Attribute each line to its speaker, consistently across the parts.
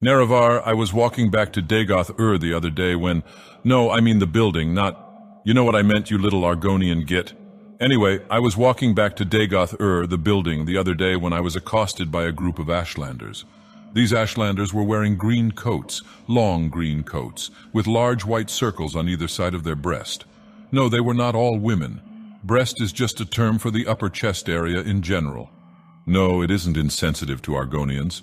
Speaker 1: Nerevar, I was walking back to Dagoth the other day when... No, I mean the building, not... You know what I meant, you little Argonian git. Anyway, I was walking back to Dagoth the building, the other day when I was accosted by a group of ashlanders. These ashlanders were wearing green coats, long green coats, with large white circles on either side of their breast. No, they were not all women. Breast is just a term for the upper chest area in general. No, it isn't insensitive to Argonians.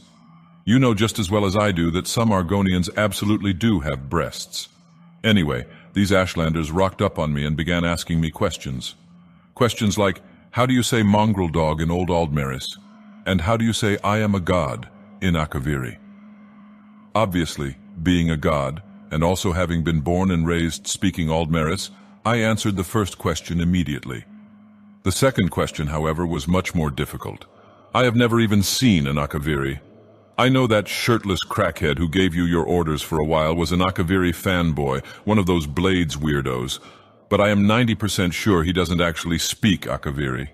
Speaker 1: You know just as well as I do that some Argonians absolutely do have breasts. Anyway, these ashlanders rocked up on me and began asking me questions. Questions like, how do you say mongrel dog in Old Aldmeris? And how do you say I am a god in Akaviri? Obviously, being a god, and also having been born and raised speaking Aldmeris, I answered the first question immediately. The second question, however, was much more difficult. I have never even seen an Akaviri. I know that shirtless crackhead who gave you your orders for a while was an Akaviri fanboy, one of those Blades weirdos, but I am 90% sure he doesn't actually speak Akaviri.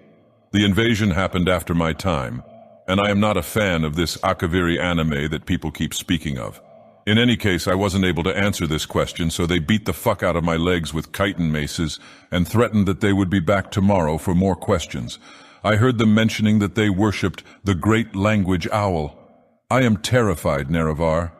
Speaker 1: The invasion happened after my time, and I am not a fan of this Akaviri anime that people keep speaking of. In any case, I wasn't able to answer this question, so they beat the fuck out of my legs with chitin maces and threatened that they would be back tomorrow for more questions. I heard them mentioning that they worshipped the great language owl. I am terrified, Nerevar.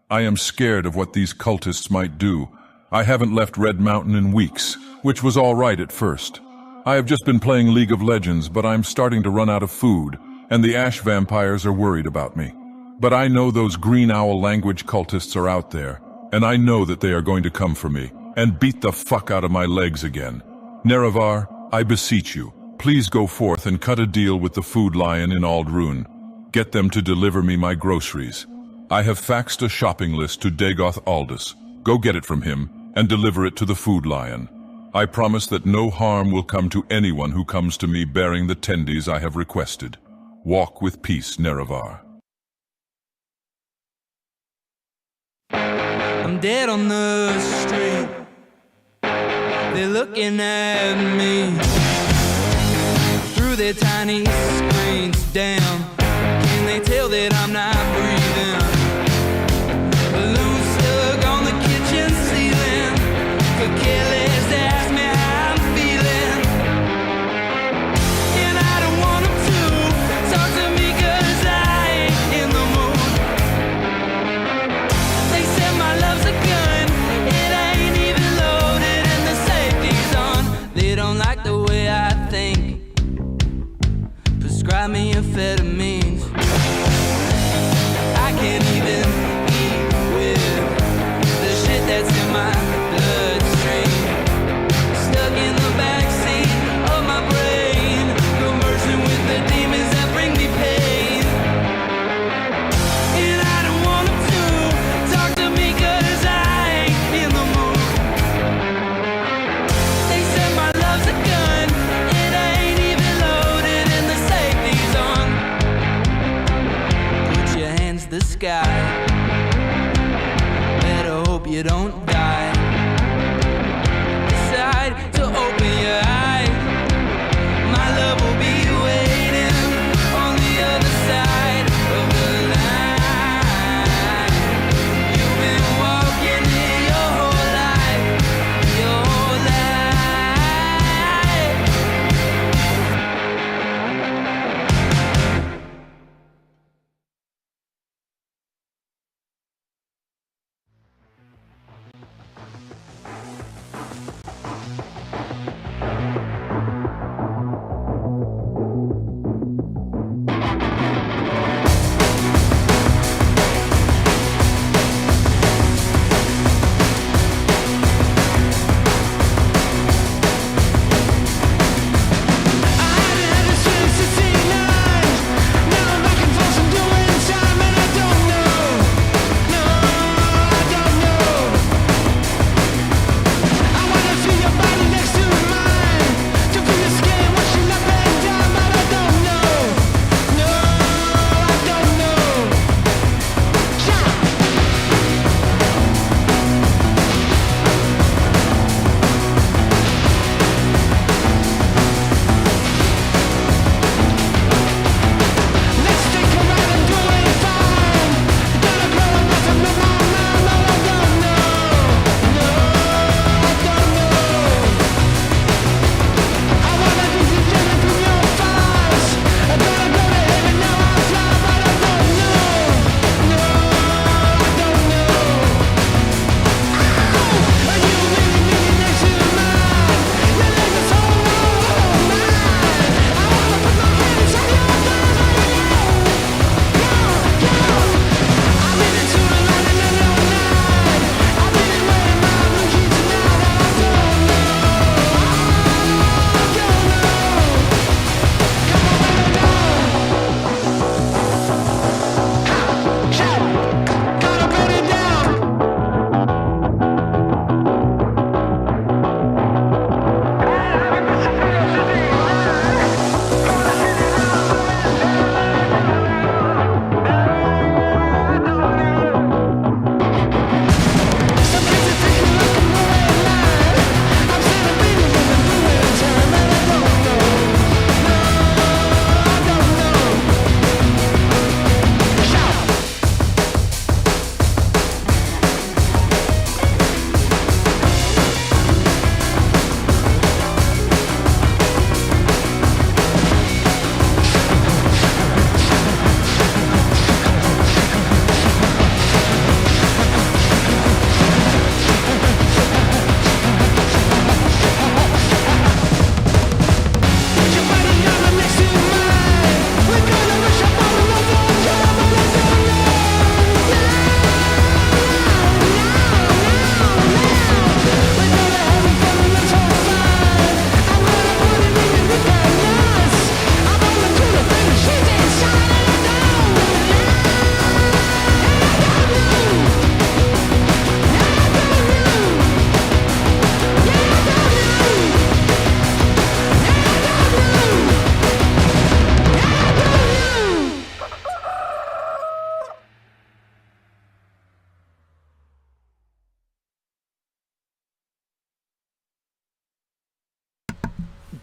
Speaker 1: I am scared of what these cultists might do. I haven't left Red Mountain in weeks, which was all right at first. I have just been playing League of Legends, but I'm starting to run out of food, and the ash vampires are worried about me. But I know those green owl language cultists are out there, and I know that they are going to come for me and beat the fuck out of my legs again. Nerevar, I beseech you, please go forth and cut a deal with the Food Lion in Aldrune. Get them to deliver me my groceries. I have faxed a shopping list to Dagoth Aldous. Go get it from him and deliver it to the Food Lion. I promise that no harm will come to anyone who comes to me bearing the tendies I have requested. Walk with peace, Nerevar.
Speaker 2: I'm dead on the street. They're looking at me through their tiny screens. Damn, can they tell that I'm not breathing? Balloons stuck on the kitchen ceiling. Could care less to ask me how I'm feeling. And I don't want them to talk to me 'cause I ain't in the mood. They said my love's a gun, it ain't even loaded and the safety's on. They don't like the way I think. Prescribe me amphetamines. I can't even eat with the shit that's in my bloodstream. Stuck in the backseat of my brain, conversing with the demons that bring me pain. And I don't want them to talk to me 'cause I ain't in the mood. They said my love's a gun, it ain't even loaded and the safety's on. Put your hands to the sky. Better hope you don't die. Decide to open your eyes. My love will be waiting on the other side of the line. You've been walking it your whole life, your whole life.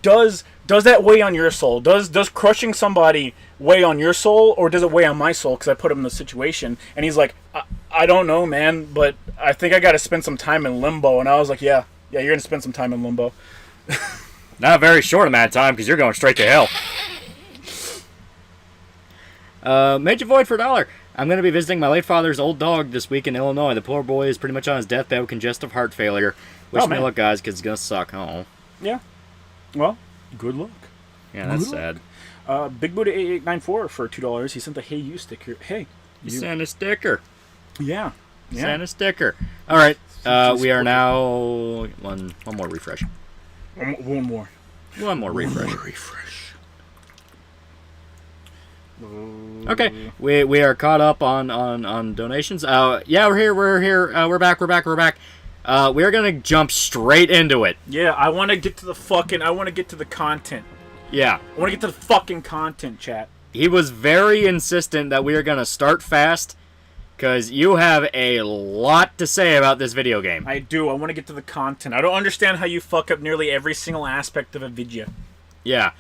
Speaker 3: does that weigh on your soul? Does crushing somebody weigh on your soul, or does it weigh on my soul because I put him in the situation? And he's like, I don't know, man, but I think I got to spend some time in limbo. And I was like, yeah, you're gonna spend some time in limbo.
Speaker 4: Not a very short amount of time because you're going straight to hell. Major Void for $1. I'm going to be visiting my late father's old dog this week in Illinois. The poor boy is pretty much on his deathbed with congestive heart failure. Wish me luck, guys, because it's going to suck. Oh.
Speaker 3: Yeah. Well, good luck.
Speaker 4: Yeah, that's sad.
Speaker 3: Big Buddha 8894 for $2. He sent the Hey You sticker. Hey.
Speaker 4: You sent a sticker.
Speaker 3: Yeah.
Speaker 4: Sent a sticker. All right. We are now... One more refresh.
Speaker 3: One more.
Speaker 4: One more refresh. Okay, we are caught up on donations. Yeah, we're here. We're back. We're gonna jump straight into it.
Speaker 3: Yeah, I want to get to the content.
Speaker 4: Yeah,
Speaker 3: I want to get to the fucking content, chat.
Speaker 4: He was very insistent that we are gonna start fast, because you have a lot to say about this video game.
Speaker 3: I do. I want to get to the content. I don't understand how you fuck up nearly every single aspect of a video.
Speaker 4: Yeah,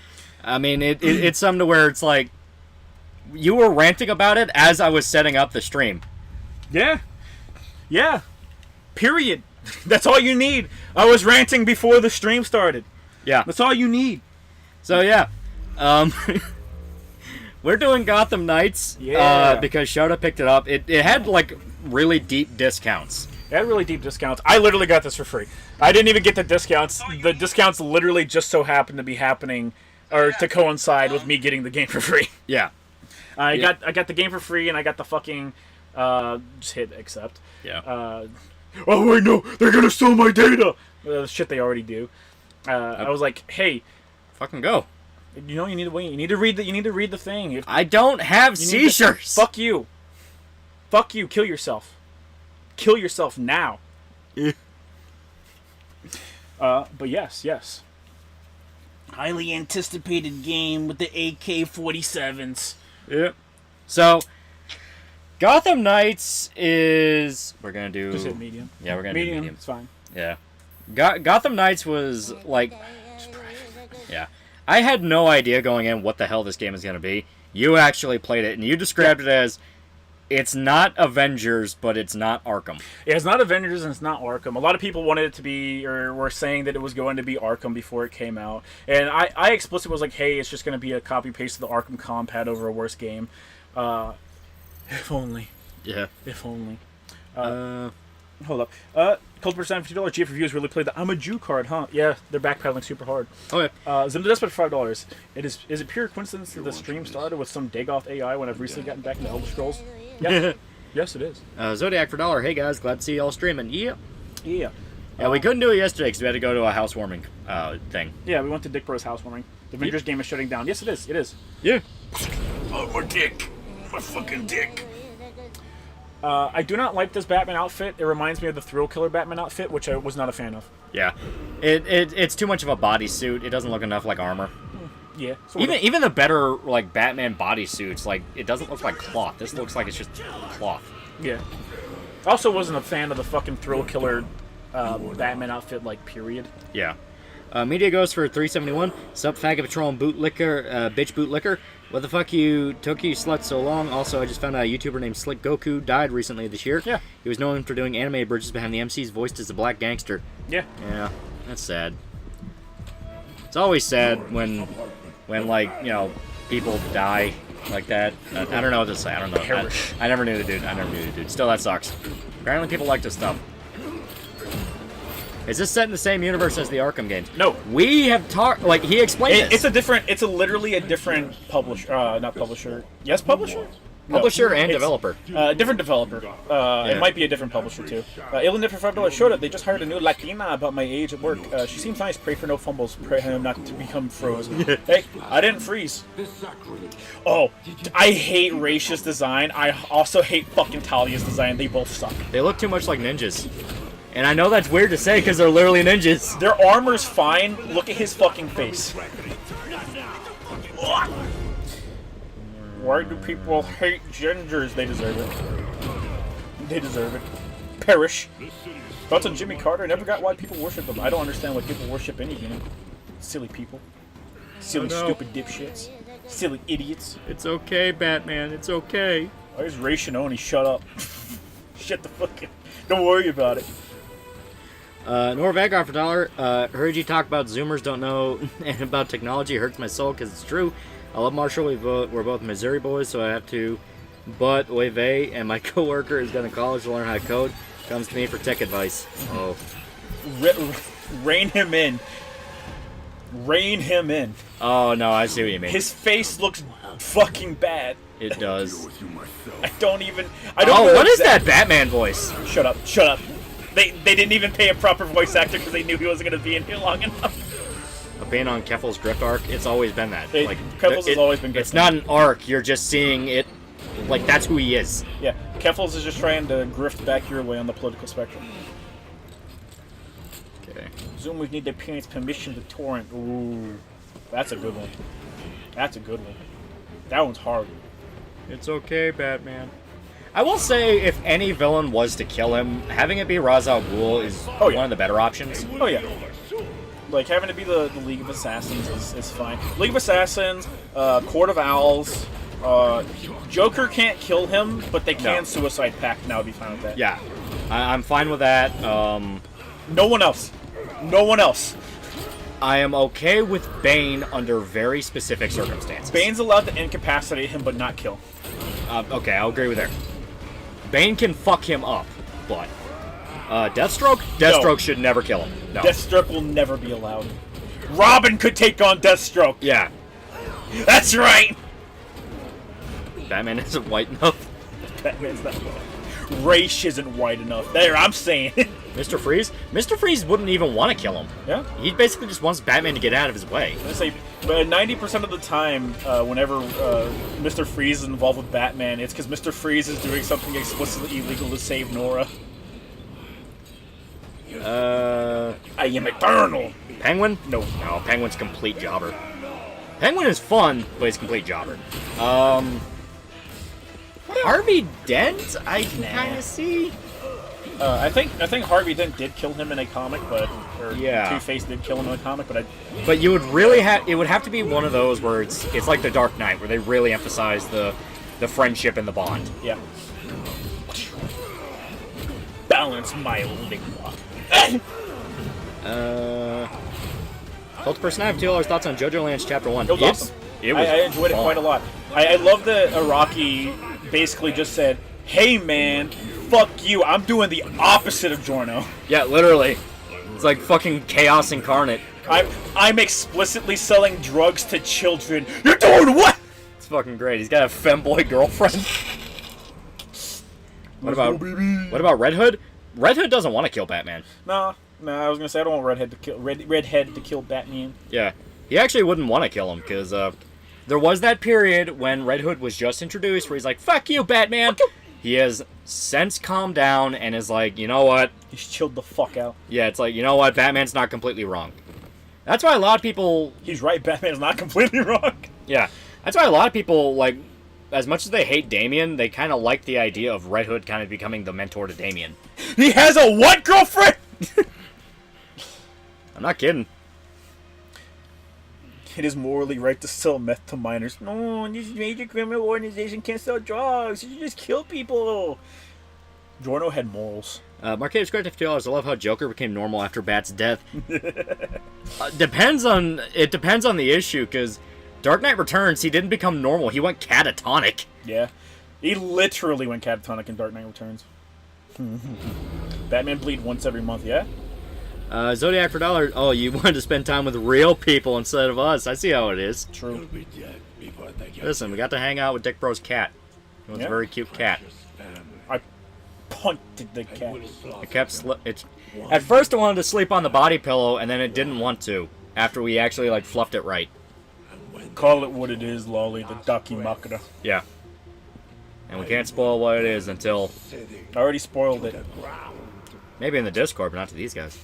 Speaker 4: I mean it's something to where it's like. You were ranting about it as I was setting up the stream.
Speaker 3: Yeah. Period. That's all you need. I was ranting before the stream started.
Speaker 4: Yeah.
Speaker 3: That's all you need.
Speaker 4: So, yeah. We're doing Gotham Knights.
Speaker 3: Yeah.
Speaker 4: Because Shota picked it up. It had, like, really deep discounts.
Speaker 3: It had really deep discounts. I literally got this for free. I didn't even get the discounts. The discounts literally just so happened to be happening, or to coincide with me getting the game for free.
Speaker 4: Yeah.
Speaker 3: I got the game for free, and I got the fucking just hit accept.
Speaker 4: Yeah.
Speaker 3: Oh wait, no, they're gonna steal my data. Shit, they already do. I was like, hey,
Speaker 4: fucking go.
Speaker 3: You know, you need to wait. You need to read the thing.
Speaker 4: I don't have seizures.
Speaker 3: Fuck you. Fuck you. Kill yourself. Kill yourself now. But yes. Highly anticipated game with the AK-47s.
Speaker 4: Yeah. So, Gotham Knights is... We're going to do...
Speaker 3: Just hit medium.
Speaker 4: Yeah, we're going to do medium.
Speaker 3: It's fine.
Speaker 4: Yeah. Gotham Knights was, like... Yeah. I had no idea going in what the hell this game is going to be. You actually played it, and you described it as... It's not Avengers, but it's not Arkham.
Speaker 3: Yeah, it's not Avengers and it's not Arkham. A lot of people wanted it to be, or were saying that it was going to be Arkham before it came out. And I explicitly was like, hey, it's just going to be a copy-paste of the Arkham comp over a worse game. If only.
Speaker 4: Yeah.
Speaker 3: If only. Hold up. Cultpercent $50 GF Reviews really played the I'm a Jew card, huh? Yeah, they're backpedaling super hard.
Speaker 4: Okay.
Speaker 3: Zim the Despot for $5. Is it pure coincidence that the stream started with some Dagoth AI when I've recently gotten back into Elder Scrolls? Yeah. Yes, it is.
Speaker 4: Zodiac for $1. Hey guys, glad to see y'all streaming. Yeah.
Speaker 3: Yeah.
Speaker 4: Yeah, we couldn't do it yesterday because we had to go to a housewarming thing.
Speaker 3: Yeah, we went to Dick Bro's housewarming. The Avengers game is shutting down. Yes, it is. It is.
Speaker 4: Yeah.
Speaker 3: Oh, my dick. My fucking dick. I do not like this Batman outfit. It reminds me of the Thrill Killer Batman outfit, which I was not a fan of.
Speaker 4: Yeah. It's too much of a bodysuit. It doesn't look enough like armor.
Speaker 3: Yeah.
Speaker 4: Even the better, like, Batman bodysuits, like, it doesn't look like cloth. This looks like it's just cloth.
Speaker 3: Yeah. I also wasn't a fan of the fucking Thrill Killer Batman outfit, like, period.
Speaker 4: Yeah. Media goes for $3.71. Sup, faggot patrol and bootlicker, bitch bootlicker. What the fuck you slut so long? Also, I just found out a YouTuber named Slick Goku died recently this year.
Speaker 3: Yeah.
Speaker 4: He was known for doing anime bridges behind the MCs, voiced as a black gangster.
Speaker 3: Yeah.
Speaker 4: Yeah, that's sad. It's always sad when like, you know, people die like that. I don't know what to say. I don't know. I never knew the dude. Still, that sucks. Apparently, people like this stuff. Is this set in the same universe as the Arkham games?
Speaker 3: No.
Speaker 4: We have talked, like, he explained this.
Speaker 3: It's literally a different publisher, not publisher. Yes, publisher?
Speaker 4: Publisher and developer.
Speaker 3: Different developer. It might be a different publisher, too. Alien for $5 showed up. They just hired a new Latina about my age at work. She seems nice. Pray for no fumbles. Pray him not to become frozen. Hey, I didn't freeze. Oh, I hate Raisha's design. I also hate fucking Talia's design. They both suck.
Speaker 4: They look too much like ninjas. And I know that's weird to say because they're literally ninjas.
Speaker 3: Their armor's fine. Look at his fucking face. Why do people hate gingers? They deserve it. They deserve it. Perish. Thoughts on Jimmy Carter? I never got why people worship him. I don't understand why people worship any human. Silly people. Silly,
Speaker 4: Oh, no.
Speaker 3: stupid dipshits. Silly idiots.
Speaker 4: It's okay, Batman. It's okay.
Speaker 3: Where's Ray Shinoni? Shut up. Shut the fuck up. Don't worry about it.
Speaker 4: Nor Vanguard for $1. Heard you talk about Zoomers don't know and about technology. Hurts my soul because it's true. I love Marshall. We're both Missouri boys, so I have to. But Oive and my coworker is going to college to learn how to code. Comes to me for tech advice. Oh.
Speaker 3: Rein him in. Rein him in.
Speaker 4: Oh, no, I see what you mean.
Speaker 3: His face looks fucking bad.
Speaker 4: It does.
Speaker 3: I don't know
Speaker 4: What is that Batman voice?
Speaker 3: Shut up. Shut up. They didn't even pay a proper voice actor because they knew he wasn't going to be in here long enough.
Speaker 4: Being on Keffel's drift arc, it's always been that.
Speaker 3: Keffels has always been good.
Speaker 4: It's not an arc, you're just seeing it, like, that's who he is.
Speaker 3: Yeah, Keffels is just trying to grift back your way on the political spectrum.
Speaker 4: Okay.
Speaker 3: Zoomers need their parents' permission to torrent. Ooh, that's a good one. That's a good one. That one's hard.
Speaker 4: It's okay, Batman. I will say, if any villain was to kill him, having it be Ra's al Ghul is one of the better options.
Speaker 3: Oh yeah. Like, having it be the League of Assassins is fine. League of Assassins, Court of Owls, Joker can't kill him, but they can Suicide Pact now, be fine with that.
Speaker 4: Yeah. I'm fine with that.
Speaker 3: No one else. No one else.
Speaker 4: I am okay with Bane under very specific circumstances.
Speaker 3: Bane's allowed to incapacitate him, but not kill.
Speaker 4: Okay, I'll agree with that. Bane can fuck him up, but Deathstroke? Deathstroke should never kill him. No.
Speaker 3: Deathstroke will never be allowed. Robin could take on Deathstroke.
Speaker 4: Yeah.
Speaker 3: That's right.
Speaker 4: Batman isn't white enough.
Speaker 3: Batman's not white. Race isn't white enough. There, I'm saying it.
Speaker 4: Mr. Freeze? Mr. Freeze wouldn't even want to kill him.
Speaker 3: Yeah.
Speaker 4: He basically just wants Batman to get out of his way.
Speaker 3: I say, but 90% of the time, whenever Mr. Freeze is involved with Batman, it's because Mr. Freeze is doing something explicitly illegal to save Nora. I am eternal.
Speaker 4: Penguin? No, Penguin's complete jobber. Penguin is fun, but he's complete jobber. Harvey Dent, I can kind of see.
Speaker 3: I think Harvey Dent did kill him in a comic,
Speaker 4: Yeah.
Speaker 3: Two-Face did kill him in a comic, but
Speaker 4: But you would really it would have to be one of those where it's like the Dark Knight, where they really emphasize the friendship and the bond.
Speaker 3: yeah. Balance my lingua.
Speaker 4: Cult Person, I have $2 thoughts on Jojo Land's Chapter 1.
Speaker 3: It was awesome. I enjoyed it quite a lot. I love that Araki basically just said, hey man, fuck you, I'm doing the opposite of Giorno.
Speaker 4: Yeah, literally. It's like fucking chaos incarnate.
Speaker 3: I'm explicitly selling drugs to children. You're doing what?
Speaker 4: It's fucking great. He's got a femboy girlfriend. What about Red Hood? Red Hood doesn't want to kill Batman.
Speaker 3: No, I was gonna say I don't want Redhead to kill Batman.
Speaker 4: Yeah, he actually wouldn't want to kill him because there was that period when Red Hood was just introduced where he's like, "Fuck you, Batman." Fuck you. He has since calmed down and is like, you know what?
Speaker 3: He's chilled the fuck out.
Speaker 4: Yeah, it's like, you know what? Batman's not completely wrong. That's why a lot of people.
Speaker 3: He's right. Batman's not completely wrong.
Speaker 4: Yeah, that's why a lot of people like. As much as they hate Damian, they kind of like the idea of Red Hood kind of becoming the mentor to Damian.
Speaker 3: He has a what girlfriend?
Speaker 4: I'm not kidding.
Speaker 3: It is morally right to sell meth to minors. No, this major criminal organization can't sell drugs. You should just kill people. Giorno had morals.
Speaker 4: Marquette Script $2. I love how Joker became normal after Bat's death. Depends on the issue, because Dark Knight Returns, he didn't become normal. He went catatonic.
Speaker 3: Yeah. He literally went catatonic in Dark Knight Returns. Batman bleed once every month, yeah?
Speaker 4: Zodiac for $1. Oh, you wanted to spend time with real people instead of us. I see how it is.
Speaker 3: True.
Speaker 4: Listen, we got to hang out with Dick Bro's cat. He was a very cute cat.
Speaker 3: I punted the cat.
Speaker 4: It kept at first, I wanted to sleep on the body pillow, and then it didn't want to after we actually like fluffed it right.
Speaker 3: Call it what it is, Loli, the Daki Makara.
Speaker 4: Yeah. And we can't spoil what it is until...
Speaker 3: I already spoiled it.
Speaker 4: Maybe in the Discord, but not to these guys.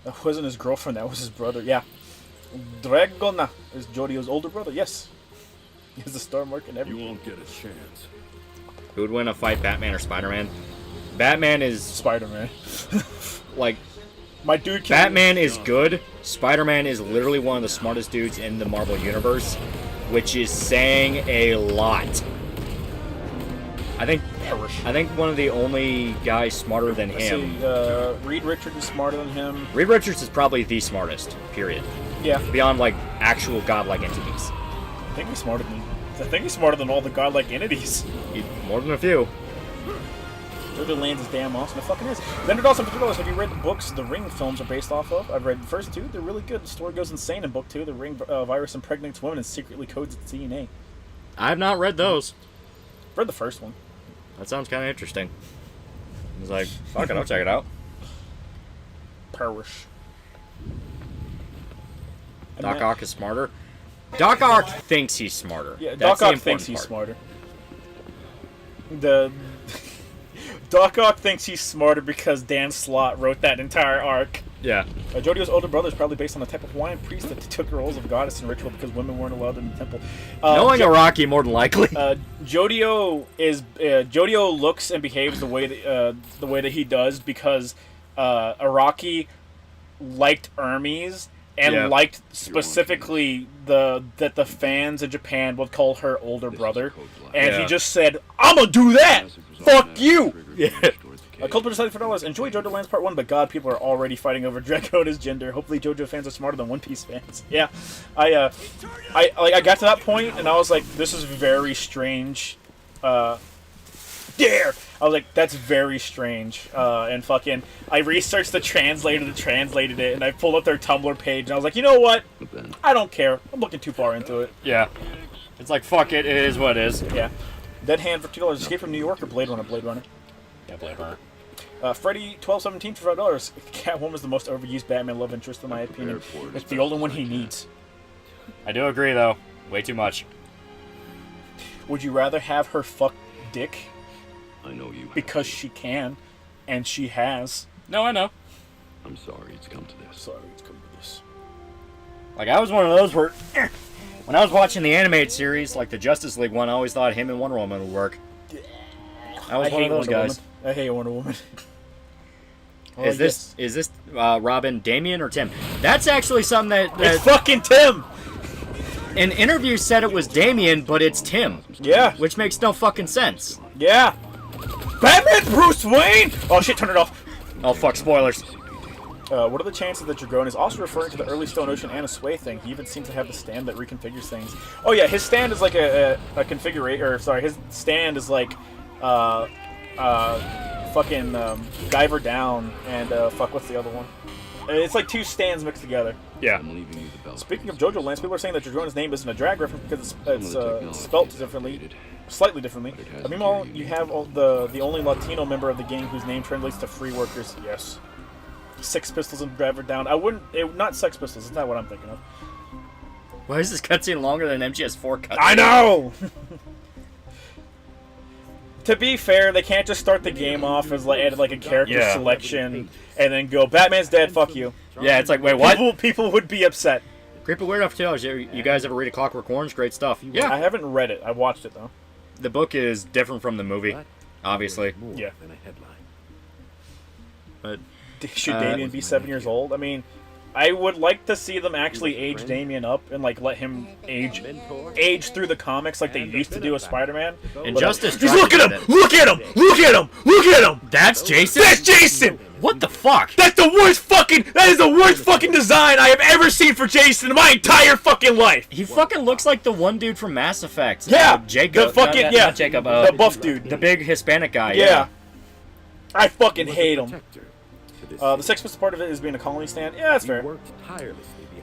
Speaker 3: That wasn't his girlfriend, that was his brother, yeah. Dragona is Jorio's older brother, yes. He has the star mark and everything.
Speaker 1: You won't get a chance.
Speaker 4: Who would win a fight, Batman or Spider-Man? Batman is...
Speaker 3: Spider-Man.
Speaker 4: like...
Speaker 3: My dude can...
Speaker 4: Batman is good. Spider-Man is literally one of the smartest dudes in the Marvel Universe, which is saying a lot. I think one of the only guys smarter than him.
Speaker 3: Reed Richards is smarter than him.
Speaker 4: Reed Richards is probably the smartest, period.
Speaker 3: Yeah.
Speaker 4: Beyond, like, actual godlike entities.
Speaker 3: I think he's smarter than... I think he's smarter than all the godlike entities.
Speaker 4: More than a few.
Speaker 3: Jojo lands is damn awesome. It fucking is. $100 for $2. Have you read the books the Ring films are based off of? I've read the first two. They're really good. The story goes insane in book 2. The Ring virus impregnates women and secretly codes its DNA.
Speaker 4: I have not read those.
Speaker 3: Read the first one.
Speaker 4: That sounds kind of interesting. I was like, fuck it, I'll check it out.
Speaker 3: Perish.
Speaker 4: Doc Ock is smarter. Doc Ock thinks he's smarter.
Speaker 3: Yeah,
Speaker 4: That's
Speaker 3: Doc
Speaker 4: the
Speaker 3: Ock thinks he's
Speaker 4: important
Speaker 3: smarter. Doc Ock thinks he's smarter because Dan Slott wrote that entire arc.
Speaker 4: Yeah.
Speaker 3: Jojo's older brother is probably based on the type of Hawaiian priest that took roles of goddess in ritual because women weren't allowed in the temple.
Speaker 4: Knowing Iraqi, more than likely.
Speaker 3: Jojo looks and behaves the way that he does because Iraqi liked Hermes and liked specifically that the fans in Japan would call her older brother, and he just said, "I'm gonna do that. Fuck you." Yeah. Culprit decided for $4. Enjoy JoJo Lands Part 1, but God, people are already fighting over Draco and his gender. Hopefully JoJo fans are smarter than One Piece fans. Yeah. I got to that point, and I was like, this is very strange. I was like, that's very strange. And fucking, I researched the translator that translated it, and I pulled up their Tumblr page, and I was like, you know what? I don't care. I'm looking too far into it.
Speaker 4: Yeah. It's like, fuck it, it is what it is.
Speaker 3: Yeah. Dead Hand for $2. Escape from New York or Blade Runner? Blade Runner.
Speaker 4: Yeah, Blade Runner.
Speaker 3: Freddy 1217 for $5. Catwoman is the most overused Batman love interest in my opinion. It's the only one he needs.
Speaker 4: I do agree, though. Way too much.
Speaker 3: Would you rather have her fuck Dick?
Speaker 5: I know you.
Speaker 3: Because she can, and she has.
Speaker 4: No, I know.
Speaker 5: I'm sorry it's come to this.
Speaker 3: Sorry, it's come to this.
Speaker 4: Like, I was one of those where, when I was watching the animated series, like the Justice League one, I always thought him and Wonder Woman would work. I was one of those guys.
Speaker 3: I hate Wonder Woman.
Speaker 4: Is this Robin, Damien, or Tim? That's actually something that
Speaker 3: It's fucking Tim!
Speaker 4: an interview said it was Damien, but it's Tim.
Speaker 3: Yeah.
Speaker 4: Which makes no fucking sense.
Speaker 3: Yeah. Batman Bruce Wayne! Oh shit, turn it off.
Speaker 4: Oh fuck, spoilers.
Speaker 3: What are the chances that Dragon is also referring to the early Stone Ocean Anna Sway thing? He even seems to have the stand that reconfigures things. Oh yeah, his stand is like a configurator, his stand is like, fucking, Diver Down and, what's the other one? It's like two stands mixed together.
Speaker 4: Yeah.
Speaker 5: I'm leaving you the belt.
Speaker 3: Speaking of JoJo Lands, people are saying that Dragona's name isn't a drag reference because it's spelt differently, slightly differently. Meanwhile, you have the only Latino member of the gang whose name translates to free workers. Yes. Sex Pistols and Driver Down. Not Sex Pistols. It's not what I'm thinking of.
Speaker 4: Why is this cutscene longer than MGS4 cutscene?
Speaker 3: I know. To be fair, they can't just start the game off as add a character selection and then go, Batman's dead, fuck you.
Speaker 4: Yeah, it's like, wait, what?
Speaker 3: People would be upset.
Speaker 4: Creepy Weird for $2. You guys ever read A Clockwork Orange? Great stuff. Yeah.
Speaker 3: I haven't read it. I watched it, though.
Speaker 4: The book is different from the movie, obviously.
Speaker 3: Yeah.
Speaker 5: Than a headline.
Speaker 4: But
Speaker 3: should Damien be 7 years old? I mean, I would like to see them actually age Damien up and let him age through the comics like they used to do with Spider-Man.
Speaker 4: Injustice.
Speaker 3: Just look at him! Look at him! Look at him! Look at him!
Speaker 4: That's Jason.
Speaker 3: That's Jason!
Speaker 4: What the fuck?
Speaker 3: That is the worst fucking design I have ever seen for Jason in my entire fucking life.
Speaker 4: He fucking looks like the one dude from Mass Effect.
Speaker 3: Yeah,
Speaker 4: Jacob.
Speaker 3: the fucking
Speaker 4: not Jacob.
Speaker 3: the buff dude,
Speaker 4: the big Hispanic guy.
Speaker 3: Yeah. I fucking hate him. The Sex Pistol part of it is being a colony stand. Yeah, that's fair.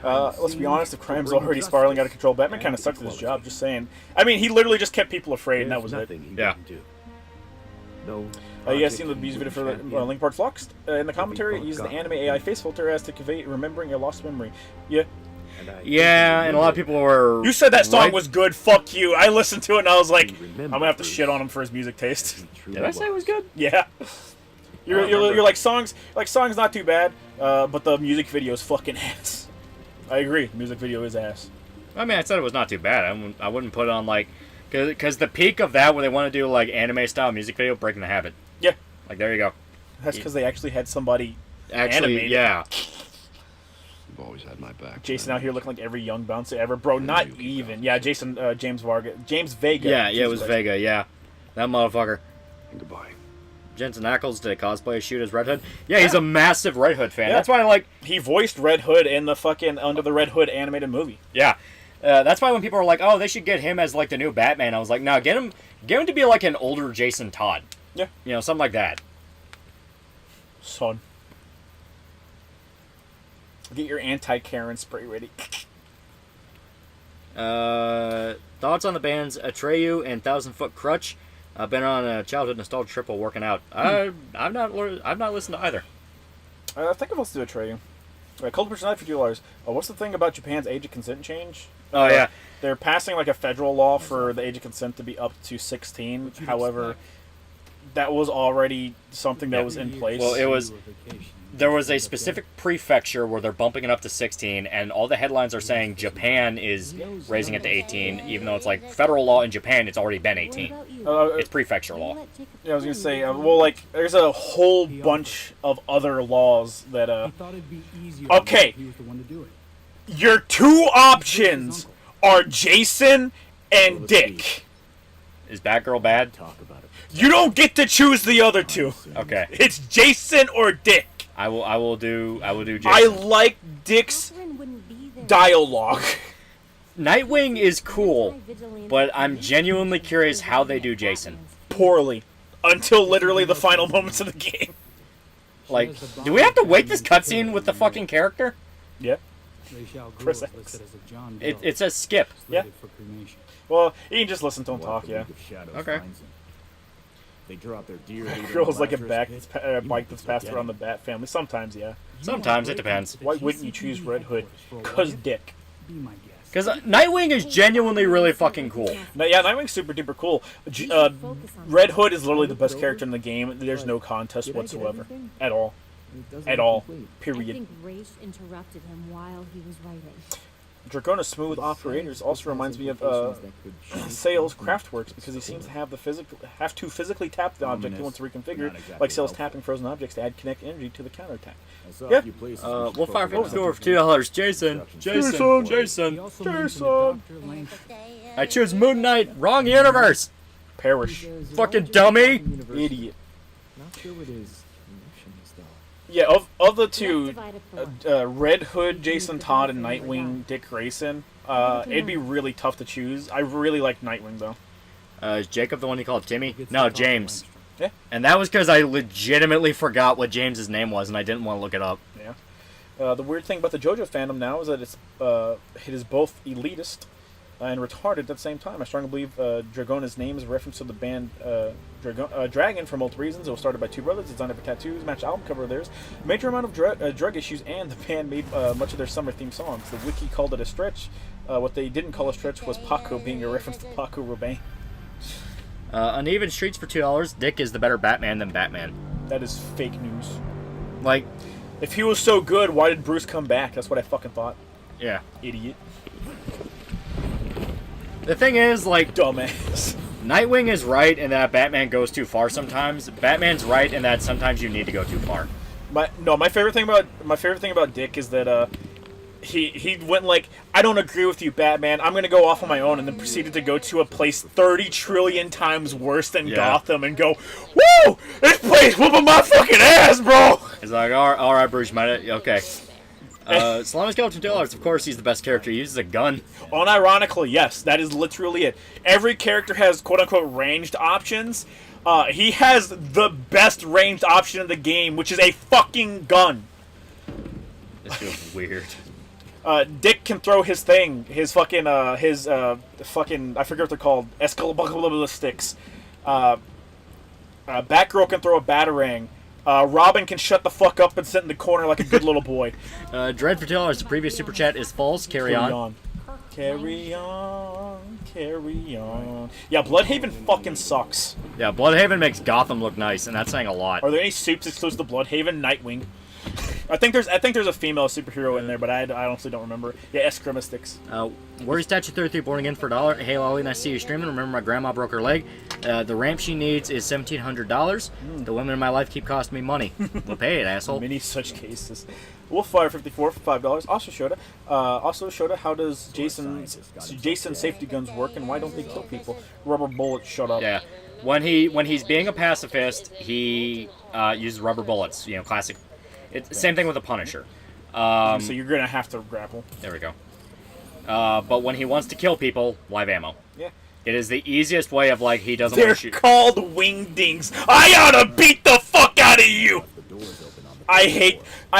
Speaker 3: Let's be honest, if crime's already spiraling out of control, Batman kind of sucks at his job, just saying. I mean, he literally just kept people afraid, and that was it.
Speaker 4: Yeah.
Speaker 3: You guys seen the music video for Link Park Flux? In the commentary, it uses the anime AI face filter as to convey remembering a lost memory. Yeah.
Speaker 4: Yeah, and a lot of people were...
Speaker 3: You said that song was good, fuck you. I listened to it and I was like, I'm gonna have to shit on him for his music taste.
Speaker 4: Did I say it was good?
Speaker 3: Yeah. You're like, songs not too bad, but the music video is fucking ass. I agree, the music video is ass.
Speaker 4: I mean, I said it was not too bad. I wouldn't put it on, because the peak of that, where they want to do, anime-style music video, Breaking the Habit.
Speaker 3: Yeah.
Speaker 4: There you go.
Speaker 3: That's because they actually had somebody
Speaker 4: Actually,
Speaker 3: Animated.
Speaker 4: yeah.
Speaker 5: You've always had my back.
Speaker 3: Jason
Speaker 5: man.
Speaker 3: out here looking like every young bouncer ever. Bro, not even. Yeah, Jason, James Vega.
Speaker 4: Yeah, it was
Speaker 3: Jesus Christ.
Speaker 4: Vega, yeah. That motherfucker.
Speaker 5: And goodbye.
Speaker 4: Jensen Ackles did cosplay shoot as Red Hood. Yeah, he's a massive Red Hood fan.
Speaker 3: Yeah.
Speaker 4: That's why, like,
Speaker 3: He voiced Red Hood in the fucking Under the Red Hood animated movie.
Speaker 4: yeah. That's why when people are like, oh, they should get him as, like, the new Batman, I was like, no, get him to be, like, an older Jason Todd.
Speaker 3: Yeah.
Speaker 4: You know, something like that.
Speaker 3: Son. Get your anti-Karen spray ready.
Speaker 4: Thoughts on the bands Atreyu and Thousand Foot Crutch? I've been on a childhood nostalgia trip while working out. I've not listened to either.
Speaker 3: I think of us to Atreyu. Cult personality for $2. What's the thing about Japan's age of consent change?
Speaker 4: Oh, yeah.
Speaker 3: They're passing like a federal law for the age of consent to be up to 16. However, that was already something that was in place.
Speaker 4: Well, there was a specific prefecture where they're bumping it up to 16, and all the headlines are saying Japan is raising it to 18, even though it's like federal law in Japan, it's already been 18. It's prefecture law.
Speaker 3: Yeah, I was gonna say, well, like, there's a whole bunch of other laws that, Okay. Your two options are Jason and Dick.
Speaker 4: Is Batgirl bad?
Speaker 3: You don't get to choose the other two.
Speaker 4: Okay.
Speaker 3: It's Jason or Dick.
Speaker 4: I will do Jason.
Speaker 3: I like Dick's dialogue.
Speaker 4: Nightwing is cool, but I'm genuinely curious how they do Jason.
Speaker 3: Poorly. Until literally the final moments of the game.
Speaker 4: Like, do we have to wait this cutscene with the fucking character?
Speaker 3: Yeah.
Speaker 6: Chris
Speaker 3: X.
Speaker 4: It says skip.
Speaker 3: Yeah. Well, you can just listen to him talk, yeah.
Speaker 4: Okay.
Speaker 6: They draw out their deer.
Speaker 3: Girls like a bike that's passed around the Bat family. Sometimes, yeah.
Speaker 4: Sometimes it depends.
Speaker 3: Why wouldn't you choose Red Hood? Cause Dick.
Speaker 6: Be my guest.
Speaker 4: Because Nightwing is genuinely really fucking cool.
Speaker 3: Yeah, Nightwing's super duper cool. Red Hood is literally the best character in the game. There's no contest whatsoever. At all. At all.
Speaker 7: I
Speaker 3: Period.
Speaker 7: think Grace interrupted him while he was writing.
Speaker 3: Dracona's smooth operators also reminds me of Sales Craftworks because he seems to have to physically tap the object he wants to reconfigure, like Sales tapping frozen objects to add kinetic energy to the counterattack. Yeah.
Speaker 4: We'll fire for $2. Jason. I choose Moon Knight. Wrong universe.
Speaker 3: Perish.
Speaker 4: Fucking dummy.
Speaker 3: Idiot.
Speaker 6: Not sure what his emotion is though.
Speaker 3: Yeah, of the two, Red Hood, Jason Todd, and Nightwing, Dick Grayson, it'd be really tough to choose. I really like Nightwing, though.
Speaker 4: Is Jacob the one you called Timmy? No, James.
Speaker 3: Yeah.
Speaker 4: And that was because I legitimately forgot what James's name was, and I didn't want to look it up.
Speaker 3: Yeah. The weird thing about the Jojo fandom now is that it is both elitist and retarded at the same time. I strongly believe Dragona's name is a reference to the band Dragon for multiple reasons. It was started by two brothers, designed for tattoos, matched album cover of theirs, major amount of drug issues, and the band made much of their summer theme songs. The wiki called it a stretch. What they didn't call a stretch was Paco, being a reference to Paco Rabanne.
Speaker 4: Uneven Streets for $2. Dick is the better Batman than Batman.
Speaker 3: That is fake news.
Speaker 4: Like,
Speaker 3: If he was so good, why did Bruce come back? That's what I fucking thought.
Speaker 4: yeah.
Speaker 3: Idiot.
Speaker 4: The thing is, like,
Speaker 3: Dumbass.
Speaker 4: Nightwing is right in that Batman goes too far sometimes. Batman's right in that sometimes you need to go too far.
Speaker 3: My favorite thing about Dick is that he went like, I don't agree with you, Batman. I'm gonna go off on my own, and then proceeded to go to a place 30 trillion times worse than Gotham and go, woo! This place whooping my fucking ass, bro.
Speaker 4: He's like, all right, Bruce, okay. Salami Skeleton $2. Of course, he's the best character. He uses a gun.
Speaker 3: Unironically, yes, that is literally it. Every character has quote-unquote ranged options. He has the best ranged option in the game, which is a fucking gun.
Speaker 4: This feels weird.
Speaker 3: Dick can throw his thing, his fucking, I forget what they're called, Escalable sticks. Batgirl can throw a Batarang. Robin can shut the fuck up and sit in the corner like a good little boy.
Speaker 4: Dread for $2. The previous super chat is false. Carry on.
Speaker 3: Carry on. Carry on. Yeah, Bloodhaven fucking sucks.
Speaker 4: Yeah, Bloodhaven makes Gotham look nice, and that's saying a lot.
Speaker 3: Are there any soups exclusive to Bloodhaven? Nightwing. I think there's a female superhero in there, but I honestly don't remember. Yeah, Eskrima
Speaker 4: Worry Statue 33 born again for $1. Hey Lolly, nice to see you streaming. Remember my grandma broke her leg. The ramp she needs is $1,700. The women in my life keep costing me money. We'll pay it, asshole.
Speaker 3: Many such cases. Wolffire54 for $5. Also Shoda, how does Jason's safety guns work, and why don't they kill people? Rubber bullets. Shut up.
Speaker 4: Yeah, when he's being a pacifist, he uses rubber bullets. You know, classic. It's same thing with the Punisher.
Speaker 3: So you're gonna have to grapple.
Speaker 4: There we go. But when he wants to kill people, live ammo.
Speaker 3: Yeah.
Speaker 4: It is the easiest way of like he doesn't
Speaker 3: They're
Speaker 4: want to shoot.
Speaker 3: called wingdings. I ought to beat the fuck out of you. I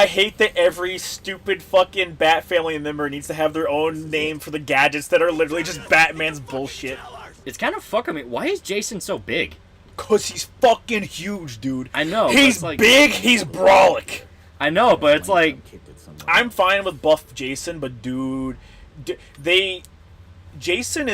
Speaker 3: hate that every stupid fucking Bat family member needs to have their own name for the gadgets that are literally just Batman's bullshit.
Speaker 4: It's kind of fucking me. Why is Jason so big?
Speaker 3: Cause he's fucking huge, dude.
Speaker 4: I know. but
Speaker 3: He's
Speaker 4: it's like,
Speaker 3: big. He's brolic.
Speaker 4: I know, but it's like
Speaker 3: I'm fine with buff Jason, but dude, Jason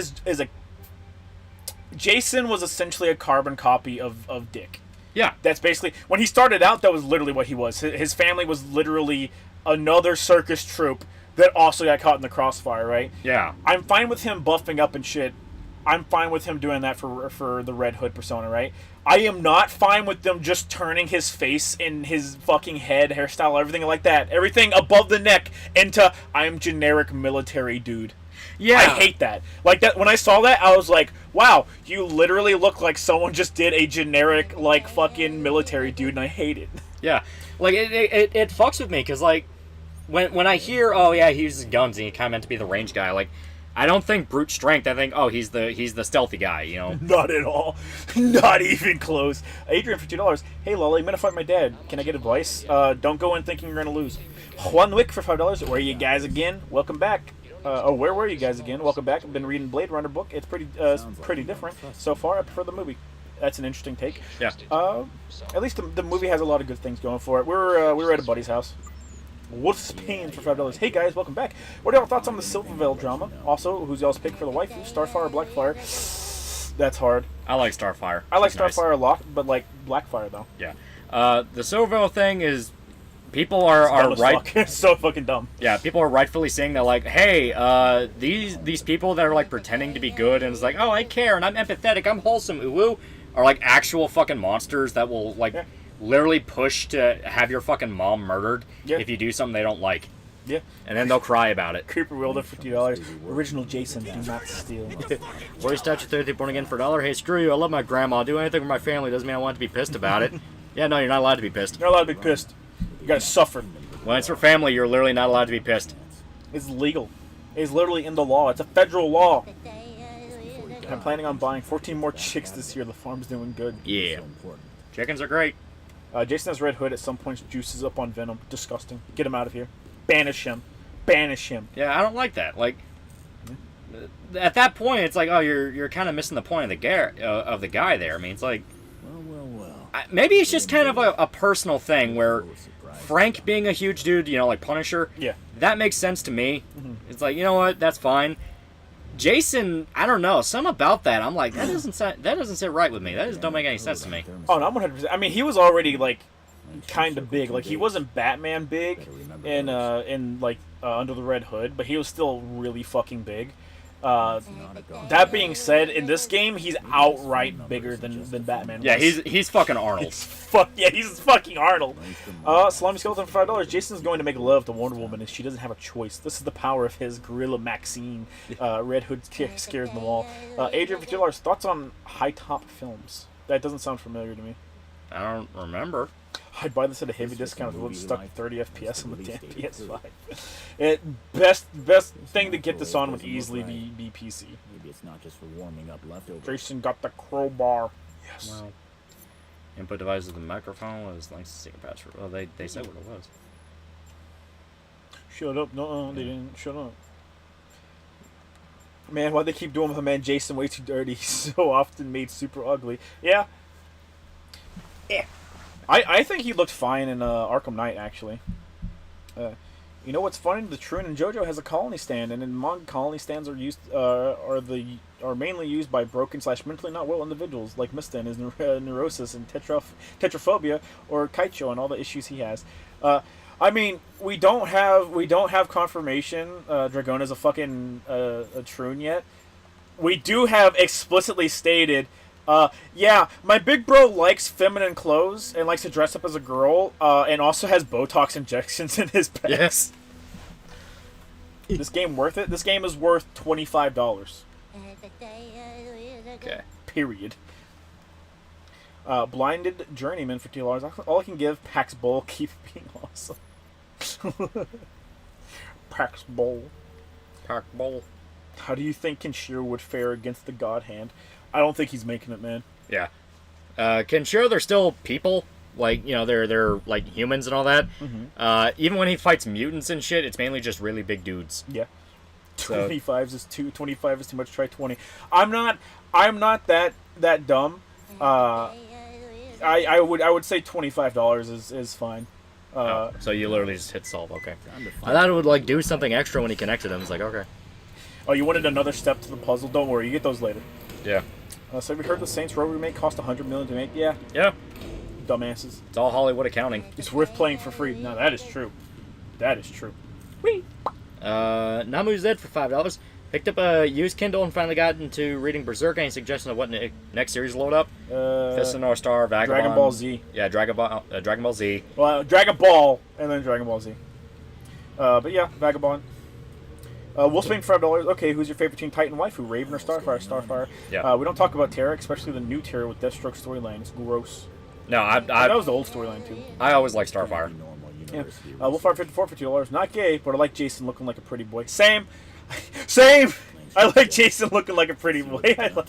Speaker 3: was essentially a carbon copy of Dick.
Speaker 4: yeah.
Speaker 3: That's basically when he started out. That was literally what he was. His family was literally another circus troupe that also got caught in the crossfire. Right?
Speaker 4: Yeah.
Speaker 3: I'm fine with him buffing up and shit. I'm fine with him doing that for the Red Hood persona. Right? I am not fine with them just turning his face and his fucking head, hairstyle, everything like that, everything above the neck into I'm generic military dude.
Speaker 4: Yeah.
Speaker 3: I hate that. Like that when I saw that, I was like, wow, you literally look like someone just did a generic like fucking military dude, and I hate it.
Speaker 4: Yeah. Like it fucks with me because like when I hear oh yeah he uses guns and he kind of meant to be the range guy, like I don't think brute strength. I think oh he's the stealthy guy, you know.
Speaker 3: Not at all. Not even close. Adrian for $2. Hey Lolly, I'm gonna fight my dad. Can I get advice? Don't go in thinking you're gonna lose. Juan Wick for $5. Where are you guys again? Welcome back. Where were you guys again? Welcome back. I've been reading Blade Runner book. It's pretty different so far. I prefer the movie. That's an interesting take.
Speaker 4: Yeah.
Speaker 3: At least the movie has a lot of good things going for it. We were at a buddy's house. Wolf's Pain for $5. Hey guys, welcome back. What are y'all thoughts on the Silvervale drama? Also, who's y'all's pick for the waifu? Starfire or Blackfire? That's hard.
Speaker 4: I like Starfire.
Speaker 3: I like
Speaker 4: She's nice.
Speaker 3: Starfire a lot, but like Blackfire though.
Speaker 4: Yeah. The Silvervale thing is people are right.
Speaker 3: It's so fucking dumb.
Speaker 4: Yeah, people are rightfully saying that like, hey, these people that are like pretending to be good and it's like, oh, I care and I'm empathetic, I'm wholesome, ooh, are like actual fucking monsters that will like literally push to have your fucking mom murdered if you do something they don't like.
Speaker 3: Yeah.
Speaker 4: And then they'll cry about it.
Speaker 3: Creeper Wilder for $2. Original Jason, do not steal.
Speaker 4: Worry Statue 30 born again for $1. Hey, screw you, I love my grandma. I'll do anything for my family. Doesn't mean I want to be pissed about it. Yeah, no, you're not allowed to be pissed.
Speaker 3: You're not allowed to be pissed. You gotta suffer.
Speaker 4: When it's for family, you're literally not allowed to be pissed.
Speaker 3: It's legal. It's literally in the law. It's a federal law. I'm planning on buying 14 more chicks this year. The farm's doing good.
Speaker 4: Yeah. Chickens are great.
Speaker 3: Jason has Red Hood at some points juices up on Venom. Disgusting. Get him out of here. Banish him. Banish him.
Speaker 4: Yeah, I don't like that. Like, at that point, it's like, oh, you're kind of missing the point of the guy there. I mean, it's like, maybe it's just kind of a personal thing where Frank being a huge dude, you know, like Punisher.
Speaker 3: Yeah.
Speaker 4: That makes sense to me. It's like, you know what? That's fine. Jason, I don't know. Something about that, I'm like, that doesn't sit right with me. That just don't make any sense to me.
Speaker 3: Oh, no, I'm 100%. I mean, he was already like kind of big. Like he wasn't Batman big in Under the Red Hood, but he was still really fucking big. That being said, in this game, he's outright bigger than Batman.
Speaker 4: Yeah,
Speaker 3: was.
Speaker 4: he's fucking Arnold.
Speaker 3: He's fucking Arnold. Salami Skeleton for $5. Jason's going to make love to Wonder Woman, and she doesn't have a choice. This is the power of his Gorilla Maxine. Red Hood scares them all. Adrian for $2. Thoughts on High Top Films? That doesn't sound familiar to me.
Speaker 4: I don't remember.
Speaker 3: I'd buy this at a heavy discount if it was stuck at 30 FPS on the damn PS5. Best thing to get this on would easily be PC.
Speaker 6: Maybe it's not just for warming up leftovers.
Speaker 3: Jason got the crowbar. Yes.
Speaker 4: Well, input device of the microphone was like secret password. Well, they said what it was.
Speaker 3: Shut up. No, they didn't. Shut up. Man, why'd they keep doing with a man Jason way too dirty? He's so often made super ugly. Yeah. I think he looked fine in Arkham Knight, actually. You know what's funny? The Troon and Jojo has a colony stand, and in manga, colony stands are mainly used by broken/mentally not well individuals, like Mista and his neurosis and tetraphobia, or Kaicho and all the issues he has. I mean, we don't have confirmation. Dragona's a fucking a troon yet. We do have explicitly stated. Yeah, my big bro likes feminine clothes and likes to dress up as a girl, and also has Botox injections in his pecs.
Speaker 4: Yes.
Speaker 3: This game worth it? This game is worth $25.
Speaker 4: Okay.
Speaker 3: Period. Blinded Journeyman for $2. All I can give, Pax Bowl, keep being awesome. Pax Bowl.
Speaker 4: Park bowl.
Speaker 3: How do you think Kenshiro would fare against the God Hand? I don't think he's making it, man.
Speaker 4: Yeah. Kenshiro, they're still people. Like, they're like humans and all that. Even when he fights mutants and shit, it's mainly just really big dudes.
Speaker 3: Yeah.
Speaker 4: So-
Speaker 3: 25 is too much. Try 20. I'm not that dumb. I would say $25 is fine.
Speaker 4: So you literally just hit solve. Okay. I thought it would like do something extra when he connected them. It's like, okay.
Speaker 3: Oh, you wanted another step to the puzzle? Don't worry, you get those later.
Speaker 4: Yeah.
Speaker 3: So have you heard the Saints Row remake cost $100 million to make? Yeah.
Speaker 4: Yeah.
Speaker 3: Dumbasses.
Speaker 4: It's all Hollywood accounting.
Speaker 3: It's worth playing for free. No, that is true. That is true. Whee!
Speaker 4: Namu Zed for $5. Picked up a used Kindle and finally got into reading Berserk. Any suggestion of what next series to load up? Fist of the North Star, Vagabond.
Speaker 3: Dragon Ball Z.
Speaker 4: Yeah, Dragon Ball Z.
Speaker 3: Well, Dragon Ball and then Dragon Ball Z. But yeah, Vagabond. Wolfsbane for $5. Okay, who's your favorite Teen Titan waifu? Raven or Starfire? Starfire.
Speaker 4: Yeah.
Speaker 3: We don't talk about Terra, especially the new Terra with Deathstroke storyline. It's gross.
Speaker 4: No,
Speaker 3: That
Speaker 4: I
Speaker 3: was the old storyline too.
Speaker 4: always like Starfire.
Speaker 3: Yeah. Wolfire54 for $2. Not gay, but I like Jason looking like a pretty boy. Same. Same. I like Jason looking like a pretty boy. I like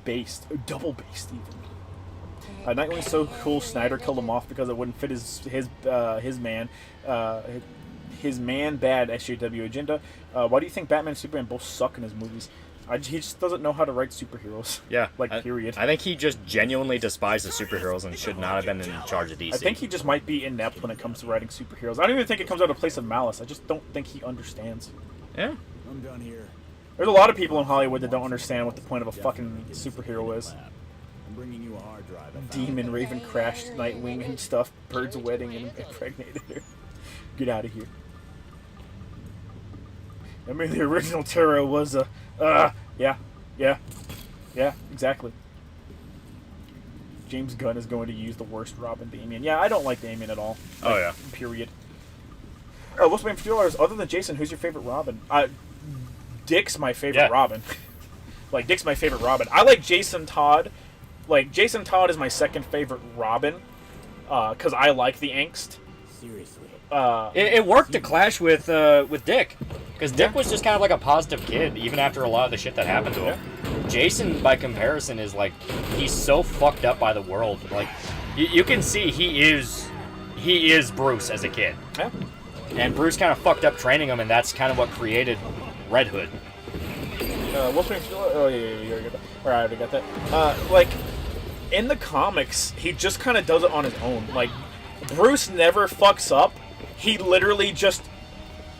Speaker 3: based, double based even. Nightwing's so cool. Snyder killed him off because it wouldn't fit his man bad SJW agenda. Why do you think Batman and Superman both suck in his movies? He just doesn't know how to write superheroes.
Speaker 4: Yeah.
Speaker 3: Period.
Speaker 4: I think he just genuinely despises superheroes and should not have been in charge of DC.
Speaker 3: I think he just might be inept when it comes to writing superheroes. I don't even think it comes out of a place of malice. I just don't think he understands.
Speaker 4: Yeah.
Speaker 6: I'm done here.
Speaker 3: There's a lot of people in Hollywood that don't understand what the point of a fucking superhero is.
Speaker 6: I'm bringing you a hard drive. I found
Speaker 3: Demon, Raven crashed Nightwing and stuff. Bird's wedding and impregnated her. Get out of here. I mean, the original Terra was a... Yeah, exactly. James Gunn is going to use the worst Robin, Damian. Yeah, I don't like Damian at all.
Speaker 4: Oh, yeah.
Speaker 3: Period. What's my favorite? Other than Jason, who's your favorite Robin? Dick's my favorite
Speaker 4: Yeah.
Speaker 3: Robin. Dick's my favorite Robin. I like Jason Todd. Jason Todd is my second favorite Robin. Because I like the angst.
Speaker 6: seriously.
Speaker 4: It worked to clash with Dick, because Dick was just kind of like a positive kid, even after a lot of the shit that happened to him. Jason, by comparison, is like, he's so fucked up by the world. Like, you can see he is Bruce as a kid.
Speaker 3: Yeah.
Speaker 4: And Bruce kind of fucked up training him, and that's kind of what created Red Hood.
Speaker 3: What's my oh yeah, you already got that. Or I already got that. In the comics, he just kind of does it on his own. Bruce never fucks up. He literally just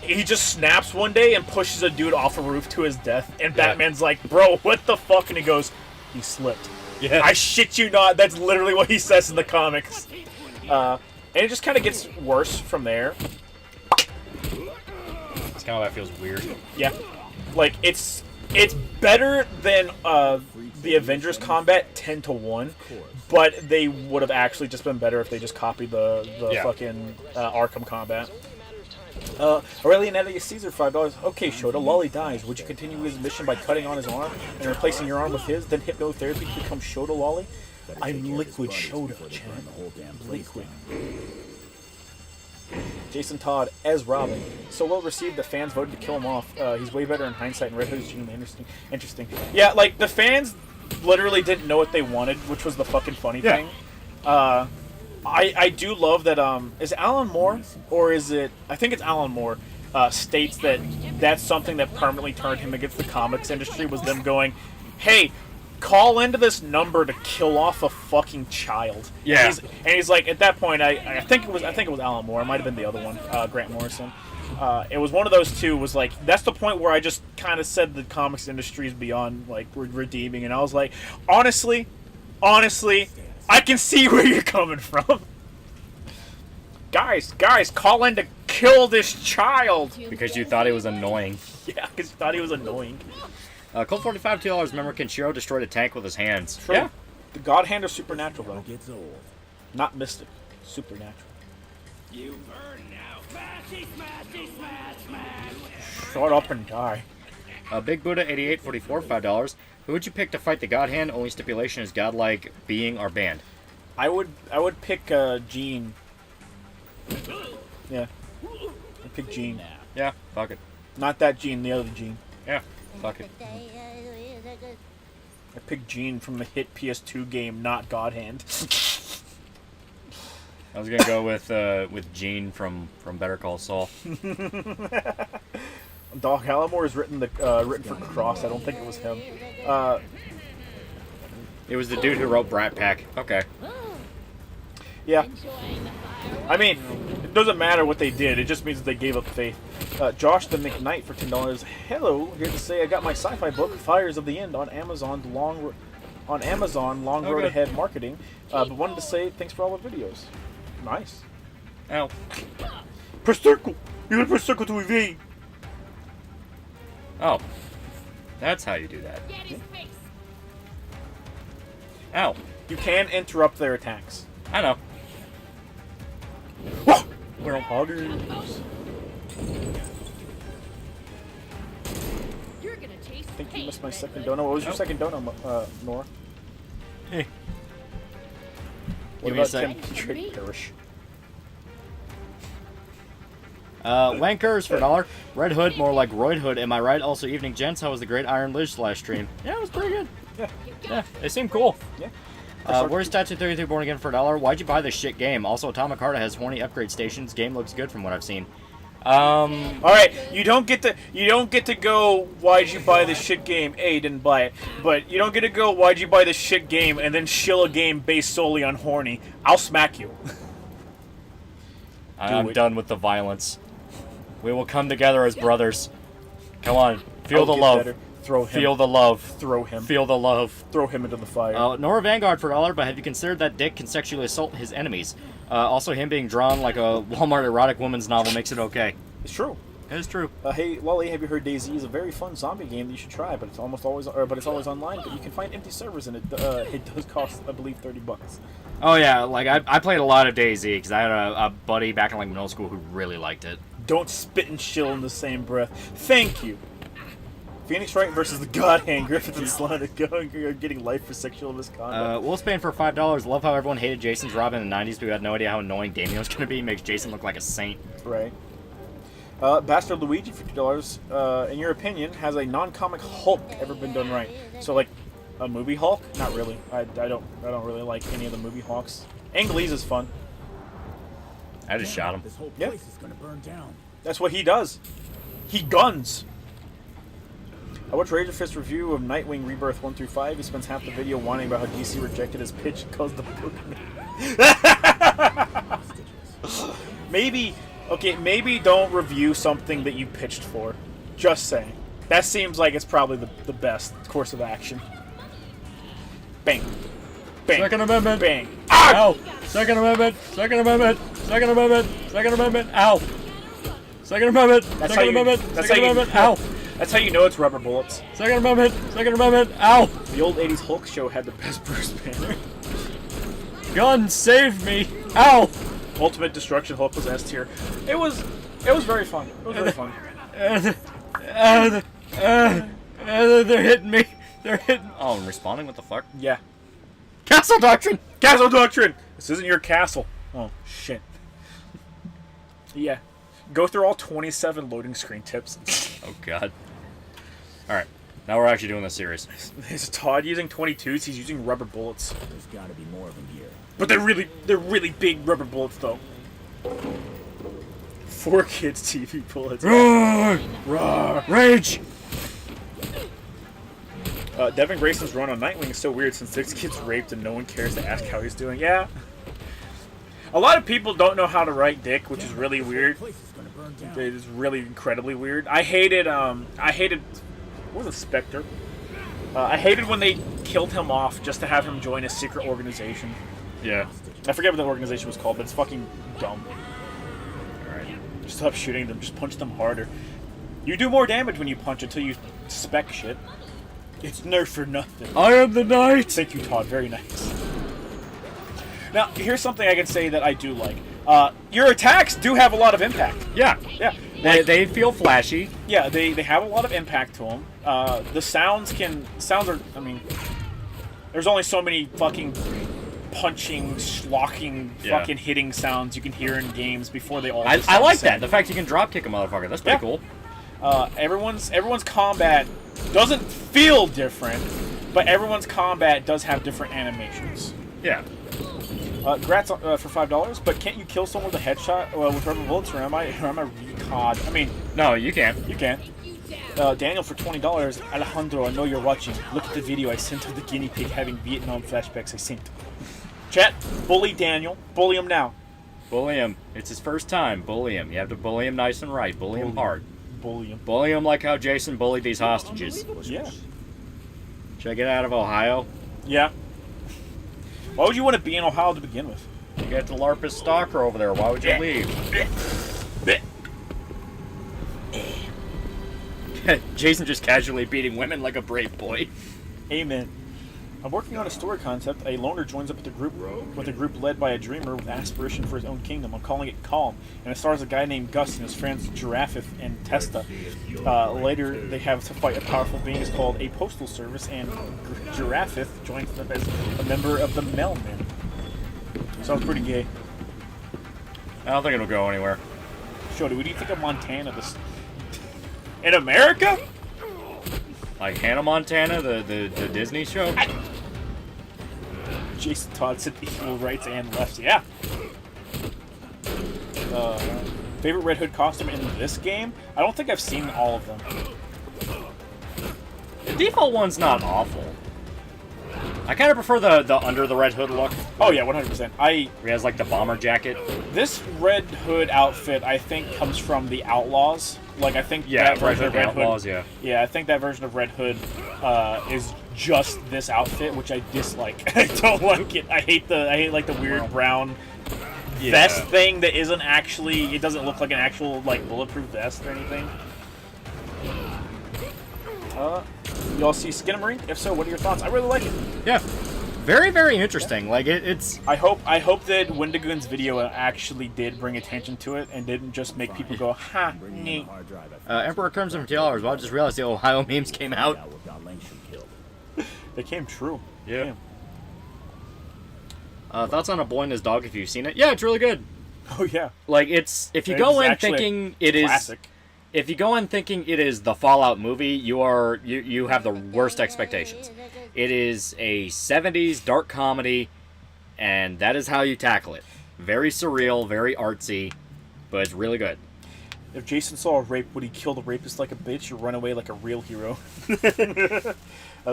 Speaker 3: snaps one day and pushes a dude off a roof to his death. And Batman's like, bro, what the fuck? And he goes, he slipped.
Speaker 4: Yeah.
Speaker 3: I shit you not. That's literally what he says in the comics. And it just kind of gets worse from there.
Speaker 4: It's kind of that feels weird.
Speaker 3: Yeah. It's better than the Avengers combat 10-1, but they would have actually just been better if they just copied the fucking Arkham combat. Aurelian Edius Caesar, $5. Okay, Shota, Lolly dies. Would you continue his mission by cutting on his arm and replacing your arm with his, then hypnotherapy to become Shota Lolly? I'm Liquid Shota, Chad. Liquid. Jason Todd as Robin. So well received that fans voted to kill him off. He's way better in hindsight, and Red Hood's genuinely interesting. Yeah, the fans literally didn't know what they wanted, which was the fucking funny thing. I do love that, is it Alan Moore, or is it, I think it's Alan Moore, states that that's something that permanently turned him against the comics industry, was them going, hey, call into this number to kill off a fucking child.
Speaker 4: Yeah.
Speaker 3: And he's like, at that point, I think it was Alan Moore. It might have been the other one, Grant Morrison. It was one of those two. Was like, that's the point where I just kind of said the comics industry is beyond redeeming, and I was like, honestly, I can see where you're coming from. Guys, call in to kill this child.
Speaker 4: Because you thought it was annoying.
Speaker 3: Yeah, because you thought he was annoying.
Speaker 4: Colt 45, $2. Remember, Kenshiro destroyed a tank with his hands.
Speaker 3: True.
Speaker 4: Yeah.
Speaker 3: The God Hand is supernatural, though.
Speaker 6: Gets old.
Speaker 3: Not mystic. Supernatural. Shut up and die.
Speaker 4: Big Buddha 88, 44, $5. Who would you pick to fight the God Hand? Only stipulation is godlike being or banned.
Speaker 3: I would pick Gene. Yeah. I'd pick Gene.
Speaker 4: Yeah, fuck it.
Speaker 3: Not that Gene, the other Gene.
Speaker 4: Yeah, fuck it.
Speaker 3: I picked Gene from the hit PS2 game, not God Hand.
Speaker 4: I was gonna go with Gene from Better Call Saul.
Speaker 3: Doc Gallimore is written for Cross. I don't think it was him.
Speaker 4: It was the dude who wrote Brat Pack. Okay.
Speaker 3: Yeah. I mean, it doesn't matter what they did. It just means that they gave up faith. Josh the McKnight for $10. Hello, here to say I got my sci-fi book, Fires of the End, on Amazon. Long road
Speaker 4: good.
Speaker 3: ahead marketing. But wanted to say thanks for all the videos. Nice.
Speaker 4: Ow.
Speaker 3: Press circle. You're gonna press circle to evade.
Speaker 4: Oh. That's how you do that. Ow.
Speaker 3: You can interrupt their attacks.
Speaker 4: I know.
Speaker 3: We're on poggers.
Speaker 7: You're gonna chase
Speaker 3: I think you missed my second donut. What was your second donut, Nora?
Speaker 4: Hey.
Speaker 3: What
Speaker 4: Give me a
Speaker 3: about
Speaker 4: sec.
Speaker 3: Tim Trick Parish?
Speaker 4: Wankers for $1. Red Hood, more like Royd Hood. Am I right? Also, Evening Gents, how was the Great Iron Liz last stream? Yeah, it was pretty good. Yeah, they seem cool.
Speaker 3: Yeah.
Speaker 4: Where's Statue 33 Born Again for $1? Why'd you buy this shit game? Also, Atomic Heart has horny upgrade stations. Game looks good from what I've seen.
Speaker 3: All right, you don't get to go. Why'd you buy this shit game? A, you didn't buy it, but you don't get to go. Why'd you buy this shit game and then shill a game based solely on horny? I'll smack you.
Speaker 4: I'm
Speaker 3: it.
Speaker 4: done with the violence. We will come together as brothers. Come on, feel
Speaker 3: I'll
Speaker 4: the
Speaker 3: get
Speaker 4: love.
Speaker 3: better. Throw him.
Speaker 4: Feel the love.
Speaker 3: Throw him.
Speaker 4: Feel the love.
Speaker 3: Throw him into the fire.
Speaker 4: Nora Vanguard for $1, but have you considered that Dick can sexually assault his enemies? Also, him being drawn like a Walmart erotic woman's novel makes it okay.
Speaker 3: It's true.
Speaker 4: It is true.
Speaker 3: Hey, Lolly, have you heard DayZ is a very fun zombie game that you should try, but it's always online. But you can find empty servers, and it does cost, I believe, $30.
Speaker 4: Oh yeah, like I played a lot of DayZ because I had a buddy back in like middle school who really liked it.
Speaker 3: Don't spit and chill in the same breath. Thank you. Phoenix Wright versus the God Hand. Griffith and Slana getting life for sexual misconduct.
Speaker 4: Wolfsbane for $5. Love how everyone hated Jason's Robin in the 90s, but we had no idea how annoying Damien was going to be. Makes Jason look like a saint.
Speaker 3: Right. Bastard Luigi for $50. In your opinion, has a non-comic Hulk ever been done right? So like a movie Hulk? Not really. I don't really like any of the movie Hulks. Anglese is fun.
Speaker 4: I just shot him.
Speaker 6: This whole
Speaker 3: Yeah.
Speaker 6: place is gonna burn down.
Speaker 3: That's what he does. He guns. I watched Razor Fist review of Nightwing Rebirth 1 through 5. He spends half the video whining about how DC rejected his pitch and caused the book. Maybe don't review something that you pitched for. Just saying. That seems like it's probably the best course of action. Bang. Bang.
Speaker 4: Second Amendment.
Speaker 3: Bang.
Speaker 4: Ow! Second Amendment. Second Amendment. Second Amendment. Second Amendment. Ow! Second Amendment.
Speaker 3: That's
Speaker 4: Second
Speaker 3: how you-
Speaker 4: Amendment.
Speaker 3: that's
Speaker 4: Second
Speaker 3: how you-
Speaker 4: Amendment. Ow!
Speaker 3: That's how you know it's rubber bullets.
Speaker 4: Second Amendment. Second Amendment. Ow!
Speaker 3: The old 80s Hulk show had the best Bruce Banner.
Speaker 4: Gun, save me! Ow!
Speaker 3: Ultimate Destruction Hulk was S tier. It was very fun. It was very fun.
Speaker 4: They're hitting me. They're hitting. Oh, I'm responding. What the fuck?
Speaker 3: Yeah.
Speaker 4: Castle Doctrine.
Speaker 3: Castle Doctrine! This isn't your castle. Oh, shit. Yeah. Go through all 27 loading screen tips.
Speaker 4: Oh god. All right. Now we're actually doing this series.
Speaker 3: Is Todd using 22s? He's using rubber bullets.
Speaker 6: There's gotta be more of them here.
Speaker 3: But they're really big rubber bullets, though. 4Kids TV bullets.
Speaker 4: Roar!
Speaker 3: Rawr.
Speaker 4: Rage!
Speaker 3: Devin Grayson's run on Nightwing is so weird since 6 kids raped and no one cares to ask how he's doing. Yeah. A lot of people don't know how to write dick, which is really weird.
Speaker 6: Place is gonna burn down.
Speaker 3: It is really incredibly weird. I hated, what was it, Spectre? I hated when they killed him off just to have him join a secret organization.
Speaker 4: Yeah.
Speaker 3: I forget what the organization was called, but it's fucking dumb. Stop shooting them. Just punch them harder. You do more damage when you punch until you spec shit. It's nerf for nothing.
Speaker 4: I am the knight.
Speaker 3: Thank you, Todd. Very nice. Now, here's something I can say that I do like. Your attacks do have a lot of impact.
Speaker 4: Yeah.
Speaker 3: Yeah.
Speaker 4: They feel flashy.
Speaker 3: Yeah, they have a lot of impact to them. The sounds are, I mean, there's only so many fucking punching, slocking, fucking hitting sounds you can hear in games before they all
Speaker 4: I like that. The fact you can drop kick a motherfucker. That's pretty cool.
Speaker 3: Everyone's combat doesn't feel different, but everyone's combat does have different animations.
Speaker 4: Yeah.
Speaker 3: Grats for $5, but can't you kill someone with a headshot with rubber bullets, or am I recod? I mean,
Speaker 4: No, you can.
Speaker 3: you can. Daniel for $20. Alejandro, I know you're watching. Look at the video I sent of the guinea pig having Vietnam flashbacks. I synced. Chat, bully Daniel. Bully him now.
Speaker 4: Bully him. It's his first time. Bully him. You have to bully him nice and right. Bully him hard.
Speaker 3: Bully him.
Speaker 4: Bully him like how Jason bullied these hostages.
Speaker 3: Yeah.
Speaker 4: Should I get out of Ohio?
Speaker 3: Yeah. Why would you want to be in Ohio to begin with?
Speaker 4: You got the LARPist stalker over there. Why would you leave? Jason just casually beating women like a brave boy.
Speaker 3: Amen. I'm working on a story concept. A loner joins up with a group led by a dreamer with aspiration for his own kingdom. I'm calling it Calm, and it stars a guy named Gus and his friends Giraffeth and Testa. Later, they have to fight a powerful being is called a postal service, and Giraffeth joins them as a member of the Mailmen. Sounds pretty gay.
Speaker 4: I don't think it'll go anywhere.
Speaker 3: Shody, what do you think of Montana? In America?
Speaker 4: Like Hannah Montana, the Disney show?
Speaker 3: Jason Todd said equal rights and left. Yeah. Favorite Red Hood costume in this game? I don't think I've seen all of them.
Speaker 4: The default one's not awful. I kind of prefer the under the Red Hood look.
Speaker 3: Oh yeah, 100%.
Speaker 4: He has like the bomber jacket.
Speaker 3: This Red Hood outfit, I think, comes from the Outlaws. Like, I think
Speaker 4: Yeah,
Speaker 3: that version of Red
Speaker 4: Outlaws,
Speaker 3: Hood.
Speaker 4: yeah.
Speaker 3: Yeah, I think that version of Red Hood is just this outfit, which I dislike. I don't like it. I hate like the weird brown vest thing that isn't actually. It doesn't look like an actual like bulletproof vest or anything. Y'all see Skinamarink? If so, what are your thoughts? I really like it.
Speaker 4: Yeah. Very, very interesting. Like, it's...
Speaker 3: I hope that Wendigoon's video actually did bring attention to it and didn't just make people go, ha, neat.
Speaker 4: Emperor Crimson for $2. Well, I just realized the Ohio memes came out.
Speaker 3: They came true.
Speaker 4: Yeah. Thoughts on A Boy and His Dog if you've seen it? Yeah, it's really good.
Speaker 3: Oh, yeah.
Speaker 4: Like, it's... If you
Speaker 3: It's
Speaker 4: go in
Speaker 3: actually
Speaker 4: thinking it is...
Speaker 3: classic.
Speaker 4: If you go in thinking it is the Fallout movie, you have the worst expectations. It is a 70s dark comedy, and that is how you tackle it. Very surreal, very artsy, but it's really good.
Speaker 3: If Jason saw a rape, would he kill the rapist like a bitch or run away like a real hero? The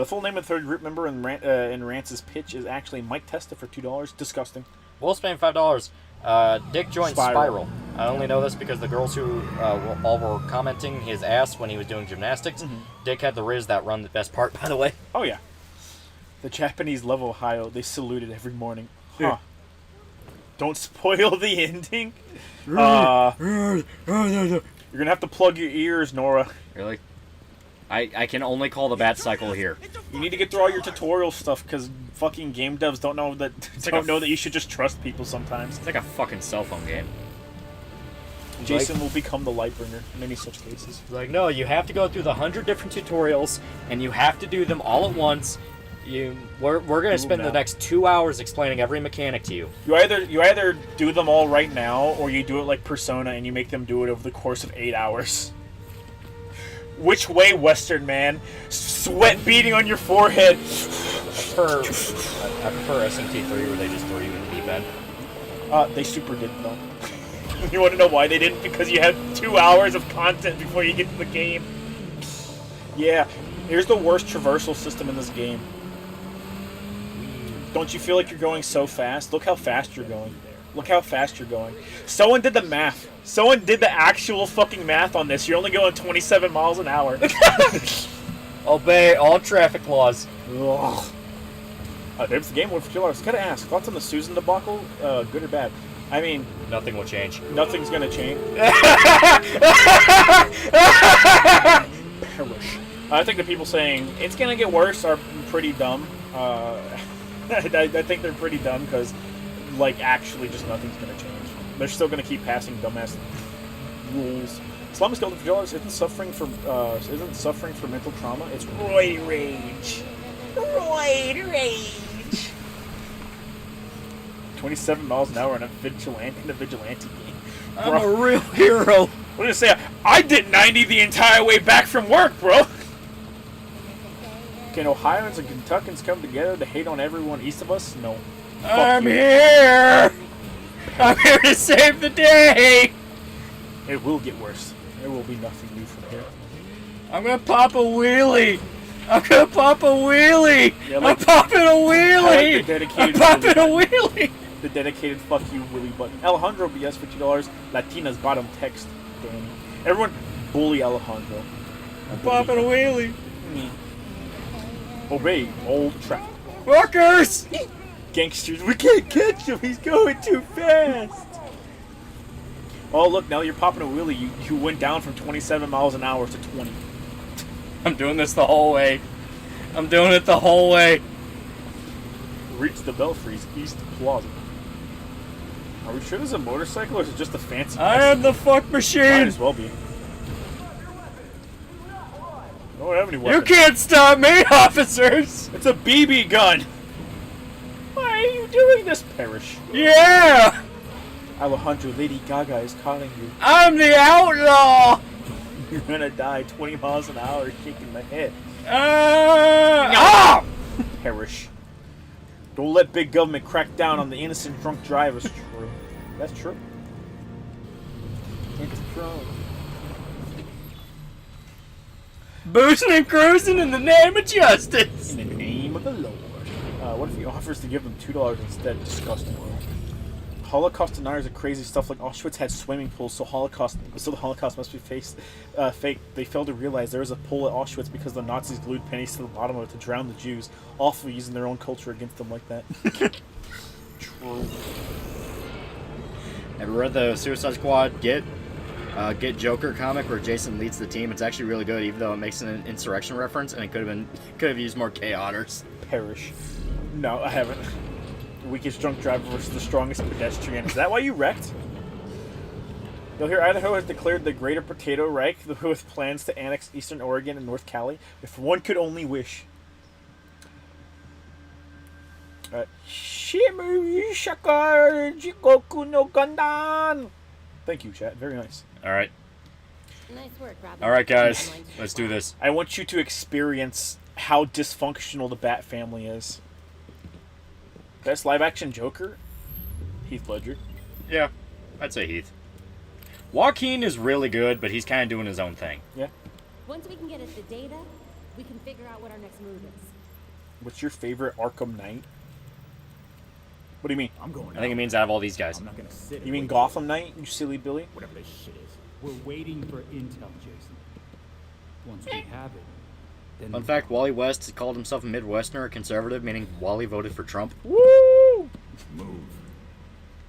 Speaker 3: full name of the third group member in Rance's pitch is actually Mike Testa for $2. Disgusting.
Speaker 4: Wolf's paying $5. Dick joined Spiral. I only know this because the girls who all were commenting his ass when he was doing gymnastics.
Speaker 3: Mm-hmm.
Speaker 4: Dick had the Riz that run the best part, by the way.
Speaker 3: Oh, yeah. The Japanese love Ohio. They saluted every morning. Huh. Don't spoil the ending. You're going to have to plug your ears, Nora.
Speaker 4: Really? I can only call the bat cycle here.
Speaker 3: You need to get through all your tutorial stuff because fucking game devs don't know that you should just trust people sometimes.
Speaker 4: It's like a fucking cell phone game.
Speaker 3: Jason will become the Lightbringer in many such cases.
Speaker 4: Like, no, you have to go through the 100 different tutorials, and you have to do them all at once. We're gonna spend the next 2 hours explaining every mechanic to you.
Speaker 3: You either do them all right now, or you do it like Persona and you make them do it over the course of 8 hours. Which way, Western man? Sweat beating on your forehead.
Speaker 4: I prefer SMT3 where they just throw you in the deep end.
Speaker 3: They super didn't though. You want to know why they didn't? Because you have 2 hours of content before you get to the game. Yeah, here's the worst traversal system in this game. Don't you feel like you're going so fast? Look how fast you're going. Look how fast you're going. Someone did the math. Someone did the actual fucking math on this. You're only going 27 miles an hour.
Speaker 4: Obey all traffic laws.
Speaker 3: There's the game one for $2. Gotta ask, thoughts on the Susan debacle? Good or bad? I mean,
Speaker 4: Nothing will change.
Speaker 3: nothing's gonna change. Perish. I think the people saying it's gonna get worse are pretty dumb. I think they're pretty dumb because, like, actually, just nothing's gonna change. They're still gonna keep passing dumbass rules. Islamic Golden Flagellus isn't suffering from mental trauma. It's roid rage. Roid rage. 27 miles an hour in a vigilante game.
Speaker 4: I'm a real hero.
Speaker 3: What did it say? I did 90 the entire way back from work, bro. Can Ohioans and Kentuckians come together to hate on everyone east of us? No.
Speaker 4: I'm here. I'm here to save the day.
Speaker 3: It will get worse. There will be nothing new from here.
Speaker 4: I'm gonna pop a wheelie. I'm gonna pop a wheelie.
Speaker 3: Yeah, like-
Speaker 4: I'm popping a
Speaker 3: I like
Speaker 4: wheelie.
Speaker 3: the dedicated
Speaker 4: I'm popping a
Speaker 3: Willy
Speaker 4: wheelie.
Speaker 3: The dedicated fuck you Willy button. Alejandro BS $50. Latina's bottom text. Danny. Everyone bully Alejandro.
Speaker 4: I'm popping a wheelie.
Speaker 3: Me. Obey old traffic.
Speaker 4: Fuckers.
Speaker 3: Gangsters, we can't catch him. He's going too fast. Oh look, now you're popping a wheelie. You went down from 27 miles an hour to 20.
Speaker 4: I'm doing this the whole way. I'm doing it the whole way.
Speaker 3: Reach the Belfry's East Plaza. Are we sure there's a motorcycle or is it just a fancy?
Speaker 4: I am the fuck
Speaker 3: Might
Speaker 4: machine.
Speaker 3: as well be. I don't have any
Speaker 4: You
Speaker 3: weapons.
Speaker 4: can't stop me, officers.
Speaker 3: It's a BB gun. Why are you doing this, Perish?
Speaker 4: Yeah.
Speaker 3: Alejandro, Lady Gaga is calling you.
Speaker 4: I'm the outlaw.
Speaker 3: You're gonna die 20 miles an hour shaking my head.
Speaker 4: Ah!
Speaker 3: Perish. Don't let big government crack down on the innocent drunk drivers. True. That's true. It's true.
Speaker 4: Boozing and cruising in the name of justice.
Speaker 3: In the name of the Lord. What if he offers to give them $2 instead? Disgusting. Holocaust deniers of crazy stuff like Auschwitz had swimming pools, so the Holocaust must be fake. They failed to realize there was a pool at Auschwitz because the Nazis glued pennies to the bottom of it to drown the Jews, awfully using their own culture against them like that. True.
Speaker 4: Have you read the Suicide Squad Get Joker comic where Jason leads the team? It's actually really good, even though it makes an insurrection reference, and it could have used more K-honors.
Speaker 3: Perish. No, I haven't. The weakest drunk driver versus the strongest pedestrian. Is that why you wrecked? You'll hear Idaho has declared the Greater Potato Reich with plans to annex Eastern Oregon and North Cali. If one could only wish. Shimmery Shaka Jikoku no Gandan. Thank you, chat. Very nice.
Speaker 4: All right.
Speaker 7: Nice work, Robin.
Speaker 4: All right, guys. Let's do this.
Speaker 3: I want you to experience how dysfunctional the Bat family is. Best live-action Joker? Heath Ledger.
Speaker 4: Yeah, I'd say Heath. Joaquin is really good, but he's kind of doing his own thing.
Speaker 3: Yeah.
Speaker 7: Once we can get at the data, we can figure out what our next move is.
Speaker 3: What's your favorite Arkham Knight? What do you mean?
Speaker 6: I'm going
Speaker 4: I think it means out of all these guys.
Speaker 6: I'm not gonna sit.
Speaker 3: You mean Gotham Knight, you silly Billy?
Speaker 6: Whatever this shit is. We're waiting for intel, Jason. Once we have it, then.
Speaker 4: Fun fact, Wally West called himself a Midwesterner, a conservative, meaning Wally voted for Trump.
Speaker 3: Woo!
Speaker 6: Move.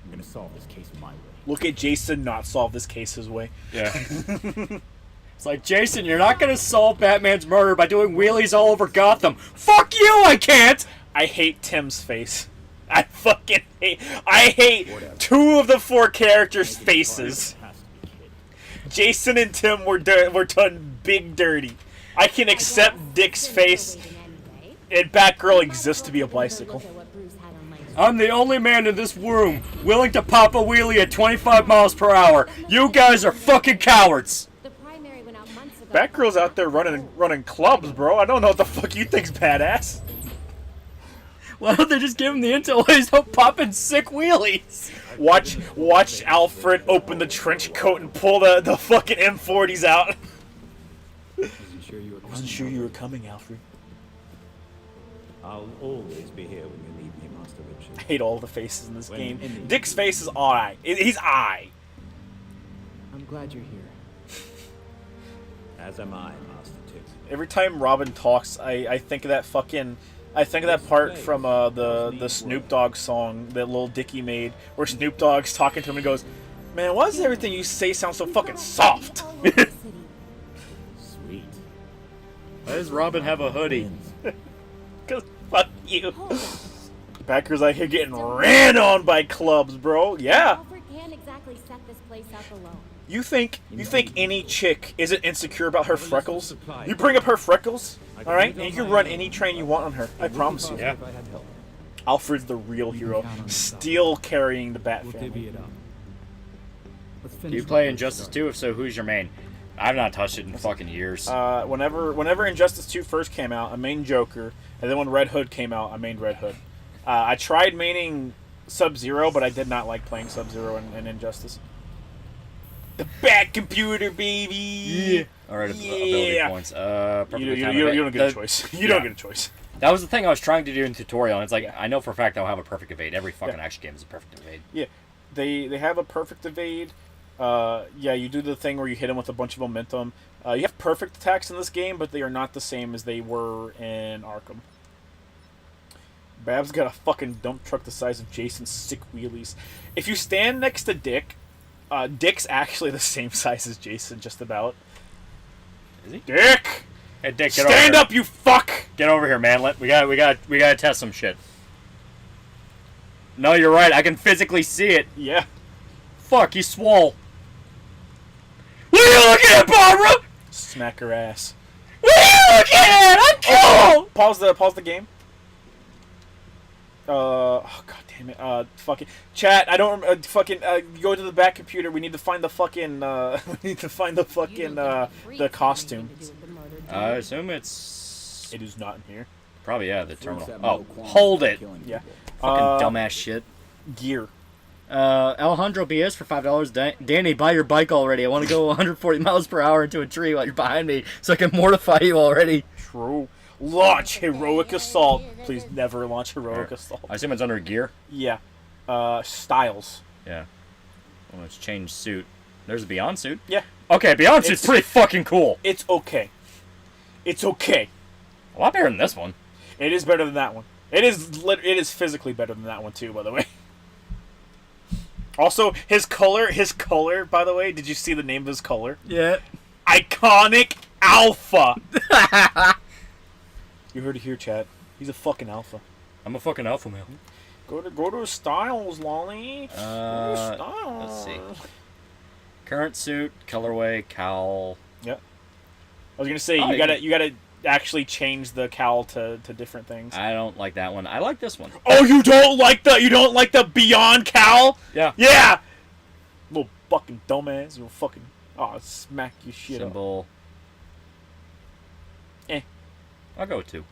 Speaker 6: I'm gonna solve this case my way.
Speaker 3: Look at Jason not solve this case his way.
Speaker 4: Yeah. It's like, Jason, you're not going to solve Batman's murder by doing wheelies all over Gotham. Fuck you, I can't!
Speaker 3: I hate Tim's face. I fucking hate two of the four characters' faces.
Speaker 6: Has to be kid.
Speaker 3: Jason and Tim were done big dirty. I can accept Dick's face, and Batgirl exists to be a bicycle.
Speaker 4: I'm the only man in this room willing to pop a wheelie at 25 miles per hour. You guys are fucking cowards!
Speaker 7: The primary went out months ago.
Speaker 3: Batgirl's out there running clubs, bro. I don't know what the fuck you think's badass.
Speaker 4: Why don't they just give him the intel ways of popping sick wheelies?
Speaker 3: Watch Alfred open the trench coat and pull the fucking M40s out. Wasn't sure you were coming, Alfred.
Speaker 8: I'll always be here when you need me, Master Richard.
Speaker 3: I hate all the faces in this
Speaker 8: When
Speaker 3: game.
Speaker 8: any-
Speaker 3: Dick's face is alright. He's I.
Speaker 8: I'm glad you're here. As am I, Master Tick.
Speaker 3: Every time Robin talks, I think of that fucking I think of that part from the Snoop Dogg song that Lil Dicky made, where Snoop Dogg's talking to him and goes, "Man, why does everything you say sound so fucking soft?"
Speaker 6: Sweet.
Speaker 4: Why does Robin have a hoodie?
Speaker 3: Cause fuck you. Backers out here getting ran on by clubs, bro. Yeah.
Speaker 7: Alfred can't exactly set this place up alone.
Speaker 3: You think any chick isn't insecure about her freckles? You bring up her freckles, all right, and you can run any train you want on her. I promise you.
Speaker 4: Yeah.
Speaker 3: Alfred's the real hero, still carrying the Bat
Speaker 6: We'll
Speaker 3: family.
Speaker 6: divvy it up. Let's
Speaker 4: Do
Speaker 6: finish
Speaker 4: you
Speaker 6: what
Speaker 4: play
Speaker 6: we
Speaker 4: Injustice
Speaker 6: started.
Speaker 4: 2? If so, who's your main? I've not touched it in fucking years.
Speaker 3: Whenever Injustice 2 first came out, I mained Joker, and then when Red Hood came out, I mained Red Hood. I tried maining Sub-Zero, but I did not like playing Sub-Zero in Injustice. The Bat Computer, baby!
Speaker 4: All right, ability points.
Speaker 3: You
Speaker 4: Perfectly timed
Speaker 3: don't get a
Speaker 4: evade.
Speaker 3: choice. You don't get a choice.
Speaker 4: That was the thing I was trying to do in tutorial, and it's like, I know for a fact I'll have a perfect evade. Every fucking action game is a perfect evade.
Speaker 3: Yeah, they have a perfect evade. Yeah, you do the thing where you hit them with a bunch of momentum. You have perfect attacks in this game, but they are not the same as they were in Arkham. Bab's got a fucking dump truck the size of Jason's sick wheelies. If you stand next to Dick, Dick's actually the same size as Jason, just about.
Speaker 4: Is he?
Speaker 3: Dick!
Speaker 4: Hey, Dick, get
Speaker 3: Stand
Speaker 4: over
Speaker 3: up, you fuck!
Speaker 4: Get over here, man. We gotta test some shit. No, you're right. I can physically see it.
Speaker 3: Yeah.
Speaker 4: Fuck, he's swole. What are you looking at, Barbara?
Speaker 3: Smack her ass.
Speaker 4: What are you looking at? I'm cold.
Speaker 3: Pause the game. Oh god damn it. Fucking chat. I don't fucking go to the back computer. We need to find the fucking we need to find the fucking the costume.
Speaker 4: I assume it's
Speaker 3: It is not in here.
Speaker 4: probably the terminal. Oh, hold it.
Speaker 3: Yeah.
Speaker 4: Fucking dumbass shit.
Speaker 3: Gear.
Speaker 4: Alejandro BS for $5. Danny, buy your bike already. I want to go 140 miles per hour into a tree while you're behind me, so I can mortify you already.
Speaker 3: True. Launch heroic assault. Please never launch heroic assault.
Speaker 4: I assume it's under gear.
Speaker 3: Yeah. Styles.
Speaker 4: Yeah. Well, let's change suit. There's a Beyond suit.
Speaker 3: Yeah.
Speaker 4: Okay, Beyond suit's
Speaker 3: It's-
Speaker 4: pretty fucking cool.
Speaker 3: It's okay. It's okay.
Speaker 4: A lot better than this one.
Speaker 3: It is better than that one. It is physically better than that one too, by the way. Also, his color, by the way, did you see the name of his color?
Speaker 4: Yeah.
Speaker 3: Iconic Alpha. You heard it here, chat. He's a fucking alpha.
Speaker 4: I'm a fucking alpha male.
Speaker 3: Go to Styles, Lolly. Go to Styles.
Speaker 4: Let's see. Current suit, colorway, cowl.
Speaker 3: Yep. I was gonna say
Speaker 4: Oh,
Speaker 3: you gotta actually change the cowl to different things.
Speaker 4: I don't like that one. I like this one.
Speaker 3: Oh, you don't like the Beyond cowl?
Speaker 4: Yeah.
Speaker 3: Yeah. Little fucking dumbass. You'll fucking smack your shit up.
Speaker 4: Symbol. I'll go with 2.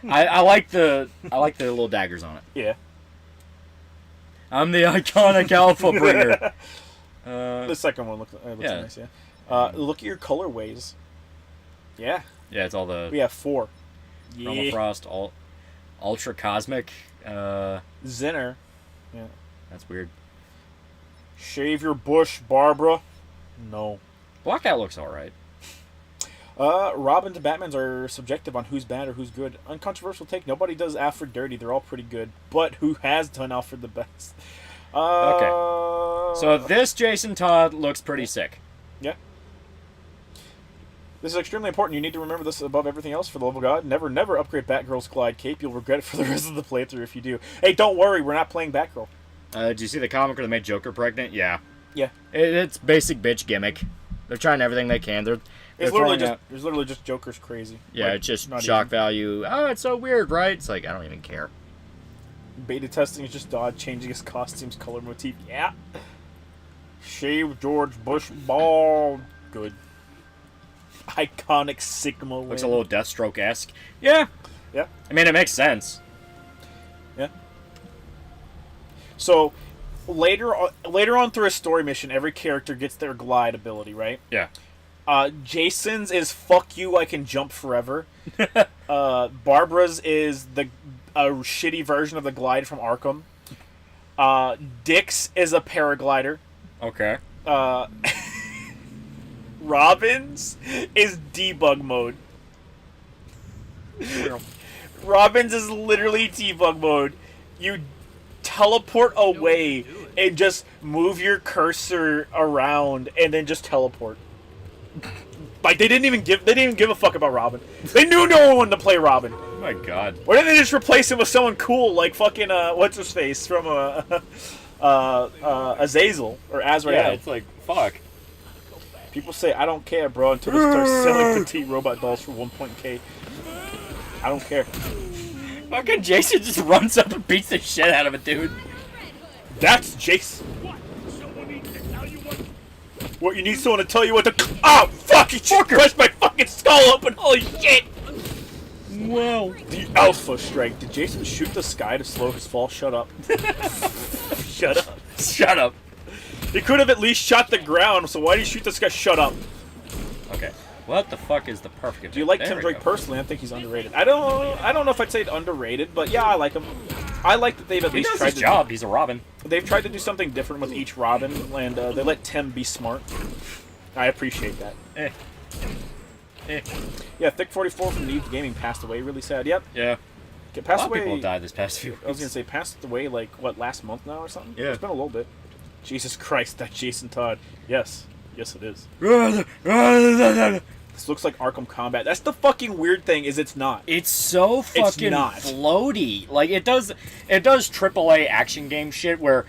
Speaker 4: I like the little daggers on it.
Speaker 3: Yeah.
Speaker 4: I'm the iconic alpha bringer.
Speaker 3: The second one looks
Speaker 4: yeah.
Speaker 3: nice. Yeah. Look at your colorways. Yeah.
Speaker 4: Yeah, it's all the
Speaker 3: We have 4. Yeah.
Speaker 4: Frost, ultra cosmic.
Speaker 3: Zinner. Yeah.
Speaker 4: That's weird.
Speaker 3: Shave your bush, Barbara. No.
Speaker 4: Blackout looks alright.
Speaker 3: Robin to Batmans are subjective on who's bad or who's good. Uncontroversial take. Nobody does Alfred dirty. They're all pretty good. But who has done Alfred the best?
Speaker 4: Okay. So this Jason Todd looks pretty sick.
Speaker 3: Yeah. This is extremely important. You need to remember this above everything else for the love of God. Never upgrade Batgirl's Glide Cape. You'll regret it for the rest of the playthrough if you do. Hey, don't worry. We're not playing Batgirl.
Speaker 4: Did you see the comic where they made Joker pregnant? Yeah.
Speaker 3: Yeah.
Speaker 4: It's basic bitch gimmick. They're trying everything they can. They're
Speaker 3: It's literally
Speaker 4: throwing out-
Speaker 3: there's literally just Joker's crazy.
Speaker 4: Yeah,
Speaker 3: Like,
Speaker 4: it's just
Speaker 3: not
Speaker 4: shock
Speaker 3: even-
Speaker 4: value. Oh, it's so weird, right? It's like, I don't even care.
Speaker 3: Beta testing is just Dodd changing his costume's color motif. Yeah. Shave George Bush bald. Good. Iconic Sigma win.
Speaker 4: Looks a little Deathstroke-esque. Yeah.
Speaker 3: Yeah.
Speaker 4: I mean, it makes sense.
Speaker 3: Yeah. So later on through a story mission, every character gets their glide ability, right?
Speaker 4: Yeah.
Speaker 3: Jason's is fuck you, I can jump forever. Barbara's is a shitty version of the glide from Arkham. Dick's is a paraglider.
Speaker 4: Okay.
Speaker 3: Robin's is debug mode. Robin's is literally debug mode. You teleport away and just move your cursor around and then just teleport. Like they didn't even give a fuck about Robin. They knew no one to play Robin.
Speaker 4: Oh my god.
Speaker 3: Why didn't they just replace him with someone cool like fucking what's his face from Azazel or Azrael?
Speaker 4: Yeah, it's like fuck.
Speaker 3: People say I don't care, bro, until they start selling petite robot dolls for 1.k. I don't care.
Speaker 4: Fucking Jason just runs up and beats the shit out of a dude.
Speaker 3: That's Jason. What, you need someone to tell you what to... Oh, fuck! He just crushed my fucking skull open! Holy shit!
Speaker 4: Wow.
Speaker 3: The Alpha Strike. Did Jason shoot the sky to slow his fall? Shut up. Shut up.
Speaker 4: Shut up.
Speaker 3: He could have at least shot the ground, so why did he shoot the sky? Shut up.
Speaker 4: Okay. What the fuck is the perfect...
Speaker 3: Do you like
Speaker 4: There
Speaker 3: Tim
Speaker 4: we
Speaker 3: Drake
Speaker 4: go.
Speaker 3: personally? I think he's underrated. I don't know if I'd say underrated, but yeah, I like him. I like that they've at
Speaker 4: He
Speaker 3: least
Speaker 4: does
Speaker 3: tried
Speaker 4: his
Speaker 3: to
Speaker 4: job. He's a Robin.
Speaker 3: They've tried to do something different with each Robin, and they let Tim be smart. I appreciate that. Yeah, Thick44 from Needs Gaming passed away. Really sad. Yep.
Speaker 4: Yeah.
Speaker 3: Passed
Speaker 4: A lot of
Speaker 3: away.
Speaker 4: people have died this past few weeks.
Speaker 3: I was gonna say passed away like what, last month now or something?
Speaker 4: Yeah.
Speaker 3: It's been a little bit. Jesus Christ, that Jason Todd. Yes. Yes, it is. This looks like Arkham Combat. That's the fucking weird thing, is it's not.
Speaker 4: It's so fucking
Speaker 3: not.
Speaker 4: floaty. Like it does AAA action game shit where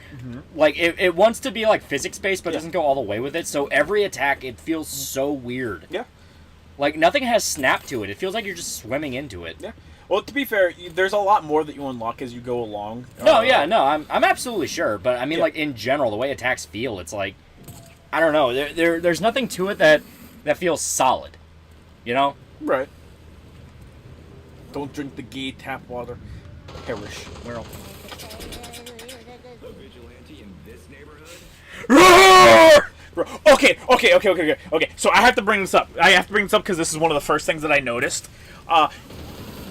Speaker 4: like it wants to be like physics based but doesn't go all the way with it. So every attack it feels so weird.
Speaker 3: Yeah.
Speaker 4: Like nothing has snap to it. It feels like you're just swimming into it.
Speaker 3: Yeah. Well, to be fair, there's a lot more that you unlock as you go along.
Speaker 4: No, I'm absolutely sure, but I mean
Speaker 3: Yeah.
Speaker 4: like in general the way attacks feel, it's like I don't know. There's nothing to it that feels solid. You know?
Speaker 3: Right. Don't drink the gay tap water. Perish. Well. Okay. So I have to bring this up. Because this is one of the first things that I noticed.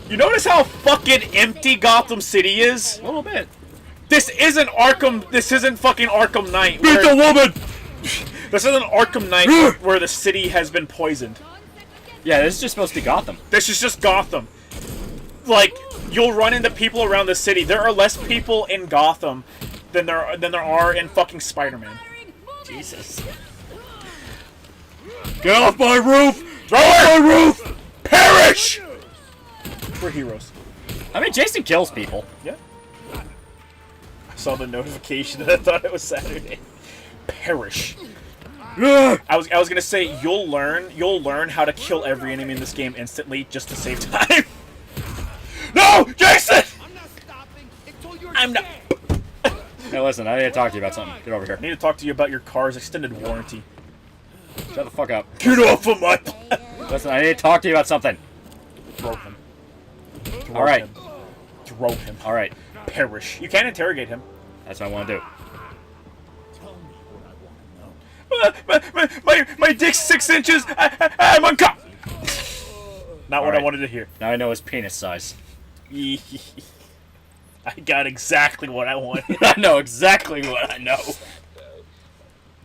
Speaker 3: You notice how fucking empty Gotham City is?
Speaker 4: A little bit.
Speaker 3: This isn't Arkham. This isn't fucking Arkham Knight.
Speaker 1: Beat the woman!
Speaker 3: This isn't Arkham Knight where the city has been poisoned.
Speaker 4: Yeah, this is just supposed to be Gotham.
Speaker 3: This is just Gotham. Like, you'll run into people around the city. There are less people in Gotham than there are in fucking Spider-Man.
Speaker 4: Jesus.
Speaker 1: Get off my roof!
Speaker 3: Throw
Speaker 1: My
Speaker 3: it!
Speaker 1: roof!
Speaker 3: Perish! We're heroes.
Speaker 4: I mean, Jason kills people.
Speaker 3: Yeah. I saw the notification and I thought it was Saturday. Perish. I was gonna say you'll learn how to kill every enemy in this game instantly just to save time. No, Jason! I'm not.
Speaker 4: Hey, listen, I need to talk to you about something. Get over here.
Speaker 3: I need to talk to you about your car's extended warranty.
Speaker 4: Shut the fuck up.
Speaker 3: Get off of my.
Speaker 4: Listen, I need to talk to you about something.
Speaker 3: Throw him. Throw
Speaker 4: All right.
Speaker 3: him. Throw him.
Speaker 4: All right.
Speaker 3: Perish. You can't interrogate him.
Speaker 4: That's what I want to do.
Speaker 3: My dick's 6 inches. I'm unconscious. Not what I wanted to hear.
Speaker 4: Now I know his penis size.
Speaker 3: I got exactly what I wanted.
Speaker 4: I know exactly what I know.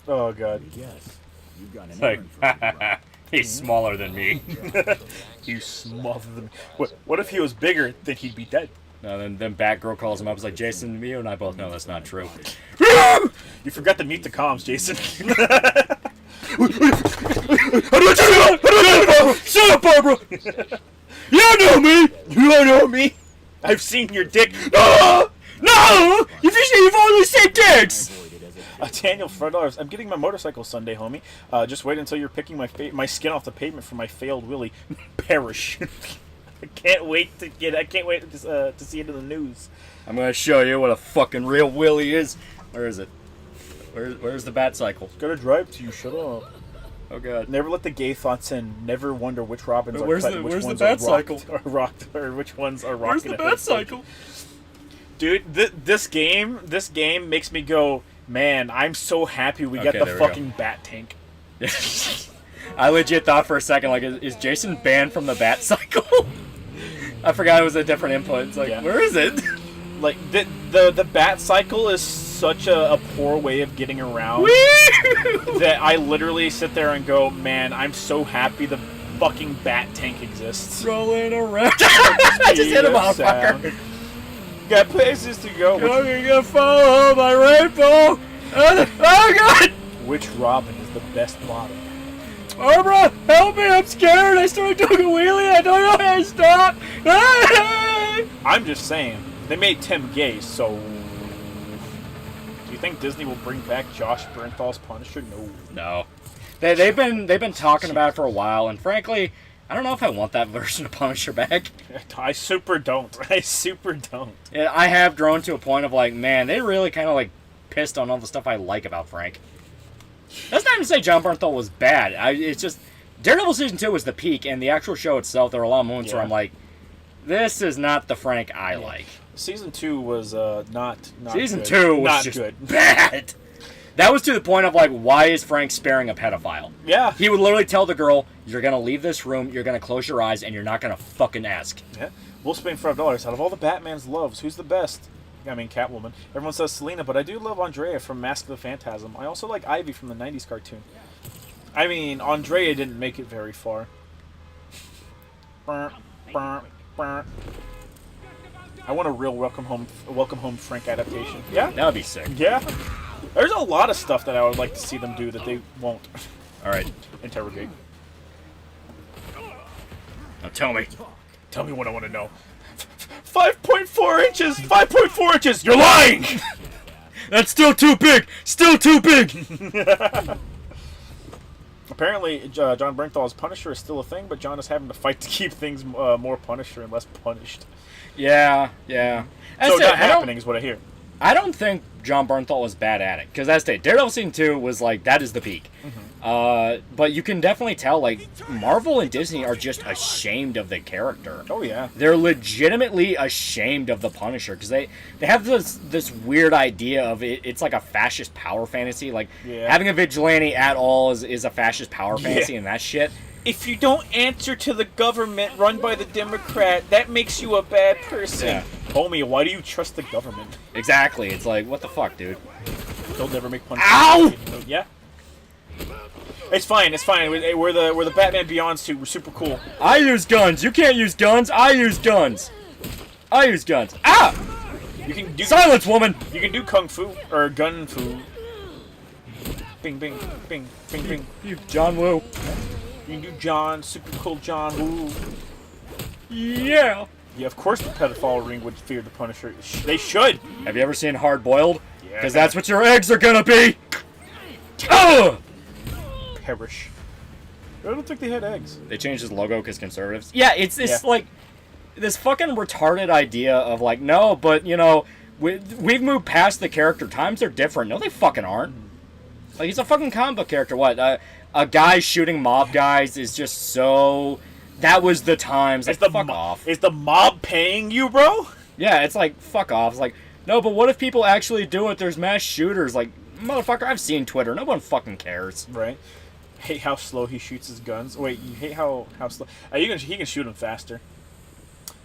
Speaker 3: Oh god.
Speaker 6: Yes, you've got an
Speaker 4: Like,
Speaker 6: errand for me.
Speaker 4: he's smaller than me.
Speaker 3: You smothered them. What if he was bigger? Then he'd be dead.
Speaker 4: Then Batgirl calls him up. He's like, Jason, you and I both know that's not true.
Speaker 3: You forgot to mute the comms, Jason.
Speaker 1: Shut up, Barbara! You don't know me!
Speaker 3: You don't know me. I've seen your dick.
Speaker 1: No! No! You've only seen dicks!
Speaker 3: Daniel $5. I'm getting my motorcycle Sunday, homie. Just wait until you're picking my skin off the pavement for my failed willy. Perish. I can't wait to see it in the news.
Speaker 4: I'm gonna show you what a fucking real Willy is. Where is it? Where's the bat cycle?
Speaker 3: Gotta drive to you. Shut up.
Speaker 4: Oh god.
Speaker 3: Never let the gay thoughts in. Never wonder which Robins
Speaker 4: Where's
Speaker 3: are cut,
Speaker 4: the-
Speaker 3: which
Speaker 4: where's the
Speaker 3: ones
Speaker 4: bat
Speaker 3: are rocked,
Speaker 4: cycle?
Speaker 3: or rocked, or which ones are
Speaker 4: Where's
Speaker 3: rocking.
Speaker 4: the bat cycle?
Speaker 3: Dude, this game makes me go, man. I'm so happy we got
Speaker 4: Okay,
Speaker 3: the
Speaker 4: there we go.
Speaker 3: fucking bat tank.
Speaker 4: I legit thought for a second, like, is Jason banned from the bat cycle? I forgot it was a different input. It's like,
Speaker 3: Yeah.
Speaker 4: where is it?
Speaker 3: Like the bat cycle is such a poor way of getting around that I literally sit there and go, man, I'm so happy the fucking bat tank exists.
Speaker 4: Rolling around. I just hit a motherfucker.
Speaker 3: Got places to go.
Speaker 4: You're gonna follow my rainbow. Oh god!
Speaker 3: Which Robin is the best model?
Speaker 4: Barbara, help me! I'm scared. I started doing a wheelie. I don't know how to stop.
Speaker 3: I'm just saying. They made Tim gay, so... Do you think Disney will bring back Josh Bernthal's Punisher? No.
Speaker 4: No. They've been talking about it for a while, and frankly, I don't know if I want that version of Punisher back.
Speaker 3: I super don't. I super don't.
Speaker 4: Yeah, I have grown to a point of like, man, they really kind of like pissed on all the stuff I like about Frank. That's not even to say John Bernthal was bad. It's just Daredevil Season 2 was the peak, and the actual show itself, there were a lot of moments where I'm like, this is not the Frank I like.
Speaker 3: Season 2 was not
Speaker 4: Season
Speaker 3: good.
Speaker 4: 2 was
Speaker 3: not
Speaker 4: just
Speaker 3: good.
Speaker 4: bad. That was to the point of like, why is Frank sparing a pedophile?
Speaker 3: Yeah.
Speaker 4: He would literally tell the girl, you're going to leave this room, you're going to close your eyes, and you're not going to fucking ask.
Speaker 3: Yeah. We'll spend $5. Out of all the Batman's loves, who's the best? I mean, Catwoman. Everyone says Selena, but I do love Andrea from Mask of the Phantasm. I also like Ivy from the 90s cartoon. I mean, Andrea didn't make it very far. I want a real Welcome Home Frank adaptation. Yeah?
Speaker 4: That would be sick.
Speaker 3: Yeah. There's a lot of stuff that I would like to see them do that they won't.
Speaker 4: Alright.
Speaker 3: Interrogate.
Speaker 4: Now tell me.
Speaker 3: Tell me what I want to know. 5.4 inches! 5.4 inches! You're lying!
Speaker 4: That's still too big! Still too big!
Speaker 3: Apparently, John Bernthal's Punisher is still a thing, but John is having to fight to keep things more Punisher and less punished.
Speaker 4: Yeah.
Speaker 3: So not happening is what I hear.
Speaker 4: I don't think John Bernthal was bad at it, because that's it. Daredevil Season 2 was like, that is the peak. But you can definitely tell, like, Marvel and Disney are just ashamed of the character.
Speaker 3: Oh, yeah.
Speaker 4: They're legitimately ashamed of the Punisher, because they have this weird idea of it. It's like a fascist power fantasy. Like, having a vigilante at all is a fascist power fantasy and that shit.
Speaker 3: If you don't answer to the government run by the Democrat, that makes you a bad person.
Speaker 4: Yeah.
Speaker 3: Homie, why do you trust the government?
Speaker 4: Exactly. It's like, what the fuck, dude?
Speaker 3: They'll never make Punisher.
Speaker 4: Ow!
Speaker 3: Yeah. It's fine. We're the Batman Beyond suit. We're super cool.
Speaker 4: I use guns. You can't use guns. I use guns. Ah!
Speaker 3: You can do
Speaker 4: Silence, woman.
Speaker 3: You can do kung fu or gun fu. Bing, bing, bing, bing, bing.
Speaker 4: You John Woo.
Speaker 3: You can do John, super cool John Woo.
Speaker 4: Yeah.
Speaker 3: Yeah, of course the pedophile ring would fear the Punisher. They should.
Speaker 4: Have you ever seen Hard Boiled?
Speaker 3: Yeah.
Speaker 4: Because that's what your eggs are gonna be. Oh!
Speaker 3: Perish. I don't think they had eggs.
Speaker 4: They changed his logo because conservatives. Yeah, it's this like this fucking retarded idea of like, no, but you know, we've moved past the character. Times are different. No, they fucking aren't. Like, he's a fucking comic book character. What? A guy shooting mob guys is just so. That was the times. Like, fuck off.
Speaker 3: Is the mob paying you, bro?
Speaker 4: Yeah, it's like, fuck off. It's like, no, but what if people actually do it? There's mass shooters. Like, motherfucker, I've seen Twitter. No one fucking cares.
Speaker 3: Right. Hate how slow he shoots his guns. Wait, you hate how slow? He can shoot them faster.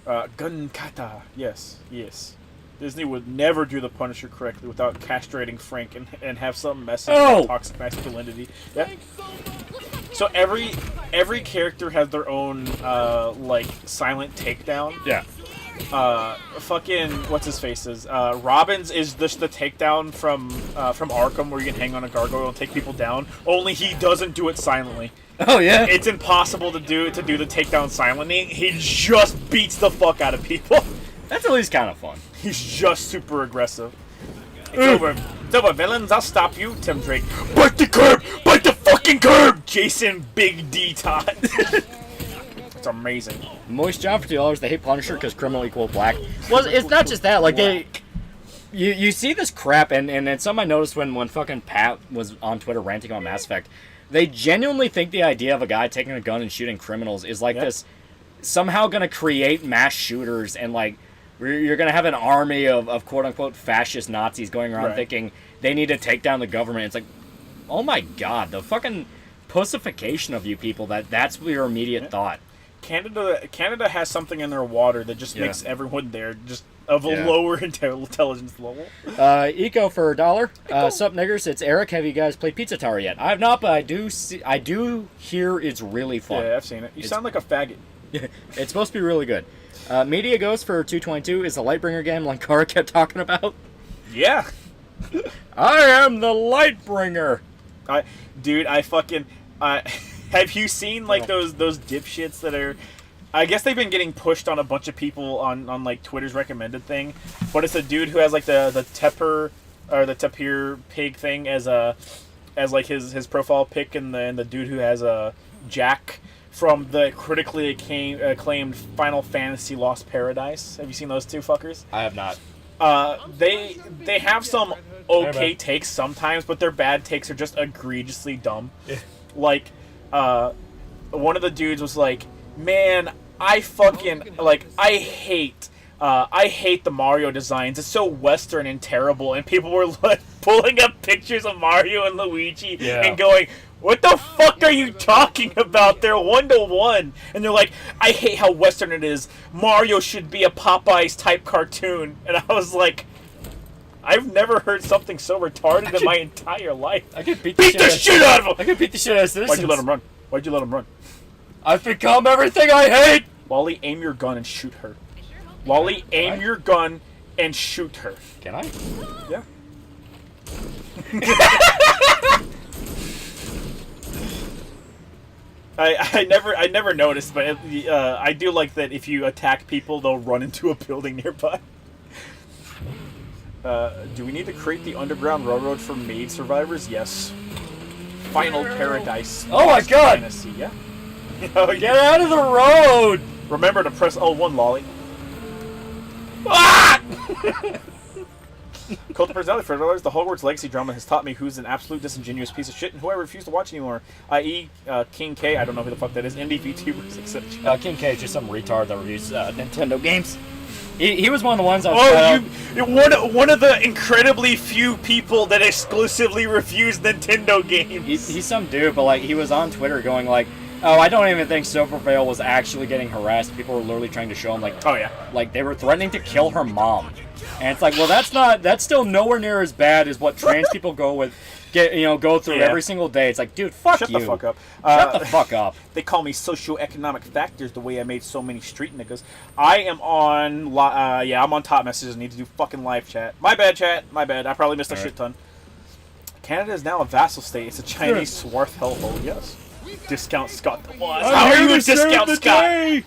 Speaker 3: Gun kata. Yes. Disney would never do the Punisher correctly without castrating Frank and have some message about toxic masculinity. Yeah. So every character has their own like silent takedown.
Speaker 4: Yeah.
Speaker 3: Fucking what's his faces? Robin's is just the takedown from Arkham, where you can hang on a gargoyle and take people down. Only he doesn't do it silently.
Speaker 4: Oh yeah.
Speaker 3: It's impossible to do the takedown silently. He just beats the fuck out of people.
Speaker 4: That's at least kind of fun.
Speaker 3: He's just super aggressive. It's over, villains. I'll stop you, Tim Drake. Bite the curb! Bite the fucking curb! Jason Big D Todd. It's amazing.
Speaker 4: Moist job for $2. They hate Punisher because criminal equal black. Well, it's not just that. Like, you see this crap, and it's something I noticed when fucking Pat was on Twitter ranting on Mass Effect. They genuinely think the idea of a guy taking a gun and shooting criminals is like this, somehow going to create mass shooters, and like, you're going to have an army of quote-unquote fascist Nazis going around thinking they need to take down the government. It's like, oh my god, the fucking pussification of you people, that's your immediate thought.
Speaker 3: Canada has something in their water that just makes everyone there just of a lower intelligence level.
Speaker 4: Eco for $1. Sup niggers, it's Eric. Have you guys played Pizza Tower yet? I have not, but I do hear it's really fun.
Speaker 3: Yeah, I've seen it. You sound like a faggot.
Speaker 4: It's supposed to be really good. Media Ghost for $2.22 is the Lightbringer game Lankara kept talking about.
Speaker 3: Yeah.
Speaker 4: I am the Lightbringer.
Speaker 3: Have you seen like those dipshits that are? I guess they've been getting pushed on a bunch of people on like Twitter's recommended thing, but it's a dude who has like the Tepper or the Tapir pig thing as like his profile pic, and the dude who has a Jack from the critically acclaimed Final Fantasy Lost Paradise. Have you seen those two fuckers?
Speaker 4: I have not.
Speaker 3: They have some okay takes sometimes, but their bad takes are just egregiously dumb. Like, one of the dudes was like, "Man, I hate the Mario designs. It's so Western and terrible." And people were like, pulling up pictures of Mario and Luigi and going, "What the fuck are you talking about? They're 1-to-1." And they're like, "I hate how Western it is. Mario should be a Popeyes type cartoon." And I was like, I've never heard something so retarded in my entire life.
Speaker 4: I could beat
Speaker 3: the shit out of him.
Speaker 4: I could beat the shit out of citizens.
Speaker 3: Why'd you let him run? Why'd you let him run?
Speaker 4: I've become everything I hate.
Speaker 3: Lolly, aim your gun and shoot her. Lolly, aim your gun and shoot her.
Speaker 4: Can I?
Speaker 3: Yeah. I never noticed, but I do like that if you attack people, they'll run into a building nearby. Do we need to create the Underground Railroad for maid survivors? Yes. Final Paradise.
Speaker 4: Oh my god!
Speaker 3: Fantasy, yeah?
Speaker 4: Get out of the road!
Speaker 3: Remember to press L1, Lolly. Ah! Cult of Personality for $1. The Hogwarts Legacy drama has taught me who's an absolute disingenuous piece of shit and who I refuse to watch anymore. I.e., King K. I don't know who the fuck that is. Indie VTubers, etc.
Speaker 4: King K is just some retard that reviews Nintendo games. He was one of the ones I was
Speaker 3: one of the incredibly few people that exclusively reviews Nintendo games.
Speaker 4: He's some dude, but like he was on Twitter going like, "Oh, I don't even think Silver Veil was actually getting harassed. People were literally trying to show him like,
Speaker 3: oh yeah,
Speaker 4: like they were threatening to kill her mom." And it's like, well, that's still nowhere near as bad as what trans people go through every single day. It's like, dude, fuck you.
Speaker 3: Shut the fuck up.
Speaker 4: Shut the fuck up.
Speaker 3: They call me socioeconomic factors the way I made so many street niggas. I am on, I'm on top messages. I need to do fucking live chat. My bad, chat. My bad. I probably missed a shit ton. Canada is now a vassal state. It's a Chinese swarth hellhole. Yes. Discount Scott. How are you a discount Scott?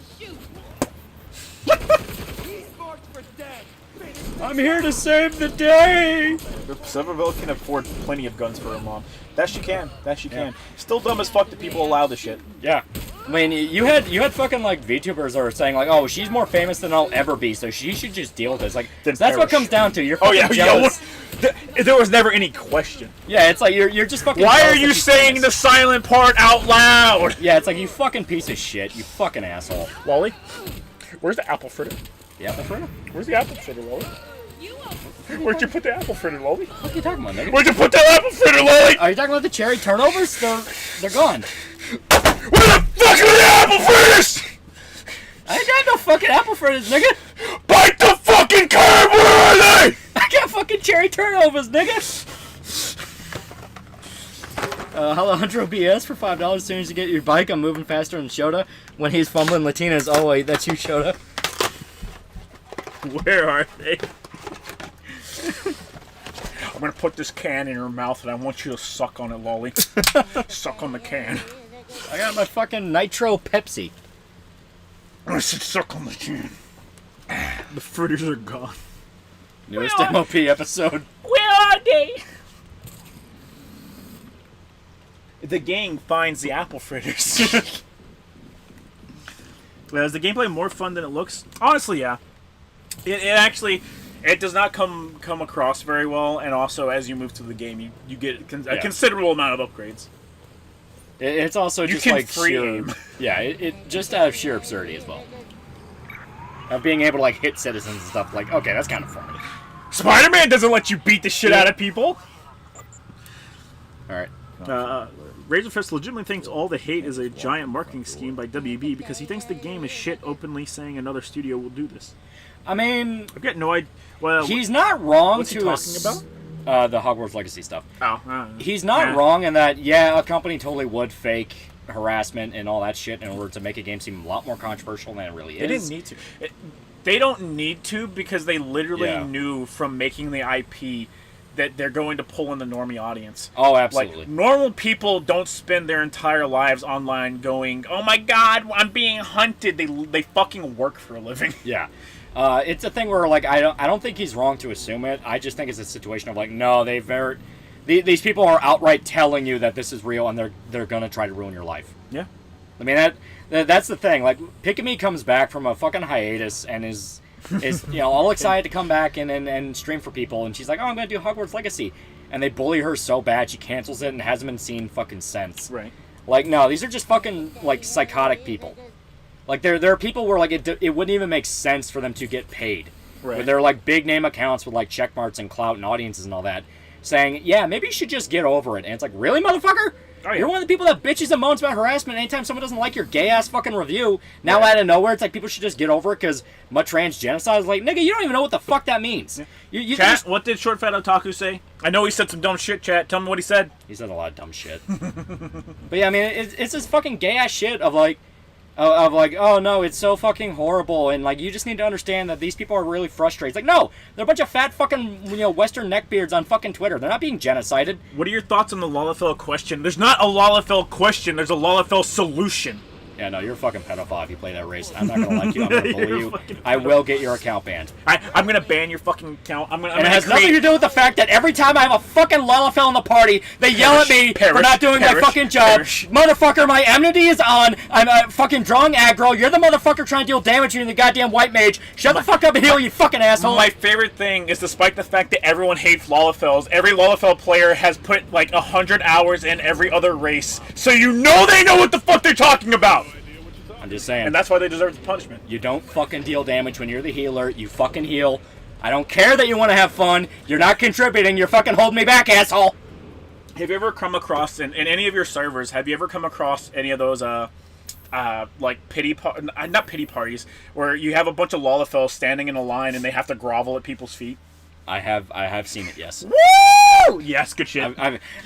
Speaker 4: I'm here to save the day!
Speaker 3: Silverville can afford plenty of guns for her mom. That she can. That she can. Still dumb as fuck that people allow this shit.
Speaker 4: Yeah. I mean, you had fucking like VTubers that are saying like, "Oh, she's more famous than I'll ever be, so she should just deal with this." Like, that's what comes down to. You're fucking jealous.
Speaker 3: There was never any question.
Speaker 4: Yeah, it's like you're just fucking.
Speaker 3: Why are you saying the silent part out loud?
Speaker 4: Yeah, it's like you fucking piece of shit. You fucking asshole.
Speaker 3: Wally, where's the apple fritter?
Speaker 4: The apple fritter?
Speaker 3: Where's the apple fritter, Lolly? Where'd you put the apple fritter, Lolly?
Speaker 4: What are you talking about, nigga?
Speaker 3: Where'd you put that apple fritter, Lolly?
Speaker 4: Are you talking about the cherry turnovers? They're gone.
Speaker 3: Where the fuck are the apple fritters?
Speaker 4: I ain't got no fucking apple fritters, nigga.
Speaker 3: Bite the fucking curb, where are they?
Speaker 4: I got fucking cherry turnovers, nigga. Alejandro BS for $5 as soon as you get your bike. I'm moving faster than Shota. When he's fumbling Latinas, oh wait, that's you, Shota.
Speaker 3: Where are they? I'm gonna put this can in your mouth and I want you to suck on it, Lolly. Suck on the can.
Speaker 4: I got my fucking Nitro Pepsi.
Speaker 3: I said suck on the can. The fritters are gone.
Speaker 4: Newest MOP episode.
Speaker 3: Where are they? The gang finds the apple fritters. Is the gameplay more fun than it looks? Honestly, yeah. It does not come across very well, and also as you move through the game, you get a considerable amount of upgrades.
Speaker 4: It's also just like sheer, it just out of sheer absurdity as well. Of being able to like hit citizens and stuff. Like, okay, that's kind of funny.
Speaker 3: Spider-Man doesn't let you beat the shit out of people.
Speaker 4: All right.
Speaker 3: Razorfist legitimately thinks all the hate is a giant marketing scheme by WB because he thinks the game is shit, openly saying another studio will do this.
Speaker 4: I mean,
Speaker 3: I've got no idea. Well,
Speaker 4: he's not wrong
Speaker 3: what's he
Speaker 4: to
Speaker 3: talking about?
Speaker 4: the Hogwarts Legacy stuff.
Speaker 3: Oh,
Speaker 4: He's not wrong in that, yeah, a company totally would fake harassment and all that shit in order to make a game seem a lot more controversial than it really is.
Speaker 3: They didn't need to. They don't need to because they literally
Speaker 4: Yeah.
Speaker 3: knew from making the IP that they're going to pull in the normie audience.
Speaker 4: Oh, absolutely.
Speaker 3: Like, normal people don't spend their entire lives online going, oh my god, I'm being hunted. They fucking work for a living.
Speaker 4: Yeah. It's a thing where, like, I don't think he's wrong to assume it. I just think it's a situation of, like, no, these people are outright telling you that this is real and they're gonna try to ruin your life.
Speaker 3: Yeah.
Speaker 4: I mean, that's the thing. Like, Pikami comes back from a fucking hiatus and is all excited to come back and stream for people, and she's like, oh, I'm gonna do Hogwarts Legacy, and they bully her so bad she cancels it and hasn't been seen fucking since.
Speaker 3: Right.
Speaker 4: Like, no, these are just fucking, like, psychotic people. Like, there are people where, like, it wouldn't even make sense for them to get paid.
Speaker 3: Right.
Speaker 4: Where they're, like, big name accounts with, like, check marks and clout and audiences and all that, saying, yeah, maybe you should just get over it. And it's like, really, motherfucker?
Speaker 3: Oh, yeah.
Speaker 4: You're one of the people that bitches and moans about harassment anytime someone doesn't like your gay-ass fucking review. Now, out of nowhere, it's like people should just get over it because trans genocide is like, nigga, you don't even know what the fuck that means.
Speaker 3: Yeah.
Speaker 4: You
Speaker 3: Chat,
Speaker 4: just...
Speaker 3: what did Short Fat Otaku say? I know he said some dumb shit, chat. Tell me what he said.
Speaker 4: He said a lot of dumb shit. But yeah, I mean, it's this fucking gay-ass shit of like, oh no, it's so fucking horrible, and like, you just need to understand that these people are really frustrated. It's like, no, they're a bunch of fat fucking, Western neckbeards on fucking Twitter. They're not being genocided.
Speaker 3: What are your thoughts on the Lalafell question? There's not a Lalafell question, there's a Lalafell solution.
Speaker 4: Yeah, no, you're a fucking pedophile if you play that race. I'm not gonna like you. I'm gonna bully
Speaker 3: You're a
Speaker 4: you.
Speaker 3: fucking
Speaker 4: I will get your account banned.
Speaker 3: I'm gonna ban your fucking account. I'm
Speaker 4: And it
Speaker 3: gonna
Speaker 4: has nothing to do with the fact that every time I have a fucking Lalafell in the party, they yell at me for not doing my fucking job. Motherfucker, my enmity is on. I'm fucking drawing aggro. You're the motherfucker trying to deal damage to the goddamn white mage. Shut the fuck up and heal, you fucking asshole.
Speaker 3: My favorite thing is, despite the fact that everyone hates Lalafells, every Lalafell player has put like 100 hours in every other race, so you know they know what the fuck they're talking about.
Speaker 4: I'm just saying.
Speaker 3: And that's why they deserve the punishment.
Speaker 4: You don't fucking deal damage when you're the healer. You fucking heal. I don't care that you want to have fun. You're not contributing. You're fucking holding me back, asshole.
Speaker 3: Have you ever come across, in any of your servers, have you ever come across any of those, like, not pity parties, where you have a bunch of Lalafells standing in a line and they have to grovel at people's feet?
Speaker 4: I have seen it, yes.
Speaker 3: Woo! Yes, good shit.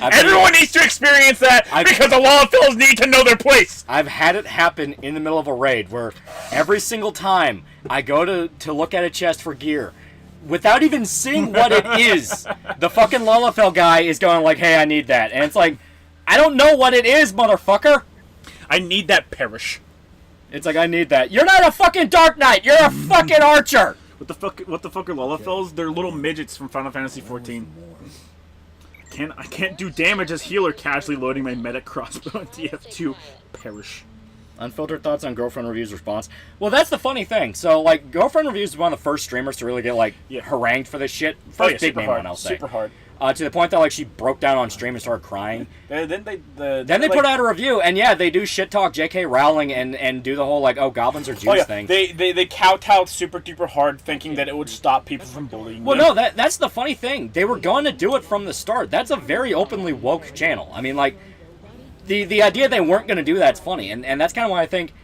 Speaker 3: Everyone needs to experience that because the Lalafells need to know their place.
Speaker 4: I've had it happen in the middle of a raid where every single time I go to look at a chest for gear, without even seeing what it is, the fucking Lalafell guy is going like, hey, I need that. And it's like, I don't know what it is, motherfucker.
Speaker 3: I need that perish.
Speaker 4: It's like, I need that. You're not a fucking Dark Knight. You're a fucking archer.
Speaker 3: What the fuck are Lalafells? They're little midgets from Final Fantasy XIV. I can't do damage as healer casually loading my medic crossbow on TF2. Perish.
Speaker 4: Unfiltered thoughts on girlfriend reviews response. Well, that's the funny thing. So, like, girlfriend reviews is one of the first streamers to really get, like, harangued for this shit. First big name one, I'll say.
Speaker 3: Super hard.
Speaker 4: To the point that, like, she broke down on stream and started crying.
Speaker 3: Then
Speaker 4: they put out a review, and yeah, they do shit talk J.K. Rowling and do the whole, like, oh, goblins are Jews thing.
Speaker 3: They kowtowed super duper hard thinking that it would stop people from bullying
Speaker 4: Well,
Speaker 3: them.
Speaker 4: no, that's the funny thing. They were going to do it from the start. That's a very openly woke channel. I mean, like, the idea they weren't going to do that's funny, and that's kind of why I think,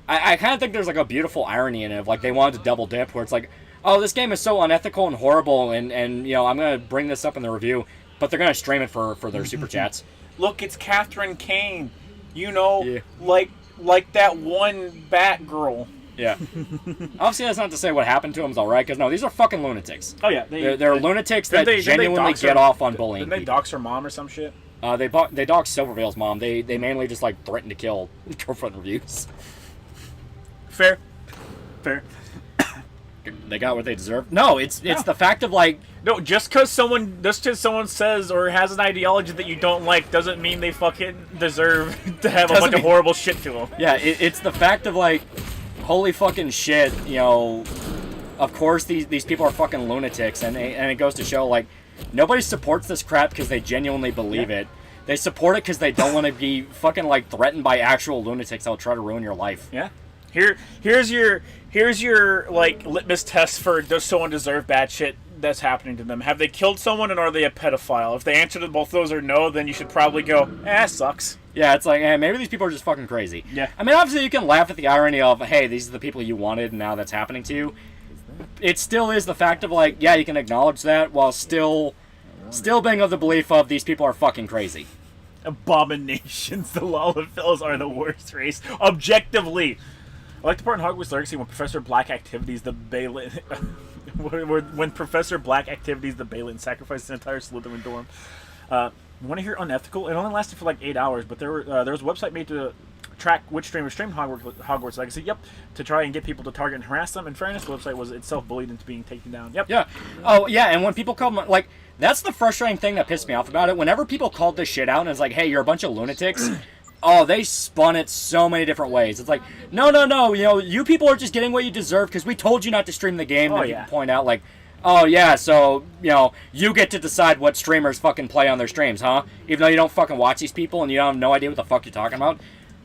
Speaker 4: I kind of think there's, like, a beautiful irony in it of, like, they wanted to double dip, where it's like, oh, this game is so unethical and horrible, and I'm going to bring this up in the review, but they're going to stream it for their super chats.
Speaker 3: Look, it's Catherine Kane. Like that one Batgirl.
Speaker 4: Yeah. Obviously, that's not to say what happened to them is alright, because no, these are fucking lunatics.
Speaker 3: Oh, yeah.
Speaker 4: They're lunatics that genuinely get off on bullying
Speaker 3: Didn't they dox her mom or some shit?
Speaker 4: They doxed Silvervale's mom. They mainly just, like, threatened to kill girlfriend reviews.
Speaker 3: Fair.
Speaker 4: They got what they deserve. No, it's the fact of, like...
Speaker 3: No, just because someone says or has an ideology that you don't like doesn't mean they fucking deserve to have a bunch of horrible shit to them.
Speaker 4: Yeah, it's the fact of, like, holy fucking shit, of course these people are fucking lunatics, and it goes to show, like, nobody supports this crap because they genuinely believe it. They support it because they don't want to be fucking, like, threatened by actual lunatics that'll try to ruin your life.
Speaker 3: Yeah. Here's your like litmus test for does someone deserve bad shit. that's happening to them? Have they killed someone, and are they a pedophile? If they answer to both those or no, then you should probably go, sucks.
Speaker 4: Yeah, it's like, hey, maybe these people are just fucking crazy.
Speaker 3: Yeah.
Speaker 4: I mean, obviously you can laugh at the irony of, hey, these are the people you wanted, and now that's happening to you. It still is the fact of, like, yeah, you can acknowledge that while still being of the belief of these people are fucking crazy.
Speaker 3: Abominations. The Lollivilles are the worst race. Objectively. I like the part in Hogwarts Legacy when Professor Black activities the Balin... when Professor Black activities the Balin sacrificed an entire Slytherin dorm. You want to hear unethical? It only lasted for like 8 hours, but there was a website made to track which streamers streamed Hogwarts Legacy. Yep, to try and get people to target and harass them. In fairness, the website was itself bullied into being taken down. Yep.
Speaker 4: Yeah. Oh, yeah, and when people call them, like, that's the frustrating thing that pissed me off about it. Whenever people called this shit out and it's like, hey, you're a bunch of lunatics, they spun it so many different ways. It's like, no, you people are just getting what you deserve because we told you not to stream the game. And people point out, like, oh, yeah, so, you get to decide what streamers fucking play on their streams, huh? Even though you don't fucking watch these people and you have no idea what the fuck you're talking about.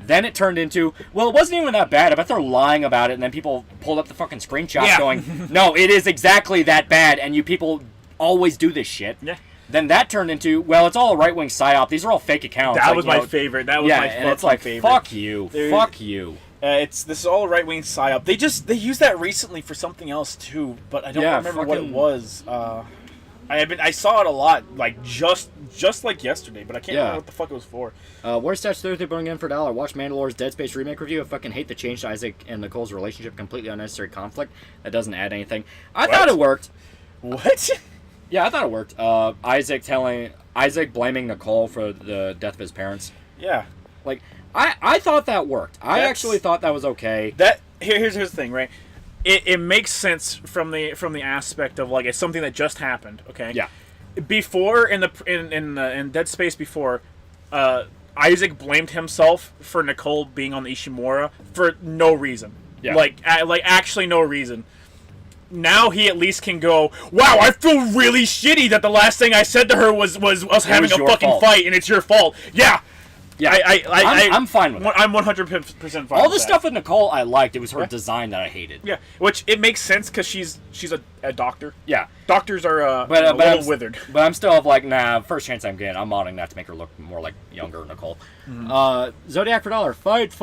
Speaker 4: Then it turned into, well, it wasn't even that bad. I bet they're lying about it, and then people pulled up the fucking screenshots going, no, it is exactly that bad, and you people always do this shit.
Speaker 3: Yeah.
Speaker 4: Then that turned into, well, it's all a right-wing psyop. These are all fake accounts.
Speaker 3: That was my favorite. That was my
Speaker 4: and it's like,
Speaker 3: favorite.
Speaker 4: fuck you. Fuck you.
Speaker 3: This is all a right-wing psyop. They used that recently for something else too, but I don't remember what it was. I saw it a lot, like just like yesterday, but I can't remember what the fuck it was for.
Speaker 4: Worst Stats Thursday bring in for $1. Watch Mandalore's Dead Space remake review. I fucking hate the change to Isaac and Nicole's relationship. Completely unnecessary conflict. That doesn't add anything. I thought it worked.
Speaker 3: What?
Speaker 4: Yeah, I thought it worked. Isaac blaming Nicole for the death of his parents.
Speaker 3: Yeah.
Speaker 4: Like, I thought that worked. I actually thought that was okay.
Speaker 3: Here's the thing, right? It makes sense from the aspect of, like, it's something that just happened, okay?
Speaker 4: Yeah.
Speaker 3: Before in Dead Space before, Isaac blamed himself for Nicole being on the Ishimura for no reason.
Speaker 4: Yeah.
Speaker 3: Like actually no reason. Now he at least can go, wow, I feel really shitty that the last thing I said to her was us having a fucking fight and it's your fault. Yeah.
Speaker 4: Yeah, I'm fine with it.
Speaker 3: I'm 100% fine.
Speaker 4: All
Speaker 3: with
Speaker 4: the
Speaker 3: that.
Speaker 4: stuff with Nicole I liked. It was her design that I hated.
Speaker 3: Yeah, which it makes sense because she's a doctor.
Speaker 4: Yeah,
Speaker 3: doctors are a little withered.
Speaker 4: But I'm still like, nah. First chance I'm getting, I'm modding that to make her look more like younger Nicole. Zodiac for $1. Fight.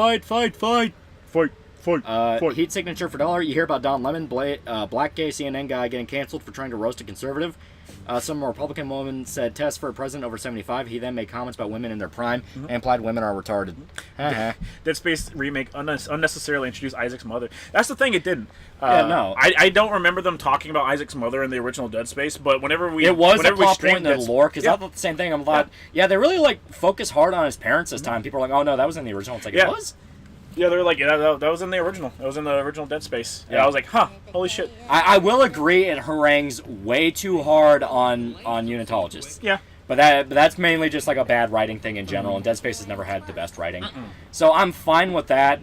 Speaker 4: Heat signature for $1. You hear about Don Lemon, black gay CNN guy getting canceled for trying to roast a conservative. Some Republican woman said test for a president over 75. He then made comments about women in their prime and implied women are retarded.
Speaker 3: Dead Space remake unnecessarily introduced Isaac's mother. That's the thing, it didn't.
Speaker 4: No.
Speaker 3: I don't remember them talking about Isaac's mother in the original Dead Space, but whenever we
Speaker 4: it was a plot
Speaker 3: streamed
Speaker 4: point in the lore because I thought the same thing. I'm like, they really like focus hard on his parents this time. People are like, oh no, that was in the original. It's like it was.
Speaker 3: Yeah, they're like, that was in the original. That was in the original Dead Space. Yeah, I was like, huh, holy shit.
Speaker 4: I will agree it harangues way too hard on unitologists.
Speaker 3: Yeah.
Speaker 4: But that's mainly just like a bad writing thing in general, and Dead Space has never had the best writing. So I'm fine with that.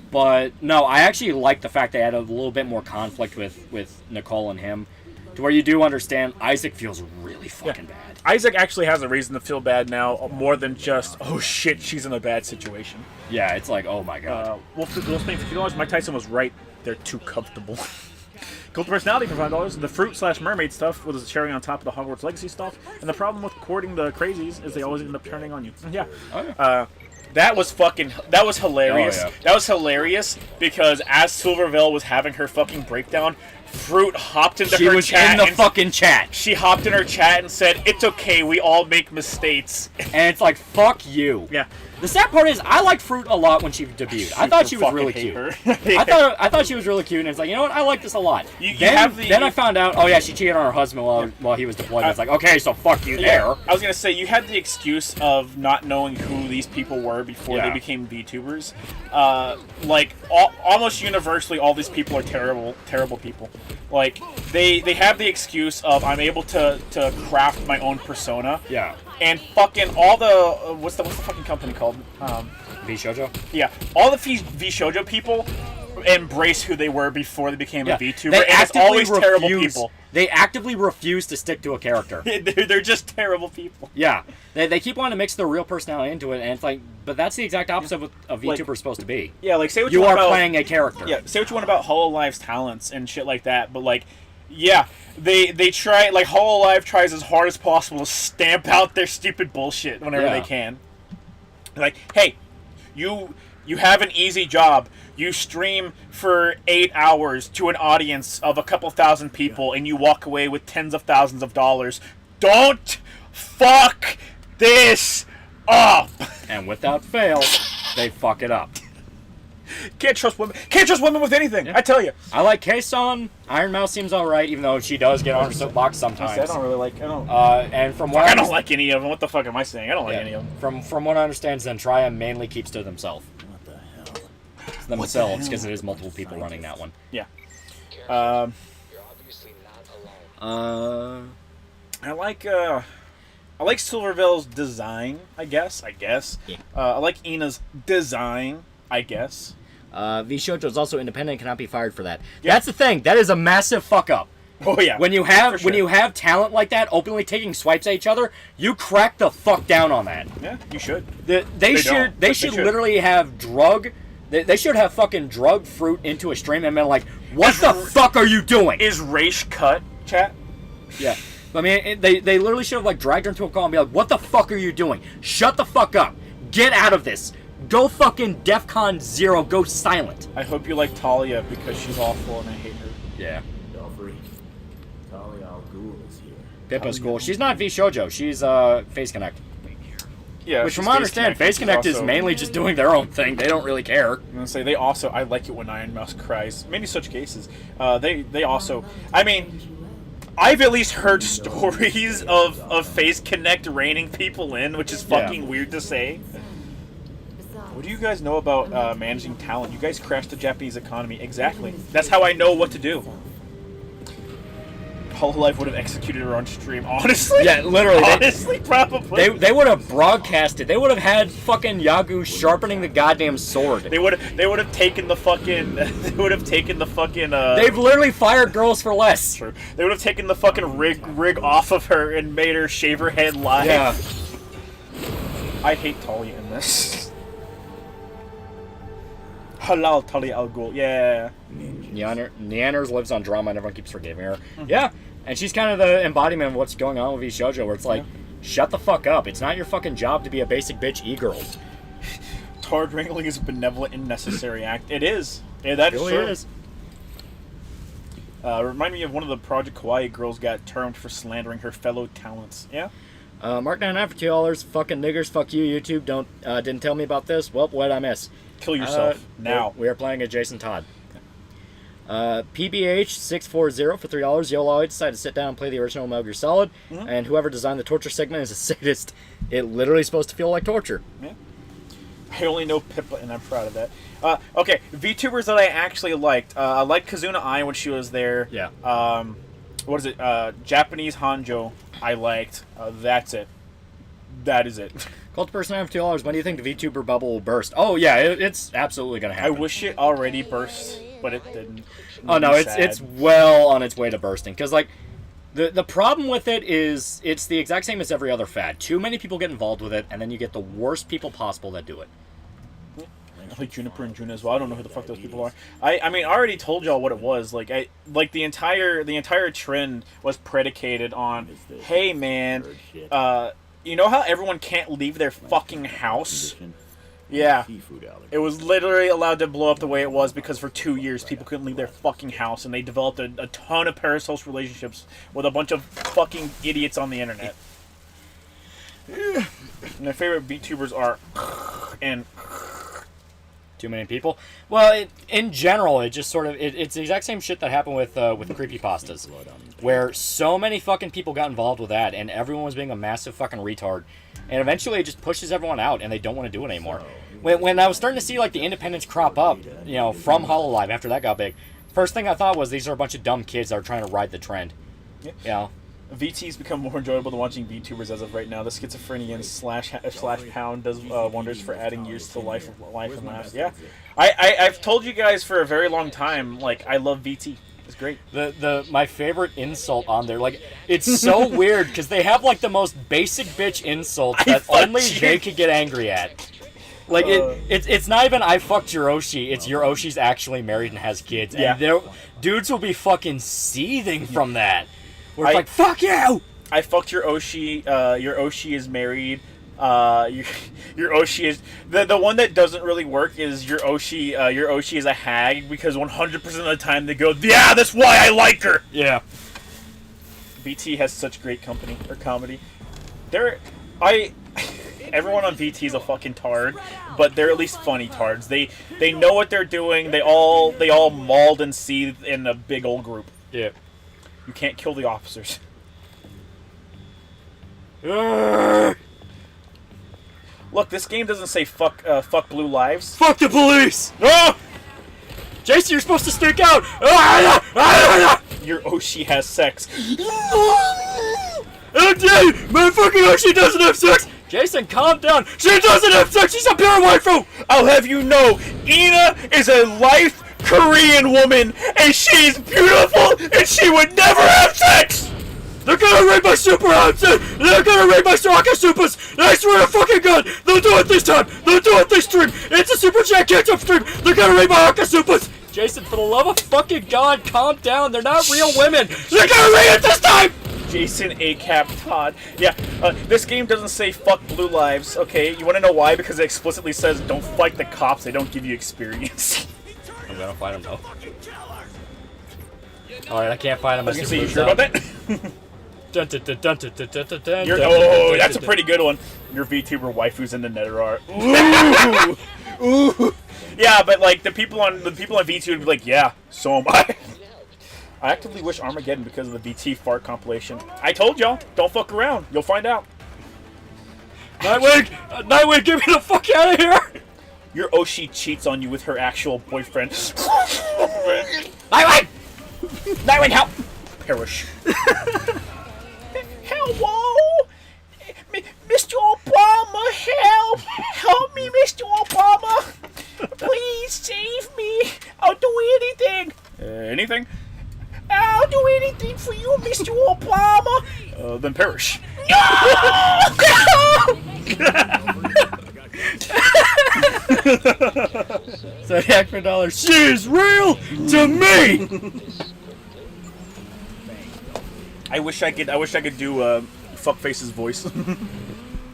Speaker 4: But no, I actually like the fact they had a little bit more conflict with Nicole and him, to where you do understand Isaac feels really fucking bad.
Speaker 3: Isaac actually has a reason to feel bad now, more than just, oh shit, she's in a bad situation.
Speaker 4: Yeah, it's like, oh my god.
Speaker 3: Wolf paying $50. Mike Tyson was right. They're too comfortable. Cult of Personality for $5. The fruit/mermaid stuff was a cherry on top of the Hogwarts Legacy stuff. And the problem with courting the crazies is they always end up turning on you. Yeah. That was hilarious.
Speaker 4: Oh, yeah.
Speaker 3: That was hilarious because as Silvervale was having her fucking breakdown, Fruit hopped into her chat.
Speaker 4: She was in the fucking chat.
Speaker 3: She hopped in her chat and said, "It's okay, we all make mistakes."
Speaker 4: And it's like, fuck you.
Speaker 3: Yeah.
Speaker 4: The sad part is, I liked Fruit a lot when she debuted. I thought she was really cute. I thought she was really cute, and it's like, you know what? I like this a lot. Then I found out, oh yeah, she cheated on her husband while he was deployed. It's like, okay, so fuck you there.
Speaker 3: I was gonna say, you had the excuse of not knowing who these people were before they became VTubers. Almost universally, all these people are terrible people. Like, they have the excuse of, I'm able to craft my own persona.
Speaker 4: Yeah.
Speaker 3: And fucking all the what's the fucking company called?
Speaker 4: Vshoujo?
Speaker 3: Yeah, all the Vshoujo people embrace who they were before they became a VTuber, and it's always terrible people.
Speaker 4: They actively refuse to stick to a character.
Speaker 3: They're just terrible people.
Speaker 4: Yeah, they keep wanting to mix their real personality into it, and it's like, but that's the exact opposite of what a VTuber is supposed to be.
Speaker 3: Yeah, like say what
Speaker 4: you
Speaker 3: want
Speaker 4: are
Speaker 3: about,
Speaker 4: playing a character.
Speaker 3: Yeah, say what you want about HoloLive's talents and shit like that, but like, Yeah, they try, like, Hololive tries as hard as possible to stamp out their stupid bullshit whenever they can. Like, hey, you have an easy job. You stream for 8 hours to an audience of a couple thousand people, and you walk away with tens of thousands of dollars. Don't fuck this up!
Speaker 4: And without fail, they fuck it up.
Speaker 3: Can't trust women. Can't trust women with anything. I tell you.
Speaker 4: I like K-Son. Iron Mouse seems all right, even though she does get on her soapbox sometimes.
Speaker 3: I don't really like. I don't.
Speaker 4: And from what
Speaker 3: I don't like any of them. What the fuck am I saying? I don't like any of them.
Speaker 4: From what I understand, Zentraya mainly keeps to themselves.
Speaker 8: What the hell?
Speaker 4: It's themselves, because it is multiple people running that one.
Speaker 3: Yeah.
Speaker 4: Uh,
Speaker 3: I like Silverville's design. I guess.
Speaker 4: Yeah.
Speaker 3: I like Ina's design. I guess.
Speaker 4: Vshojo is also independent and cannot be fired for that. Yeah. That's the thing. That is a massive fuck up.
Speaker 3: Oh yeah.
Speaker 4: When you have talent like that openly taking swipes at each other, you crack the fuck down on that.
Speaker 3: Yeah, you should.
Speaker 4: They should literally have They should have fucking drug fruit into a stream and been like, "What the fuck are you doing?"
Speaker 3: Is Raish cut, chat?
Speaker 4: Yeah. I mean, they literally should have like dragged her into a call and be like, "What the fuck are you doing? Shut the fuck up. Get out of this. Go fucking DEFCON 0. Go silent."
Speaker 3: I hope you like Talia because she's awful and I hate her.
Speaker 4: Yeah.
Speaker 8: Belfry. Talia al Ghul is here.
Speaker 4: Pippa's cool. She's not VShojo. She's Face Connect.
Speaker 3: Yeah.
Speaker 4: Which, from what I understand, Face Connect is mainly just doing their own thing. They don't really care.
Speaker 3: I'm gonna say they also. I like it when Iron Mouse cries. Many such cases. They also. I mean, I've at least heard stories of Face Connect reining people in, which is fucking weird to say. What do you guys know about managing talent? You guys crashed the Japanese economy. Exactly. That's how I know what to do. Hololive would have executed her on stream. Honestly?
Speaker 4: Yeah, literally.
Speaker 3: Honestly, probably.
Speaker 4: They would have broadcasted. They would have had fucking Yagu sharpening the goddamn sword.
Speaker 3: They would have taken the fucking. They would have taken the fucking.
Speaker 4: They've literally fired girls for less.
Speaker 3: True. They would have taken the fucking rig off of her and made her shave her head live.
Speaker 4: Yeah.
Speaker 3: I hate Talia in this. Halal Talia al Ghul. Yeah.
Speaker 4: Neanders lives on drama and everyone keeps forgiving her. Mm-hmm. Yeah. And she's kind of the embodiment of what's going on with VShojo, where it's like, shut the fuck up. It's not your fucking job to be a basic bitch e-girl.
Speaker 3: Tard wrangling is a benevolent and necessary act. It is. Yeah, that
Speaker 4: really
Speaker 3: is. Remind me of one of the Project Kawaii girls got termed for slandering her fellow talents. Yeah?
Speaker 4: Mark99 for $2. Fucking niggers. Fuck you, YouTube. Didn't tell me about this. Well, what'd I miss?
Speaker 3: Kill yourself. Now.
Speaker 4: We are playing a Jason Todd. PBH640 for $3. YOLO, I decided to sit down and play the original Metal Gear Solid, and whoever designed the torture segment is a sadist. It literally supposed to feel like torture.
Speaker 3: Yeah. I only know Pippa, and I'm proud of that. Okay, VTubers that I actually liked. I liked Kazuna Ai when she was there.
Speaker 4: Yeah.
Speaker 3: What is it? Japanese Hanjo, I liked. That's it. That is it.
Speaker 4: Cult Person for $2. When do you think the VTuber bubble will burst? Oh, yeah, it's absolutely going to happen.
Speaker 3: I wish it already burst, but it didn't.
Speaker 4: Oh, no, it's well on its way to bursting. Because, like, the problem with it is it's the exact same as every other fad. Too many people get involved with it, and then you get the worst people possible that do it.
Speaker 3: I like Juniper and Juna as well. I don't know who the fuck those people are. I mean, I already told y'all what it was. Like the entire trend was predicated on, hey man, you know how everyone can't leave their fucking house? Yeah. It was literally allowed to blow up the way it was because for 2 years people couldn't leave their fucking house, and they developed a ton of parasocial relationships with a bunch of fucking idiots on the internet. And my favorite VTubers are and
Speaker 4: too many people. Well, in general, it just sort of it's the exact same shit that happened with creepypastas, where so many fucking people got involved with that, and everyone was being a massive fucking retard, and eventually it just pushes everyone out, and they don't want to do it anymore. When I was starting to see like the independents crop up, you know, from Hololive after that got big, first thing I thought was these are a bunch of dumb kids that are trying to ride the trend.
Speaker 3: Yeah.
Speaker 4: You know.
Speaker 3: VT's become more enjoyable than watching VTubers as of right now. The schizophrenian slash pound does wonders for adding years to life and laughs. Yeah, I've told you guys for a very long time, like, I love VT. It's great.
Speaker 4: My favorite insult on there, like, it's so weird because they have like the most basic bitch insult that only they could get angry at. Like it's not even I fucked Hiroshi. It's Hiroshi's actually married and has kids, and dudes will be fucking seething from that. We're like, fuck you.
Speaker 3: I fucked your Oshi. Your Oshi is married. Your Oshi is the one that doesn't really work. Is your Oshi? Your Oshi is a hag because 100% of the time they go, yeah, that's why I like her.
Speaker 4: Yeah.
Speaker 3: VT has such great comedy. Everyone on VT is a fucking tard, but they're at least funny tards. They know what they're doing. They all mauled and seethed in a big old group.
Speaker 4: Yeah.
Speaker 3: You can't kill the officers. Look, this game doesn't say fuck blue lives.
Speaker 4: Fuck the police! No! Jason, you're supposed to stick out!
Speaker 3: Your Oshi has sex.
Speaker 4: Okay, my fucking Oshi doesn't have sex! Jason, calm down! She doesn't have sex! She's a pure waifu!
Speaker 3: I'll have you know, Ina is a life Korean woman, and she's beautiful, and she would never have sex!
Speaker 4: They're gonna raid my super outfit! They're gonna raid my Soccer Supers! I swear to fucking God! They'll do it this time! They'll do it this stream! It's a Super Chat catch-up stream! They're gonna raid my Soccer Supers! Jason, for the love of fucking God, calm down! They're not real women! They're gonna raid it this time!
Speaker 3: Jason A-Cap Todd. Yeah, this game doesn't say fuck blue lives, okay? You wanna know why? Because it explicitly says don't fight the cops, they don't give you experience.
Speaker 4: I'm gonna fight them though. Alright, I can't find them.
Speaker 3: I was gonna say, you sure about that?
Speaker 4: Oh,
Speaker 3: that's a pretty good one. Your VTuber waifu's in the nether art. Ooh. Ooh. Yeah, but like the people on VTuber would be like, yeah, so am I. I actively wish Armageddon because of the VT fart compilation. I told y'all, don't fuck around. You'll find out.
Speaker 4: Nightwing, get me the fuck out of here!
Speaker 3: Your Oshi cheats on you with her actual boyfriend.
Speaker 4: Nightwing! Nightwing, help!
Speaker 3: Perish. Hello? Mr. Obama, help! Help me, Mr. Obama! Please save me! I'll do anything! Anything? I'll do anything for you, Mr. Obama! Then perish. No!
Speaker 4: Zodiac for $1. She's real to me!
Speaker 3: I wish I could do Fuckface's voice.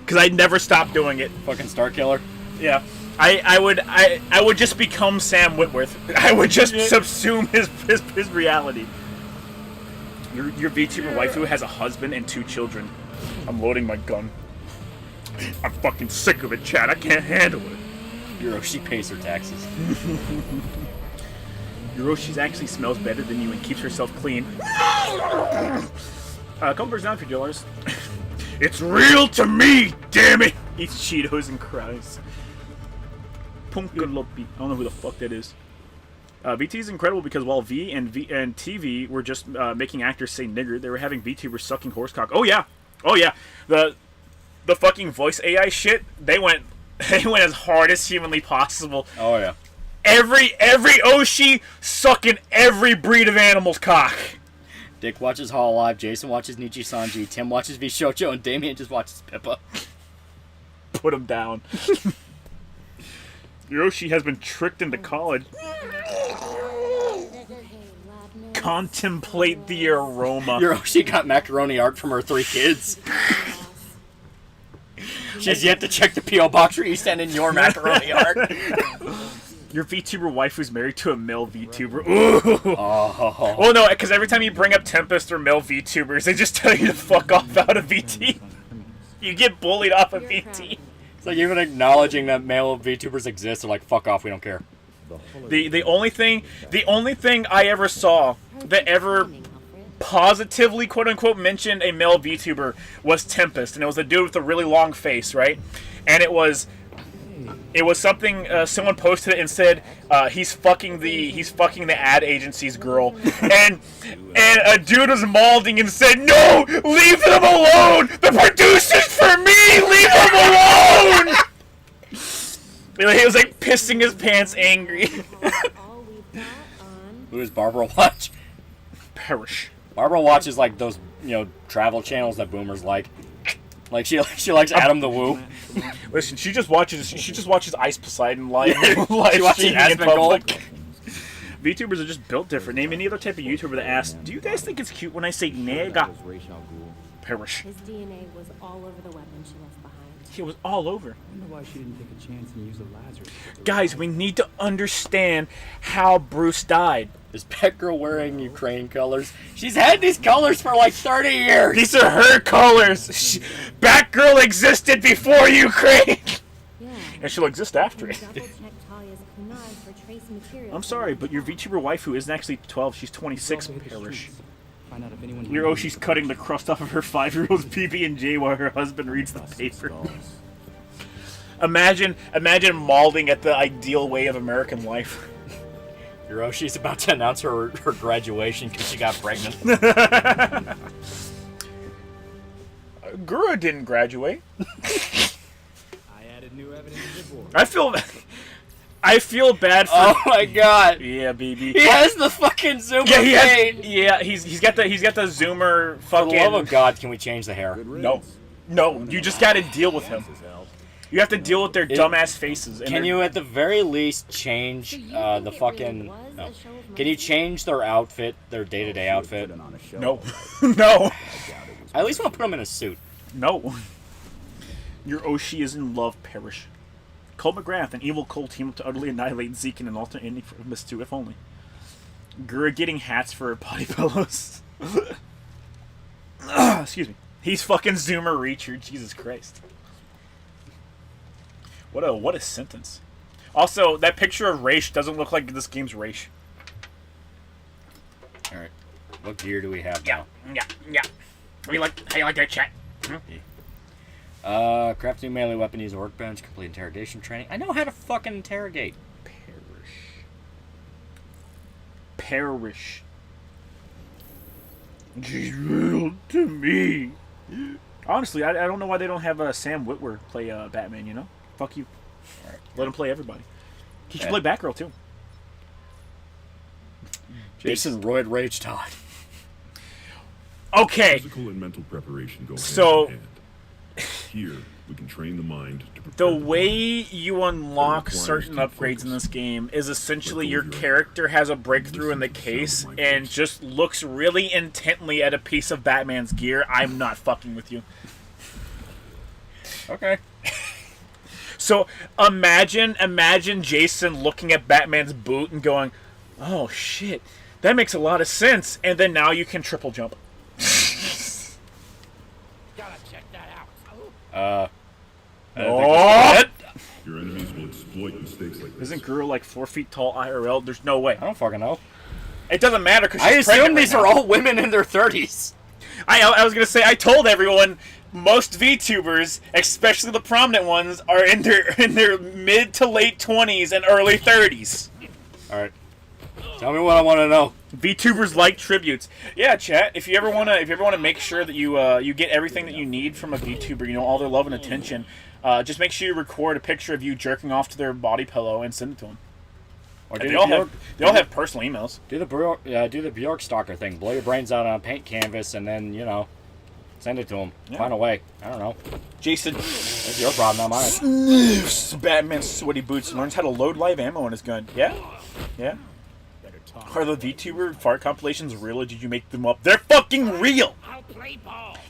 Speaker 3: Cause I'd never stop doing it.
Speaker 4: Fucking Star Killer.
Speaker 3: Yeah. I would just become Sam Whitworth. I would just subsume his reality. Your VTuber waifu has a husband and 2 children. I'm loading my gun. I'm fucking sick of it, Chad. I can't handle it.
Speaker 4: Hiroshi pays her taxes.
Speaker 3: Hiroshi actually smells better than you and keeps herself clean. Couple birds down for $2. It's real to me, damn it! Eats Cheetos and cries. Punkalopi. I don't know who the fuck that is. VT is incredible because while V and TV were just making actors say nigger, they were having VTubers sucking horsecock. Oh yeah, oh yeah. The fucking voice AI shit. They went as hard as humanly possible.
Speaker 4: Oh yeah.
Speaker 3: Every Oshi sucking every breed of animal's cock.
Speaker 4: Dick watches Hololive, Jason watches Nichi Sanji, Tim watches V Shoujo, and Damien just watches Pippa.
Speaker 3: Put him down. Yoshi has been tricked into college. Contemplate the aroma.
Speaker 4: Hiroshi got macaroni art from her 3 kids. She's yet to check the P.O. box where you send in your macaroni art.
Speaker 3: Your VTuber waifu's married to a male VTuber. Ooh.
Speaker 4: Oh.
Speaker 3: Well, no, because every time you bring up Tempest or male VTubers, they just tell you to fuck off out of VT. You get bullied off of VT.
Speaker 4: It's like even acknowledging that male VTubers exist, they're like, fuck off, we don't care.
Speaker 3: The only thing I ever saw that ever positively quote unquote mentioned a male VTuber was Tempest, and it was a dude with a really long face, right? And it was something someone posted it and said he's fucking the ad agency's girl, and a dude was mauling and said, "No, leave them alone. The producer's for me. Leave them alone." He was like pissing his pants, angry.
Speaker 4: Who is Barbara Watch?
Speaker 3: Perish.
Speaker 4: Barbara Watch is like those travel channels that boomers like. Like she likes Adam the Woo.
Speaker 3: Listen, she just watches Ice Poseidon live
Speaker 4: She watches
Speaker 3: streaming in
Speaker 4: Asmongold.
Speaker 3: public. VTubers are just built different. Name any other type of YouTuber that asks, "Do you guys think it's cute when I say nega?" Perish.
Speaker 7: His DNA was all over the weapon she left behind.
Speaker 3: He was all over.
Speaker 6: I wonder why she didn't take a chance and use the Lazarus.
Speaker 3: Guys, we need to understand how Bruce died.
Speaker 4: Is Batgirl wearing Ukraine colors? She's had these colors for like 30 years.
Speaker 3: These are her colors. Batgirl existed before Ukraine,
Speaker 7: Yeah.
Speaker 3: and she'll exist after it.
Speaker 7: Double check Talia's kunai for trace materials.
Speaker 3: I'm sorry, but your VTuber waifu isn't actually 12. She's 26.
Speaker 6: Also hit the
Speaker 3: Perish.
Speaker 6: streets. Find out if anyone
Speaker 3: Your Oshi's cutting the crust off of her 5-year-old's PB&J while her husband reads the paper. Imagine mauling at the ideal way of American life.
Speaker 4: Hiroshi's about to announce her graduation because she got pregnant.
Speaker 3: Gura didn't graduate.
Speaker 6: I added new evidence to the board.
Speaker 3: I feel bad for.
Speaker 4: Oh my god.
Speaker 3: Yeah, baby.
Speaker 4: He has the fucking Zoomer
Speaker 3: Yeah, he
Speaker 4: fade.
Speaker 3: has. Yeah, he's got the zoomer
Speaker 4: For the
Speaker 3: fucking.
Speaker 4: love of God, can we change the hair?
Speaker 3: No, you just got to deal with him. You have to deal with their dumbass faces. And
Speaker 4: Can
Speaker 3: their-
Speaker 4: you at the very least change the fucking... No. Can you change their outfit, their day-to-day outfit?
Speaker 3: No, no,
Speaker 4: I at least want to put them in a suit.
Speaker 3: no. Your Oshi is in love. Perish. Cole McGrath and Evil Cole team up to utterly annihilate Zeke in an alternate ending for Miss 2, if only. Gura getting hats for her body pillows. Excuse me. He's fucking Zoomer Reacher. Jesus Christ. What a sentence. Also, that picture of Raish doesn't look like this game's Raish.
Speaker 4: Alright. What gear do we have
Speaker 3: Yeah.
Speaker 4: now?
Speaker 3: How you like that, chat?
Speaker 4: Craft new melee weapon, use a workbench, complete interrogation training. I know how to fucking interrogate.
Speaker 3: Perish. She's real to me. Honestly, I don't know why they don't have Sam Witwer play Batman, you know? Fuck you. Alright. Let him play everybody. He should play Batgirl, too.
Speaker 4: Jason Royd Rage Todd.
Speaker 3: Okay.
Speaker 9: Physical and mental preparation go
Speaker 3: So-
Speaker 9: hand in hand. Here, we can train the mind to prepare
Speaker 3: The
Speaker 9: the
Speaker 3: way
Speaker 9: body.
Speaker 3: you unlock
Speaker 9: requires
Speaker 3: certain
Speaker 9: deep
Speaker 3: upgrades in
Speaker 9: focus.
Speaker 3: this game is essentially
Speaker 9: Let go
Speaker 3: your
Speaker 9: of your
Speaker 3: character has a breakthrough in the
Speaker 9: Listen to the
Speaker 3: case
Speaker 9: sound of my
Speaker 3: and
Speaker 9: voice.
Speaker 3: just looks really intently at a piece of Batman's gear. I'm not fucking with you.
Speaker 4: Okay.
Speaker 3: So imagine Jason looking at Batman's boot and going, "Oh shit, that makes a lot of sense." And then now you can triple jump. Oh!
Speaker 9: Your enemies will exploit mistakes like this.
Speaker 3: Isn't Guru like 4 feet tall IRL? There's no way.
Speaker 4: I don't fucking know.
Speaker 3: It doesn't matter because
Speaker 4: I
Speaker 3: she's
Speaker 4: assume
Speaker 3: pregnant
Speaker 4: these
Speaker 3: right
Speaker 4: are
Speaker 3: now.
Speaker 4: all women in their 30s.
Speaker 3: I was gonna say I told everyone most VTubers, especially the prominent ones, are in their mid to late 20s and early 30s.
Speaker 4: Alright. Tell me what I want to know.
Speaker 3: VTubers like tributes. Yeah, chat. If you ever wanna make sure that you get everything that you need from a VTuber, you know, all their love and attention, just make sure you record a picture of you jerking off to their body pillow and send it to them.
Speaker 4: Or
Speaker 3: They all have personal emails.
Speaker 4: do the Bjork Stalker thing. Blow your brains out on a paint canvas and then, you know, send it to them.
Speaker 3: Yeah.
Speaker 4: Find a way. I don't know.
Speaker 3: Jason
Speaker 4: That's your problem, not mine.
Speaker 3: sniffs Batman's sweaty boots and learns how to load live ammo in his gun. Yeah? Yeah? Are the VTuber fart compilations real or did you make them up? They're fucking real!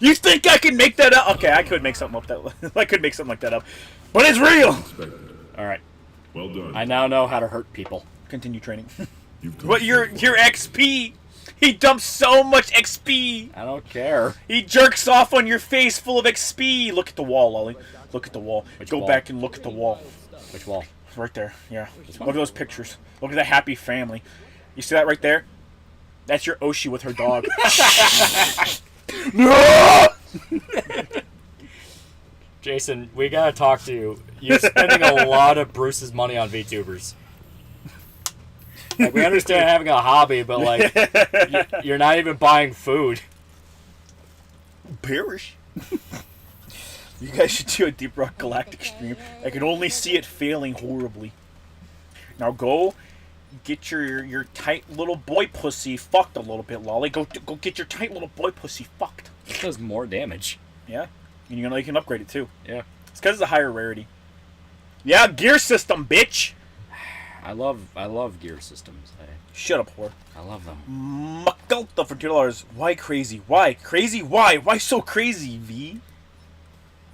Speaker 3: You think I can make that up? Okay, I could make something up I could make something like that up. But it's real!
Speaker 9: Expected.
Speaker 4: Alright.
Speaker 9: Well done.
Speaker 4: I now know how to hurt people.
Speaker 3: Continue training.
Speaker 9: You've
Speaker 3: But your XP! He dumps so much XP!
Speaker 4: I don't care.
Speaker 3: He jerks off on your face full of XP! Look at the wall, Lolly. Look at the wall.
Speaker 4: Which
Speaker 3: Go
Speaker 4: wall?
Speaker 3: back and look at the wall.
Speaker 4: Which wall?
Speaker 3: It's right there, yeah. Look at those pictures. Look at that happy family. You see that right there? That's your Oshi with her dog. No!
Speaker 4: Jason, we gotta talk to you. You're spending a lot of Bruce's money on VTubers. Like, we understand having a hobby, but, like, you're not even buying food.
Speaker 3: Perish. You guys should do a Deep Rock Galactic stream. I can only see it failing horribly. Now go get your tight little boy pussy fucked a little bit, Lolly. Go get your tight little boy pussy fucked.
Speaker 4: It does more damage.
Speaker 3: Yeah? And you can upgrade it too.
Speaker 4: Yeah.
Speaker 3: It's because it's a higher rarity. Yeah, gear system, bitch.
Speaker 4: I love gear systems.
Speaker 3: Shut up, whore.
Speaker 4: I love them.
Speaker 3: Makalta for $2. Why crazy? Why crazy? Why? Why so crazy? V.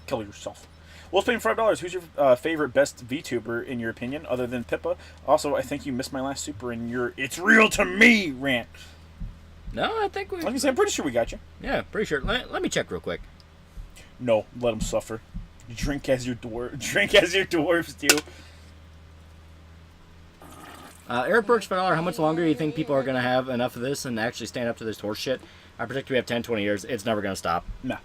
Speaker 3: Kill yourself. Well, paying $5. Who's your favorite best VTuber in your opinion, other than Pippa? Also, I think you missed my last super in your "It's real to me" rant.
Speaker 4: No, I think we.
Speaker 3: Like I said, I'm pretty sure we got you.
Speaker 4: Yeah, pretty sure. Let me check real quick.
Speaker 3: No, let him suffer. Drink as your dwarves do.
Speaker 4: Eric Burks $5. How much longer do you think people are going to have enough of this and actually stand up to this horse shit? I predict we have 10, 20 years. It's never going to stop.
Speaker 3: Nah.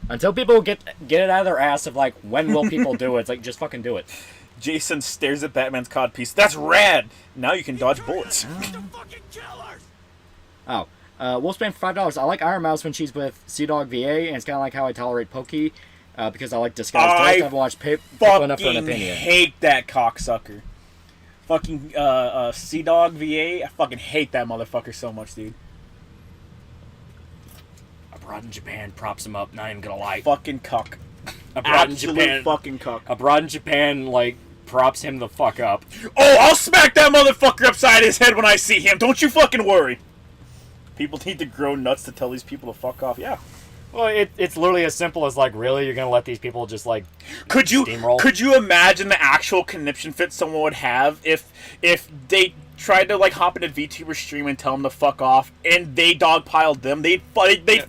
Speaker 4: Until people get it out of their ass of, like, when will people do it? It's like, just fucking do it.
Speaker 3: Jason stares at Batman's codpiece. That's rad! Now you can dodge bullets.
Speaker 4: Oh. Wolfsbane for $5. I like Iron Mouse when she's with Sea-Dog VA, and it's kind of like how I tolerate Pokey, because I like Disguise. I've watched people enough for an opinion.
Speaker 3: I hate that cocksucker. Fucking Sea-Dog VA, I fucking hate that motherfucker so much, dude.
Speaker 4: Abroad in Japan props him up, not even gonna lie.
Speaker 3: Fucking cuck.
Speaker 4: Abroad in
Speaker 3: Absolute
Speaker 4: Japan,
Speaker 3: fucking cuck.
Speaker 4: Abroad in Japan, like, props him the fuck up.
Speaker 3: Oh, I'll smack that motherfucker upside his head when I see him. Don't you fucking worry. People need to grow nuts to tell these people to fuck off. Yeah.
Speaker 4: Well, it's literally as simple as, like, really? You're gonna let these people just, like, steamroll?
Speaker 3: Could you imagine the actual conniption fit someone would have if they tried to, like, hop into VTuber stream and tell them to fuck off, and they dogpiled them? They'd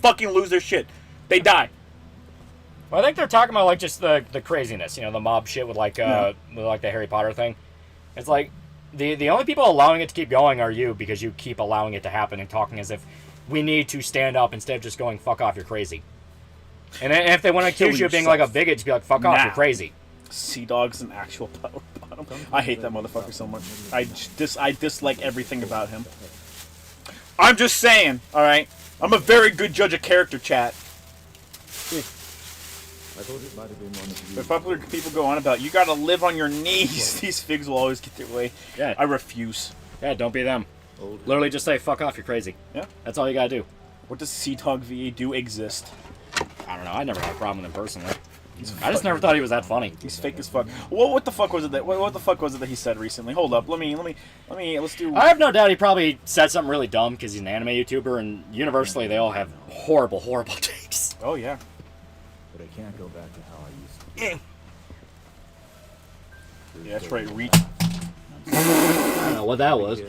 Speaker 3: fucking lose their shit. They die.
Speaker 4: Well, I think they're talking about, like, just the craziness, you know, the mob shit with, like, the Harry Potter thing. It's like, the only people allowing it to keep going are you, because you keep allowing it to happen and talking as if we need to stand up instead of just going, fuck off, you're crazy. And then if they want to accuse you of being, like, a bigot, just be like, fuck off, you're crazy.
Speaker 3: Sea-Dog's an actual power bottom. I hate that motherfucker so much. I dislike everything about him. I'm just saying, alright? I'm a very good judge of character, chat. But popular people go on about, you gotta live on your knees. These figs will always get their way.
Speaker 4: Yeah.
Speaker 3: I refuse.
Speaker 4: Yeah, don't be them. Literally just say, fuck off, you're crazy.
Speaker 3: Yeah.
Speaker 4: That's all you gotta do.
Speaker 3: What does Sea-Dog VA do exist?
Speaker 4: I don't know, I never had a problem with him personally. I just never thought he was that funny.
Speaker 3: He's fake as fuck. What the fuck was it that what the fuck was it that he said recently? Hold up, let's do.
Speaker 4: I have no doubt he probably said something really dumb because he's an anime YouTuber, and universally they all have horrible takes.
Speaker 3: Oh yeah.
Speaker 8: But I can't go back to how I used to.
Speaker 3: Yeah, that's right. Reach.
Speaker 4: I don't know what that was.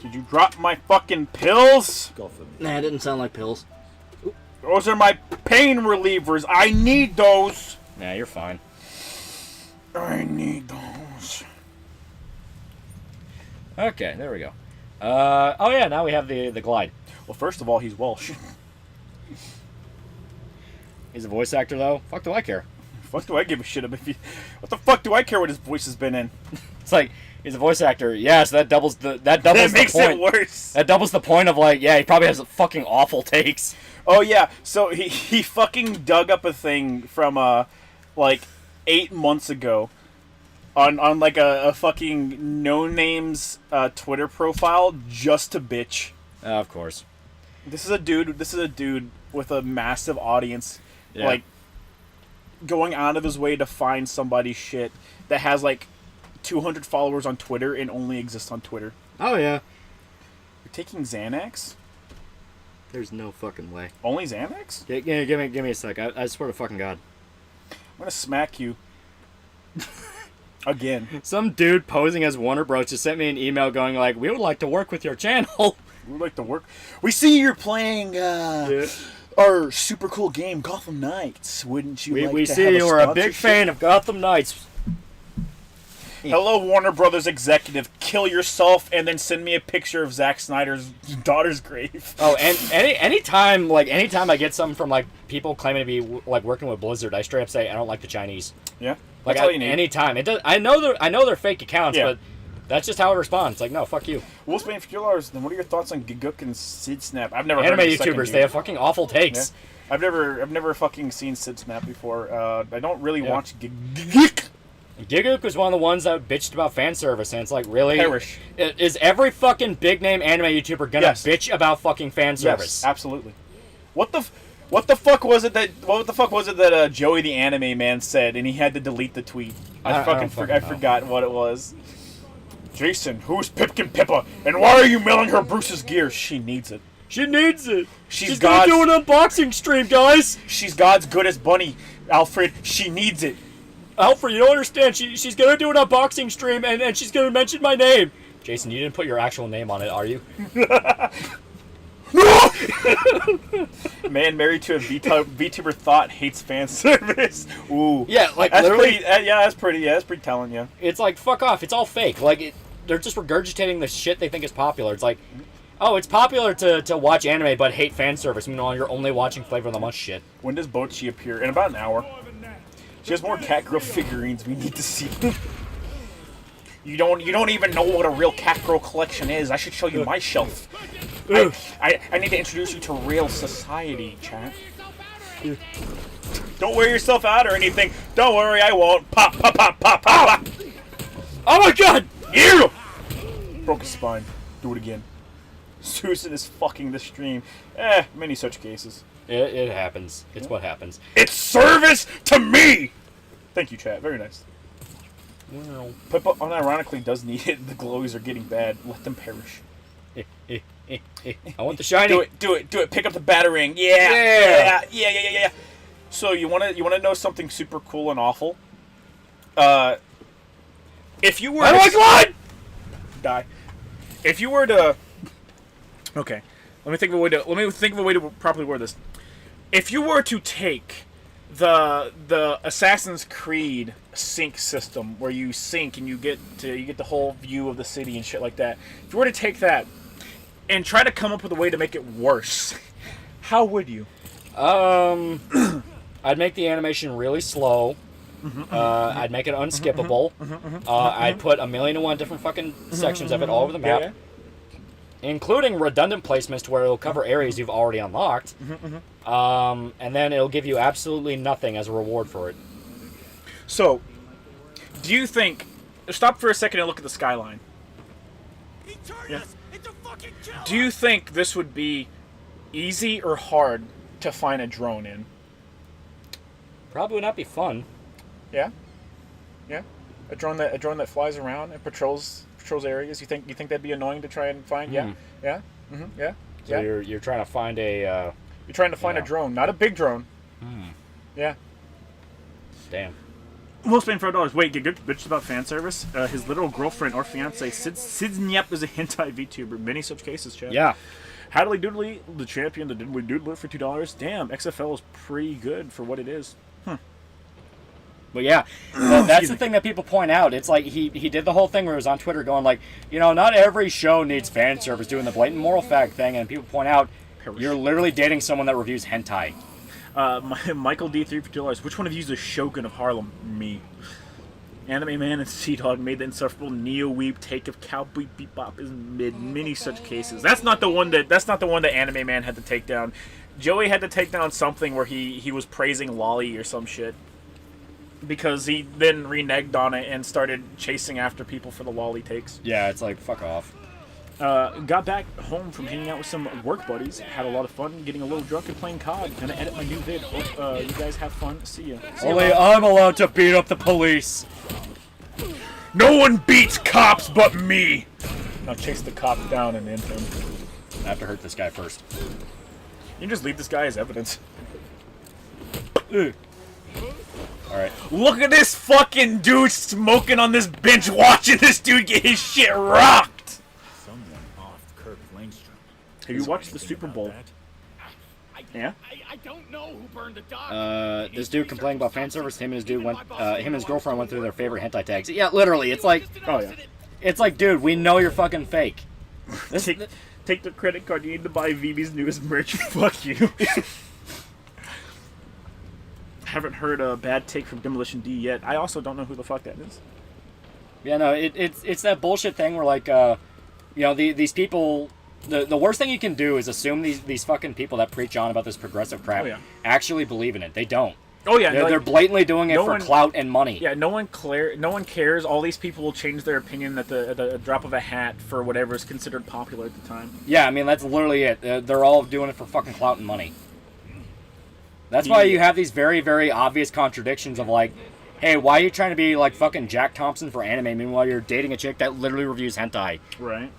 Speaker 3: Did you drop my fucking pills?
Speaker 4: Nah, it didn't sound like pills.
Speaker 3: Those are my pain relievers. I need those.
Speaker 4: Nah, you're fine.
Speaker 3: I need those.
Speaker 4: Okay, there we go. Oh yeah, now we have the glide.
Speaker 3: Well, first of all, he's Welsh.
Speaker 4: He's a voice actor though. Fuck do I care?
Speaker 3: Fuck do I give a shit about? What the fuck do I care what his voice has been in?
Speaker 4: It's like he's a voice actor. Yeah, so that doubles the
Speaker 3: That makes
Speaker 4: the point.
Speaker 3: it worse.
Speaker 4: That doubles the point of like, yeah, he probably has fucking awful takes.
Speaker 3: Oh yeah, so he fucking dug up a thing from like 8 months ago on like a fucking no names Twitter profile just to bitch.
Speaker 4: Of course.
Speaker 3: This is a dude with a massive audience,
Speaker 4: Yeah.
Speaker 3: like going out of his way to find somebody's shit that has like 200 followers on Twitter and only exists on Twitter.
Speaker 4: Oh yeah.
Speaker 3: You're taking Xanax?
Speaker 4: There's no fucking way.
Speaker 3: Only Xanax?
Speaker 4: Yeah, give me a sec. I swear to fucking God.
Speaker 3: I'm gonna smack you. Again.
Speaker 4: Some dude posing as Warner Bros. Just sent me an email going like, we would like to work with your channel.
Speaker 3: We would like to work. We see you're playing our super cool game, Gotham Knights. Wouldn't you like
Speaker 4: We
Speaker 3: to
Speaker 4: see
Speaker 3: have a
Speaker 4: you're a big
Speaker 3: sponsorship?
Speaker 4: fan of Gotham Knights.
Speaker 3: Hello, Warner Brothers executive. Kill yourself and then send me a picture of Zack Snyder's daughter's grave.
Speaker 4: Oh, and anytime I get something from like people claiming to be like working with Blizzard, I straight up say I don't like the Chinese.
Speaker 3: Yeah,
Speaker 4: Like
Speaker 3: that's all you need.
Speaker 4: anytime. It does. I know they're fake accounts,
Speaker 3: Yeah.
Speaker 4: but that's just how it responds. It's like, no, fuck you.
Speaker 3: Wolfsbane for $2. Then what are your thoughts on Giguk and Sid Snap? I've never
Speaker 4: Anime
Speaker 3: heard of the second
Speaker 4: YouTubers,
Speaker 3: dude.
Speaker 4: they have fucking awful takes.
Speaker 3: Yeah. I've never fucking seen Sid Snap before. I don't really watch Giguk.
Speaker 4: Giguk was one of the ones that bitched about fan service, and it's like, really?
Speaker 3: Perish.
Speaker 4: Is every fucking big name anime YouTuber gonna
Speaker 3: Yes.
Speaker 4: bitch about fucking fan service?
Speaker 3: Yes, absolutely. What the? What the fuck was it that Joey the anime man said, and he had to delete the tweet? I forgot what it was. Jason, who's Pipkin Pippa, and why are you mailing her Bruce's gear? She needs it.
Speaker 4: She needs it.
Speaker 3: She's
Speaker 4: gonna do an unboxing stream, guys.
Speaker 3: She's God's goodest bunny, Alfred. She needs it.
Speaker 4: Alfred, you don't understand. She's gonna do an unboxing stream, and she's gonna mention my name. Jason, you didn't put your actual name on it, are you?
Speaker 3: Man married to a VTuber thought hates fan service. Ooh.
Speaker 4: Yeah, like
Speaker 3: that's
Speaker 4: literally.
Speaker 3: That's pretty telling, yeah.
Speaker 4: It's like, fuck off. It's all fake. Like, they're just regurgitating the shit they think is popular. It's like, oh, it's popular to watch anime but hate fan service. Meanwhile, you're only watching Flavor of the Month shit.
Speaker 3: When does Bochi appear? In about an hour. She has more cat girl figurines we need to see. You don't even know what a real cat girl collection is. I should show you my shelf. I need to introduce you to real society, chat. Don't wear yourself out or anything. Don't worry, I won't. Pop, pop, pop, pop, pop, pop.
Speaker 4: Oh my god!
Speaker 3: You! Broke his spine. Do it again. Susan is fucking the stream. Many such cases.
Speaker 4: It happens. It's what happens.
Speaker 3: It's service to me! Thank you, chat. Very nice.
Speaker 4: Well.
Speaker 3: Pippa unironically does need it. The glowies are getting bad. Let them perish.
Speaker 4: I want the shiny.
Speaker 3: Do it. Pick up the batarang. Yeah. So you wanna know something super cool and awful? If you were die. If you were to okay, let me think of a way to properly word this. If you were to take the Assassin's Creed sync system where you sync and you get the whole view of the city and shit like that. If you were to take that and try to come up with a way to make it worse, how would you?
Speaker 4: I'd make the animation really slow. I'd make it unskippable. I'd put 1,000,001 different fucking sections of it all over the map, including redundant placements to where it'll cover areas you've already unlocked. And then it'll give you absolutely nothing as a reward for it.
Speaker 3: So, do you think... Stop for a second and look at the skyline. Yeah. Do you think this would be easy or hard to find a drone in?
Speaker 4: Probably would not be fun.
Speaker 3: Yeah? Yeah? A drone that flies around and patrols areas. You think that'd be annoying to try and find? Yeah? Yeah? Yeah?
Speaker 4: So you're trying to find a...
Speaker 3: You're trying to find a drone, not a big drone. Yeah.
Speaker 4: Damn.
Speaker 3: Most paying $4. Wait, get good bitch about fan service. His literal girlfriend or fiance, Sidnyep, is a hentai VTuber. Many such cases, chat.
Speaker 4: Yeah.
Speaker 3: Haddly Doodly, the champion, the Diddly Doodler for $2. Damn, XFL is pretty good for what it is.
Speaker 4: But yeah, that's the thing that people point out. It's like he did the whole thing where he was on Twitter going like, not every show needs fan service, doing the blatant moral fact thing, and people point out, you're literally dating someone that reviews hentai.
Speaker 3: Michael D3 for $2. Which one of you is the Shogun of Harlem? Me. Anime Man and Sea Dog made the insufferable neo-weeb take of Cowboy Bebop is mid. Many such cases. That's not the one that Anime Man had to take down. Joey had to take down something where he was praising Lolly or some shit. Because he then reneged on it and started chasing after people for the Lolly takes.
Speaker 4: Yeah, it's like, fuck off.
Speaker 3: Got back home from hanging out with some work buddies. Had a lot of fun getting a little drunk and playing COD. Gonna edit my new vid. Hope you guys have fun. See ya.
Speaker 4: Only I'm allowed to beat up the police.
Speaker 3: No one beats cops but me! Now chase the cop down and end him.
Speaker 4: I have to hurt this guy first.
Speaker 3: You can just leave this guy as evidence.
Speaker 4: Alright.
Speaker 3: Look at this fucking dude smoking on this bench watching this dude get his shit rocked!
Speaker 8: Someone off Kirk Langstrom.
Speaker 3: Have you watched the Super Bowl? Yeah?
Speaker 8: I don't know who burned the dog.
Speaker 4: This dude complaining about fan service. Him and his girlfriend went through their favorite hentai tags. Yeah, literally. It's like,
Speaker 3: oh yeah.
Speaker 4: It's like, dude, we know you're fucking fake.
Speaker 3: Take the credit card you need to buy VB's newest merch. Fuck you. Haven't heard a bad take from Demolition D yet. I also don't know who the fuck that is.
Speaker 4: Yeah, no, it's that bullshit thing where like, these people. The worst thing you can do is assume these fucking people that preach on about this progressive crap actually believe in it. They don't.
Speaker 3: Oh yeah,
Speaker 4: they're blatantly doing it for clout and money.
Speaker 3: Yeah, no one cares. All these people will change their opinion at the drop of a hat for whatever is considered popular at the time.
Speaker 4: Yeah, I mean that's literally it. They're all doing it for fucking clout and money. That's why you have these very, very obvious contradictions of like, hey, why are you trying to be like fucking Jack Thompson for anime meanwhile you're dating a chick that literally reviews hentai?
Speaker 3: Right.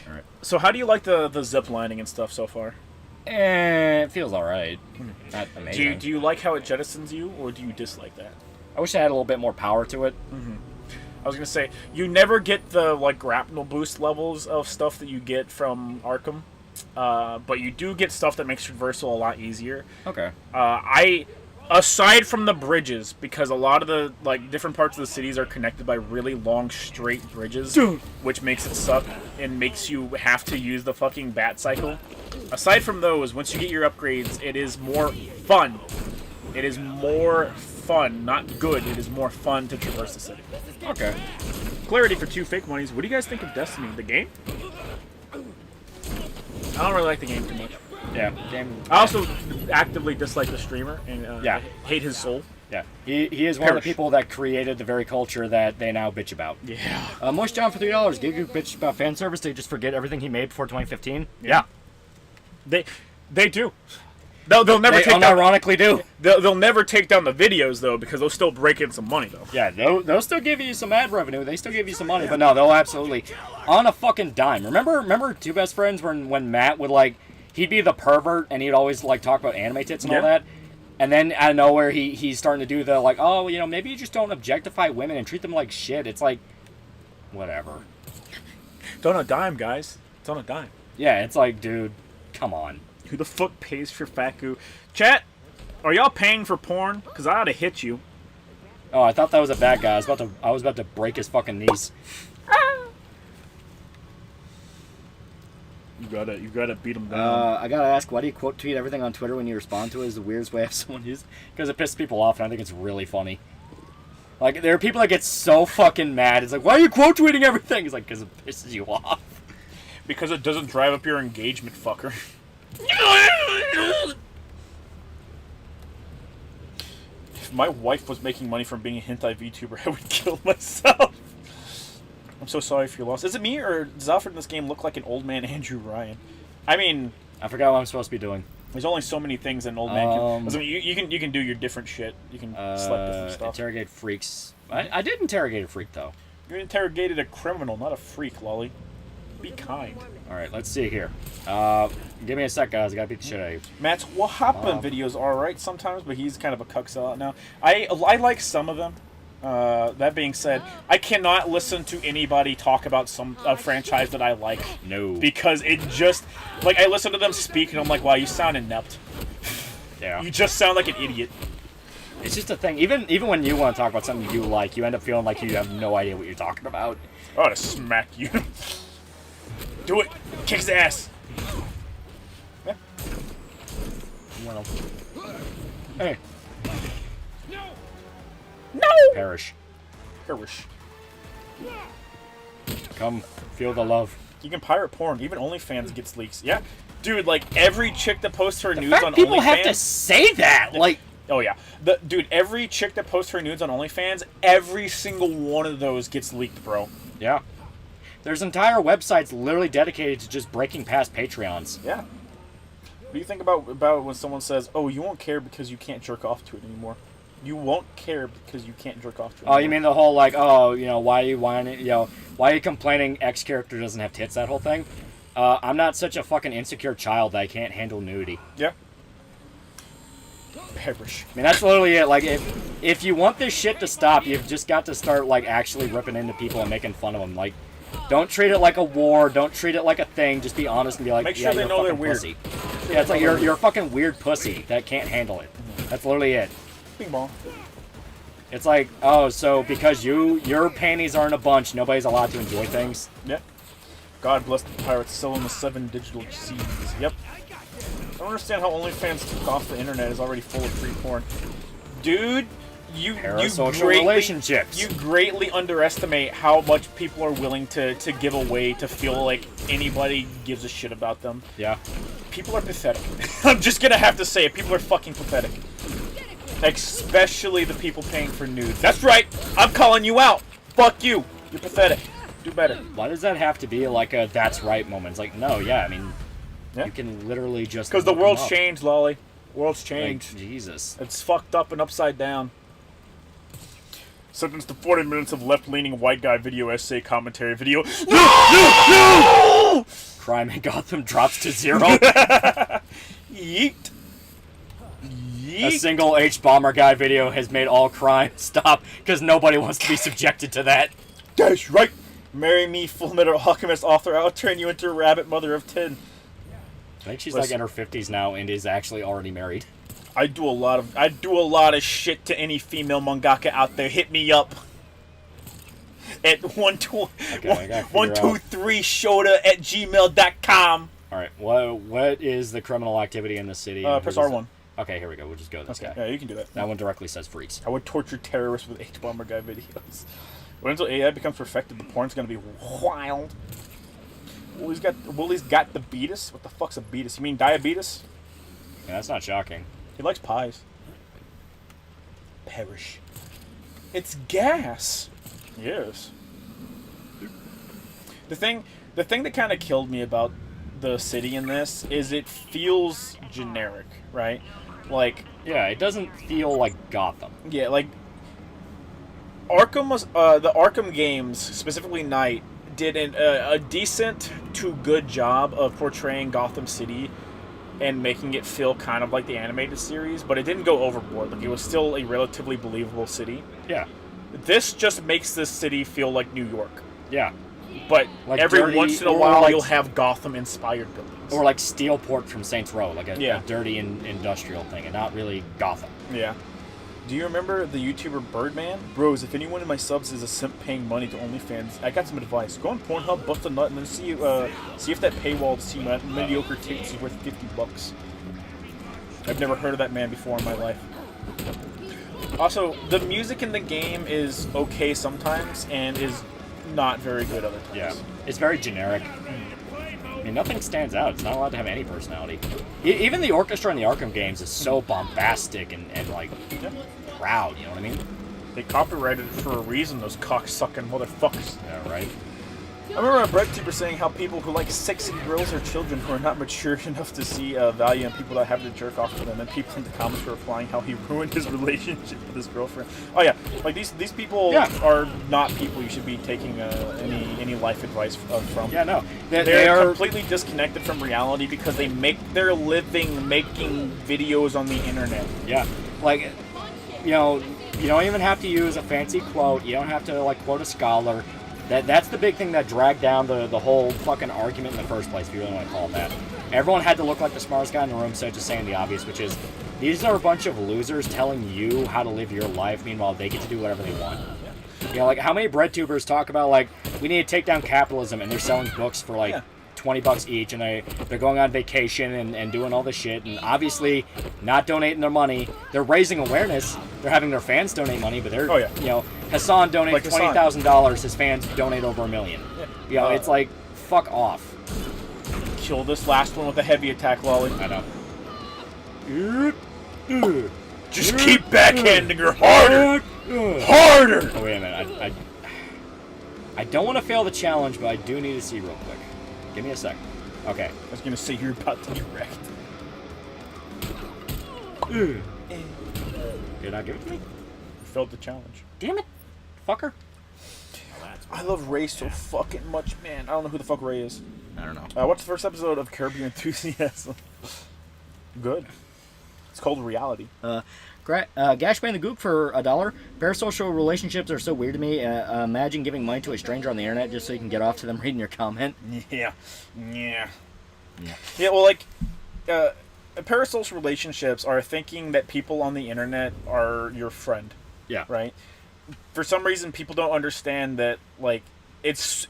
Speaker 3: Alright. So how do you like the zip lining and stuff so far?
Speaker 4: It feels alright. Not amazing.
Speaker 3: Do you like how it jettisons you, or do you dislike that?
Speaker 4: I wish I had a little bit more power to it.
Speaker 3: I was gonna say, you never get the like grapnel boost levels of stuff that you get from Arkham, but you do get stuff that makes traversal a lot easier.
Speaker 4: Okay.
Speaker 3: Aside from the bridges, because a lot of the like different parts of the cities are connected by really long straight bridges, which makes it suck and makes you have to use the fucking bat cycle. Aside from those, once you get your upgrades, it is more fun. It is more fun, not good. It is more fun to traverse the city.
Speaker 4: Okay.
Speaker 3: Clarity for 2 fake monies. What do you guys think of Destiny, the game? I don't really like the game too much.
Speaker 4: Yeah. Game.
Speaker 3: I also actively dislike the streamer and hate his soul.
Speaker 4: Yeah. He is one of the people that created the very culture that they now bitch about.
Speaker 3: Yeah.
Speaker 4: Moist John for $3. Gig bitch about fan service. They just forget everything he made before 2015.
Speaker 3: Yeah. They do. They'll never take down.
Speaker 4: Unironically do.
Speaker 3: They'll never take down the videos though, because they'll still break in some money though.
Speaker 4: Yeah, they'll still give you some ad revenue. They still give you some money, but no, they'll absolutely on a fucking dime. Remember Two Best Friends when Matt would like he'd be the pervert and he'd always like talk about anime tits and all that, and then out of nowhere he's starting to do the like, oh, you know, maybe you just don't objectify women and treat them like shit. It's like whatever.
Speaker 3: It's on a dime, guys. It's on a dime.
Speaker 4: Yeah, it's like, dude, come on.
Speaker 3: Who the fuck pays for Faku? Chat, are y'all paying for porn? Cause I oughta hit you.
Speaker 4: Oh, I thought that was a bad guy. I was about to break his fucking knees.
Speaker 3: You gotta beat him down.
Speaker 4: I gotta ask, why do you quote tweet everything on Twitter when you respond to it? Is the weirdest way of someone used? Because it pisses people off, and I think it's really funny. Like, there are people that get so fucking mad. It's like, why are you quote tweeting everything? It's like, because it pisses you off.
Speaker 3: Because it doesn't drive up your engagement, fucker. If my wife was making money from being a hentai VTuber, I would kill myself. I'm so sorry for your loss. Is it me, or does Alfred in this game look like an old man Andrew Ryan? I mean,
Speaker 4: I forgot what I'm supposed to be doing.
Speaker 3: There's only so many things an old man can. I mean, you can do your different shit. You can select different stuff.
Speaker 4: Interrogate freaks. I did interrogate a freak though.
Speaker 3: You interrogated a criminal, not a freak, Lolly. Be kind.
Speaker 4: All right, let's see here. Give me a sec, guys. I gotta beat the shit out of you.
Speaker 3: Matt's what happened videos are alright sometimes, but he's kind of a cuck sellout now. I like some of them. That being said, I cannot listen to anybody talk about a franchise that I like.
Speaker 4: No.
Speaker 3: Because it just, like, I listen to them speak and I'm like, wow, you sound inept.
Speaker 4: Yeah.
Speaker 3: You just sound like an idiot.
Speaker 4: It's just a thing. Even when you want to talk about something you like, you end up feeling like you have no idea what you're talking about.
Speaker 3: I ought to smack you. Do it. Kick his ass. Yeah.
Speaker 4: Well. Hey.
Speaker 3: No!
Speaker 4: Perish.
Speaker 3: Perish.
Speaker 4: Come, feel the love.
Speaker 3: You can pirate porn. Even OnlyFans gets leaks. Yeah. Dude, like, every chick that posts her nudes on
Speaker 4: people
Speaker 3: OnlyFans...
Speaker 4: have to say that! Like...
Speaker 3: Oh, yeah. Dude, every chick that posts her nudes on OnlyFans, every single one of those gets leaked, bro.
Speaker 4: Yeah. There's entire websites literally dedicated to just breaking past Patreons.
Speaker 3: Yeah. What do you think about when someone says, oh, you won't care because you can't jerk off to it anymore? You won't care because you can't jerk off to it anymore.
Speaker 4: Oh, you mean the whole, like, oh, you know, why are you complaining X character doesn't have tits, that whole thing? I'm not such a fucking insecure child that I can't handle nudity.
Speaker 3: Yeah. Perish.
Speaker 4: I mean, that's literally it. Like, if you want this shit to stop, you've just got to start, like, actually ripping into people and making fun of them. Like, don't treat it like a war. Don't treat it like a thing. Just be honest and be like,
Speaker 3: make sure they know they're weird.
Speaker 4: Pussy. Yeah, it's like you're a fucking weird pussy that can't handle it. That's literally it.
Speaker 3: Bing bong.
Speaker 4: It's like, oh, so because your panties aren't a bunch, nobody's allowed to enjoy things.
Speaker 3: Yep. God bless the pirates still in the 7 digital seas. Yep. I don't understand how OnlyFans took off the internet is already full of free porn. Dude, you greatly underestimate how much people are willing to give away to feel like anybody gives a shit about them.
Speaker 4: Yeah.
Speaker 3: People are pathetic. I'm just gonna have to say it. People are fucking pathetic. Especially the people paying for nudes. That's right. I'm calling you out. Fuck you. You're pathetic. Do better.
Speaker 4: Why does that have to be like a that's right moment? It's like, no, yeah, I mean,
Speaker 3: Yeah.
Speaker 4: You can literally just
Speaker 3: Because the
Speaker 4: look 'em
Speaker 3: world's
Speaker 4: up.
Speaker 3: changed, Lolly. World's
Speaker 4: Like,
Speaker 3: changed.
Speaker 4: Jesus.
Speaker 3: It's fucked up and upside down. Sentenced to 40 minutes of left-leaning white guy video essay commentary video. No!
Speaker 4: Crime in Gotham drops to 0.
Speaker 3: Yeet.
Speaker 4: A single H-Bomber guy video has made all crime stop because nobody wants to be subjected to that.
Speaker 3: That's right. Marry me, Full Metal Alchemist author. I'll turn you into a rabbit mother of 10.
Speaker 4: I think she's like in her 50s now and is actually already married.
Speaker 3: I do a lot of shit to any female mangaka out there. Hit me up at 123shota@gmail.com.
Speaker 4: All right, what is the criminal activity in the city?
Speaker 3: Press R1.
Speaker 4: Okay, here we go. We'll just go to this guy.
Speaker 3: Yeah, you can do that.
Speaker 4: That one directly says freaks.
Speaker 3: I would torture terrorists with H-Bomber guy videos. When until AI becomes perfected, the porn's gonna be wild. Willie's got the beatus? What the fuck's a beatus? You mean diabetes?
Speaker 4: Yeah, that's not shocking.
Speaker 3: He likes pies. Perish. It's gas. Yes. The thing that kind of killed me about the city in this is it feels generic, right? Like,
Speaker 4: Yeah, it doesn't feel like Gotham.
Speaker 3: yeah, like Arkham was the Arkham games, specifically Knight, did a decent to good job of portraying Gotham City and making it feel kind of like the animated series, but it didn't go overboard. Like, it was still a relatively believable city.
Speaker 4: Yeah,
Speaker 3: This just makes this city feel like New York.
Speaker 4: yeah.
Speaker 3: But
Speaker 4: Like
Speaker 3: every
Speaker 4: dirty,
Speaker 3: once in a
Speaker 4: or
Speaker 3: while,
Speaker 4: like-
Speaker 3: you'll have Gotham-inspired buildings.
Speaker 4: Or like Steelport from Saints Row, like a
Speaker 3: Yeah.
Speaker 4: dirty industrial thing, and not really Gotham.
Speaker 3: Yeah. Do you remember the YouTuber Birdman? Bros, if anyone in my subs is a simp paying money to OnlyFans, I got some advice. Go on Pornhub, bust a nut, and then see if that paywall to see mediocre tits is worth $50. I've never heard of that man before in my life. Also, the music in the game is okay sometimes and is not very good other times.
Speaker 4: Yeah, it's very generic. I mean, nothing stands out. It's not allowed to have any personality. Even the orchestra in the Arkham games is so bombastic and like proud. You know what I mean?
Speaker 3: They copyrighted it for a reason, those cocksucking motherfuckers.
Speaker 4: Yeah, right.
Speaker 3: I remember a Vtuber saying how people who like sexy girls are children who are not mature enough to see value in people that have to jerk off to them, and people in the comments were replying how he ruined his relationship with his girlfriend. Oh yeah, like these people are not people you should be taking any life advice from.
Speaker 4: Yeah, no.
Speaker 3: They
Speaker 4: They
Speaker 3: are
Speaker 4: are
Speaker 3: completely disconnected from reality because they make their living making videos on the internet.
Speaker 4: Yeah, like, you know, you don't even have to use a fancy quote. You don't have to like quote a scholar. That's the big thing that dragged down the whole fucking argument in the first place, if you really want to call it that. Everyone had to look like the smartest guy in the room, so just saying the obvious, which is, these are a bunch of losers telling you how to live your life, meanwhile they get to do whatever they want. You know, like, how many breadtubers talk about, like, we need to take down capitalism, and they're selling books for, like, $20 each, and they're going on vacation and doing all this shit, and obviously not donating their money. They're raising awareness. They're having their fans donate money, but they're, you know, Hassan donates
Speaker 3: Like Hassan.
Speaker 4: $20,000. His fans donate over $1 million. You know, it's like, fuck off.
Speaker 3: Kill this last one with a heavy attack, Lolly.
Speaker 4: I know.
Speaker 3: Just keep backhanding her harder! Harder!
Speaker 4: Oh, wait a minute. I don't want to fail the challenge, but I do need to see real quick. Give me a sec. Okay.
Speaker 3: I was gonna say you're about to be wrecked.
Speaker 4: Did not give it to me?
Speaker 3: You failed the challenge.
Speaker 4: Damn it. Fucker.
Speaker 3: I love Ray so fucking much, man. I don't know who the fuck Ray is.
Speaker 4: I don't know.
Speaker 3: What's the first episode of Curb Your Enthusiasm? Good. It's called Reality.
Speaker 4: Gashbane the Goop for $1. Parasocial relationships are so weird to me. Imagine giving money to a stranger on the internet just so you can get off to them reading your comment.
Speaker 3: Yeah. Well, like, parasocial relationships are thinking that people on the internet are your friend.
Speaker 4: Yeah.
Speaker 3: Right? For some reason, people don't understand that, like, it's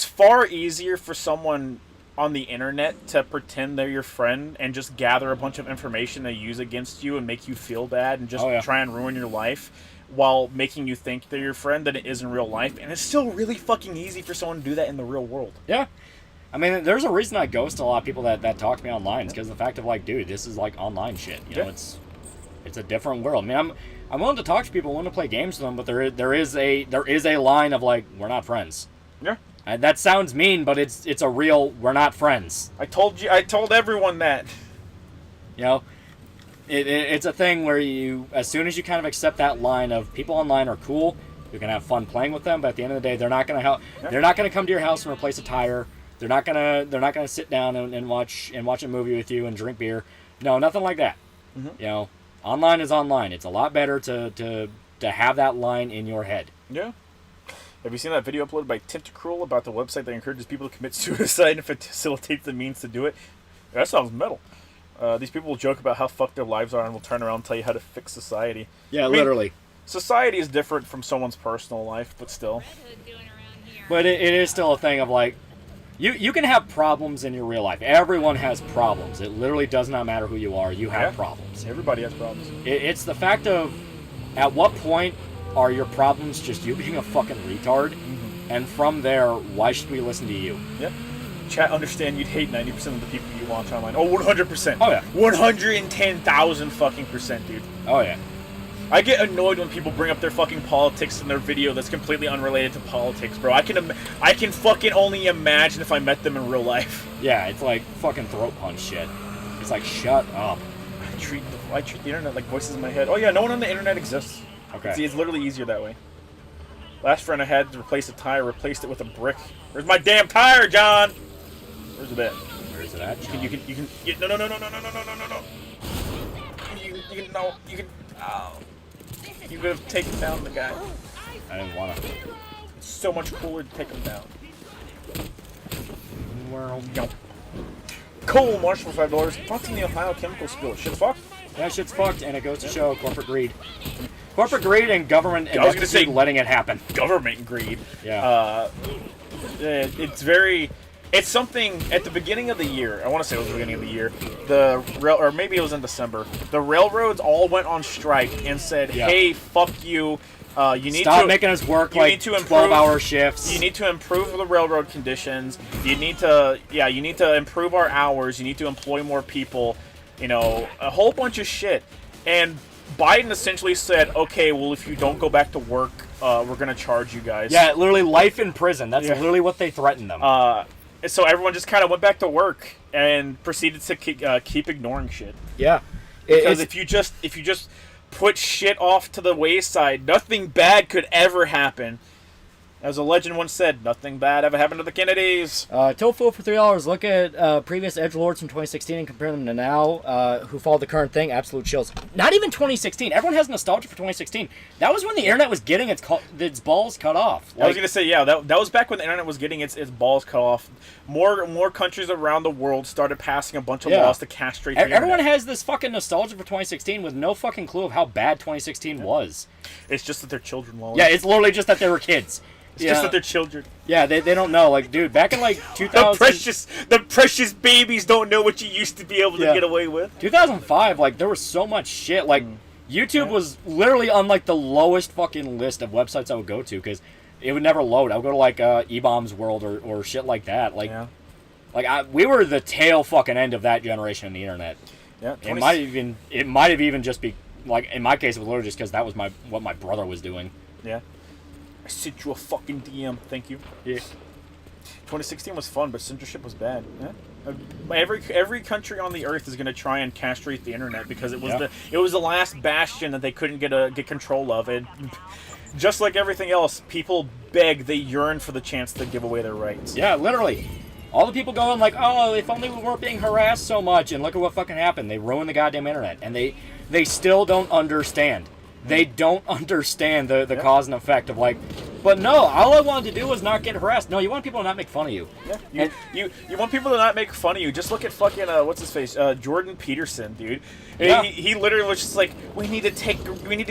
Speaker 3: far easier for someone on the internet to pretend they're your friend and just gather a bunch of information they use against you and make you feel bad and just try and ruin your life while making you think they're your friend than it is in real life. And it's still really fucking easy for someone to do that in the real world.
Speaker 4: Yeah. I mean, there's a reason I ghost a lot of people that talk to me online. It's because of the fact of, like, dude, this is like online shit. You know, it's a different world. I mean, I'm willing to talk to people, willing to play games with them, but there is a line of, like, we're not friends.
Speaker 3: Yeah.
Speaker 4: That sounds mean, but it's a real. We're not friends.
Speaker 3: I told everyone that.
Speaker 4: You know, it's a thing where you, as soon as you kind of accept that line of people online are cool, you're gonna have fun playing with them, but at the end of the day, they're not gonna help. Yeah. They're not gonna come to your house and replace a tire. They're not gonna sit down and watch a movie with you and drink beer. No, nothing like that. Mm-hmm. You know, online is online. It's a lot better to have that line in your head.
Speaker 3: Yeah. Have you seen that video uploaded by Tentacruel about the website that encourages people to commit suicide if it facilitates the means to do it? That sounds metal. These people will joke about how fucked their lives are and will turn around and tell you how to fix society.
Speaker 4: Yeah, I mean, literally.
Speaker 3: Society is different from someone's personal life, but still.
Speaker 4: But it is still a thing of like, you can have problems in your real life. Everyone has problems. It literally does not matter who you are. You have problems.
Speaker 3: Everybody has problems.
Speaker 4: It's the fact of, at what point are your problems just you being a fucking retard? Mm-hmm. And from there, why should we listen to you?
Speaker 3: Yep. Chat, understand you'd hate 90% of the people you watch online. Oh, 100%.
Speaker 4: Oh, yeah.
Speaker 3: 110,000 fucking %, dude.
Speaker 4: Oh, yeah.
Speaker 3: I get annoyed when people bring up their fucking politics in their video that's completely unrelated to politics, bro. I can fucking only imagine if I met them in real life.
Speaker 4: Yeah, it's like fucking throat punch shit. It's like, shut up.
Speaker 3: I treat the internet like voices in my head. Oh, yeah, no one on the internet exists.
Speaker 4: Okay.
Speaker 3: It's literally easier that way. Last friend I had to replace a tire, replaced it with a brick. Where's my damn tire, John? Where's it at?
Speaker 4: Where's it at, John?
Speaker 3: No. You could have taken down the guy.
Speaker 4: I didn't want to.
Speaker 3: It's so much cooler to take him down.
Speaker 4: Well,
Speaker 3: Coal Marshall for $5. Thoughts on the Ohio chemical spill? Shit's fucked?
Speaker 4: Yeah, shit's fucked, and it goes to show corporate greed. Corporate greed and government and letting it happen.
Speaker 3: Government greed.
Speaker 4: Yeah.
Speaker 3: It's something at the beginning of the year. I want to say it was the beginning of the year. Or maybe it was in December. The railroads all went on strike and said, "Hey, fuck you. You need
Speaker 4: Stop
Speaker 3: to
Speaker 4: making us work like 12-hour shifts.
Speaker 3: You need to improve the railroad conditions. You need to improve our hours. You need to employ more people. You know, a whole bunch of shit." And Biden essentially said, "Okay, well, if you don't go back to work, we're gonna charge you guys."
Speaker 4: Yeah, literally life in prison. That's literally what they threatened them.
Speaker 3: So everyone just kind of went back to work and proceeded to keep ignoring shit.
Speaker 4: Yeah,
Speaker 3: because if you just put shit off to the wayside, nothing bad could ever happen. As a legend once said, nothing bad ever happened to the Kennedys.
Speaker 4: Tofu for $3. Look at previous edgelords from 2016 and compare them to now, who followed the current thing. Absolute chills. Not even 2016. Everyone has nostalgia for 2016. That was when the internet was getting its balls cut off.
Speaker 3: I was going to say, yeah, that was back when the internet was getting its balls cut off. More countries around the world started passing a bunch of laws to castrate the internet.
Speaker 4: Everyone has this fucking nostalgia for 2016 with no fucking clue of how bad 2016 was.
Speaker 3: It's just that they're children, Wally.
Speaker 4: Yeah, it's literally just that they were kids.
Speaker 3: It's just that they're children.
Speaker 4: Yeah, they don't know. Like, dude, back in like 2000...
Speaker 3: The precious babies don't know what you used to be able to get away with.
Speaker 4: 2005, like, there was so much shit. Like, YouTube was literally on, like, the lowest fucking list of websites I would go to, because it would never load. I would go to, like, E-Bombs World or shit like that. Like, we were the tail fucking end of that generation on the internet.
Speaker 3: Yeah.
Speaker 4: It might have even just be, like, in my case, it was literally just because that was what my brother was doing.
Speaker 3: Yeah. I sent you a fucking DM. Thank you.
Speaker 4: Yeah.
Speaker 3: 2016 was fun, but censorship was bad. Yeah. Every country on the earth is going to try and castrate the internet because it was the last bastion that they couldn't get control of. And just like everything else, people beg, they yearn for the chance to give away their rights.
Speaker 4: Yeah, literally. All the people going like, "Oh, if only we weren't being harassed so much," and look at what fucking happened. They ruined the goddamn internet, and they still don't understand. They don't understand the cause and effect of, like, but no, all I wanted to do was not get harassed. No, you want people to not make fun of you.
Speaker 3: Yeah, you want people to not make fun of you. Just look at fucking, what's his face? Jordan Peterson, dude. Yeah. He literally was just like, we need to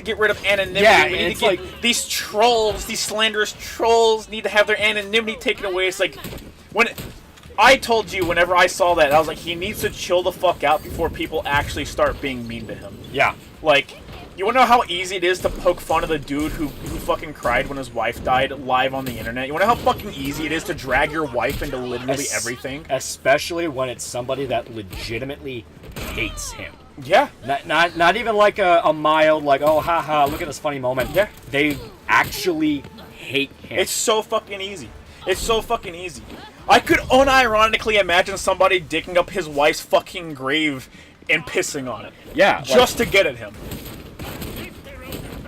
Speaker 3: get rid of anonymity.
Speaker 4: Yeah,
Speaker 3: we need to get these trolls, these slanderous trolls need to have their anonymity taken away. It's like, I told you whenever I saw that, I was like, he needs to chill the fuck out before people actually start being mean to him.
Speaker 4: Yeah.
Speaker 3: Like, you wanna know how easy it is to poke fun of the dude who fucking cried when his wife died live on the internet? You wanna know how fucking easy it is to drag your wife into literally everything?
Speaker 4: Especially when it's somebody that legitimately hates him.
Speaker 3: Yeah.
Speaker 4: Not even like a mild, like, oh, haha, look at this funny moment.
Speaker 3: Yeah.
Speaker 4: They actually hate him.
Speaker 3: It's so fucking easy. It's so fucking easy. I could unironically imagine somebody digging up his wife's fucking grave and pissing on it.
Speaker 4: Yeah.
Speaker 3: Just to get at him.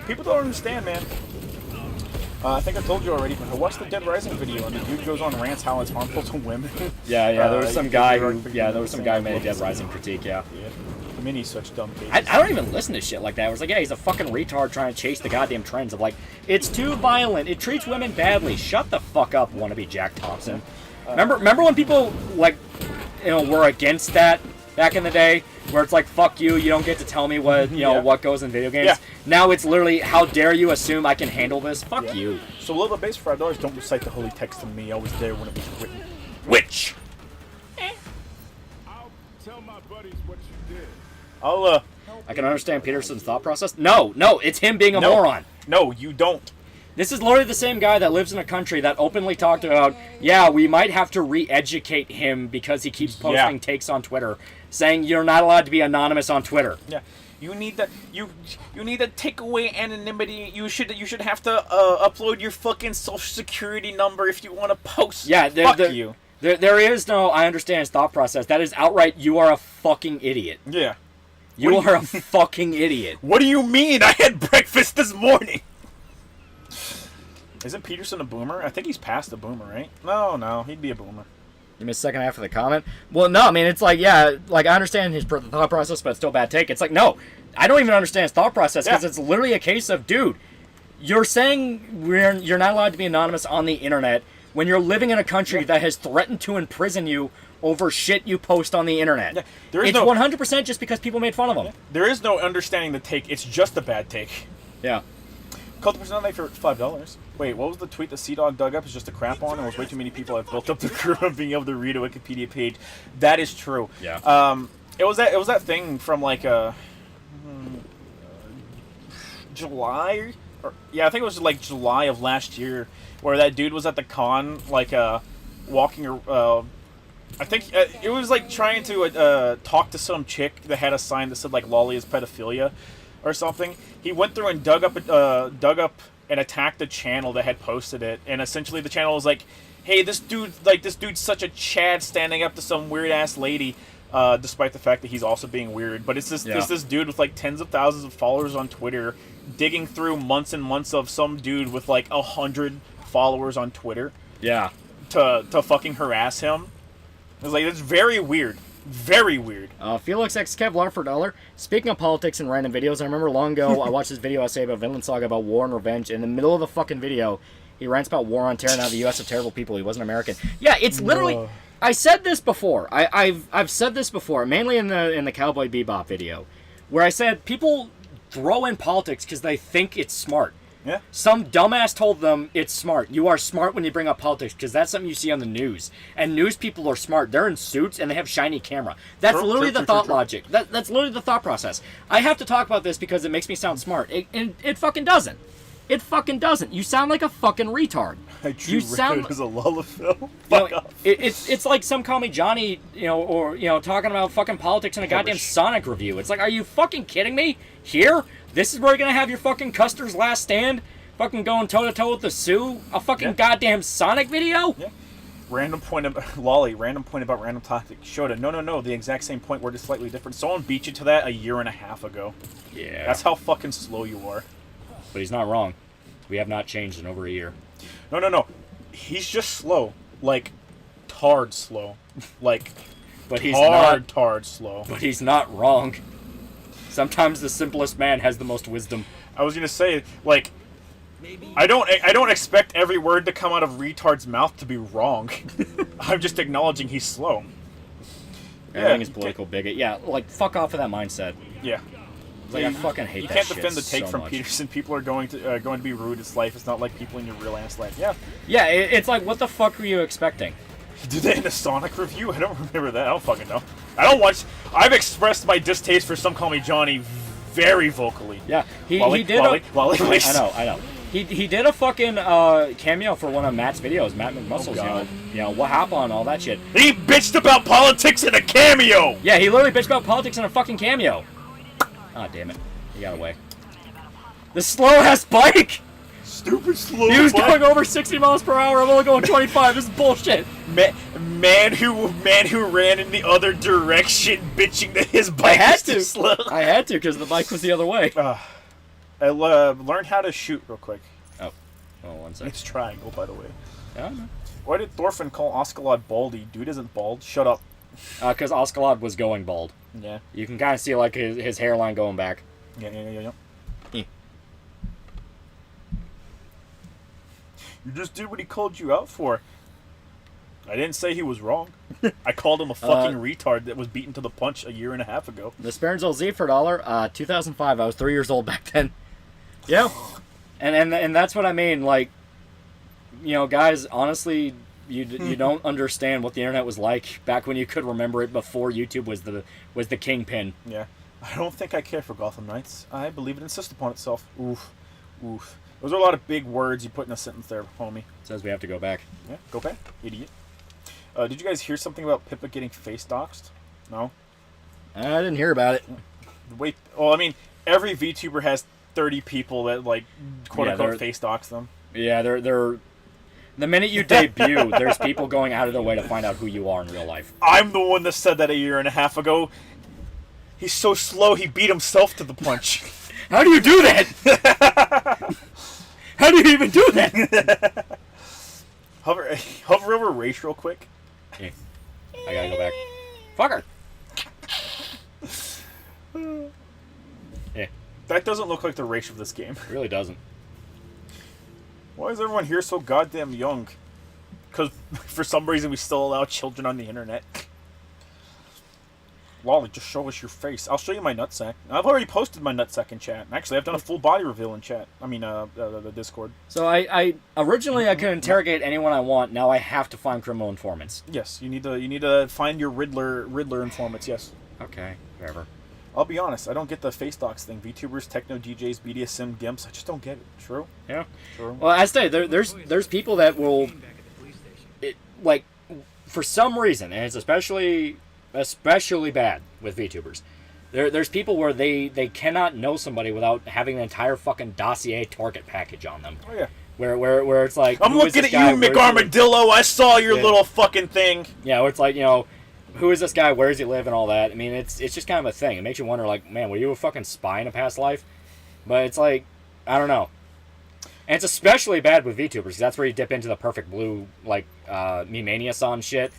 Speaker 3: People don't understand, man. I think I told you already, but I watched the Dead Rising video, and the dude goes on rants how it's harmful to women.
Speaker 4: Yeah, there was some guy who made a Dead Rising critique, yeah.
Speaker 3: I mean, he's such dumb cases.
Speaker 4: I don't even listen to shit like that. It was like, yeah, he's a fucking retard trying to chase the goddamn trends of like, it's too violent, it treats women badly. Shut the fuck up, wannabe Jack Thompson. Remember when people like, were against that back in the day, where it's like, fuck you, you don't get to tell me what what goes in video games.
Speaker 3: Yeah.
Speaker 4: Now it's literally, how dare you assume I can handle this? Fuck you.
Speaker 3: So a little bit base for $5. Don't recite the holy text to me. I was there when it was written. Witch.
Speaker 9: I'll tell my buddies what you did.
Speaker 4: I can understand Peterson's thought process. No, it's him being a moron.
Speaker 3: No, you don't.
Speaker 4: This is literally the same guy that lives in a country that openly talked about, yeah, we might have to re-educate him because he keeps posting takes on Twitter, saying you're not allowed to be anonymous on Twitter.
Speaker 3: Yeah, you need to take away anonymity. You should have to upload your fucking social security number if you want to post.
Speaker 4: Yeah,
Speaker 3: fuck you.
Speaker 4: There is no, I understand his thought process. That is outright, you are a fucking idiot.
Speaker 3: Yeah.
Speaker 4: You are a fucking idiot.
Speaker 3: What do you mean? I had breakfast this morning. Isn't Peterson a boomer? I think he's past the boomer, right? No, he'd be a boomer.
Speaker 4: You missed the second half of the comment? Well, no, I mean, it's like, yeah, like, I understand his thought process, but it's still a bad take. It's like, no, I don't even understand his thought process, because it's literally a case of, dude, you're saying you're not allowed to be anonymous on the internet when you're living in a country that has threatened to imprison you over shit you post on the internet.
Speaker 3: Yeah,
Speaker 4: it's 100% just because people made fun of him.
Speaker 3: Yeah. There is no understanding the take. It's just a bad take.
Speaker 4: Yeah.
Speaker 3: Cult the personality for $5. Wait, what was the tweet the Sea Dog dug up? Is just a crap on, and was way too many people have built up the crew of being able to read a Wikipedia page. That is true.
Speaker 4: Yeah.
Speaker 3: It was that thing from like July, I think it was like July of last year, where that dude was at the con, like walking. I think it was like trying to talk to some chick that had a sign that said like "Loli is pedophilia" or something. He went through and dug up and attacked the channel that had posted it, and essentially the channel was like, "Hey, this dude's such a Chad standing up to some weird ass lady." Despite the fact that he's also being weird, but it's this dude with like tens of thousands of followers on Twitter, digging through months and months of some dude with like 100 followers on Twitter.
Speaker 4: Yeah.
Speaker 3: To fucking harass him. It's like, it's very weird. Very weird.
Speaker 4: Felix X Kevlar for $1. Speaking of politics and random videos, I remember long ago I watched this video essay about Vinland Saga about war and revenge. In the middle of the fucking video, he rants about war on terror and how the U.S. are terrible people. He wasn't American. Yeah, it's literally. I said this before. I've said this before, mainly in the Cowboy Bebop video, where I said people throw in politics because they think it's smart.
Speaker 3: Yeah.
Speaker 4: Some dumbass told them it's smart. You are smart when you bring up politics because that's something you see on the news. And news people are smart. They're in suits and they have shiny camera. That's literally the thought logic. That's literally the thought process. I have to talk about this because it makes me sound smart. It fucking doesn't. It fucking doesn't. You sound like a fucking retard.
Speaker 3: You sound as a lullaphil.
Speaker 4: It's like some call me Johnny, talking about fucking politics in a goddamn Sonic review. It's like, are you fucking kidding me? Here? This is where you're gonna have your fucking Custer's Last Stand? Fucking going toe-to-toe with the Sioux? A fucking goddamn Sonic video?
Speaker 3: Yeah. Random point about Loli. Random point about random topic. Shoda. No. The exact same point. Word is slightly different. Someone beat you to that a year and a half ago.
Speaker 4: Yeah.
Speaker 3: That's how fucking slow you are.
Speaker 4: But he's not wrong. We have not changed in over a year.
Speaker 3: No. He's just slow. Like, tard slow. Like,
Speaker 4: but he's
Speaker 3: tard slow.
Speaker 4: But he's not wrong. Sometimes the simplest man has the most wisdom.
Speaker 3: I was gonna say, like, I don't expect every word to come out of retard's mouth to be wrong. I'm just acknowledging he's slow.
Speaker 4: Everything is political bigot. Yeah, like, fuck off of that mindset.
Speaker 3: Yeah.
Speaker 4: Like, I fucking hate that.
Speaker 3: You can't
Speaker 4: shit
Speaker 3: defend the take
Speaker 4: so
Speaker 3: from
Speaker 4: much.
Speaker 3: Peterson. People are going to be rude. It's life. It's not like people in your real ass life. Yeah.
Speaker 4: Yeah, it's like, what the fuck were you expecting?
Speaker 3: Did they in a Sonic review? I don't remember that. I don't fucking know. I don't watch. I've expressed my distaste for Some Call Me Johnny very vocally.
Speaker 4: Yeah, he did. I know. He did a fucking cameo for one of Matt's videos, Matt McMuscles. What happened, all that shit.
Speaker 3: He bitched about politics in a cameo.
Speaker 4: Yeah, he literally bitched about politics in a fucking cameo. Ah, damn it, he got away. The slow ass bike.
Speaker 3: Stupid slow.
Speaker 4: He was going over 60 miles per hour. I'm only going 25. This is bullshit.
Speaker 3: Man who ran in the other direction, bitching that his bike
Speaker 4: I had
Speaker 3: was too
Speaker 4: to.
Speaker 3: slow.
Speaker 4: I had to because the bike was the other way.
Speaker 3: I learned how to shoot real quick.
Speaker 4: Oh, 1 second.
Speaker 3: It's triangle, by the way.
Speaker 4: Yeah, no.
Speaker 3: Why did Thorfinn call Oscalod baldy? Dude isn't bald. Shut up.
Speaker 4: Because Oscalod was going bald.
Speaker 3: Yeah.
Speaker 4: You can kind of see like his hairline going back.
Speaker 3: Yeah.
Speaker 4: Eh.
Speaker 3: You just did what he called you out for. I didn't say he was wrong. I called him a fucking retard that was beaten to the punch a year and a half ago.
Speaker 4: The Sperrenzel Z for $1. 2005. I was 3 years old back then. Yeah. And that's what I mean. Like, you know, guys, honestly, you don't understand what the internet was like back when you could remember it before YouTube was the kingpin.
Speaker 3: Yeah. I don't think I care for Gotham Knights. I believe it insists upon itself. Oof. Those are a lot of big words you put in a sentence there, homie.
Speaker 4: Says we have to go back.
Speaker 3: Yeah, go back, idiot. Did you guys hear something about Pippa getting face doxed? No?
Speaker 4: I didn't hear about it.
Speaker 3: Wait, well, I mean, every VTuber has 30 people that, like, quote-unquote face dox them.
Speaker 4: Yeah, they're... The minute you debut, there's people going out of their way to find out who you are in real life.
Speaker 3: I'm the one that said that a year and a half ago. He's so slow, he beat himself to the punch.
Speaker 4: How do you do that? How do you even do that?
Speaker 3: Hover over race real quick.
Speaker 4: Yeah. I gotta go back. Fucker! Yeah.
Speaker 3: That doesn't look like the race of this game.
Speaker 4: It really doesn't.
Speaker 3: Why is everyone here so goddamn young? Because for some reason we still allow children on the internet. Lolly, just show us your face. I'll show you my nutsack. I've already posted my nutsack in chat. Actually, I've done a full body reveal in chat. I mean, the Discord.
Speaker 4: So I originally I could interrogate anyone I want. Now I have to find criminal informants.
Speaker 3: Yes, you need to find your Riddler informants. Yes.
Speaker 4: Okay, whatever.
Speaker 3: I'll be honest. I don't get the face docs thing. VTubers, techno DJs, BDSM gimps. I just don't get it. True.
Speaker 4: Yeah.
Speaker 3: True.
Speaker 4: Well, I say there's people that will, like, for some reason, and it's especially bad with VTubers. There's people where they cannot know somebody without having an entire fucking dossier target package on them.
Speaker 3: Oh yeah.
Speaker 4: Where it's like,
Speaker 3: I'm looking at you, McArmadillo. I saw your little fucking thing.
Speaker 4: Yeah, where it's like, you know, who is this guy? Where does he live? And all that. I mean, it's just kind of a thing. It makes you wonder, like, man, were you a fucking spy in a past life? But it's like, I don't know. And it's especially bad with VTubers, because that's where you dip into the perfect blue, like, memanias on shit.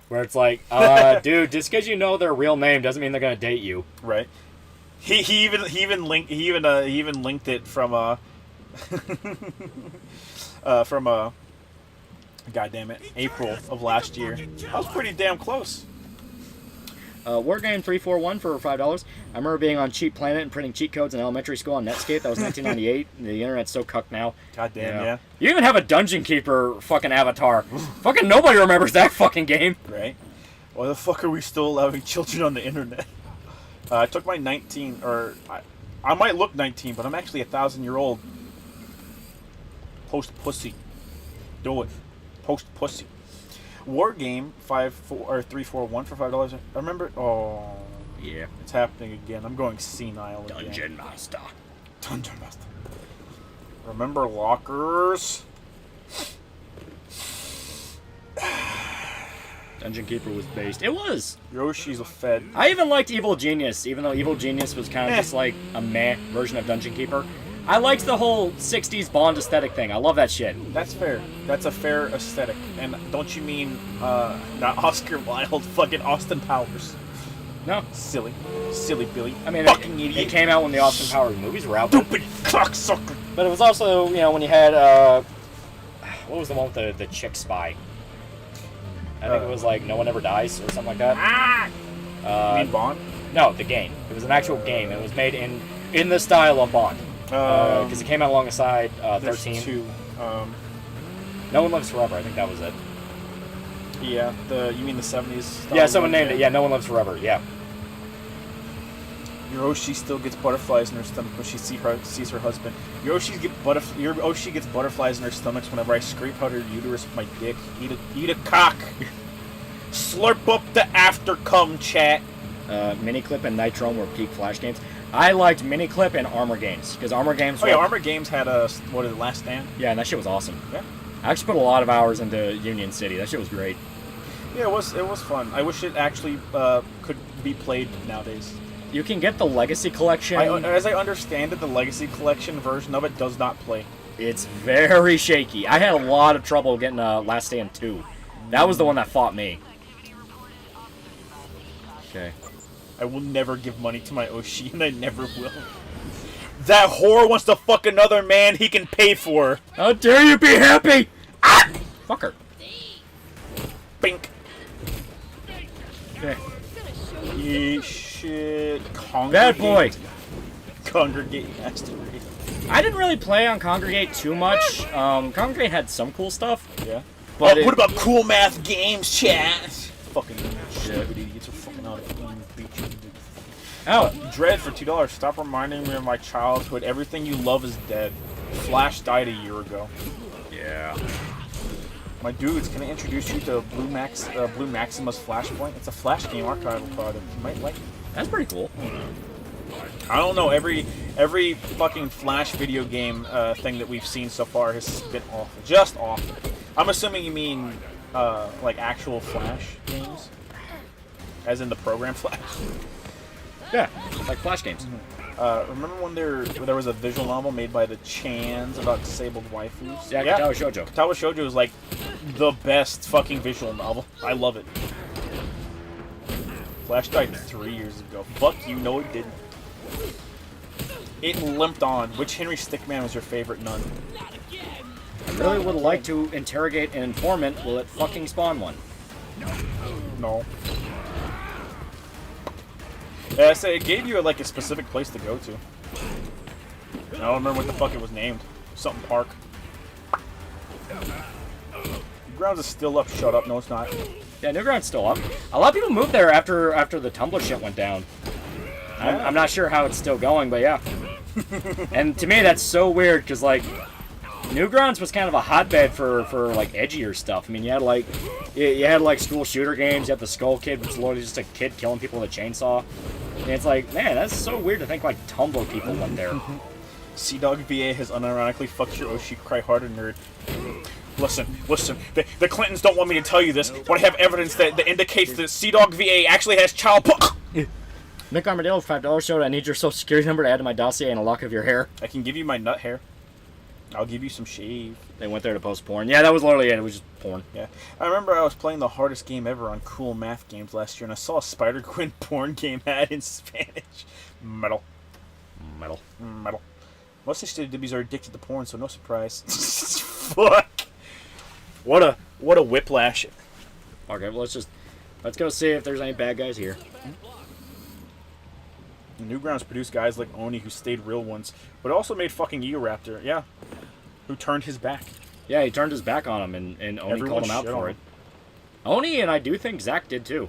Speaker 4: Where it's like, dude, just because you know their real name doesn't mean they're gonna date you.
Speaker 3: Right. He even linked it from goddamn it, April of last year. I was pretty damn close.
Speaker 4: Wargame341 for $5. I remember being on Cheat Planet and printing cheat codes in elementary school on Netscape. That was 1998. The internet's so cucked now.
Speaker 3: Goddamn, yeah.
Speaker 4: You even have a Dungeon Keeper fucking avatar. Fucking nobody remembers that fucking game.
Speaker 3: Right. Why the fuck are we still allowing children on the internet? I took my 19, or I might look 19, but I'm actually 1,000-year-old. Post pussy. Do it. Post pussy. Wargame 341 for $5. I remember. Oh,
Speaker 4: yeah,
Speaker 3: it's happening again. I'm going senile again.
Speaker 4: Dungeon Master.
Speaker 3: Remember lockers?
Speaker 4: Dungeon Keeper was based. It was.
Speaker 3: Yoshi's a fed.
Speaker 4: I even liked Evil Genius, even though Evil Genius was kind of just like a meh version of Dungeon Keeper. I liked the whole 60s Bond aesthetic thing. I love that shit.
Speaker 3: That's fair. That's a fair aesthetic. And don't you mean, not Oscar Wilde, fucking Austin Powers?
Speaker 4: No.
Speaker 3: Silly Billy.
Speaker 4: I mean,
Speaker 3: fucking idiot.
Speaker 4: It came out when the Austin Powers movies were out.
Speaker 3: Stupid cocksucker.
Speaker 4: But it was also, you know, when you had, what was the one with the chick spy? I think it was like No One Ever Dies or something like that.
Speaker 3: You mean Bond?
Speaker 4: No, the game. It was an actual game. It was made in the style of Bond. Because it came out alongside 13.
Speaker 3: Two.
Speaker 4: No One Lives Forever. I think that was it.
Speaker 3: Yeah, you mean the 70s style?
Speaker 4: Yeah, someone named it. Yeah, No One Lives Forever. Yeah.
Speaker 3: Yoshi still gets butterflies in her stomach when she sees her husband. Yoshi gets butterflies in her stomach whenever I scrape out her uterus with my dick. Eat a cock. Slurp up the after cum, chat.
Speaker 4: Miniclip and Nitrome were peak Flash games. I liked Miniclip and Armor Games because Armor Games.
Speaker 3: Oh yeah, Armor Games had a what is it, Last Stand?
Speaker 4: Yeah, and that shit was awesome.
Speaker 3: Yeah.
Speaker 4: I actually put a lot of hours into Union City. That shit was great.
Speaker 3: Yeah, it was fun. I wish it actually could be played nowadays.
Speaker 4: You can get the Legacy Collection.
Speaker 3: As I understand it, the Legacy Collection version of it does not play.
Speaker 4: It's very shaky. I had a lot of trouble getting Last Stand 2. That was the one that fought me. Okay.
Speaker 3: I will never give money to my Oshi, and I never will. That whore wants to fuck another man he can pay for.
Speaker 4: How dare you be happy? Ah! Fuck her.
Speaker 3: Bink.
Speaker 4: Okay.
Speaker 3: Ye shit.
Speaker 4: Bad boy.
Speaker 3: Congregate Master Race.
Speaker 4: I didn't really play on Congregate too much. Congregate had some cool stuff.
Speaker 3: Yeah.
Speaker 4: But
Speaker 3: what about cool math games, chat? Fucking stupid idiots are fucking out of
Speaker 4: Oh.
Speaker 3: Dread for $2. Stop reminding me of my childhood. Everything you love is dead. Flash died a year ago.
Speaker 4: Yeah.
Speaker 3: My dudes, can I introduce you to Blue Maxima's Flashpoint? It's a Flash game archival product. You might like it.
Speaker 4: That's pretty cool.
Speaker 3: I don't know. Every fucking Flash video game thing that we've seen so far has been awful. Just awful. I'm assuming you mean like actual Flash games, as in the program Flash.
Speaker 4: Yeah, like Flash games.
Speaker 3: Remember when there was a visual novel made by the Chans about disabled waifus?
Speaker 4: Yeah, Katawa Shoujo.
Speaker 3: Katawa Shoujo is like the best fucking visual novel. I love it. Flash died 3 years ago. Fuck you, no it didn't. It limped on. Which Henry Stickman was your favorite nun?
Speaker 4: I really would like to interrogate an informant. Will it fucking spawn one?
Speaker 3: No. Yeah, I say it gave you like a specific place to go to. I don't remember what the fuck it was named. Something Park. Grounds is still up. Shut up. No, it's not.
Speaker 4: Yeah, Newground's still up. A lot of people moved there after the Tumblr shit went down. I'm not sure how it's still going, but yeah. And to me, that's so weird because like Newgrounds was kind of a hotbed for like edgier stuff. I mean, you had like school shooter games. You had the Skull Kid, which is literally just a kid killing people with a chainsaw. And it's like, man, that's so weird to think like Tumblr people went there.
Speaker 3: Sea-Dog VA has unironically fucked your Oshi Cry Harder nerd. Listen. The Clintons don't want me to tell you this, but I have evidence that indicates that Sea-Dog VA actually has child
Speaker 4: Mick Armadillo, $5 showed. I need your social security number to add to my dossier and a lock of your hair.
Speaker 3: I can give you my nut hair. I'll give you some shave.
Speaker 4: They went there to post porn. Yeah, that was literally it. It was just porn.
Speaker 3: Yeah. I remember I was playing the hardest game ever on Cool Math Games last year, and I saw a Spider-Gwen porn game ad in Spanish. Metal. Most HWs are addicted to porn, so no surprise. Fuck. What a whiplash.
Speaker 4: Okay, well, let's go see if there's any bad guys here.
Speaker 3: Newgrounds produced guys like Oni who stayed real ones, but also made fucking Eoraptor, yeah. Who turned his back.
Speaker 4: Yeah, he turned his back on him, and Oni called him out for it. Oni, and I do think Zach did too.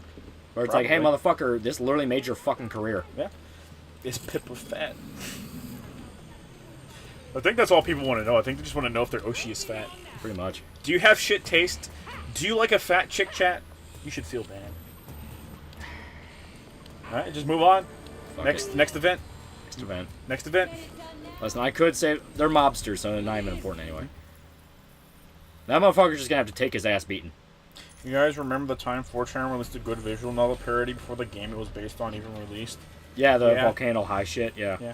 Speaker 4: Where it's like, hey, motherfucker, this literally made your fucking career.
Speaker 3: Yeah. Is Pippa fat? I think that's all people want to know. I think they just want to know if their Oshi is fat.
Speaker 4: Pretty much.
Speaker 3: Do you have shit taste? Do you like a fat chick, chat? You should feel bad. Alright, just move on. Next event. Next event.
Speaker 4: Listen, I could say they're mobsters, so they're not even important anyway. That motherfucker's just gonna have to take his ass beaten.
Speaker 3: You guys remember the time 4chan released a good visual novel parody before the game it was based on even released?
Speaker 4: Yeah, the Volcano High shit, yeah.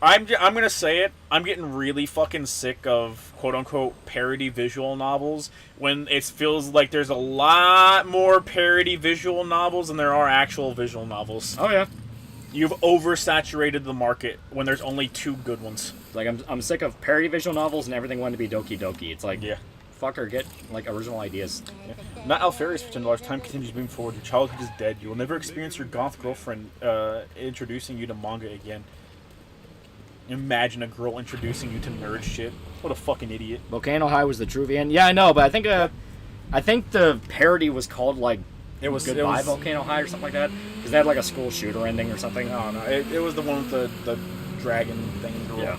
Speaker 3: I'm gonna say it. I'm getting really fucking sick of quote-unquote parody visual novels when it feels like there's a lot more parody visual novels than there are actual visual novels.
Speaker 4: Oh, yeah.
Speaker 3: You've oversaturated the market when there's only 2 good ones.
Speaker 4: Like, I'm sick of parody visual novels and everything wanting to be Doki Doki. It's like,
Speaker 3: yeah.
Speaker 4: Fucker, get, like, original ideas.
Speaker 3: Yeah. Not Alfarius for $10. Time continues moving forward. Your childhood is dead. You will never experience your goth girlfriend introducing you to manga again. Imagine a girl introducing you to nerd shit. What a fucking idiot.
Speaker 4: Volcano High was the true end. Yeah, I know, but I think the parody was called, like, Goodbye Volcano High or something like that. Because they had, like, a school shooter ending or something.
Speaker 3: No. It was the one with the dragon thing.
Speaker 4: Yeah.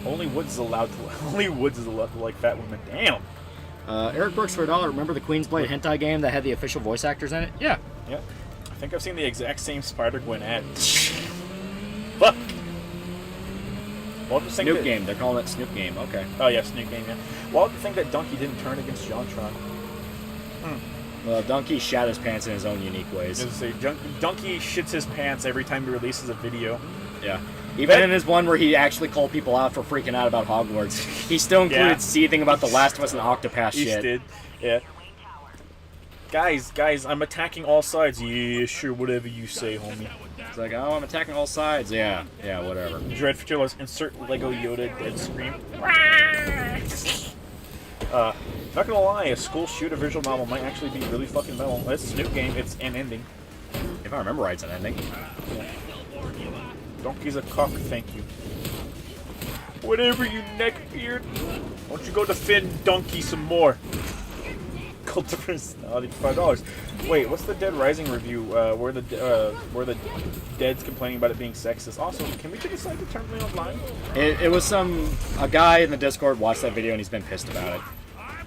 Speaker 3: Only Woods is allowed to like fat women. Damn.
Speaker 4: Eric Brooks for $1. Remember the Queen's Blade hentai game that had the official voice actors in it? Yeah.
Speaker 3: Yeah. think I've seen the exact same Spider-Gwen ad. Fuck! Well, just
Speaker 4: Snoop Game. They're calling it Snoop Game. Okay.
Speaker 3: Oh, yeah, Snoop Game, yeah. Well, to think that Donkey didn't turn against JonTron.
Speaker 4: Well, Donkey shat his pants in his own unique ways.
Speaker 3: Donkey shits his pants every time he releases a video.
Speaker 4: Yeah. Even in his one where he actually called people out for freaking out about Hogwarts, he still included seething about The Last of Us and Octopath
Speaker 3: He
Speaker 4: shit.
Speaker 3: did, yeah. Guys, I'm attacking all sides. Yeah, sure, whatever you say, homie.
Speaker 4: It's like, oh, I'm attacking all sides. Yeah, whatever.
Speaker 3: Dread for Chillers, insert Lego Yoda dead scream. Not gonna lie, a school shooter visual novel might actually be really fucking metal. It's a Snoop Game, it's an ending.
Speaker 4: If I remember right, it's an ending.
Speaker 3: Yeah. Donkey's a cock, thank you. Whatever, you neckbeard. Why don't you go defend Donkey some more? Cult of Personality for $5. Wait, what's the Dead Rising review? Where the Dead's complaining about it being sexist. Also, can we decide to turn me online?
Speaker 4: It was a guy in the Discord watched that video and he's been pissed about it.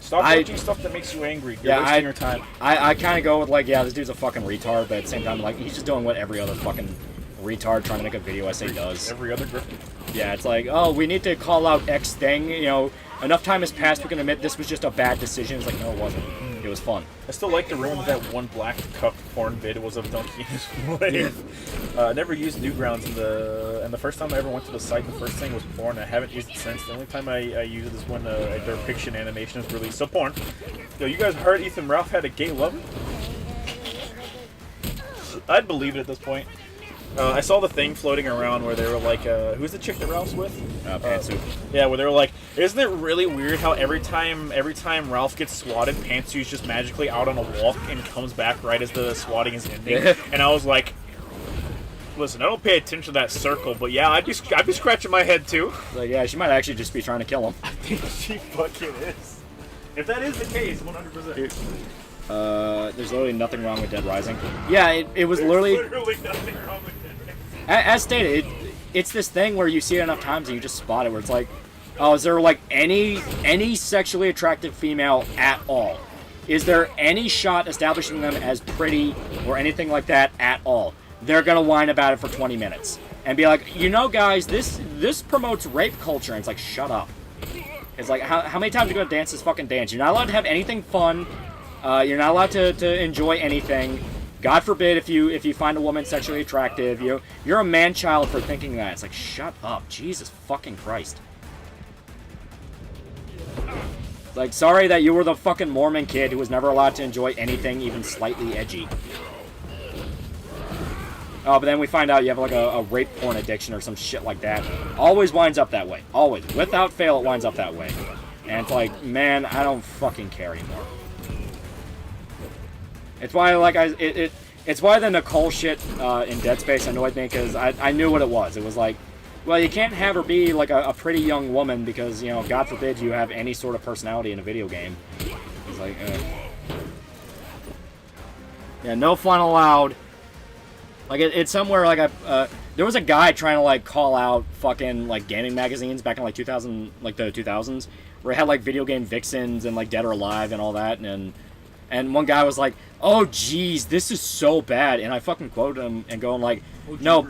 Speaker 3: Stop watching stuff that makes you angry. You're wasting your time.
Speaker 4: I kind of go with like, yeah, this dude's a fucking retard, but at the same time, like, he's just doing what every other fucking retard trying to make a video essay does.
Speaker 3: Every other grifter.
Speaker 4: Yeah, it's like, oh, we need to call out X thing. You know, enough time has passed. We can admit this was just a bad decision. It's like, no, it wasn't. It was fun.
Speaker 3: I still like the rumor that one black cup porn vid was of Donkey in his wave. I never used Newgrounds, and the first time I ever went to the site, the first thing was porn. I haven't used it since. The only time I used it is when a depiction animation was released. So porn. Yo, you guys heard Ethan Ralph had a gay lover? I'd believe it at this point. I saw the thing floating around where they were like, who's the chick that Ralph's with?
Speaker 4: Pantsuit.
Speaker 3: Yeah, where they were like, isn't it really weird how every time Ralph gets swatted, Pantsuit's just magically out on a walk and comes back right as the swatting is ending? And I was like, listen, I don't pay attention to that circle, but yeah, I'd be scratching my head too.
Speaker 4: Like, yeah, she might actually just be trying to kill him.
Speaker 3: I think she fucking is. If that is the case, 100%.
Speaker 4: There's literally nothing wrong with Dead Rising. Yeah, it was literally
Speaker 3: nothing wrong with it.
Speaker 4: As stated, it's this thing where you see it enough times and you just spot it, where it's like, oh, is there like any sexually attractive female at all? Is there any shot establishing them as pretty or anything like that at all? They're gonna whine about it for 20 minutes and be like, you know, guys, this promotes rape culture. And it's like, shut up. It's like, how many times are you gonna dance this fucking dance? You're not allowed to have anything fun. You're not allowed to enjoy anything. God forbid if you find a woman sexually attractive, you're a man-child for thinking that. It's like, shut up. Jesus fucking Christ. Like, sorry that you were the fucking Mormon kid who was never allowed to enjoy anything even slightly edgy. Oh, but then we find out you have like a rape porn addiction or some shit like that. Always winds up that way. Always. Without fail, it winds up that way. And it's like, man, I don't fucking care anymore. It's why, like, it's why the Nicole shit in Dead Space annoyed me, because I knew what it was. It was like, well, you can't have her be, like, a pretty young woman because, you know, God forbid you have any sort of personality in a video game. It's like, yeah, no fun allowed. Like, it's somewhere, like, there was a guy trying to, like, call out fucking, like, gaming magazines back in, like, the 2000s, where it had, like, video game vixens and, like, Dead or Alive and all that, and one guy was like, oh, geez, this is so bad. And I fucking quoted him and going like, no,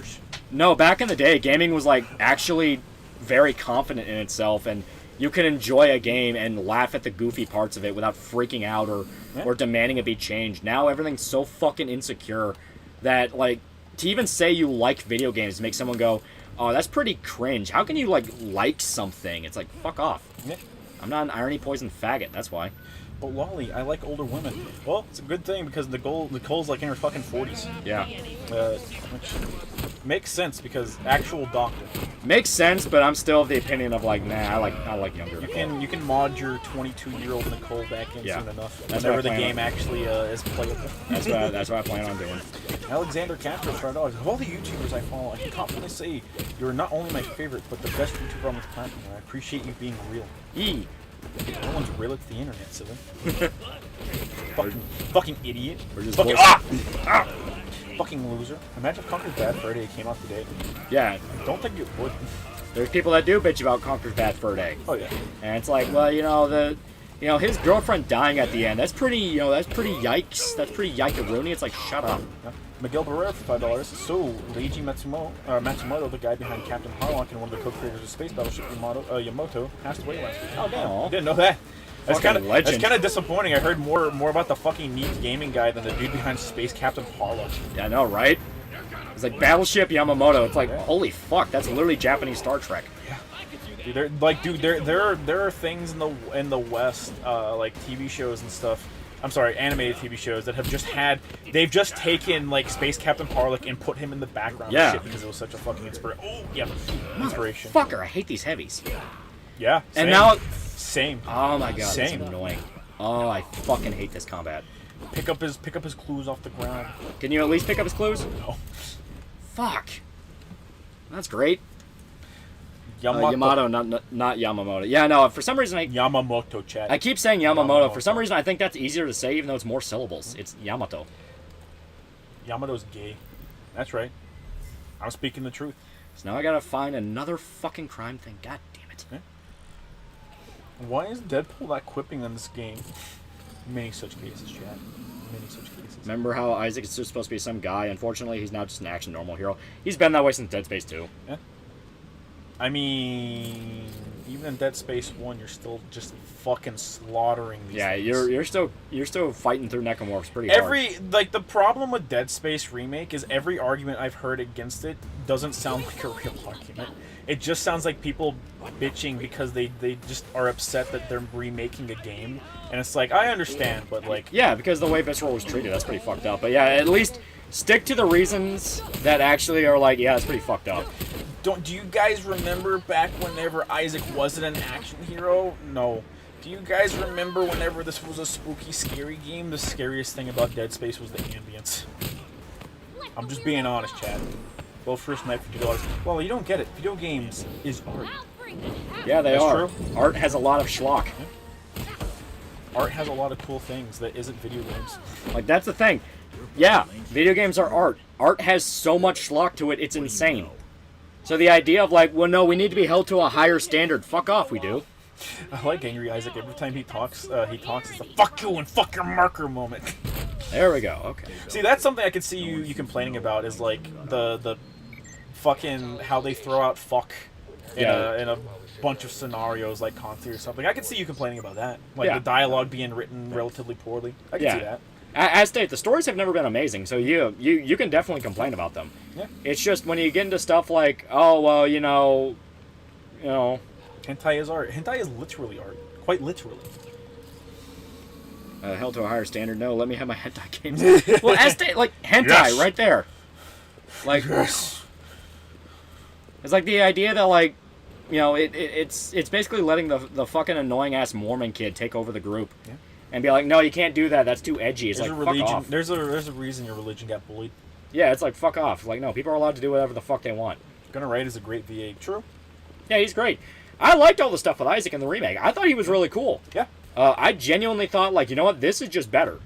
Speaker 4: back in the day, gaming was like actually very confident in itself. And you could enjoy a game and laugh at the goofy parts of it without freaking out or demanding it be changed. Now everything's so fucking insecure that, like, to even say you like video games makes someone go, oh, that's pretty cringe. How can you, like something? It's like, fuck off.
Speaker 3: Yeah.
Speaker 4: I'm not an irony-poisoned faggot, that's why.
Speaker 3: But Loli, I like older women. Well, it's a good thing because Nicole's like in her fucking 40s.
Speaker 4: Yeah.
Speaker 3: Which makes sense because actual doctor.
Speaker 4: Makes sense, but I'm still of the opinion of like, nah, I like younger.
Speaker 3: You can mod your 22-year-old Nicole back in soon enough. Whenever the game actually is playable.
Speaker 4: That's what I plan on doing.
Speaker 3: Alexander Castro, $5. Of all the YouTubers I follow, I can confidently say you're not only my favorite, but the best YouTuber on this planet. I appreciate you being real.
Speaker 4: Yee.
Speaker 3: No one's real, it's the internet, silly. fucking idiot.
Speaker 4: Fucking
Speaker 3: fucking loser. Imagine if Conker's Bad Fur Day came out today.
Speaker 4: Yeah.
Speaker 3: I don't think it would.
Speaker 4: There's people that do bitch about Conker's Bad Fur Day.
Speaker 3: Oh yeah.
Speaker 4: And it's like, well, his girlfriend dying at the end. That's pretty, that's pretty yikes. That's pretty yike-a-rooney. It's like, shut up.
Speaker 3: Yeah. Miguel Barrera for $5. So, Reiji Matsumoto, the guy behind Captain Harlock and one of the co-creators of Space Battleship Yamato, passed away last week. Oh, damn.
Speaker 4: Aw.
Speaker 3: Didn't know that. That's
Speaker 4: Fucking legend.
Speaker 3: kind of disappointing. I heard more about the fucking neat gaming guy than the dude behind Space Captain Harlock.
Speaker 4: Yeah, I know, right? It's like Battleship Yamamoto. It's like, holy fuck, that's literally Japanese Star Trek.
Speaker 3: Dude, there are things in the West, like TV shows and stuff. I'm sorry, animated TV shows that have they've just taken like Space Captain Harlock and put him in the background.
Speaker 4: Yeah.
Speaker 3: Shit, because it was such a fucking inspiration. Oh, yeah, inspiration.
Speaker 4: Fucker, I hate these heavies.
Speaker 3: Yeah.
Speaker 4: And now,
Speaker 3: same.
Speaker 4: oh my god,
Speaker 3: Same.
Speaker 4: that's annoying. Oh, I fucking hate this combat.
Speaker 3: Pick up his clues off the ground.
Speaker 4: Can you at least pick up his clues?
Speaker 3: No.
Speaker 4: Fuck. That's great.
Speaker 3: Yamato.
Speaker 4: Yamato, not Yamamoto. Yeah, no, for some reason
Speaker 3: Yamamoto, chat.
Speaker 4: I keep saying Yamamoto. For some reason I think that's easier to say even though it's more syllables. It's Yamato.
Speaker 3: Yamato's gay. That's right. I'm speaking the truth.
Speaker 4: So now I gotta find another fucking crime thing. God damn it.
Speaker 3: Yeah. Why is Deadpool that quipping in this game? Many such cases, chat. Many such cases.
Speaker 4: Remember how Isaac is just supposed to be some guy? Unfortunately, he's now just an action normal hero. He's been that way since Dead Space 2.
Speaker 3: Yeah. I mean, even in Dead Space 1, you're still just fucking slaughtering these things.
Speaker 4: you're still fighting through necromorphs pretty hard.
Speaker 3: The problem with Dead Space Remake is every argument I've heard against it doesn't sound like a real argument. It just sounds like people bitching because they just are upset that they're remaking a game. And it's like, I understand, but like...
Speaker 4: Yeah, because the way Visceral was treated, that's pretty fucked up. But yeah, at least stick to the reasons that actually are like, yeah, that's pretty fucked up.
Speaker 3: Do you guys remember back whenever Isaac wasn't an action hero? No. Do you guys remember whenever this was a spooky, scary game? The scariest thing about Dead Space was the ambience. I'm just being honest, Chad. Well, first night for $2. Well, you don't get it. Video games is art.
Speaker 4: Yeah, they
Speaker 3: That's
Speaker 4: are.
Speaker 3: true.
Speaker 4: Art has a lot of schlock.
Speaker 3: Art has a lot of cool things that isn't video games.
Speaker 4: Like, that's the thing. Yeah, video games are art. Art has so much schlock to it, it's insane. So the idea of like, well, no, we need to be held to a higher standard. Fuck off, we do.
Speaker 3: I like Angry Isaac. Every time he talks, it's a fuck you and fuck your marker moment.
Speaker 4: There we go. Okay.
Speaker 3: See, that's something I could see you complaining about is like the fucking how they throw out fuck in a bunch of scenarios like Conti or something. I could see you complaining about that. Like the dialogue being written relatively poorly. I can see that.
Speaker 4: As stated, the stories have never been amazing, so you can definitely complain about them.
Speaker 3: Yeah.
Speaker 4: It's just when you get into stuff like, oh well, you know.
Speaker 3: Hentai is art. Hentai is literally art. Quite literally.
Speaker 4: Held to a higher standard. No, let me have my hentai games. Well, like hentai right there. Like, it's like the idea that like, you know, it's basically letting the fucking annoying ass Mormon kid take over the group. Yeah. And be like, no, you can't do that. That's too edgy. It's
Speaker 3: there's
Speaker 4: like,
Speaker 3: a religion.
Speaker 4: fuck off.
Speaker 3: There's a reason your religion got bullied.
Speaker 4: Yeah, it's like, fuck off. It's like, no, people are allowed to do whatever the fuck they want.
Speaker 3: Gonna Write is a great VA. True.
Speaker 4: Yeah, he's great. I liked all the stuff with Isaac in the remake. I thought he was really cool.
Speaker 3: Yeah.
Speaker 4: I genuinely thought, like, you know what? This is just better.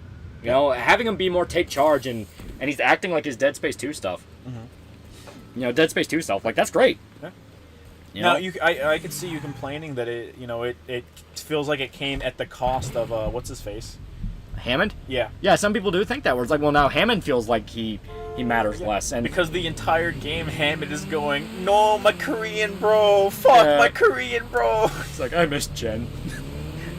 Speaker 4: You know, having him be more take charge and he's acting like his Dead Space 2 stuff. Mm-hmm. You know, Dead Space 2 stuff. Like, that's great.
Speaker 3: Yeah.
Speaker 4: Now,
Speaker 3: I could see you complaining that it feels like it came at the cost of what's his face.
Speaker 4: Hammond?
Speaker 3: Yeah.
Speaker 4: Yeah, some people do think that. Where it's like, well, now Hammond feels like he matters less. And
Speaker 3: because the entire game, Hammond is going, no, my Korean bro, fuck my Korean bro.
Speaker 4: It's like, I miss Jen.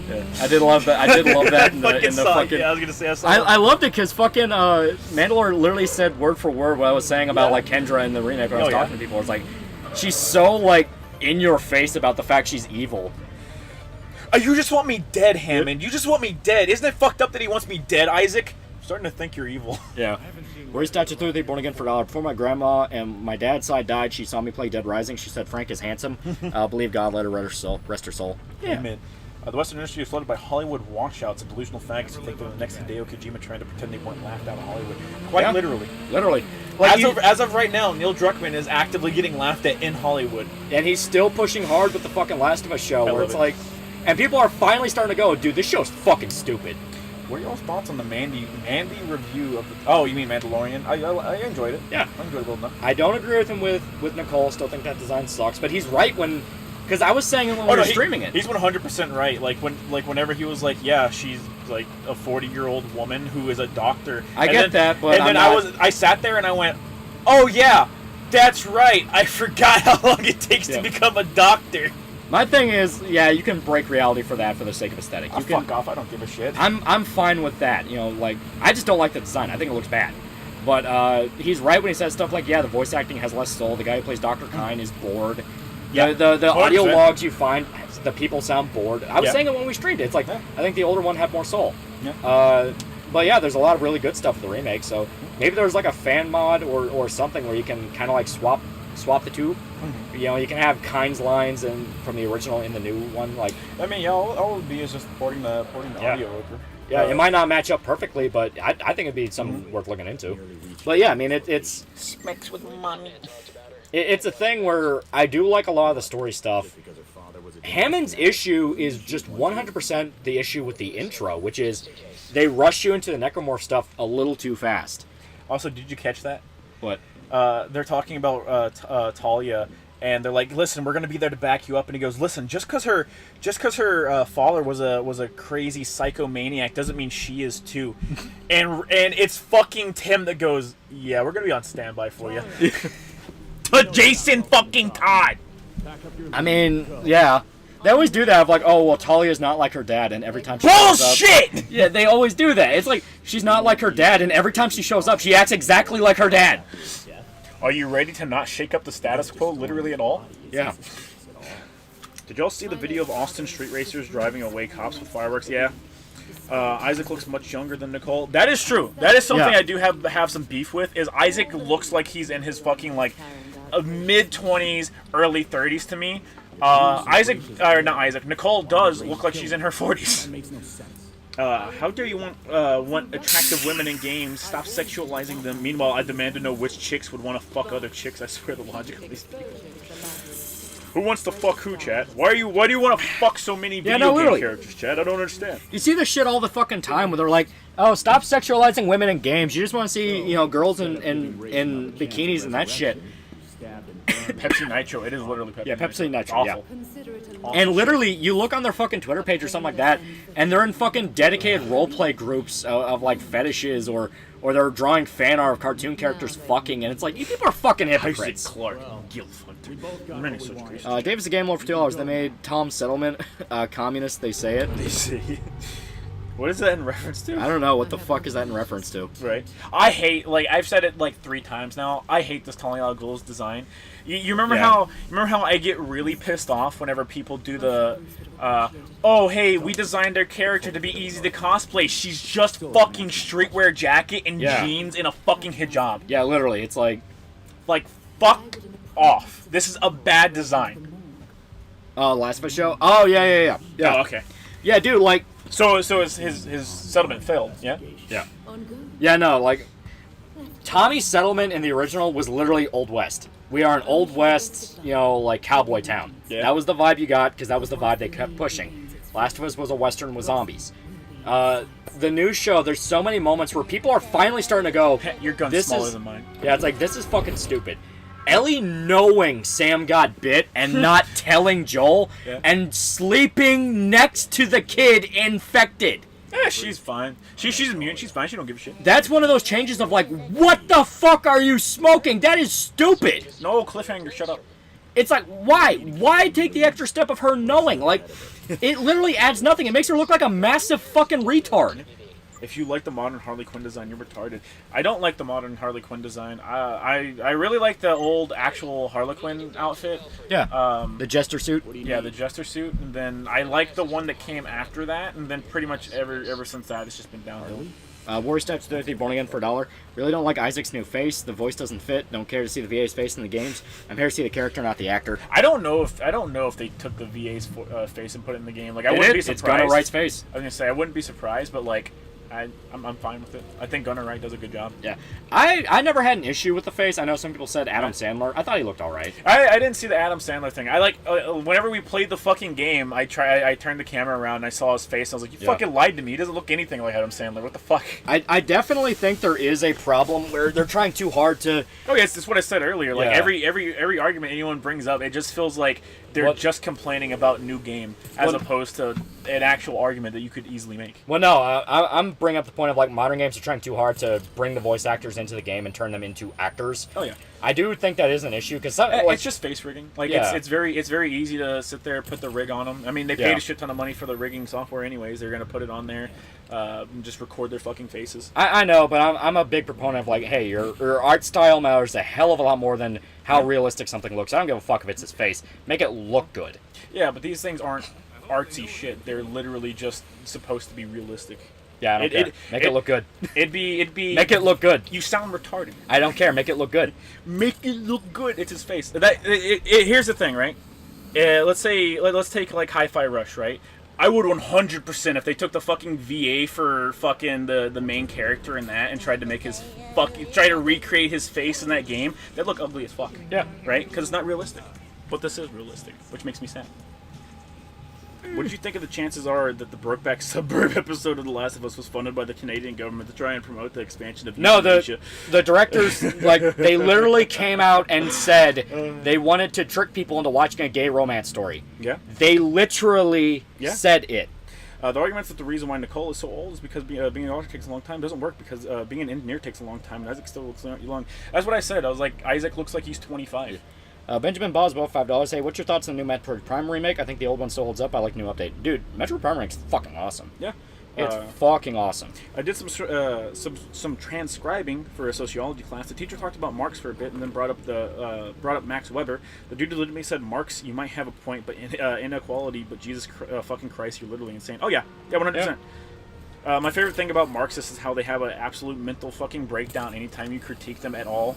Speaker 4: Yeah. I did love that. I did love that in the fucking.
Speaker 3: Yeah, I was gonna say.
Speaker 4: I loved it because fucking Mandalore literally said word for word what I was saying about like Kendra in the remake when I was talking to people. It's like, she's so like in your face about the fact she's evil.
Speaker 3: You just want me dead, Hammond. You just want me dead. Isn't it fucked up that he wants me dead, Isaac? I'm starting to think you're evil.
Speaker 4: Yeah. Raised Statue 3, born again for $1. Before my grandma and my dad's side died, she saw me play Dead Rising. She said Frank is handsome. Believe God, let her rest her soul. Yeah.
Speaker 3: Amen. The Western industry is flooded by Hollywood washouts and delusional fags who think they're the next Hideo Kojima trying to pretend they weren't laughed out of Hollywood. Quite literally.
Speaker 4: Literally.
Speaker 3: Like as of right now, Neil Druckmann is actively getting laughed at in Hollywood.
Speaker 4: And he's still pushing hard with the fucking Last of Us show, where it's like... And people are finally starting to go, dude, this show's fucking stupid.
Speaker 3: What are y'all's thoughts on the Mandy review of the... Oh, you mean Mandalorian? I enjoyed it.
Speaker 4: Yeah.
Speaker 3: I enjoyed it well enough.
Speaker 4: I don't agree with him with Nicole. Still think that design sucks. But he's right when Because I was saying it when we were streaming it.
Speaker 3: He's 100% right. Whenever he was like, yeah, she's like a 40-year-old woman who is a doctor.
Speaker 4: I get that, but
Speaker 3: I sat there and I went, oh yeah, that's right. I forgot how long it takes to become a doctor.
Speaker 4: My thing is, yeah, you can break reality for that for the sake of aesthetic. You can,
Speaker 3: fuck off. I don't give a shit.
Speaker 4: I'm fine with that. You know, like, I just don't like the design. I think it looks bad. But he's right when he says stuff like, yeah, the voice acting has less soul. The guy who plays Dr. Kine is bored. Yeah, the audio logs you find, the people sound bored. I was saying it when we streamed it. It's like, I think the older one had more soul.
Speaker 3: Yeah.
Speaker 4: But yeah, there's a lot of really good stuff with the remake. So maybe there's like a fan mod or something where you can kind of like swap the two. You know, you can have Kine's lines from the original in the new one. Like,
Speaker 3: I mean, yeah, all it would be is just porting the audio over.
Speaker 4: Yeah, it might not match up perfectly, but I think it'd be something worth looking into. But yeah, I mean, it's
Speaker 3: Smacks with money.
Speaker 4: It's a thing where I do like a lot of the story stuff. Hammond's issue is just 100% the issue with the intro, which is they rush you into the necromorph stuff a little too fast.
Speaker 3: Also, did you catch that?
Speaker 4: What?
Speaker 3: They're talking about Talia, and they're like, "Listen, we're gonna be there to back you up." And he goes, "Listen, just because her father was a crazy psychomaniac doesn't mean she is too." and it's fucking Tim that goes, "Yeah, we're gonna be on standby for you." To Jason fucking Todd.
Speaker 4: I mean, yeah. They always do that of like, oh, well, Talia's not like her dad, and every time she shows up...
Speaker 3: Bullshit!
Speaker 4: Yeah, they always do that. It's like, she's not like her dad, and every time she shows up, she acts exactly like her dad.
Speaker 3: Are you ready to not shake up the status quo literally at all?
Speaker 4: Yeah.
Speaker 3: Did y'all see the video of Austin street racers driving away cops with fireworks? Yeah. Isaac looks much younger than Nicole. That is true. That is something I do have some beef with, is Isaac looks like he's in his fucking, like, mid-20s, early 30s to me. Nicole does look like she's in her 40s. How dare you want attractive women in games? Stop sexualizing them. Meanwhile, I demand to know which chicks would want to fuck other chicks. I swear the logic of these people. Who wants to fuck who, chat? Why do you want to fuck so many video game characters, chat? I don't understand.
Speaker 4: You see this shit all the fucking time where they're like, oh, stop sexualizing women in games. You just want to see, girls in bikinis and that shit.
Speaker 3: Pepsi Nitro. It is literally Pepsi.
Speaker 4: Yeah, Pepsi Nitro.
Speaker 3: Awful.
Speaker 4: Yeah. And literally, you look on their fucking Twitter page or something like that, and they're in fucking dedicated roleplay groups of like fetishes, or they're drawing fan art of cartoon characters fucking, and it's like, you people are fucking hypocrites.
Speaker 3: Isaac Clarke, Gilf Hunter. Many such creatures.
Speaker 4: Davis the Game Lord for $2. They made Tom Settlement communist. They say it.
Speaker 3: They say it. What is that in reference to?
Speaker 4: I don't know. What the fuck is that in reference to?
Speaker 3: Right. I hate, like, I've said it like 3 times now. I hate this Talia al Ghul's design. You remember how I get really pissed off whenever people do the oh hey, we designed their character to be easy to cosplay. She's just fucking streetwear jacket and jeans in a fucking hijab.
Speaker 4: Yeah, literally. It's like
Speaker 3: fuck off. This is a bad design.
Speaker 4: Last of Us show? Oh yeah.
Speaker 3: Oh, okay.
Speaker 4: Yeah, dude, like,
Speaker 3: So his settlement failed, yeah?
Speaker 4: Yeah. Yeah, no, like, Tommy's settlement in the original was literally Old West. We are an Old West, like, cowboy town.
Speaker 3: Yeah.
Speaker 4: That was the vibe you got, because that was the vibe they kept pushing. Last of Us was a Western with zombies. The new show, there's so many moments where people are finally starting to go,
Speaker 3: your gun's smaller than mine.
Speaker 4: Yeah, it's like, this is fucking stupid. Ellie knowing Sam got bit and not telling Joel, and sleeping next to the kid infected.
Speaker 3: Yeah, she's fine. She's immune. She's fine. She don't give a shit.
Speaker 4: That's one of those changes of like, what the fuck are you smoking? That is stupid.
Speaker 3: No, cliffhanger. Shut up.
Speaker 4: It's like, why? Why take the extra step of her knowing? Like, it literally adds nothing. It makes her look like a massive fucking retard.
Speaker 3: If you like the modern Harley Quinn design, you're retarded. I don't like the modern Harley Quinn design. I really like the old actual Harley Quinn outfit.
Speaker 4: Yeah. The Jester suit.
Speaker 3: Yeah, the Jester suit. And then I like the one that came after that. And then pretty much ever since that, it's just been downhill.
Speaker 4: Warrior Steps 33 born again for $1. Really don't like Isaac's new face. The voice doesn't fit. Don't care to see the VA's face in the games. I'm here to see the character, not the actor.
Speaker 3: I don't know if they took the VA's face and put it in the game. Like, I wouldn't be surprised.
Speaker 4: It's Gunnar Wright's face.
Speaker 3: I was gonna say I wouldn't be surprised, but like, I'm fine with it. I think Gunnar Wright does a good job.
Speaker 4: Yeah, I never had an issue with the face. I know some people said Adam Sandler. I thought he looked all right.
Speaker 3: I didn't see the Adam Sandler thing. I like whenever we played the fucking game, I turned the camera around and I saw his face. And I was like, you fucking lied to me. He doesn't look anything like Adam Sandler. What the fuck?
Speaker 4: I definitely think there is a problem where they're trying too hard to.
Speaker 3: Oh yes, that's what I said earlier. Like every argument anyone brings up, it just feels like they're just complaining about new game as opposed to an actual argument that you could easily make.
Speaker 4: Well, no, I'm bringing up the point of like modern games are trying too hard to bring the voice actors into the game and turn them into actors.
Speaker 3: Oh yeah,
Speaker 4: I do think that is an issue because
Speaker 3: it's just face rigging. Like it's very easy to sit there and put the rig on them. I mean, they paid a shit ton of money for the rigging software anyways. They're gonna put it on there, and just record their fucking faces.
Speaker 4: I know, but I'm a big proponent of like, hey, your art style matters a hell of a lot more than how realistic something looks. I don't give a fuck if it's his face. Make it look good.
Speaker 3: Yeah, but these things aren't artsy shit. They're literally just supposed to be realistic.
Speaker 4: Yeah, I don't care. Make it look good.
Speaker 3: It'd be.
Speaker 4: Make it look good.
Speaker 3: You sound retarded.
Speaker 4: I don't care. Make it look good.
Speaker 3: Make it look good. It's his face. Here's the thing, right? Let's take like Hi-Fi Rush, right? I would 100% if they took the fucking VA for fucking the main character in that and tried to make try to recreate his face in that game. That'd look ugly as fuck.
Speaker 4: Yeah.
Speaker 3: Right? Because it's not realistic. But this is realistic, which makes me sad. What did you think of the chances are that the Brokeback Suburb episode of The Last of Us was funded by the Canadian government to try and promote the expansion of euthanasia?
Speaker 4: The directors, like, they literally came out and said they wanted to trick people into watching a gay romance story.
Speaker 3: Yeah.
Speaker 4: They literally said it.
Speaker 3: The arguments that the reason why Nicole is so old is because being an author takes a long time doesn't work because being an engineer takes a long time and Isaac still looks young. That's what I said. I was like, Isaac looks like he's 25.
Speaker 4: Benjamin Boswell, $5. Hey, what's your thoughts on the new Metroid Prime remake? I think the old one still holds up. I like the new update. Dude, Metroid Prime remake's fucking awesome.
Speaker 3: Yeah.
Speaker 4: It's fucking awesome.
Speaker 3: I did some transcribing for a sociology class. The teacher talked about Marx for a bit and then brought up Max Weber. The dude legitimately said, Marx, you might have a point, but inequality, but Jesus fucking Christ, you're literally insane. Oh yeah, 100%. Yeah. My favorite thing about Marxists is how they have an absolute mental fucking breakdown anytime you critique them at all.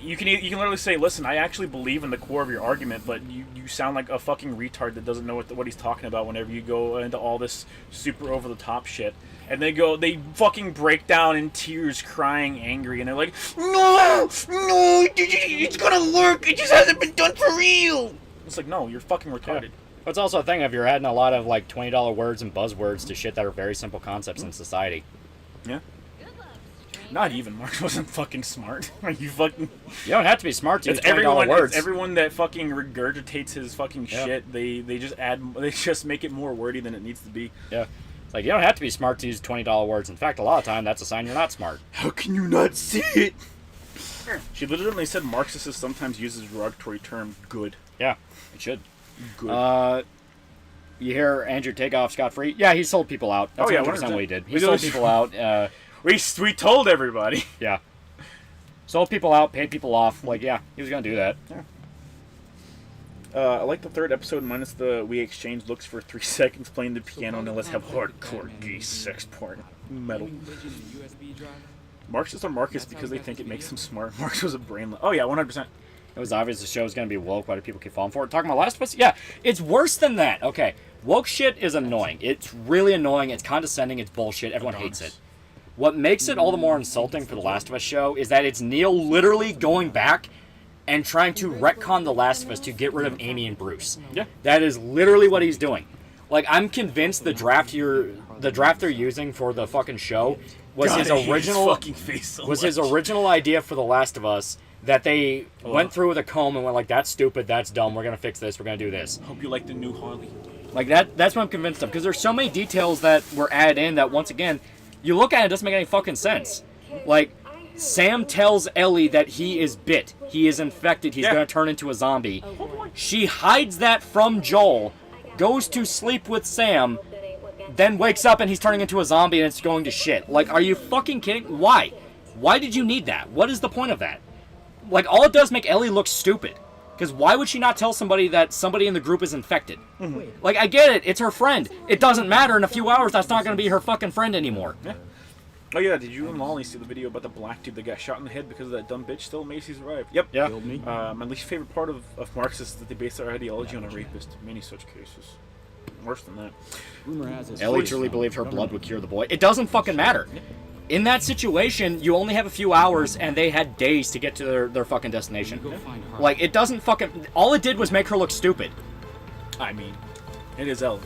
Speaker 3: You can literally say, listen, I actually believe in the core of your argument, but you sound like a fucking retard that doesn't know what he's talking about whenever you go into all this super over-the-top shit. And they fucking break down in tears, crying, angry, and they're like, no, it's gonna work, it just hasn't been done for real. It's like, no, you're fucking retarded.
Speaker 4: Yeah. It's also a thing of you're adding a lot of like $20 words and buzzwords to shit that are very simple concepts in society.
Speaker 3: Yeah. Not even. Marx wasn't fucking smart. Are you fucking...
Speaker 4: You don't have to be smart to use
Speaker 3: $20
Speaker 4: words.
Speaker 3: It's everyone that fucking regurgitates his fucking shit. They just make it more wordy than it needs to be.
Speaker 4: Yeah. It's like, you don't have to be smart to use $20 words. In fact, a lot of time, that's a sign you're not smart.
Speaker 3: How can you not see it? She legitimately said Marxist sometimes uses the derogatory term good.
Speaker 4: Yeah, it should.
Speaker 3: Good.
Speaker 4: You hear Andrew take off scot-free? Yeah, he sold people out. That's 100% what he did. He sold people out.
Speaker 3: We told everybody.
Speaker 4: Yeah. Sold people out, paid people off. Like, yeah, he was going to do that.
Speaker 3: Yeah. I like the third episode minus the we exchange looks for 3 seconds playing the piano and then let's have hardcore gay sex porn. Metal. Marxists are Marxists because they think it makes them smart. Marx was a brainless. Oh yeah, 100%.
Speaker 4: It was obvious the show was going to be woke. Why do people keep falling for it? Talking about Last of Us? Yeah, it's worse than that. Okay, woke shit is annoying. It's really annoying. It's condescending. It's bullshit. Everyone hates it. What makes it all the more insulting for the Last of Us show is that it's Neil literally going back and trying to retcon The Last of Us to get rid of Amy and Bruce.
Speaker 3: Yeah.
Speaker 4: That is literally what he's doing. Like, I'm convinced the draft they're using for the fucking show was his original idea for The Last of Us that they went through with a comb and went like, that's stupid, that's dumb, we're going to fix this, we're going to do this.
Speaker 3: Hope you like the new Harley.
Speaker 4: Like, that's what I'm convinced of, because there's so many details that were added in that, once again, you look at it, it doesn't make any fucking sense. Like, Sam tells Ellie that he is bit. He is infected. He's going to turn into a zombie. She hides that from Joel, goes to sleep with Sam, then wakes up and he's turning into a zombie and it's going to shit. Like, are you fucking kidding? Why? Why did you need that? What is the point of that? Like, all it does make Ellie look stupid. Because why would she not tell somebody that somebody in the group is infected? Mm-hmm. Like, I get it. It's her friend. It doesn't matter. In a few hours, that's not going to be her fucking friend anymore.
Speaker 3: Yeah. Oh, yeah. Did you and Molly see the video about the black dude that got shot in the head because of that dumb bitch still amazed he survived? Yep.
Speaker 4: Yeah.
Speaker 3: My least favorite part of Marxists is that they base their ideology on a rapist. Many such cases. Worse than that.
Speaker 6: Rumor has it.
Speaker 4: Ellie truly believed her blood would cure the boy. It doesn't fucking matter. In that situation, you only have a few hours, and they had days to get to their fucking destination.
Speaker 6: Go find her.
Speaker 4: Like, it doesn't fucking... All it did was make her look stupid.
Speaker 3: I mean, it is Ellie.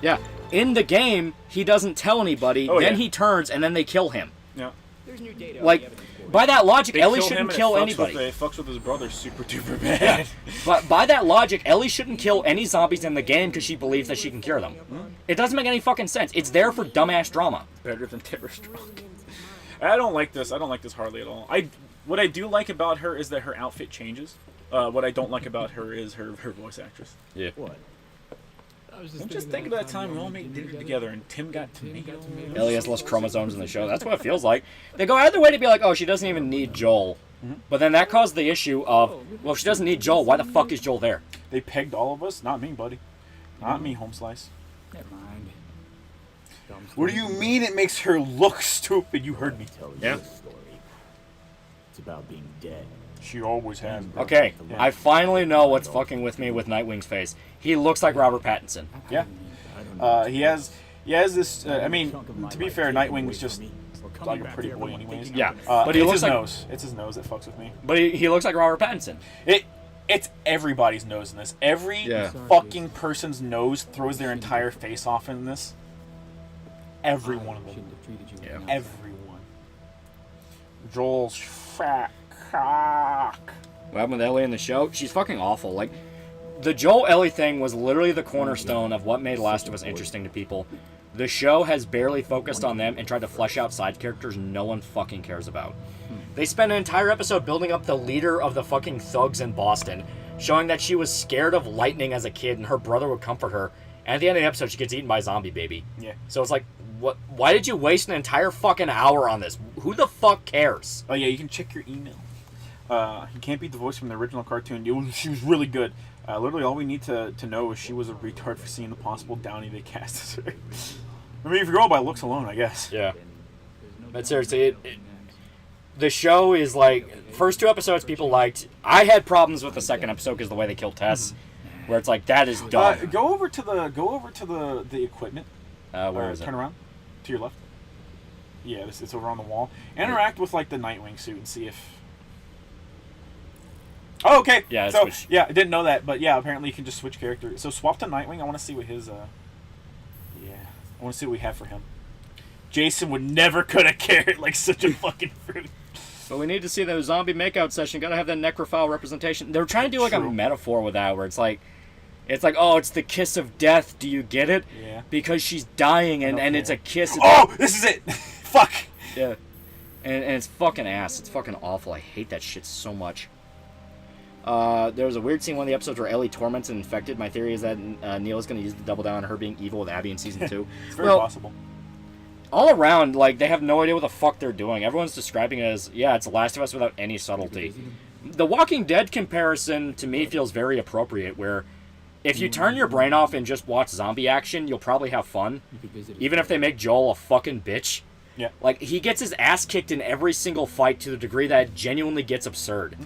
Speaker 4: Yeah. In the game, he doesn't tell anybody,
Speaker 3: Oh,
Speaker 4: then
Speaker 3: yeah.
Speaker 4: he turns, and then they kill him.
Speaker 3: Yeah.
Speaker 6: There's new data.
Speaker 4: Like, by that logic,
Speaker 3: They
Speaker 4: Ellie
Speaker 3: kill him
Speaker 4: shouldn't
Speaker 3: and
Speaker 4: kill
Speaker 3: it fucks
Speaker 4: anybody.
Speaker 3: It fucks with his brother super duper bad.
Speaker 4: But by that logic, Ellie shouldn't kill any zombies in the game because she believes that she can cure them. It doesn't make any fucking sense. It's there for dumbass drama.
Speaker 3: Better than Timber Strong. I don't like this. I don't like this hardly at all. What I do like about her is that her outfit changes. What I don't like about her is her voice actress.
Speaker 4: Yeah.
Speaker 6: What?
Speaker 3: I'm just thinking of that time we all made dinner together and Tim got tomato.
Speaker 4: Ellie has less chromosomes in the show. That's what it feels like. They go out of their way to be like, oh, she doesn't even need Joel. But then that caused the issue of, well, if she doesn't need Joel, why the fuck is Joel there?
Speaker 3: They pegged all of us. Not me, buddy. Not me, home slice.
Speaker 6: Never mind.
Speaker 3: What do you mean it makes her look stupid? You heard me.
Speaker 8: Tell
Speaker 4: Yeah.
Speaker 8: you a story. It's about being dead.
Speaker 3: She always has.
Speaker 4: Okay, I finally know what's fucking with me with Nightwing's face. He looks like Robert Pattinson.
Speaker 3: Yeah. He has this. I mean, to be fair, Nightwing's just like a pretty boy, anyways.
Speaker 4: Yeah, but he
Speaker 3: it's
Speaker 4: looks
Speaker 3: his
Speaker 4: like
Speaker 3: nose. It's his nose that fucks with me.
Speaker 4: But he looks like Robert Pattinson.
Speaker 3: It's everybody's nose in this. Every
Speaker 4: Yeah.
Speaker 3: fucking person's nose throws their entire face off in this. Every one of them.
Speaker 6: Shouldn't have treated you
Speaker 4: Yeah.
Speaker 6: like an outsider.
Speaker 3: Everyone. Joel's fat cock.
Speaker 4: What happened with Ellie in the show? She's fucking awful. Like, the Joel Ellie thing was literally the cornerstone of what made Last of Us interesting to people. The show has barely focused on them and tried to flesh out side characters no one fucking cares about. They spent an entire episode building up the leader of the fucking thugs in Boston, showing that she was scared of lightning as a kid and her brother would comfort her. And at the end of the episode, she gets eaten by a zombie baby.
Speaker 3: Yeah.
Speaker 4: So it's like, what? Why did you waste an entire fucking hour on this? Who the fuck cares?
Speaker 3: Oh yeah, you can check your email. You can't beat the voice from the original cartoon. She was really good. Literally, all we need to know is she was a retard for seeing the possible downy they cast as her. I mean, if you go by looks alone, I guess.
Speaker 4: Yeah. But seriously, the show is like, first two episodes people liked. I had problems with the second episode because the way they killed Tess, where it's like, that is dumb.
Speaker 3: Go over to the equipment.
Speaker 4: Where is it?
Speaker 3: Turn around to your left. Yeah, it's over on the wall. Interact with like the Nightwing suit and see if. Oh, okay.
Speaker 4: Yeah,
Speaker 3: So
Speaker 4: switch.
Speaker 3: yeah, I didn't know that, but yeah, apparently you can just switch character. So swap to Nightwing. I want to see what his. Yeah, I want to see what we have for him. Jason would never could have cared like such a fucking fruit.
Speaker 4: But we need to see the zombie makeout session. Gotta have that necrophile representation. They're trying to do like a
Speaker 3: True.
Speaker 4: metaphor with that, where it's like, oh, it's the kiss of death. Do you get it?
Speaker 3: Yeah.
Speaker 4: Because she's dying, and it's a kiss.
Speaker 3: Oh, this is it. Fuck.
Speaker 4: Yeah. And it's fucking ass. It's fucking awful. I hate that shit so much. There was a weird scene in one of the episodes where Ellie torments an infected. My theory is that Neil is going to use the double down on her being evil with Abby in season 2.
Speaker 3: It's very possible.
Speaker 4: All around, like, they have no idea what the fuck they're doing. Everyone's describing it as, yeah, it's Last of Us without any subtlety. The Walking Dead comparison, to me, feels very appropriate, where if you turn your brain off and just watch zombie action, you'll probably have fun. Even if they make Joel a fucking bitch.
Speaker 3: Yeah.
Speaker 4: Like, he gets his ass kicked in every single fight to the degree that it genuinely gets absurd.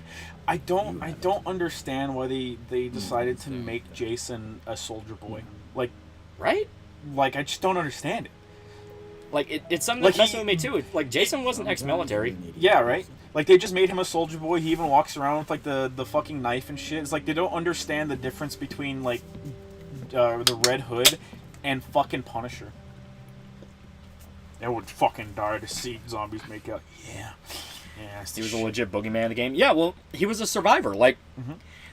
Speaker 3: I don't understand why they decided to make Jason a soldier boy. Like,
Speaker 4: Right?
Speaker 3: I just don't understand it.
Speaker 4: Like, it's something
Speaker 3: Like,
Speaker 4: that messes with me, too. Like, Jason wasn't ex-military.
Speaker 3: Yeah, right? Like, they just made him a soldier boy. He even walks around with, like, the fucking knife and shit. It's like they don't understand the difference between, like, the Red Hood and fucking Punisher. I would fucking die to see zombies make out. Yeah. Yeah,
Speaker 4: He was a legit boogeyman in the game. Yeah, well, he was a survivor. Like,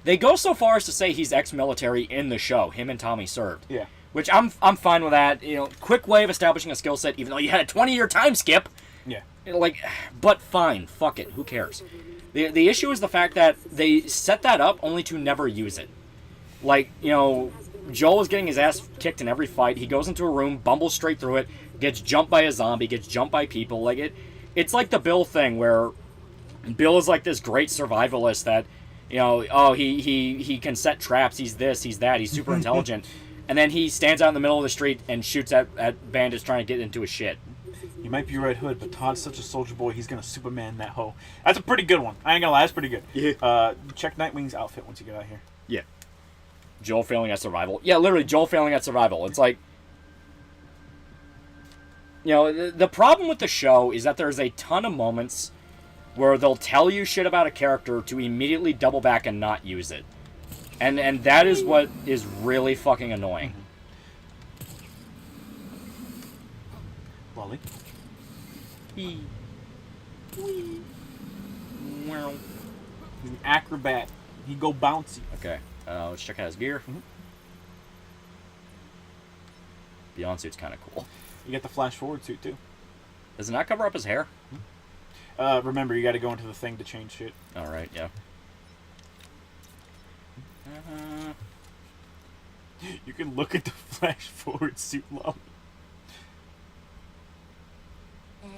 Speaker 4: they go so far as to say he's ex-military in the show. Him and Tommy served.
Speaker 3: Yeah.
Speaker 4: Which I'm fine with that. You know, quick way of establishing a skill set, even though you had a 20-year time skip.
Speaker 3: Yeah.
Speaker 4: You know, like, but fine, fuck it, who cares? The issue is the fact that they set that up only to never use it. Like, you know, Joel is getting his ass kicked in every fight. He goes into a room, bumbles straight through it, gets jumped by a zombie, gets jumped by people. Like, it's like the Bill thing where Bill is like this great survivalist that, you know, oh, he can set traps, he's this, he's that, he's super intelligent. And then he stands out in the middle of the street and shoots at bandits trying to get into his shit.
Speaker 3: He might be Red Hood, but Todd's such a soldier boy, he's gonna Superman that hoe. That's a pretty good one. I ain't gonna lie, that's pretty good.
Speaker 4: Yeah.
Speaker 3: Check Nightwing's outfit once you get out here.
Speaker 4: Yeah. Joel failing at survival. Yeah, literally, Joel failing at survival. It's like, you know, the problem with the show is that there's a ton of moments where they'll tell you shit about a character to immediately double back and not use it. And that is what is really fucking annoying.
Speaker 3: Lolly.
Speaker 4: Wow.
Speaker 3: He's an acrobat. He go bouncy.
Speaker 4: Okay, let's check out his gear. Beyond suit's kind of cool.
Speaker 3: You get the flash forward suit too.
Speaker 4: Does it not cover up his hair?
Speaker 3: Remember, you got to go into the thing to change shit.
Speaker 4: All right, yeah.
Speaker 3: You can look at the flash forward suit, Lolly.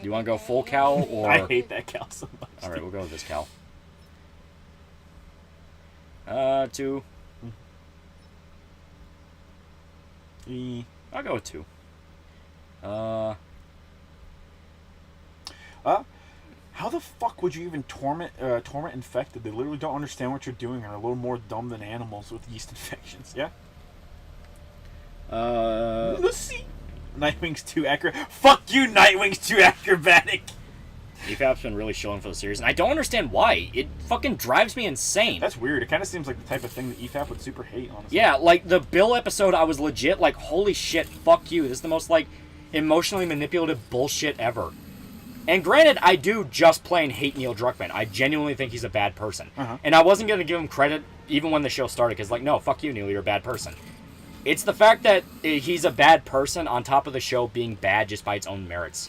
Speaker 4: You want to go full cowl or?
Speaker 3: I hate that cow so much.
Speaker 4: All right, we'll go with this cowl. 2. I'll go with 2.
Speaker 3: How the fuck would you even torment infected? They literally don't understand what you're doing and are a little more dumb than animals with yeast infections. Yeah. Let's see. Nightwing's too acrobatic. Fuck you, Nightwing's too acrobatic.
Speaker 4: EFAP's been really showing for the series, and I don't understand why. It fucking drives me insane.
Speaker 3: That's weird. It kind of seems like the type of thing that EFAP would super hate, honestly.
Speaker 4: Yeah, like the Bill episode, I was legit like, holy shit, fuck you. This is the most like emotionally manipulative bullshit ever. And granted, I do just plain hate Neil Druckmann. I genuinely think he's a bad person. And I wasn't going to give him credit even when the show started, because like, no, fuck you, Neil, you're a bad person. It's the fact that he's a bad person on top of the show being bad just by its own merits.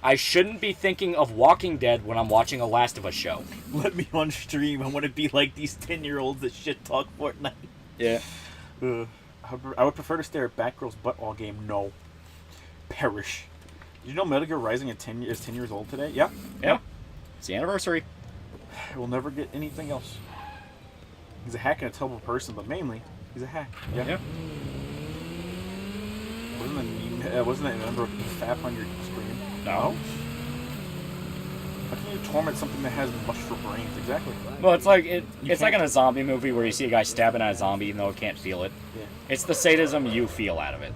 Speaker 4: I shouldn't be thinking of Walking Dead when I'm watching a Last of Us show.
Speaker 3: Let me on stream. I want to be like these 10-year-olds that shit talk Fortnite.
Speaker 4: Yeah.
Speaker 3: I would prefer to stare at Batgirl's butt all game. No. Perish. Did you know Metal Gear Rising is 10 years old today? Yeah.
Speaker 4: Yeah. It's the anniversary.
Speaker 3: We'll never get anything else. He's a hack and a terrible person, but mainly, he's a hack. Yeah.
Speaker 4: Yeah.
Speaker 3: Wasn't that number of EFAP on your screen?
Speaker 4: No.
Speaker 3: How can you torment something that has mush for brains? Exactly.
Speaker 4: Well, it's like it's like in a zombie movie where you see a guy stabbing at a zombie even though it can't feel it.
Speaker 3: Yeah.
Speaker 4: It's the sadism you feel out of it.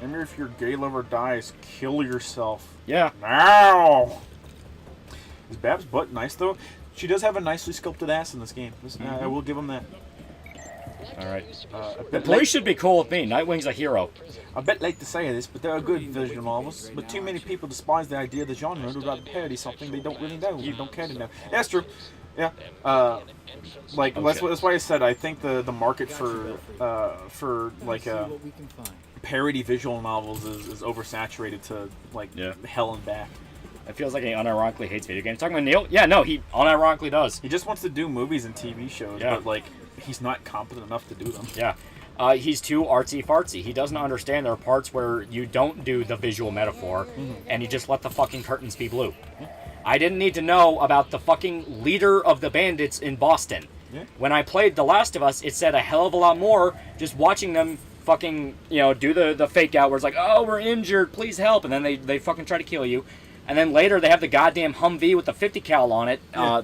Speaker 3: Remember, if your gay lover dies, kill yourself.
Speaker 4: Yeah.
Speaker 3: Now. Is Bab's butt nice though? She does have a nicely sculpted ass in this game. I will give him that.
Speaker 4: All right. The police should be cool with me. Nightwing's a hero.
Speaker 3: I bet late to say this, but there are good visual novels. But too many people despise the idea of the genre and would rather parody something they don't really know. You don't care to know. Yeah, that's true. Yeah. Like that's why I said I think the market for like parody visual novels is oversaturated to like hell and back.
Speaker 4: It feels like he unironically hates video games. Talking about Neil? Yeah, no, he unironically does.
Speaker 3: He just wants to do movies and TV shows, but like he's not competent enough to do them.
Speaker 4: Yeah. He's too artsy-fartsy. He doesn't understand there are parts where you don't do the visual metaphor, and you just let the fucking curtains be blue. I didn't need to know about the fucking leader of the bandits in Boston.
Speaker 3: Yeah.
Speaker 4: When I played The Last of Us, it said a hell of a lot more just watching them fucking, do the fake out where it's like, oh, we're injured, please help, and then they fucking try to kill you. And then later they have the goddamn Humvee with the 50 cal on it,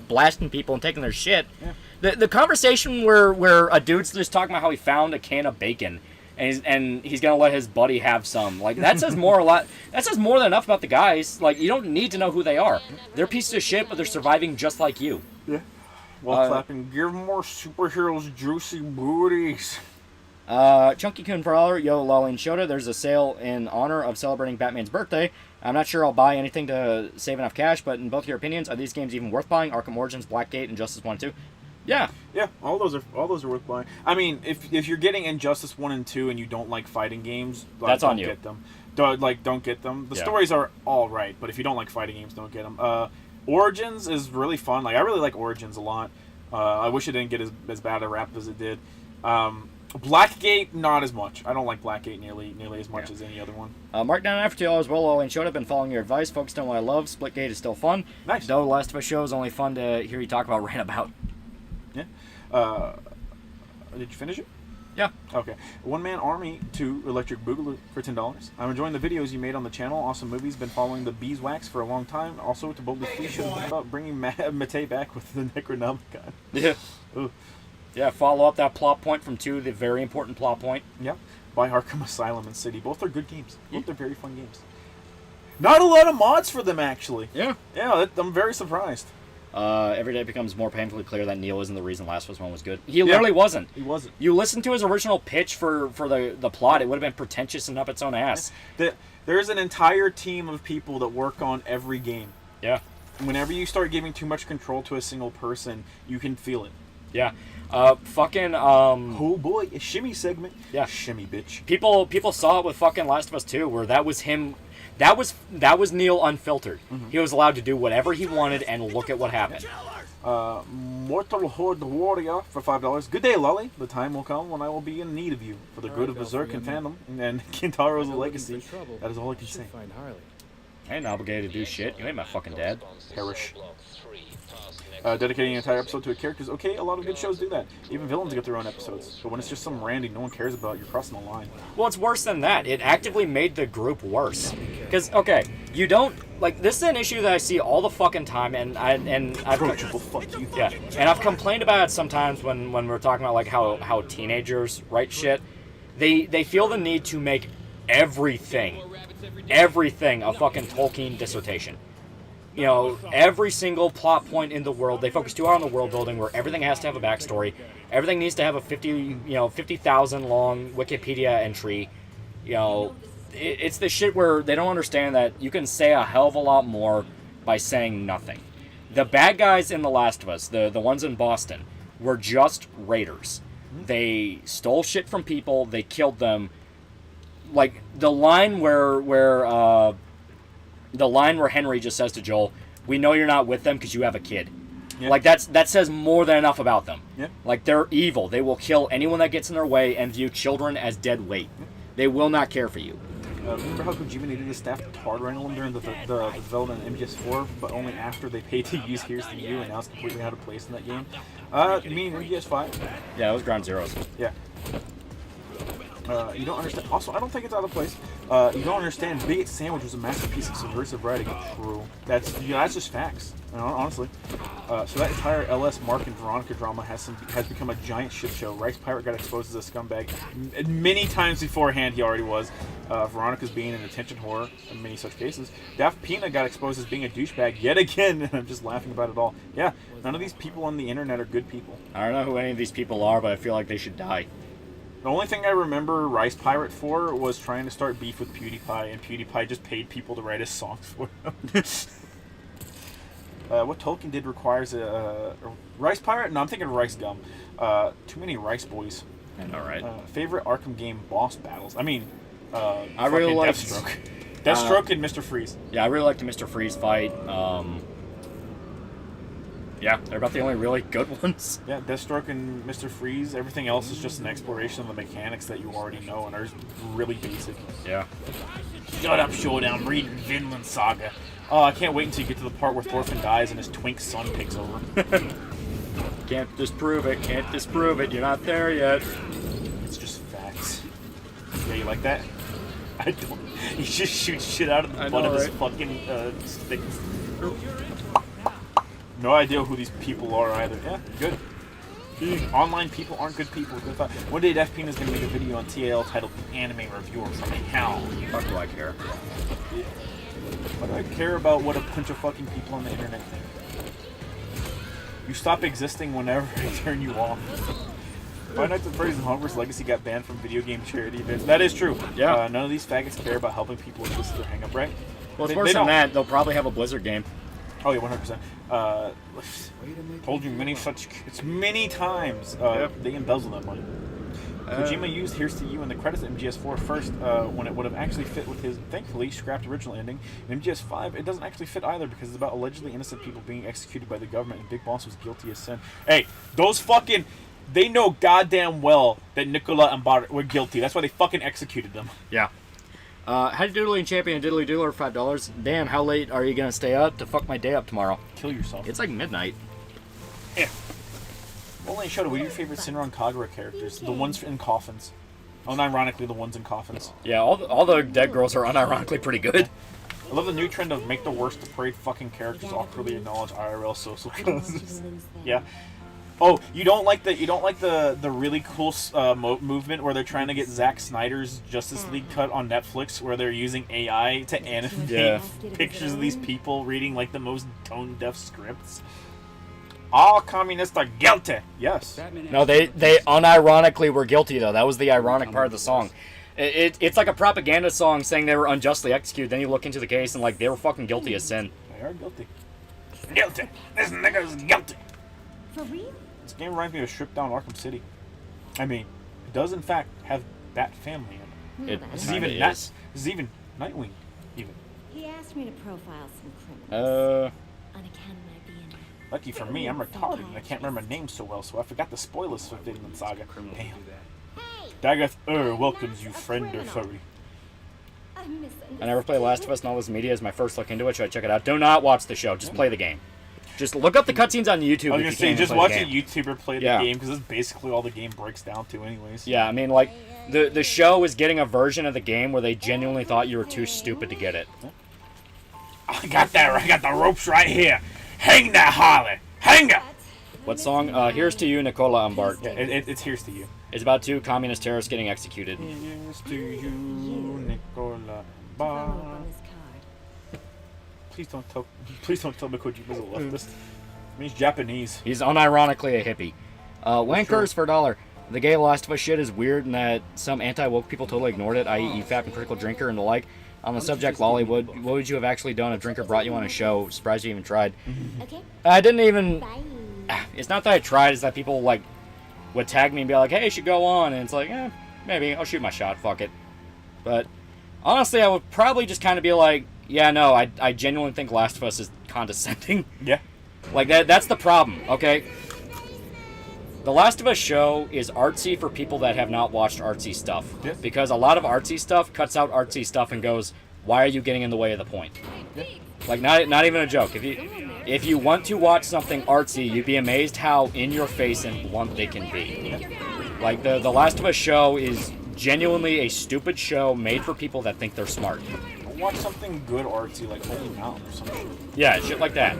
Speaker 4: blasting people and taking their shit. Yeah. The conversation where a dude's just talking about how he found a can of bacon and he's gonna let his buddy have some. Like that says that says more than enough about the guys. Like you don't need to know who they are. They're pieces of shit, but they're surviving just like you.
Speaker 3: Yeah. While clapping, give more superheroes juicy booties.
Speaker 4: Chunky Kun Prowler, Yo, Lolly, and Shota, there's a sale in honor of celebrating Batman's birthday. I'm not sure I'll buy anything to save enough cash, but in both your opinions, are these games even worth buying? Arkham Origins, Blackgate, and Justice 1 and 2? Yeah.
Speaker 3: Yeah, all those are worth buying. I mean, if you're getting Injustice 1 and 2 and you don't like fighting games,
Speaker 4: that's on you.
Speaker 3: Get them. Don't get them. The stories are all right, but if you don't like fighting games, don't get them. Origins is really fun. Like I really like Origins a lot. I wish it didn't get as bad a rap as it did. Blackgate, not as much. I don't like Blackgate nearly as much as any other one.
Speaker 4: Mark down after $2 as well. Lolly and Shota, been following your advice. Focused on what I love. Splitgate is still fun.
Speaker 3: Nice.
Speaker 4: Though Last of Us show is only fun to hear you talk about rant about.
Speaker 3: Yeah. Did you finish it?
Speaker 4: Yeah.
Speaker 3: Okay. One Man Army 2 Electric Boogaloo for $10. I'm enjoying the videos you made on the channel. Awesome movies. Been following the Beeswax for a long time. Also, to boldly please should have thought about bringing Matei back with the Necronomicon.
Speaker 4: Yeah.
Speaker 3: Ooh.
Speaker 4: Yeah, follow up that plot point from 2, the very important plot point.
Speaker 3: Yep. Buy Arkham Asylum and City. Both are good games. Both are very fun games. Not a lot of mods for them, actually.
Speaker 4: Yeah.
Speaker 3: Yeah, I'm very surprised.
Speaker 4: Every day it becomes more painfully clear that Neil isn't the reason Last of Us 1 was good. He literally wasn't.
Speaker 3: He wasn't.
Speaker 4: You listen to his original pitch for the plot, it would have been pretentious and up its own ass.
Speaker 3: There's an entire team of people that work on every game.
Speaker 4: Yeah.
Speaker 3: Whenever you start giving too much control to a single person, you can feel it.
Speaker 4: Yeah.
Speaker 3: Oh boy, a shimmy segment.
Speaker 4: Yeah.
Speaker 3: Shimmy, bitch.
Speaker 4: People saw it with fucking Last of Us 2, where that was him. That was Neil unfiltered.
Speaker 3: Mm-hmm.
Speaker 4: He was allowed to do whatever he wanted and look at what happened.
Speaker 3: Mortal Horde Warrior for $5. Good day, Loli. The time will come when I will be in need of you for the good of Berserk and fandom and Kintaro's legacy. That is all I can say.
Speaker 4: I ain't obligated to do shit. You ain't my fucking dad.
Speaker 3: Perish. Dedicating an entire episode to a character is okay. A lot of good shows do that. Even villains get their own episodes. But when it's just some randy no one cares about, you're crossing the line.
Speaker 4: Well, it's worse than that. It actively made the group worse. Because, okay, you don't... Like, this is an issue that I see all the fucking time, and I've...
Speaker 3: Fuck you.
Speaker 4: Yeah, and I've complained about it sometimes when we're talking about, like, how teenagers write shit. They feel the need to make everything a fucking Tolkien dissertation. You know, every single plot point in the world, they focus too hard on the world building where everything has to have a backstory. Everything needs to have a 50,000 long Wikipedia entry. You know, it's the shit where they don't understand that you can say a hell of a lot more by saying nothing. The bad guys in The Last of Us, the ones in Boston, were just raiders. They stole shit from people, they killed them. Like, the line where Henry just says to Joel, "We know you're not with them because you have a kid." Yeah. Like, that says more than enough about them.
Speaker 3: Yeah.
Speaker 4: Like, they're evil. They will kill anyone that gets in their way and view children as dead weight. They will not care for you.
Speaker 3: Remember how Kojima needed his staff to hard wrangle him during the development of MGS4, but only after they paid to use Here's to You, and now it's completely out of place in that game? You mean MGS5?
Speaker 4: Yeah, it was Ground Zeroes.
Speaker 3: Yeah. You don't understand. Also, I don't think it's out of place. You don't understand. Big Sandwich was a masterpiece of subversive writing. True. That's just facts. Honestly. So that entire LS Mark and Veronica drama has become a giant shit show. Rice Pirate got exposed as a scumbag many times beforehand. He already was. Veronica's being an attention whore in many such cases. Daft Pina got exposed as being a douchebag yet again, and I'm just laughing about it all. Yeah, none of these people on the internet are good people.
Speaker 4: I don't know who any of these people are, but I feel like they should die.
Speaker 3: The only thing I remember Rice Pirate for was trying to start beef with PewDiePie, and PewDiePie just paid people to write his songs for him. What Tolkien did requires a Rice Pirate? No, I'm thinking Rice Gum. Too many Rice Boys.
Speaker 4: I know, right?
Speaker 3: Favorite Arkham game boss battles? I mean,
Speaker 4: I really like
Speaker 3: Deathstroke. Deathstroke and Mr. Freeze.
Speaker 4: Yeah, I really like the Mr. Freeze fight. Yeah, they're about the only really good ones.
Speaker 3: Yeah, Deathstroke and Mr. Freeze. Everything else is just an exploration of the mechanics that you already know and are really basic.
Speaker 4: Yeah.
Speaker 3: Shut up, Showdown. Read Vinland Saga. Oh, I can't wait until you get to the part where Thorfinn dies and his twink son takes over.
Speaker 4: Can't disprove it. Can't disprove it. You're not there yet.
Speaker 3: It's just facts. Yeah, you like that? I don't. He just shoots shit out of the butt of his fucking stick. No idea who these people are either. Yeah, good. Online people aren't good people. Good thought. One day Daft Pina's gonna make a video on TAL titled Anime Review or something. How?
Speaker 4: Fuck do I care?
Speaker 3: Yeah. Why do I care about what a bunch of fucking people on the internet think? You stop existing whenever I turn you off. Five Nights at Freddy's and Hogwarts Legacy got banned from video game charity events. That is true.
Speaker 4: Yeah.
Speaker 3: None of these faggots care about helping people if this is their hang-up, right?
Speaker 4: Well, it's worse than that. They'll probably have a Blizzard game.
Speaker 3: Oh yeah, 100%. Told you many times. They embezzle that money. Kojima used Here's to You in the credits of MGS4 first, when it would have actually fit with his, thankfully, scrapped original ending. In MGS5, it doesn't actually fit either because it's about allegedly innocent people being executed by the government and Big Boss was guilty as sin. Hey, those fucking... They know goddamn well that Nicola and Bart were guilty. That's why they fucking executed them.
Speaker 4: Yeah. Howdy Doodly and Champion Diddly Doodler for $5. Damn, how late are you gonna stay up to fuck my day up tomorrow?
Speaker 3: Kill yourself.
Speaker 4: It's like midnight.
Speaker 3: Yeah. Well, Shadow, what are your favorite Shinron Kagura characters? The ones in coffins. Unironically, the ones in coffins.
Speaker 4: Yeah, all the dead girls are unironically pretty good.
Speaker 3: I love the new trend of make the worst afraid fucking characters awkwardly acknowledge IRL social causes. Yeah. Oh, you don't like the really cool movement where they're trying to get Zack Snyder's Justice League cut on Netflix, where they're using AI to animate pictures of these people reading like the most tone-deaf scripts. All communists are guilty. Yes.
Speaker 4: No, they unironically were guilty though. That was the ironic part of the song. It's like a propaganda song saying they were unjustly executed. Then you look into the case and like they were fucking guilty as sin.
Speaker 3: They are guilty. Guilty. This nigga is guilty.
Speaker 7: For real?
Speaker 3: This game reminds me of Stripped Down Arkham City. I mean, it does in fact have Bat Family in it. This is even Nightwing. Even.
Speaker 7: He asked me to profile some criminals. On account of my being.
Speaker 3: Lucky for me, I'm retarded and I can't remember names so well, so I forgot the spoilers for Vinland Saga. Damn. Dagoth welcomes you, friend or furry.
Speaker 4: I never played Last of Us, and all this media is my first look into it. Should I check it out? Do not watch the show. Just play the game. Just look up the cutscenes on YouTube.
Speaker 3: I was gonna say, just watch a YouTuber play the game because that's basically all the game breaks down to, anyways.
Speaker 4: Yeah, I mean, like the show is getting a version of the game where they genuinely thought you were too stupid to get it.
Speaker 3: I got the ropes right here. Hang that Harley. Hang her.
Speaker 4: What song? Here's to you, Nicola Umbart.
Speaker 3: Yeah, it's Here's to You.
Speaker 4: It's about 2 communist terrorists getting executed.
Speaker 3: Here's to you, Nicola Umbart. Please don't tell me Kojima's a leftist. He's Japanese.
Speaker 4: He's unironically a hippie. Wankers for $1. The gay Last of Us shit is weird in that some anti-woke people totally ignored it, i.e. EFAP and Critical Drinker and the like. On the subject, Lolly, what would you have actually done if Drinker brought you on a show? Surprised you even tried.
Speaker 7: Okay.
Speaker 4: I didn't even... It's not that I tried, it's that people, like, would tag me and be like, hey, you should go on. And it's like, maybe. I'll shoot my shot. Fuck it. But, honestly, I would probably just kind of be like, yeah, no, I genuinely think Last of Us is condescending.
Speaker 3: Yeah.
Speaker 4: Like, that's the problem, okay? The Last of Us show is artsy for people that have not watched artsy stuff.
Speaker 3: Yeah.
Speaker 4: Because a lot of artsy stuff cuts out artsy stuff and goes, why are you getting in the way of the point?
Speaker 3: Yeah.
Speaker 4: Like, not even a joke. If you want to watch something artsy, you'd be amazed how in your face and blunt they can be. Like, the Last of Us show is genuinely a stupid show made for people that think they're smart.
Speaker 3: Watch something good artsy like Holy Mountain or some shit.
Speaker 4: Yeah, shit like that.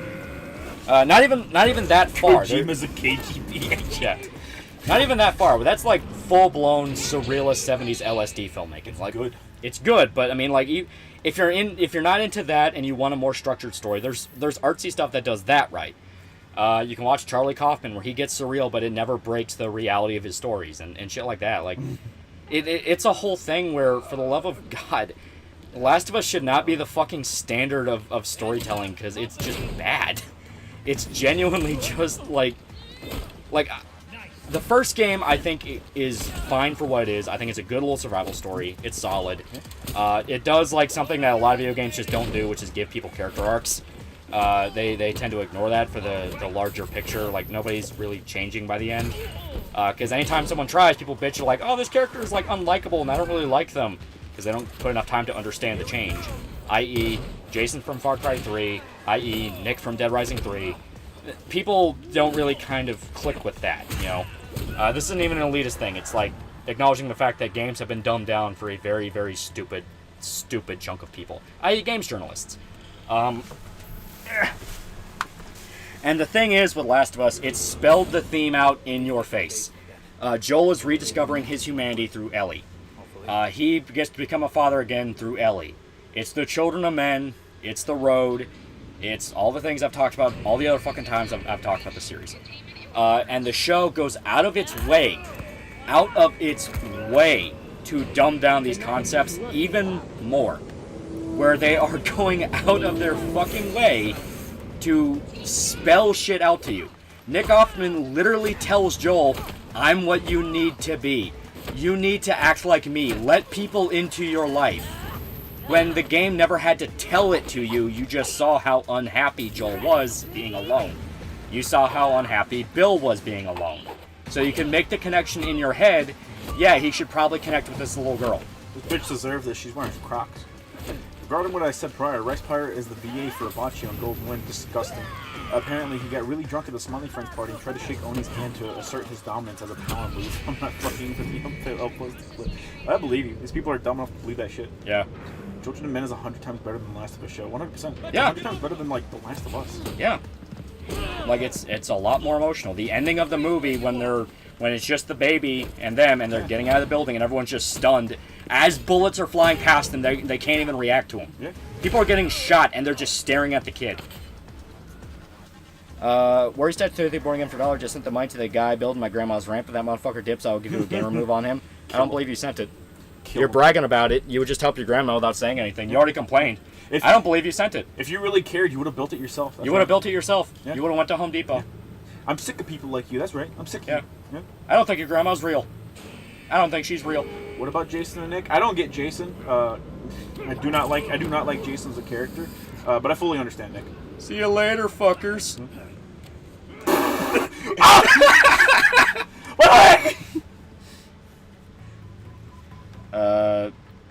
Speaker 4: Not even that far.
Speaker 3: Kojima's a KGB agent.
Speaker 4: Yeah. Not even that far, but that's like full-blown surrealist 70s LSD filmmaking. Like,
Speaker 3: good.
Speaker 4: It's good, but I mean, like, if you're not into that and you want a more structured story, there's artsy stuff that does that right. You can watch Charlie Kaufman where he gets surreal, but it never breaks the reality of his stories and shit like that. Like, it's a whole thing where, for the love of God, The Last of Us should not be the fucking standard of storytelling because it's just bad. It's genuinely just like the first game I think is fine for what it is. I think it's a good little survival story. It's solid. It does like something that a lot of video games just don't do, which is give people character arcs. They tend to ignore that for the larger picture. Like, nobody's really changing by the end. Because anytime someone tries, people bitch like, oh, this character is like unlikable and I don't really like them. Because they don't put enough time to understand the change. I.e. Jason from Far Cry 3, i.e. Nick from Dead Rising 3. People don't really kind of click with that, you know? This isn't even an elitist thing. It's like acknowledging the fact that games have been dumbed down for a very, very stupid chunk of people, i.e. games journalists. And the thing is with Last of Us, it spelled the theme out in your face. Joel is rediscovering his humanity through Ellie. He gets to become a father again through Ellie. It's the children of men. It's the road. It's all the things I've talked about all the other fucking times I've talked about the series. And the show goes out of its way to dumb down these concepts even more. Where they are going out of their fucking way to spell shit out to you. Nick Offerman literally tells Joel, I'm what you need to be. You need to act like me. Let people into your life. When the game never had to tell it to you, you just saw how unhappy Joel was being alone. You saw how unhappy Bill was being alone. So you can make the connection in your head, yeah, he should probably connect with this little girl.
Speaker 3: This bitch deserves this. She's wearing Crocs. Regarding what I said prior, Rex Pyre is the VA for Hibachi on Golden Wind. Disgusting. Apparently, he got really drunk at the Smiley Friends party and tried to shake Oni's hand to assert his dominance as a power move. I'm not fucking with you. I believe you. These people are dumb enough to believe that shit.
Speaker 4: Yeah.
Speaker 3: Children of Men is 100 times better than The Last of Us show. 100%.
Speaker 4: Yeah.
Speaker 3: 100 times better than, like, The Last of Us.
Speaker 4: Yeah. Like it's a lot more emotional. The ending of the movie when it's just the baby and them and they're getting out of the building and everyone's just stunned as bullets are flying past them, they can't even react to them.
Speaker 3: Yeah.
Speaker 4: People are getting shot and they're just staring at the kid. Worry stat 30 boarding in for $1. Just sent the money to the guy building my grandma's ramp. If that motherfucker dips, I'll give you a gamer move on him. I don't believe you sent it. You're bragging about it. You would just help your grandma without saying anything. You already complained. I don't believe you sent it.
Speaker 3: If you really cared, you would have built it yourself. That's
Speaker 4: You would have
Speaker 3: right.
Speaker 4: built it yourself.
Speaker 3: Yeah.
Speaker 4: You would have went to Home Depot.
Speaker 3: Yeah. I'm sick of people like you. That's right. I'm sick of you. Yeah.
Speaker 4: I don't think your grandma's real. I don't think she's real.
Speaker 3: What about Jason and Nick? I don't get Jason. I do not like Jason as a character, but I fully understand Nick.
Speaker 4: See you later, fuckers.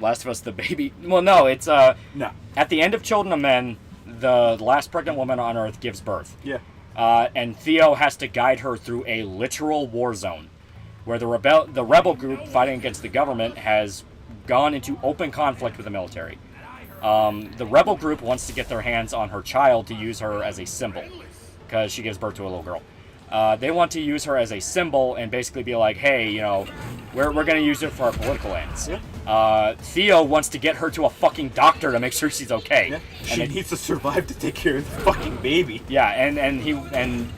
Speaker 4: Last of Us, the baby. Well, no, it's
Speaker 3: No.
Speaker 4: at the end of Children of Men, the last pregnant woman on Earth gives birth.
Speaker 3: Yeah.
Speaker 4: And Theo has to guide her through a literal war zone, where the rebel group fighting against the government has gone into open conflict with the military. The rebel group wants to get their hands on her child to use her as a symbol, because she gives birth to a little girl. They want to use her as a symbol and basically be like, hey, you know, we're going to use it for our political ends.
Speaker 3: Yeah.
Speaker 4: Theo wants to get her to a fucking doctor to make sure she's okay.
Speaker 3: Yeah. She needs to survive to take care of the fucking baby.
Speaker 4: Yeah, and you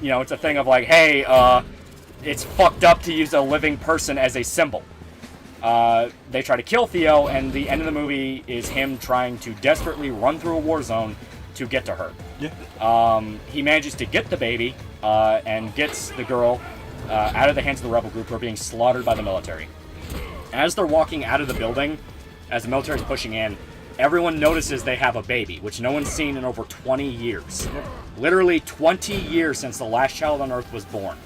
Speaker 4: know, it's a thing of like, hey, it's fucked up to use a living person as a symbol. They try to kill Theo, and the end of the movie is him trying to desperately run through a war zone to get to her.
Speaker 3: Yeah.
Speaker 4: He manages to get the baby and gets the girl out of the hands of the rebel group who are being slaughtered by the military. As they're walking out of the building, as the military is pushing in, everyone notices they have a baby, which no one's seen in over 20 years. Literally 20 years since the last child on Earth was born.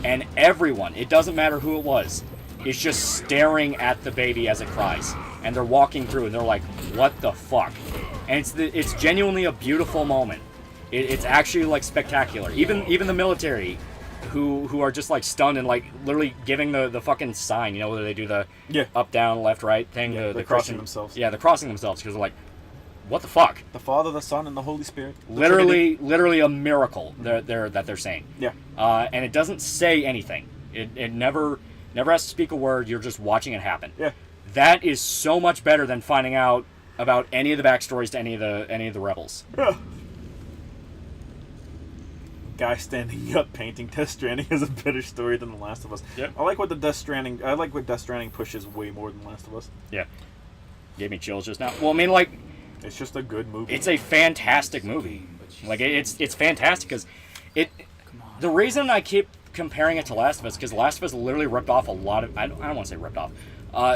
Speaker 4: And everyone, it doesn't matter who it was, is just staring at the baby as it cries. And they're walking through and they're like, what the fuck? And it's genuinely a beautiful moment. It's actually like spectacular. Even the military, who are just like stunned and like literally giving the fucking sign, you know, where they do the up, down, left, right thing.
Speaker 3: Yeah,
Speaker 4: the
Speaker 3: they're crossing themselves.
Speaker 4: Yeah, they're crossing themselves because they're like, what the fuck?
Speaker 3: The Father, the Son, and the Holy Spirit.
Speaker 4: Literally a miracle that they're saying.
Speaker 3: Yeah.
Speaker 4: And it doesn't say anything. It never has to speak a word. You're just watching it happen.
Speaker 3: Yeah.
Speaker 4: That is so much better than finding out about any of the backstories to any of the rebels.
Speaker 3: Yeah. Guy standing up painting Death Stranding has a better story than The Last of Us.
Speaker 4: Yep.
Speaker 3: I like what Death Stranding pushes way more than Last of Us.
Speaker 4: Yeah. Gave me chills just now. Well, I mean, like,
Speaker 3: it's just a good movie.
Speaker 4: It's a fantastic movie. Like, it's fantastic because the reason I keep comparing it to Last of Us because Last of Us literally ripped off a lot of. I don't want to say ripped off.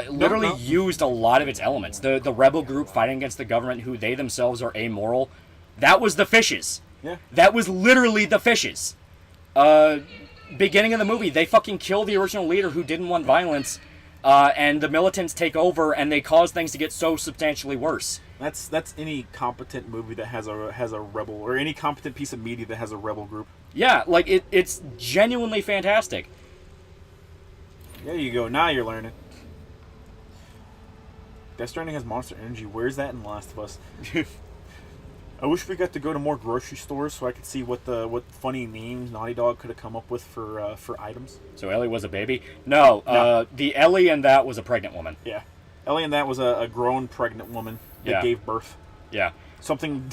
Speaker 4: Literally used a lot of its elements. The rebel group fighting against the government, who they themselves are amoral. That was the fishes.
Speaker 3: Yeah.
Speaker 4: That was literally the fishes. Beginning of the movie, they fucking kill the original leader who didn't want violence, and the militants take over and they cause things to get so substantially worse.
Speaker 3: That's any competent movie that has a rebel, or any competent piece of media that has a rebel group.
Speaker 4: Yeah, like it's genuinely fantastic.
Speaker 3: There you go. Now you're learning. Death Stranding has Monster Energy. Where's that in Last of Us? I wish we got to go to more grocery stores so I could see what funny memes Naughty Dog could have come up with for items.
Speaker 4: So Ellie was a baby? No. The Ellie in that was a pregnant woman.
Speaker 3: Yeah. Ellie in that was a grown pregnant woman that gave birth.
Speaker 4: Yeah.
Speaker 3: Something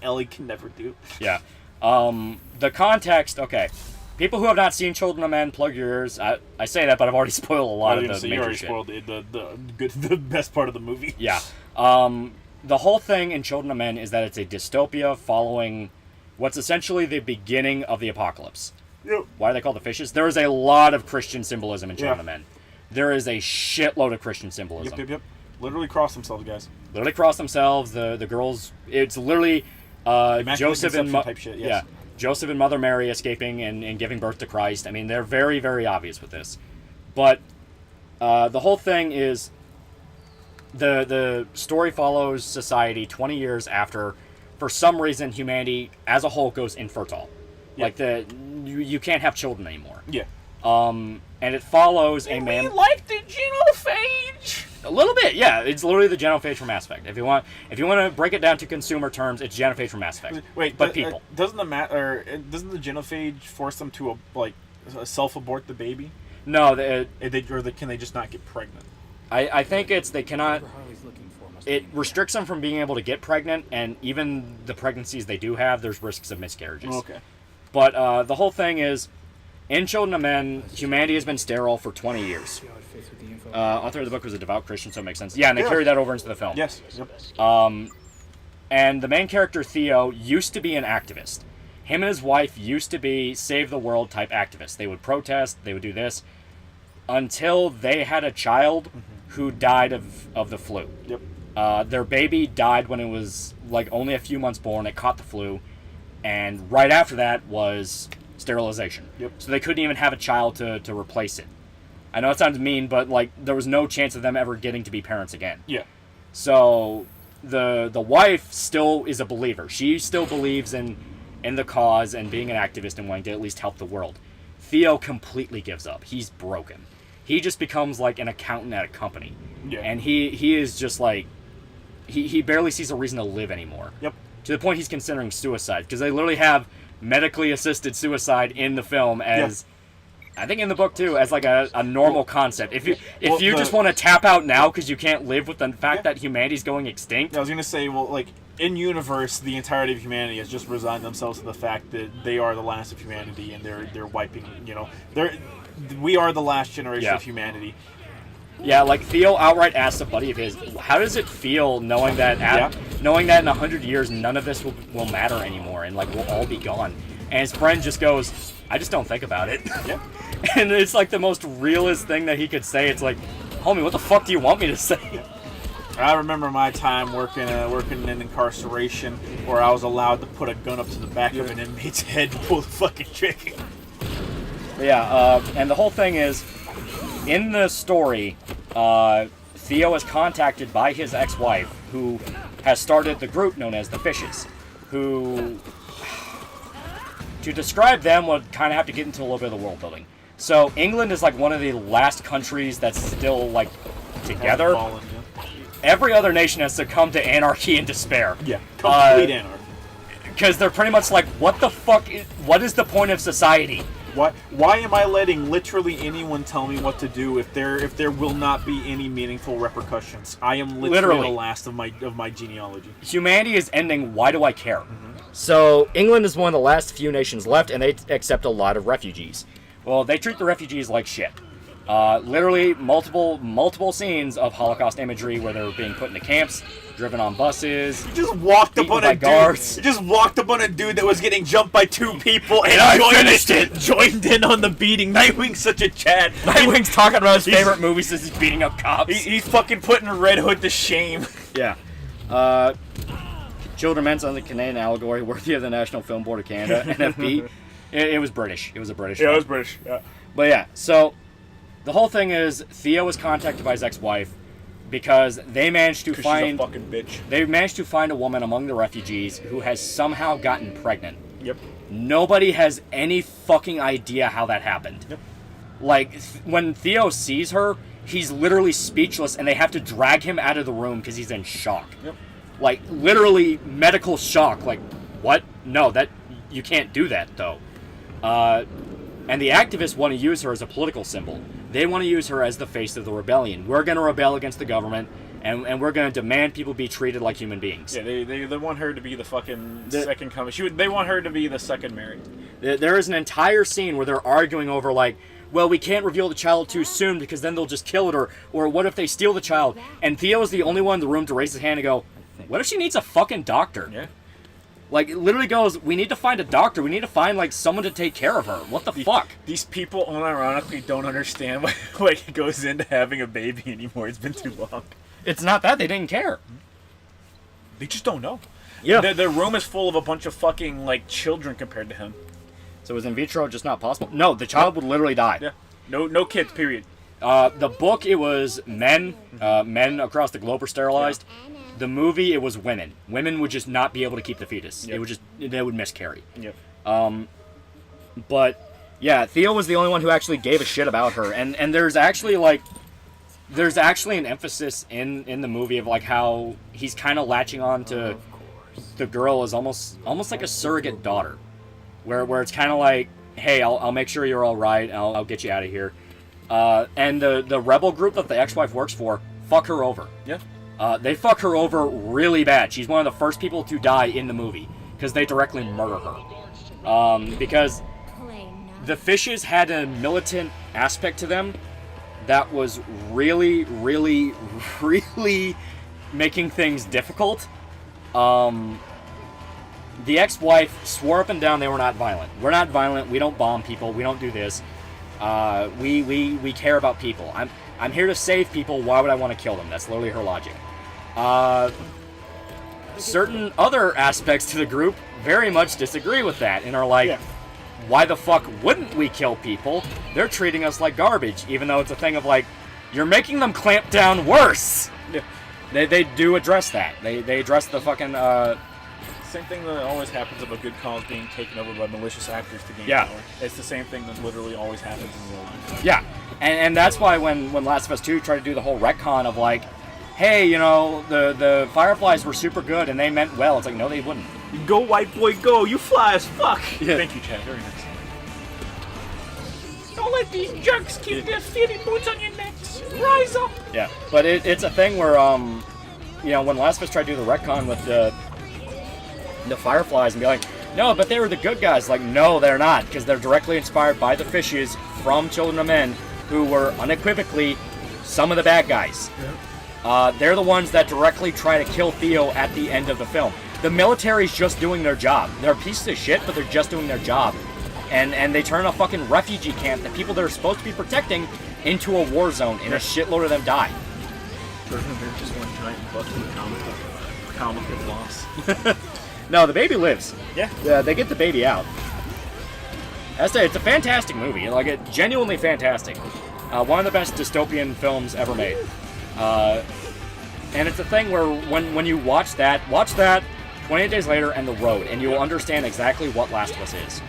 Speaker 3: Ellie can never do.
Speaker 4: Yeah. The context, okay. People who have not seen Children of Men, plug your ears. I say that, but I've already spoiled a lot of the major
Speaker 3: you already
Speaker 4: shit.
Speaker 3: spoiled the best part of the movie.
Speaker 4: Yeah. The whole thing in Children of Men is that it's a dystopia following what's essentially the beginning of the apocalypse.
Speaker 3: Yep.
Speaker 4: Why are they called the fishes? There is a lot of Christian symbolism in Children of Men. There is a shitload of Christian symbolism.
Speaker 3: Yep. Literally cross themselves, guys.
Speaker 4: Literally cross themselves. The girls. It's literally Joseph and
Speaker 3: type shit, yes.
Speaker 4: Joseph and Mother Mary escaping and giving birth to Christ. I mean, they're very, very obvious with this. But the whole thing is the story follows society 20 years after, for some reason, humanity as a whole goes infertile.
Speaker 3: Yeah.
Speaker 4: Like you can't have children anymore.
Speaker 3: Yeah.
Speaker 4: And it follows a man.
Speaker 3: We like the genophage.
Speaker 4: A little bit, yeah. It's literally the genophage from Mass Effect. If you want to break it down to consumer terms, it's genophage from Mass Effect.
Speaker 3: Wait,
Speaker 4: but people.
Speaker 3: Doesn't the genophage force them to self-abort the baby?
Speaker 4: No,
Speaker 3: Can they just not get pregnant?
Speaker 4: I think they cannot.
Speaker 6: Whatever Harley's looking for must
Speaker 4: It restricts them from being able to get pregnant, and even the pregnancies they do have, there's risks of miscarriages.
Speaker 3: Okay.
Speaker 4: But the whole thing is, in Children of Men, humanity has been sterile for 20 years.
Speaker 6: see how it fits with the info.
Speaker 4: Author of the book was a devout Christian, so it makes sense. Yeah, and they carried that over into the film.
Speaker 3: Yes. Yep.
Speaker 4: And the main character, Theo, used to be an activist. Him and his wife used to be save the world type activists. They would protest, they would do this, until they had a child who died of the flu.
Speaker 3: Yep.
Speaker 4: Their baby died when it was like only a few months born. It caught the flu, and right after that was sterilization.
Speaker 3: Yep.
Speaker 4: So they couldn't even have a child to replace it. I know it sounds mean, but like there was no chance of them ever getting to be parents again.
Speaker 3: Yeah.
Speaker 4: So the wife still is a believer. She still believes in the cause and being an activist and wanting to at least help the world. Theo completely gives up. He's broken. He just becomes like an accountant at a company.
Speaker 3: Yeah.
Speaker 4: And he is just like he barely sees a reason to live anymore.
Speaker 3: Yep.
Speaker 4: To the point he's considering suicide, because they literally have medically assisted suicide in the film as I think in the book too, as like a normal concept. If you just want to tap out now because you can't live with the fact that humanity's going extinct.
Speaker 3: I was gonna say, well, like in universe, the entirety of humanity has just resigned themselves to the fact that they are the last of humanity, and they're wiping. We are the last generation of humanity.
Speaker 4: Yeah, like Theo outright asks a buddy of his, "How does it feel knowing that knowing that in 100 years none of this will matter anymore and like we'll all be gone?" And his friend just goes, "I just don't think about it."
Speaker 3: Yeah.
Speaker 4: And it's like the most realist thing that he could say. It's like, "Homie, what the fuck do you want me to say?"
Speaker 3: I remember my time working in incarceration, where I was allowed to put a gun up to the back of an inmate's head and pull the fucking trigger.
Speaker 4: Yeah, and the whole thing is, in the story, Theo is contacted by his ex-wife, who has started the group known as the Fishes, who, to describe them, would kind of have to get into a little bit of the world building. So England is like one of the last countries that's still like together.
Speaker 3: Fallen,
Speaker 4: Every other nation has succumbed to anarchy and despair.
Speaker 3: yeah. Complete anarchy.
Speaker 4: Because they're pretty much like, what the fuck? What is the point of society?
Speaker 3: Why am I letting literally anyone tell me what to do if there will not be any meaningful repercussions? I am literally the last of my genealogy.
Speaker 4: Humanity is ending. Why do I care? So England is one of the last few nations left, and they accept a lot of refugees. Well, they treat the refugees like shit. Literally multiple scenes of Holocaust imagery where they're being put into camps, driven on buses.
Speaker 3: You just walked up on a
Speaker 4: guards.
Speaker 3: dude. You just walked up on a dude that was getting jumped by two people, and
Speaker 4: I finished it.
Speaker 3: Joined in on the beating. Nightwing's such a Chad.
Speaker 4: Nightwing's talking about his favorite movie since he's beating up cops.
Speaker 3: He's fucking putting Red Hood to shame.
Speaker 4: Yeah. Children Men's on the Canadian allegory, worthy of the National Film Board of Canada, NFB. It was British. It was a British film.
Speaker 3: it was British. Yeah.
Speaker 4: But yeah, so the whole thing is Theo was contacted by his ex-wife because they managed to find
Speaker 3: she's a fucking bitch.
Speaker 4: They managed to find a woman among the refugees who has somehow gotten pregnant.
Speaker 3: Yep.
Speaker 4: Nobody has any fucking idea how that happened.
Speaker 3: Yep.
Speaker 4: Like when Theo sees her, he's literally speechless, and they have to drag him out of the room because he's in shock.
Speaker 3: Yep.
Speaker 4: Like literally medical shock. Like what? No, that you can't do that though. And the activists want to use her as a political symbol. They want to use her as the face of the rebellion. We're going to rebel against the government, and we're going to demand people be treated like human beings.
Speaker 3: Yeah, they want her to be the fucking second coming. They want her to be the second Mary.
Speaker 4: There is an entire scene where they're arguing over, like, well, we can't reveal the child too soon because then they'll just kill it, or what if they steal the child? And Theo is the only one in the room to raise his hand and go, what if she needs a fucking doctor?
Speaker 3: Yeah.
Speaker 4: Like, it literally goes, we need to find a doctor. We need to find, like, someone to take care of her. What the fuck?
Speaker 3: These people unironically don't understand what goes into having a baby anymore. It's been too long.
Speaker 4: It's not that. They didn't care.
Speaker 3: They just don't know.
Speaker 4: Yeah.
Speaker 3: The room is full of a bunch of fucking, like, children compared to him.
Speaker 4: So is in vitro just not possible? No, the child would literally die.
Speaker 3: Yeah. No kids, period.
Speaker 4: The book, it was men. Men across the globe were sterilized. Yeah. The movie, it was women. Women would just not be able to keep the fetus.
Speaker 3: Yep.
Speaker 4: They would miscarry.
Speaker 3: Yep.
Speaker 4: But yeah, Theo was the only one who actually gave a shit about her. And there's actually like there's actually an emphasis in the movie of like how he's kind of latching on to the girl as almost like a surrogate daughter, where it's kind of like, hey, I'll make sure you're all right. I'll get you out of here. And the rebel group that the ex-wife works for, fuck her over.
Speaker 3: Yeah.
Speaker 4: They fuck her over really bad. She's one of the first people to die in the movie because they directly murder her. Because the fishes had a militant aspect to them that was really, really, really making things difficult. The ex-wife swore up and down they were not violent. We're not violent. We don't bomb people. We don't do this. We care about people. I'm here to save people. Why would I want to kill them? That's literally her logic. Certain other aspects to the group very much disagree with that and are like, why the fuck wouldn't we kill people? They're treating us like garbage, even though it's a thing of like, you're making them clamp down worse.
Speaker 3: Yeah.
Speaker 4: They do address that. They address the fucking
Speaker 3: same thing that always happens of a good cause being taken over by malicious actors to gain power. It's the same thing that literally always happens in real life.
Speaker 4: Yeah, and that's why when Last of Us 2 tried to do the whole retcon of like, hey, you know, the Fireflies were super good and they meant well. It's like, no, they wouldn't.
Speaker 3: Go, white boy, go! You fly as fuck!
Speaker 4: Yeah.
Speaker 3: Thank you, Chad. Very nice. Don't let these jerks keep their filthy boots on your necks. Rise up!
Speaker 4: Yeah, but it's a thing where, you know, when Last of Us tried to do the retcon with the Fireflies and be like, no, but they were the good guys. Like, no, they're not, because they're directly inspired by the fishes from Children of Men, who were unequivocally some of the bad guys. Yeah. They're the ones that directly try to kill Theo at the end of the film. The military's just doing their job. They're pieces of shit, but they're just doing their job. And they turn a fucking refugee camp, the people they're supposed to be protecting, into a war zone, and a shitload of them die.
Speaker 3: They're just one giant fucking comic of loss.
Speaker 4: No, the baby lives.
Speaker 3: Yeah.
Speaker 4: They get the baby out. I say, it's a fantastic movie. Like, it genuinely fantastic. One of the best dystopian films ever made. And it's a thing where when you watch that 28 Days Later and The Road, and you'll understand exactly what Last of Us is.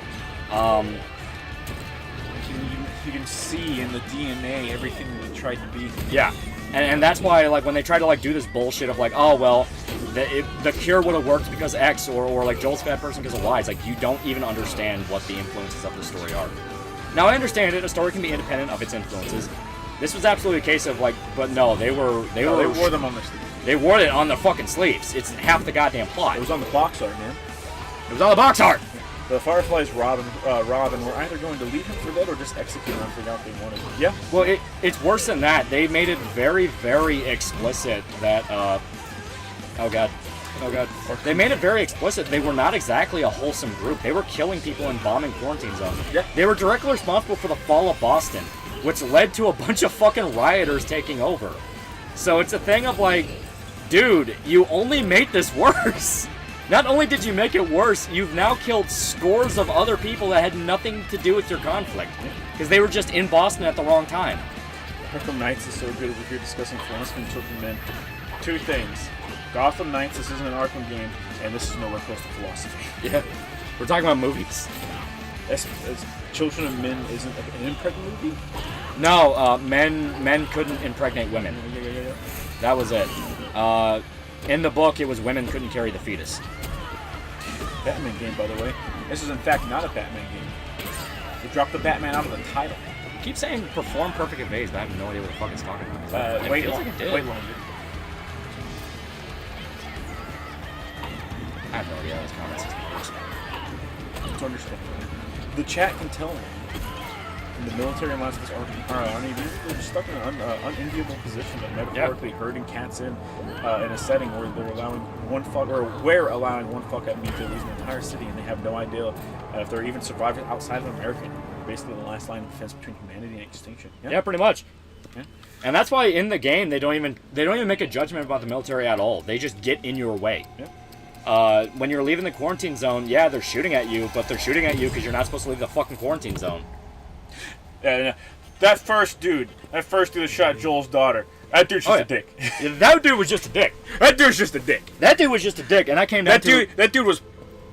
Speaker 3: You can see in the DNA everything that they tried to be.
Speaker 4: Yeah. And that's why, like, when they try to, like, do this bullshit of, like, oh, well, the cure would have worked because X, or like, Joel's a bad person because of Y. It's like, you don't even understand what the influences of the story are. Now, I understand it. A story can be independent of its influences. This was absolutely a case of, like, but no, they wore
Speaker 3: them on their sleeves.
Speaker 4: They wore it on their fucking sleeves. It's half the goddamn plot.
Speaker 3: It was on the box art, man.
Speaker 4: It was on the box art!
Speaker 3: The Fireflies Robin were either going to leave him for dead or just execute him for what they wanted. Yeah.
Speaker 4: Well, it's worse than that. They made it very, very explicit that, oh god. They made it very explicit they were not exactly a wholesome group. They were killing people and bombing quarantine zones.
Speaker 3: Yeah.
Speaker 4: They were directly responsible for the fall of Boston, which led to a bunch of fucking rioters taking over. So it's a thing of like, dude, you only made this worse. Not only did you make it worse, you've now killed scores of other people that had nothing to do with your conflict. Because they were just in Boston at the wrong time.
Speaker 3: Gotham Knights is so good. We're here discussing philosophy and Children of Men. Two things. Gotham Knights, this isn't an Arkham game, and this is nowhere close to philosophy.
Speaker 4: Yeah. We're talking about movies.
Speaker 3: As Children of Men isn't an impregnant movie?
Speaker 4: No, men couldn't impregnate women.
Speaker 3: Yeah.
Speaker 4: That was it. In the book, it was women couldn't carry the fetus.
Speaker 3: Batman game, by the way. This is in fact not a Batman game. They dropped the Batman out of the title.
Speaker 4: I keep saying perform perfect evades, but I have no idea what the fuck it's talking about.
Speaker 3: Wait
Speaker 4: feels
Speaker 3: longer.
Speaker 4: like it did.
Speaker 3: Wait longer.
Speaker 4: I have no idea how this comment system works.
Speaker 3: It's understandable. The chat can tell me. The military and Last of Us are stuck in an unenviable position of metaphorically herding cats in a setting where they're allowing one fuck at me to lose an entire city, and they have no idea if they're even surviving outside of America. Basically, the last line of defense between humanity and extinction.
Speaker 4: Yeah, pretty much.
Speaker 3: Yeah.
Speaker 4: And that's why in the game they don't even make a judgment about the military at all. They just get in your way.
Speaker 3: Yeah.
Speaker 4: When you're leaving the quarantine zone, yeah, they're shooting at you, but they're shooting at you because you're not supposed to leave the fucking quarantine zone.
Speaker 3: That first dude that shot Joel's daughter, that dude's just a dick.
Speaker 4: Yeah, that dude was just a dick.
Speaker 3: That dude's just a dick.
Speaker 4: That dude was just a dick, and that came down to...
Speaker 3: That dude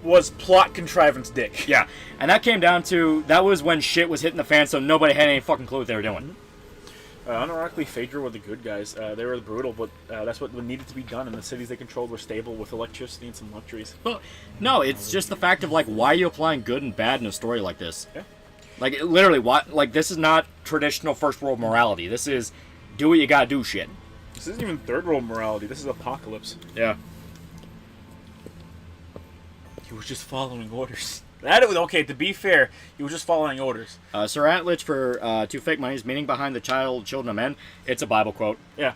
Speaker 3: was plot contrivance dick.
Speaker 4: Yeah, and that came down to... That was when shit was hitting the fan, so nobody had any fucking clue what they were doing.
Speaker 3: Unironically, Phaedra were the good guys. They were brutal, but that's what needed to be done. And the cities they controlled were stable with electricity and some luxuries.
Speaker 4: Well, no, it's just the fact of like, why are you applying good and bad in a story like this?
Speaker 3: Yeah.
Speaker 4: Like literally, what? Like this is not traditional first world morality. This is do what you gotta do shit.
Speaker 3: This isn't even third world morality. This is apocalypse.
Speaker 4: Yeah.
Speaker 3: He was just following orders. That was okay. To be fair, he was just following orders.
Speaker 4: Sir Atlich for two fake monies, meaning behind the children of men. It's a Bible quote.
Speaker 3: Yeah.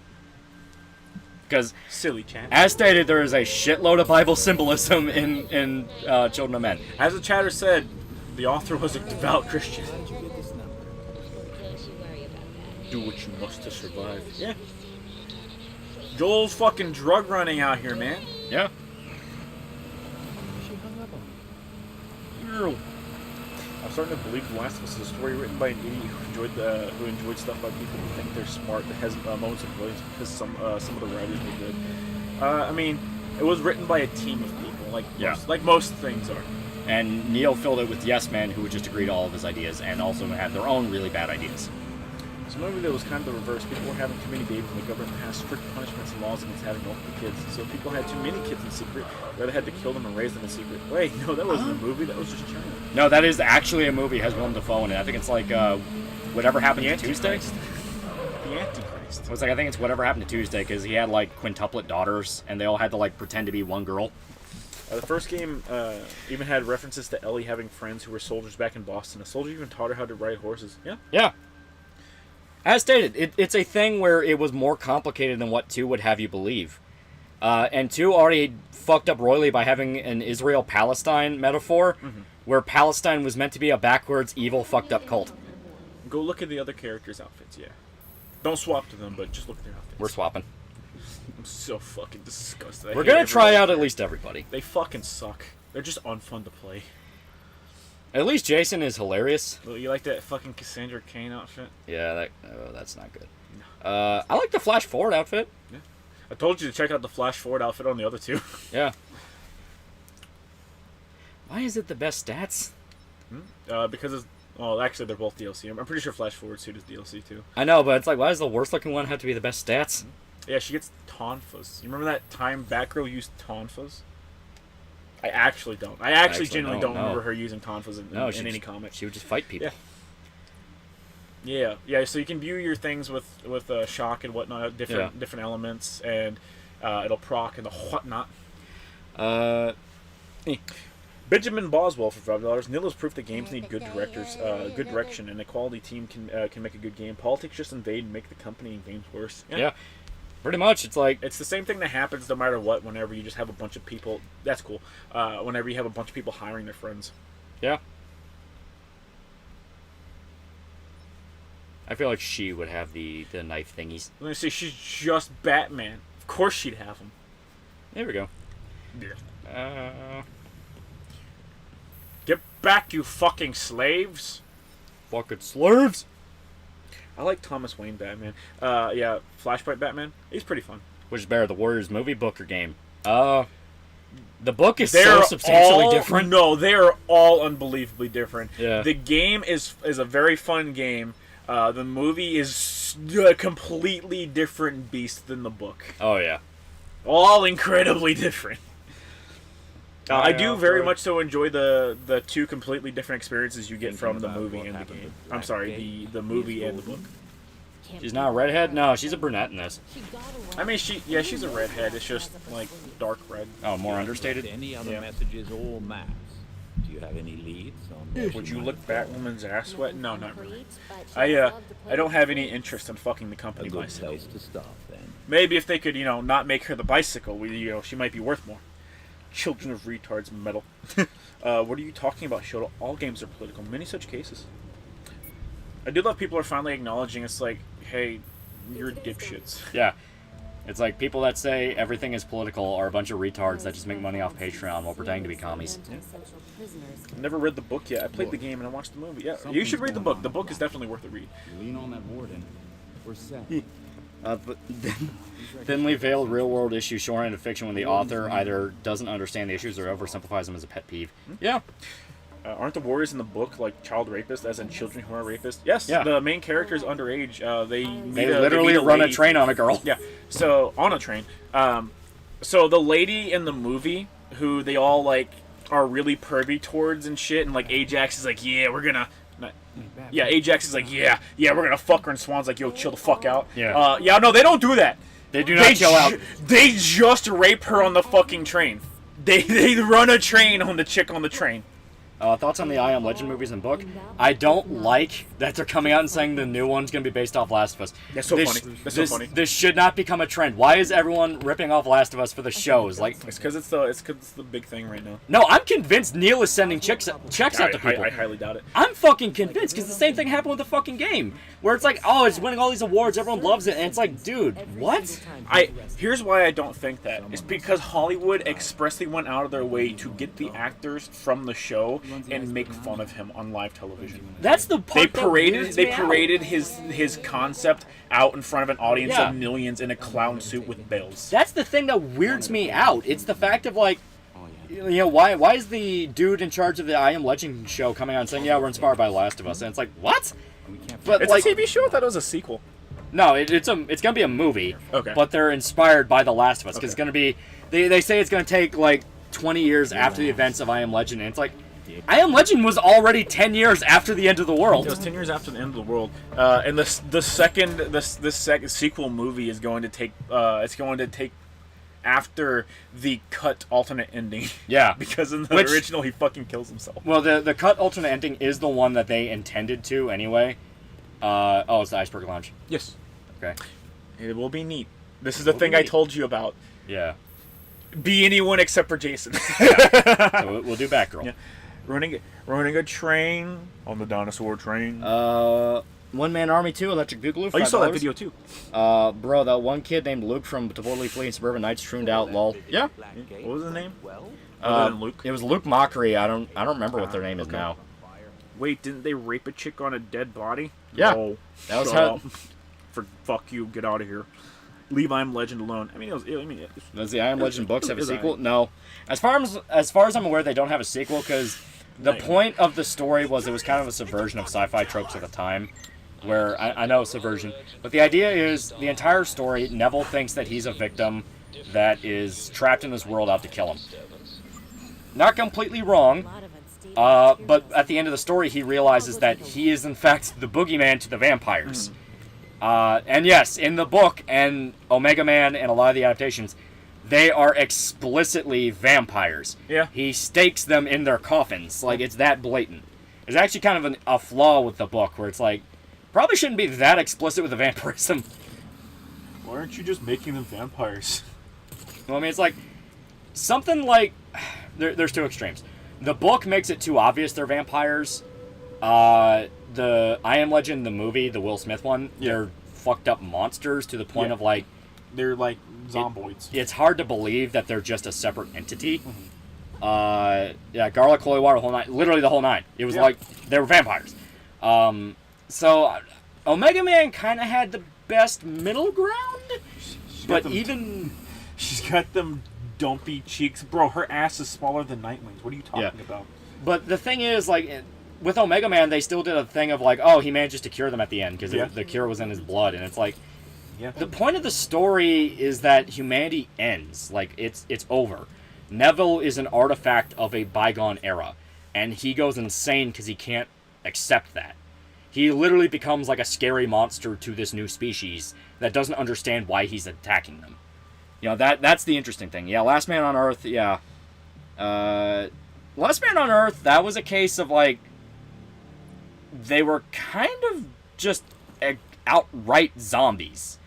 Speaker 4: Because
Speaker 3: silly chat.
Speaker 4: As stated, there is a shitload of Bible symbolism in Children of Men.
Speaker 3: As the chatter said, the author was a devout Christian. Do what you must to survive. Yeah. Joel's fucking drug running out here, man.
Speaker 4: Yeah.
Speaker 3: I'm starting to believe The Last of Us is a story written by an idiot who enjoyed stuff by people who think they're smart, that has moments of brilliance because some of the writers were good. I mean, it was written by a team of people, like most things are.
Speaker 4: And Neil filled it with yes men who would just agree to all of his ideas and also had their own really bad ideas.
Speaker 3: It's a movie that was kind of the reverse. People were having too many babies, and the government has strict punishments and laws against having multiple kids. So if people had too many kids in secret, they either had to kill them and raise them in secret. Wait, no, that wasn't a movie. That was just China.
Speaker 4: No, that is actually a movie. It has Willem Dafoe in it. I think it's like Whatever Happened to Tuesday.
Speaker 3: The Antichrist.
Speaker 4: It was like I think it's Whatever Happened to Tuesday because he had like quintuplet daughters and they all had to like pretend to be one girl.
Speaker 3: The first game even had references to Ellie having friends who were soldiers back in Boston. A soldier even taught her how to ride horses. Yeah.
Speaker 4: Yeah. As stated, it's a thing where it was more complicated than what 2 would have you believe. And 2 already fucked up royally by having an Israel-Palestine metaphor, where Palestine was meant to be a backwards, evil, fucked up cult.
Speaker 3: Go look at the other characters' outfits, yeah. Don't swap to them, but just look at their outfits.
Speaker 4: We're swapping.
Speaker 3: I'm so fucking disgusted.
Speaker 4: We're gonna try out at least everybody.
Speaker 3: They fucking suck. They're just unfun to play.
Speaker 4: At least Jason is hilarious.
Speaker 3: Well, you like that fucking Cassandra Cain outfit?
Speaker 4: Yeah, that's not good. No. I like the Flash Forward outfit.
Speaker 3: Yeah. I told you to check out the Flash Forward outfit on the other 2.
Speaker 4: Yeah. Why is it the best stats?
Speaker 3: Because it's... Well, actually, they're both DLC. I'm pretty sure Flash Forward suit is DLC, too.
Speaker 4: I know, but it's like, why does the worst-looking one have to be the best stats?
Speaker 3: Yeah, she gets tonfas. You remember that time Batgirl used tonfas? I actually don't. I actually genuinely don't remember her using tonfas in any comic.
Speaker 4: She would just fight people.
Speaker 3: Yeah. So you can view your things with shock and whatnot, different elements, and it'll proc and the whatnot. Benjamin Boswell for $5. Nil is proof that games need good directors, good direction, and a quality team can make a good game. Politics just invade and make the company and games worse.
Speaker 4: Yeah. Pretty much, it's like...
Speaker 3: It's the same thing that happens no matter what whenever you just have a bunch of people... That's cool. Whenever you have a bunch of people hiring their friends.
Speaker 4: Yeah. I feel like she would have the knife thingies.
Speaker 3: Let me see, she's just Batman. Of course she'd have them.
Speaker 4: There we go.
Speaker 3: Yeah. Get back, you fucking slaves!
Speaker 4: Fucking slaves!
Speaker 3: I like Thomas Wayne Batman. Yeah, Flashpoint Batman. He's pretty fun.
Speaker 4: Which is better, the Warriors movie, book, or game? The book is so substantially different.
Speaker 3: No, they are all unbelievably different.
Speaker 4: Yeah.
Speaker 3: The game is a very fun game. The movie is a completely different beast than the book.
Speaker 4: Oh, yeah.
Speaker 3: All incredibly different. I do very much so enjoy the 2 completely different experiences you get from the movie and the game. I'm sorry, the movie and the book.
Speaker 4: She's not a redhead? No, she's a brunette in this.
Speaker 3: I mean, she's a redhead. It's just like dark red.
Speaker 4: Oh, more understated?
Speaker 8: Any other messages or maps? Do you have any leads on?
Speaker 3: Would you lick Batwoman's ass sweat? No, not really. I don't have any interest in fucking the company bicycle.
Speaker 8: Place to stop, then.
Speaker 3: Maybe if they could, not make her the bicycle, she might be worth more. Children of retards metal. What are you talking about, Shoto? All games are political. Many such cases. I do love people are finally acknowledging it's like, hey, you're dipshits.
Speaker 4: Yeah. It's like people that say everything is political are a bunch of retards that just make money off Patreon while pretending to be commies.
Speaker 3: Yeah. I never read the book yet. I played the game and I watched the movie. Yeah, you should read the book. The book is definitely worth a read.
Speaker 6: Lean on that warden. We're set.
Speaker 4: But thinly veiled real-world issues shortened into fiction when the author either doesn't understand the issues or oversimplifies them as a pet peeve. Yeah.
Speaker 3: Aren't the warriors in the book like child rapists, as in children who are rapists? Yes.
Speaker 4: Yeah.
Speaker 3: The main character is underage. They
Speaker 4: literally run a train on a girl.
Speaker 3: Yeah. So on a train. So the lady in the movie who they all like are really pervy towards and shit, and like Ajax is like, yeah, we're gonna. Yeah, Ajax is like, yeah, we're gonna fuck her, and Swan's like, yo, chill the fuck out.
Speaker 4: Yeah.
Speaker 3: No, they don't do that.
Speaker 4: They do not chill out.
Speaker 3: They just rape her on the fucking train. They run a train on the chick on the train.
Speaker 4: Thoughts on the I Am Legend movies and book? I don't like that they're coming out and saying the new one's going to be based off Last of Us.
Speaker 3: That's so funny. That's so funny.
Speaker 4: This should not become a trend. Why is everyone ripping off Last of Us for the shows? Like,
Speaker 3: it's because it's the big thing right now.
Speaker 4: No, I'm convinced Neil is sending checks out to people.
Speaker 3: I highly doubt it.
Speaker 4: I'm fucking convinced because the same thing happened with the fucking game, where it's like, oh, it's winning all these awards, everyone loves it, and it's like, dude, what?
Speaker 3: Here's why I don't think that. It's because Hollywood expressly went out of their way to get the actors from the show and make fun of him on live television.
Speaker 4: That's the part
Speaker 3: They paraded his concept out in front of an audience of millions in a clown suit with bells.
Speaker 4: That's the thing that weirds me out. It's the fact of like, you know, why is the dude in charge of the I Am Legend show coming out and saying, yeah, we're inspired by Last of Us, and it's like, what? But
Speaker 3: it's
Speaker 4: like,
Speaker 3: a TV show. I thought it was a sequel.
Speaker 4: No, it's gonna be a movie.
Speaker 3: Okay.
Speaker 4: But they're inspired by The Last of Us because it's gonna be. They say it's gonna take like 20 years after the events of I Am Legend, and it's like, I Am Legend was already 10 years after the end of the world.
Speaker 3: It was 10 years after the end of the world, and the second sequel movie is going to take after the cut alternate ending.
Speaker 4: Yeah,
Speaker 3: because in the original he fucking kills himself.
Speaker 4: Well, the cut alternate ending is the one that they intended to anyway. It's the Iceberg Lounge.
Speaker 3: Yes.
Speaker 4: Okay.
Speaker 3: It will be neat. This is the thing I told you about.
Speaker 4: Yeah.
Speaker 3: Be anyone except for Jason.
Speaker 4: So we'll do Batgirl.
Speaker 3: Yeah. Running a train on the dinosaur train.
Speaker 4: One Man Army 2, Electric Boogaloo.
Speaker 3: Oh, you saw that video too.
Speaker 4: Bro, that one kid named Luke from Totally Fleeing Suburban Nights Trooned Out, lol.
Speaker 3: Yeah. What was his name? Other than Luke.
Speaker 4: It was Luke Mockery. I don't remember what their name is now.
Speaker 3: Wait, didn't they rape a chick on a dead body?
Speaker 4: Yeah.
Speaker 3: Oh,
Speaker 4: that was
Speaker 3: how. Fuck you. Get out of here. Leave I Am Legend alone.
Speaker 4: Does the I Am Legend books have a sequel? No. As far as I'm aware, they don't have a sequel because the point of the story was it was kind of a subversion of sci-fi tropes at the time. Where I know subversion, but the idea is the entire story. Neville thinks that he's a victim that is trapped in this world out to kill him. Not completely wrong. But at the end of the story, he realizes that he is, in fact, the boogeyman to the vampires. And yes, in the book and Omega Man and a lot of the adaptations, they are explicitly vampires.
Speaker 3: Yeah.
Speaker 4: He stakes them in their coffins. Like, it's that blatant. It's actually kind of a flaw with the book, where it's like, probably shouldn't be that explicit with the vampirism.
Speaker 3: Why aren't you just making them vampires?
Speaker 4: Well, I mean, it's like, something like, there's two extremes. The book makes it too obvious they're vampires. The I Am Legend, the movie, the Will Smith one, they're fucked up monsters to the point of like...
Speaker 3: They're like zomboids.
Speaker 4: It's hard to believe that they're just a separate entity. Garlic, holy water, the whole nine. Literally the whole nine. It was like, they were vampires. So, Omega Man kind of had the best middle ground. But even...
Speaker 3: She's got them dumpy cheeks. Bro, her ass is smaller than Nightwing's. What are you talking about?
Speaker 4: But the thing is, like, with Omega Man, they still did a thing of, like, oh, he managed to cure them at the end, because the cure was in his blood, and it's like, the point of the story is that humanity ends. Like, it's over. Neville is an artifact of a bygone era, and he goes insane because he can't accept that. He literally becomes like a scary monster to this new species that doesn't understand why he's attacking them. You know, that's the interesting thing. Yeah, Last Man on Earth, yeah. Last Man on Earth, that was a case of, like, they were kind of just outright zombies.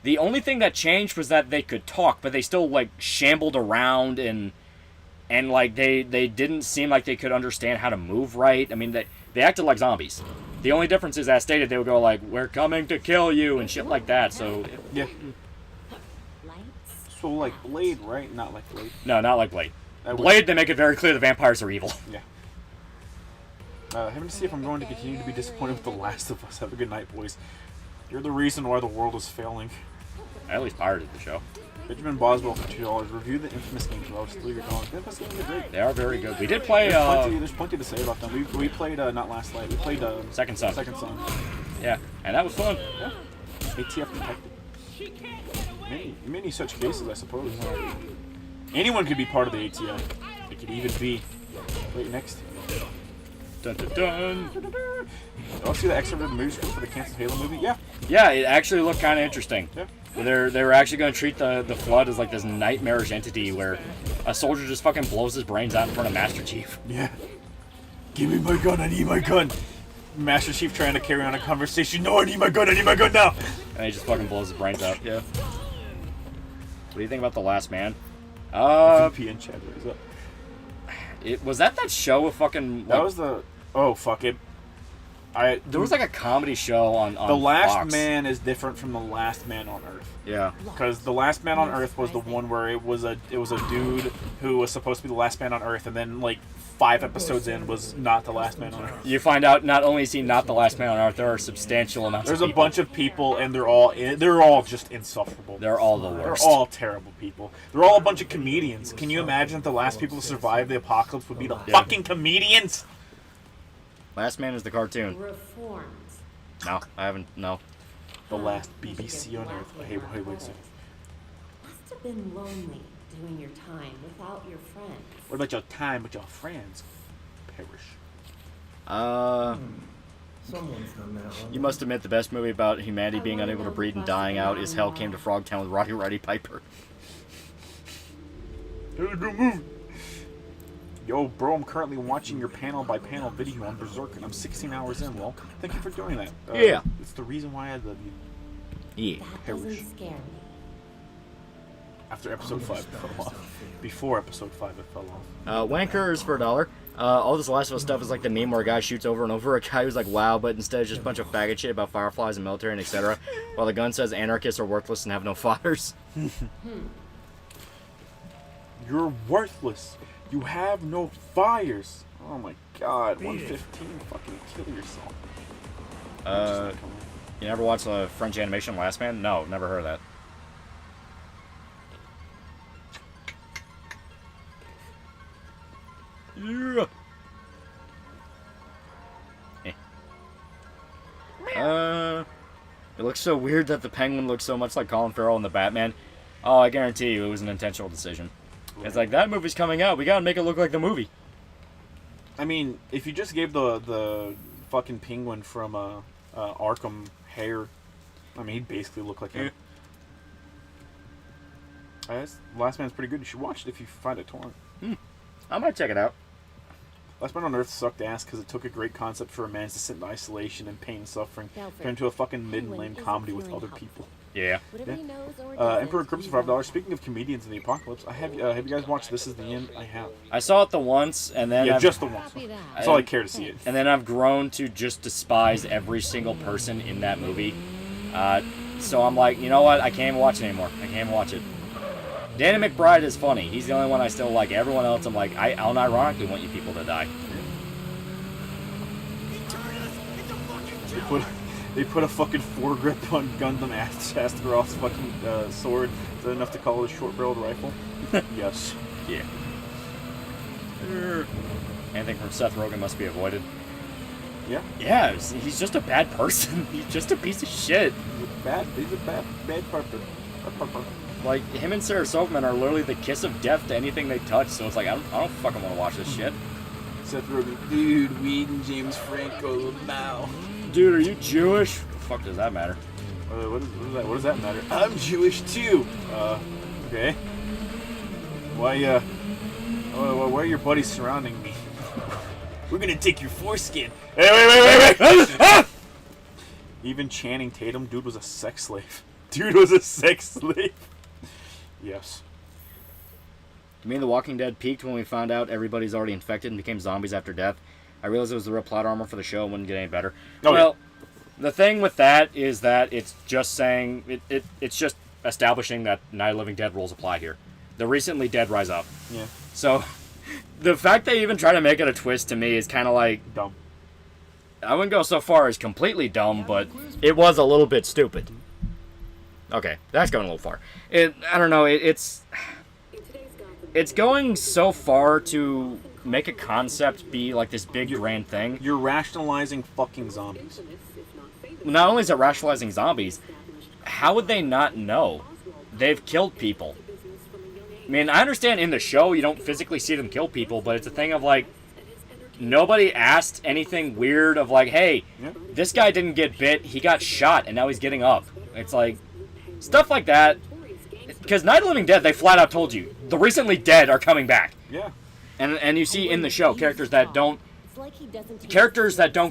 Speaker 4: The only thing that changed was that they could talk, but they still, like, shambled around and like, they didn't seem like they could understand how to move right. I mean, they acted like zombies. The only difference is, as stated, they would go, like, we're coming to kill you and shit like that, so...
Speaker 3: Yeah. So, like Blade, right? Not like Blade.
Speaker 4: No, not like Blade. Blade, they make it very clear the vampires are evil.
Speaker 3: Yeah. Having to see if I'm going to continue to be disappointed with The Last of Us. Have a good night, boys. You're the reason why the world is failing.
Speaker 4: I at least pirated the show.
Speaker 3: Benjamin Boswell for $2. Review the infamous games. I'll steal your dog. The infamous games are great.
Speaker 4: They are very good. We did play.
Speaker 3: There's plenty to say about them. We played not Last Light. We played
Speaker 4: Second Son.
Speaker 3: Second Son.
Speaker 4: Yeah, and that was fun.
Speaker 3: Yeah. ATF detective. Many such cases, I suppose. Anyone could be part of the ATF. It could even be. Wait, next.
Speaker 4: Dun dun dun.
Speaker 3: I'll see the excerpt of the movie script for the canceled Halo movie. Yeah.
Speaker 4: Yeah, it actually looked kind of interesting.
Speaker 3: Yeah.
Speaker 4: They were actually going to treat the Flood as like this nightmarish entity where a soldier just fucking blows his brains out in front of Master Chief.
Speaker 3: Yeah. Give me my gun, I need my gun. Master Chief trying to carry on a conversation. No, I need my gun now.
Speaker 4: And he just fucking blows his brains out. Yeah. What do you think about The Last Man?
Speaker 3: VPN chat, what is up?
Speaker 4: Was that show with fucking... Like,
Speaker 3: that was the... Oh, fuck it.
Speaker 4: There was like a comedy show on
Speaker 3: The Last
Speaker 4: Fox.
Speaker 3: Man is different from The Last Man on Earth.
Speaker 4: Yeah.
Speaker 3: Because The Last Man on Earth was the one where it was a dude who was supposed to be the last man on Earth, and then like 5 episodes in was not the last man on Earth.
Speaker 4: You find out not only is he not the last man on Earth, there are substantial amounts
Speaker 3: There's
Speaker 4: of people.
Speaker 3: a bunch of people, and they're all just insufferable.
Speaker 4: They're all the worst.
Speaker 3: They're all terrible people. They're all a bunch of comedians. Can you imagine if the last people to survive the apocalypse would be the fucking comedians?
Speaker 4: Last Man is the cartoon.
Speaker 7: Reformed.
Speaker 4: No, I haven't. No.
Speaker 3: The last BBC on Earth. Hey, wait a second.
Speaker 7: Must have been lonely doing your time without your friends.
Speaker 3: What about your time with your friends? Perish.
Speaker 8: Someone's done that one.
Speaker 4: You must admit the best movie about humanity being unable to breed and dying out is Hell Came to Frogtown with Roddy Piper.
Speaker 3: That was a good movie. Yo, bro, I'm currently watching your panel-by-panel video on Berserk, and I'm 16 hours in. Well, thank you for doing that.
Speaker 4: Yeah.
Speaker 3: It's the reason why I love you.
Speaker 4: Yeah.
Speaker 7: That doesn't scare me.
Speaker 3: After episode 5, it fell off. Before episode 5, it fell off.
Speaker 4: Wankers for $1. All this Last of Us stuff is like the meme where a guy shoots over and over a guy who's like, wow, but instead it's just a bunch of faggot shit about fireflies and military and etc. While the gun says anarchists are worthless and have no fathers.
Speaker 3: You're worthless. You have no fires. Oh my god. 115. Fucking kill yourself.
Speaker 4: You never watched the French animation Last Man? No, never heard of that. Yeah. It looks so weird that the Penguin looks so much like Colin Farrell in the Batman. Oh, I guarantee you it was an intentional decision. It's like, that movie's coming out, we gotta make it look like the movie.
Speaker 3: I mean, if you just gave the fucking Penguin from Arkham hair, I mean, he'd basically look like him. Last Man's pretty good. You should watch it if you find it torrent.
Speaker 4: I might check it out.
Speaker 3: Last Man on Earth sucked ass because it took a great concept for a man to sit in isolation and pain and suffering,
Speaker 7: Belfry.
Speaker 3: turn into a fucking mid-lane
Speaker 7: Penguin
Speaker 3: comedy
Speaker 7: isn't
Speaker 3: with
Speaker 7: feeling
Speaker 3: other
Speaker 7: hopeful.
Speaker 3: people.
Speaker 4: Yeah.
Speaker 7: Whatever
Speaker 3: Yeah.
Speaker 7: he knows or doesn't,
Speaker 3: Emperor Crips
Speaker 7: he
Speaker 3: for $5.
Speaker 7: knows.
Speaker 3: Speaking of comedians in the apocalypse, have you guys watched This Is the End? I have.
Speaker 4: I saw it the once, and then
Speaker 3: Yeah,
Speaker 4: I've,
Speaker 3: just the once.
Speaker 7: Copy that.
Speaker 3: That's all I care to see it.
Speaker 4: and then I've grown to just despise every single person in that movie. So I'm like, you know what? I can't even watch it anymore. I can't even watch it. Danny McBride is funny. He's the only one I still like. Everyone else, I'm like, I unironically want you people to die.
Speaker 3: They put a fucking foregrip on Gundam Astaroth's fucking sword. Is that enough to call it a short-barreled rifle? Yes.
Speaker 4: Yeah. Anything from Seth Rogen must be avoided.
Speaker 3: Yeah.
Speaker 4: Yeah, he's just a bad person. He's just a piece of shit.
Speaker 3: He's a bad purpose.
Speaker 4: Like, him and Sarah Silverman are literally the kiss of death to anything they touch, so it's like, I don't fucking want to watch this shit.
Speaker 3: Seth Rogen, dude, Weed and James Franco, Mao.
Speaker 4: Dude, are you Jewish? What the fuck does that matter?
Speaker 3: What does that matter? I'm Jewish too. Okay. Why are your buddies surrounding me? We're gonna take your foreskin. Hey, wait! Even Channing Tatum, dude was a sex slave. Yes.
Speaker 4: To me, The Walking Dead peaked when we found out everybody's already infected and became zombies after death. I realized it was the real plot armor for the show and wouldn't get any better.
Speaker 3: Oh,
Speaker 4: well, the thing with that is that it's just saying, it's just establishing that Night of the Living Dead rules apply here. The recently dead rise up.
Speaker 3: Yeah.
Speaker 4: So, the fact they even try to make it a twist to me is kind of like,
Speaker 3: Dumb.
Speaker 4: I wouldn't go so far as completely dumb, but it was a little bit stupid. Okay, that's going a little far. I don't know. It's going so far to make a concept be like this big grand thing.
Speaker 3: You're rationalizing fucking zombies.
Speaker 4: Not only is it rationalizing zombies, how would they not know? They've killed people. I mean, I understand in the show you don't physically see them kill people, but it's a thing of like, nobody asked anything weird of like, hey, this guy didn't get bit, he got shot, and now he's getting up. It's like, stuff like that. Because Night of the Living Dead, they flat out told you, the recently dead are coming back.
Speaker 3: Yeah.
Speaker 4: And you see in the show, characters that don't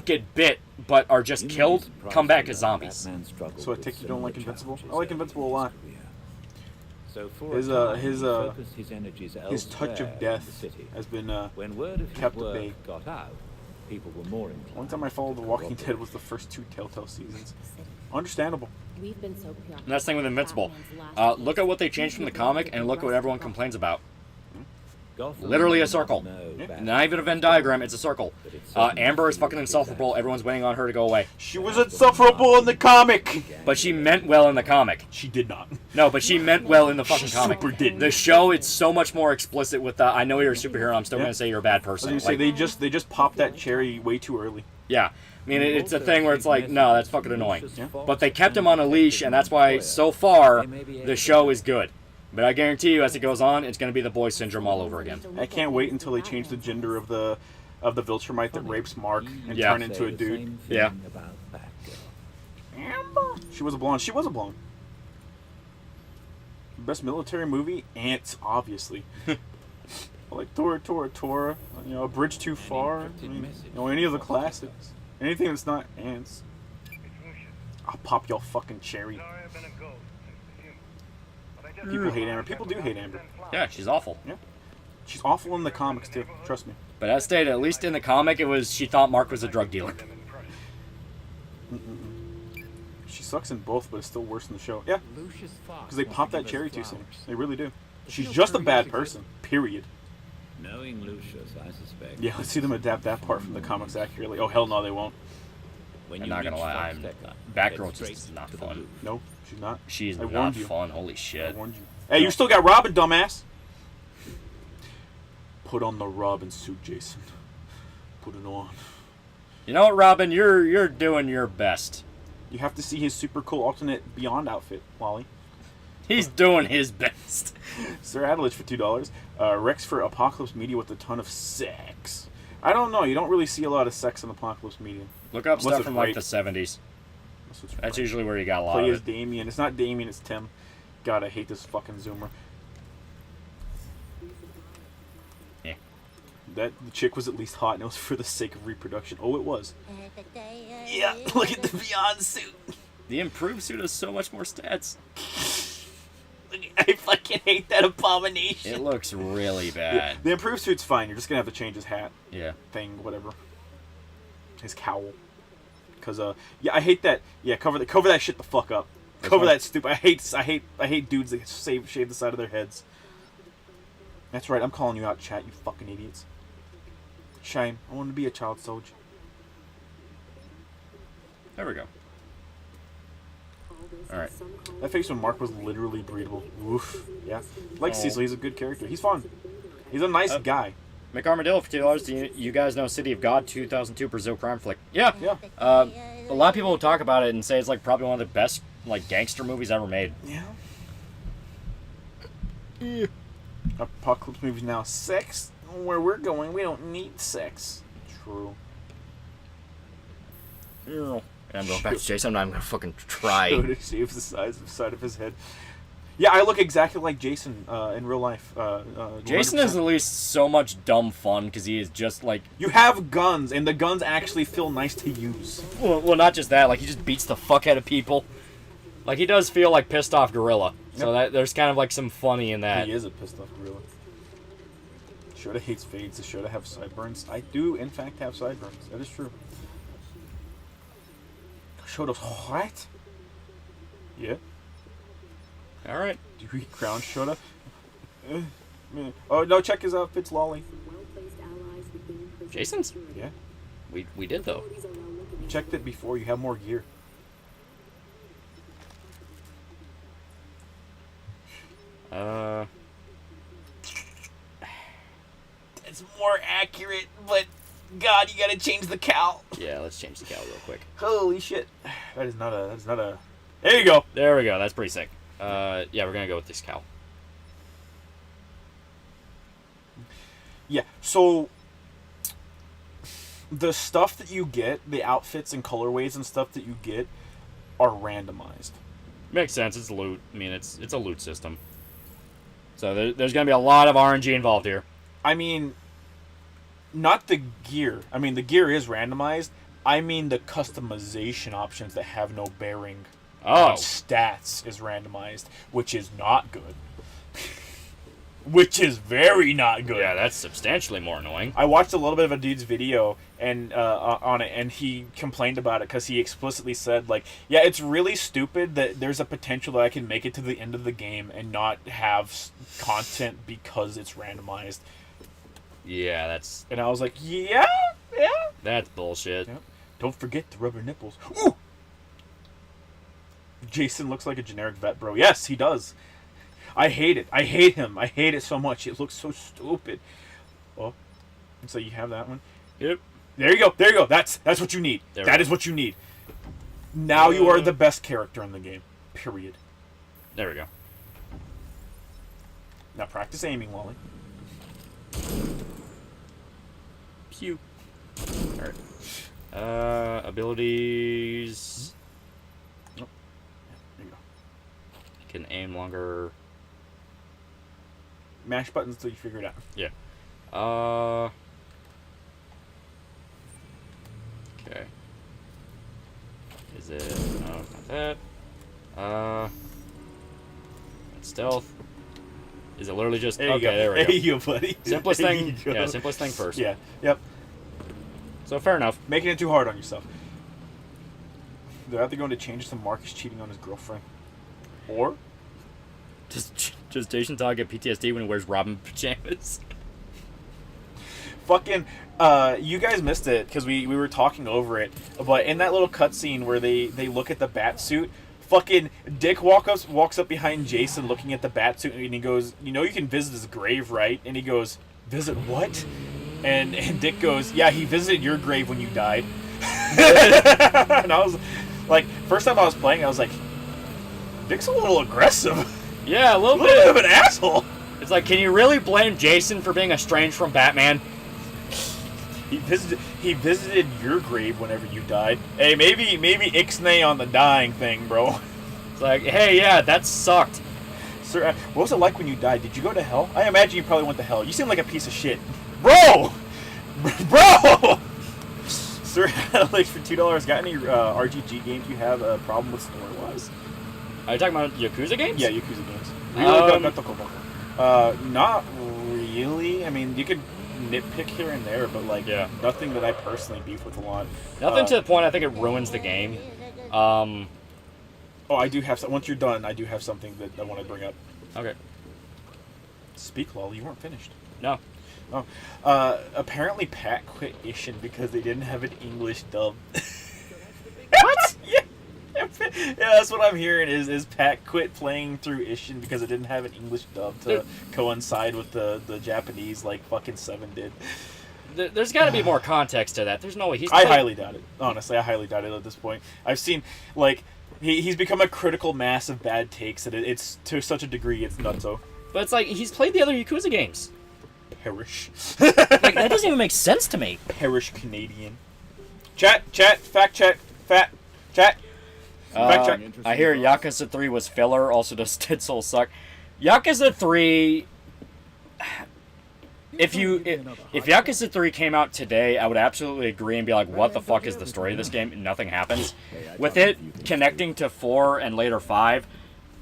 Speaker 4: get bit, but are just killed, come back as zombies.
Speaker 3: So I take you don't like Invincible? I like Invincible a lot. His touch of death has been kept at bay. One time I followed The Walking Dead was the first 2 Telltale seasons. Understandable.
Speaker 7: We've been so
Speaker 4: And that's the thing with Invincible. Look at what they changed from the comic, and look at what everyone complains about. Literally a circle. Not even a Venn diagram, it's a circle. Amber is fucking insufferable, everyone's waiting on her to go away.
Speaker 3: She was insufferable in the comic!
Speaker 4: But she meant well in the comic.
Speaker 3: She did not.
Speaker 4: No, but she meant well in the fucking comic.
Speaker 3: Super didn't.
Speaker 4: The show, it's so much more explicit with the, I know you're a superhero, I'm still gonna say you're a bad person.
Speaker 3: I was gonna say, they just popped that cherry way too early.
Speaker 4: Yeah. I mean, it's a thing where it's like, no, that's fucking annoying. But they kept him on a leash, and that's why, so far, the show is good. But I guarantee you, as it goes on, it's going to be the boy syndrome all over again.
Speaker 3: I can't wait until they change the gender of the Viltrumite that rapes Mark and turn into a dude.
Speaker 4: Yeah.
Speaker 3: She was a blonde. She was a blonde. Best military movie? Ants, obviously. Like Tora. You know, A Bridge Too Far. I mean, you know, any of the classics. Anything that's not Ants. I'll pop your fucking cherry. People hate Amber. People do hate Amber.
Speaker 4: Yeah, she's awful.
Speaker 3: Yeah. She's awful in the comics, too. Trust me.
Speaker 4: But as stated, at least in the comic, it was she thought Mark was a drug dealer.
Speaker 3: She sucks in both, but it's still worse in the show. Yeah. Because they pop that cherry too soon. They really do. She's just a bad person. Period.
Speaker 8: Knowing Lucius, I suspect.
Speaker 3: Yeah, let's see them adapt that part from the comics accurately. Oh, hell no, they won't.
Speaker 4: I'm not gonna lie, Batgirl just is not fun.
Speaker 3: No, she's not.
Speaker 4: She's
Speaker 3: I
Speaker 4: not
Speaker 3: warned you.
Speaker 4: fun, holy
Speaker 3: I
Speaker 4: shit.
Speaker 3: warned you. Hey, you still got Robin, dumbass! Put on the Robin suit, Jason. Put it on.
Speaker 4: You know what, Robin? You're doing your best.
Speaker 3: You have to see his super cool alternate Beyond outfit, Wally.
Speaker 4: He's doing his best.
Speaker 3: Sir Adlich for $2. Rex for Apocalypse Media with a ton of sex. I don't know. You don't really see a lot of sex in Apocalypse Media.
Speaker 4: Look up
Speaker 3: Unless
Speaker 4: stuff
Speaker 3: it's
Speaker 4: from like
Speaker 3: rape.
Speaker 4: the 70s. That's
Speaker 3: right.
Speaker 4: usually where you got a lot
Speaker 3: Play
Speaker 4: of
Speaker 3: as
Speaker 4: it.
Speaker 3: Damien. It's not Damien, it's Tim. God, I hate this fucking Zoomer.
Speaker 4: Yeah.
Speaker 3: The chick was at least hot, and it was for the sake of reproduction. Oh, it was. Yeah, look at the Beyond suit.
Speaker 4: The improved suit has so much more stats.
Speaker 3: I fucking hate that abomination.
Speaker 4: It looks really bad.
Speaker 3: Yeah, the improved suit's fine. You're just gonna have to change his hat.
Speaker 4: Yeah.
Speaker 3: Thing, whatever. His cowl. Cause yeah, I hate that. Yeah, cover that shit the fuck up. Cover that stupid. I hate dudes that shave the side of their heads. That's right. I'm calling you out, chat. You fucking idiots. Shame. I want to be a child soldier.
Speaker 4: There we go. Alright.
Speaker 3: That face when Mark was literally breedable. Oof. Yeah. Like Cecil, he's a good character. He's fun. He's a nice guy.
Speaker 4: McArmadillo for $2. Do you guys know City of God 2002 Brazil crime flick? Yeah.
Speaker 3: Yeah.
Speaker 4: A lot of people will talk about it and say it's like probably one of the best like gangster movies ever made.
Speaker 3: Yeah. Apocalypse movies now. Sex? Where we're going, we don't need sex. True.
Speaker 4: Yeah. And I'm going back to Jason. I'm gonna fucking try.
Speaker 3: It shaves the side of his head. Yeah, I look exactly like Jason in real life.
Speaker 4: Jason
Speaker 3: 100%.
Speaker 4: is at least so much dumb fun because he is just like.
Speaker 3: You have guns, and the guns actually feel nice to use.
Speaker 4: Well, not just that. Like he just beats the fuck out of people. Like he does feel like pissed off gorilla. So that there's kind of like some funny in that.
Speaker 3: He is a pissed off gorilla. Shota hates fades. Does Shota have sideburns? I do, in fact, have sideburns. That is true. Shota's what? Yeah.
Speaker 4: All right.
Speaker 3: Do you eat crown, Shota? Oh no! Check his outfits, Lolly.
Speaker 4: Jason's?
Speaker 3: Yeah.
Speaker 4: We did though.
Speaker 3: You checked it before. You have more gear. It's more accurate, but God, you gotta change the cal.
Speaker 4: Yeah, let's change the cal real quick.
Speaker 3: Holy shit. That is not a... There you go.
Speaker 4: There we go. That's pretty sick. Yeah, we're gonna go with this cal.
Speaker 3: Yeah, so... The stuff that you get, the outfits and colorways and stuff that you get, are randomized.
Speaker 4: Makes sense. It's loot. I mean, it's a loot system. So there's gonna be a lot of RNG involved here.
Speaker 3: I mean... Not the gear. I mean, the gear is randomized. I mean the customization options that have no bearing on stats is randomized, which is not good. Which is very not good.
Speaker 4: Yeah, that's substantially more annoying.
Speaker 3: I watched a little bit of a dude's video and on it, and he complained about it because he explicitly said, like, yeah, it's really stupid that there's a potential that I can make it to the end of the game and not have content because it's randomized.
Speaker 4: Yeah, that's...
Speaker 3: And I was like, yeah.
Speaker 4: That's bullshit.
Speaker 3: Yep. Don't forget the rubber nipples. Ooh! Jason looks like a generic vet, bro. Yes, he does. I hate it. I hate him. I hate it so much. It looks so stupid. Oh, so you have that one?
Speaker 4: Yep.
Speaker 3: There you go. There you go. That's what you need. That is what you need. Now you are the best character in the game. Period.
Speaker 4: There we go.
Speaker 3: Now practice aiming, Lolly.
Speaker 4: Pew. Alright. Abilities.
Speaker 3: Oh. There you go.
Speaker 4: Can aim longer.
Speaker 3: Mash buttons until you figure it out.
Speaker 4: Yeah. Okay. Is it... No, it's not that. That's stealth. Is it literally just...
Speaker 3: There you go.
Speaker 4: There we go.
Speaker 3: There you go, buddy.
Speaker 4: Simplest
Speaker 3: There
Speaker 4: thing...
Speaker 3: you go.
Speaker 4: Yeah, simplest thing first.
Speaker 3: Yeah. Yep.
Speaker 4: So, fair enough.
Speaker 3: Making it too hard on yourself. They're either going to change to Marcus cheating on his girlfriend. Or...
Speaker 4: Does Jason Todd get PTSD when he wears Robin pajamas?
Speaker 3: Fucking, you guys missed it because we were talking over it. But in that little cutscene where they look at the bat suit, fucking Dick walks up behind Jason looking at the bat suit and he goes, you know you can visit his grave, right? And he goes, visit what? And Dick goes, yeah, he visited your grave when you died. And I was like, first time I was playing, I was like, Dick's a little aggressive.
Speaker 4: Yeah, a little
Speaker 3: bit of an asshole.
Speaker 4: It's like, can you really blame Jason for being estranged from Batman?
Speaker 3: He visited your grave whenever you died. Hey, maybe ixnay on the dying thing, bro.
Speaker 4: It's like, hey, yeah, that sucked.
Speaker 3: Sir, what was it like when you died? Did you go to hell? I imagine you probably went to hell. You seem like a piece of shit. Bro! Sir, like for $2, got any RGG games you have a problem with story-wise?
Speaker 4: Are you talking about Yakuza games?
Speaker 3: Yeah, Yakuza games. Not really. I mean, you could nitpick here and there, but like, nothing that I personally beef with a lot.
Speaker 4: Nothing to the point I think it ruins the game.
Speaker 3: Oh, I do have some. Once you're done, I do have something that I want to bring up.
Speaker 4: Okay.
Speaker 3: Speak, Lol. You weren't finished.
Speaker 4: No.
Speaker 3: Oh. Apparently Pat quit Ishin because they didn't have an English dub. What? Yeah, that's what I'm hearing is Pat quit playing through Ishin because it didn't have an English dub to coincide with the Japanese like fucking 7 did.
Speaker 4: There's got to be more context to that. There's no way he's...
Speaker 3: I highly doubt it. Honestly, I highly doubt it at this point. I've seen, like, he's become a critical mass of bad takes, and it's to such a degree it's nutso.
Speaker 4: But it's like, he's played the other Yakuza games.
Speaker 3: Perish.
Speaker 4: Like, that doesn't even make sense to me.
Speaker 3: Perish Canadian. Chat, fact check, fact check.
Speaker 4: I hear Yakuza 3 was filler, also does Dead Soul suck. Yakuza 3... If Yakuza 3 came out today, I would absolutely agree and be like, what the fuck is the story of this game? And nothing happens. With it connecting to 4 and later 5,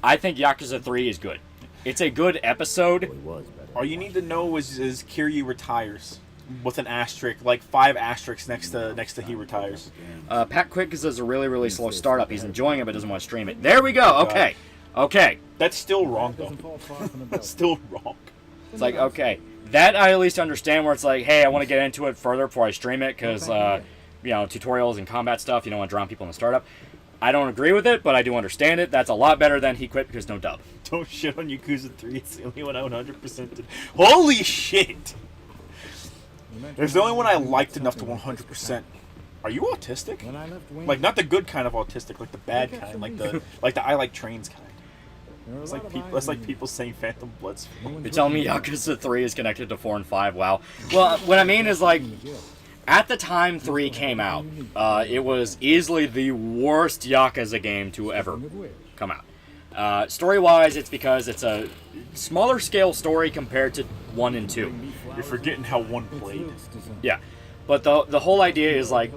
Speaker 4: I think Yakuza 3 is good. It's a good episode.
Speaker 3: All you need to know is Kiryu retires. With an asterisk, like 5 asterisks next to he retires.
Speaker 4: Pat quit because it's a really, really slow startup. He's enjoying it but doesn't want to stream it. There we go. Okay. Okay.
Speaker 3: That's still wrong, though. That's still wrong.
Speaker 4: It's like, okay. That I at least understand where it's like, hey, I want to get into it further before I stream it because, tutorials and combat stuff, want to drown people in the startup. I don't agree with it, but I do understand it. That's a lot better than he quit because no dub.
Speaker 3: Don't shit on Yakuza 3. It's the only one I 100% did. Holy shit! It's the only one I liked enough to 100%. Are you autistic? Like, not the good kind of autistic, like the bad kind, like the I like trains kind. It's like people saying Phantom Blood's.
Speaker 4: You're telling me Yakuza 3 is connected to 4 and 5? Wow. Well, what I mean is, like, at the time 3 came out, it was easily the worst Yakuza game to ever come out. Story-wise, it's because it's a smaller scale story compared to 1 and 2.
Speaker 3: You're forgetting how 1 played.
Speaker 4: Yeah. But the whole idea is, like,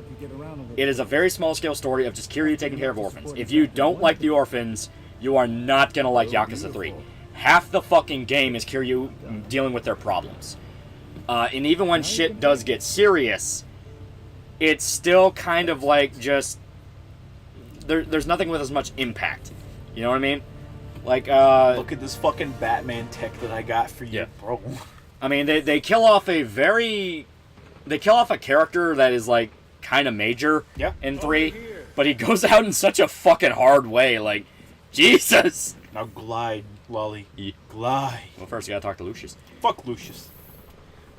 Speaker 4: it is a very small scale story of just Kiryu taking care of orphans. If you don't like the orphans, you are not gonna like Yakuza 3. Half the fucking game is Kiryu dealing with their problems. And even when shit does get serious, it's still kind of like just... There's nothing with as much impact. You know what I mean? Like,
Speaker 3: look at this fucking Batman tech that I got for you, bro.
Speaker 4: I mean, they kill off a very... They kill off a character that is, like, kind of major in 3, but he goes out in such a fucking hard way, like, Jesus!
Speaker 3: Now glide, Lolly. Glide.
Speaker 4: Well, first you gotta talk to Lucius.
Speaker 3: Fuck Lucius.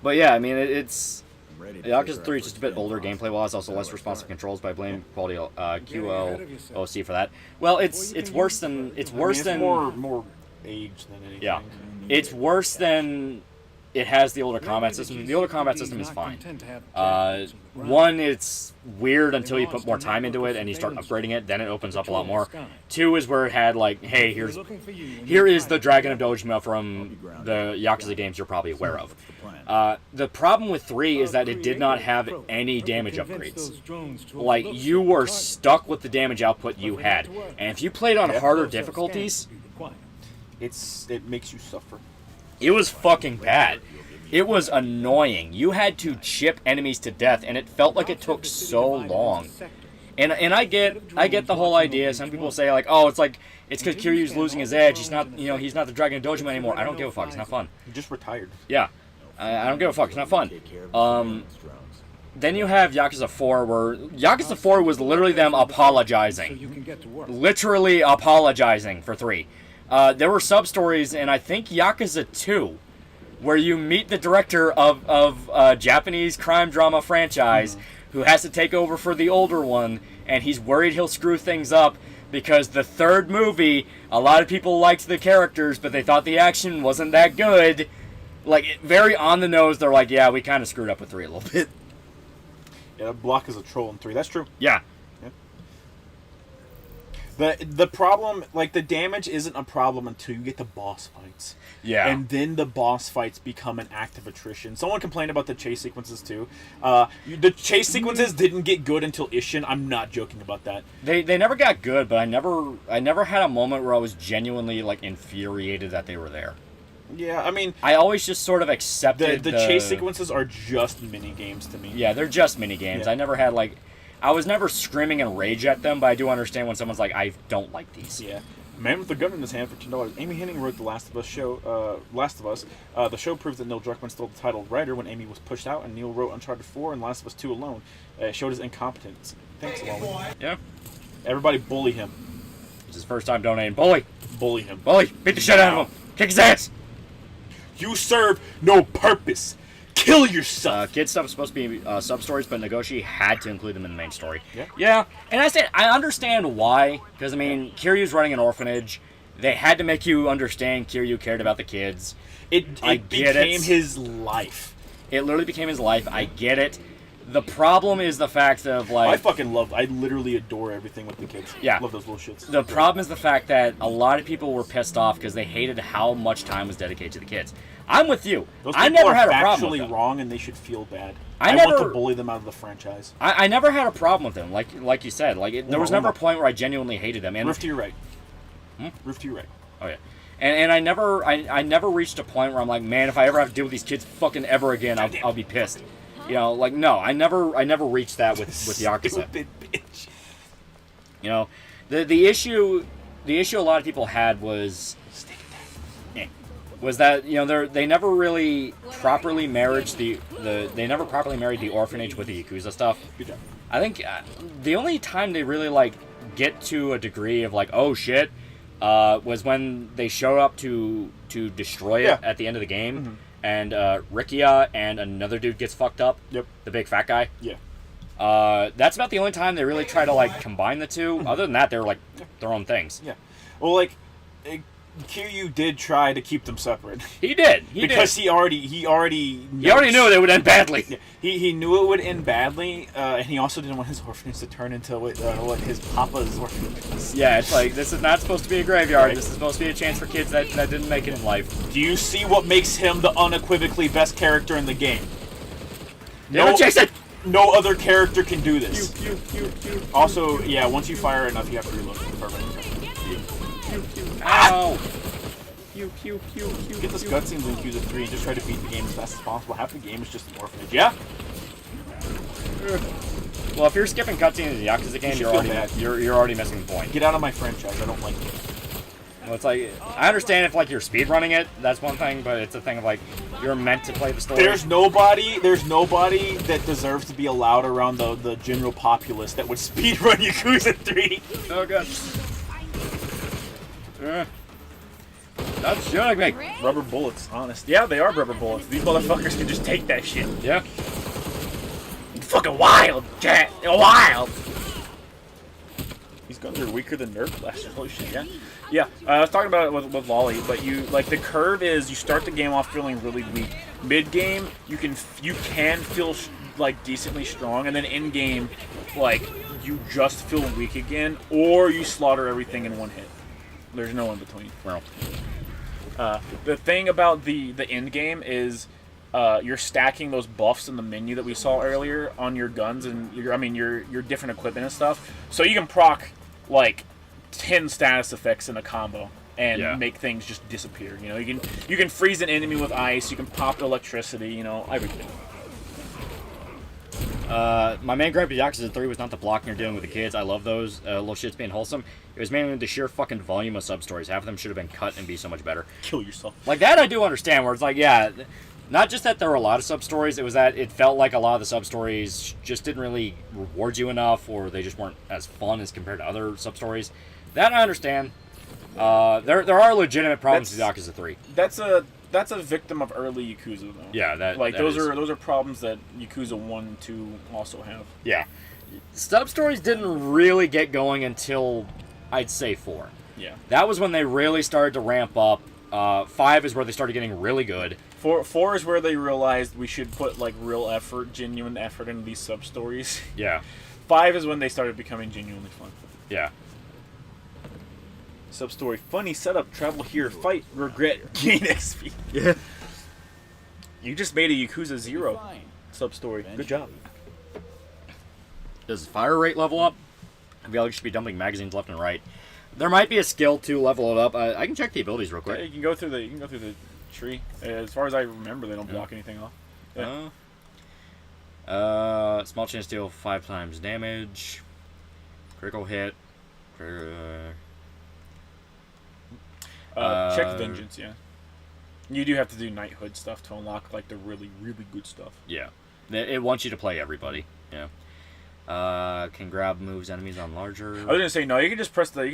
Speaker 4: But yeah, I mean, it's... Yakuza 3 is just a bit older gameplay-wise, also less responsive controls, but I blame quality QLOC for that. Well, it's worse than... It's worse than...
Speaker 3: more age than anything.
Speaker 4: Yeah. It's worse than... It has the older combat system. The older combat system is fine. 1, it's weird until you put more time into it and you start upgrading it, then it opens up a lot more. 2 is where it had, like, hey, here is the Dragon of Dojima from the Yakuza games you're probably aware of. The problem with 3 is that it did not have any damage upgrades. Like, you were stuck with the damage output you had. And if you played on harder difficulties...
Speaker 3: It makes you suffer.
Speaker 4: It was fucking bad. It was annoying. You had to chip enemies to death, and it felt like it took so long. And I get the whole idea. Some people say, like, oh, it's because Kiryu's losing his edge. He's not, he's not the Dragon of Dojima anymore. I don't give a fuck. It's not fun.
Speaker 3: He just retired.
Speaker 4: Yeah. I don't give a fuck. It's not fun. Then you have Yakuza 4, where Yakuza 4 was literally them apologizing. Literally apologizing for 3. There were sub-stories in, I think, Yakuza 2, where you meet the director of a Japanese crime drama franchise who has to take over for the older one, and he's worried he'll screw things up because the third movie, a lot of people liked the characters, but they thought the action wasn't that good. Like, very on the nose, they're like, yeah, we kind of screwed up with 3 a little bit.
Speaker 3: Yeah, Block is a troll in 3. That's true.
Speaker 4: Yeah.
Speaker 3: The problem, like, the damage isn't a problem until you get the boss fights.
Speaker 4: Yeah.
Speaker 3: And then the boss fights become an act of attrition. Someone complained about the chase sequences, too. The chase sequences didn't get good until Ishin. I'm not joking about that.
Speaker 4: They never got good, but I never had a moment where I was genuinely, like, infuriated that they were there.
Speaker 3: Yeah, I mean...
Speaker 4: I always just sort of accepted
Speaker 3: the chase sequences are just mini-games to me.
Speaker 4: Yeah, they're just mini-games. Yeah. I never had, like... I was never screaming and rage at them, but I do understand when someone's like, I don't like these.
Speaker 3: Yeah. Man with a gun in his hand for $10. Amy Henning wrote The Last of Us show. The show proves that Neil Druckmann stole the title of writer when Amy was pushed out, and Neil wrote Uncharted 4 and Last of Us 2 alone. It showed his incompetence. Thanks, Lolly.
Speaker 4: Yeah.
Speaker 3: Everybody bully him.
Speaker 4: It's his first time donating. Bully!
Speaker 3: Bully him.
Speaker 4: Bully! Beat the shit out of him! Kick his ass!
Speaker 3: You serve no purpose! Kill yourself!
Speaker 4: Kid stuff is supposed to be sub-stories, but Nagoshi had to include them in the main story.
Speaker 3: Yeah.
Speaker 4: Yeah, and I understand why, because, I mean, Kiryu's running an orphanage. They had to make you understand Kiryu cared about the kids.
Speaker 3: It became his life.
Speaker 4: It literally became his life. I get it. The problem is the fact of, like...
Speaker 3: I literally adore everything with the kids.
Speaker 4: Yeah.
Speaker 3: Love those little shits.
Speaker 4: The problem is the fact that a lot of people were pissed off because they hated how much time was dedicated to the kids. I'm with you.
Speaker 3: Those
Speaker 4: I
Speaker 3: people
Speaker 4: never
Speaker 3: are
Speaker 4: had a problem with
Speaker 3: factually
Speaker 4: them.
Speaker 3: wrong, and they should feel bad.
Speaker 4: I
Speaker 3: want to bully them out of the franchise.
Speaker 4: I never had a problem with them, like you said. There was never a point where I genuinely hated them. And
Speaker 3: Roof to your right. Roof to your right.
Speaker 4: Oh yeah. And I never reached a point where I'm like, man, if I ever have to deal with these kids fucking ever again, I'll be pissed. You know, like, no, I never reached that with Yakuza.
Speaker 3: Stupid bitch.
Speaker 4: You know, the issue a lot of people had was that, you know, they never really properly married the orphanage with the Yakuza stuff.
Speaker 3: Good job.
Speaker 4: I think the only time they really, like, get to a degree of, like, oh shit, was when they showed up to destroy it at the end of the game, and Rikia and another dude gets fucked up.
Speaker 3: Yep.
Speaker 4: The big fat guy.
Speaker 3: Yeah.
Speaker 4: That's about the only time they really try to like combine the two. Other than that, they're like their own things.
Speaker 3: Yeah. Well, like, Kiryu did try to keep them separate.
Speaker 4: He did.
Speaker 3: Because
Speaker 4: did.
Speaker 3: he already
Speaker 4: knew they would end badly.
Speaker 3: Yeah. He knew it would end badly, and he also didn't want his orphanage to turn into what his papa's orphanage was.
Speaker 4: Yeah, it's like, this is not supposed to be a graveyard.
Speaker 3: Right.
Speaker 4: This is supposed to be a chance for kids that didn't make it in life.
Speaker 3: Do you see what makes him the unequivocally best character in the game?
Speaker 4: No, Jason!
Speaker 3: No other character can do this.
Speaker 4: Pew.
Speaker 3: Also, yeah, once you fire enough, you have to reload.
Speaker 4: Ow! Pew.
Speaker 3: Get this cutscenes in Yakuza 3 and just try to beat the game as fast as possible. Half the game is just an orphanage. Yeah?
Speaker 4: Well, if you're skipping cutscenes in the Yakuza game, you're already missing the point.
Speaker 3: Get out of my franchise. I don't like it.
Speaker 4: Well, it's like, I understand if like you're speedrunning it, that's one thing, but it's a thing of like, you're meant to play the story.
Speaker 3: There's nobody that deserves to be allowed around the general populace that would speedrun Yakuza 3.
Speaker 4: Oh god. That's shooting me.
Speaker 3: Rubber bullets, honest. Yeah, they are rubber bullets. These motherfuckers can just take that shit.
Speaker 4: Yeah.
Speaker 3: Fucking wild, chat. Wild. These guns are weaker than Nerf blasters. Holy shit, yeah. Yeah, I was talking about it with Lolly, but the curve is you start the game off feeling really weak. Mid game, you can feel like decently strong, and then in game, like you just feel weak again, or you slaughter everything in one hit. There's no in between.
Speaker 4: Well,
Speaker 3: the thing about the end game is you're stacking those buffs in the menu that we saw earlier on your guns and your different equipment and stuff, so you can proc like 10 status effects in a combo and make things just disappear. You know, you can freeze an enemy with ice, you can pop electricity, you know, everything.
Speaker 4: My main gripe with Yakuza 3 was not the blocking or dealing with the kids. I love those little shits being wholesome. It was mainly the sheer fucking volume of sub-stories. Half of them should have been cut and be so much better.
Speaker 3: Kill yourself.
Speaker 4: Like, that I do understand, where it's like, yeah, not just that there were a lot of sub-stories, it was that it felt like a lot of the sub-stories just didn't really reward you enough, or they just weren't as fun as compared to other sub-stories. That I understand. There are legitimate problems with Yakuza 3.
Speaker 3: That's a victim of early Yakuza, though.
Speaker 4: Yeah,
Speaker 3: those are problems that Yakuza 1 and 2 also have.
Speaker 4: Yeah. Sub-stories didn't really get going until, I'd say, 4.
Speaker 3: Yeah.
Speaker 4: That was when they really started to ramp up. 5 is where they started getting really good.
Speaker 3: 4 is where they realized we should put, like, real effort, genuine effort into these sub-stories.
Speaker 4: Yeah.
Speaker 3: 5 is when they started becoming genuinely fun.
Speaker 4: Yeah.
Speaker 3: Sub-story, funny setup, travel here, fight, regret, gain XP. Yeah. You just made a Yakuza 0 sub-story. Good job.
Speaker 4: Does fire rate level up? I feel like you should be dumping magazines left and right. There might be a skill to level it up. I can check the abilities real quick.
Speaker 3: Yeah, you can go through the tree. As far as I remember, they don't block anything off. Yeah.
Speaker 4: Small chance to deal 5 times damage. Critical hit.
Speaker 3: Check vengeance, yeah. You do have to do knighthood stuff to unlock like the really, really good stuff.
Speaker 4: Yeah. It wants you to play everybody. Yeah. Can grab moves enemies on larger.
Speaker 3: I was gonna say no. You can just press the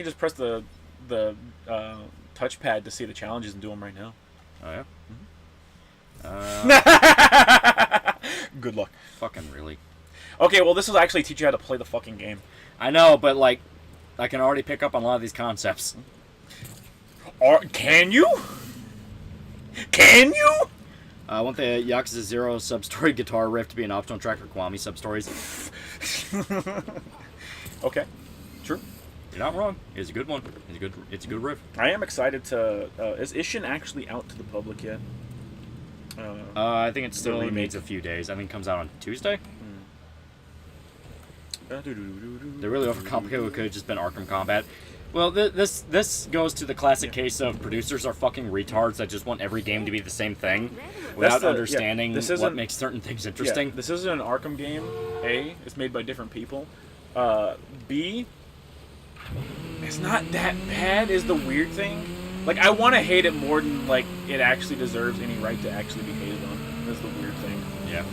Speaker 3: touchpad to see the challenges and do them right now.
Speaker 4: Oh yeah.
Speaker 3: Good luck.
Speaker 4: Fucking really.
Speaker 3: Okay, well this will actually teach you how to play the fucking game.
Speaker 4: I know, but like, I can already pick up on a lot of these concepts.
Speaker 3: Can you? Can you?
Speaker 4: I want the Yakuza 0 sub-story guitar riff to be an optional track for Kiwami sub-stories.
Speaker 3: Okay, true.
Speaker 4: You're not wrong. It's a good one. It's a good riff.
Speaker 3: I am excited to. Is Ishin actually out to the public yet?
Speaker 4: I think it still needs a few days. I think it comes out on Tuesday. They really overcomplicated. It could have just been Arkham Combat. Well, this goes to the classic case of producers are fucking retards that just want every game to be the same thing without understanding what makes certain things interesting.
Speaker 3: Yeah, this isn't an Arkham game. A, it's made by different people. B, it's not that bad is the weird thing. Like, I want to hate it more than, like, it actually deserves any right to actually be hated on. That's the weird thing.
Speaker 4: Yeah.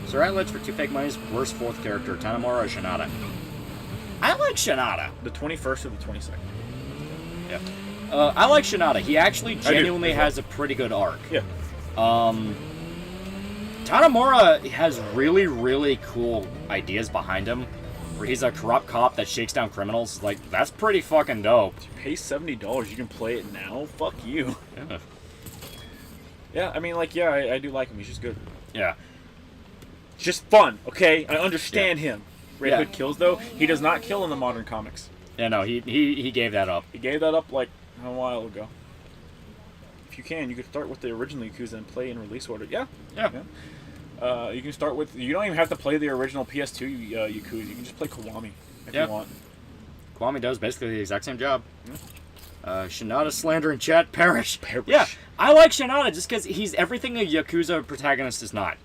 Speaker 4: Sir Atledge for 2 fake monies, worst 4th character, Tanamura or Shinada? I like Shinada.
Speaker 3: The 21st or the 22nd?
Speaker 4: Yeah. I like Shinada. He actually genuinely has a pretty good arc.
Speaker 3: Yeah.
Speaker 4: Tanemura has really, really cool ideas behind him. Where he's a corrupt cop that shakes down criminals. Like, that's pretty fucking dope.
Speaker 3: You pay $70, you can play it now? Fuck you.
Speaker 4: Yeah.
Speaker 3: Yeah, I mean, like, yeah, I do like him. He's just good.
Speaker 4: Yeah.
Speaker 3: It's just fun, okay? I understand him. Red Hood kills, though. He does not kill in the modern comics.
Speaker 4: Yeah, no, he gave that up.
Speaker 3: He gave that up, like, a while ago. If you can, you could start with the original Yakuza and play in release order. Yeah.
Speaker 4: Yeah.
Speaker 3: You can start with... You don't even have to play the original PS2 Yakuza. You can just play Kiwami if you want.
Speaker 4: Kiwami does basically the exact same job. Shinada slander in chat. Perish. Yeah, I like Shinada just because he's everything a Yakuza protagonist is not.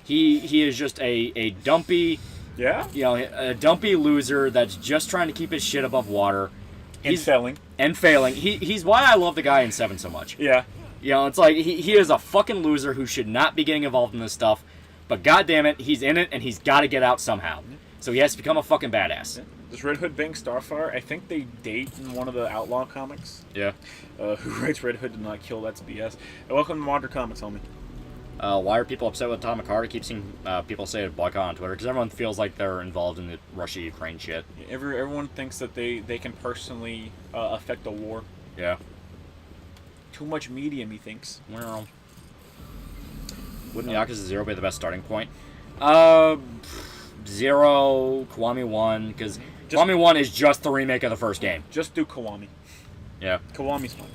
Speaker 4: He is just a dumpy...
Speaker 3: Yeah?
Speaker 4: You know, a dumpy loser that's just trying to keep his shit above water.
Speaker 3: And failing.
Speaker 4: And failing. He's why I love the guy in 7 so much.
Speaker 3: Yeah.
Speaker 4: You know, it's like, he is a fucking loser who should not be getting involved in this stuff. But goddammit, he's in it and he's got to get out somehow. So he has to become a fucking badass.
Speaker 3: Does Red Hood bang Starfire? I think they date in one of the Outlaw comics.
Speaker 4: Yeah.
Speaker 3: Who writes Red Hood did not kill? That's BS. Welcome to Modern Comics, homie.
Speaker 4: Why are people upset with Atomic Heart? I keep seeing people say it boycott on Twitter because everyone feels like they're involved in the Russia-Ukraine shit.
Speaker 3: Everyone thinks that they can personally affect a war.
Speaker 4: Yeah.
Speaker 3: Too much media, methinks.
Speaker 4: Well, wouldn't Yakuza 0 be the best starting point? 0, Kiwami 1, because Kiwami 1 is just the remake of the first game.
Speaker 3: Just do Kiwami.
Speaker 4: Yeah.
Speaker 3: Kiwami's fun.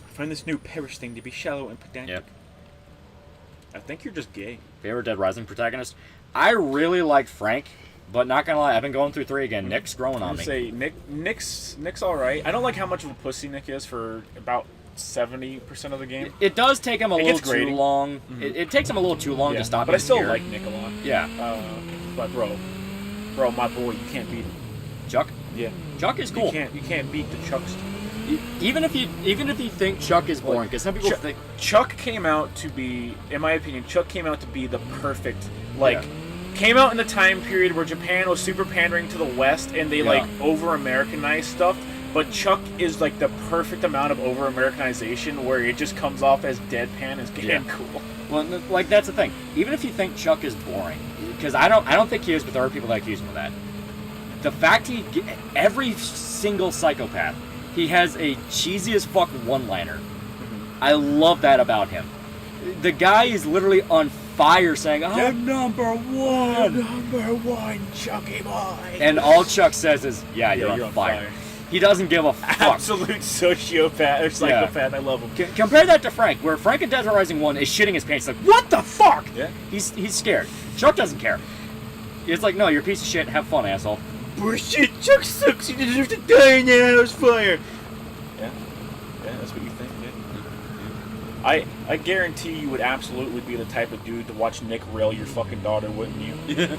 Speaker 3: I find this new Perish thing to be shallow and pedantic.
Speaker 4: Yep.
Speaker 3: I think you're just gay.
Speaker 4: Favorite Dead Rising protagonist? I really like Frank, but not gonna lie, I've been going through 3 again. Nick's growing on me.
Speaker 3: Say Nick's alright. I don't like how much of a pussy Nick is for about 70% of the game.
Speaker 4: It does take him a little too long. Mm-hmm. It takes him a little too long to stop.
Speaker 3: But I still like Nick a lot.
Speaker 4: Yeah.
Speaker 3: But bro, my boy, you can't beat him.
Speaker 4: Chuck?
Speaker 3: Yeah.
Speaker 4: Chuck is cool.
Speaker 3: You can't beat the Chucks.
Speaker 4: Even if you think Chuck is boring, because some people think
Speaker 3: Chuck came out to be, in my opinion, the perfect, came out in the time period where Japan was super pandering to the West and they over-Americanized stuff. But Chuck is like the perfect amount of over-Americanization where it just comes off as deadpan and cool.
Speaker 4: Well, like that's the thing. Even if you think Chuck is boring, because I don't think he is, but there are people that accuse him of that. The fact every single psychopath, he has a cheesy as fuck one-liner. I love that about him. The guy is literally on fire saying, I'm number one!
Speaker 3: Number one, Chucky boy!
Speaker 4: And all Chuck says is, yeah, you're on fire. He doesn't give a fuck.
Speaker 3: Absolute sociopath or psychopath. I love him.
Speaker 4: Compare that to Frank, where Frank in Dead Rising 1 is shitting his pants like, what the fuck? Yeah. He's scared. Chuck doesn't care. It's like, no, you're a piece of shit. Have fun, asshole.
Speaker 3: Bullshit, Chuck sucks. You deserve to die in the house fire. Yeah, that's what you think. Yeah. I guarantee you would absolutely be the type of dude to watch Nick rail your fucking daughter, wouldn't you? Yeah.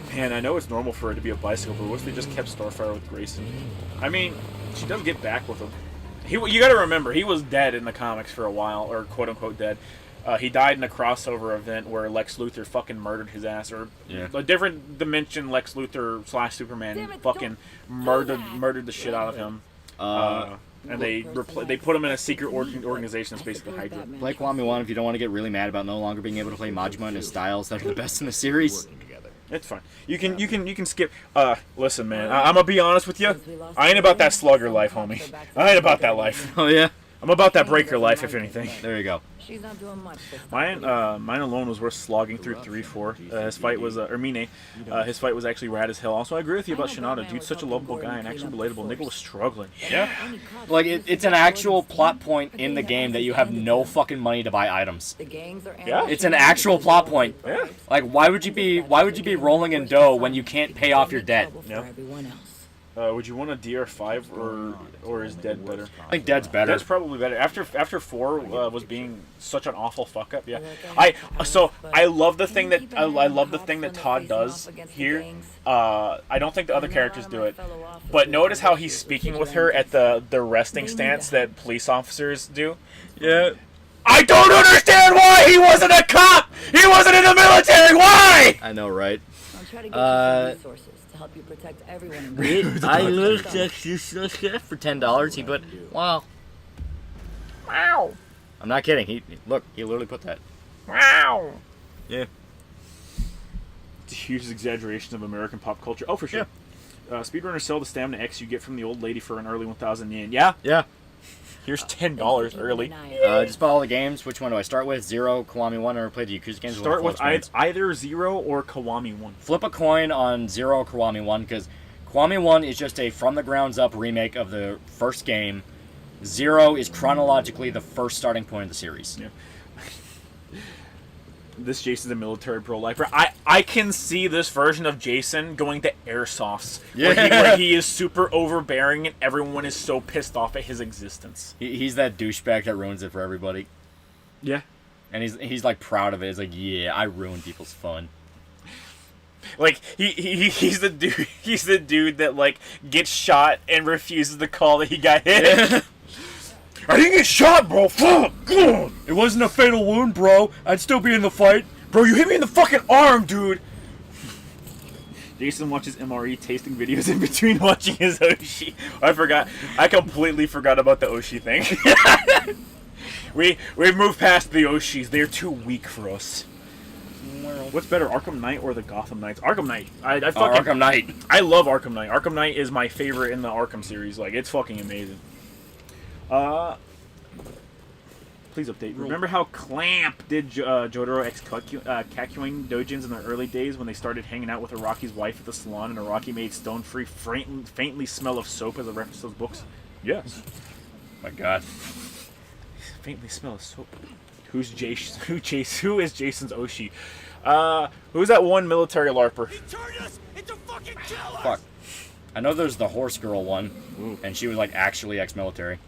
Speaker 3: Man, I know it's normal for her to be a bicycle, but what if they just kept Starfire with Grayson? I mean, she does get back with him. You gotta remember, he was dead in the comics for a while, or quote-unquote dead. He died in a crossover event where Lex Luthor fucking murdered his ass, or a different dimension Lex Luthor / Superman fucking murdered the shit out of him. And they put him in a secret organization that's basically Hydra.
Speaker 4: Play Kiwami 1 if you don't want to get really mad about no longer being able to play Majima and his styles that are the best in the series.
Speaker 3: It's fine. You can skip. Listen, man. I'm gonna be honest with you. I ain't about that slugger life, homie. I ain't about that life.
Speaker 4: Oh yeah.
Speaker 3: I'm about that breaker life, if anything.
Speaker 4: There you go.
Speaker 7: She's not doing much.
Speaker 3: Mine alone was worth slogging through 3-4. His fight was, Mine. His fight was actually rad as hell. Also, I agree with you about Shinada. Dude's such a lovable guy and actually relatable. Nigga was struggling. Yeah.
Speaker 4: Like it's an actual plot point in the game that you have no fucking money to buy items.
Speaker 3: Yeah.
Speaker 4: It's an actual plot point.
Speaker 3: Yeah.
Speaker 4: Like why would you be rolling in dough when you can't pay off your debt?
Speaker 3: Yeah. Would you want a DR5 or is Dead better?
Speaker 4: I think Dead's better.
Speaker 3: Dead's probably better. After 4 was being such an awful fuck up. Yeah. I love the thing that Todd does here. I don't think the other characters do it, but notice how he's speaking with her at the resting stance that police officers do.
Speaker 4: Yeah.
Speaker 3: I don't understand why he wasn't a cop. He wasn't in the military. Why?
Speaker 4: I know, right?
Speaker 10: help you protect everyone. In
Speaker 4: I love Texas for $10. He put wow. Wow. I'm not kidding. He literally put that. Wow. Yeah.
Speaker 3: It's a huge exaggeration of American pop culture. Oh, for sure. Yeah. Speedrunners sell the stamina X you get from the old lady for an early 1,000 yen. Yeah?
Speaker 4: Yeah.
Speaker 3: Here's $10 early.
Speaker 4: Just bought all the games. Which one do I start with? Zero, Kiwami 1, or play the Yakuza games?
Speaker 3: Start with either Zero or Kiwami 1.
Speaker 4: Flip a coin on Zero or Kiwami 1, because Kiwami 1 is just a from-the-grounds-up remake of the first game. Zero is chronologically the first starting point of the series.
Speaker 3: Yeah. This Jason's a military pro-lifer. I can see this version of Jason going to Airsofts, where he is super overbearing and everyone is so pissed off at his existence.
Speaker 4: He's that douchebag that ruins it for everybody.
Speaker 3: Yeah.
Speaker 4: And he's like proud of it. He's like, yeah, I ruined people's fun.
Speaker 3: Like he's the dude that like gets shot and refuses to call that he got hit.
Speaker 4: Yeah.
Speaker 3: I didn't get shot, bro. Fuck.
Speaker 4: It wasn't a fatal wound, bro. I'd still be in the fight.
Speaker 3: Bro, you hit me in the fucking arm, dude. Jason watches MRE tasting videos in between watching his Oshi. I completely forgot about the Oshi thing. We've moved past the Oshis. They're too weak for us. What's better, Arkham Knight or the Gotham Knights? Arkham Knight.
Speaker 4: Arkham Knight.
Speaker 3: I love Arkham Knight. Arkham Knight is my favorite in the Arkham series. Like, it's fucking amazing. Please update. Remember how Clamp did Jotaro X Kakuing dojins in the early days when they started hanging out with Araki's wife at the salon and Araki made Stone Free faintly smell of soap as a reference to those books? Yes.
Speaker 4: My God.
Speaker 3: Faintly smell of soap. Who is Jason's Oshi? Who's that one military LARPer?
Speaker 2: He turned us into fucking killers!
Speaker 4: Fuck. I know there's the horse girl one,
Speaker 3: Ooh.
Speaker 4: and she was like actually ex-military.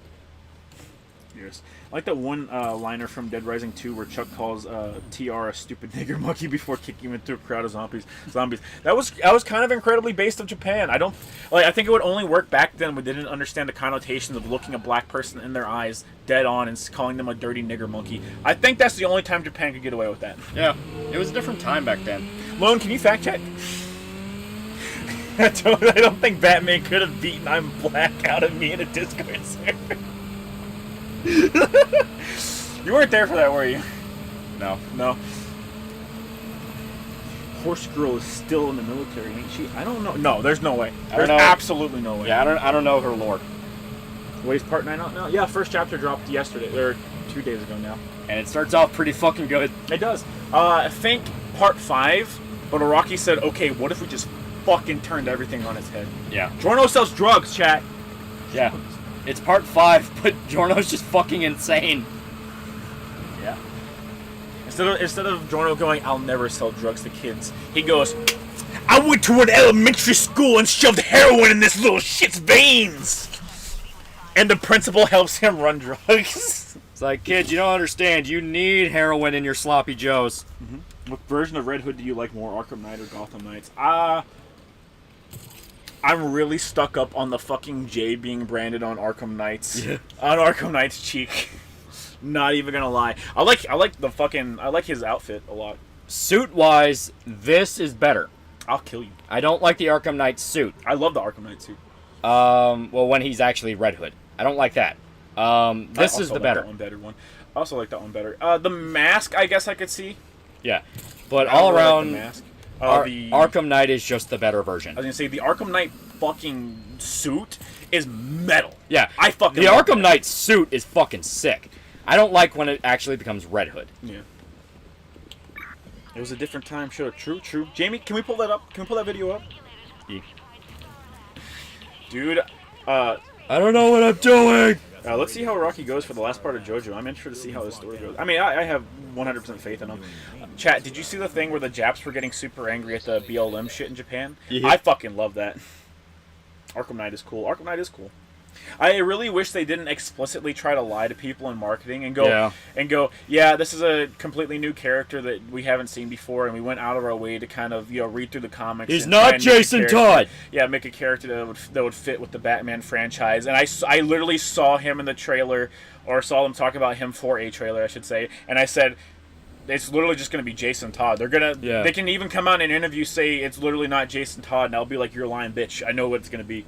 Speaker 3: Yes. I like that one liner from Dead Rising 2 where Chuck calls TR a stupid nigger monkey before kicking him into a crowd of zombies. That was kind of incredibly based on Japan. I think it would only work back then when they didn't understand the connotations of looking a black person in their eyes dead on and calling them a dirty nigger monkey. I think that's the only time Japan could get away with that.
Speaker 4: Yeah. It was a different time back then.
Speaker 3: Lone, can you fact check? I don't think Batman could have beaten I'm Black out of me in a Discord server. You weren't there for that, were you? No. Horse Girl is still in the military, ain't she? I don't know. No, there's no way. There's absolutely no way.
Speaker 4: Yeah, I don't know her lore.
Speaker 3: Waves Part 9 out now? Yeah, first chapter dropped yesterday, or 2 days ago now.
Speaker 4: And it starts off pretty fucking good.
Speaker 3: It does. I think Part 5, but Araki said, okay, what if we just fucking turned everything on its head?
Speaker 4: Yeah.
Speaker 3: Giorno sells drugs, chat.
Speaker 4: Yeah. It's Part 5, but Giorno's just fucking insane.
Speaker 3: Yeah. Instead of Giorno going, I'll never sell drugs to kids, he goes, I went to an elementary school and shoved heroin in this little shit's veins. And the principal helps him run drugs.
Speaker 4: It's like, kids, you don't understand. You need heroin in your sloppy joes.
Speaker 3: Mm-hmm. What version of Red Hood do you like more, Arkham Knight or Gotham Knights? I'm really stuck up on the fucking J being branded on Arkham Knights.
Speaker 4: Yeah.
Speaker 3: On Arkham Knight's cheek. Not even gonna lie. I like his outfit a lot.
Speaker 4: Suit-wise, this is better.
Speaker 3: I'll kill you.
Speaker 4: I don't like the Arkham Knight suit.
Speaker 3: I love the Arkham Knight suit.
Speaker 4: Well, when he's actually Red Hood. I don't like that. This is the better.
Speaker 3: That one better one. I also like that one better. The mask, I guess I could see.
Speaker 4: Yeah. But all around,
Speaker 3: the mask.
Speaker 4: Arkham Knight is just the better version.
Speaker 3: I was gonna say, the Arkham Knight fucking suit is metal.
Speaker 4: Yeah. The Arkham Knight suit is fucking sick. I don't like when it actually becomes Red Hood.
Speaker 3: Yeah. It was a different time. Sure. True. Jamie, can we pull that up? Can we pull that video up?
Speaker 4: Yeah.
Speaker 3: Dude,
Speaker 4: I don't know what I'm doing!
Speaker 3: Let's see how Rocky goes for the last part of Jojo. I'm interested to see how this story goes. I mean, I have 100% faith in him. Chat, did you see the thing where the Japs were getting super angry at the BLM shit in Japan?
Speaker 4: Yeah.
Speaker 3: I fucking love that. Arkham Knight is cool. Arkham Knight is cool. I really wish they didn't explicitly try to lie to people in marketing and go, yeah, this is a completely new character that we haven't seen before, and we went out of our way to kind of, read through the comics.
Speaker 4: He's not Jason Todd.
Speaker 3: Yeah, make a character that would fit with the Batman franchise. And I literally saw him in the trailer, or saw them talk about him for a trailer, I should say, and I said, it's literally just going to be Jason Todd. They're gonna, they can even come out in an interview say it's literally not Jason Todd, and I'll be like, you're lying, bitch. I know what it's going to be.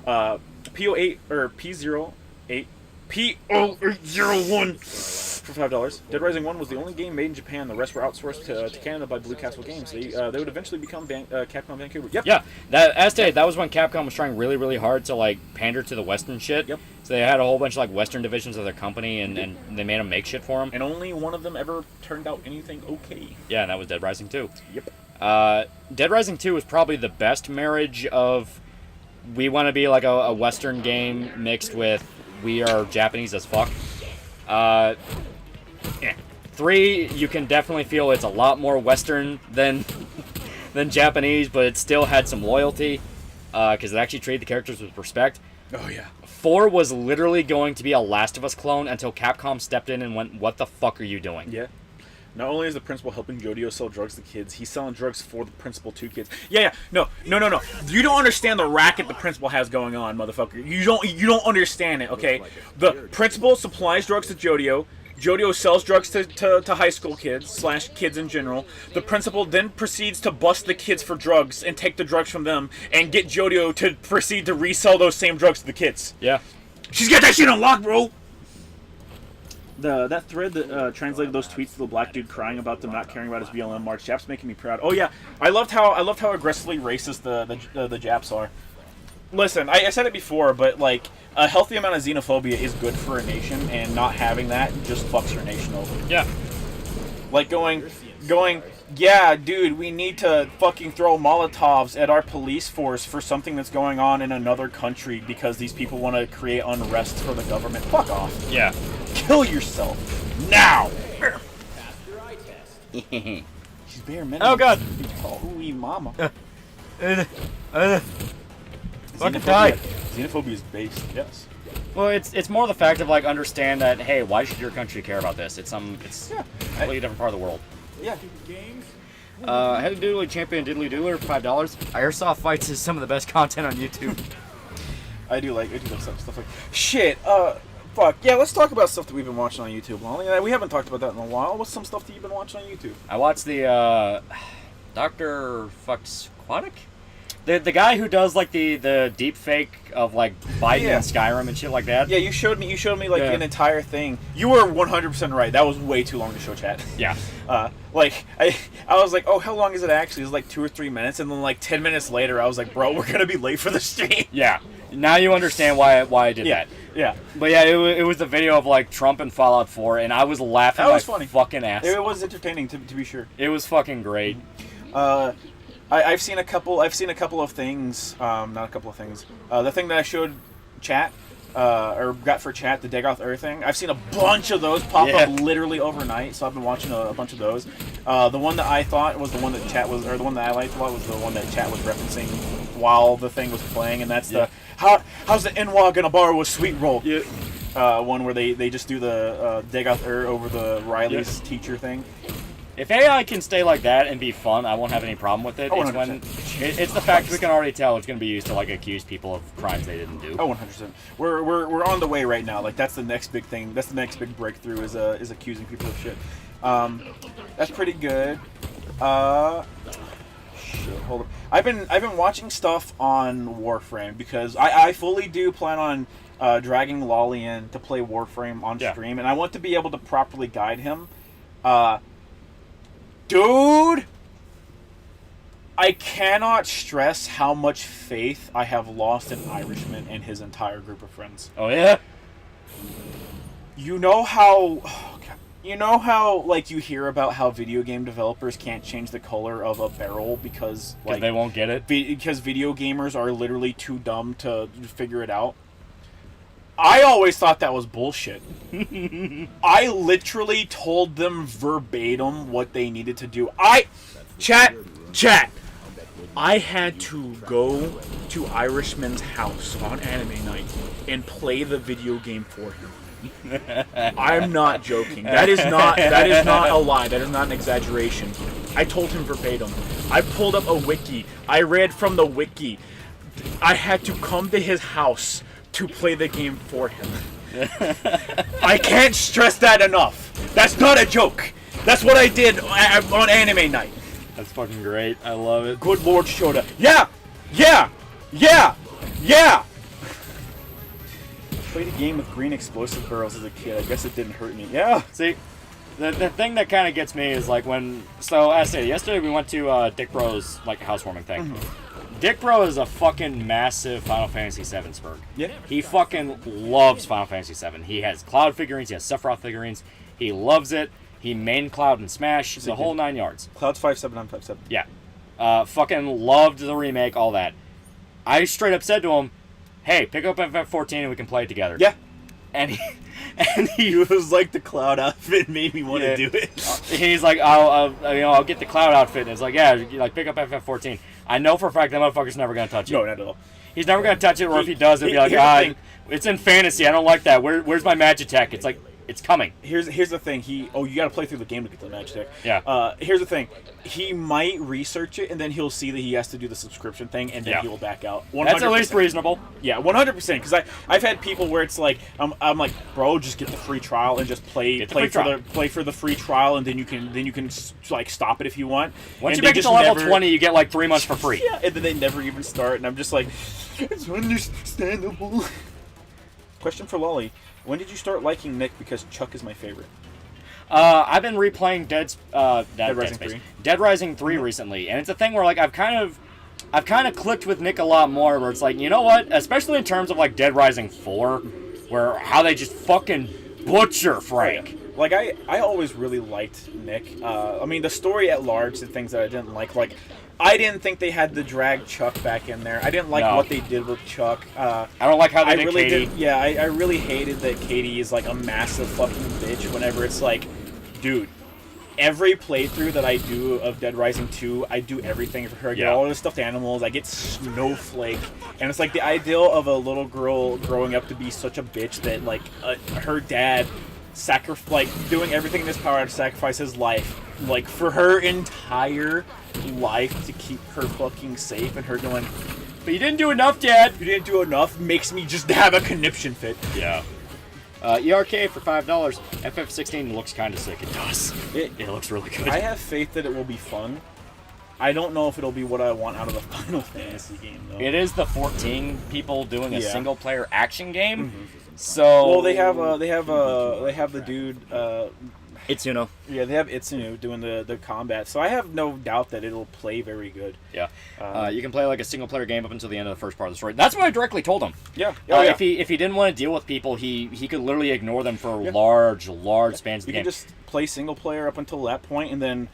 Speaker 3: P08 or P08 P0801 for $5. Dead Rising 1 was the only game made in Japan. The rest were outsourced to Canada by Blue Castle Games. They would eventually become Capcom Vancouver. Yep.
Speaker 4: Yeah. That was when Capcom was trying really, really hard to like pander to the Western shit.
Speaker 3: Yep.
Speaker 4: So they had a whole bunch of like Western divisions of their company, and they made them make shit for them.
Speaker 3: And only one of them ever turned out anything okay.
Speaker 4: Yeah, and that was Dead Rising 2.
Speaker 3: Yep.
Speaker 4: Dead Rising 2 was probably the best marriage of we want to be like a Western game mixed with we are Japanese as fuck. 3, you can definitely feel it's a lot more Western than Japanese, but it still had some loyalty because it actually treated the characters with respect.
Speaker 3: Oh, yeah.
Speaker 4: 4 was literally going to be a Last of Us clone until Capcom stepped in and went, what the fuck are you doing?
Speaker 3: Yeah. Not only is the principal helping Jojo sell drugs to kids, he's selling drugs for the principal to kids. Yeah. No. You don't understand the racket the principal has going on, motherfucker. You don't understand it, okay? The principal supplies drugs to Jojo. Jojo sells drugs to high school kids / kids in general. The principal then proceeds to bust the kids for drugs and take the drugs from them and get Jojo to proceed to resell those same drugs to the kids.
Speaker 4: Yeah.
Speaker 3: She's got that shit on lock, bro! That thread that translated those tweets to the black dude crying about them not caring about his BLM march, Japs making me proud. Oh yeah, I loved how aggressively racist the Japs are. Listen, I said it before, but like a healthy amount of xenophobia is good for a nation, and not having that just fucks your nation over.
Speaker 4: Yeah.
Speaker 3: Like going, yeah, dude, we need to fucking throw Molotovs at our police force for something that's going on in another country because these people want to create unrest for the government. Fuck off.
Speaker 4: Yeah.
Speaker 3: Kill yourself now. She's bare minimum.
Speaker 4: Oh god.
Speaker 3: Ooh, mama.
Speaker 4: Fucking die.
Speaker 3: Xenophobia is based, yes.
Speaker 4: Well, it's more the fact of like understand that hey, why should your country care about this? It's a completely different part of the world.
Speaker 3: Yeah.
Speaker 4: Heavy Doodly Champion Diddly Doodler for $5. Airsoft fights is some of the best content on YouTube.
Speaker 3: I do like stuff like shit. Fuck yeah. Let's talk about stuff that we've been watching on YouTube. Well, we haven't talked about that in a while. What's some stuff that you've been watching on YouTube?
Speaker 4: I watched the Dr. Fuck's Aquatic. The guy who does like the deep fake of like Biden and Skyrim and shit like that.
Speaker 3: Yeah, you showed me like an entire thing. You were 100% right. That was way too long to show chat.
Speaker 4: Yeah.
Speaker 3: Like I was like, oh, how long is it actually? It was like 2 or 3 minutes, and then like 10 minutes later, I was like, bro, we're gonna be late for the stream.
Speaker 4: Yeah. Now you understand why I did that.
Speaker 3: Yeah.
Speaker 4: But yeah, it was the video of like Trump and Fallout 4, and I was laughing my fucking ass.
Speaker 3: It was entertaining to be sure.
Speaker 4: It was fucking great.
Speaker 3: I've seen a couple of things. Not a couple of things. The thing that I showed chat, or got for chat, the Dagoth Ur thing. I've seen a bunch of those pop up literally overnight, so I've been watching a bunch of those. The one that I thought was the one that chat was, or the one that I liked a lot was the one that chat was referencing while the thing was playing, and that's the how's the NWA gonna borrow a sweet roll? Yeah. One where they just do the Dagoth Ur over the Riley's teacher thing.
Speaker 4: If AI can stay like that and be fun, I won't have any problem with it.
Speaker 3: Oh,
Speaker 4: it's the fact we can already tell it's going to be used to like accuse people of crimes they didn't do.
Speaker 3: Oh, 100%. We're on the way right now. Like that's the next big thing. That's the next big breakthrough is accusing people of shit. That's pretty good. Shit, hold up. I've been watching stuff on Warframe because I fully do plan on dragging Loli in to play Warframe on stream, and I want to be able to properly guide him. Dude, I cannot stress how much faith I have lost in Irishman and his entire group of friends.
Speaker 4: Oh yeah?
Speaker 3: You know how like you hear about how video game developers can't change the color of a barrel because like
Speaker 4: they won't get it?
Speaker 3: Because video gamers are literally too dumb to figure it out. I always thought that was bullshit. I literally told them verbatim what they needed to do. Chat. I had to go to Irishman's house on anime night and play the video game for him. I'm not joking. That is not a lie. That is not an exaggeration. I told him verbatim. I pulled up a wiki. I read from the wiki. I had to come to his house to play the game for him. I can't stress that enough. That's not a joke. That's what I did on anime night.
Speaker 4: That's fucking great. I love it.
Speaker 3: Good Lord Shoda. Yeah! Yeah! Yeah! Yeah! Played a game with green explosive barrels as a kid. I guess it didn't hurt me. Yeah!
Speaker 4: See, the thing that kind of gets me is like when... So, as I said, yesterday we went to Dick Bro's like housewarming thing. Dick Bro is a fucking massive Final Fantasy VII spurg.
Speaker 3: Yeah.
Speaker 4: He fucking loves Final Fantasy VII. He has Cloud figurines. He has Sephiroth figurines. He loves it. He main Cloud and Smash. The whole 9 yards.
Speaker 3: Cloud's 5-7, I'm 5-7.
Speaker 4: Yeah. Fucking loved the remake, all that. I straight up said to him, hey, pick up FF14 and we can play it together.
Speaker 3: Yeah.
Speaker 4: And he...
Speaker 3: It was like the Cloud outfit made me want to do it.
Speaker 4: He's like, I'll get the Cloud outfit. And it's like, yeah, like pick up FF14. I know for a fact that motherfucker's never gonna touch it.
Speaker 3: No, not at all.
Speaker 4: He's never gonna touch it, or if he does, he'll be like, it's in fantasy. I don't like that. Where's my Magitech? It's like, it's coming.
Speaker 3: Here's the thing. You gotta play through the game to get the Magitech.
Speaker 4: Yeah.
Speaker 3: Here's the thing. He might research it, and then he'll see that he has to do the subscription thing, and then he will back out. 100%.
Speaker 4: That's at least reasonable.
Speaker 3: Yeah, 100%. Because I've had people where it's like I'm like, bro, just get the free trial and just play for the free trial, and then you can like stop it if you want.
Speaker 4: Once
Speaker 3: and
Speaker 4: you make it to level 20, you get like 3 months for free.
Speaker 3: Yeah, and then they never even start, and I'm just like, it's understandable. Question for Lolly: when did you start liking Nick because Chuck is my favorite?
Speaker 4: I've been replaying Dead Rising 3
Speaker 3: Mm-hmm.
Speaker 4: recently, and it's a thing where like I've kind of clicked with Nick a lot more. Where it's like, you know what? Especially in terms of like Dead Rising 4, where how they just fucking butcher Frank.
Speaker 3: Like I always really liked Nick. I mean, the story at large, the things that I didn't like I didn't think they had to drag Chuck back in there. I didn't like what they did with Chuck.
Speaker 4: I don't like how they did Katie.
Speaker 3: I really hated that Katie is like a massive fucking bitch whenever it's like, dude, every playthrough that I do of Dead Rising 2, I do everything for her. I get all the stuffed animals. I get Snowflake. And it's like the ideal of a little girl growing up to be such a bitch that like her dad doing everything in his power to sacrifice his life, like for her entire life to keep her fucking safe, and her going,
Speaker 4: but you didn't do enough, Dad.
Speaker 3: You didn't do enough, makes me just have a conniption fit.
Speaker 4: Yeah. ERK for $5. FF16 looks kind of sick. It does. It looks really good.
Speaker 3: I have faith that it will be fun. I don't know if it'll be what I want out of a Final Fantasy game, though.
Speaker 4: It is the 14 people doing a single-player action game.
Speaker 3: Mm-hmm.
Speaker 4: So
Speaker 3: well, they have the dude.
Speaker 4: Itsuno.
Speaker 3: Yeah, they have Itsuno doing the combat, so I have no doubt that it'll play very good.
Speaker 4: Yeah, you can play like a single player game up until the end of the first part of the story. That's what I directly told him.
Speaker 3: Yeah,
Speaker 4: if he didn't want to deal with people, he could literally ignore them for large spans of the game.
Speaker 3: You can just play single player up until that point, and then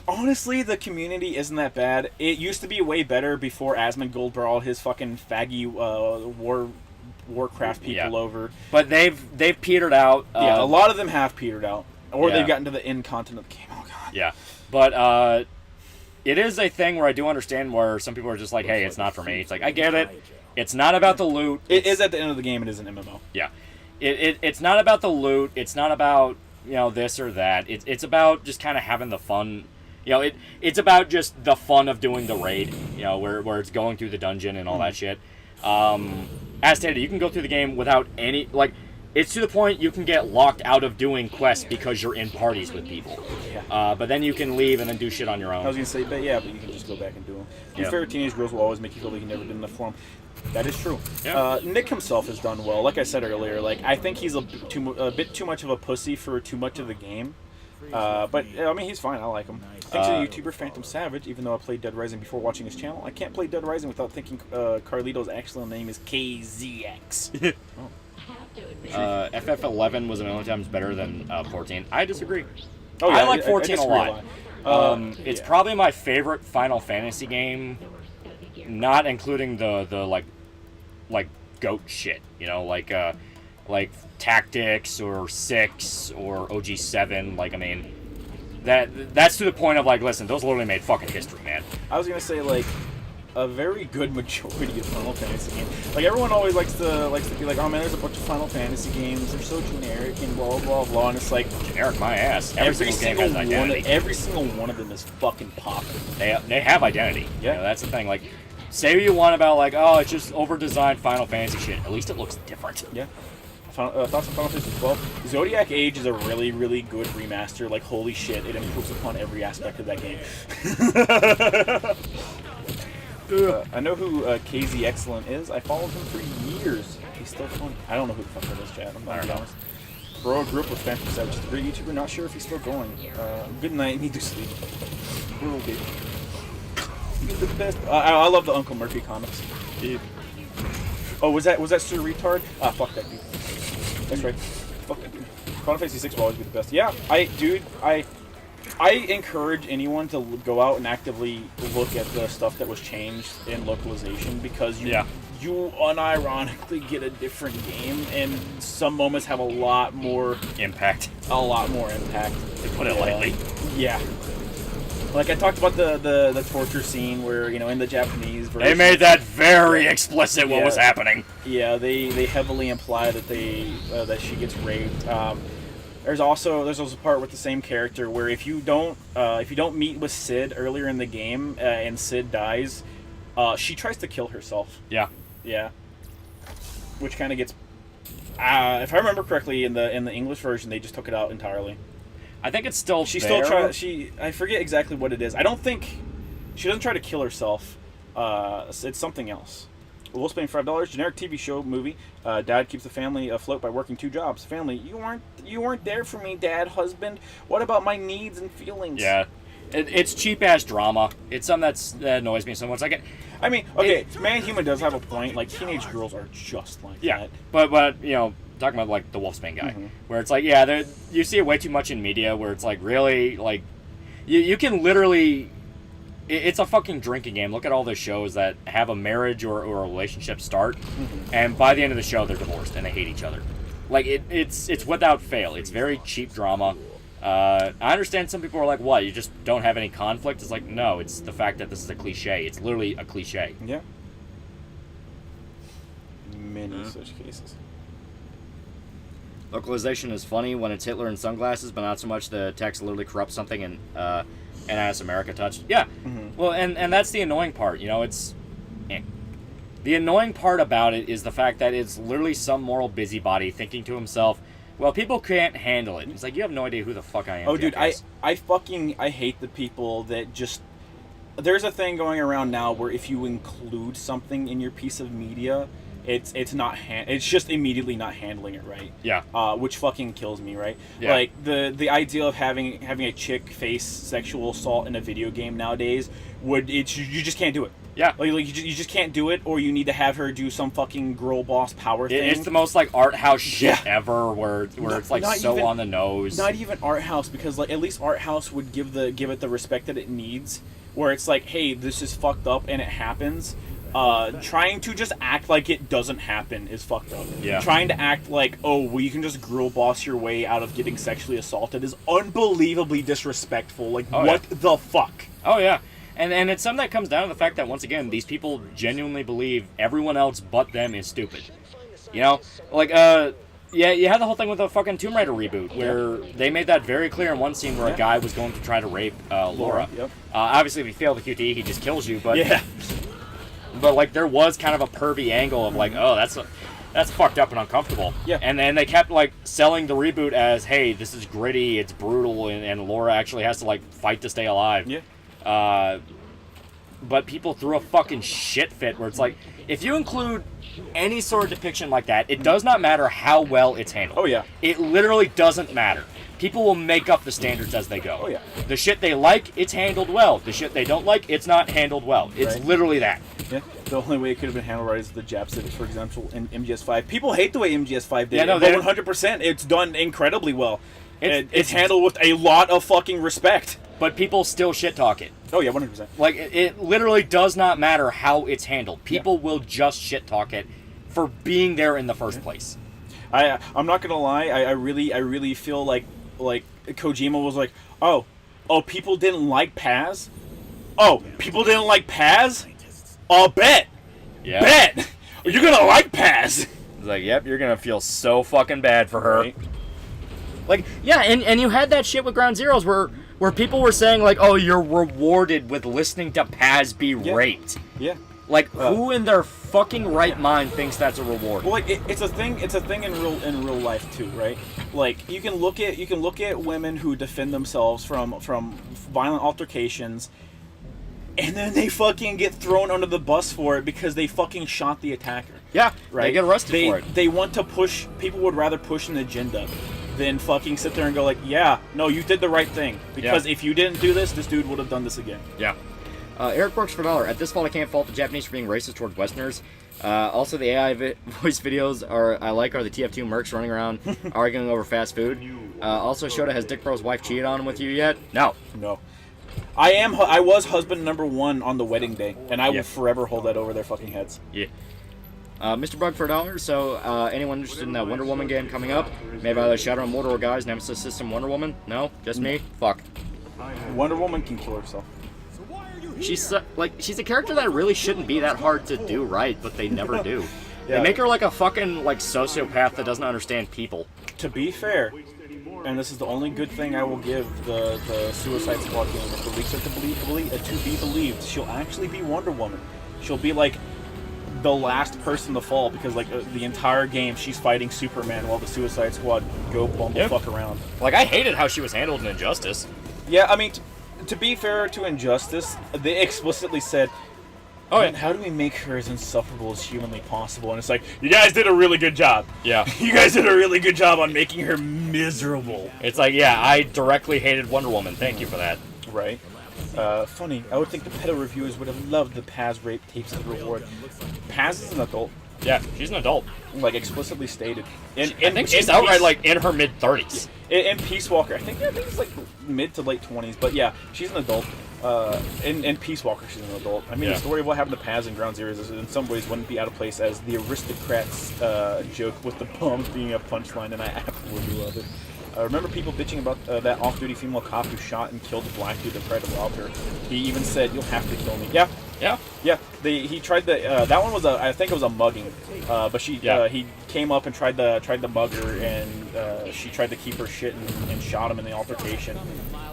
Speaker 3: honestly, the community isn't that bad. It used to be way better before Asmongold brought all his fucking faggy Warcraft people over.
Speaker 4: But they've petered out.
Speaker 3: Yeah, a lot of them have petered out. Or they've gotten to the end content of the game. Oh, God.
Speaker 4: Yeah. But it is a thing where I do understand where some people are just like, hey, it's not for me. It's like, I get it. It's not about the loot.
Speaker 3: It is at the end of the game. It is an MMO.
Speaker 4: Yeah. It's not about the loot. It's not about, this or that. It's about just kind of having the fun. It's about just the fun of doing the raid, where it's going through the dungeon and all that shit. As stated, you can go through the game without any, it's to the point you can get locked out of doing quests because you're in parties with people. Yeah. But then you can leave and then do shit on your own.
Speaker 3: I was going to say, but you can just go back and do them. Your favorite teenage girls will always make you feel like you never did enough for them. That is true. Yeah. Nick himself has done well. Like I said earlier, I think he's a bit too much of a pussy for too much of the game. But I mean, he's fine. I like him. Thanks to YouTuber Phantom Savage. Even though I played Dead Rising before watching his channel, I can't play Dead Rising without thinking Carlito's actual name is KZX. Oh.
Speaker 4: FF11 was a million times better than 14. I disagree.
Speaker 3: Oh, yeah,
Speaker 4: I like 14 a lot. It's
Speaker 3: yeah.
Speaker 4: probably my favorite Final Fantasy game, not including the goat shit. Like Tactics or 6 or OG7. I mean, that's to the point of listen, those literally made fucking history, man.
Speaker 3: I was gonna say a very good majority of Final Fantasy games. Everyone always likes to be like, oh man, there's a bunch of Final Fantasy games. They're so generic and blah blah blah. And it's like
Speaker 4: generic, my ass. Every single game has identity.
Speaker 3: Every single one of them is fucking popping.
Speaker 4: They have identity.
Speaker 3: Yeah,
Speaker 4: that's the thing. Say what you want about oh, it's just over designed Final Fantasy shit. At least it looks different.
Speaker 3: Yeah. Thoughts on Final Fantasy 12? Zodiac Age is a really, really good remaster. Like, holy shit, it improves upon every aspect of that game. I know who KZ Excellent is. I followed him for years. He's still funny. I don't know who the fuck that is, chat. I'm not gonna be honest. Bro, grew up with Phantom Savage. Just a great YouTuber. Not sure if he's still going. Good night. Need to sleep. We're okay. He's the best. I love the Uncle Murphy comics. Dude. Oh, was that Sir Retard? Ah, fuck that dude. That's right. Fuck that dude. Final Fantasy 6 will always be the best. Yeah, I encourage anyone to go out and actively look at the stuff that was changed in localization, because you unironically get a different game, and some moments have a lot more
Speaker 4: impact.
Speaker 3: To
Speaker 4: put it lightly.
Speaker 3: Yeah. Like I talked about the torture scene where, you know, in the Japanese version,
Speaker 4: they made that very explicit what was happening.
Speaker 3: Yeah, they heavily imply that that she gets raped. There's also a part with the same character where if you don't meet with Sid earlier in the game and Sid dies, she tries to kill herself.
Speaker 4: Yeah.
Speaker 3: Yeah. Which kind of gets, if I remember correctly, in the English version they just took it out entirely.
Speaker 4: I think it's still
Speaker 3: She
Speaker 4: there.
Speaker 3: still tries. I forget exactly what it is. I don't think she doesn't try to kill herself. It's something else. We'll spend $5. Generic TV show movie. Dad keeps the family afloat by working 2 jobs. Family, you weren't there for me, Dad, husband. What about my needs and feelings?
Speaker 4: Yeah, it's cheap ass drama. It's something that annoys me so much.
Speaker 3: I mean, okay, Man Human does have a point. Like, teenage girls are just like that.
Speaker 4: But you know, talking about like the Wolfsbane guy, where it's like, yeah, you see it way too much in media, where it's like really like you can literally. It's a fucking drinking game. Look at all the shows that have a marriage or a relationship start, and by the end of the show, they're divorced and they hate each other. Like, it's without fail. It's very cheap drama. I understand some people are like, what, you just don't have any conflict? It's like, no, it's the fact that this is a cliche. It's literally a cliche.
Speaker 3: Yeah. Many such cases.
Speaker 4: Localization is funny when it's Hitler in sunglasses, but not so much the text literally corrupts something and as America touched. Yeah. Well, and that's the annoying part. You know, it's... The annoying part about it is the fact that it's literally some moral busybody thinking to himself, well, people can't handle it. It's like, you have no idea who the fuck I am.
Speaker 3: Oh, dude, I hate the people that just... There's a thing going around now where if you include something in your piece of media, it's just immediately not handling it right.
Speaker 4: Yeah.
Speaker 3: Which fucking kills me, right?
Speaker 4: Yeah.
Speaker 3: Like the idea of having a chick face sexual assault in a video game nowadays you just can't do it.
Speaker 4: Yeah.
Speaker 3: Like you just can't do it, or you need to have her do some fucking girl boss power thing.
Speaker 4: It's the most like art house shit ever, where it's like so even, on the nose.
Speaker 3: Not even art house, because like at least art house would give it the respect that it needs. Where it's like, hey, this is fucked up and it happens. Trying to just act like it doesn't happen is fucked up.
Speaker 4: Yeah.
Speaker 3: Trying to act like, oh, well, you can just girl boss your way out of getting sexually assaulted is unbelievably disrespectful. Like, what the fuck?
Speaker 4: Oh, yeah. And it's something that comes down to the fact that, once again, these people genuinely believe everyone else but them is stupid. You know? Like, yeah, you had the whole thing with the fucking Tomb Raider reboot, where they made that very clear in one scene where a guy was going to try to rape Laura.
Speaker 3: Yep.
Speaker 4: Obviously, if you fail the QTE, he just kills you, but...
Speaker 3: Yeah.
Speaker 4: But, like, there was kind of a pervy angle of, like, oh, that's fucked up and uncomfortable.
Speaker 3: Yeah.
Speaker 4: And then they kept, like, selling the reboot as, hey, this is gritty, it's brutal, and Laura actually has to, like, fight to stay alive.
Speaker 3: Yeah.
Speaker 4: But people threw a fucking shit fit where it's like, if you include any sort of depiction like that, it does not matter how well it's handled.
Speaker 3: Oh, yeah.
Speaker 4: It literally doesn't matter. People will make up the standards as they go.
Speaker 3: Oh, yeah.
Speaker 4: The shit they like, it's handled well. The shit they don't like, it's not handled well. It's literally that.
Speaker 3: Yeah. The only way it could have been handled right is the Japs did it, for example, in MGS5. People hate the way MGS5 did it, but 100% it's done incredibly well. It's handled with a lot of fucking respect.
Speaker 4: But people still shit talk it.
Speaker 3: Oh, yeah, 100%.
Speaker 4: Like, it literally does not matter how it's handled. People will just shit talk it for being there in the first place.
Speaker 3: I'm not gonna lie. I really feel like Kojima was like, oh, people didn't like Paz. Oh, people didn't like Paz. I'll bet.
Speaker 4: Yeah.
Speaker 3: Bet. You're gonna like Paz.
Speaker 4: It's like, yep, you're gonna feel so fucking bad for her. Right. Like, yeah, and you had that shit with Ground Zeroes where people were saying, like, oh, you're rewarded with listening to Paz be raped.
Speaker 3: Yeah.
Speaker 4: Like, who in their fucking right mind thinks that's a reward?
Speaker 3: Well, like it's a thing. It's a thing in real life too, right? Like you can look at women who defend themselves from violent altercations, and then they fucking get thrown under the bus for it because they fucking shot the attacker.
Speaker 4: Yeah,
Speaker 3: right.
Speaker 4: They get arrested for it.
Speaker 3: They want to push. People would rather push an agenda than fucking sit there and go like, yeah, no, you did the right thing because if you didn't do this, this dude would have done this again.
Speaker 4: Yeah. Eric Brooks for $1. At this fault, I can't fault the Japanese for being racist towards Westerners. Also, the AI voice videos are the TF2 mercs running around arguing over fast food. Also, Shota, has Dick Bro's wife cheated on him with you yet? No.
Speaker 3: I was husband number 1 on the wedding day, and I will forever hold that over their fucking heads.
Speaker 4: Yeah. Mr. Bug for $1. So, anyone interested in that Wonder Woman game coming up? Maybe either Shadow and Mordor guys, Nemesis System Wonder Woman? No? Just me? Fuck.
Speaker 3: Wonder Woman can kill herself.
Speaker 4: She's a character that really shouldn't be that hard to do right, but they never do. They make her like a fucking sociopath that doesn't understand people.
Speaker 3: To be fair, and this is the only good thing I will give the Suicide Squad game, if the leaks are to be believed, she'll actually be Wonder Woman. She'll be like the last person to fall because the entire game she's fighting Superman while the Suicide Squad go bumblefuck around.
Speaker 4: Like, I hated how she was handled in Injustice.
Speaker 3: Yeah, I mean, to be fair to Injustice, they explicitly said, how do we make her as insufferable as humanly possible? And it's like, you guys did a really good job.
Speaker 4: Yeah.
Speaker 3: You guys did a really good job on making her miserable.
Speaker 4: It's like, yeah, I directly hated Wonder Woman. Thank you for that.
Speaker 3: Right. Funny. I would think the pedo reviewers would have loved the Paz rape tapes as a reward. Paz is an adult.
Speaker 4: Yeah, she's an adult.
Speaker 3: Like, explicitly stated.
Speaker 4: I think she's outright, in her mid-30s.
Speaker 3: In Peace Walker, I think it's, mid to late 20s. But, yeah, she's an adult. In Peace Walker, she's an adult. I mean, the story of what happened to Paz in Ground Zero is, in some ways, wouldn't be out of place as the aristocrats joke with the bombs being a punchline, and I absolutely love it. I remember people bitching about that off-duty female cop who shot and killed the black dude that tried to rob her. He even said, "You'll have to kill me." Yeah.
Speaker 4: Yeah.
Speaker 3: Yeah. He tried the that one was I think it was a mugging, but he came up and tried the mug her, and she tried to keep her shit and shot him in the altercation.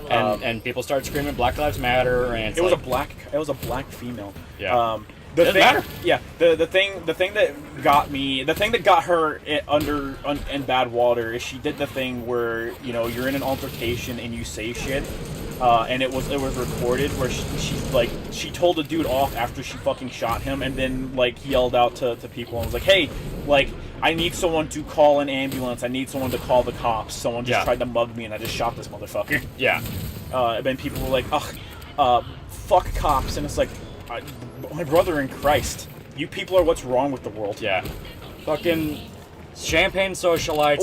Speaker 4: And people started screaming Black Lives Matter, and
Speaker 3: it was a black female.
Speaker 4: Yeah.
Speaker 3: The thing that got her in bad water is she did the thing where you're in an altercation and you say shit, and it was recorded where she told a dude off after she fucking shot him, and then yelled out to people and was like, hey, I need someone to call an ambulance, I need someone to call the cops, someone just tried to mug me and I just shot this motherfucker.
Speaker 4: Yeah.
Speaker 3: And then people were like, ugh, fuck cops, and it's like, my brother in Christ, you people are what's wrong with the world.
Speaker 4: Yeah. Fucking champagne socialites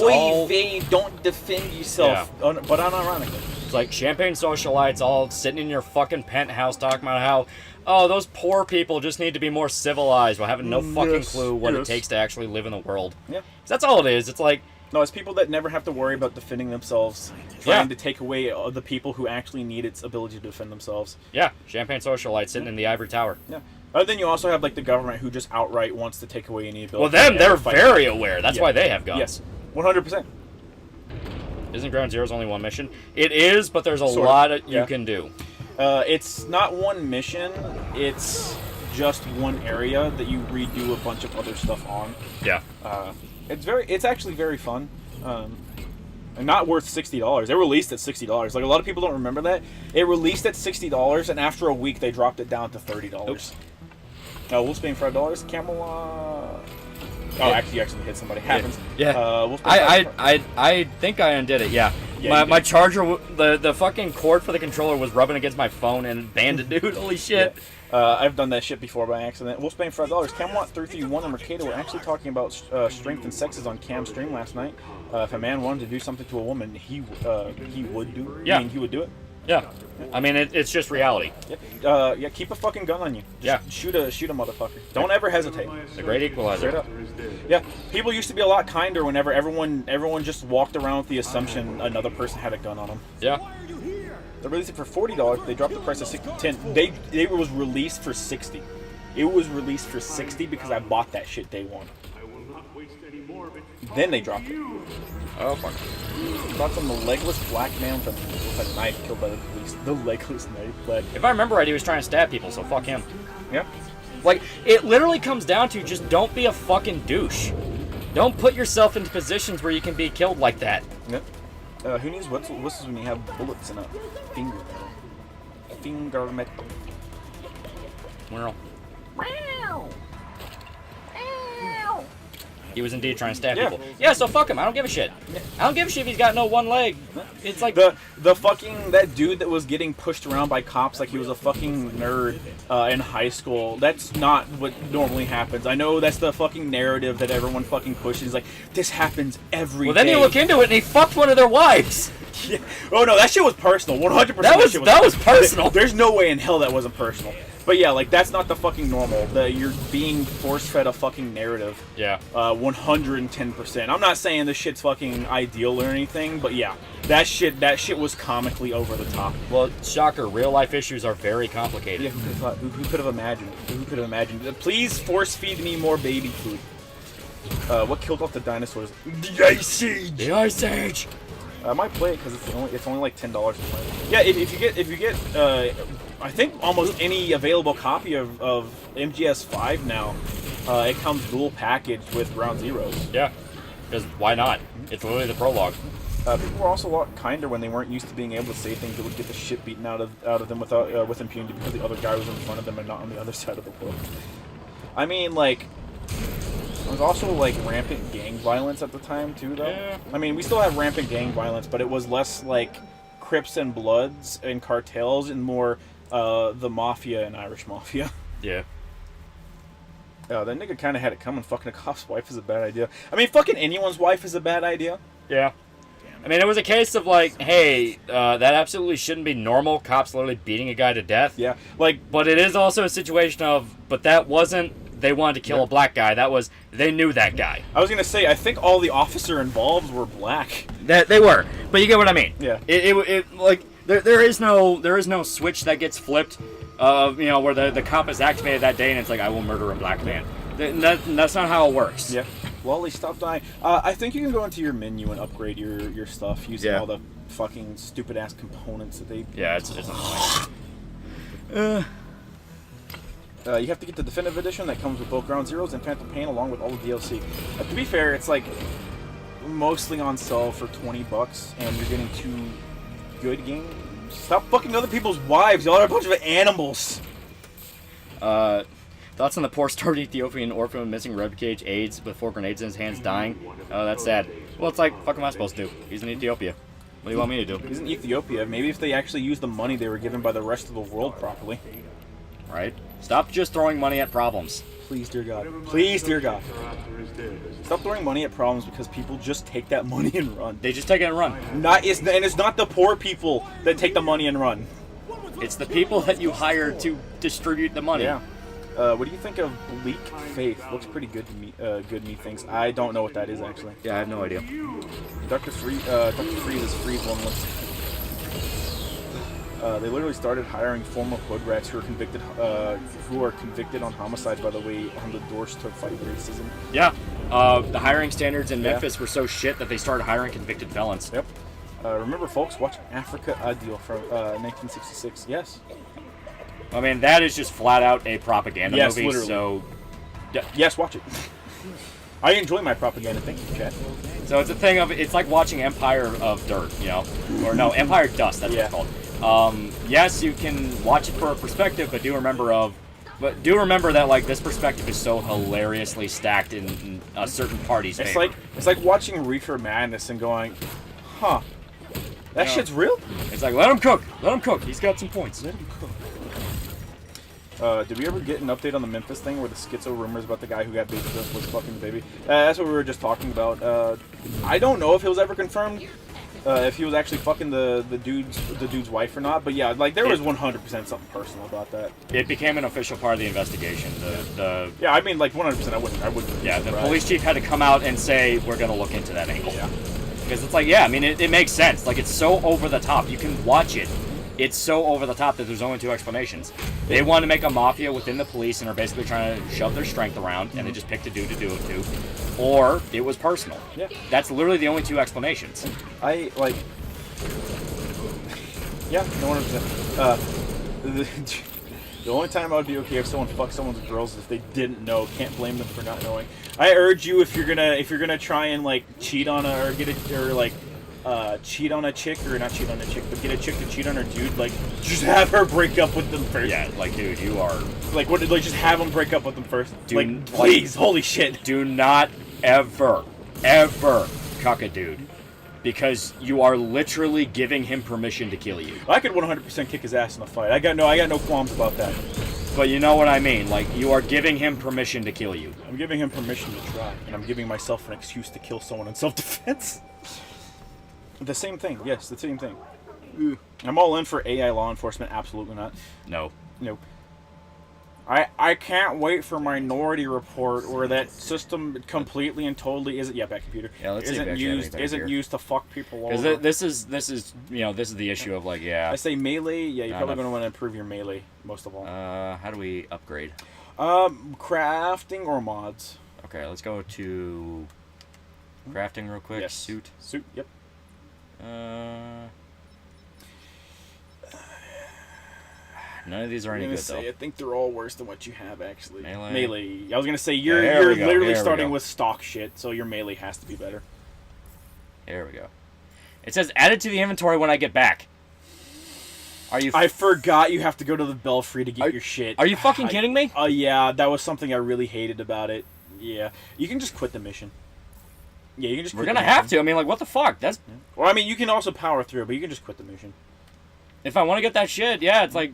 Speaker 3: don't defend yourself. Yeah. But unironically.
Speaker 4: It's like champagne socialites all sitting in your fucking penthouse talking about how, those poor people just need to be more civilized while having no fucking clue what it takes to actually live in the world.
Speaker 3: Yeah.
Speaker 4: That's all it is. It's like...
Speaker 3: No, it's people that never have to worry about defending themselves, trying to take away the people who actually need its ability to defend themselves.
Speaker 4: Yeah, champagne socialites sitting in the ivory tower.
Speaker 3: Yeah. Other than you also have the government who just outright wants to take away any ability.
Speaker 4: Well, they're very aware. That's why they have guns.
Speaker 3: Yes, 100%.
Speaker 4: Isn't Ground Zero's only one mission? It is, but there's a lot you can do.
Speaker 3: It's not one mission. It's just one area that you redo a bunch of other stuff on.
Speaker 4: Yeah.
Speaker 3: It's actually very fun, and not worth $60. It released at $60. A lot of people don't remember that. It released at $60, and after a week they dropped it down to $30. Oops. Wolf's paying $5. Camel. Actually, you accidentally hit somebody. Happens.
Speaker 4: Yeah. I think I undid it. Yeah. My charger, the fucking cord for the controller was rubbing against my phone and banned it, dude. Holy shit.
Speaker 3: Yeah. I've done that shit before by accident. Wolf's paying $5. Camwatt331 and Mercado were actually talking about strength and sexes on Cam's stream last night. If a man wanted to do something to a woman, he would do it.
Speaker 4: Yeah.
Speaker 3: I mean, he would do it.
Speaker 4: Yeah. I mean, it's just reality.
Speaker 3: Yeah. Keep a fucking gun on you. Just shoot a motherfucker. Don't ever hesitate.
Speaker 4: The great equalizer.
Speaker 3: Straight up. Yeah. People used to be a lot kinder whenever everyone just walked around with the assumption another person had a gun on them.
Speaker 4: Yeah.
Speaker 3: They released it for $40. They dropped the price to $10. It was released for $60. It was released for $60 because I bought that shit day one. Then they dropped it.
Speaker 4: Oh fuck!
Speaker 3: Thoughts on the legless black man with a knife killed by the police? The legless knife. But
Speaker 4: if I remember right, he was trying to stab people, so fuck him.
Speaker 3: Yeah.
Speaker 4: Like, it literally comes down to just don't be a fucking douche. Don't put yourself into positions where you can be killed like that.
Speaker 3: Yep. Who needs whistles when you have bullets in a finger metal? Finger metal.
Speaker 4: Well. He was indeed trying to stab people. Yeah, so fuck him. I don't give a shit. I don't give a shit if he's got no one leg. It's like
Speaker 3: the fucking that dude that was getting pushed around by cops like he was a fucking nerd in high school. That's not what normally happens. I know that's the fucking narrative that everyone fucking pushes. Like this happens every day.
Speaker 4: Well, then you look into it and he fucked one of their wives.
Speaker 3: Yeah. Oh no, that shit was personal. 100%.
Speaker 4: That was personal.
Speaker 3: There's no way in hell that wasn't personal. But yeah, like that's not the fucking normal. You're being force-fed a fucking narrative.
Speaker 4: Yeah.
Speaker 3: 110%. I'm not saying this shit's fucking ideal or anything, but yeah, that shit was comically over the top.
Speaker 4: Well, shocker, real life issues are very complicated.
Speaker 3: Yeah, who could have imagined? Who could have imagined? Please force feed me more baby food. What killed off the dinosaurs? The Ice Age.
Speaker 4: The Ice Age.
Speaker 3: I might play it because it's only like $10 to play. Yeah, if you get I think almost any available copy of MGS5 now, it comes dual packaged with Ground Zeroes.
Speaker 4: Yeah, because why not? It's literally the prologue.
Speaker 3: People were also a lot kinder when they weren't used to being able to say things that would get the shit beaten out of them with impunity because the other guy was in front of them and not on the other side of the world. I mean, like, there was also like rampant gang violence at the time too, though.
Speaker 4: Yeah.
Speaker 3: I mean, we still have rampant gang violence, but it was less like Crips and Bloods and cartels and more the Mafia and Irish Mafia.
Speaker 4: Yeah.
Speaker 3: That nigga kind of had it coming. Fucking a cop's wife is a bad idea. I mean, fucking anyone's wife is a bad idea.
Speaker 4: Yeah. I mean, it was a case of like, hey, that absolutely shouldn't be normal. Cops literally beating a guy to death.
Speaker 3: Yeah. Like,
Speaker 4: but it is also a situation of, but that wasn't. They wanted to kill a black guy. That was, they knew that guy.
Speaker 3: I was gonna say, I think all the officer involved were black.
Speaker 4: That they were, but you get what I mean.
Speaker 3: Yeah.
Speaker 4: It like there is no switch that gets flipped. Where the cop is activated that day and it's like, I will murder a black man. That's not how it works.
Speaker 3: Yeah. Lolly, stop dying. I think you can go into your menu and upgrade your stuff using all the fucking stupid ass components that they.
Speaker 4: Yeah, it's annoying.
Speaker 3: You have to get the definitive edition that comes with both Ground Zeroes and Phantom Pain along with all the DLC. To be fair, it's like mostly on sale for $20 and you're getting 2 good games. Stop fucking other people's wives. Y'all are a bunch of animals.
Speaker 4: Thoughts on the poor starved Ethiopian orphan with missing ribcage, AIDS, with 4 grenades in his hands, dying? Oh, that's sad. Well, it's like, fuck am I supposed to do? He's in Ethiopia. What do you want me to do?
Speaker 3: He's in Ethiopia. Maybe if they actually used the money they were given by the rest of the world properly.
Speaker 4: Right? Stop just throwing money at problems.
Speaker 3: Please, dear God. Please, dear God. Stop throwing money at problems because people just take that money and run.
Speaker 4: They just take it and run.
Speaker 3: It's not the poor people that take the money and run.
Speaker 4: It's the people that you hire to distribute the money.
Speaker 3: Yeah. What do you think of Bleak Faith? Looks pretty good to me. Good methinks. I don't know what that is actually.
Speaker 4: Yeah, I have no idea.
Speaker 3: Dr. Freeze's Freeze one looks. They literally started hiring former hood rats who are convicted on homicide. By the way, on the doors to fight racism.
Speaker 4: Yeah. The hiring standards in Memphis were so shit that they started hiring convicted felons.
Speaker 3: Yep. Remember, folks, watch Africa Ideal from 1966. Yes.
Speaker 4: I mean, that is just flat out a propaganda movie.
Speaker 3: Literally.
Speaker 4: So,
Speaker 3: yes, watch it. I enjoy my propaganda. Thank you, Chad.
Speaker 4: So it's a thing of, it's like watching Empire of Dirt, or no, Empire Dust. That's what it's called. Yes, you can watch it for a perspective, but do remember that like this perspective is so hilariously stacked in a certain party's favor.
Speaker 3: It's like watching Reefer Madness and going, huh, that shit's real?
Speaker 4: It's like, let him cook. Let him cook. He's got some points.
Speaker 3: Let him cook. Did we ever get an update on the Memphis thing where the schizo rumors about the guy who got baby just was fucking the baby? That's what we were just talking about. I don't know if it was ever confirmed, if he was actually fucking the dude's wife or not. But yeah, like there was 100% something personal about that.
Speaker 4: It became an official part of the investigation.
Speaker 3: Yeah, I mean like 100%. I wouldn't.
Speaker 4: Yeah, the police chief had to come out and say we're gonna look into that angle. Yeah. Because it's like, yeah, I mean it makes sense. Like it's so over the top. You can watch it. It's so over the top that there's only 2 explanations. They want to make a mafia within the police and are basically trying to shove their strength around, and they just picked a dude to do it to. Or it was personal.
Speaker 3: Yeah.
Speaker 4: That's literally the only 2 explanations.
Speaker 3: Yeah, no 100%. The only time I would be okay if someone fucked someone's girls is if they didn't know. Can't blame them for not knowing. I urge you, if you're gonna try and like cheat on a or get a or like cheat on a chick or not cheat on a chick, but get a chick to cheat on her dude, like just have her break up with them first.
Speaker 4: Yeah, like dude, you are
Speaker 3: like what? Like just have them break up with them first.
Speaker 4: Dude,
Speaker 3: like please, holy shit.
Speaker 4: Do not ever cuck a dude. Because you are literally giving him permission to kill you.
Speaker 3: I could 100% kick his ass in a fight. I got no qualms about that.
Speaker 4: But you know what I mean. Like, you are giving him permission to kill you.
Speaker 3: I'm giving him permission to try, and I'm giving myself an excuse to kill someone in self-defense. The same thing. Yes, the same thing. I'm all in for AI law enforcement. Absolutely not.
Speaker 4: No.
Speaker 3: Nope. I can't wait for Minority Report, where that system completely and totally isn't. Yeah, back computer.
Speaker 4: Yeah, let's see if we actually have anything
Speaker 3: isn't
Speaker 4: here.
Speaker 3: used to fuck people over.
Speaker 4: Because this is the issue of like, yeah.
Speaker 3: I say melee. Yeah, you're probably going to want to improve your melee most of all.
Speaker 4: How do we upgrade?
Speaker 3: Crafting or mods.
Speaker 4: Okay, let's go to crafting real quick.
Speaker 3: Yes.
Speaker 4: Suit.
Speaker 3: Yep.
Speaker 4: None of these are any good though.
Speaker 3: I think they're all worse than what you have actually.
Speaker 4: Melee.
Speaker 3: I was gonna say you're literally starting with stock shit, so your melee has to be better.
Speaker 4: There we go. It says added to the inventory when I get back. Are you?
Speaker 3: I forgot you have to go to the Belfry to get your shit.
Speaker 4: Are you fucking kidding me?
Speaker 3: Yeah, that was something I really hated about it. Yeah, you can just quit the mission. Yeah, you can just.
Speaker 4: We're gonna have to. I mean, like, what the fuck? That's.
Speaker 3: Well, I mean, you can also power through, but you can just quit the mission.
Speaker 4: If I want to get that shit, yeah, it's like.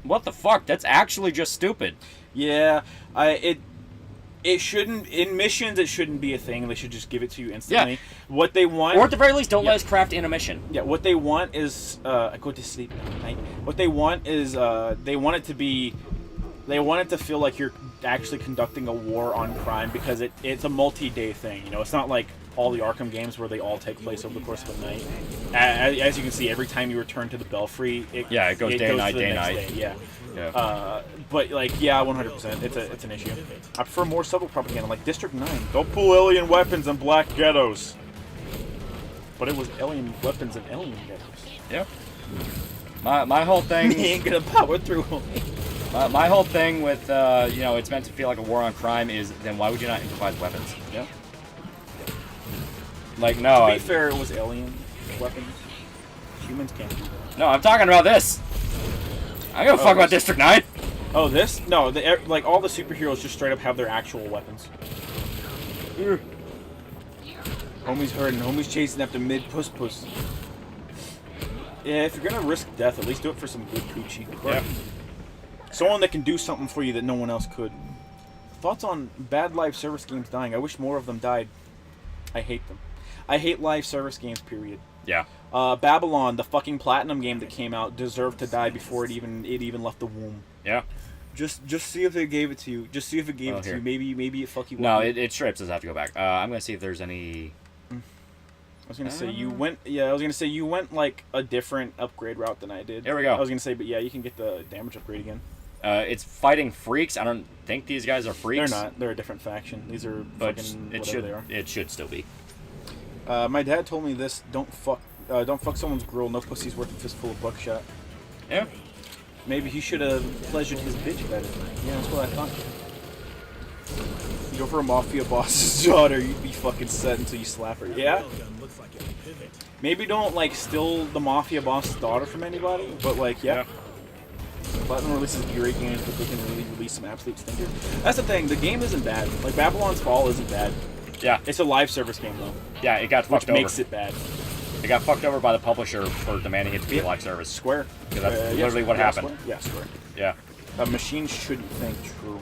Speaker 4: What the fuck? That's actually just stupid.
Speaker 3: Yeah, it shouldn't in missions. It shouldn't be a thing. They should just give it to you instantly.
Speaker 4: Yeah.
Speaker 3: What they want,
Speaker 4: or at the very least, don't let us craft in a mission.
Speaker 3: Yeah. What they want is go to sleep at night. What they want is they want it to be, they want it to feel like you're actually conducting a war on crime because it's a multi-day thing. You know, it's not like all the Arkham games where they all take place over the course of a night. As you can see, every time you return to the Belfry, it goes day, night, day, night. Yeah. But like, yeah, 100%. It's an issue. I prefer more subtle propaganda, like District 9. Don't pull alien weapons in black ghettos. But it was alien weapons in alien ghettos.
Speaker 4: Yeah. My whole thing.
Speaker 3: He ain't gonna power through them.
Speaker 4: My whole thing with it's meant to feel like a war on crime is then why would you not improvise weapons?
Speaker 3: Yeah.
Speaker 4: Like, no.
Speaker 3: To be fair, it was alien weapons. Humans can't do that.
Speaker 4: No, I'm talking about this. I don't give a fuck about District 9.
Speaker 3: Oh, this? No, like all the superheroes just straight up have their actual weapons. Homie's hurting. Homie's chasing after mid-puss-puss. Yeah, if you're gonna risk death, at least do it for some good coochie.
Speaker 4: Yeah.
Speaker 3: Someone that can do something for you that no one else could. Thoughts on bad live service games dying? I wish more of them died. I hate them. I hate live service games, period.
Speaker 4: Yeah.
Speaker 3: Babylon, the fucking Platinum game that came out, deserved to die before it even left the womb.
Speaker 4: Yeah.
Speaker 3: Just see if it gave it to you. Just see if it gave it to you. Maybe it fuck you.
Speaker 4: No, it strips us. I have to go back. I'm gonna see if there's any.
Speaker 3: I was gonna say you went. Yeah, I was gonna say you went like a different upgrade route than I did.
Speaker 4: There we go.
Speaker 3: I was gonna say, but yeah, you can get the damage upgrade again.
Speaker 4: It's fighting freaks. I don't think these guys are freaks.
Speaker 3: They're not. They're a different faction. These are fucking whatever they are.
Speaker 4: It should still be.
Speaker 3: My dad told me this: don't fuck someone's girl. No pussy's worth a fistful of buckshot.
Speaker 4: Yeah.
Speaker 3: Maybe he should have pleasured his bitch better. Yeah, that's what I thought. You go for a mafia boss's daughter, you'd be fucking set until you slap her. Yeah. Maybe don't like steal the mafia boss's daughter from anybody, but like yeah. Platinum releases great games, but they can really release some absolute stinkers. That's the thing. The game isn't bad. Like Babylon's Fall isn't bad.
Speaker 4: Yeah.
Speaker 3: It's a live service game though.
Speaker 4: Yeah, it got fucked over.
Speaker 3: Which makes it bad.
Speaker 4: It got fucked over by the publisher for demanding it to be a live service.
Speaker 3: Square.
Speaker 4: Because that's literally what happened.
Speaker 3: Square. Yeah, Square.
Speaker 4: Yeah.
Speaker 3: Machines shouldn't think. True.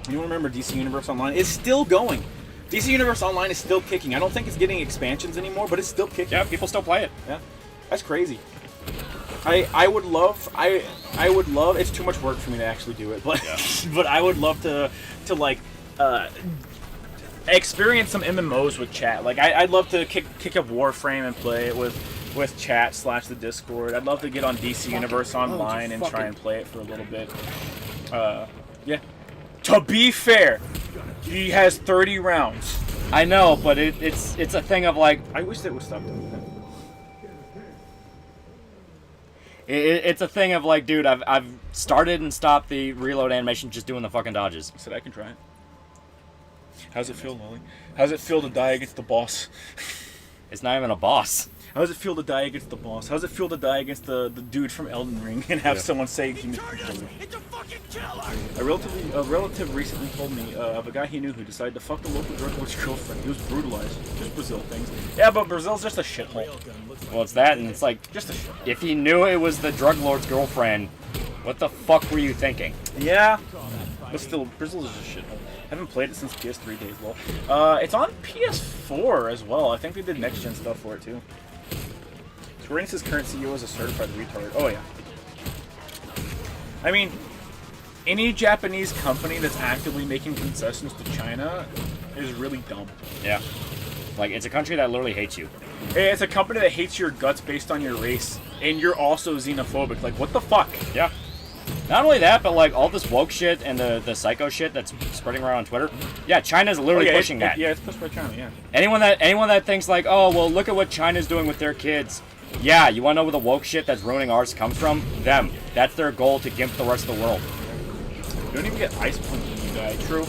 Speaker 3: You remember DC Universe Online? It's still going. DC Universe Online is still kicking. I don't think it's getting expansions anymore, but it's still kicking.
Speaker 4: Yeah, people still play it.
Speaker 3: Yeah. That's crazy. I would love it's too much work for me to actually do it, but but I would love to like experience some MMOs with chat. Like I'd love to kick up Warframe and play it with chat / the Discord. I'd love to get on DC Universe Online and try and play it for a little bit. Yeah. To be fair, he has 30 rounds.
Speaker 4: I know, but it's a thing of like
Speaker 3: I wish that was stopped.
Speaker 4: It's a thing of like, dude, I've started and stopped the reload animation just doing the fucking dodges.
Speaker 3: I said I can try it. How's it feel, Loli? How's it feel to die against the boss?
Speaker 4: It's not even a boss.
Speaker 3: How does it feel to die against the boss? How does it feel to die against the dude from Elden Ring and have someone say he was
Speaker 2: It's a fucking killer!
Speaker 3: A relative recently told me of a guy he knew who decided to fuck the local drug lord's girlfriend. He was brutalized. Just Brazil things. Yeah, but Brazil's just a shithole.
Speaker 4: Well, it's that, and it's like,
Speaker 3: Just a shit.
Speaker 4: if he knew it was the drug lord's girlfriend, what the fuck were you thinking?
Speaker 3: Yeah. But still, Brazil's just a shithole. Haven't played it since PS3 days, lol. It's on PS4 as well. I think they did next-gen stuff for it, too. Square Enix's current CEO is a certified retard. Oh, yeah. I mean, any Japanese company that's actively making concessions to China is really dumb.
Speaker 4: Yeah. Like, it's a country that literally hates you.
Speaker 3: It's a company that hates your guts based on your race, and you're also xenophobic. Like, what the fuck?
Speaker 4: Yeah. Not only that, but like all this woke shit and the psycho shit that's spreading around on Twitter. Yeah, China's literally pushing that.
Speaker 3: Yeah, it's pushed by China, yeah.
Speaker 4: Anyone that thinks like, oh, well, look at what China's doing with their kids. Yeah, you want to know where the woke shit that's ruining ours comes from? Them. That's their goal to gimp the rest of the world.
Speaker 3: You don't even get ice punch when you die. True.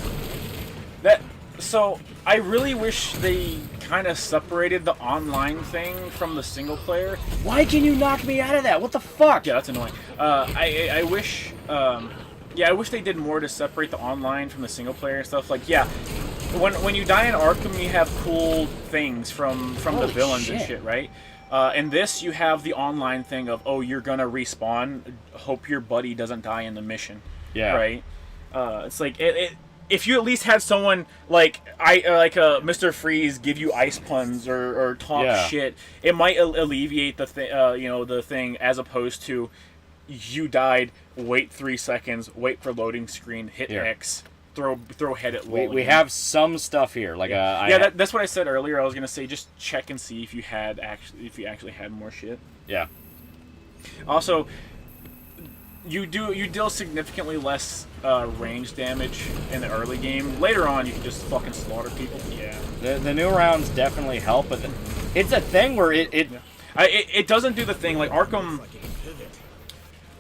Speaker 3: So, I really wish they kind of separated the online thing from the single player.
Speaker 4: Why can you knock me out of that? What the fuck?
Speaker 3: Yeah, that's annoying. I wish, I wish they did more to separate the online from the single player and stuff. Like, yeah, when you die in Arkham, you have cool things from the
Speaker 4: Holy
Speaker 3: villains and
Speaker 4: shit.
Speaker 3: shit, right? In this, you have the online thing of, oh, you're gonna respawn. Hope your buddy doesn't die in the mission.
Speaker 4: Yeah.
Speaker 3: Right. It's like if you at least had someone like Mr. Freeze give you ice puns or talk shit, it might alleviate the the thing, as opposed to you died, wait 3 seconds, wait for loading screen, hit X, throw head at wall.
Speaker 4: We have some stuff here, like
Speaker 3: that's what I said earlier. I was gonna say just check and see if you actually had more shit.
Speaker 4: Yeah.
Speaker 3: Also, you deal significantly less range damage in the early game. Later on, you can just fucking slaughter people. Yeah.
Speaker 4: The new rounds definitely help, but it's a thing where
Speaker 3: it doesn't do the thing like Arkham.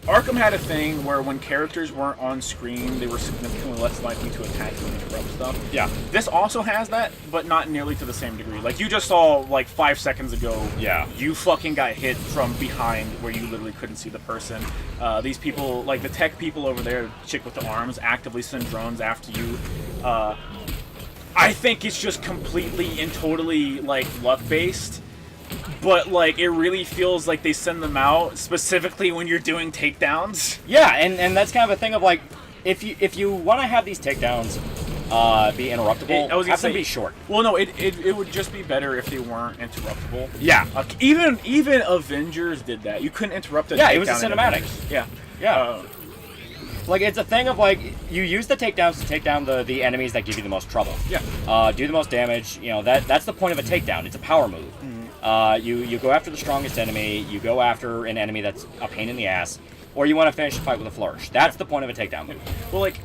Speaker 3: Arkham had a thing where when characters weren't on screen, they were significantly less likely to attack you and interrupt stuff.
Speaker 4: Yeah.
Speaker 3: This also has that, but not nearly to the same degree. Like, you just saw, like, 5 seconds ago, you fucking got hit from behind where you literally couldn't see the person. These people, like, the tech people over there, chick with the arms, actively send drones after you. I think it's just completely and totally, like, luck-based. But, like, it really feels like they send them out specifically when you're doing takedowns.
Speaker 4: Yeah, and that's kind of a thing of, like, if you want to have these takedowns be interruptible, have them be short.
Speaker 3: Well, no, it would just be better if they weren't interruptible.
Speaker 4: Yeah.
Speaker 3: Even Avengers did that. You couldn't interrupt a takedown.
Speaker 4: Yeah, it was a cinematic.
Speaker 3: Yeah.
Speaker 4: Yeah. Like, it's a thing of, like, you use the takedowns to take down the enemies that give you the most trouble.
Speaker 3: Yeah.
Speaker 4: Do the most damage. You know, that's the point of a takedown. It's a power move. You go after the strongest enemy, you go after an enemy that's a pain in the ass, or you want to finish the fight with a flourish. That's the point of a takedown move.
Speaker 3: Well, like,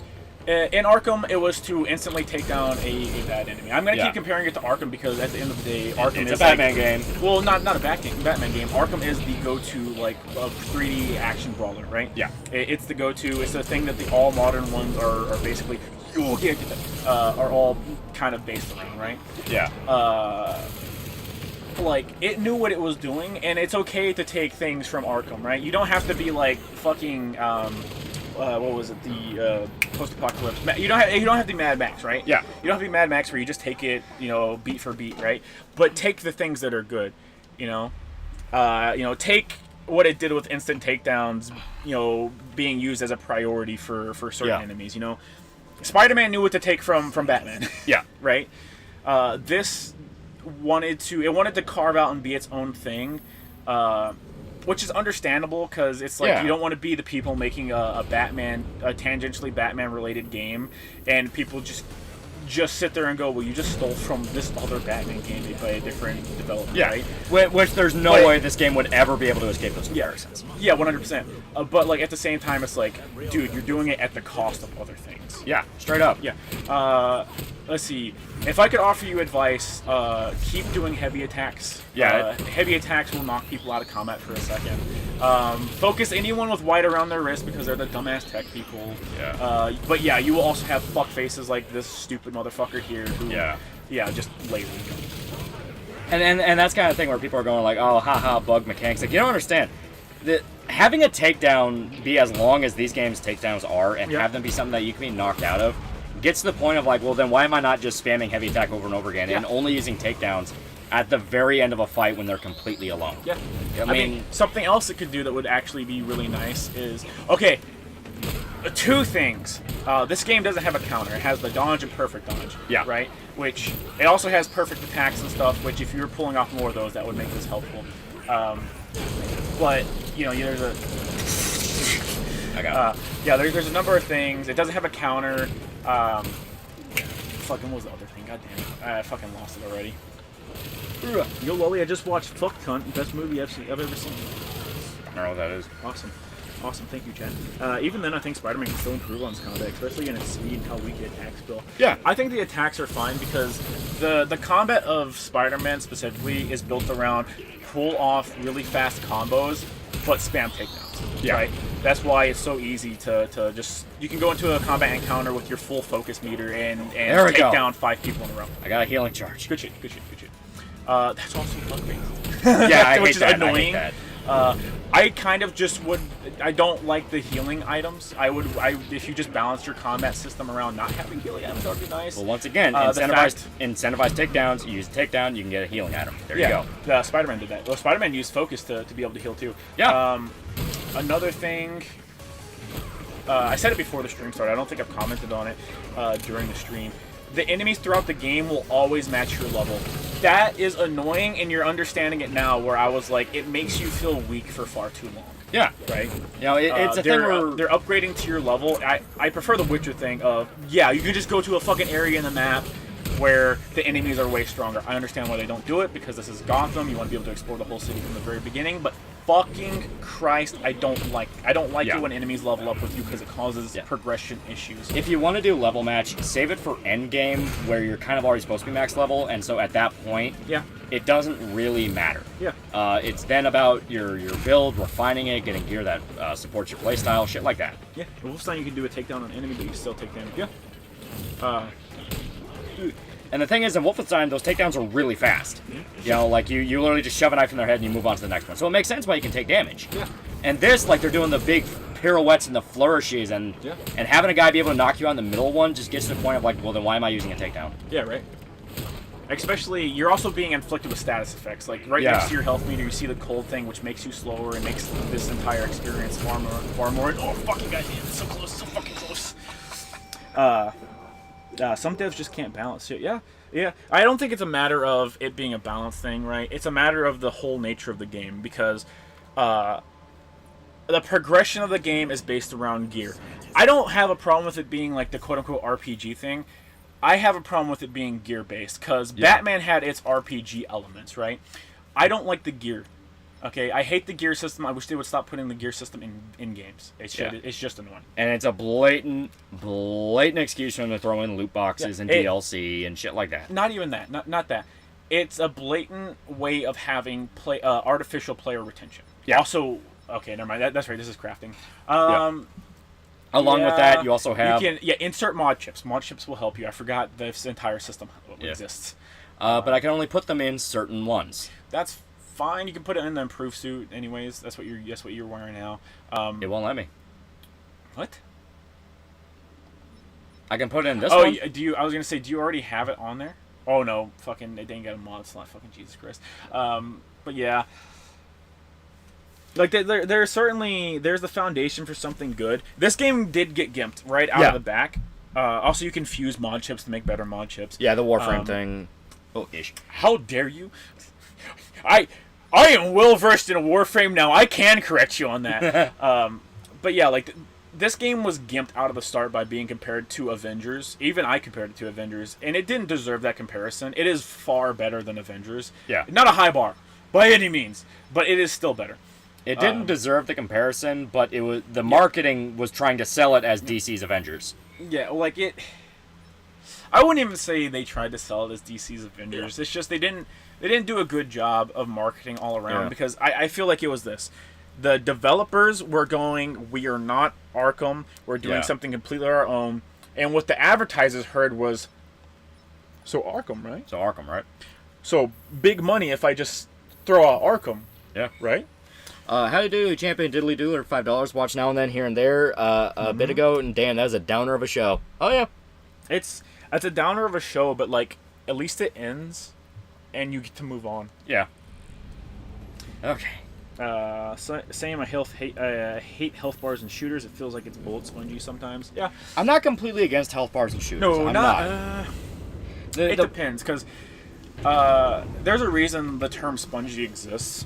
Speaker 3: in Arkham, it was to instantly take down a bad enemy. I'm going to keep comparing it to Arkham because at the end of the day, Arkham is
Speaker 4: a Batman game.
Speaker 3: Well, not a Batman game. Arkham is the go-to, like, 3D action brawler, right?
Speaker 4: Yeah.
Speaker 3: It's the go-to. It's the thing that the all modern ones are basically, are all kind of based around, right?
Speaker 4: Yeah.
Speaker 3: Like, it knew what it was doing, and it's okay to take things from Arkham, right? You don't have to be like fucking what was it, the post-apocalypse. You don't have to be Mad Max, right?
Speaker 4: Yeah.
Speaker 3: You don't have to be Mad Max where you just take it, beat for beat, right? But take the things that are good, take what it did with instant takedowns, being used as a priority for certain enemies. Spider-Man knew what to take from Batman.
Speaker 4: Yeah.
Speaker 3: Right. This wanted to carve out and be its own thing, which is understandable because it's like you don't want to be the people making a tangentially Batman related game, and people just sit there and go, well, you just stole from this other Batman game made by a different developer, right?
Speaker 4: Which there's no way this game would ever be able to escape those comparisons.
Speaker 3: Yeah, 100%. But like at the same time, it's like, dude, you're doing it at the cost of other things.
Speaker 4: Yeah, straight up.
Speaker 3: Yeah. let's see. If I could offer you advice, keep doing heavy attacks.
Speaker 4: Yeah.
Speaker 3: Heavy attacks will knock people out of combat for a second. Focus anyone with white around their wrist because they're the dumbass tech people.
Speaker 4: Yeah.
Speaker 3: But yeah, you will also have fuck faces like this stupid motherfucker here who, just lazy.
Speaker 4: And that's kind of thing where people are going like, oh, haha, bug mechanics. Like, you don't understand. Having a takedown be as long as these games' takedowns are and have them be something that you can be knocked out of gets to the point of like, well, then why am I not just spamming heavy attack over and over again and only using takedowns at the very end of a fight when they're completely alone?
Speaker 3: Yeah.
Speaker 4: I mean,
Speaker 3: something else it could do that would actually be really nice is, okay, two things. This game doesn't have a counter. It has the dodge and perfect dodge.
Speaker 4: Yeah.
Speaker 3: Right? Which, it also has perfect attacks and stuff, which if you were pulling off more of those, that would make this helpful. But, there's a...
Speaker 4: I got it.
Speaker 3: There's a number of things. It doesn't have a counter. Fucking, what was the other thing? God damn it. I fucking lost it already. Yo, Loli, I just watched Fuck Cunt, best movie I've ever seen.
Speaker 4: I don't know what that is.
Speaker 3: Awesome, thank you, Chad. Even then, I think Spider-Man can still improve on his combat, especially in its speed and how weak the attacks feel.
Speaker 4: Yeah.
Speaker 3: I think the attacks are fine because the combat of Spider-Man specifically is built around pull off really fast combos, but spam takedowns.
Speaker 4: Yeah.
Speaker 3: Right? That's why it's so easy to just... You can go into a combat encounter with your full focus meter and take down 5 people in a row.
Speaker 4: I got a healing charge.
Speaker 3: Good shit. That's also bug-based.
Speaker 4: Yeah, I
Speaker 3: which
Speaker 4: hate that.
Speaker 3: Annoying.
Speaker 4: I hate that.
Speaker 3: I kind of just would. I don't like the healing items. If you just balance your combat system around not having healing items, that would be nice.
Speaker 4: Well, once again, incentivized takedowns. You use a takedown, you can get a healing item. There you go.
Speaker 3: Spider-Man did that. Well, Spider-Man used focus to be able to heal too.
Speaker 4: Yeah.
Speaker 3: Another thing. I said it before the stream started. I don't think I've commented on it during the stream. The enemies throughout the game will always match your level. That is annoying, and you're understanding it now, where I was like, it makes you feel weak for far too long.
Speaker 4: Yeah.
Speaker 3: Right?
Speaker 4: It's a thing where...
Speaker 3: They're upgrading to your level. I prefer the Witcher thing of, you can just go to a fucking area in the map where the enemies are way stronger. I understand why they don't do it, because this is Gotham. You want to be able to explore the whole city from the very beginning, but fucking Christ, I don't like it when enemies level up with you because it causes progression issues.
Speaker 4: If you want to do level match, save it for end game where you're kind of already supposed to be max level, and so at that point, it doesn't really matter. It's then about your build, refining it, getting gear that supports your playstyle, shit like that.
Speaker 3: Yeah, Wolfenstein you can do a takedown on an enemy, but you still take damage.
Speaker 4: And the thing is, in Wolfenstein, those takedowns are really fast. Like you literally just shove a knife in their head and you move on to the next one. So it makes sense why you can take damage. And this, like, they're doing the big pirouettes and the flourishes, and having a guy be able to knock you out in the middle one just gets to the point of like, well, then why am I using a takedown?
Speaker 3: Yeah, right. Especially, you're also being inflicted with status effects. Like, right next to your health meter, you see the cold thing, which makes you slower and makes this entire experience far more. Oh, fucking goddamn, it's so close, so fucking close. Some devs just can't balance it. Yeah. I don't think it's a matter of it being a balance thing, right? It's a matter of the whole nature of the game, because the progression of the game is based around gear. I don't have a problem with it being like the quote-unquote RPG thing. I have a problem with it being gear-based, because Batman had its RPG elements, right? I don't like the gear. Okay, I hate the gear system. I wish they would stop putting the gear system in games. It's just annoying.
Speaker 4: And it's a blatant excuse for them to throw in loot boxes and DLC and shit like that.
Speaker 3: Not even that. Not that. It's a blatant way of having artificial player retention. Also, okay, never mind. That's right. This is crafting.
Speaker 4: Along with that, you also have...
Speaker 3: You can, insert mod chips. Mod chips will help you. I forgot this entire system exists.
Speaker 4: But I can only put them in certain ones.
Speaker 3: That's fine. You can put it in the improved suit anyways. That's what you're wearing now.
Speaker 4: It won't let me.
Speaker 3: What?
Speaker 4: I can put it in this one.
Speaker 3: I was going to say, do you already have it on there? Oh, no. Fucking, they didn't get a mod slot. Fucking Jesus Christ. But yeah. Like, there's the foundation for something good. This game did get gimped right out of the back. Also, you can fuse mod chips to make better mod chips.
Speaker 4: Yeah, the Warframe thing. Oh, ish.
Speaker 3: How dare you? I am well versed in a Warframe now. I can correct you on that. But yeah, like, this game was gimped out of the start by being compared to Avengers. Even I compared it to Avengers, and it didn't deserve that comparison. It is far better than Avengers.
Speaker 4: Yeah.
Speaker 3: Not a high bar, by any means, but it is still better.
Speaker 4: It didn't deserve the comparison, but it was the marketing was trying to sell it as DC's Avengers.
Speaker 3: Yeah, like it. I wouldn't even say they tried to sell it as DC's Avengers. It's just they didn't do a good job of marketing all around because I feel like it was this. The developers were going, we are not Arkham. We're doing something completely our own. And what the advertisers heard was, so Arkham, right? So big money if I just throw out Arkham.
Speaker 4: Yeah.
Speaker 3: Right?
Speaker 4: How do you do, Champion Diddly Doodler? $5. Watch now and then, here and there. A bit ago, and damn, that was a downer of a show. Oh, yeah.
Speaker 3: It's a downer of a show, but, like, at least it ends, and you get to move on.
Speaker 4: Yeah. Okay.
Speaker 3: Same, I hate health bars and shooters. It feels like it's bullet spongy sometimes. Yeah.
Speaker 4: I'm not completely against health bars and shooters.
Speaker 3: No,
Speaker 4: I'm
Speaker 3: not. It depends, because there's a reason the term spongy exists.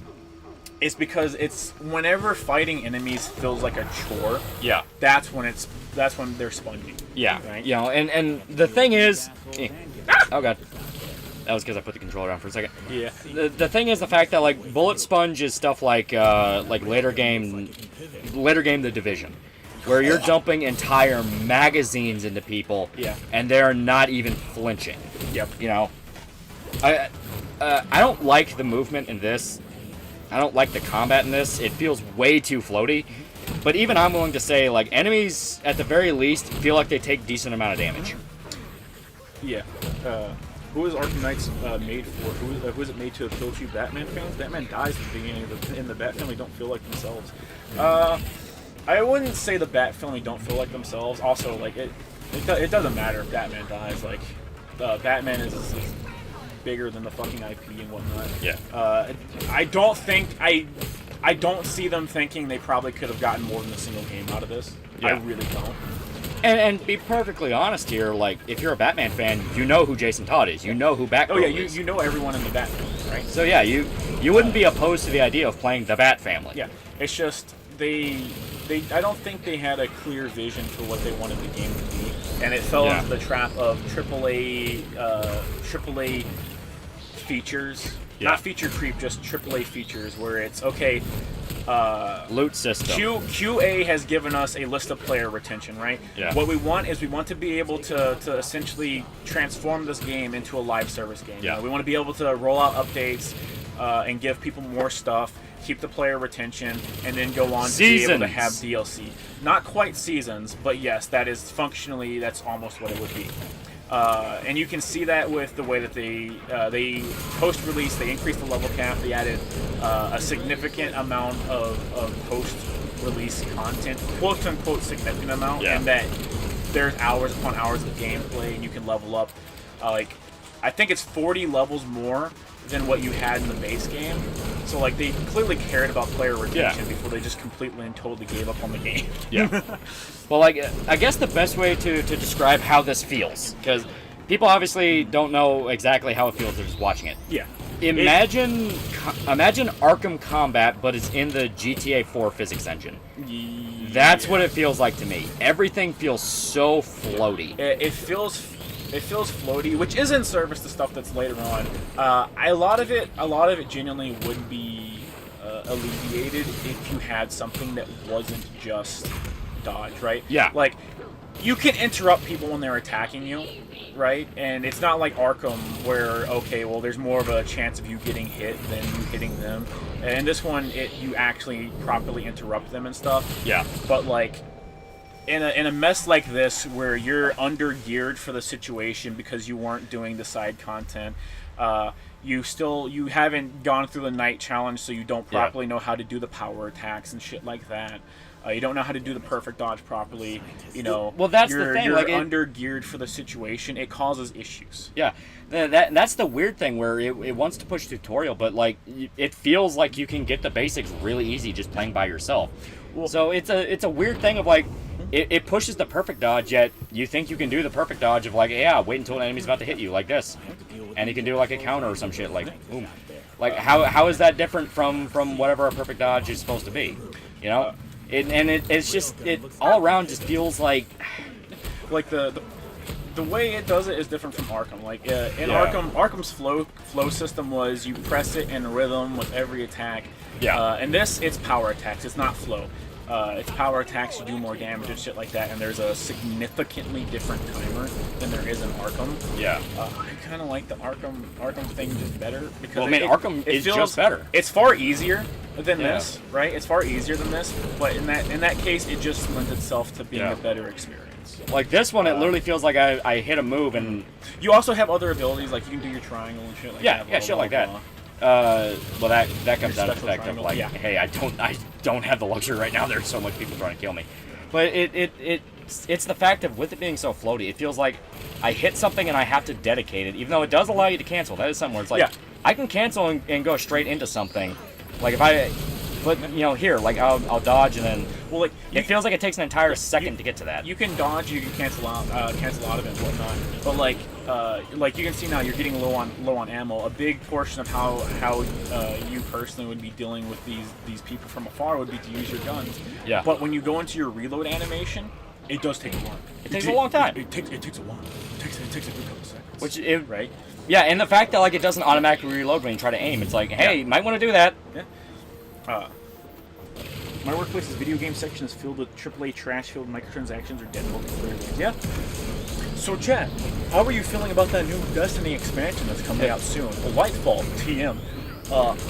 Speaker 3: It's because it's whenever fighting enemies feels like a chore.
Speaker 4: Yeah.
Speaker 3: That's when they're spongy.
Speaker 4: Yeah.
Speaker 3: Right?
Speaker 4: You know, and the thing is... Oh, God. That was because I put the controller down for a second.
Speaker 3: Yeah.
Speaker 4: The thing is the fact that, like, bullet sponge is stuff like later game The Division, where you're dumping entire magazines into people, and they're not even flinching.
Speaker 3: Yep.
Speaker 4: You know, I don't like the movement in this. I don't like the combat in this. It feels way too floaty. But even I'm willing to say, like, enemies at the very least feel like they take decent amount of damage.
Speaker 3: Yeah. Who is Arkham Knights made for? Who is it made to appeal to? Batman fans? Batman dies at the beginning and the Bat family don't feel like themselves. I wouldn't say the Bat family don't feel like themselves. Also, like it doesn't matter if Batman dies. Like Batman is bigger than the fucking IP and whatnot.
Speaker 4: Yeah.
Speaker 3: I don't see them thinking they probably could have gotten more than a single game out of this.
Speaker 4: Yeah.
Speaker 3: I really don't.
Speaker 4: And be perfectly honest here, like, if you're a Batman fan, you know who Jason Todd is. You know who Batgirl
Speaker 3: Oh yeah,
Speaker 4: is.
Speaker 3: you know everyone in the Bat family, right?
Speaker 4: So yeah, you wouldn't be opposed to the idea of playing the Bat family.
Speaker 3: Yeah, it's just I don't think they had a clear vision for what they wanted the game to be, and it fell into the trap of AAA features, not feature creep, just AAA features where it's okay.
Speaker 4: Loot system.
Speaker 3: QA has given us a list of player retention, right?
Speaker 4: Yeah.
Speaker 3: What we want is we want to be able to essentially transform this game into a live service game.
Speaker 4: Yeah.
Speaker 3: We want to be able to roll out updates and give people more stuff, keep the player retention, and then go on to be able to have DLC. Not quite seasons, but yes, that is functionally, that's almost what it would be. And you can see that with the way that they post-release, they increased the level cap, they added a significant amount of post-release content, quote-unquote significant amount, and that there's hours upon hours of gameplay and you can level up. I think it's 40 levels more than what you had in the base game. So, like, they clearly cared about player retention before they just completely and totally gave up on the game.
Speaker 4: Yeah. Well, like, I guess the best way to describe how this feels, because people obviously don't know exactly how it feels, they're just watching it.
Speaker 3: Yeah.
Speaker 4: Imagine Arkham Combat, but it's in the GTA 4 physics engine. That's what it feels like to me. Everything feels so floaty.
Speaker 3: It feels floaty, which is in service to stuff that's later on. A lot of it genuinely would be alleviated if you had something that wasn't just dodge, right?
Speaker 4: Yeah.
Speaker 3: Like, you can interrupt people when they're attacking you, right? And it's not like Arkham where, okay, well, there's more of a chance of you getting hit than you hitting them. And this one, you actually properly interrupt them and stuff.
Speaker 4: Yeah.
Speaker 3: But, like, in a mess like this where you're under geared for the situation because you weren't doing the side content, you haven't gone through the night challenge, so you don't properly know how to do the power attacks and shit like that. You don't know how to do the perfect dodge properly. You know,
Speaker 4: well, that's the thing.
Speaker 3: You're
Speaker 4: like,
Speaker 3: under geared for the situation. It causes issues.
Speaker 4: Yeah, that's the weird thing where it wants to push tutorial, but like it feels like you can get the basics really easy just playing by yourself. Well, so it's a weird thing of like it pushes the perfect dodge, yet you think you can do the perfect dodge of like, yeah, wait until an enemy's about to hit you like this, and you can do like a counter or some shit like boom. Like how is that different from whatever a perfect dodge is supposed to be? You know. It's just all around just feels like
Speaker 3: the way it does it is different from Arkham. Like in Arkham's flow system was you press it in rhythm with every attack.
Speaker 4: Yeah.
Speaker 3: And this, it's power attacks. It's not flow. its power attacks, you do more damage and shit like that, and there's a significantly different timer than there is in Arkham.
Speaker 4: Yeah.
Speaker 3: I kind of like the Arkham thing just better because
Speaker 4: Well, I mean, Arkham is just better.
Speaker 3: It's far easier than this, right? It's far easier than this, but in that case, it just lends itself to being a better experience.
Speaker 4: Like this one, it literally feels like I hit a move and
Speaker 3: you also have other abilities, like you can do your triangle and shit like that.
Speaker 4: Yeah, shit like that. Well, that comes out of the fact of like, hey, I don't have the luxury right now. There's so much people trying to kill me, but it's the fact of with it being so floaty, it feels like I hit something and I have to dedicate it, even though it does allow you to cancel. That is something where it's like I can cancel and go straight into something, like if I. But you know, here, like I'll dodge and then. Well, like it feels like it takes an entire second to get to that.
Speaker 3: You can dodge, you can cancel out of it and whatnot. But like you can see now, you're getting low on ammo. A big portion of how you personally would be dealing with these people from afar would be to use your guns.
Speaker 4: Yeah.
Speaker 3: But when you go into your reload animation, it does take a while.
Speaker 4: It takes a long time.
Speaker 3: It takes a while. It takes a good couple seconds.
Speaker 4: Which
Speaker 3: right?
Speaker 4: Yeah, and the fact that like it doesn't automatically reload when you try to aim, it's like, hey, you might want to do that.
Speaker 3: Yeah. My workplace's video game section is filled with AAA trash-filled microtransactions or dead multiplayer games. Yeah. So, Chad, how are you feeling about that new Destiny expansion that's coming out soon? Lightfall, TM.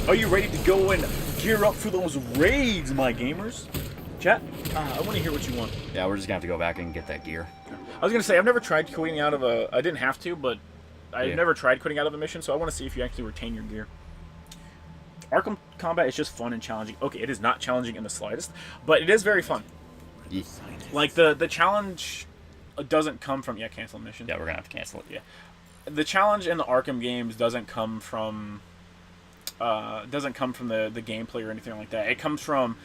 Speaker 3: Are you ready to go and gear up for those raids, my gamers? Chat, I want to hear what you want.
Speaker 4: Yeah, we're just gonna have to go back and get that gear.
Speaker 3: I was gonna say I've never tried quitting out of a. I didn't have to, but I've never tried quitting out of a mission, so I want to see if you actually retain your gear. Arkham combat is just fun and challenging. Okay, it is not challenging in the slightest, but it is very fun.
Speaker 4: Yes.
Speaker 3: Like the challenge doesn't come from cancel mission.
Speaker 4: Yeah, we're gonna have to cancel it.
Speaker 3: Yeah, the challenge in the Arkham games doesn't come from the gameplay or anything like that. It comes from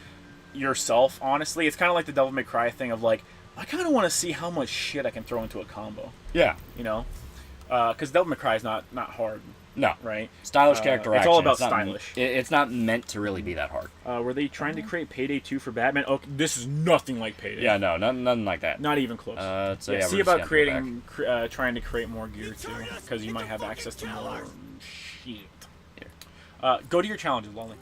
Speaker 3: yourself. Honestly, it's kind of like the Devil May Cry thing of like, I kind of want to see how much shit I can throw into a combo.
Speaker 4: Yeah,
Speaker 3: you know, because Devil May Cry is not hard.
Speaker 4: No.
Speaker 3: Right?
Speaker 4: Stylish character
Speaker 3: It's
Speaker 4: action.
Speaker 3: all about stylish.
Speaker 4: It's not meant to really be that hard.
Speaker 3: Were they trying to create Payday 2 for Batman? Oh, this is nothing like Payday.
Speaker 4: Yeah, no, nothing like that.
Speaker 3: Not even close.
Speaker 4: So yeah,
Speaker 3: see about creating, trying to create more gear too, because you might have access to more shit. Go to your challenges, Lolly.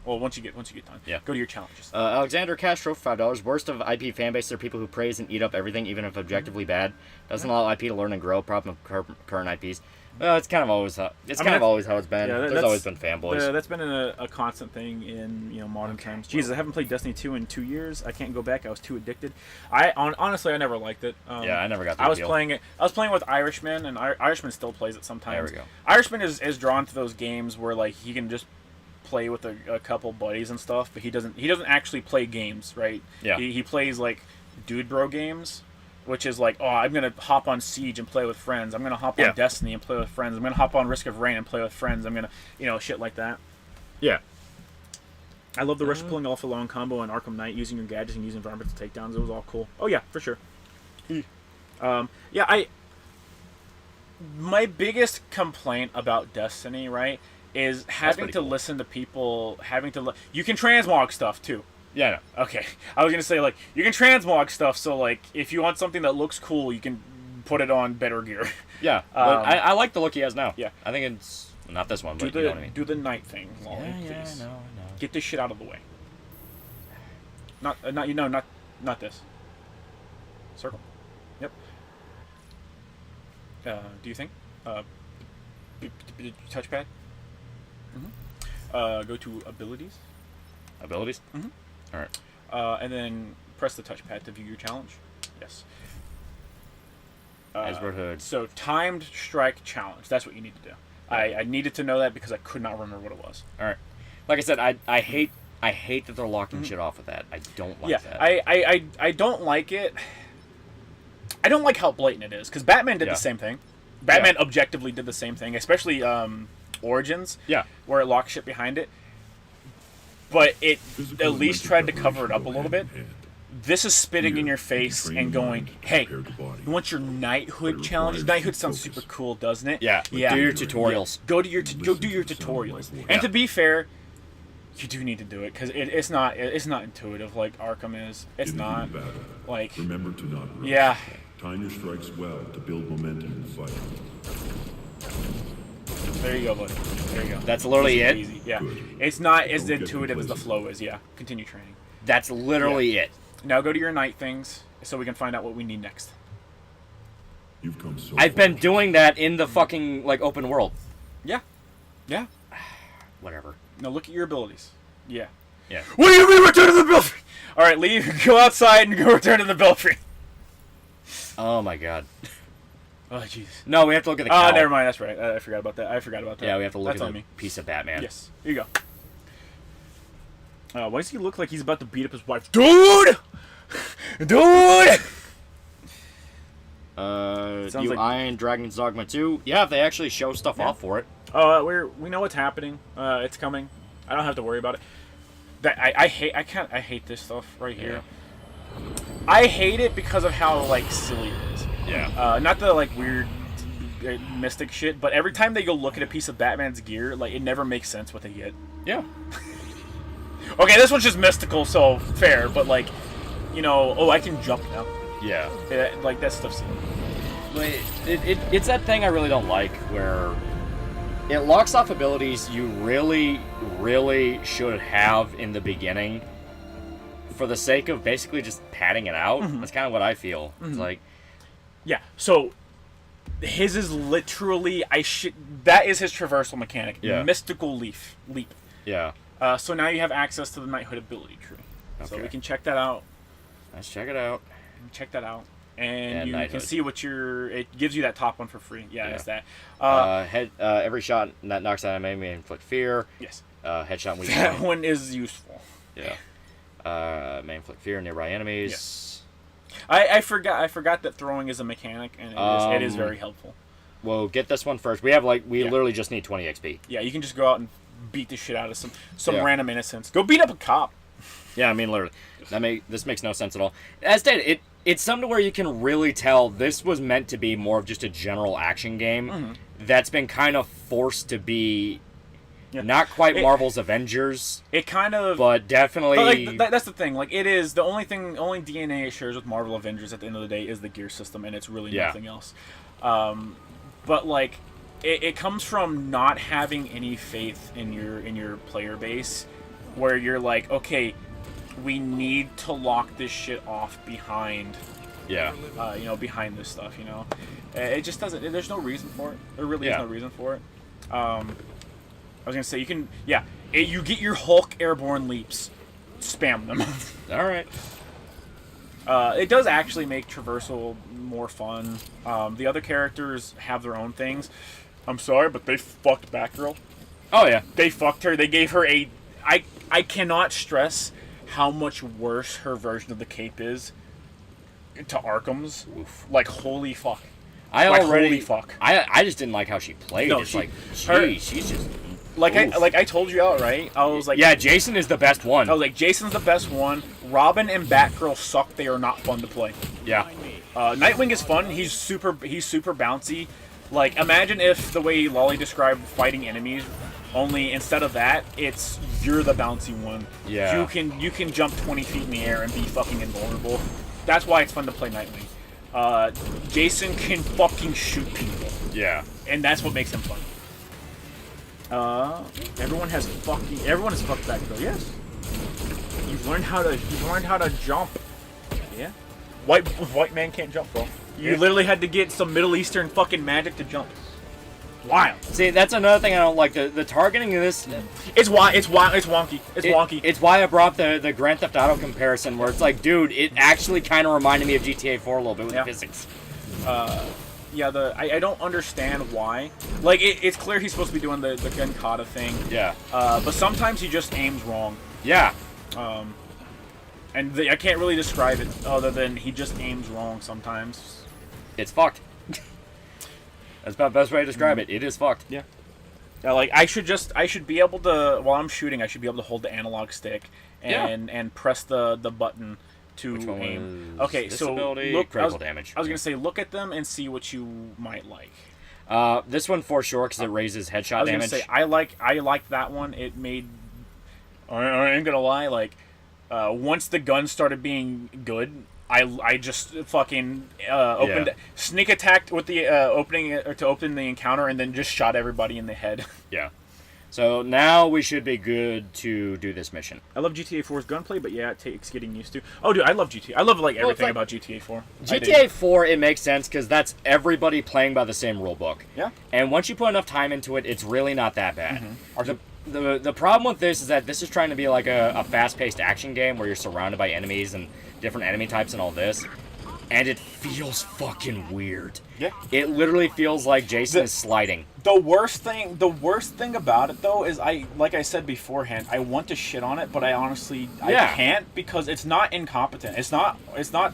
Speaker 3: Well, once you get done.
Speaker 4: Yeah.
Speaker 3: Go to your challenges.
Speaker 4: Alexander Castro, $5. Worst of IP fanbase are people who praise and eat up everything, even if objectively bad. Doesn't allow IP to learn and grow. Problem of current IPs. Well, it's kind of always how it's been.
Speaker 3: Yeah,
Speaker 4: There's always been fanboys.
Speaker 3: That's been a constant thing in modern times. Jesus, I haven't played Destiny 2 in 2 years. I can't go back. I was too addicted. Honestly, I never liked it.
Speaker 4: I never got.
Speaker 3: I was playing it. I was playing with Irishman, and Irishman still plays it sometimes.
Speaker 4: There we go.
Speaker 3: Irishman is drawn to those games where like he can just play with a couple buddies and stuff, but he doesn't actually play games, right?
Speaker 4: Yeah.
Speaker 3: He plays like dude bro games. Which is like, oh, I'm going to hop on Siege and play with friends. I'm going to hop on Destiny and play with friends. I'm going to hop on Risk of Rain and play with friends. I'm going to, shit like that.
Speaker 4: Yeah.
Speaker 3: I love the rush pulling off a long combo on Arkham Knight, using your gadgets and using environmental takedowns. It was all cool. Oh, yeah, for sure. My biggest complaint about Destiny, right, is having to listen to people, you can transmog stuff, too.
Speaker 4: Yeah, no.
Speaker 3: Okay. I was going to say, like, you can transmog stuff, so, like, if you want something that looks cool, you can put it on better gear.
Speaker 4: Yeah. But I like the look he has now.
Speaker 3: Yeah.
Speaker 4: I think it's not this one, but
Speaker 3: you
Speaker 4: know what I mean.
Speaker 3: Do the night thing, Lolly, please.
Speaker 4: I know.
Speaker 3: Get this shit out of the way. Not this. Circle. Yep. Do you think? Touchpad? Mm-hmm. Go to abilities.
Speaker 4: Abilities?
Speaker 3: Mm-hmm.
Speaker 4: All right.
Speaker 3: And then press the touchpad to view your challenge. Yes.
Speaker 4: Hood.
Speaker 3: So timed strike challenge. That's what you need to do. I needed to know that because I could not remember what it was.
Speaker 4: All right. Like I said, I hate that they're locking shit off with that. I don't like that.
Speaker 3: I don't like it. I don't like how blatant it is because Batman did the same thing. Batman objectively did the same thing, especially Origins.
Speaker 4: Yeah.
Speaker 3: Where it locks shit behind it. But it at least tried to cover it up a little bit. This is spitting in your face and going, hey, you want your knighthood challenge? Knighthood sounds super cool, doesn't it?
Speaker 4: Yeah. Do your tutorials.
Speaker 3: Go do your tutorials. And to be fair, you do need to do it because it's not intuitive like Arkham is. It's not. Like,
Speaker 9: remember to not rush.
Speaker 3: Yeah.
Speaker 9: Time your strikes well to build momentum in the fight.
Speaker 3: There you go, buddy. There you go.
Speaker 4: That's literally it?
Speaker 3: Easy. Yeah. It's not as intuitive as the flow is. Yeah. Continue training.
Speaker 4: That's literally it.
Speaker 3: Now go to your night things so we can find out what we need next.
Speaker 9: You've come so
Speaker 4: I've
Speaker 9: far.
Speaker 4: been doing that in the fucking, like, open world.
Speaker 3: Yeah. Yeah.
Speaker 4: Whatever.
Speaker 3: Now look at your abilities. Yeah.
Speaker 4: Yeah.
Speaker 3: What do you mean return to the Belfry? Alright, leave, go outside and go return to the Belfry.
Speaker 4: Oh my god.
Speaker 3: Oh, jeez.
Speaker 4: No, we have to look at the cow.
Speaker 3: Oh, never mind, that's right. I forgot about that.
Speaker 4: Yeah, we have to look
Speaker 3: That's
Speaker 4: at
Speaker 3: on
Speaker 4: the
Speaker 3: me.
Speaker 4: piece of Batman.
Speaker 3: Yes. Here you go. Why does he look like he's about to beat up his wife? Dude! Dude! Sounds
Speaker 4: You
Speaker 3: like-
Speaker 4: Iron Dragon's Dogma 2. Yeah, if they actually show stuff off for it.
Speaker 3: We know what's happening. It's coming. I don't have to worry about it. I hate this stuff right here. I hate it because of how like silly it is.
Speaker 4: Yeah.
Speaker 3: Not the like weird mystic shit, but every time they go look at a piece of Batman's gear, like it never makes sense what they get.
Speaker 4: Yeah.
Speaker 3: Okay, this one's just mystical, so fair, but like, you know, oh, I can jump now.
Speaker 4: Yeah.
Speaker 3: Like that stuff's silly.
Speaker 4: But it's that thing I really don't like where it locks off abilities you really, really should have in the beginning for the sake of basically just padding it out. That's kind of what I feel. It's like,
Speaker 3: yeah, so his is literally that is his traversal mechanic.
Speaker 4: Yeah.
Speaker 3: Mystical leap.
Speaker 4: yeah.
Speaker 3: So now you have access to the knighthood ability tree. So
Speaker 4: Okay.
Speaker 3: we can check that out.
Speaker 4: Let's check it out.
Speaker 3: Check that out. And you
Speaker 4: knighthood.
Speaker 3: can see what it gives you that top one for free. Yeah, it's that.
Speaker 4: Every shot that knocks out an enemy may inflict fear.
Speaker 3: Yes.
Speaker 4: Headshot and weak
Speaker 3: That
Speaker 4: point.
Speaker 3: one is useful.
Speaker 4: Yeah. May inflict fear on nearby enemies.
Speaker 3: Yes. I forgot that throwing is a mechanic, and it is very helpful.
Speaker 4: Well, get this one first. We have literally just need 20 XP.
Speaker 3: Yeah, you can just go out and beat the shit out of some
Speaker 4: Yeah.
Speaker 3: random innocents. Go beat up a cop.
Speaker 4: Yeah, I mean literally. This makes no sense at all. As stated, it's something to where you can really tell this was meant to be more of just a general action game that's been kind of forced to be not quite Marvel's Avengers.
Speaker 3: It kind of,
Speaker 4: but definitely.
Speaker 3: But like, that's the thing. Like it is the only DNA it shares with Marvel Avengers at the end of the day is the gear system, and it's really nothing else. But like, it comes from not having any faith in your player base, where you're like, okay, we need to lock this shit off behind. Behind this stuff, it just doesn't. There's no reason for it. There really is no reason for it. I was gonna say you can, you get your Hulk airborne leaps, spam them.
Speaker 4: All right.
Speaker 3: It does actually make traversal more fun. The other characters have their own things. I'm sorry, but they fucked Batgirl.
Speaker 4: Oh yeah.
Speaker 3: They fucked her. They gave her I cannot stress how much worse her version of the cape is to Arkham's.
Speaker 4: Oof.
Speaker 3: Like holy fuck.
Speaker 4: Holy
Speaker 3: fuck.
Speaker 4: I just didn't like how she played.
Speaker 3: No,
Speaker 4: It's she's just
Speaker 3: I told you outright. I was like,
Speaker 4: yeah, Jason is the best one.
Speaker 3: I was like, Jason's the best one. Robin and Batgirl suck. They are not fun to play.
Speaker 4: Yeah.
Speaker 3: Nightwing is fun. He's super bouncy. Like, imagine if the way Lolly described fighting enemies, only instead of that, it's you're the bouncy one.
Speaker 4: Yeah.
Speaker 3: You can jump 20 feet in the air and be fucking invulnerable. That's why it's fun to play Nightwing. Jason can fucking shoot people.
Speaker 4: Yeah.
Speaker 3: And that's what makes him fun. Everyone has fucked Batgirl. Yes. You've learned how to jump. Yeah. White man can't jump, bro. You literally had to get some Middle Eastern fucking magic to jump. Wild.
Speaker 4: See, that's another thing I don't like. The targeting of this.
Speaker 3: It's wonky. It's wonky.
Speaker 4: It's why I brought up the Grand Theft Auto comparison, where it's like, dude, it actually kind of reminded me of GTA 4 a little bit with the physics.
Speaker 3: I don't understand why. Like, it's clear he's supposed to be doing the gun kata thing.
Speaker 4: Yeah.
Speaker 3: But sometimes he just aims wrong.
Speaker 4: Yeah.
Speaker 3: I can't really describe it other than he just aims wrong sometimes.
Speaker 4: It's fucked. That's about the best way to describe it. It is fucked.
Speaker 3: Yeah. Like I should be able to, while I'm shooting, I should be able to hold the analog stick and press the button to aim. Okay, so look,
Speaker 4: critical damage.
Speaker 3: I was gonna say look at them and see what you might like.
Speaker 4: This one for sure because it raises headshot damage.
Speaker 3: I was gonna say I like that one. It made. I ain't gonna lie. Like once the gun started being good, I just fucking opened sneak attacked with the open the encounter and then just shot everybody in the head.
Speaker 4: Yeah. So now we should be good to do this mission.
Speaker 3: I love GTA 4's gunplay, but yeah, it takes getting used to. Oh, dude, I love GTA. I love like everything about GTA 4.
Speaker 4: GTA 4, it makes sense because that's everybody playing by the same rule book.
Speaker 3: Yeah.
Speaker 4: And once you put enough time into it, it's really not that bad. The problem with this is that this is trying to be like a fast-paced action game where you're surrounded by enemies and different enemy types and all this. And it feels fucking weird.
Speaker 3: Yeah.
Speaker 4: It literally feels like Jason is sliding.
Speaker 3: The worst thing about it though is like I said beforehand, I want to shit on it, but I honestly I can't because it's not incompetent. It's not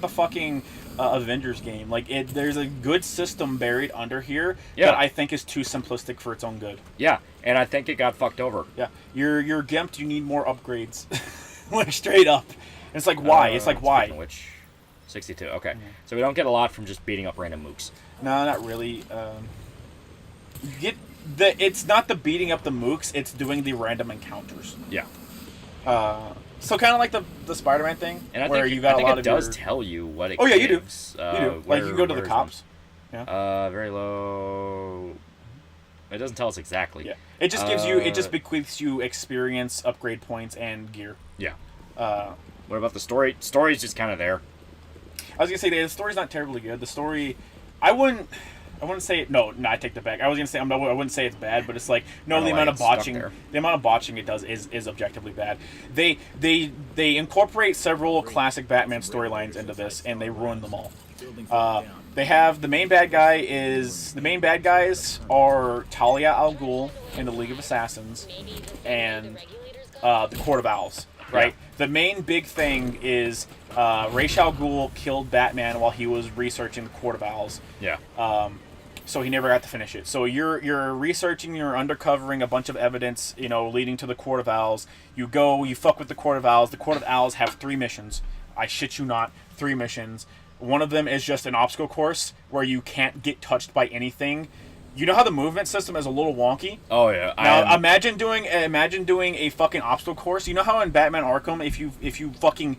Speaker 3: the fucking Avengers game. Like there's a good system buried under here that I think is too simplistic for its own good.
Speaker 4: Yeah, and I think it got fucked over.
Speaker 3: Yeah. You're gimped, you need more upgrades. Like straight up. And it's like why? It's like why?
Speaker 4: Which 62. Okay. So we don't get a lot from just beating up random mooks.
Speaker 3: No, not really. It's not the beating up the mooks, it's doing the random encounters.
Speaker 4: Yeah.
Speaker 3: So kind of like the Spider-Man thing,
Speaker 4: and
Speaker 3: where you got a lot of
Speaker 4: does tell you what it
Speaker 3: Oh yeah,
Speaker 4: gives.
Speaker 3: You do. Like you can go to the cops.
Speaker 4: Yeah. Very low. It doesn't tell us exactly.
Speaker 3: Yeah. It just gives you. It just bequeaths you experience, upgrade points, and gear.
Speaker 4: Yeah. What about the story? Story's just kind of there.
Speaker 3: I was gonna say the story's not terribly good. The story, I wouldn't say no. I take that back. I was gonna say I wouldn't say it's bad, but it's like no. The amount of botching it does is objectively bad. They incorporate several classic Batman storylines into this, and they ruin them all. They have the main bad guys are Talia al Ghul in the League of Assassins, and the Court of Owls. Right. Yeah. The main big thing is Ra's al Ghul killed Batman while he was researching the Court of Owls.
Speaker 4: Yeah.
Speaker 3: So he never got to finish it. So you're researching, you're uncovering a bunch of evidence, leading to the Court of Owls. You go, you fuck with the Court of Owls. The Court of Owls have 3 missions. I shit you not, 3 missions. One of them is just an obstacle course where you can't get touched by anything. You know how the movement system is a little wonky?
Speaker 4: Oh yeah.
Speaker 3: Now imagine doing a fucking obstacle course. You know how in Batman Arkham, if you fucking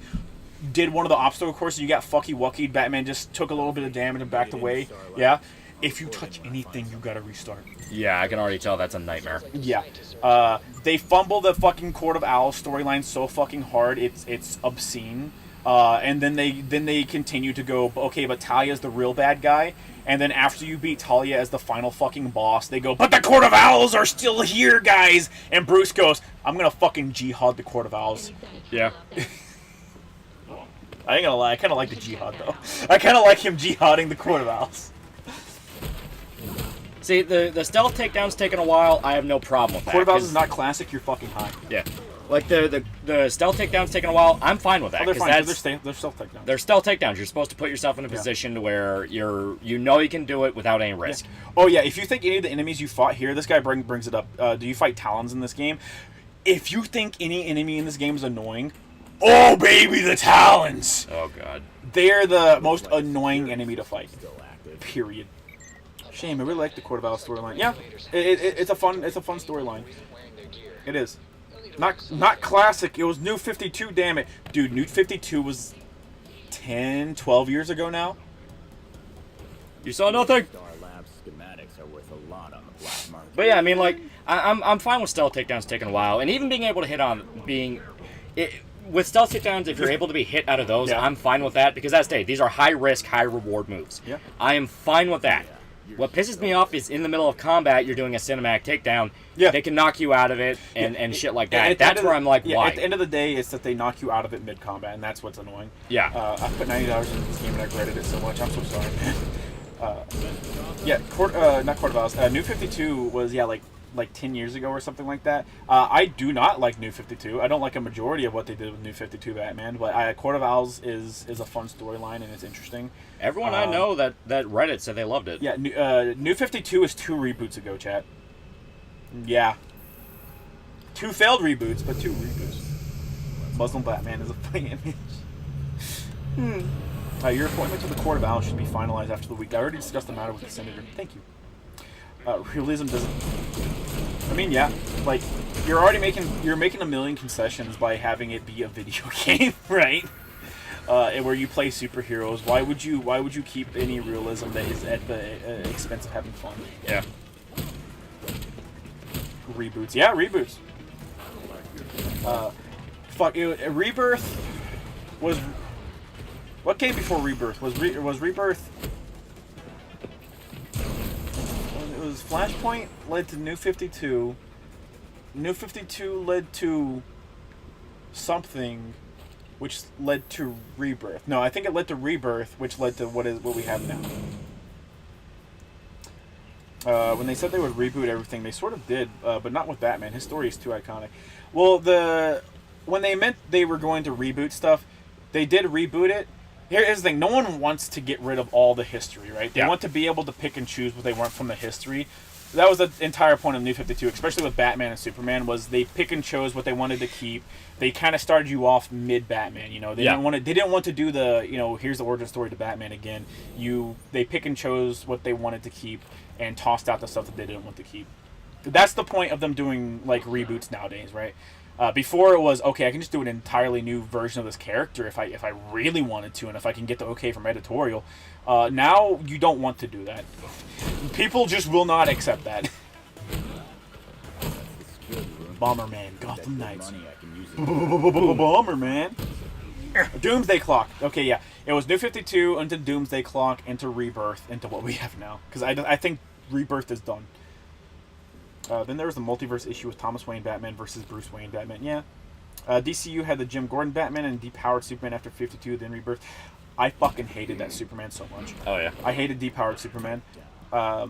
Speaker 3: did one of the obstacle courses, you got fucky wucky. Batman just took a little bit of damage and backed away. Yeah. If you touch anything, you gotta restart.
Speaker 4: Yeah, I can already tell that's a nightmare.
Speaker 3: Yeah. They fumble the fucking Court of Owls storyline so fucking hard, it's obscene. And then they continue to go, okay, but Talia's the real bad guy. And then after you beat Talia as the final fucking boss, they go, but the Court of Owls are still here, guys! And Bruce goes, I'm gonna fucking jihad the Court of Owls.
Speaker 4: Yeah.
Speaker 3: I ain't gonna lie, I kinda like the jihad, though. I kinda like him jihading the Court of Owls.
Speaker 4: See, the stealth takedown's taking a while, I have no problem with that.
Speaker 3: Court of Owls is not classic, you're fucking high.
Speaker 4: Yeah. Like, the stealth takedown's taking a while, I'm fine with that.
Speaker 3: Oh, they're fine, they're stealth takedowns.
Speaker 4: They're stealth takedowns. You're supposed to put yourself in a position to where you know you can do it without any risk.
Speaker 3: Yeah. Oh, yeah, if you think any of the enemies you fought here, this guy brings it up. Do you fight Talons in this game? If you think any enemy in this game is annoying, oh, baby, the Talons!
Speaker 4: Oh, God.
Speaker 3: They're the most annoying enemy to fight. Period. Shame, I really like the Court of Owls storyline. Yeah, it's a fun storyline. It is. Not classic. It was New 52, damn it. Dude, New 52 was 10, 12 years ago now.
Speaker 4: You saw nothing? But yeah, I mean, like, I'm fine with stealth takedowns taking a while, and even being able to hit on with stealth takedowns, if you're able to be hit out of those, I'm fine with that, because as stated, these are high risk, high reward moves.
Speaker 3: Yeah.
Speaker 4: I am fine with that. What pisses me off is in the middle of combat, you're doing a cinematic takedown.
Speaker 3: Yeah.
Speaker 4: They can knock you out of it and shit like that. That's where I'm like, why?
Speaker 3: At the end of the day, it's that they knock you out of it mid-combat, and that's what's annoying.
Speaker 4: Yeah.
Speaker 3: I put $90 into this game, and I regretted it so much. I'm so sorry, man. Not Court of Owls. New 52 was, like 10 years ago or something like that. I do not like New 52. I don't like a majority of what they did with New 52 Batman, but Court of Owls is a fun storyline, and it's interesting.
Speaker 4: Everyone I know that Reddit said they loved it.
Speaker 3: Yeah, New 52 is 2 reboots ago, chat. Yeah. 2 failed reboots, but 2 reboots. Muslim Batman is a funny image. Your appointment to the Court of Owls should be finalized after the week. I already discussed the matter with the senator. Thank you. Realism doesn't... I mean, yeah, like, you're making a million concessions by having it be a video game, right? Where you play superheroes. Why would you keep any realism that is at the expense of having fun?
Speaker 4: Yeah.
Speaker 3: reboots. Yeah, reboots. Rebirth was... What came before Rebirth? Was Rebirth... It was Flashpoint led to New 52. New 52 led to something, which led to Rebirth. No, I think it led to Rebirth, which led to what we have now. When they said they would reboot everything, they sort of did, but not with Batman. His story is too iconic. Well, when they meant they were going to reboot stuff, they did reboot it. Here's the thing. No one wants to get rid of all the history, right? They want to be able to pick and choose what they want from the history. That was the entire point of New 52, especially with Batman and Superman, was they pick and chose what they wanted to keep. They kind of started you off mid-Batman, you know. They didn't want to do the, you know, here's the origin story to Batman again. They pick and chose what they wanted to keep and tossed out the stuff that they didn't want to keep. That's the point of them doing, like, reboots nowadays, right? Before it was, okay, I can just do an entirely new version of this character if I really wanted to, and if I can get the okay from editorial. Now, you don't want to do that. People just will not accept that. Bomberman, Gotham Knights. Bomberman. Doomsday Clock. Okay, yeah. It was New 52 into Doomsday Clock into Rebirth into what we have now. Because I think Rebirth is done. Then there was the multiverse issue with Thomas Wayne Batman versus Bruce Wayne Batman. Yeah. DCU had the Jim Gordon Batman and depowered Superman after 52, then Rebirth. I fucking hated that Superman so much.
Speaker 4: Oh, yeah.
Speaker 3: I hated depowered Superman. I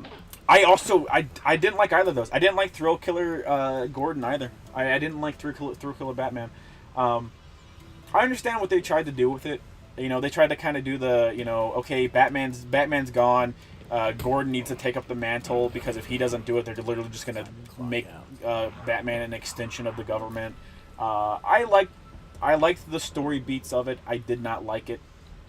Speaker 3: didn't like either of those. I didn't like Thrill Killer Gordon either. I didn't like Thrill Killer Batman. I understand what they tried to do with it. You know, they tried to kind of do the, you know, okay, Batman's gone. Gordon needs to take up the mantle because if he doesn't do it, they're literally just going to make Batman an extension of the government. I liked the story beats of it. I did not like it.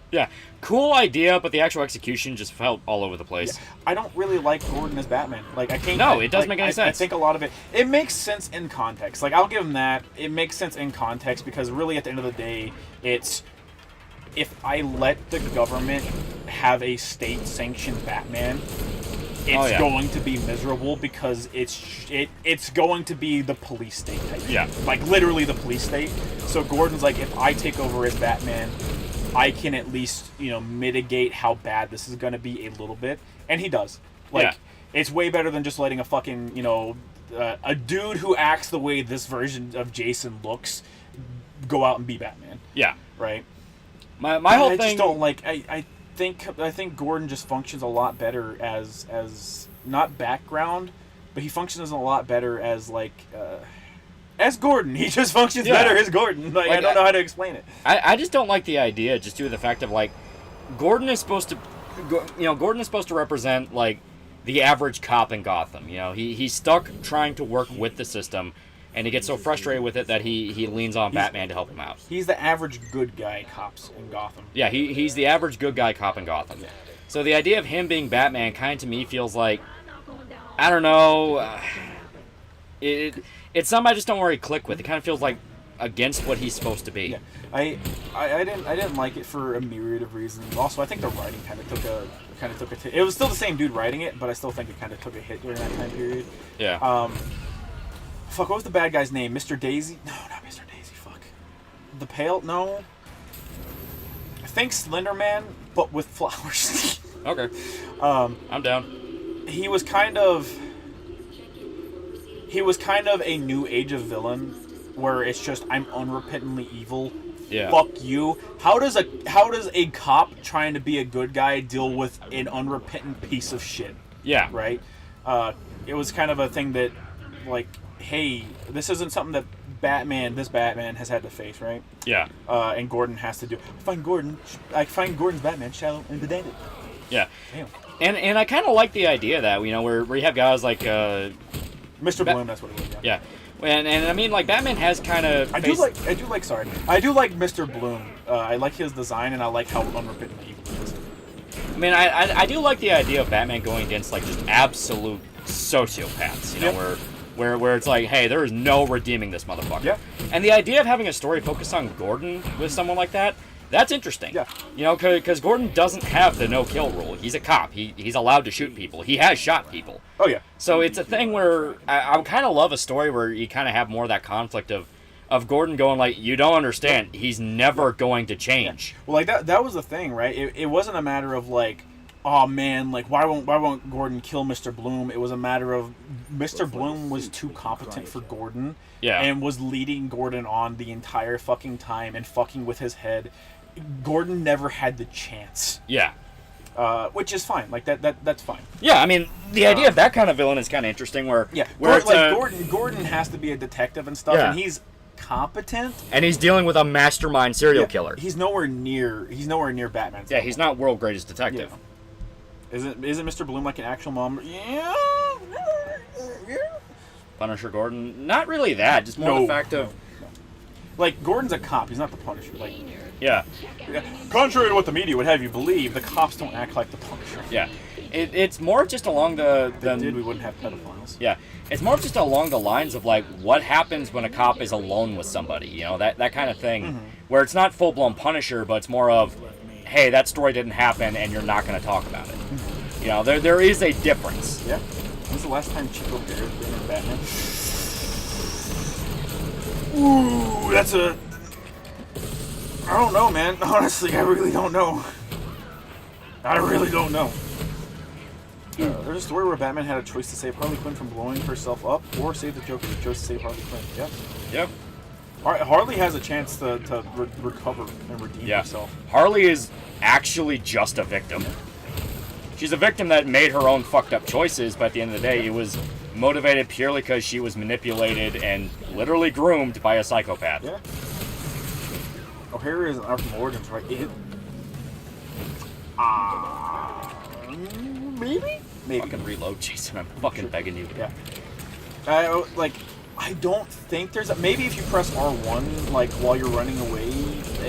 Speaker 4: Yeah, cool idea, but the actual execution just felt all over the place.
Speaker 3: Yeah. I don't really like Gordon as Batman. Like, I can't.
Speaker 4: No, it doesn't make any sense.
Speaker 3: I think a lot of it makes sense in context. Like, I'll give him that. It makes sense in context because really, at the end of the day, it's if I let the government have a state-sanctioned Batman, it's going to be miserable because it's going to be the police state type.
Speaker 4: Yeah,
Speaker 3: like literally the police state. So Gordon's like, if I take over as Batman, I can at least, you know, mitigate how bad this is going to be a little bit. And he does. Like, it's way better than just letting a fucking, you know, a dude who acts the way this version of Jason looks go out and be Batman.
Speaker 4: Yeah.
Speaker 3: Right?
Speaker 4: My whole thing...
Speaker 3: I just don't like... I think Gordon just functions a lot better as not background, but he functions a lot better as, like... as Gordon. He just functions better as Gordon. Like I don't know how to explain it.
Speaker 4: I just don't like the idea, just due to the fact of, like, Gordon is supposed to represent, like, the average cop in Gotham. You know, he's stuck trying to work with the system, and he gets so frustrated with it that he leans on Batman to help him out.
Speaker 3: He's the average good guy cops in Gotham.
Speaker 4: Yeah, he's the average good guy cop in Gotham. Yeah. So the idea of him being Batman kind of, to me, feels like, I don't know, it's something I just don't really click with. It kind of feels like against what he's supposed to be.
Speaker 3: Yeah. I didn't like it for a myriad of reasons. Also, I think the writing kind of took a it was still the same dude writing it, but I still think it kind of took a hit during that time period.
Speaker 4: Yeah.
Speaker 3: Fuck, what was the bad guy's name? Mr. Daisy? No, not Mr. Daisy. Fuck. The Pale? No. I think Slender Man, but with flowers.
Speaker 4: Okay. I'm down.
Speaker 3: He was kind of a new age of villain, where it's just I'm unrepentantly evil.
Speaker 4: Yeah.
Speaker 3: Fuck you. How does a cop trying to be a good guy deal with an unrepentant piece of shit?
Speaker 4: Yeah.
Speaker 3: Right. It was kind of a thing that, like, hey, this isn't something that this Batman has had to face, right?
Speaker 4: Yeah.
Speaker 3: And Gordon has to do. I find Gordon's Batman shallow and pedantic.
Speaker 4: Yeah.
Speaker 3: Damn.
Speaker 4: And I kind of like the idea that, you know, where you have guys like
Speaker 3: Mr. Bloom, that's what it was.
Speaker 4: Yeah. And I mean, like, Batman has kind of.
Speaker 3: I do like Mr. Bloom. I like his design, and I like how unrepentantly evil he is.
Speaker 4: I mean, I do like the idea of Batman going against, like, just absolute sociopaths. You know, where it's like, hey, there is no redeeming this motherfucker.
Speaker 3: Yeah.
Speaker 4: And the idea of having a story focused on Gordon with someone like that That's interesting.
Speaker 3: Yeah.
Speaker 4: You know, because Gordon doesn't have the no-kill rule. He's a cop. He's allowed to shoot people. He has shot people.
Speaker 3: Oh, yeah.
Speaker 4: So it's a thing where I kind of love a story where you kind of have more of that conflict of Gordon going like, you don't understand. He's never going to change.
Speaker 3: Yeah. Well, like that was the thing, right? It wasn't a matter of like, oh man, like why won't Gordon kill Mr. Bloom? It was a matter of Mr. Bloom was too competent for Gordon.
Speaker 4: Yeah.
Speaker 3: And was leading Gordon on the entire fucking time and fucking with his head. Gordon never had the chance.
Speaker 4: Yeah.
Speaker 3: Which is fine. Like that's fine.
Speaker 4: Yeah, I mean, the idea of that kind of villain is kind of interesting. Where
Speaker 3: Gordon has to be a detective and stuff,
Speaker 4: Yeah.
Speaker 3: and he's competent,
Speaker 4: and he's dealing with a mastermind serial killer.
Speaker 3: He's nowhere near Batman.
Speaker 4: Yeah, he's not world greatest detective.
Speaker 3: Yeah. Isn't Mr. Bloom like an actual mom? Yeah.
Speaker 4: Punisher Gordon, not really that. Just more the fact of
Speaker 3: like Gordon's a cop. He's not the Punisher. Like.
Speaker 4: Yeah.
Speaker 3: Contrary to what the media would have you believe, the cops don't act like the Punisher.
Speaker 4: Yeah. It's more just along the...
Speaker 3: If they did, we wouldn't have pedophiles.
Speaker 4: Yeah. It's more just along the lines of, like, what happens when a cop is alone with somebody, you know, that kind of thing. Mm-hmm. Where it's not full-blown Punisher, but it's more of, hey, that story didn't happen, and you're not going to talk about it. Mm-hmm. You know, there is a difference.
Speaker 3: Yeah. When's the last time Chico Bear's been in Batman? Ooh, that's a... I don't know, man. Honestly, I really don't know. I really don't know. There's a story where Batman had a choice to save Harley Quinn from blowing herself up or save the Joker. He chose to save Harley Quinn. Yes.
Speaker 4: Yep.
Speaker 3: Harley has a chance to recover and redeem herself.
Speaker 4: Harley is actually just a victim. She's a victim that made her own fucked up choices, but at the end of the day, it was motivated purely because she was manipulated and literally groomed by a psychopath.
Speaker 3: Yeah. O'Hara is an Arkham Origins, right? Maybe?
Speaker 4: Fucking reload, Jason. I'm fucking begging you.
Speaker 3: Yeah. I don't think there's maybe if you press R1, like, while you're running away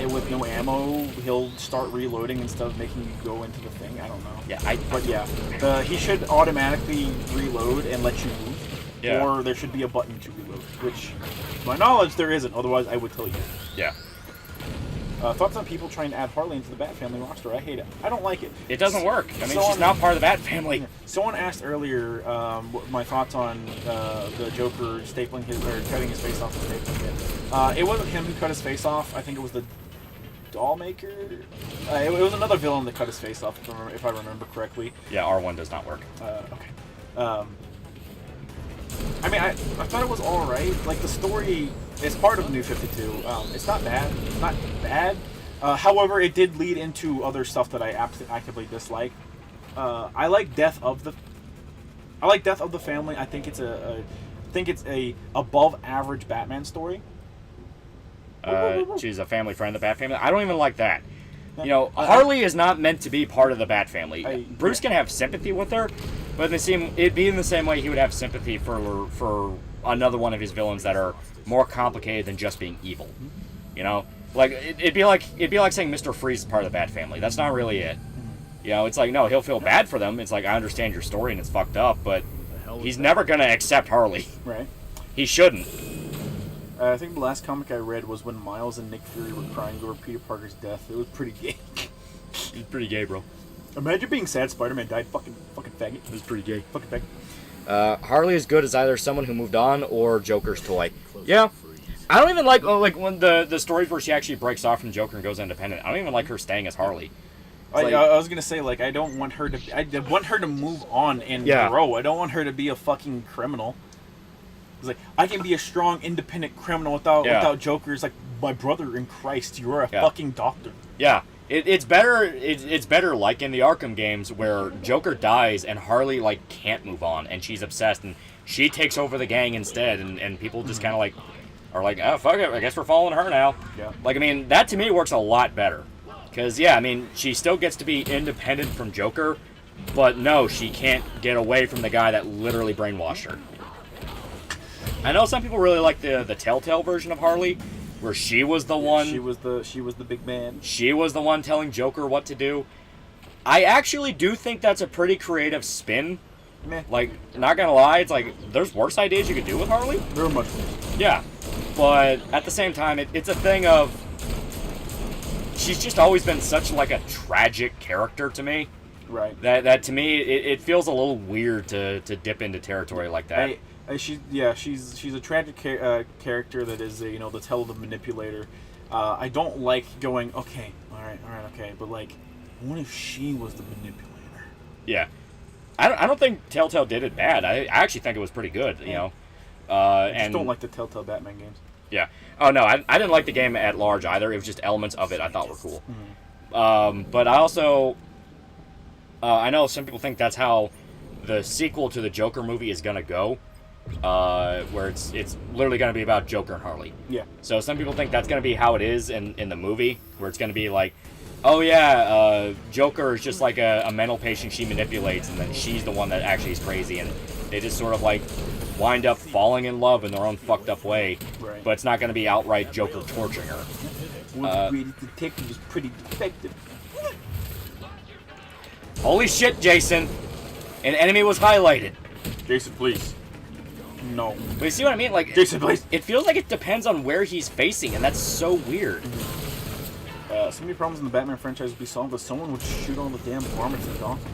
Speaker 3: with no ammo, he'll start reloading instead of making you go into the thing. I don't know.
Speaker 4: Yeah,
Speaker 3: he should automatically reload and let you move.
Speaker 4: Yeah.
Speaker 3: Or there should be a button to reload, which, to my knowledge, there isn't. Otherwise, I would tell you.
Speaker 4: Yeah.
Speaker 3: Thoughts on people trying to add Harley into the Bat Family roster? I hate it. I don't like it.
Speaker 4: It doesn't work. I mean, she's not part of the Bat Family.
Speaker 3: Someone asked earlier my thoughts on the Joker stapling cutting his face off and stapling it. It wasn't him who cut his face off. I think it was the doll maker. It was another villain that cut his face off, if I remember correctly.
Speaker 4: Yeah, R1 does not work.
Speaker 3: Okay. I mean, I thought it was alright. Like, the story is part of New 52. It's not bad. It's not bad. However, it did lead into other stuff that I actively dislike. I like Death of the Family. I think it's a above average Batman story.
Speaker 4: She's a family friend of the Bat Family. I don't even like that. You know, Harley is not meant to be part of the Bat Family. Bruce can have sympathy with her, but it'd be in the same way he would have sympathy for another one of his villains that are more complicated than just being evil. You know, like it'd be like saying Mr. Freeze is part of the Bat Family. That's not really it. You know, it's like, no, he'll feel bad for them. It's like, I understand your story and it's fucked up, but he's never gonna accept Harley.
Speaker 3: Right.
Speaker 4: He shouldn't.
Speaker 3: I think the last comic I read was when Miles and Nick Fury were crying over Peter Parker's death. It was pretty gay.
Speaker 4: He's pretty gay, bro.
Speaker 3: Imagine being sad Spider-Man died. Fucking faggot.
Speaker 4: It was pretty gay.
Speaker 3: Fucking faggot.
Speaker 4: Harley is good as either someone who moved on or Joker's toy. Yeah. I don't even like when the stories where she actually breaks off from Joker and goes independent. I don't even like her staying as Harley.
Speaker 3: I was gonna say, like, I want her to move on and grow. I don't want her to be a fucking criminal. It's like, I can be a strong, independent criminal without Joker. It's like, my brother in Christ, you're a fucking doctor.
Speaker 4: Yeah. It's better. It's better like in the Arkham games where Joker dies and Harley like can't move on and she's obsessed and she takes over the gang instead and people just kind of like are like, oh fuck it, I guess we're following her now.
Speaker 3: Yeah.
Speaker 4: Like, I mean, that to me works a lot better because I mean, she still gets to be independent from Joker, but no, she can't get away from the guy that literally brainwashed her. I know some people really like the Telltale version of Harley, where she was the one.
Speaker 3: She was the big man.
Speaker 4: She was the one telling Joker what to do. I actually do think that's a pretty creative spin.
Speaker 3: Meh.
Speaker 4: Like, not gonna lie, it's like there's worse ideas you could do with Harley.
Speaker 3: There are much worse.
Speaker 4: Yeah, but at the same time, it's a thing of she's just always been such like a tragic character to me.
Speaker 3: Right.
Speaker 4: That to me it feels a little weird to dip into territory like that.
Speaker 3: She's a tragic character that is the Telltale manipulator. I don't like going okay, all right, okay, but like, what if she was the manipulator?
Speaker 4: Yeah, I don't think Telltale did it bad. I actually think it was pretty good. I just
Speaker 3: don't like the Telltale Batman games.
Speaker 4: Yeah. Oh no, I didn't like the game at large either. It was just elements of it I thought were cool.
Speaker 3: Mm-hmm.
Speaker 4: But I also, I know some people think that's how the sequel to the Joker movie is gonna go, where it's literally gonna be about Joker and Harley.
Speaker 3: Yeah.
Speaker 4: So some people think that's gonna be how it is in the movie, where it's gonna be like, oh yeah, Joker is just like a mental patient she manipulates, and then she's the one that actually is crazy, and they just sort of like wind up falling in love in their own fucked up way.
Speaker 3: Right.
Speaker 4: But it's not gonna be outright Joker torturing her.
Speaker 3: The greatest detective is pretty defective.
Speaker 4: Holy shit, Jason! An enemy was highlighted.
Speaker 3: Jason, please. No.
Speaker 4: But you see what I mean? Like,
Speaker 3: Jason, please.
Speaker 4: It feels like it depends on where he's facing, and that's so weird.
Speaker 3: So many problems in the Batman franchise would be solved if someone would shoot all the damn varmints in Gotham.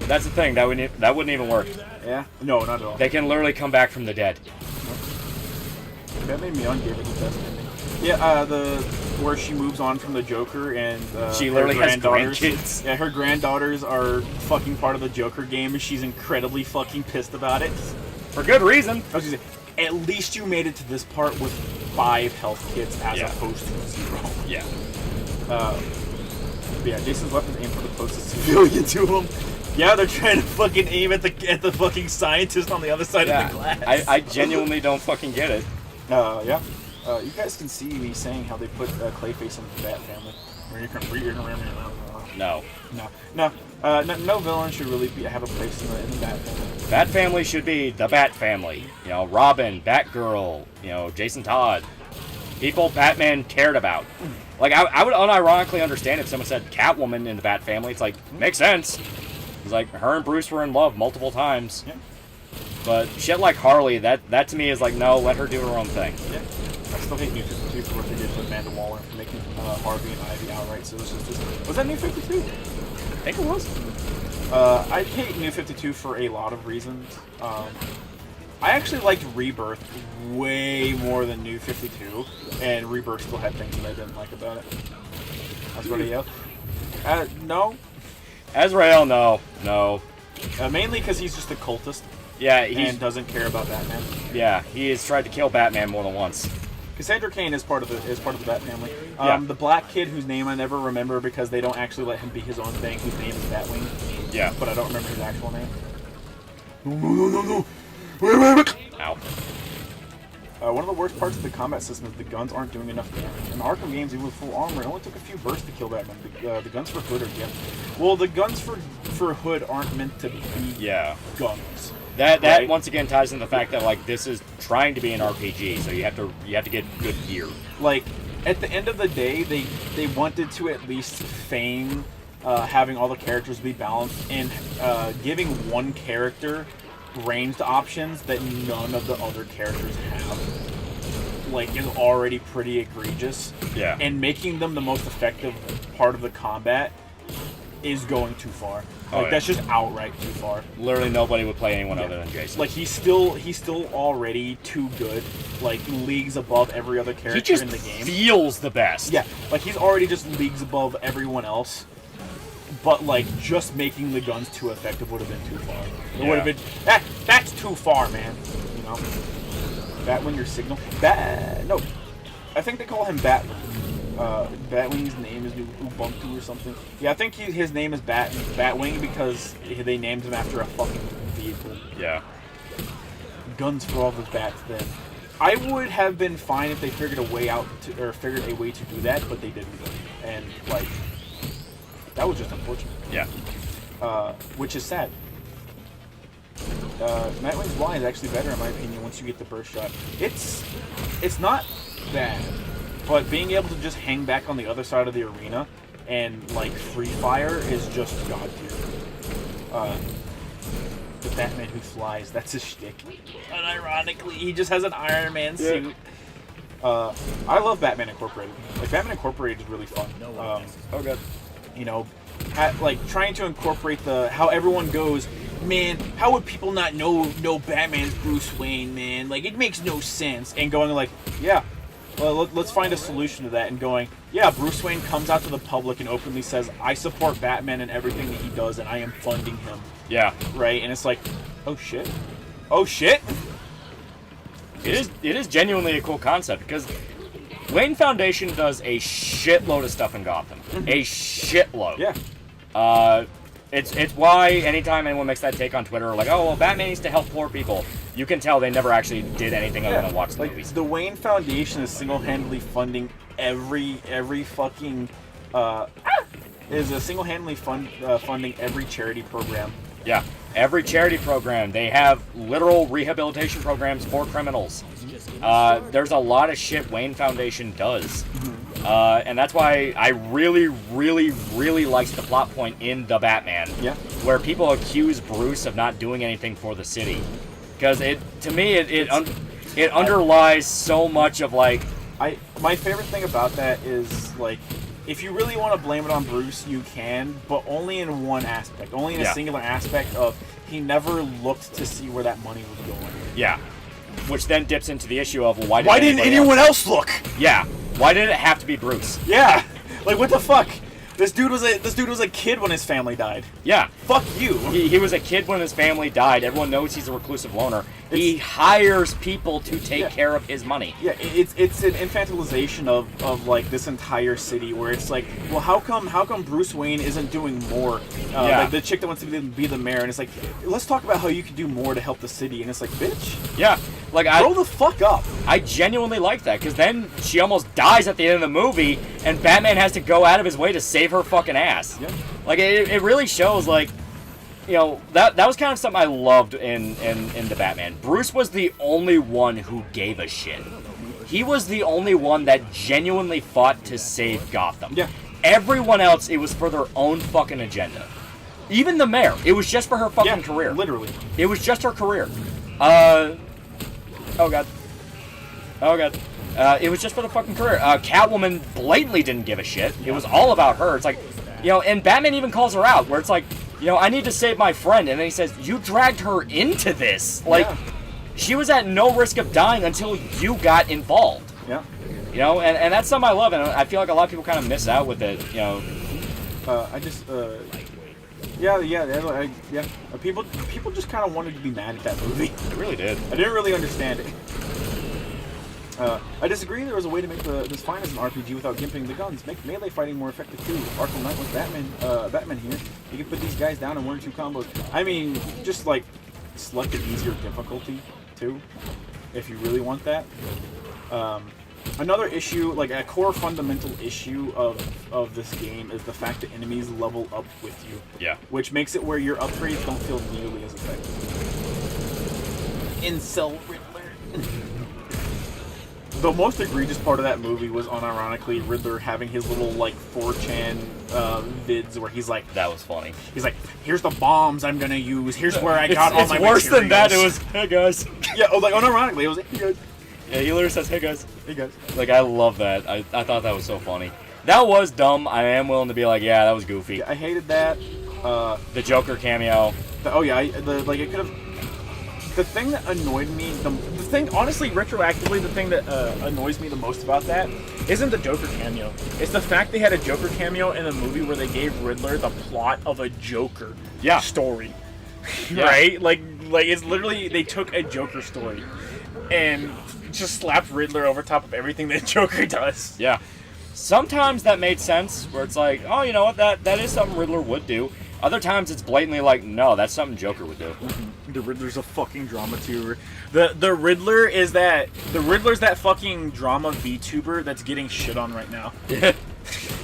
Speaker 4: That's the thing. That wouldn't even work.
Speaker 3: Yeah? No, not at all.
Speaker 4: They can literally come back from the dead.
Speaker 3: Batman Beyond gave it the best ending. Yeah, where she moves on from the Joker and
Speaker 4: she literally has grandkids.
Speaker 3: Yeah, her granddaughters are fucking part of the Joker game, and she's incredibly fucking pissed about it.
Speaker 4: For good reason.
Speaker 3: I was gonna say, at least you made it to this part with 5 health kits as opposed to 0.
Speaker 4: Yeah.
Speaker 3: Yeah, Jason's weapons aim for the closest civilian to him. Yeah, they're trying to fucking aim at the fucking scientist on the other side of the glass.
Speaker 4: I genuinely don't fucking get it.
Speaker 3: Yeah. You guys can see me saying how they put Clayface in the Bat family. Where you can read your
Speaker 4: No.
Speaker 3: No villain should really have a place in the Bat family.
Speaker 4: Bat family should be the Bat family. Robin, Batgirl, Jason Todd. People Batman cared about. Like, I would unironically understand if someone said Catwoman in the Bat family. It's like, makes sense. It's like, her and Bruce were in love multiple times.
Speaker 3: Yeah.
Speaker 4: But shit like Harley, that to me is like, no, let her do her own thing.
Speaker 3: Yeah. I still hate New 52 for what they did to Amanda Waller, for making Harvey and Ivy outright sisters. Was that New 52?
Speaker 4: I think it was.
Speaker 3: I hate New 52 for a lot of reasons. I actually liked Rebirth way more than New 52, and Rebirth still had things that I didn't like about it. Azrael? No.
Speaker 4: Azrael, no.
Speaker 3: Mainly because he's just a cultist.
Speaker 4: Yeah,
Speaker 3: and doesn't care about Batman.
Speaker 4: Yeah, he has tried to kill Batman more than once.
Speaker 3: Cassandra Cain is part of the Bat family.
Speaker 4: Yeah.
Speaker 3: The black kid whose name I never remember because they don't actually let him be his own thing, whose name is Batwing.
Speaker 4: Yeah.
Speaker 3: But I don't remember his actual name. No.
Speaker 4: Ow.
Speaker 3: One of the worst parts of the combat system is the guns aren't doing enough damage. In the Arkham games, even with full armor, it only took a few bursts to kill Batman. The guns for Hood are well, the guns for Hood aren't meant to be guns.
Speaker 4: That once again ties into the fact that like this is trying to be an RPG, so you have to get good gear.
Speaker 3: Like at the end of the day, they wanted to at least feign having all the characters be balanced and giving one character ranged options that none of the other characters have, like, is already pretty egregious.
Speaker 4: Yeah.
Speaker 3: And making them the most effective part of the combat is going too far. Like, that's just outright too far.
Speaker 4: Literally nobody would play anyone other than Jason.
Speaker 3: Like, he's still already too good, like, leagues above every other character in the game.
Speaker 4: He just feels the best.
Speaker 3: Yeah, like, he's already just leagues above everyone else. But, like, just making the guns too effective would have been too far. It would have been... That's too far, man. You know? Batwing signal. No. I think they call him Batwing. Batwing's name is Ubuntu or something. Yeah, I think his name is Batwing because they named him after a fucking vehicle.
Speaker 4: Yeah.
Speaker 3: Guns for all the bats then. I would have been fine if they figured a way to do that, but they didn't. And, like... That was just unfortunate.
Speaker 4: Yeah.
Speaker 3: Which is sad. Nightwing's Blind is actually better in my opinion once you get the burst shot. It's not bad, but being able to just hang back on the other side of the arena and like free fire is just god tier. The Batman who flies, that's his shtick. And ironically, he just has an Iron Man suit. I love Batman Incorporated. Like, Batman Incorporated is really fun. Oh god. You know, trying to incorporate how everyone goes, man, how would people not know Batman's Bruce Wayne, man? Like, it makes no sense. And going like, yeah, well, let's find a solution to that. And going, yeah, Bruce Wayne comes out to the public and openly says, I support Batman and everything that he does, and I am funding him.
Speaker 4: Yeah.
Speaker 3: Right? And it's like, oh shit. Oh shit!
Speaker 4: It is genuinely a cool concept, because Wayne Foundation does a shitload of stuff in Gotham. A shitload.
Speaker 3: Yeah.
Speaker 4: It's why anytime anyone makes that take on Twitter, like, oh, well, Batman needs to help poor people, you can tell they never actually did anything other than watch the movies.
Speaker 3: The Wayne Foundation is single-handedly funding every fucking funding every charity program.
Speaker 4: Yeah, every charity program. They have literal rehabilitation programs for criminals. There's a lot of shit Wayne Foundation does. And that's why I really, really, really liked the plot point in The Batman.
Speaker 3: Yeah.
Speaker 4: Where people accuse Bruce of not doing anything for the city. Because to me, it underlies so much of, like...
Speaker 3: My favorite thing about that is, like, if you really want to blame it on Bruce, you can, but only in one aspect. Only in a singular aspect of he never looked to see where that money was going.
Speaker 4: Yeah. Which then dips into the issue of, well,
Speaker 3: why didn't anyone else look?
Speaker 4: Yeah. Why did it have to be Bruce?
Speaker 3: Yeah. Like, what the fuck? This dude was a kid when his family died.
Speaker 4: Yeah.
Speaker 3: Fuck you.
Speaker 4: He was a kid when his family died. Everyone knows he's a reclusive loner. He hires people to take care of his money.
Speaker 3: Yeah, it's an infantilization of like this entire city, where it's like, well, how come Bruce Wayne isn't doing more? Like the chick that wants to be the mayor, and it's like, let's talk about how you could do more to help the city, and it's like, bitch.
Speaker 4: Yeah. Like,
Speaker 3: grow the fuck up.
Speaker 4: I genuinely like that, because then she almost dies at the end of the movie, and Batman has to go out of his way to save her fucking ass.
Speaker 3: Yeah.
Speaker 4: Like, it really shows, like, you know, that was kind of something I loved in the Batman. Bruce was the only one who gave a shit. He was the only one that genuinely fought to save Gotham.
Speaker 3: Yeah.
Speaker 4: Everyone else, it was for their own fucking agenda. Even the mayor, it was just for her fucking career.
Speaker 3: Literally.
Speaker 4: It was just her career. Oh god. It was just for the fucking career. Catwoman blatantly didn't give a shit. It was all about her. It's like, you know, and Batman even calls her out, where it's like, you know, I need to save my friend. And then he says, you dragged her into this. Like, she was at no risk of dying until you got involved.
Speaker 3: Yeah.
Speaker 4: You know, and that's something I love, and I feel like a lot of people kind of miss out with it, you know.
Speaker 3: People just kind of wanted to be mad at that movie.
Speaker 4: They really did.
Speaker 3: I didn't really understand it. I disagree. There was a way to make this fine as an RPG without gimping the guns. Make melee fighting more effective too. Arkham Knight with Batman here. You can put these guys down in 1 or 2 combos. I mean, just like select an easier difficulty too, if you really want that. Another issue, like a core fundamental issue of this game, is the fact that enemies level up with you.
Speaker 4: Yeah.
Speaker 3: Which makes it where your upgrades don't feel nearly as effective. Incel Riddler. The most egregious part of that movie was, unironically, Riddler having his little, like, 4chan vids where he's like...
Speaker 4: That was funny.
Speaker 3: He's like, here's the bombs I'm gonna use, here's where I got all my
Speaker 4: materials. It's worse than that, it was, hey guys.
Speaker 3: Yeah, like, unironically, it was, hey guys.
Speaker 4: Yeah, he literally says, hey guys.
Speaker 3: Hey guys.
Speaker 4: Like, I love that. I thought that was so funny. That was dumb. I am willing to be like, yeah, that was goofy.
Speaker 3: Yeah, I hated that.
Speaker 4: The Joker cameo.
Speaker 3: It could have... The thing that annoyed me, honestly, retroactively, the thing that annoys me the most about that isn't the Joker cameo. It's the fact they had a Joker cameo in a movie where they gave Riddler the plot of a Joker story. Right? Like it's literally, they took a Joker story and just slapped Riddler over top of everything that Joker does.
Speaker 4: Yeah. Sometimes that made sense, where it's like, oh, you know what, that is something Riddler would do. Other times it's blatantly like, no, that's something Joker would do.
Speaker 3: The Riddler's a fucking dramaturg. The Riddler's that fucking drama VTuber that's getting shit on right now.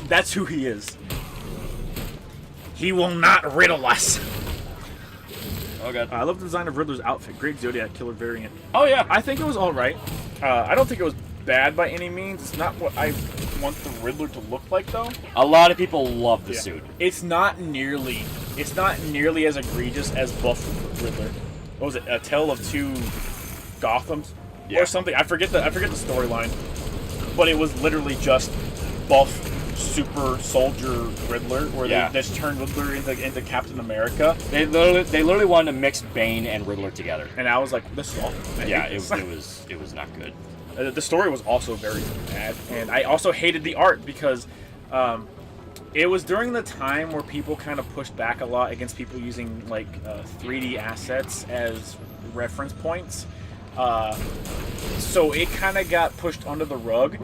Speaker 3: That's who he is. He will not riddle us.
Speaker 4: Oh god.
Speaker 3: I love the design of Riddler's outfit. Great Zodiac Killer variant.
Speaker 4: Oh yeah.
Speaker 3: I think it was alright. I don't think it was bad by any means. It's not what I want the Riddler to look like, though.
Speaker 4: A lot of people love the suit.
Speaker 3: It's not nearly as egregious as Buff Riddler. What was it? A Tale of Two Gothams or something? I forget the storyline. but it was literally just buff super soldier Riddler, where they just turned Riddler into Captain America.
Speaker 4: They literally wanted to mix Bane and Riddler together,
Speaker 3: and I was like, this is awful.
Speaker 4: Yeah, it was not good.
Speaker 3: The story was also very bad, and I also hated the art because it was during the time where people kind of pushed back a lot against people using like 3D assets as reference points. So it kind of got pushed under the rug,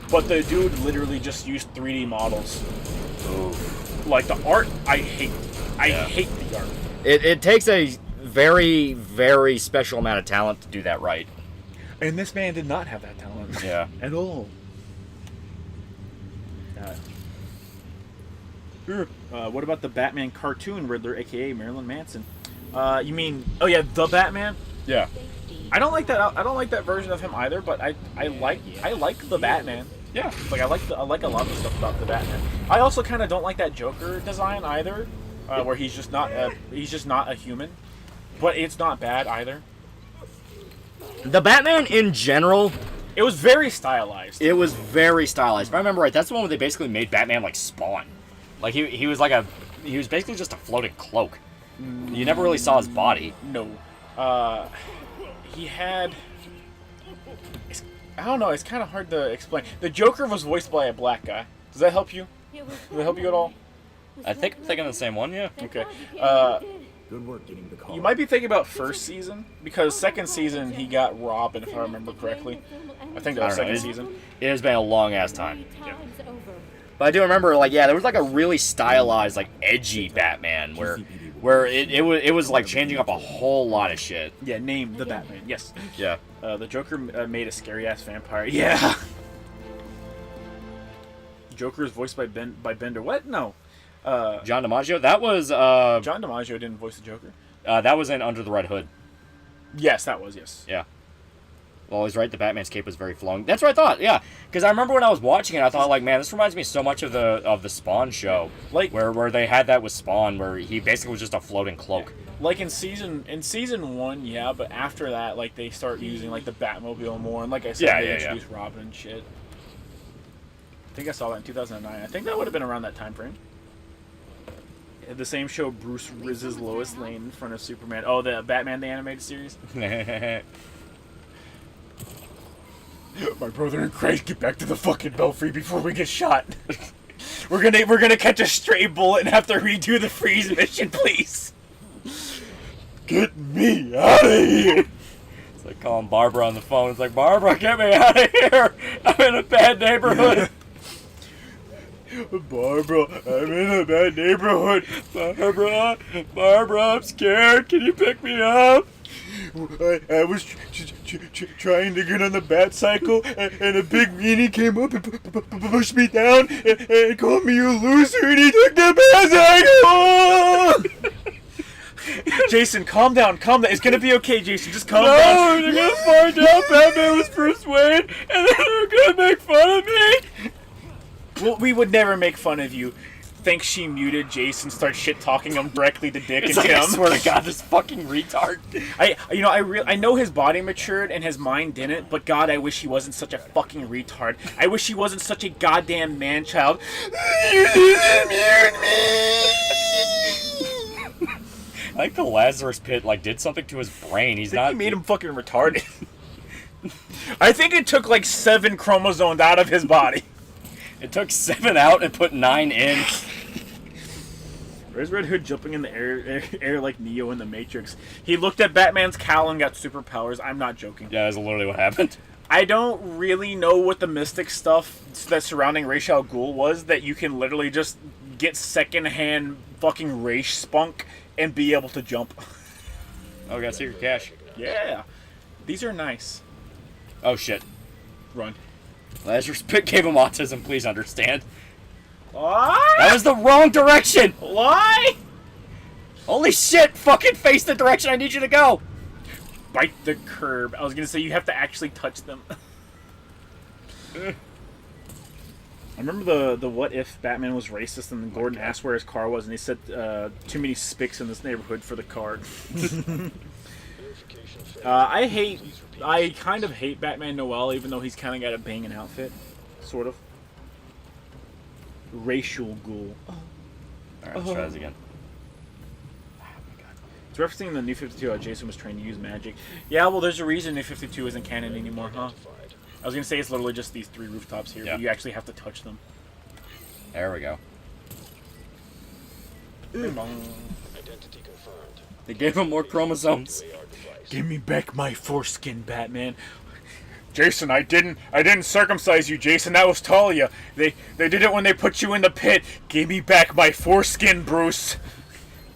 Speaker 3: but the dude literally just used 3D models. Like the art, I hate. I hate the art.
Speaker 4: It takes a very, very special amount of talent to do that right.
Speaker 3: And this man did not have that talent.
Speaker 4: Yeah.
Speaker 3: At all. What about the Batman cartoon Riddler, aka Marilyn Manson? You mean? Oh yeah, the Batman.
Speaker 4: Yeah.
Speaker 3: I don't like that. I don't like that version of him either. But I like the Batman.
Speaker 4: Yeah.
Speaker 3: Like I like a lot of the stuff about the Batman. I also kind of don't like that Joker design either, where he's just not a human. But it's not bad either.
Speaker 4: The Batman in general,
Speaker 3: it was very stylized.
Speaker 4: It was very stylized. If I remember right, that's the one where they basically made Batman like Spawn. Like he was basically just a floating cloak. You never really saw his body.
Speaker 3: No. He had... I don't know, it's kind of hard to explain. The Joker was voiced by a black guy. Does that help you? Does that help you at all?
Speaker 4: I think I'm thinking of the same one, yeah.
Speaker 3: Okay.
Speaker 8: Good work getting the call.
Speaker 3: You might be thinking about first season, because second season he got Robin, if I remember correctly. I think that was second season.
Speaker 4: It has been a long-ass time. Yeah. But I do remember, like, yeah, there was like a really stylized, like, edgy Batman where it was like changing up a whole lot of shit.
Speaker 3: Yeah, name the Batman. Yes.
Speaker 4: Yeah.
Speaker 3: The Joker made a scary ass vampire. Yeah. Joker is voiced by Bender. What? No.
Speaker 4: John DiMaggio. That was
Speaker 3: John DiMaggio didn't voice the Joker.
Speaker 4: That was in Under the Red Hood.
Speaker 3: Yes, that was yes.
Speaker 4: Yeah. Well, he's right. The Batman's cape was very flowing. That's what I thought. Yeah, because I remember when I was watching it, I thought, like, man, this reminds me so much of the Spawn show,
Speaker 3: like
Speaker 4: where they had that with Spawn, where he basically was just a floating cloak.
Speaker 3: Like in season 1, yeah, but after that, like they start using like the Batmobile more, and like I said, they introduced Robin and shit. I think I saw that in 2009. I think that would have been around that time frame. The same show Bruce Rizz's Lois Lane in front of Superman. Oh, the Batman the Animated Series. My brother in Christ, get back to the fucking Belfry before we get shot. We're gonna catch a stray bullet and have to redo the freeze mission, please. Get me out of here.
Speaker 4: It's like calling Barbara on the phone. It's like, Barbara, get me out of here. I'm in a bad neighborhood.
Speaker 3: Barbara, I'm in a bad neighborhood.
Speaker 4: Barbara, I'm scared. Can you pick me up?
Speaker 3: I was trying to get on the bat cycle, and a big meanie came up and pushed me down and called me a loser, and he took the bat cycle! Jason, calm down. It's gonna be okay, Jason. Just calm down.
Speaker 4: No, they're gonna find out Batman was Bruce Wayne, and then they're gonna make fun of me.
Speaker 3: Well, we would never make fun of you. Think she muted Jason, start shit talking him directly to Dick and Tim.
Speaker 4: I swear to God, this fucking retard.
Speaker 3: I know his body matured and his mind didn't, but God, I wish he wasn't such a fucking retard. I wish he wasn't such a goddamn man-child. You didn't mute me.
Speaker 4: I think the Lazarus Pit did something to his brain. He
Speaker 3: made him fucking retarded. I think it took like 7 chromosomes out of his body.
Speaker 4: It took 7 out and put 9 in.
Speaker 3: Where's Red Hood jumping in the air like Neo in the Matrix? He looked at Batman's cowl and got superpowers. I'm not joking.
Speaker 4: Yeah, that's literally what happened.
Speaker 3: I don't really know what the mystic stuff that's surrounding Ra's al Ghul was, that you can literally just get secondhand fucking Ra's spunk and be able to jump.
Speaker 4: Oh, got secret cash.
Speaker 3: Yeah. These are nice.
Speaker 4: Oh, shit.
Speaker 3: Run.
Speaker 4: Lazarus Pit gave him autism, please understand.
Speaker 3: What?
Speaker 4: That was the wrong direction!
Speaker 3: Why?
Speaker 4: Holy shit! Fucking face the direction I need you to go!
Speaker 3: Bite the curb. I was gonna say you have to actually touch them. I remember the what if Batman was racist and Gordon asked where his car was and he said too many spics in this neighborhood for the car. I kind of hate Batman Noel, even though he's kind of got a banging outfit. Sort of. Racial ghoul.
Speaker 4: Alright, let's try this again.
Speaker 3: It's referencing the New 52 how Jason was trying to use magic. Yeah, well, there's a reason New 52 isn't canon anymore, huh? I was gonna say it's literally just these 3 rooftops here, but you actually have to touch them.
Speaker 4: There we go.
Speaker 8: Identity confirmed.
Speaker 4: They gave him more chromosomes.
Speaker 3: Give me back my foreskin, Batman. Jason, I didn't circumcise you, Jason. That was Talia. They did it when they put you in the pit. Give me back my foreskin, Bruce.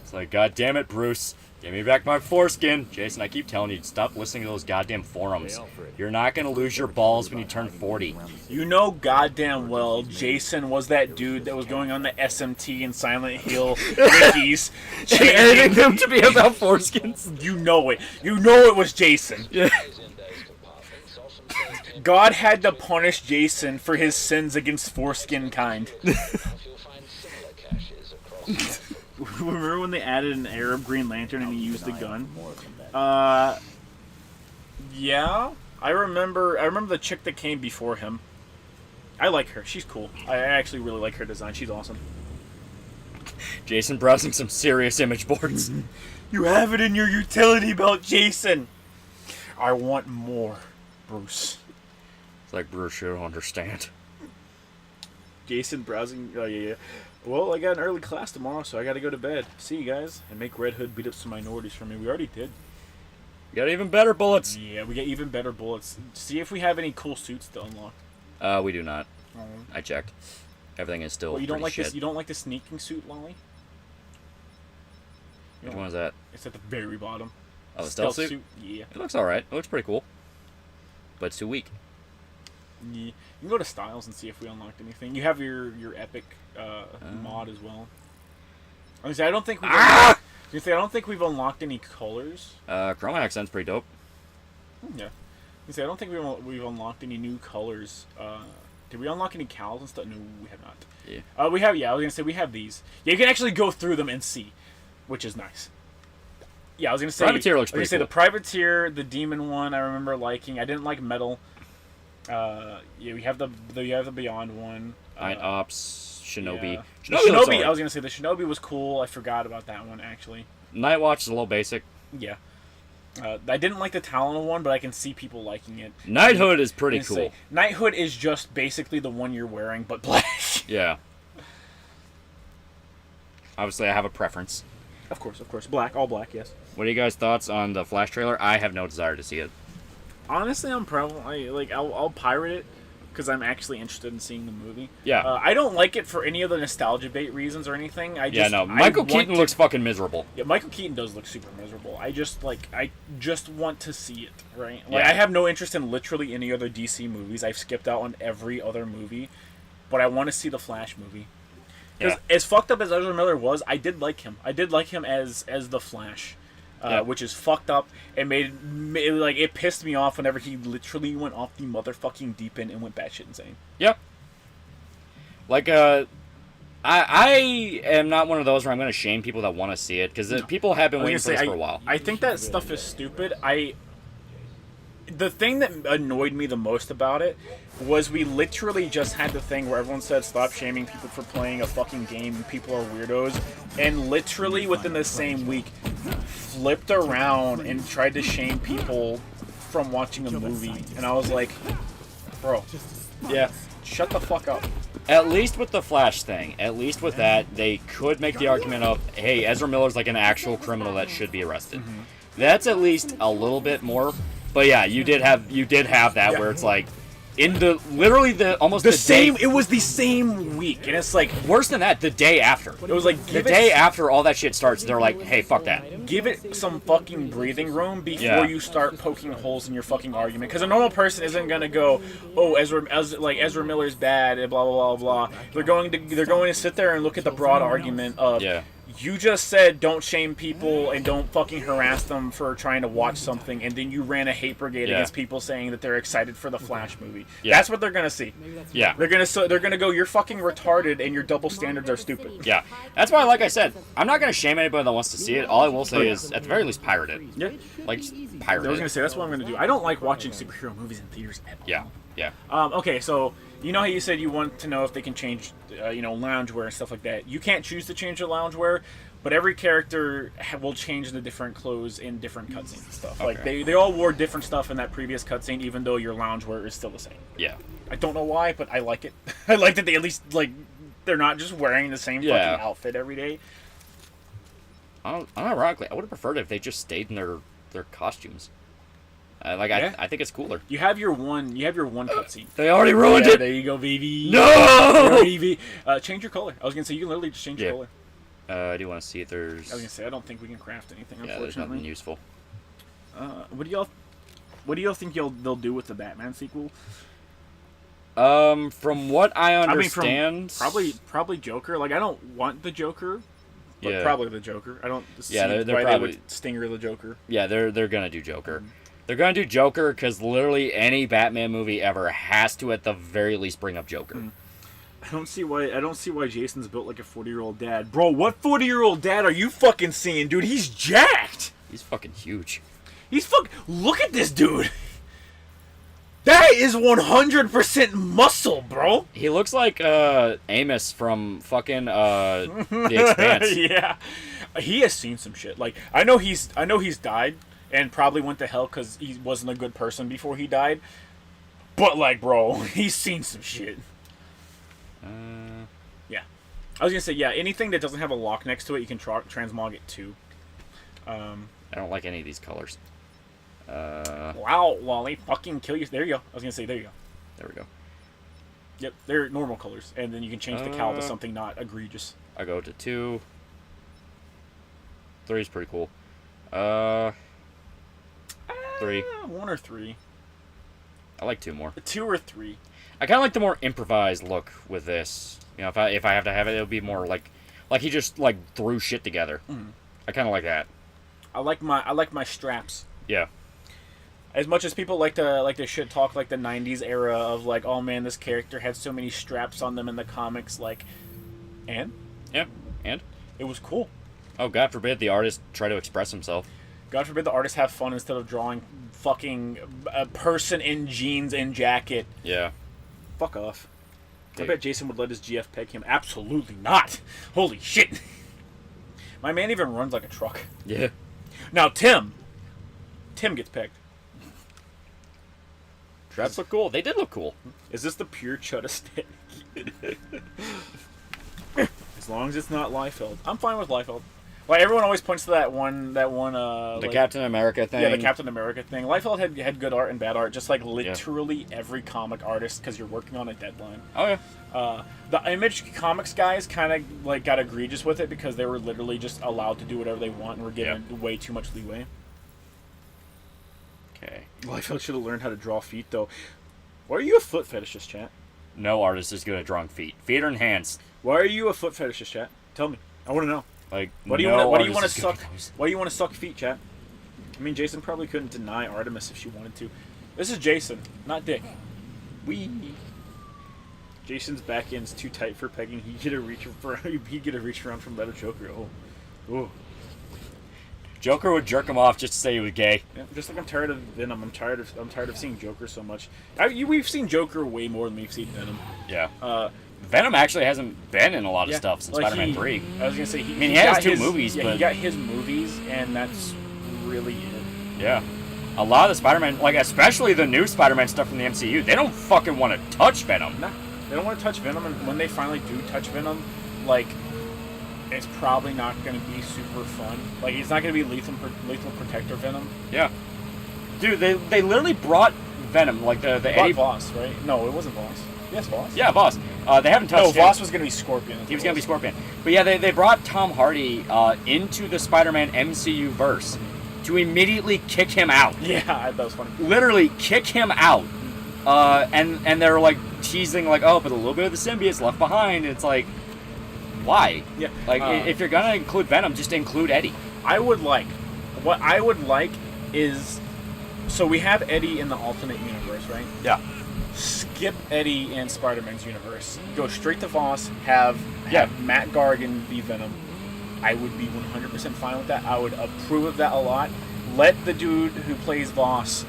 Speaker 4: It's like, God damn it, Bruce. Give me back my foreskin. Jason, I keep telling you, stop listening to those goddamn forums. You're not going to lose your balls when you turn 40.
Speaker 3: You know goddamn well Jason was that dude that was going on the SMT and Silent Hill wikis.
Speaker 4: Editing them to be about foreskins.
Speaker 3: You know it. You know it was Jason.
Speaker 4: Yeah.
Speaker 3: God had to punish Jason for his sins against foreskin kind. Remember when they added an Arab Green Lantern and he used a gun? Yeah. I remember the chick that came before him. I like her. She's cool. I actually really like her design. She's awesome.
Speaker 4: Jason browsing some serious image boards.
Speaker 3: You have it in your utility belt, Jason. I want more, Bruce.
Speaker 4: It's like, Bruce, you don't understand.
Speaker 3: Jason browsing. Oh, yeah. Well, I got an early class tomorrow, so I gotta go to bed. See you guys, and make Red Hood beat up some minorities for me. We already did.
Speaker 4: We got even better bullets.
Speaker 3: Yeah, we got even better bullets. See if we have any cool suits to unlock.
Speaker 4: We do not. I checked. Everything is still.
Speaker 3: Well, you don't like
Speaker 4: shit.
Speaker 3: this? You don't like the sneaking suit, Lolly?
Speaker 4: Which one is that?
Speaker 3: It's at the very bottom.
Speaker 4: Oh, the stealth suit?
Speaker 3: Yeah.
Speaker 4: It looks alright. It looks pretty cool. But it's too weak.
Speaker 3: Yeah. You can go to Styles and see if we unlocked anything. You have your epic mod as well. I was gonna say, I don't think we've unlocked any colors.
Speaker 4: Chroma accent's pretty dope.
Speaker 3: Yeah. I was gonna say, I don't think we've unlocked any new colors. Did we unlock any cows and stuff? No, we have not.
Speaker 4: Yeah.
Speaker 3: We have. Yeah, I was gonna say we have these. Yeah, you can actually go through them and see, which is nice. Yeah, I was gonna say.
Speaker 4: Privateer looks pretty cool.
Speaker 3: The Privateer, the Demon one, I remember liking. I didn't like Metal. Yeah, we have the Beyond one.
Speaker 4: Night Ops, Shinobi.
Speaker 3: Yeah.
Speaker 4: Shinobi,
Speaker 3: I was gonna say the Shinobi was cool. I forgot about that one actually.
Speaker 4: Night Watch is a little basic.
Speaker 3: Yeah. I didn't like the Talon one, but I can see people liking it.
Speaker 4: Knighthood is pretty cool.
Speaker 3: Knighthood is just basically the one you're wearing, but black.
Speaker 4: Yeah. Obviously, I have a preference.
Speaker 3: Of course. Black, all black, yes.
Speaker 4: What are you guys' thoughts on the Flash trailer? I have no desire to see it.
Speaker 3: Honestly, I'll pirate it because I'm actually interested in seeing the movie.
Speaker 4: Yeah.
Speaker 3: I don't like it for any of the nostalgia bait reasons or anything.
Speaker 4: Michael Keaton looks fucking miserable.
Speaker 3: Yeah, Michael Keaton does look super miserable. I just want to see it, right? Like, I have no interest in literally any other DC movies. I've skipped out on every other movie, but I want to see the Flash movie. Because as fucked up as Ezra Miller was, I did like him. I did like him as the Flash. Which is fucked up and it pissed me off whenever he literally went off the motherfucking deep end and went batshit insane.
Speaker 4: Yep. Like, I am not one of those where I'm going to shame people that want to see it, because people have been waiting for this for a while.
Speaker 3: I think that stuff is stupid. The thing that annoyed me the most about it was we literally just had the thing where everyone said stop shaming people for playing a fucking game, people are weirdos, and literally within the same week flipped around and tried to shame people from watching a movie, and I was like, bro, shut the fuck up.
Speaker 4: At least with the Flash thing, at least with that, they could make the argument of, hey, Ezra Miller's like an actual criminal that should be arrested.
Speaker 3: Mm-hmm.
Speaker 4: That's at least a little bit more. But yeah, you did have that where it's like in it was
Speaker 3: the same week, and it's like
Speaker 4: worse than that, the day after.
Speaker 3: It was like
Speaker 4: the day after all that shit starts, they're like, hey, fuck that.
Speaker 3: Give it some fucking breathing room before you start poking holes in your fucking argument. Because a normal person isn't gonna go, oh, Ezra Miller's bad, and blah blah blah blah. They're going to sit there and look at the broad argument of you just said don't shame people and don't fucking harass them for trying to watch something, and then you ran a hate brigade against people saying that they're excited for the Flash movie. Yeah. That's what they're gonna see.
Speaker 4: Yeah.
Speaker 3: They're gonna go, you're fucking retarded and your double standards are stupid.
Speaker 4: Yeah. That's why, like I said, I'm not gonna shame anybody that wants to see it. All I will say is, at the very least, pirate it.
Speaker 3: Yeah.
Speaker 4: Like, pirate it.
Speaker 3: I was gonna say that's what I'm gonna do. I don't like watching superhero movies in theaters at all.
Speaker 4: Yeah. Yeah.
Speaker 3: Okay, so You know how you said you want to know if they can change, loungewear and stuff like that. You can't choose to change their loungewear, but every character will change the different clothes in different cutscenes and stuff. Like they all wore different stuff in that previous cutscene, even though your loungewear is still the same.
Speaker 4: Yeah.
Speaker 3: I don't know why, but I like it. I like that they at least they're not just wearing the same fucking outfit every day.
Speaker 4: Unironically, I would have preferred if they just stayed in their costumes. I think it's cooler.
Speaker 3: You have your one cutscene.
Speaker 4: They already ruined it.
Speaker 3: There you go, baby.
Speaker 4: No.
Speaker 3: Baby. Change your color. I was gonna say you can literally just change your color.
Speaker 4: I do want to see if there's.
Speaker 3: I was gonna say I don't think we can craft anything.
Speaker 4: Yeah,
Speaker 3: Unfortunately,
Speaker 4: there's nothing useful.
Speaker 3: What do y'all think they'll do with the Batman sequel?
Speaker 4: From what I understand,
Speaker 3: probably Joker. Like I don't want the Joker. But probably the Joker. I don't see
Speaker 4: they're
Speaker 3: why
Speaker 4: probably,
Speaker 3: they would stinger the Joker.
Speaker 4: Yeah, they're gonna do Joker. They're gonna do Joker because literally any Batman movie ever has to, at the very least, bring up Joker.
Speaker 3: I don't see why Jason's built like a 40-year-old dad, bro. What 40-year-old dad are you fucking seeing, dude? He's jacked.
Speaker 4: He's fucking huge.
Speaker 3: Look at this dude. That is 100% muscle, bro.
Speaker 4: He looks like Amos from fucking The Expanse.
Speaker 3: Yeah, he has seen some shit. Like I know he's died and probably went to hell because he wasn't a good person before he died. But like, bro, he's seen some shit. Yeah, I was gonna say anything that doesn't have a lock next to it, you can transmog it to.
Speaker 4: I don't like any of these colors.
Speaker 3: Wow, Lolly, fucking kill you. There you go. I was gonna say, there you go.
Speaker 4: There we go.
Speaker 3: Yep, they're normal colors, and then you can change the cowl to something not egregious.
Speaker 4: I go to 2. 3 is pretty cool. 3.
Speaker 3: 1 or 3.
Speaker 4: I like 2 more.
Speaker 3: 2 or 3.
Speaker 4: I kind of like the more improvised look with this. You know, if I have to have it, it'll be more like he just threw shit together. I kind of like that.
Speaker 3: I like my straps.
Speaker 4: Yeah.
Speaker 3: As much as people like to shit talk like the 90s era of like, oh man, this character had so many straps on them in the comics, and it was cool.
Speaker 4: Oh, God forbid the artist try to express himself.
Speaker 3: God forbid the artist have fun instead of drawing fucking a person in jeans and jacket.
Speaker 4: Yeah.
Speaker 3: Fuck off. I bet Jason would let his GF peg him. Absolutely not. Holy shit. My man even runs like a truck.
Speaker 4: Yeah.
Speaker 3: Now Tim gets pegged.
Speaker 4: Traps look cool. They did look cool.
Speaker 3: Is this the pure Chud aesthetic? As long as it's not Liefeld. I'm fine with Liefeld. Like everyone always points to that one
Speaker 4: the Captain America thing.
Speaker 3: Yeah, the Captain America thing. Liefeld had good art and bad art, just like literally every comic artist, because you're working on a deadline.
Speaker 4: Oh yeah.
Speaker 3: The Image Comics guys kind of got egregious with it because they were literally just allowed to do whatever they want and were given way too much leeway.
Speaker 4: Okay.
Speaker 3: Liefeld should have learned how to draw feet, though. Why are you a foot fetishist, chat?
Speaker 4: No artist is good at drawing feet. Feet or hands.
Speaker 3: Why are you a foot fetishist, chat? Tell me. I want to know. What do you want to suck? Why do you want to suck feet, chat? I mean, Jason probably couldn't deny Artemis if she wanted to. This is Jason, not Dick. Jason's back end's too tight for pegging. He get a reach around from better Joker. Oh.
Speaker 4: Joker would jerk him off just to say he was gay.
Speaker 3: Yeah, just like I'm tired of Venom. I'm tired of seeing Joker so much. We've seen Joker way more than we've seen Venom.
Speaker 4: Yeah. Venom actually hasn't been in a lot of stuff since Spider-Man 3.
Speaker 3: I was gonna say
Speaker 4: he has 2 movies, but
Speaker 3: he got his movies, and that's really it.
Speaker 4: Yeah. A lot of the Spider-Man, especially the new Spider-Man stuff from the MCU, they don't fucking want to touch Venom.
Speaker 3: Nah, they don't want to touch Venom, and when they finally do touch Venom, it's probably not going to be super fun. It's not going to be lethal protector Venom.
Speaker 4: Yeah. Dude, they literally brought Venom, the Eddie
Speaker 3: Voss, right? No, it wasn't Voss. Yes, Voss.
Speaker 4: Yeah, Voss. They haven't touched him.
Speaker 3: No, Voss was going to be Scorpion.
Speaker 4: He was going to be Scorpion. But yeah, they brought Tom Hardy into the Spider-Man MCU verse to immediately kick him out.
Speaker 3: Yeah, that was funny.
Speaker 4: Literally kick him out. And they're teasing but a little bit of the symbiote's left behind. It's why?
Speaker 3: Yeah.
Speaker 4: If you're going to include Venom, just include Eddie.
Speaker 3: What I would like is, so we have Eddie in the alternate universe, right?
Speaker 4: Yeah.
Speaker 3: Skip Eddie in Spider-Man's universe. Go straight to Voss. Have Matt Gargan be Venom. I would be 100% fine with that. I would approve of that a lot. Let the dude who plays Voss,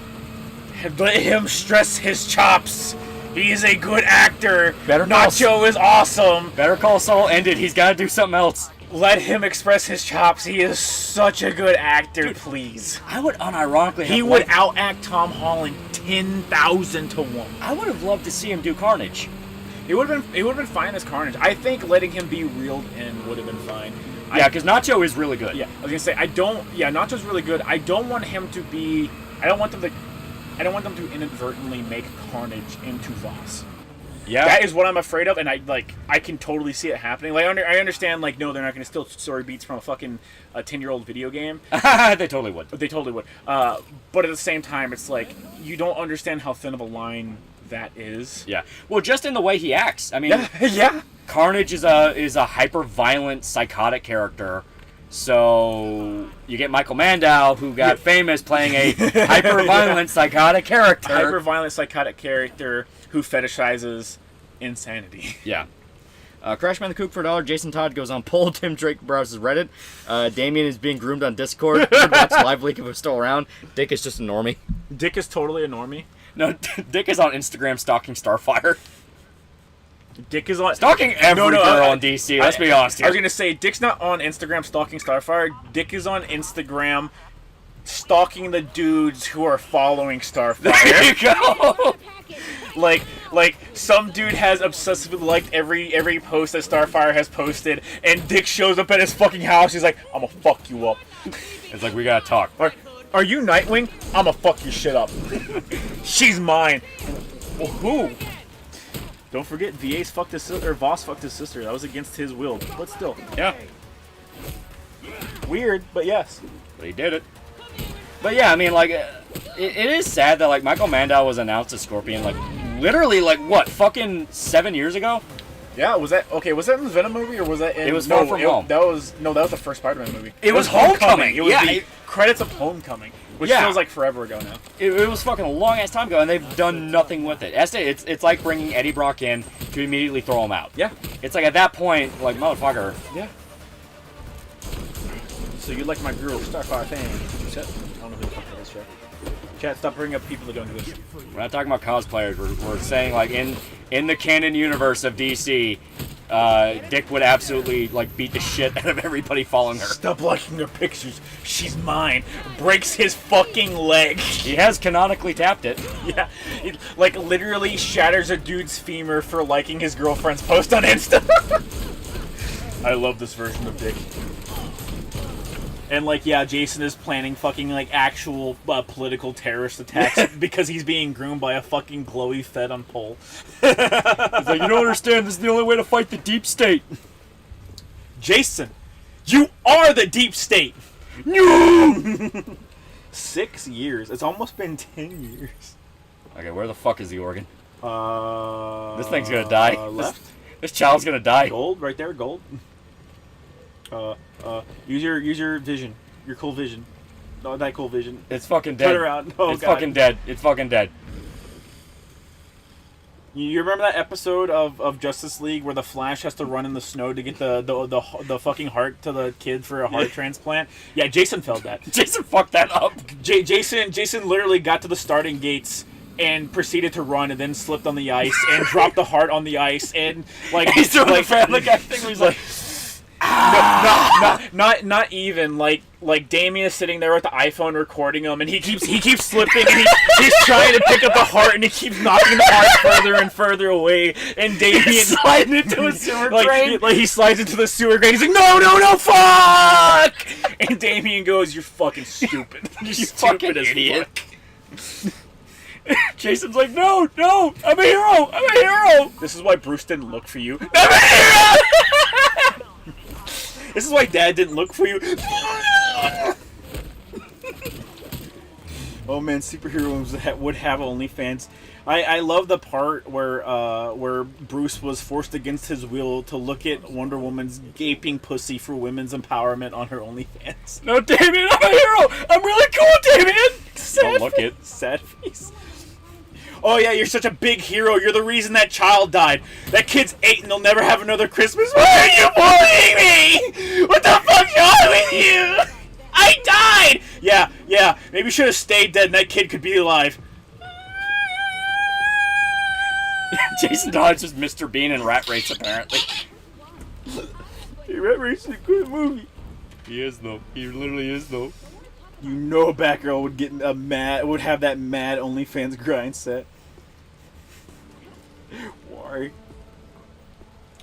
Speaker 3: let him stress his chops. He's a good actor.
Speaker 4: Better Call
Speaker 3: Nacho is awesome.
Speaker 4: Better Call Saul ended. He's got to do something else.
Speaker 3: Let him express his chops. He is such a good actor, please.
Speaker 4: I would unironically.
Speaker 3: He would outact Tom Holland 10,000 to 1.
Speaker 4: I would have loved to see him do Carnage.
Speaker 3: It would have been fine as Carnage. I think letting him be reeled in would have been fine.
Speaker 4: Yeah, because Nacho is really good.
Speaker 3: Yeah, I was gonna say Nacho's really good. I don't want him to be. I don't want them to inadvertently make Carnage into Voss.
Speaker 4: Yeah,
Speaker 3: that is what I'm afraid of, and I can totally see it happening. Like I understand, like no, they're not going to steal story beats from a fucking 10-year-old video game.
Speaker 4: They totally would.
Speaker 3: They totally would. But at the same time, it's like you don't understand how thin of a line that is.
Speaker 4: Yeah. Well, just in the way he acts. I mean,
Speaker 3: yeah.
Speaker 4: Carnage is a hyper-violent, psychotic character. So you get Michael Mandow, who got famous playing a hyper-violent, psychotic character.
Speaker 3: Hyper-violent, psychotic character who fetishizes insanity.
Speaker 4: Yeah. Crashman the Kook for $1. Jason Todd goes on poll. Tim Drake browses Reddit. Damien is being groomed on Discord. Watch live leak if it's still around. Dick is just a normie.
Speaker 3: Dick is totally a normie.
Speaker 4: No, Dick is on Instagram stalking Starfire.
Speaker 3: Dick is on
Speaker 4: stalking every girl in DC. Let's be honest here.
Speaker 3: I was gonna say Dick's not on Instagram stalking Starfire. Dick is on Instagram stalking the dudes who are following Starfire.
Speaker 4: There you go.
Speaker 3: Like some dude has obsessively liked every post that Starfire has posted, and Dick shows up at his fucking house. He's like, "I'm gonna fuck you up."
Speaker 4: It's like we gotta talk.
Speaker 3: Are you Nightwing? I'm gonna fuck your shit up. She's mine. Well, who? Don't forget, Voss fucked his sister. That was against his will, but still.
Speaker 4: Yeah.
Speaker 3: Weird, but yes.
Speaker 4: But he did it. But yeah, I mean, like, it is sad that like Michael Mandow was announced as Scorpion, like, literally, like, what, fucking 7 years ago?
Speaker 3: Yeah, was that in the Venom movie, or was that in...
Speaker 4: It was Far From Home.
Speaker 3: That was the first Spider-Man movie.
Speaker 4: It was Homecoming.
Speaker 3: It was the credits of Homecoming, which feels like forever ago now.
Speaker 4: It was fucking a long-ass time ago, and they've done nothing with it. It's like bringing Eddie Brock in to immediately throw him out.
Speaker 3: Yeah.
Speaker 4: It's like, at that point, like, motherfucker.
Speaker 3: Yeah. So you like my girl, Starfire fan. I don't know who the fuck that is, Chat. Chat, stop bringing up people that don't do this.
Speaker 4: We're not talking about cosplayers. We're saying, like, in the canon universe of DC, Dick would absolutely, like, beat the shit out of everybody following her.
Speaker 3: Stop liking her pictures. She's mine. Breaks his fucking leg.
Speaker 4: He has canonically tapped it.
Speaker 3: Yeah. He, like, literally shatters a dude's femur for liking his girlfriend's post on Insta. I love this version of Dick. And, like, yeah, Jason is planning fucking, like, actual political terrorist attacks because he's being groomed by a fucking glowy fed on pole.
Speaker 4: He's like, you don't understand, this is the only way to fight the deep state.
Speaker 3: Jason, you are the deep state! No! 6 years. It's almost been 10 years.
Speaker 4: Okay, where the fuck is the organ? This thing's gonna die.
Speaker 3: Left.
Speaker 4: This child's gonna die.
Speaker 3: Gold, right there, gold. Use your vision. Your cool vision. No, that cool vision.
Speaker 4: It's fucking dead.
Speaker 3: Turn around. Oh,
Speaker 4: it's
Speaker 3: God.
Speaker 4: fucking dead. It's fucking dead.
Speaker 3: You remember that episode of Justice League where the Flash has to run in the snow to get the fucking heart to the kid for a heart transplant? Yeah, Jason failed that.
Speaker 4: Jason fucked that up.
Speaker 3: Jason literally got to the starting gates and proceeded to run and then slipped on the ice and dropped the heart on the ice and like
Speaker 4: he's doing the Family Guy thing where he's like.
Speaker 3: Not even like Damien is sitting there with the iPhone recording him, and he keeps slipping, and he's trying to pick up the heart, and he keeps knocking the heart further and further away, and Damien
Speaker 4: sliding into a sewer drain.
Speaker 3: Like he slides into the sewer drain. He's like, no, fuck! And Damien goes, "You're fucking stupid. You're stupid as
Speaker 4: idiot." Jason's like, no, I'm a hero.
Speaker 3: This is why Bruce didn't look for you. I'm a hero. This is why Dad didn't look for you. Oh man, superheroes would have OnlyFans. I love the part where Bruce was forced against his will to look at Wonder Woman's gaping pussy for women's empowerment on her OnlyFans.
Speaker 4: No, Damien, I'm a hero. I'm really cool, Damien.
Speaker 3: Don't look it. Sad face. Oh yeah, you're such a big hero. You're the reason that child died. That kid's 8 and they'll never have another Christmas. Why are you bullying me? What the fuck's wrong with you? I died! Yeah. Maybe you should have stayed dead and that kid could be alive.
Speaker 4: Jason Todd's just Mr. Bean and Rat Race, apparently.
Speaker 3: Hey, Rat Race is a good movie.
Speaker 4: He is, though. He literally is, though.
Speaker 3: You know Batgirl would get would have that mad OnlyFans grind set. Why?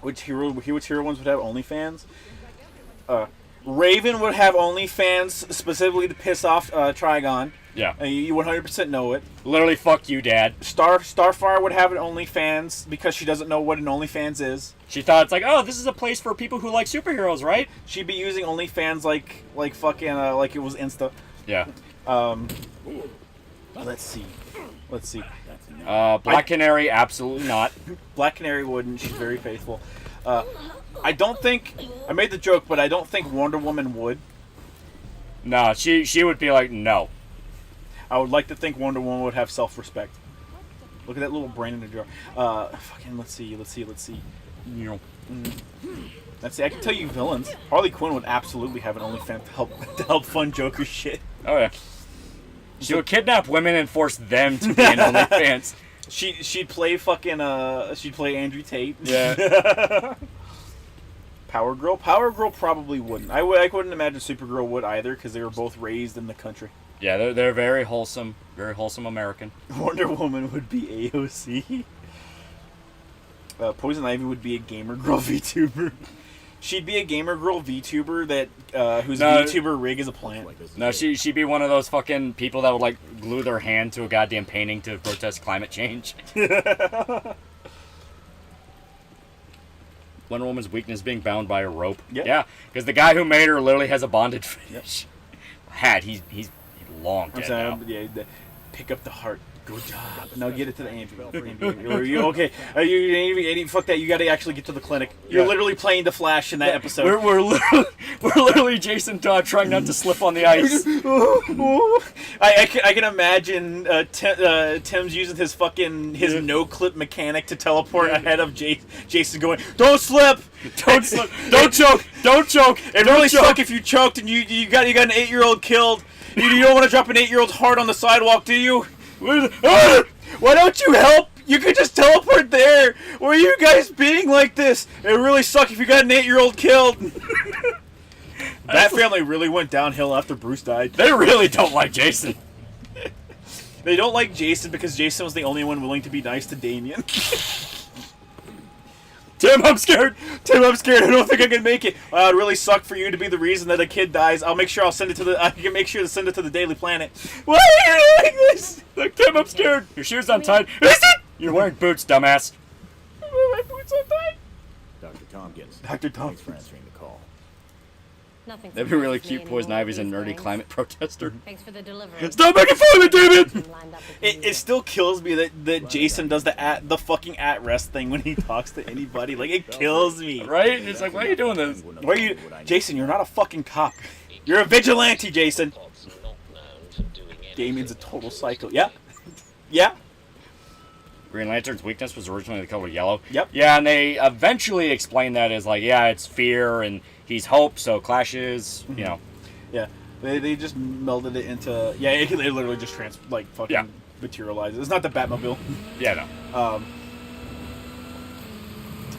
Speaker 3: Which hero ones would have OnlyFans? Raven would have OnlyFans specifically to piss off Trigon.
Speaker 4: Yeah.
Speaker 3: You 100% know it.
Speaker 4: Literally, fuck you, Dad.
Speaker 3: Starfire would have an OnlyFans because she doesn't know what an OnlyFans is.
Speaker 4: She thought it's like, oh, this is a place for people who like superheroes, right?
Speaker 3: She'd be using OnlyFans like fucking like it was Insta.
Speaker 4: Yeah.
Speaker 3: Let's see.
Speaker 4: Black Canary, absolutely not.
Speaker 3: Black Canary wouldn't. She's very faithful. I don't think I made the joke, but I don't think Wonder Woman would.
Speaker 4: No, she would be like, no.
Speaker 3: I would like to think Wonder Woman would have self-respect. Look at that little brain in the jar. Let's see. Let's see. Let's see. I can tell you villains. Harley Quinn would absolutely have an OnlyFans to help fund Joker shit.
Speaker 4: Oh yeah. She would kidnap women and force them to be in OnlyFans.
Speaker 3: She'd play fucking she'd play Andrew Tate.
Speaker 4: Yeah.
Speaker 3: Power Girl probably wouldn't. I wouldn't imagine Supergirl would either because they were both raised in the country.
Speaker 4: Yeah, they're very wholesome American.
Speaker 3: Wonder Woman would be AOC. Poison Ivy would be a gamer girl VTuber. She'd be a gamer girl VTuber that whose VTuber rig is a plant.
Speaker 4: No, she'd be one of those fucking people that would like glue their hand to a goddamn painting to protest climate change. Wonder Woman's weakness being bound by a rope.
Speaker 3: Yep.
Speaker 4: Yeah, because the guy who made her literally has a bondage finish. He's long dead now.
Speaker 3: Yeah, pick up the heart. Good job. Now get it to the ambulance. Are you okay? Fuck that. You got to actually get to the clinic. You're literally playing the Flash in that episode.
Speaker 4: We're literally Jason Todd trying not to slip on the ice.
Speaker 3: I can imagine Tim's using his no clip mechanic to teleport ahead of Jason, going, "Don't slip,
Speaker 4: don't slip, don't choke, don't choke."
Speaker 3: It really suck if you choked and you got an 8-year-old killed. You don't want to drop an 8-year-old's heart on the sidewalk, do you? Why don't you help? You could just teleport there. Why are you guys being like this? It really suck if you got an 8-year-old killed. That family really went downhill after Bruce died.
Speaker 4: They really don't like Jason.
Speaker 3: They don't like Jason because Jason was the only one willing to be nice to Damien. Tim, I'm scared. I don't think I can make it. It'd really suck for you to be the reason that a kid dies. I can send it to the Daily Planet. Why are you doing this?
Speaker 4: Look, Tim, I'm scared. Your shoes untied. You're wearing boots, dumbass.
Speaker 3: My boots untied.
Speaker 8: Dr. Tompkins.
Speaker 3: Dr.
Speaker 8: Thanks
Speaker 3: Tompkins.
Speaker 8: for answering the call.
Speaker 10: Nothing.
Speaker 4: That'd be really cute. Poison Ivy's a nerdy climate protester.
Speaker 10: Thanks for the delivery.
Speaker 4: Stop making fun of me, David!
Speaker 3: It still kills me that Jason does the fucking at rest thing when he talks to anybody. Like, it kills me.
Speaker 4: Right? It's like, why are you doing this?
Speaker 3: Why are you, Jason? You're not a fucking cop. You're a vigilante, Jason. Damien's a total psycho. Yeah. Yeah.
Speaker 4: Green Lantern's weakness was originally the color yellow.
Speaker 3: Yep.
Speaker 4: Yeah, and they eventually explained that as like, yeah, it's fear and he's hope, so clashes, you know.
Speaker 3: Yeah. They just melded it into it literally just materializes. It's not the Batmobile.
Speaker 4: Yeah, no.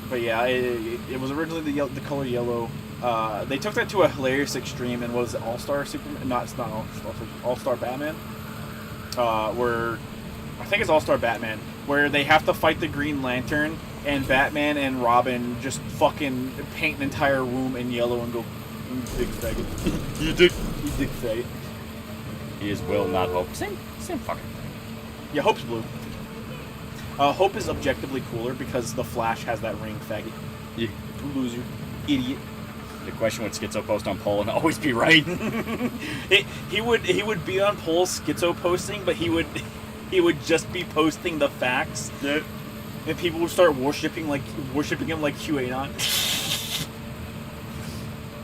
Speaker 3: But yeah, it was originally the color yellow. They took that to a hilarious extreme and was All-Star Superman. No, it's not All-Star Batman. Where I think it's All-Star Batman, where they have to fight the Green Lantern, and Batman and Robin just fucking paint an entire room in yellow and go, "You big faggot." You big faggot.
Speaker 4: He is Will, not Hope. Same fucking thing.
Speaker 3: Yeah, Hope's blue. Hope is objectively cooler because the Flash has that ring, faggot.
Speaker 4: Yeah.
Speaker 3: Loser. Idiot.
Speaker 4: The question would Schizo post on poll and always be right.
Speaker 3: He would be on poll Schizo posting, but he would just be posting the facts.
Speaker 4: Yeah.
Speaker 3: And people would start worshipping him like QAnon.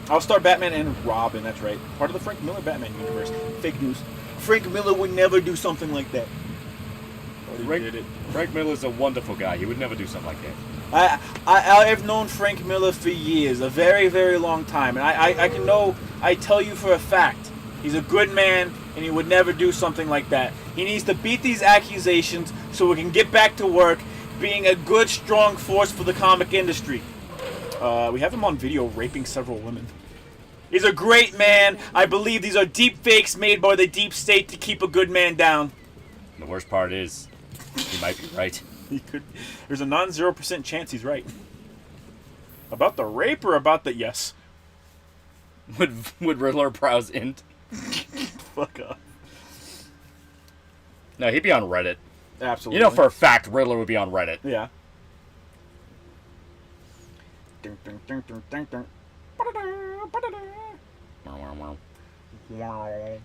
Speaker 3: I'll start Batman and Robin, that's right. Part of the Frank Miller Batman universe. Fake news. Frank Miller would never do something like that.
Speaker 4: Frank Miller's a wonderful guy. He would never do something like that.
Speaker 3: I have known Frank Miller for years, a very, very long time, and I tell you for a fact, he's a good man, and he would never do something like that. He needs to beat these accusations so we can get back to work, being a good, strong force for the comic industry. We have him on video raping several women. He's a great man. I believe these are deep fakes made by the deep state to keep a good man down.
Speaker 4: The worst part is, he might be right.
Speaker 3: He could. There's a non-0% chance he's right. About the rape or about the yes?
Speaker 4: Would Riddler browse int?
Speaker 3: Fuck off.
Speaker 4: No, he'd be on Reddit.
Speaker 3: Absolutely.
Speaker 4: You know for a fact Riddler would be on Reddit.
Speaker 3: Yeah.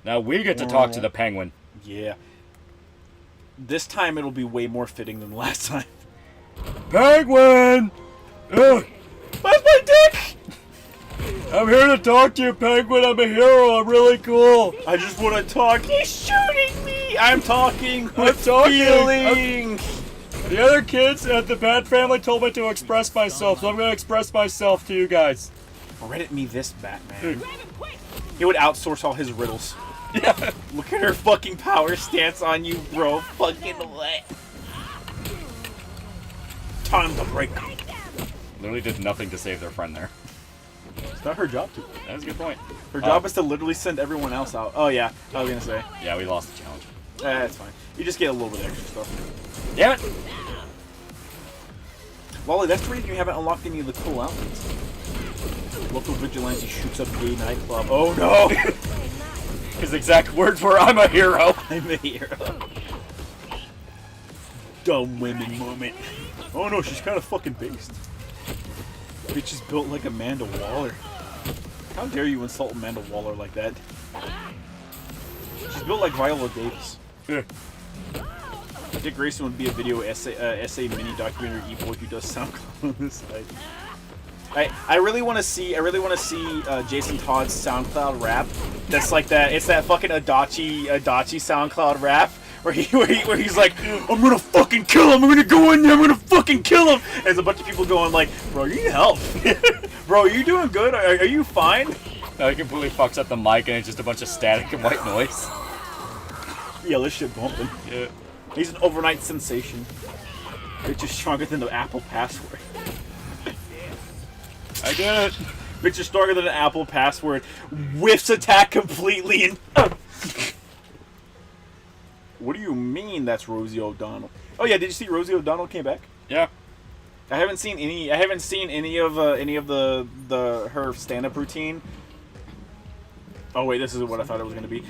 Speaker 4: Now we get to talk to the Penguin.
Speaker 3: Yeah. This time it'll be way more fitting than last time.
Speaker 4: Penguin! Ugh.
Speaker 3: That's my dick!
Speaker 4: I'm here to talk to you, Penguin. I'm a hero. I'm really cool.
Speaker 3: I just want to talk. He's shooting me! I'm talking with
Speaker 4: I'm talking.
Speaker 3: feeling!
Speaker 4: The other kids at the Bat family told me to express myself, so I'm going to express myself to you guys.
Speaker 3: Reddit me this, Batman. He would outsource all his riddles. Yeah. Look at her fucking power stance on you, bro. Fucking what? Time to break.
Speaker 4: Literally did nothing to save their friend there.
Speaker 3: It's not her job to.
Speaker 4: That's a good point.
Speaker 3: Her job is to literally send everyone else out. Oh, yeah. I was going to say.
Speaker 4: Yeah, we lost the challenge.
Speaker 3: That's fine. You just get a little bit extra stuff.
Speaker 4: Damn it!
Speaker 3: Loli, that's the reason you haven't unlocked any of the cool outfits. Local vigilante shoots up gay nightclub. Oh, no!
Speaker 4: His exact words were, I'm a hero.
Speaker 3: I'm a hero. Dumb women moment. Oh no, she's kind of fucking based. Bitch is built like Amanda Waller. How dare you insult Amanda Waller like that? She's built like Viola Davis.
Speaker 4: Yeah.
Speaker 3: Dick Grayson would be a video essay mini documentary e-boy who does SoundCloud on this side. I really want to see Jason Todd's SoundCloud rap. That's like that. It's that fucking Adachi SoundCloud rap where he's like, I'm gonna fucking kill him. I'm gonna go in there. I'm gonna fucking kill him. And there's a bunch of people going like, bro, you need help. Bro, are you doing good? Are you fine?
Speaker 4: No, he completely fucks up the mic and it's just a bunch of static and white noise.
Speaker 3: Yeah, this shit bumping.
Speaker 4: Yeah.
Speaker 3: He's an overnight sensation. Bitch is stronger than the Apple password.
Speaker 4: I did it.
Speaker 3: Bitch is stronger than an Apple password. Whiffs attack completely and... What do you mean that's Rosie O'Donnell? Oh yeah, did you see Rosie O'Donnell came back?
Speaker 4: Yeah.
Speaker 3: I haven't seen any of her stand-up routine. Oh wait, this is what I thought it was gonna be.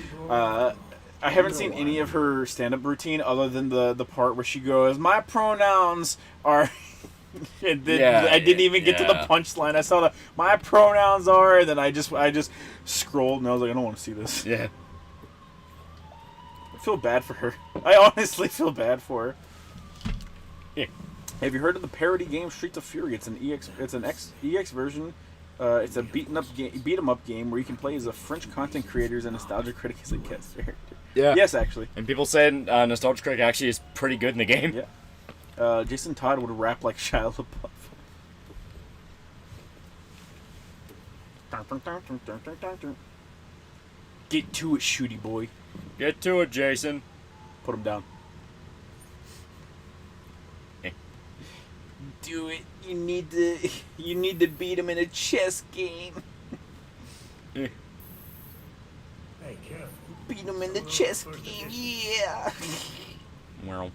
Speaker 3: I haven't seen any of her stand-up routine other than the part where she goes, "My pronouns are." And then I didn't even get to the punchline. I saw "my pronouns are," and then I just scrolled and I was like, I don't want to see this.
Speaker 4: Yeah.
Speaker 3: I feel bad for her. I honestly feel bad for her.
Speaker 4: Yeah.
Speaker 3: Have you heard of the parody game Streets of Fury? It's an EX version. It's a beat 'em up game where you can play as a French content creator and nostalgia critic as a guest character.
Speaker 4: Yeah.
Speaker 3: Yes, actually.
Speaker 4: And people said nostalgia critic actually is pretty good in the game.
Speaker 3: Yeah. Jason Todd would rap like Shia LaBeouf. Get to it, shooty boy.
Speaker 4: Get to it, Jason.
Speaker 3: Put him down. Do it. You need to beat him in a chess game.
Speaker 8: Hey, careful.
Speaker 3: Beat him in the chess game, yeah.
Speaker 4: Well.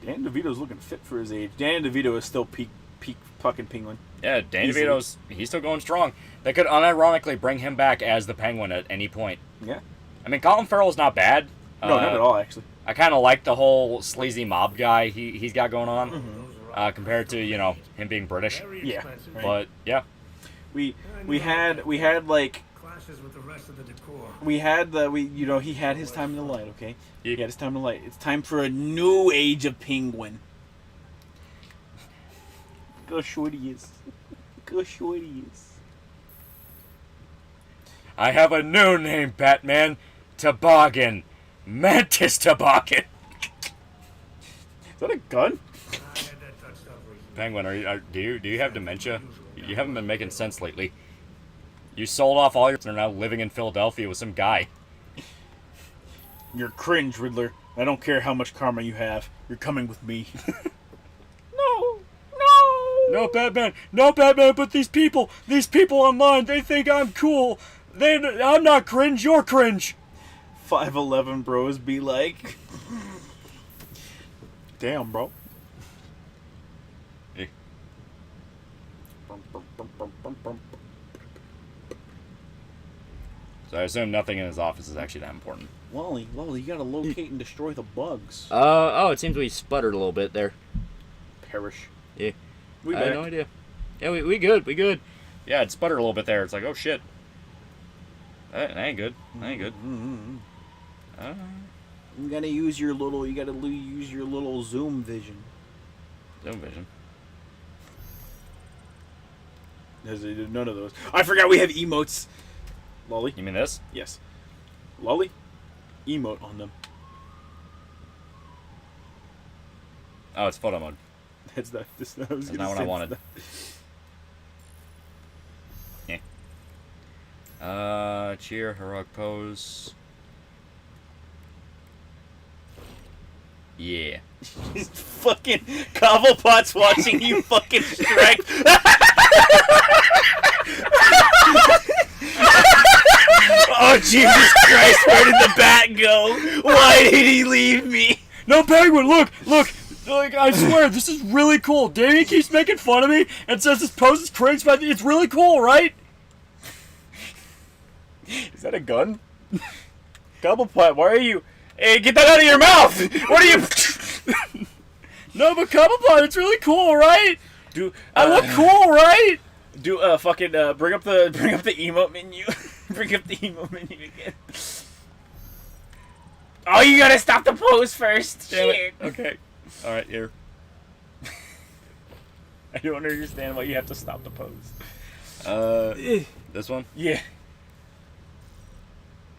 Speaker 3: Dan DeVito's looking fit for his age. Dan DeVito is still peak fucking Penguin.
Speaker 4: Yeah, Dan DeVito's he's still going strong. They could unironically bring him back as the Penguin at any point.
Speaker 3: Yeah.
Speaker 4: I mean, Colin Farrell's not bad.
Speaker 3: No, not at all, actually.
Speaker 4: I kind of like the whole sleazy mob guy he's got going on, compared to him being British.
Speaker 3: Yeah. Right.
Speaker 4: But yeah,
Speaker 3: we had like
Speaker 8: Clashes with the rest of the decor.
Speaker 3: he had his time in the light. Okay, he had his time in the light. It's time for a new age of Penguin. Go shorty is. Go shorty is.
Speaker 4: I have a new name, Batman. Toboggan. Mantis Toboggan.
Speaker 3: Is that a gun?
Speaker 4: Penguin, do you have dementia? You haven't been making sense lately. You sold off all your and are now living in Philadelphia with some guy.
Speaker 3: You're cringe, Riddler. I don't care how much karma you have. You're coming with me. No!
Speaker 4: No, Batman! No, Batman, but these people online, they think I'm cool. I'm not cringe, you're cringe.
Speaker 3: 5'11" bros be like... Damn, bro.
Speaker 4: Hey. So I assume nothing in his office is actually that important.
Speaker 3: Wally, you gotta locate and destroy the bugs.
Speaker 4: Oh, it seems we sputtered a little bit there.
Speaker 3: Perish.
Speaker 4: Yeah.
Speaker 3: We
Speaker 4: I had
Speaker 3: back.
Speaker 4: no idea. Yeah, we good. Yeah, it sputtered a little bit there. It's like, oh shit. That ain't good. That ain't good.
Speaker 3: You gotta use your little. You gotta use your little zoom vision.
Speaker 4: Zoom vision.
Speaker 3: There's none of those. I forgot we have emotes. Lolly.
Speaker 4: You mean this?
Speaker 3: Yes. Lolly. Emote on them.
Speaker 4: Oh, it's photo mode.
Speaker 3: That's not. That's not
Speaker 4: what I wanted. Yeah. Cheer, heroic pose. Yeah.
Speaker 3: Fucking Cobblepot's watching you fucking strike. Oh, Jesus Christ, where did the bat go? Why did he leave me?
Speaker 4: No, Penguin, look! Like, I swear, this is really cool. Damien keeps making fun of me and says this pose is cringe, but it's really cool, right?
Speaker 3: Is that a gun? Cobblepot, why are you... Hey, get that out of your mouth! What are you...
Speaker 4: No, but Cobblepot, it's really cool, right?
Speaker 3: Do
Speaker 4: I look cool, right?
Speaker 3: Do fucking bring up the emote menu. Bring up the emote menu again. Oh, you gotta stop the pose first.
Speaker 4: Damn it.
Speaker 3: Shit.
Speaker 4: Okay. All right, here.
Speaker 3: I don't understand why you have to stop the pose.
Speaker 4: This one?
Speaker 3: Yeah.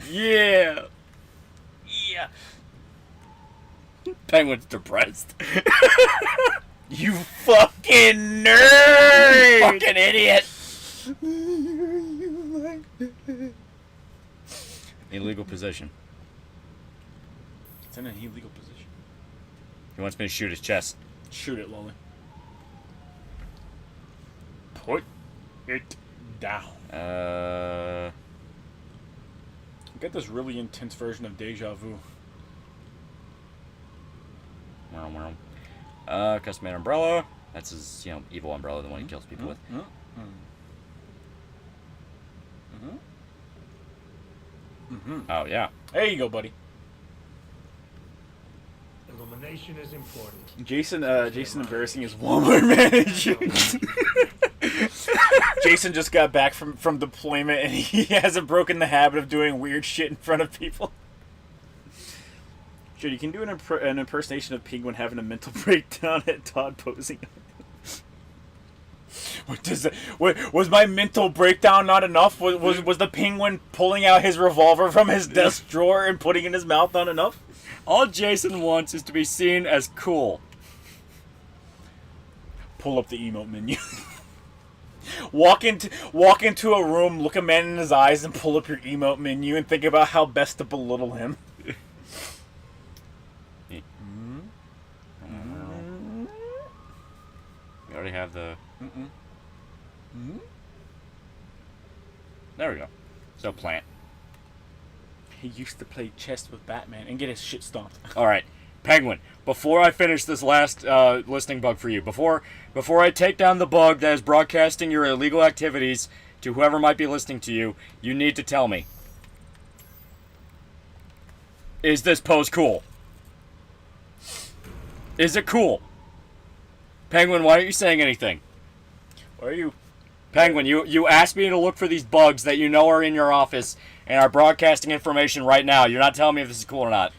Speaker 4: Yeah.
Speaker 3: Yeah.
Speaker 4: Penguin's depressed.
Speaker 3: You fucking nerd!
Speaker 4: Fucking idiot. Illegal position.
Speaker 3: It's in an illegal position.
Speaker 4: He wants me to shoot his chest.
Speaker 3: Shoot it, Lolly. Put it down. Get this really intense version of Deja Vu.
Speaker 4: Custom-made umbrella. That's his, evil umbrella, the one he kills people with. Oh, yeah.
Speaker 3: There you go, buddy.
Speaker 8: Illumination is important.
Speaker 3: Jason embarrassing his Walmart manager. Jason just got back from deployment and he hasn't broken the habit of doing weird shit in front of people. Sure, you can do an impersonation of Penguin having a mental breakdown at Todd posing. What does that? Was my mental breakdown not enough? Was the Penguin pulling out his revolver from his desk drawer and putting it in his mouth not enough?
Speaker 4: All Jason wants is to be seen as cool.
Speaker 3: Pull up the emote menu. Walk into a room, look a man in his eyes, and pull up your emote menu and think about how best to belittle him.
Speaker 4: We already have the... There we go. So, plant.
Speaker 3: He used to play chess with Batman and get his shit stomped.
Speaker 4: Alright, Penguin, before I finish this last listening bug for you, before I take down the bug that is broadcasting your illegal activities to whoever might be listening to you, you need to tell me. Is this pose cool? Is it cool? Penguin, why aren't you saying anything?
Speaker 3: Why are you...
Speaker 4: Penguin, you asked me to look for these bugs that you know are in your office and are broadcasting information right now. You're not telling me if this is cool or not.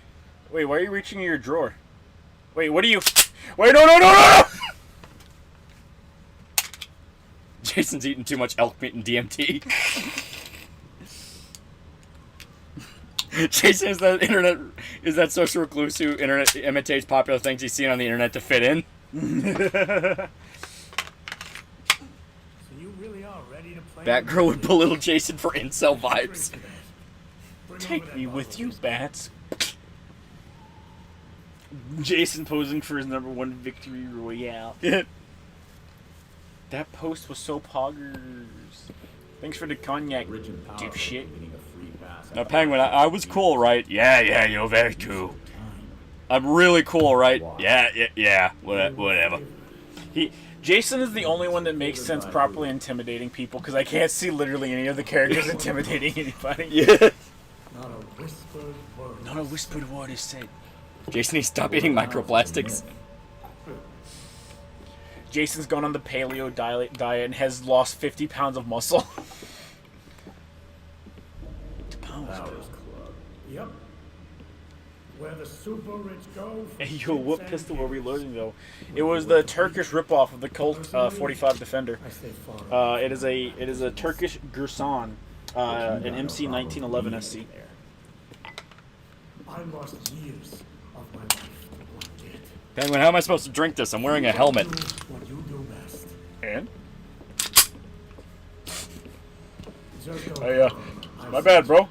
Speaker 3: Wait, why are you reaching in your drawer? Wait, what are you... Wait, no!
Speaker 4: Jason's eating too much elk meat and DMT. Jason is that social recluse who imitates popular things he's seen on the internet to fit in.
Speaker 8: You really are ready to play.
Speaker 4: Batgirl would belittle Jason for incel vibes.
Speaker 3: Take me with you, bats. Jason posing for his #1 victory royale. That post was so poggers. Thanks for the cognac, dipshit.
Speaker 4: Now, Penguin, I was cool, right? Yeah, you're very cool. I'm really cool, right? Yeah, whatever.
Speaker 3: Jason is the only one that makes sense properly intimidating people, because I can't see literally any of the characters intimidating anybody.
Speaker 4: Yeah.
Speaker 3: Not a whispered word is said.
Speaker 4: Jason needs to stop eating microplastics.
Speaker 3: Jason's gone on the paleo diet and has lost 50 pounds of muscle.
Speaker 8: Yep. Where the super rich go.
Speaker 3: Hey, yo, what pistol were we loading though? It was the Turkish ripoff of the Colt 45 Defender. It is a Turkish Gursan, an MC 1911 SC.
Speaker 8: I lost years of my life to want it.
Speaker 4: Penguin, how am I supposed to drink this? I'm wearing a helmet.
Speaker 8: Do what you do best.
Speaker 3: And?
Speaker 8: Jojo,
Speaker 3: Hey, my bad, bro.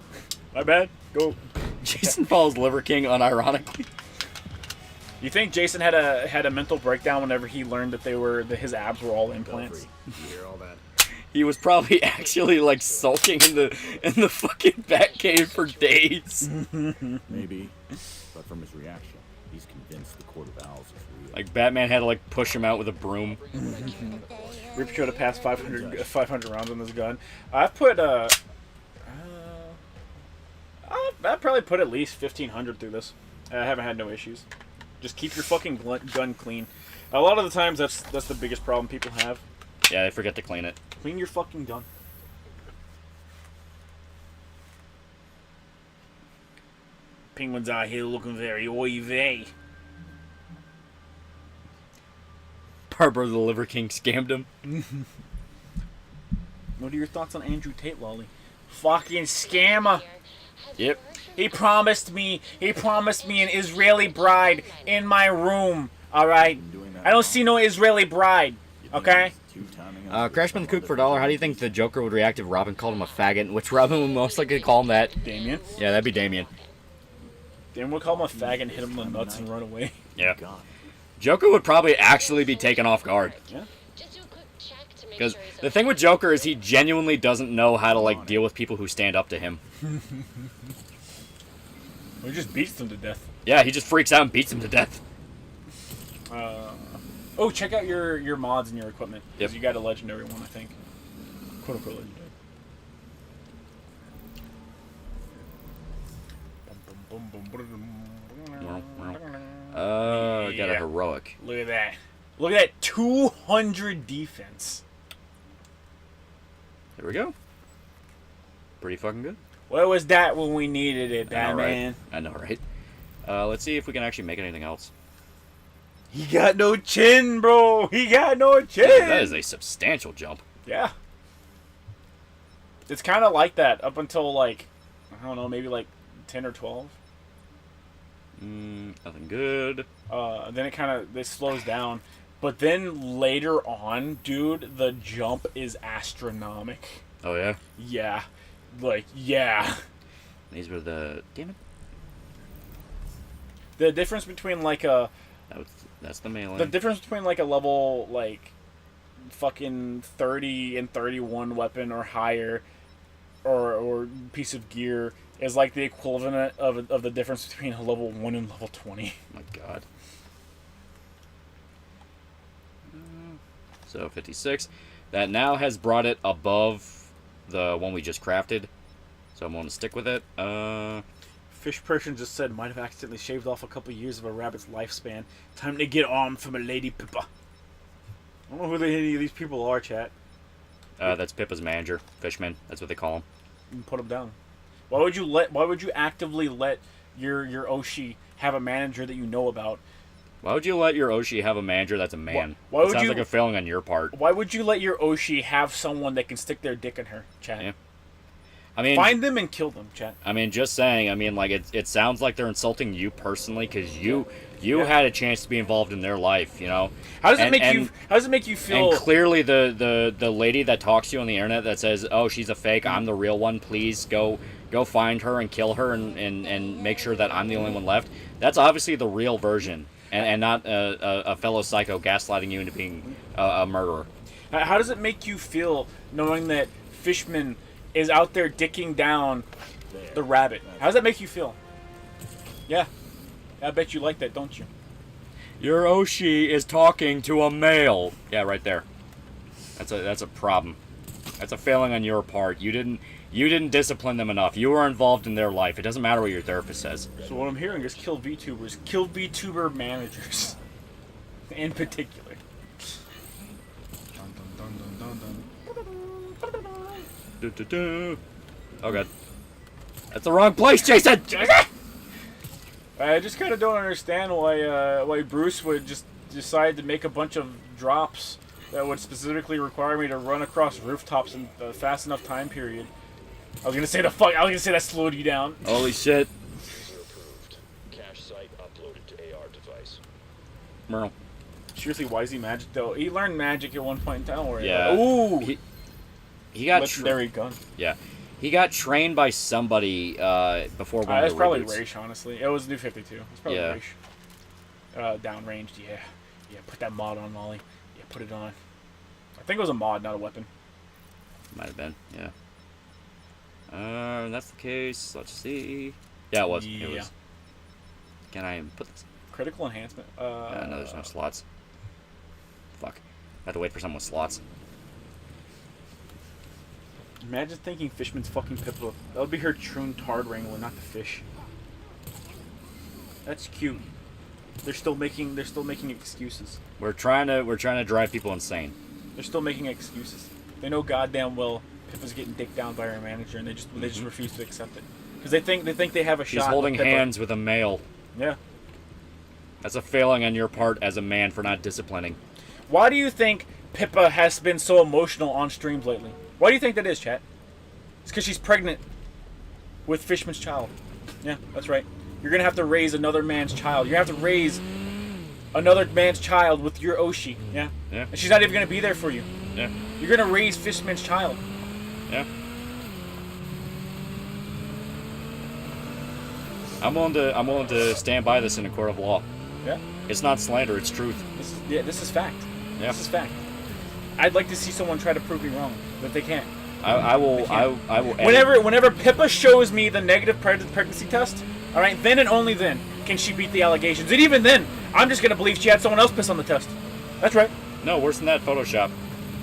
Speaker 3: My bad. Go.
Speaker 4: Jason follows Liver King unironically.
Speaker 3: You think Jason had a mental breakdown whenever he learned that his abs were all implants?
Speaker 8: You hear all that?
Speaker 4: He was probably actually like sulking in the fucking Batcave for days.
Speaker 11: Maybe, but from his reaction, he's convinced the Court of Owls is real.
Speaker 4: Like Batman had to like push him out with a broom.
Speaker 3: Rip should have passed 500 rounds on this gun. I've probably put at least 1,500 through this. I haven't had no issues. Just keep your fucking gun clean. A lot of the times, that's the biggest problem people have.
Speaker 4: Yeah, they forget to clean it.
Speaker 3: Clean your fucking gun. Penguins out here looking very oy vey.
Speaker 4: Barber the Liver King scammed him.
Speaker 3: What are your thoughts on Andrew Tate, Lolly? Fucking scammer.
Speaker 4: Yep.
Speaker 3: He promised me an Israeli bride in my room. All right. I don't see no Israeli bride. Okay.
Speaker 4: Crashman the Kook for $1. How do you think the Joker would react if Robin called him a faggot? Which Robin would most likely call him that?
Speaker 3: Damien.
Speaker 4: Yeah, that'd be Damien.
Speaker 3: Damien would call him a faggot and hit him in the nuts and run away.
Speaker 4: Yeah. Joker would probably actually be taken off guard.
Speaker 3: Yeah.
Speaker 4: Because the thing with Joker is he genuinely doesn't know how to like deal with people who stand up to him.
Speaker 3: He just beats them to death.
Speaker 4: Yeah, he just freaks out and beats them to death.
Speaker 3: Oh, check out your mods and your equipment.
Speaker 4: Yep.
Speaker 3: You got a legendary one, I think. Quote unquote legendary.
Speaker 4: Got a heroic.
Speaker 3: Look at that. Look at that 200 defense.
Speaker 4: There we go. Pretty fucking good.
Speaker 3: Where was that when we needed it, Batman?
Speaker 4: I know, right? Let's see if we can actually make anything else.
Speaker 3: He got no chin, bro. He got no chin.
Speaker 4: Yeah, that is a substantial jump.
Speaker 3: Yeah. It's kind of like that up until, like, I don't know, maybe like 10 or 12.
Speaker 4: Nothing good.
Speaker 3: Then it slows down. But then later on, dude, the jump is astronomical.
Speaker 4: Oh, yeah?
Speaker 3: Yeah. Like, yeah.
Speaker 4: These were the... Damn it.
Speaker 3: The difference between, like, a...
Speaker 4: That's the melee.
Speaker 3: The difference between, like, a level, like, fucking 30 and 31 weapon or higher or piece of gear is, like, the equivalent of the difference between a level 1 and level 20.
Speaker 4: Oh, my God. So, 56. That now has brought it above the one we just crafted. So I'm going to stick with it.
Speaker 3: Fish person just said, might have accidentally shaved off a couple years of a rabbit's lifespan. Time to get on from a Lady Pippa. I don't know who any of these people are, chat.
Speaker 4: That's Pippa's manager. Fishman. That's what they call him.
Speaker 3: You put him down. Why would you actively let your Oshi have a manager that you know about?
Speaker 4: Why would you let your Oshi have a manager that's a man?
Speaker 3: Why
Speaker 4: it sounds like a failing on your part.
Speaker 3: Why would you let your Oshi have someone that can stick their dick in her, chat?
Speaker 4: Yeah. I mean,
Speaker 3: find them and kill them, chat.
Speaker 4: I mean, just saying. I mean, like it sounds like they're insulting you personally because you had a chance to be involved in their life. You know.
Speaker 3: How does it make you? How does it make you feel?
Speaker 4: And clearly, the lady that talks to you on the internet that says, "Oh, she's a fake. I'm the real one. Please go find her and kill her and make sure that I'm the only one left." That's obviously the real version, and not a fellow psycho gaslighting you into being a murderer.
Speaker 3: How does it make you feel knowing that Fishman is out there dicking down the rabbit? How does that make you feel? Yeah, I bet you like that, don't you?
Speaker 4: Your Oshi is talking to a male. Yeah, right there. That's a problem. That's a failing on your part. You didn't discipline them enough. You were involved in their life. It doesn't matter what your therapist says.
Speaker 3: So what I'm hearing is kill VTubers, kill VTuber managers, in particular.
Speaker 4: Oh god. That's the wrong place, Jason!
Speaker 3: I just kind of don't understand why Bruce would just decide to make a bunch of drops that would specifically require me to run across rooftops in a fast enough time period. I was gonna say that slowed you down.
Speaker 4: Holy shit.
Speaker 5: Cache site uploaded to AR device.
Speaker 4: Merle.
Speaker 3: Seriously, why is he magic though? He learned magic at one point in time. Where
Speaker 4: Yeah.
Speaker 3: Ooh.
Speaker 4: He got
Speaker 3: legendary gun.
Speaker 4: Yeah. He got trained by somebody before one of
Speaker 3: That's
Speaker 4: the
Speaker 3: probably
Speaker 4: reboots.
Speaker 3: Raish, honestly. It was New 52. It's probably
Speaker 4: Yeah.
Speaker 3: Raish. Downranged, yeah. Yeah, put that mod on, Molly. Yeah, put it on. I think it was a mod, not a weapon.
Speaker 4: Might have been, yeah. That's the case. Let's see. Yeah, it was.
Speaker 3: Yeah.
Speaker 4: It was. Can I put this?
Speaker 3: Critical enhancement.
Speaker 4: No, there's no slots. Fuck. I have to wait for someone with slots.
Speaker 3: Imagine thinking Fishman's fucking Pippa. That would be her Troon Tard Wrangler, not the fish. That's cute. They're still making excuses.
Speaker 4: We're trying to drive people insane.
Speaker 3: They're still making excuses. They know goddamn well Pippa's getting dicked down by her manager, and they just refuse to accept it because they think they have a shot.
Speaker 4: She's holding
Speaker 3: with Pippa.
Speaker 4: hands with a male.
Speaker 3: Yeah.
Speaker 4: That's a failing on your part as a man for not disciplining.
Speaker 3: Why do you think Pippa has been so emotional on streams lately? Why do you think that is, chat? It's because she's pregnant with Fishman's child. Yeah, that's right. You're gonna have to raise another man's child. You're gonna have to raise another man's child with your Oshi. Yeah.
Speaker 4: Yeah.
Speaker 3: And she's not even gonna be there for you.
Speaker 4: Yeah.
Speaker 3: You're gonna raise Fishman's child.
Speaker 4: Yeah. I'm willing to stand by this in a court of law.
Speaker 3: Yeah.
Speaker 4: It's not slander, it's truth.
Speaker 3: This is fact.
Speaker 4: Yeah.
Speaker 3: This is fact. I'd like to see someone try to prove me wrong, but they can't.
Speaker 4: I will.
Speaker 3: Whenever Pippa shows me the negative pregnancy test, all right, then and only then can she beat the allegations. And even then, I'm just gonna believe she had someone else piss on the test. That's right.
Speaker 4: No, worse than that. Photoshop.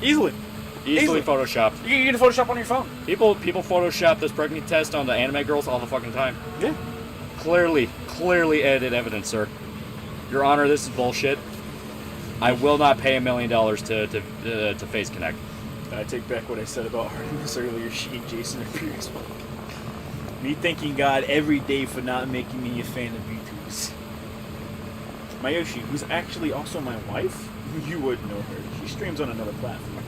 Speaker 3: Easily
Speaker 4: Photoshopped.
Speaker 3: You can Photoshop on your phone.
Speaker 4: People Photoshop this pregnancy test on the anime girls all the fucking time.
Speaker 3: Yeah.
Speaker 4: Clearly edited evidence, sir. Your Honor, this is bullshit. I will not pay $1 million to face connect.
Speaker 3: I take back what I said about Artemis earlier. She and Jason are furious. Me thanking God every day for not making me a fan of VTubers. Mayoshi, who's actually also my wife, you would know her. She streams on another platform.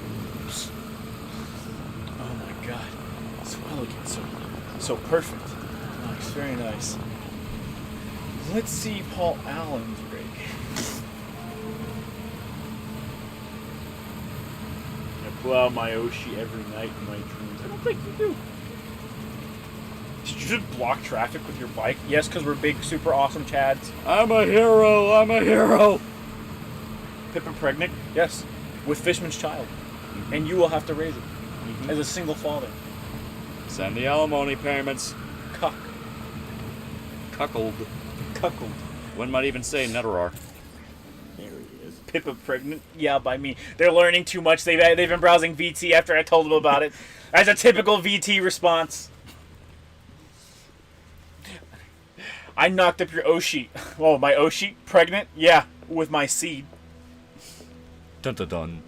Speaker 3: Oh my God, so elegant, so perfect. Nice, very nice. Let's see Paul Allen's rig. I pull out my Oshi every night in my dreams. I don't think you do. Did you just block traffic with your bike? Yes, because we're big, super awesome Chads.
Speaker 4: I'm a hero.
Speaker 3: Pippa pregnant? Yes. With Fishman's child. And you will have to raise it. As a single father.
Speaker 4: Send the alimony payments. Cuckold. One might even say Neterar.
Speaker 3: There he is. Pippa pregnant? Yeah, by me. They're learning too much. They've been browsing VT after I told them about it. As a typical VT response. I knocked up your Oshi. Oh, my Oshi? Pregnant? Yeah, with my seed.
Speaker 4: Dun dun dun.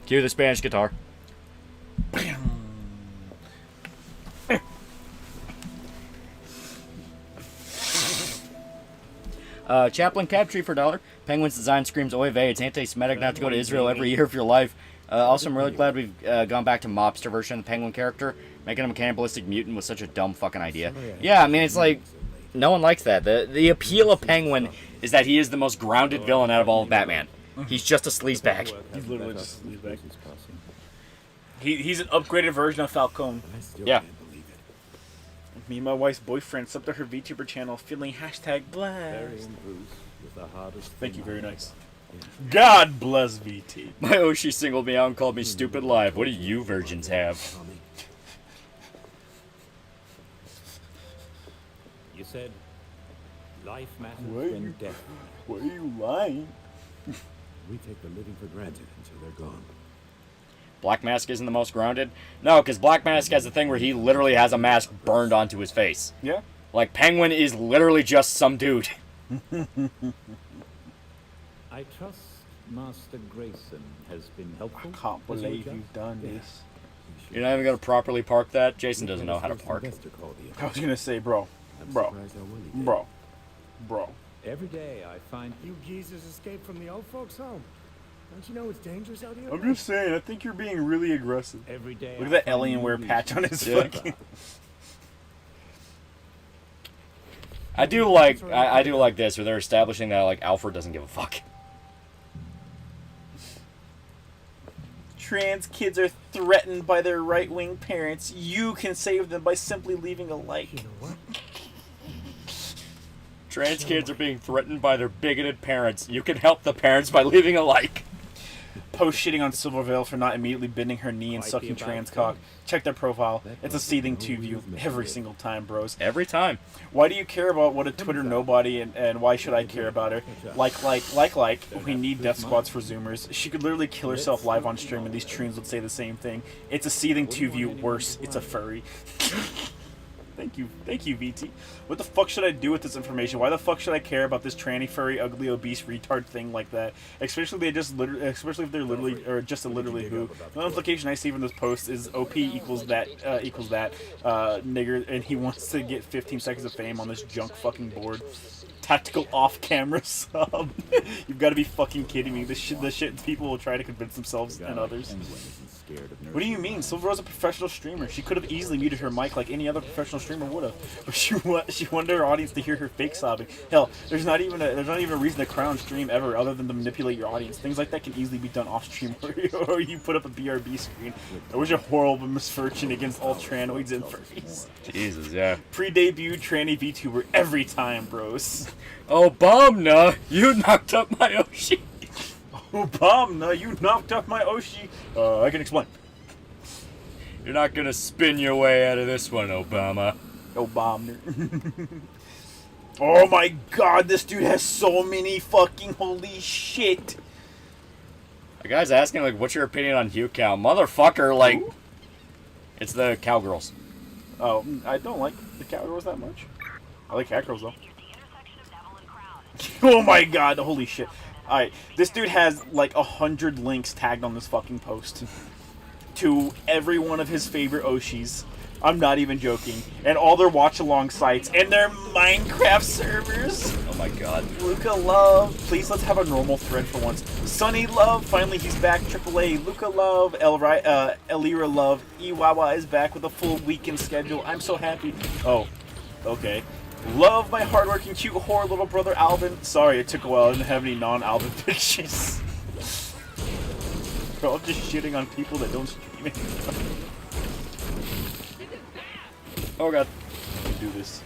Speaker 4: Cue the Spanish guitar. Chaplain Captree for $1. Penguin's design screams oy vey. It's anti-Semitic not to go to Israel every year of your life. Also, I'm really glad we've gone back to mobster version of the Penguin character. Making him a cannibalistic mutant was such a dumb fucking idea. Yeah, I mean, it's like, no one likes that. The appeal of Penguin is that he is the most grounded villain out of all of Batman. He's just a sleazebag.
Speaker 3: He's literally just a sleazebag. He's an upgraded version of Falcone.
Speaker 4: Yeah.
Speaker 3: Me and my wife's boyfriend subbed to her VTuber channel feeling #blessed. Thank you, very nice. God bless VT.
Speaker 4: My Oshi singled me out and called me stupid live. What do you virgins have?
Speaker 6: You said life matters than death.
Speaker 3: Why are you lying?
Speaker 11: We take the living for granted until they're gone.
Speaker 4: Black Mask isn't the most grounded? No, because Black Mask has a thing where he literally has a mask burned onto his face.
Speaker 3: Yeah.
Speaker 4: Like, Penguin is literally just some dude.
Speaker 6: I trust Master Grayson has been helpful.
Speaker 3: I can't believe you've done this.
Speaker 4: You're not even going to properly park that? Jason doesn't know how to park.
Speaker 3: I was going to say, bro.
Speaker 6: Every day I find
Speaker 8: You geezers escaped from the old folks' home. Don't you know it's dangerous out here?
Speaker 3: I'm just saying, I think you're being really aggressive.
Speaker 6: every day.
Speaker 3: Look at that Alienware patch on his fucking...
Speaker 4: I do like this, where they're establishing that, like, Alfred doesn't give a fuck.
Speaker 3: Trans kids are threatened by their right-wing parents. You can save them by simply leaving a like.
Speaker 8: You know what?
Speaker 4: Trans kids are being threatened by their bigoted parents. You can help the parents by leaving a like.
Speaker 3: Post shitting on Silvervale for not immediately bending her knee and sucking trans cock. Check their profile. It's a seething two-view every single time, bros.
Speaker 4: Every time.
Speaker 3: Why do you care about what a Twitter nobody and why should I care about her? Like, we need death squads for Zoomers. She could literally kill herself live on stream and these streams would say the same thing. It's a seething two-view, worse, it's a furry. Thank you, VT. What the fuck should I do with this information? Why the fuck should I care about this tranny, furry, ugly, obese, retard thing like that? Especially if they're literally, or just a literally who. The implication I see from this post is OP equals that nigger, and he wants to get 15 seconds of fame on this junk fucking board. Tactical off-camera sub. You've got to be fucking kidding me. The shit people will try to convince themselves and others. What do you mean? Silver's a professional streamer. She could have easily muted her mic like any other professional streamer would have. But she wanted her audience to hear her fake sobbing. Hell, there's not even a reason to crown stream ever other than to manipulate your audience. Things like that can easily be done off stream, or you put up a BRB screen. That was a horrible misfortune against all tranoids and furries.
Speaker 4: Jesus, yeah.
Speaker 3: Pre-debut tranny VTuber every time, bros.
Speaker 4: Oh, Bomna, you knocked up my Oshi.
Speaker 3: Obama, you knocked up my Oshi. I can explain.
Speaker 4: You're not gonna spin your way out of this one, Obama.
Speaker 3: Obama. Oh my god, this dude has so many fucking holy shit.
Speaker 4: The guy's asking, like, what's your opinion on Hugh Cow? Motherfucker, like, ooh. It's the cowgirls.
Speaker 3: Oh, I don't like the cowgirls that much. I like catgirls though. Oh my god, holy shit. Alright, this dude has like 100 links tagged on this fucking post to every one of his favorite Oshis. I'm not even joking. And all their watch-along sites and their Minecraft servers.
Speaker 4: Oh my god.
Speaker 3: Luca Love. Please, let's have a normal thread for once. Sunny Love. Finally, he's back. AAA. Luca Love. Elira Love. Iwawa is back with a full weekend schedule. I'm so happy. Oh, okay. Love my hardworking, cute, whore little brother Alvin. Sorry, it took a while. I didn't have any non-Alvin pictures. We're all just shitting on people that don't stream it.
Speaker 4: Oh god.
Speaker 3: Let me do this.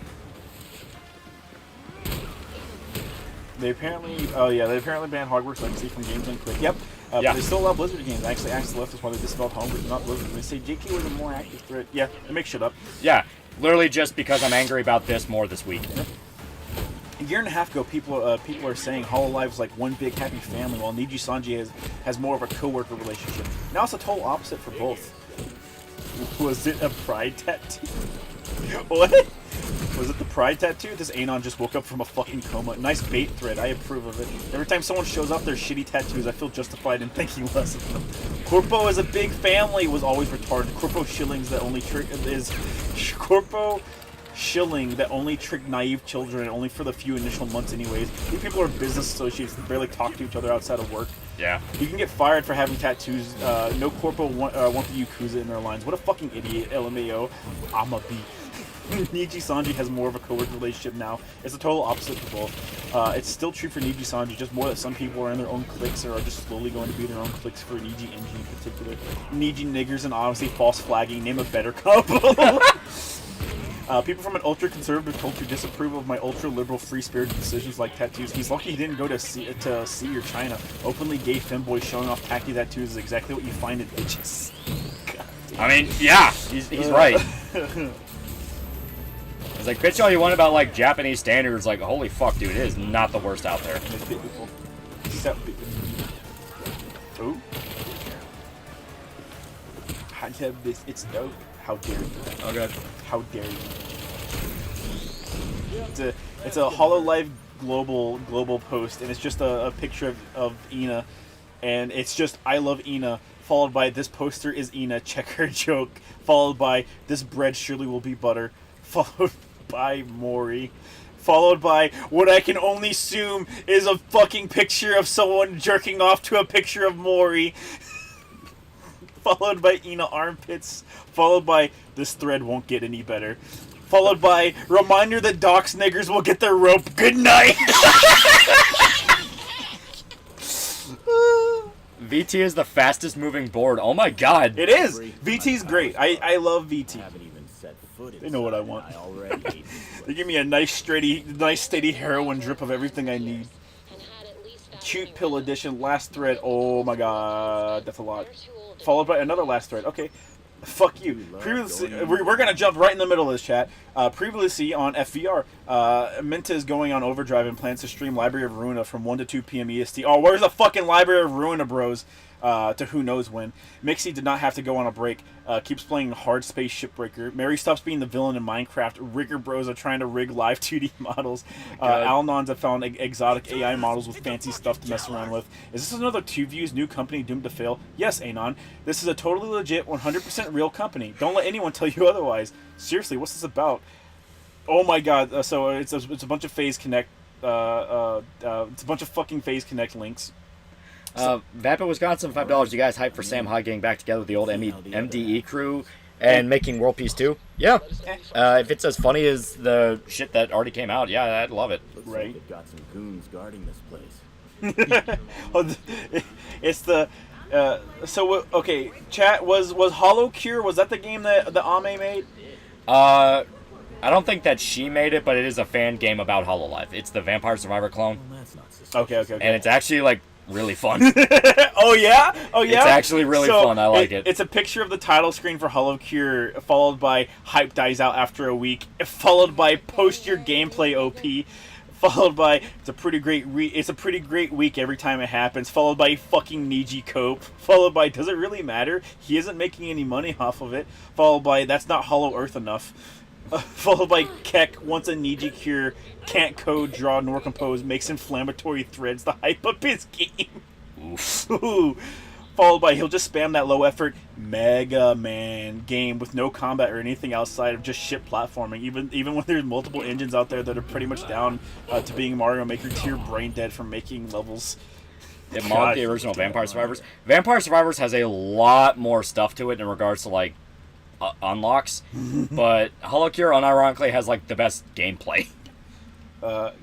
Speaker 3: They apparently, they apparently banned Hogwarts Legacy from games and quick. Yep.
Speaker 4: Yeah.
Speaker 3: But they still allow Blizzard games. Actually, left is why they disavowed Homebrew, not Blizzard. They say JK was a more active threat. Yeah, they make shit up.
Speaker 4: Yeah. Literally just because I'm angry about this more this week.
Speaker 3: Yep. A year and a half ago, people are saying Hololive's like one big happy family, while Niji Sanji has more of a co-worker relationship. Now it's a total opposite for both. Was it a pride tattoo? What? Was it the pride tattoo? This Anon just woke up from a fucking coma. Nice bait thread. I approve of it. Every time someone shows up their shitty tattoos, I feel justified in thinking less of them. Corpo is a big family was always retarded. Corpo Shillings that only trick is Corpo shilling that only trick naive children, only for the few initial months anyways. These people are business associates that barely talk to each other outside of work.
Speaker 4: Yeah.
Speaker 3: You can get fired for having tattoos. No corporal want the Yakuza in their lines. What a fucking idiot, LMAO. I'ma be. Niji Sanji has more of a co-worker relationship now. It's the total opposite for both. It's still true for Niji Sanji, just more that some people are in their own cliques or are just slowly going to be their own cliques for Niji Enji in particular. Niji niggers and honestly false flagging, name a better couple. People from an ultra-conservative culture disapprove of my ultra-liberal free-spirited decisions like tattoos. He's lucky he didn't go to C or China. Openly gay femboys showing off tacky tattoos is exactly what you find in bitches.
Speaker 4: I mean, yeah, he's right. It's like, bitch all you want about, like, Japanese standards, like, holy fuck, dude, it is not the worst out there.
Speaker 3: Ooh. I have this, it's dope. How dare you?
Speaker 4: Oh, God.
Speaker 3: How dare you? It's a HoloLive global post, and it's just a picture of Ina, and it's just, I love Ina, followed by this poster is Ina, check her joke, followed by this bread surely will be butter, followed by Mori, followed by what I can only assume is a fucking picture of someone jerking off to a picture of Mori, followed by Ina armpits, followed by this thread won't get any better, followed by reminder that docs niggers will get their rope. Good night.
Speaker 4: VT is the fastest moving board. Oh my god.
Speaker 3: It is. VT's great. I love VT. They know what I want. They give me a nice steady heroin drip of everything I need. Cute pill edition, last thread. Oh my god, that's a lot. Followed by another last thread. Okay, fuck you. Previously, we're gonna jump right in the middle of this chat. Previously on FVR, Minta is going on overdrive and plans to stream Library of Ruina from 1 to 2 p.m. EST. Oh, where's the fucking Library of Ruina, bros? To who knows when. Mixie did not have to go on a break. Keeps playing Hard Space Shipbreaker. Mary stops being the villain in Minecraft. Rigger bros are trying to rig live 2D models. Al-Nons have found exotic AI models with fancy stuff to mess around with. Is this another 2Views new company doomed to fail? Yes, Anon. This is a totally legit, 100% real company. Don't let anyone tell you otherwise. Seriously, what's this about? Oh my god, so it's a bunch of Phase Connect, it's a bunch of fucking Phase Connect links.
Speaker 4: Vapid Wisconsin, $5. You guys hyped for Sam High getting back together with the old MDE crew and making World Peace 2? Yeah. If it's as funny as the shit that already came out, yeah, I'd love it.
Speaker 11: Looks like they've got some goons guarding this place.
Speaker 3: It's the so okay. Chat was Hollow Cure. Was that the game that the Ame made?
Speaker 4: I don't think that she made it, but it is a fan game about HoloLive. It's the Vampire Survivor clone.
Speaker 11: Well, that's not suspicious.
Speaker 3: Okay.
Speaker 4: And it's actually like really fun.
Speaker 3: Oh yeah.
Speaker 4: It's actually really fun. I like it.
Speaker 3: It's a picture of the title screen for Hollow Cure, followed by hype dies out after a week, followed by post your gameplay OP, followed by it's a pretty great week every time it happens, followed by fucking Niji Cope, followed by does it really matter? He isn't making any money off of it, followed by that's not Hollow Earth enough. Followed by Keck, once a Niji Cure, can't code, draw, nor compose, makes inflammatory threads to hype up his game. Ooh. Followed by he'll just spam that low effort Mega Man game with no combat or anything outside of just shit platforming. Even when there's multiple engines out there that are pretty much down to being Mario Maker tier brain dead from making levels.
Speaker 4: It mocked the original Vampire Survivors. Vampire Survivors has a lot more stuff to it in regards to like unlocks, but Hollow Cure unironically has like the best gameplay.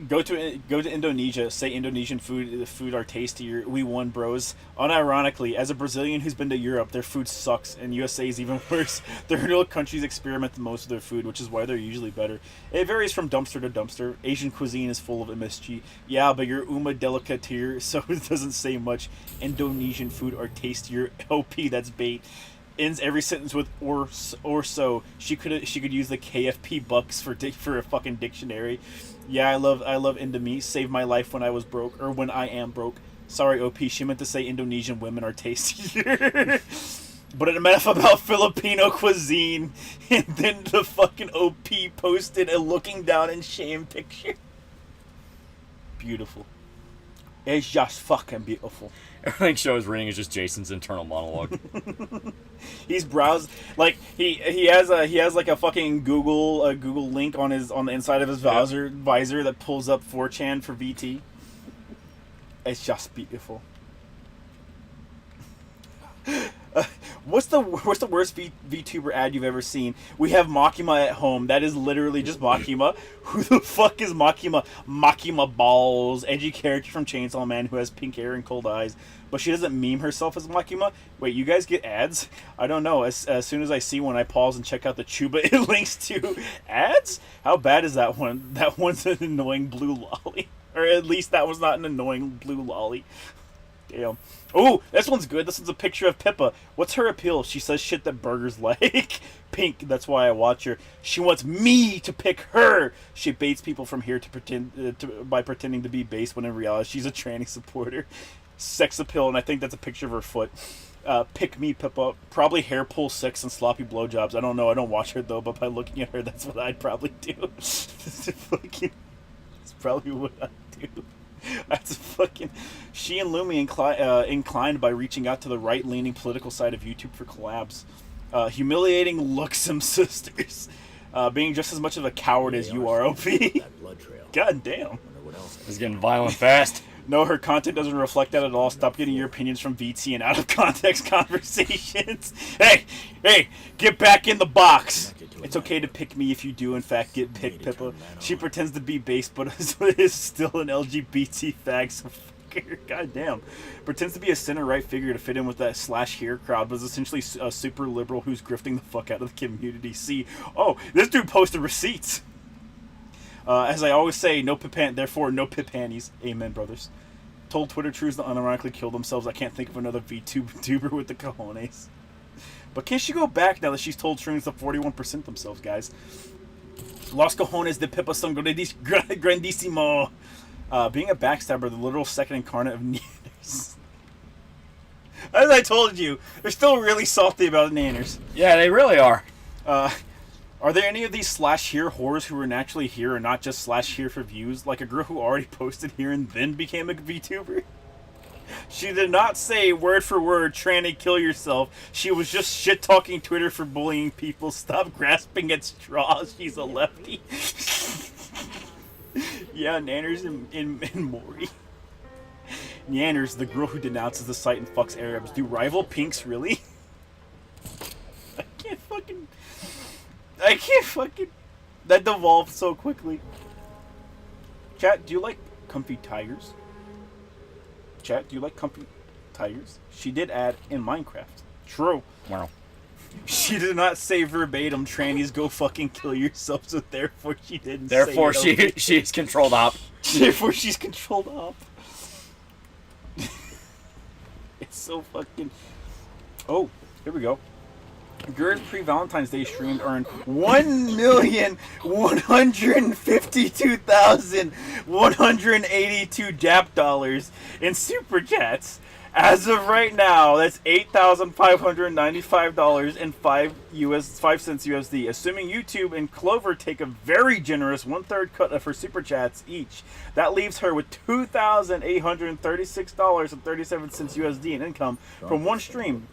Speaker 3: Go to Indonesia. Say Indonesian food are tastier. We won, bros. Unironically, as a Brazilian who's been to Europe, their food sucks, and USA is even worse. Third world countries experiment the most with their food, which is why they're usually better. It varies from dumpster to dumpster. Asian cuisine is full of MSG. Yeah, but you're uma delicateer, so it doesn't say much. Indonesian food are tastier. OP, that's bait. Ends every sentence with or so. She could use the KFP bucks for a fucking dictionary. Yeah, I love Indomie. Saved my life when I was broke, or when I am broke. Sorry, OP. She meant to say Indonesian women are tastier. But it meant about Filipino cuisine. And then the fucking OP posted a looking down in shame picture. Beautiful. It's just fucking beautiful.
Speaker 4: Everything Show is reading is just Jason's internal monologue.
Speaker 3: He's browsed like he has like a fucking Google link on the inside of his visor that pulls up 4chan for VT. It's just beautiful. What's the worst VTuber ad you've ever seen? We have Makima at home. That is literally just Makima. Who the fuck is Makima? Makima Balls, edgy character from Chainsaw Man who has pink hair and cold eyes, but she doesn't meme herself as Makima. Wait, you guys get ads? I don't know. As soon as I see one, I pause and check out the Chuba. It links to ads. How bad is that one? That one's an annoying blue lolly, or at least that was not an annoying blue lolly. Damn. Oh, this one's good. This one's a picture of Pippa. What's her appeal? She says shit that burgers like. Pink, that's why I watch her. She wants me to pick her. She baits people from here by pretending to be base when in reality she's a tranny supporter. Sex appeal, and I think that's a picture of her foot. Pick me, Pippa. Probably hair pull 6 and sloppy blowjobs. I don't know. I don't watch her, though, but by looking at her, that's what I'd probably do. It's probably what I'd do. That's fucking... She and Lumi inclined by reaching out to the right-leaning political side of YouTube for collabs. Humiliating Luxem sisters. Being just as much of a coward as you are, OP. God damn.
Speaker 4: It's getting violent fast.
Speaker 3: No, her content doesn't reflect that at all. Stop getting your opinions from VT and out-of-context conversations. Hey, get back in the box. It's okay to pick me if you do, in fact, get picked, Pippa. She pretends to be base, but is still an LGBT fag, so fuck her. God damn. Pretends to be a center-right figure to fit in with that /here crowd, but is essentially a super liberal who's grifting the fuck out of the community. See, oh, this dude posted receipts. As I always say, no pipan, therefore no pipannies. Amen, brothers. Told Twitter truths to unironically kill themselves. I can't think of another VTuber with the cojones. But can she go back now that she's told shrooms to 41% themselves, guys? Los cojones de Pippa son grandissimo. Being a backstabber, the literal second incarnate of Nanners. As I told you, they're still really salty about Nanners.
Speaker 4: Yeah, they really are.
Speaker 3: Are there any of these /here whores who were naturally here and not just /here for views? Like a girl who already posted here and then became a VTuber? She did not say word for word, tranny kill yourself. She was just shit-talking Twitter for bullying people. Stop grasping at straws. She's a lefty. Yeah, Nanners and Maury. Nanners, the girl who denounces the site and fucks Arabs. Do rival pinks really? I can't fucking... That devolved so quickly. Chat, do you like comfy tigers? Chat, do you like comfy tigers? She did add in Minecraft. True.
Speaker 4: Wow.
Speaker 3: She did not say verbatim, trannies go fucking kill yourself, so therefore she didn't
Speaker 4: therefore
Speaker 3: say it.
Speaker 4: she's controlled op.
Speaker 3: Therefore she's controlled op. It's so fucking... Oh, here we go. Gerd's pre-Valentine's Day stream earned 1,152,182 DAP dollars in super chats. As of right now, that's $8,595 and 5 cents USD. Assuming YouTube and Clover take a very generous 1/3 cut of her super chats each, that leaves her with $2,836.37 USD in income from one stream.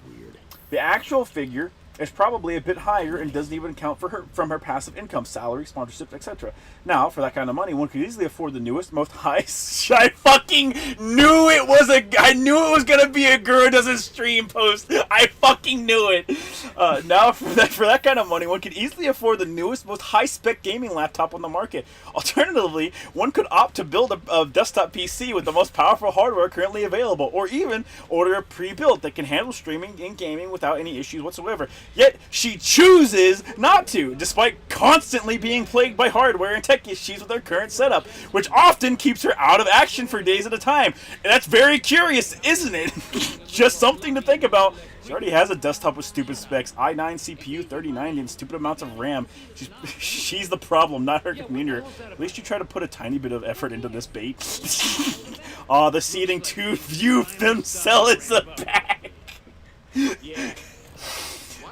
Speaker 3: The actual figure is probably a bit higher and doesn't even count from her passive income, salary, sponsorships, etc. Now, for that kind of money, one could easily afford the newest, most high... I fucking knew it was I knew it was gonna be a girl who does a stream post. I fucking knew it. Now, for that kind of money, one could easily afford the newest, most high-spec gaming laptop on the market. Alternatively, one could opt to build a desktop PC with the most powerful hardware currently available, or even order a pre-built that can handle streaming and gaming without any issues whatsoever. Yet, she chooses not to, despite constantly being plagued by hardware and tech issues with her current setup, which often keeps her out of action for days at a time. And that's very curious, isn't it? Just something to think about. She already has a desktop with stupid specs, i9 CPU, 3090, and stupid amounts of RAM. She's the problem, not her community. At least you try to put a tiny bit of effort into this bait. Aw, the seething tube view film cell is a bag.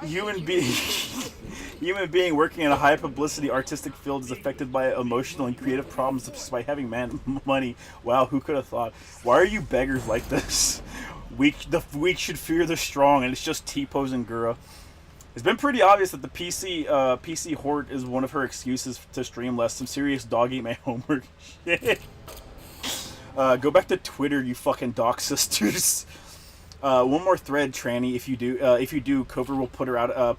Speaker 3: Human being working in a high publicity artistic field is affected by emotional and creative problems despite having money. Wow, who could have thought? Why are you beggars like this? The weak should fear the strong, and it's just T-Pose and Gura. It's been pretty obvious that the PC horde is one of her excuses to stream less. Some serious dog eat my homework shit. Go back to Twitter, you fucking doc sisters. One more thread, tranny. If you do, Cover will pull out her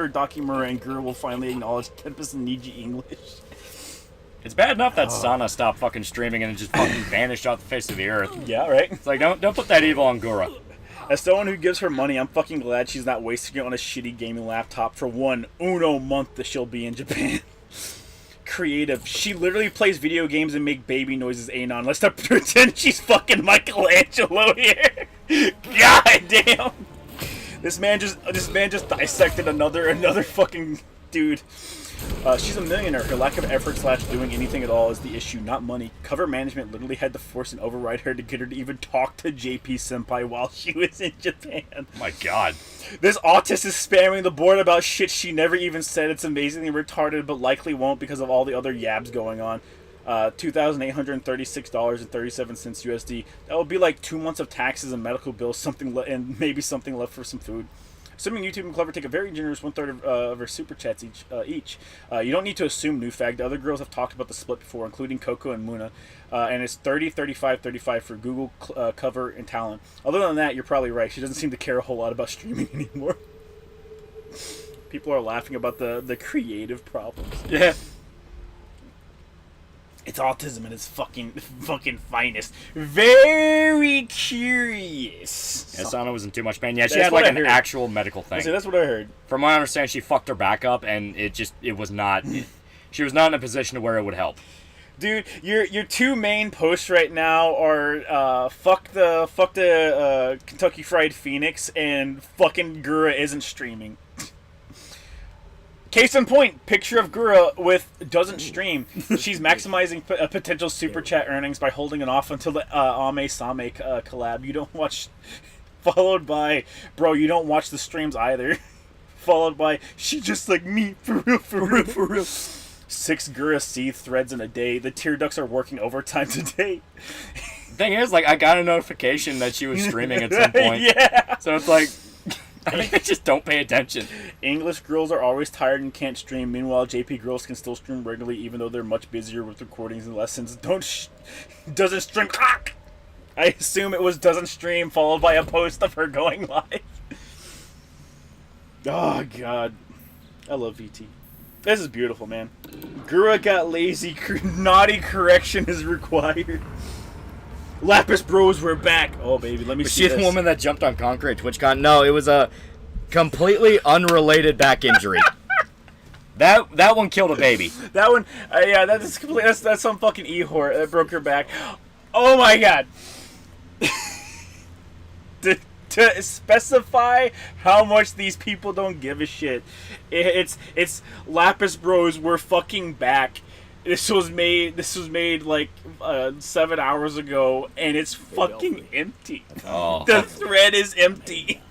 Speaker 3: Dakimura, and Gura will finally acknowledge 10% Niji English.
Speaker 4: It's bad enough that Sana stopped fucking streaming and just fucking vanished off the face of the earth.
Speaker 3: Yeah, right.
Speaker 4: It's like don't put that evil on Gura.
Speaker 3: As someone who gives her money, I'm fucking glad she's not wasting it on a shitty gaming laptop for one uno month that she'll be in Japan. Creative. She literally plays video games and make baby noises, Anon. Let's not pretend she's fucking Michelangelo here. God damn. This man just dissected another fucking dude. She's a millionaire. Her lack of effort / doing anything at all is the issue, not money. Cover management literally had to force and override her to get her to even talk to JP Senpai while she was in Japan.
Speaker 4: Oh my god.
Speaker 3: This autist is spamming the board about shit she never even said. It's amazingly retarded, but likely won't because of all the other yabs going on. $2,836.37 USD. That would be like 2 months of taxes and medical bills, and maybe something left for some food. Assuming YouTube and Clever take a very generous 1/3 of her super chats each. You don't need to assume new fact. The other girls have talked about the split before, including Coco and Muna. And it's 30, 35, 35 for Google, Cover, and Talent. Other than that, you're probably right. She doesn't seem to care a whole lot about streaming anymore. People are laughing about the creative problems.
Speaker 4: Yeah.
Speaker 3: It's autism at its fucking finest. Very curious.
Speaker 4: Yeah, Sana was in too much pain. Yeah, she had like an actual medical thing.
Speaker 3: That's what I heard.
Speaker 4: From what I understand, she fucked her back up, and it was not. She was not in a position to where it would help.
Speaker 3: Dude, your two main posts right now are fuck the Kentucky Fried Phoenix and fucking Gura isn't streaming. Case in point, picture of Gura with doesn't stream. She's maximizing potential super chat earnings by holding it off until the Ame Same collab. You don't watch, followed by, bro, you don't watch the streams either. Followed by, she just like me, for real. 6 Gura C threads in a day. The tear ducts are working overtime today.
Speaker 4: Thing is, like, I got a notification that she was streaming at some point.
Speaker 3: Yeah.
Speaker 4: So it's like, I think they just don't pay attention.
Speaker 3: English girls are always tired and can't stream. Meanwhile, JP girls can still stream regularly, even though they're much busier with recordings and lessons. Doesn't stream. I assume it was doesn't stream, followed by a post of her going live. Oh god, I love VT. This is beautiful, man. Gura got lazy. Naughty correction is required. Lapis Bros, we're back. Oh, baby, let me see this.
Speaker 4: Was she the woman that jumped on concrete at TwitchCon? No, it was a completely unrelated back injury. That one killed a baby.
Speaker 3: That one, yeah, that's complete. That's some fucking e-whore that broke her back. Oh my god. To specify how much these people don't give a shit, it's Lapis Bros, we're fucking back. This was made like 7 hours ago, and it's fucking empty.
Speaker 4: Oh.
Speaker 3: The thread is empty.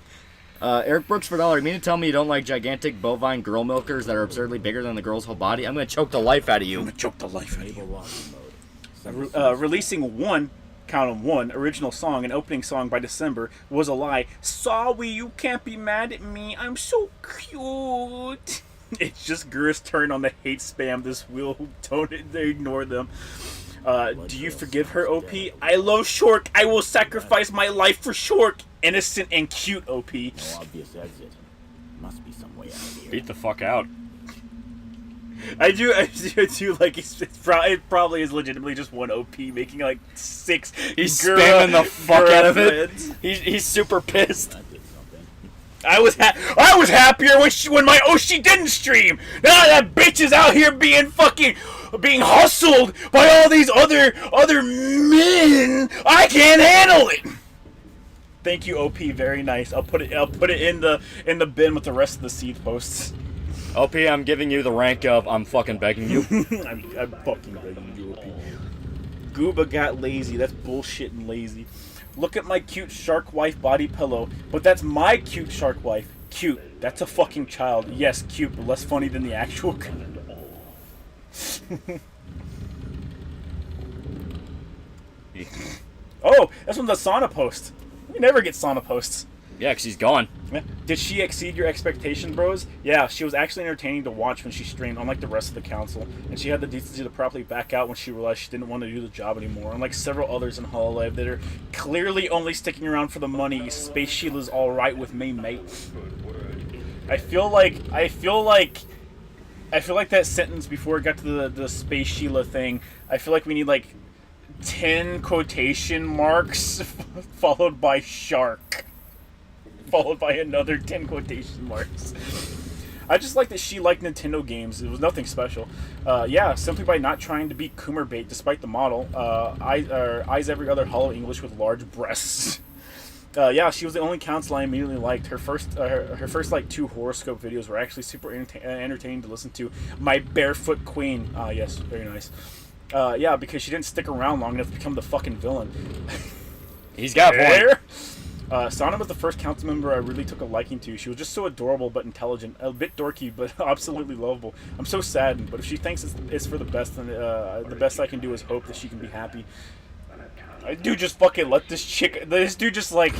Speaker 4: Eric Brooks for $1. You mean to tell me you don't like gigantic bovine girl milkers that are absurdly bigger than the girl's whole body? I'm gonna choke the life out of you.
Speaker 3: I'm gonna choke the life out of you. Releasing one, count 'em, one original song, an opening song by December was a lie. Sorry, you can't be mad at me. I'm so cute. It's just Gura's turn on the hate spam. This will don't ignore them. Do you forgive her, OP? I love Shork. I will sacrifice my life for Shork. Innocent and cute, OP.
Speaker 11: No obvious exit. Must be some way out of here.
Speaker 4: Beat the fuck out.
Speaker 3: I do like it probably is legitimately just one OP making like 6.
Speaker 4: He's spamming the fuck out of it. He's super pissed.
Speaker 3: I was happier when my Oshi didn't stream. Now that bitch is out here being hustled by all these other men. I can't handle it. Thank you, OP. Very nice. I'll put it in the bin with the rest of the seed posts.
Speaker 4: OP, I'm giving you the rank of I'm fucking begging you.
Speaker 3: I'm fucking begging you, OP. Gooba got lazy. That's bullshit and lazy. Look at my cute shark wife body pillow. But that's my cute shark wife. Cute. That's a fucking child. Yes, cute, but less funny than the actual. Oh, that's from the sauna post. We never get sauna posts.
Speaker 4: Yeah, because she's gone.
Speaker 3: Yeah. Did she exceed your expectation, bros? Yeah, she was actually entertaining to watch when she streamed, unlike the rest of the council. And she had the decency to properly back out when she realized she didn't want to do the job anymore. Unlike several others in Hololive that are clearly only sticking around for the money, Space Sheila's alright with me, mate. I feel like that sentence before it got to the Space Sheila thing. I feel like we need like 10 quotation marks followed by shark. Followed by another 10 quotation marks. I just like that she liked Nintendo games. It was nothing special. Yeah, simply by not trying to be Coomer bait despite the model. Eyes every other hollow English with large breasts. Yeah, she was the only counsel I immediately liked. Her first like 2 horoscope videos were actually super entertaining to listen to. My barefoot queen. Yes, very nice. Yeah, because she didn't stick around long enough to become the fucking villain.
Speaker 4: He's got a point.
Speaker 3: Sana was the first council member I really took a liking to. She was just so adorable but intelligent, a bit dorky but absolutely lovable. I'm so saddened, but if she thinks it's for the best, then the best I can do is hope that she can be happy. I do just fucking let this dude just like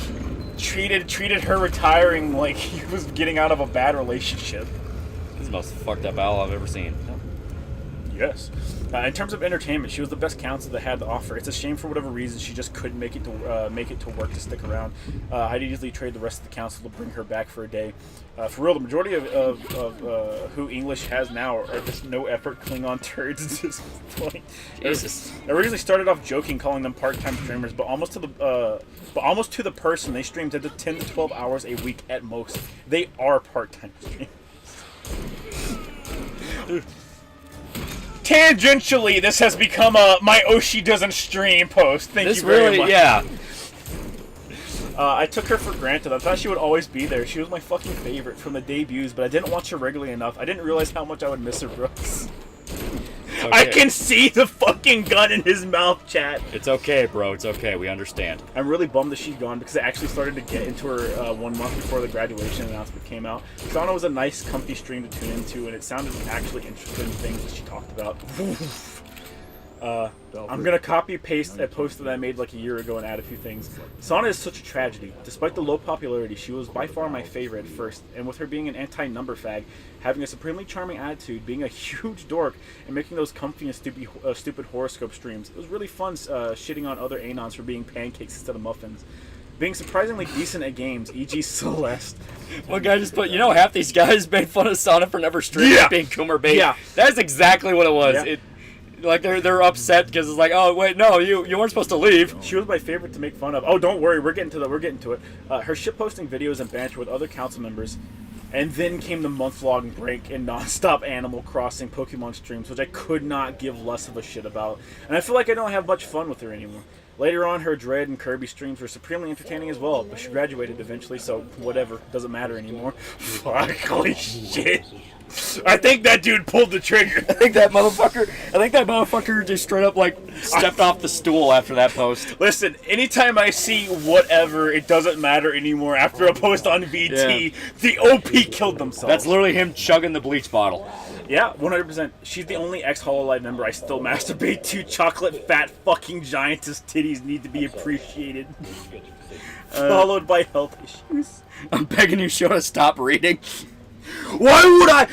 Speaker 3: treated her retiring like he was getting out of a bad relationship.
Speaker 4: This is the most fucked up owl I've ever seen.
Speaker 3: Yes. In terms of entertainment, she was the best counsel that had to offer. It's a shame for whatever reason she just couldn't make it to work to stick around. I'd easily trade the rest of the council to bring her back for a day. For real, the majority of who English has now are just no effort Klingon turds at this point.
Speaker 4: Jesus.
Speaker 3: I originally started off joking, calling them part-time streamers, but almost to the person, they stream 10 to 12 hours a week at most. They are part-time streamers. Tangentially, this has become a my Oshi doesn't stream post. Thank you very much.
Speaker 4: Yeah.
Speaker 3: I took her for granted. I thought she would always be there. She was my fucking favorite from the debuts, but I didn't watch her regularly enough. I didn't realize how much I would miss her, Brooks. Okay. I can see the fucking gun in his mouth, chat.
Speaker 4: It's okay, bro. It's okay. We understand.
Speaker 3: I'm really bummed that she's gone because I actually started to get into her 1 month before the graduation announcement came out. Sauna was a nice, comfy stream to tune into, and it sounded actually interesting things that she talked about. I'm gonna copy paste a post that I made like a year ago and add a few things. Sana is such a tragedy. Despite the low popularity, she was by far my favorite at first, and with her being an anti-number fag, having a supremely charming attitude, being a huge dork, and making those comfy and stupid horoscope streams, it was really fun shitting on other Anons for being pancakes instead of muffins. Being surprisingly decent at games, e.g. Celeste.
Speaker 4: One guy just put, half these guys made fun of Sana for never streaming being Coomer bait.
Speaker 3: Yeah.
Speaker 4: That's exactly what it was.
Speaker 3: Yeah.
Speaker 4: Like they're upset because it's like, oh wait, no, you weren't supposed to leave.
Speaker 3: She was my favorite to make fun of. Oh, don't worry, we're getting to it. Her shitposting videos and banter with other council members, and then came the month-long break and non-stop Animal Crossing Pokemon streams, which I could not give less of a shit about. And I feel like I don't have much fun with her anymore. Later on, her Dread and Kirby streams were supremely entertaining as well, but she graduated eventually, so whatever, doesn't matter anymore. Fuck, holy shit. I think that dude pulled the trigger.
Speaker 4: I think that motherfucker just straight up like stepped off the stool after that post.
Speaker 3: Listen, anytime I see whatever, it doesn't matter anymore after a post on VT, the OP killed themselves.
Speaker 4: That's literally him chugging the bleach bottle.
Speaker 3: Yeah, 100%. She's the only ex-Hololive member I still masturbate to. Chocolate fat fucking giantess titties need to be appreciated. Followed by health issues.
Speaker 4: I'm begging you, show to stop reading.
Speaker 3: Why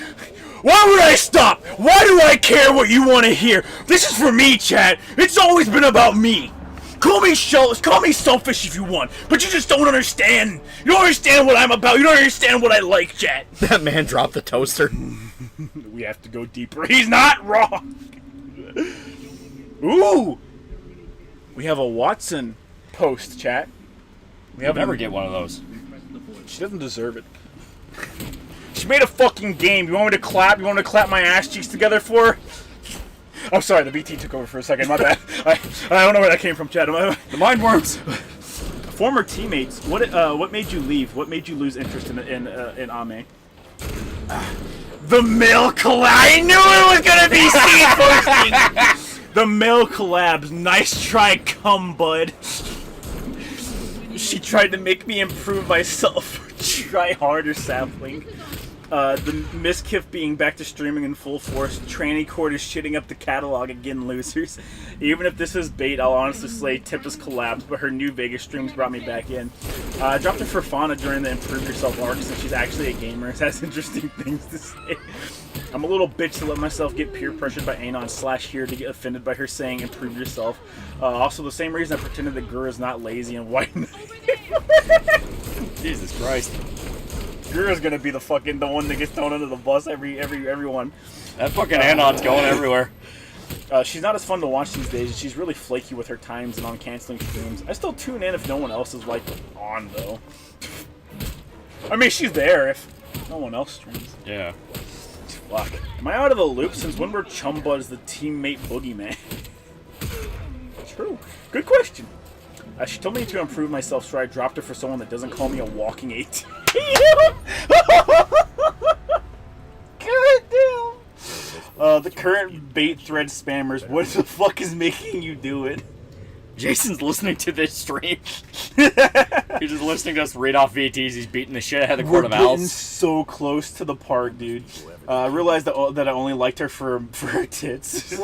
Speaker 3: would I stop? Why do I care what you want to hear? This is for me, chat. It's always been about me. Call me selfish if you want, but you just don't understand. You don't understand what I'm about. You don't understand what I like, chat.
Speaker 4: That man dropped the toaster.
Speaker 3: We have to go deeper. He's not wrong. Ooh. We have a Watson post, chat.
Speaker 4: We'll never get one of those.
Speaker 3: She doesn't deserve it. She made a fucking game. You want me to clap? You want me to clap my ass cheeks together for her? I'm sorry, the BT took over for a second. My bad. I don't know where that came from, Chad.
Speaker 4: The mind worms.
Speaker 3: Former teammates, what made you leave? What made you lose interest in Ame? The male collab. I knew it was gonna be scene posting. The male collabs. Nice try, cum bud. She tried to make me improve myself. Try harder, sapling. The Miskiff being back to streaming in full force. Tranny Court is shitting up the catalog again, losers. Even if this is bait, I'll honestly say Tip has collapsed, but her new Vegas streams brought me back in. I dropped her for Fauna during the Improve Yourself arc since she's actually a gamer. It has interesting things to say. I'm a little bitch to let myself get peer pressured by Anon / here to get offended by her saying improve yourself. Also, the same reason I pretended that Gur is not lazy and white.
Speaker 4: Jesus Christ.
Speaker 3: Gura's gonna be the one that gets thrown under the bus everyone.
Speaker 4: That fucking Anon's going everywhere.
Speaker 3: She's not as fun to watch these days. She's really flaky with her times and on canceling streams. I still tune in if no one else is like on though. I mean, she's there if no one else streams.
Speaker 4: Yeah.
Speaker 3: Fuck. Am I out of the loop? Since when were Chum Buds the teammate boogeyman? True. Good question. She told me to improve myself, so I dropped her for someone that doesn't call me a walking 8. God damn. The current bait thread spammers. What the fuck is making you do it?
Speaker 4: Jason's listening to this stream. He's just listening to us read off VTs. He's beating the shit out of the Court of
Speaker 3: We're getting
Speaker 4: Owls.
Speaker 3: so close to the park, dude. I realized that I only liked her for her tits.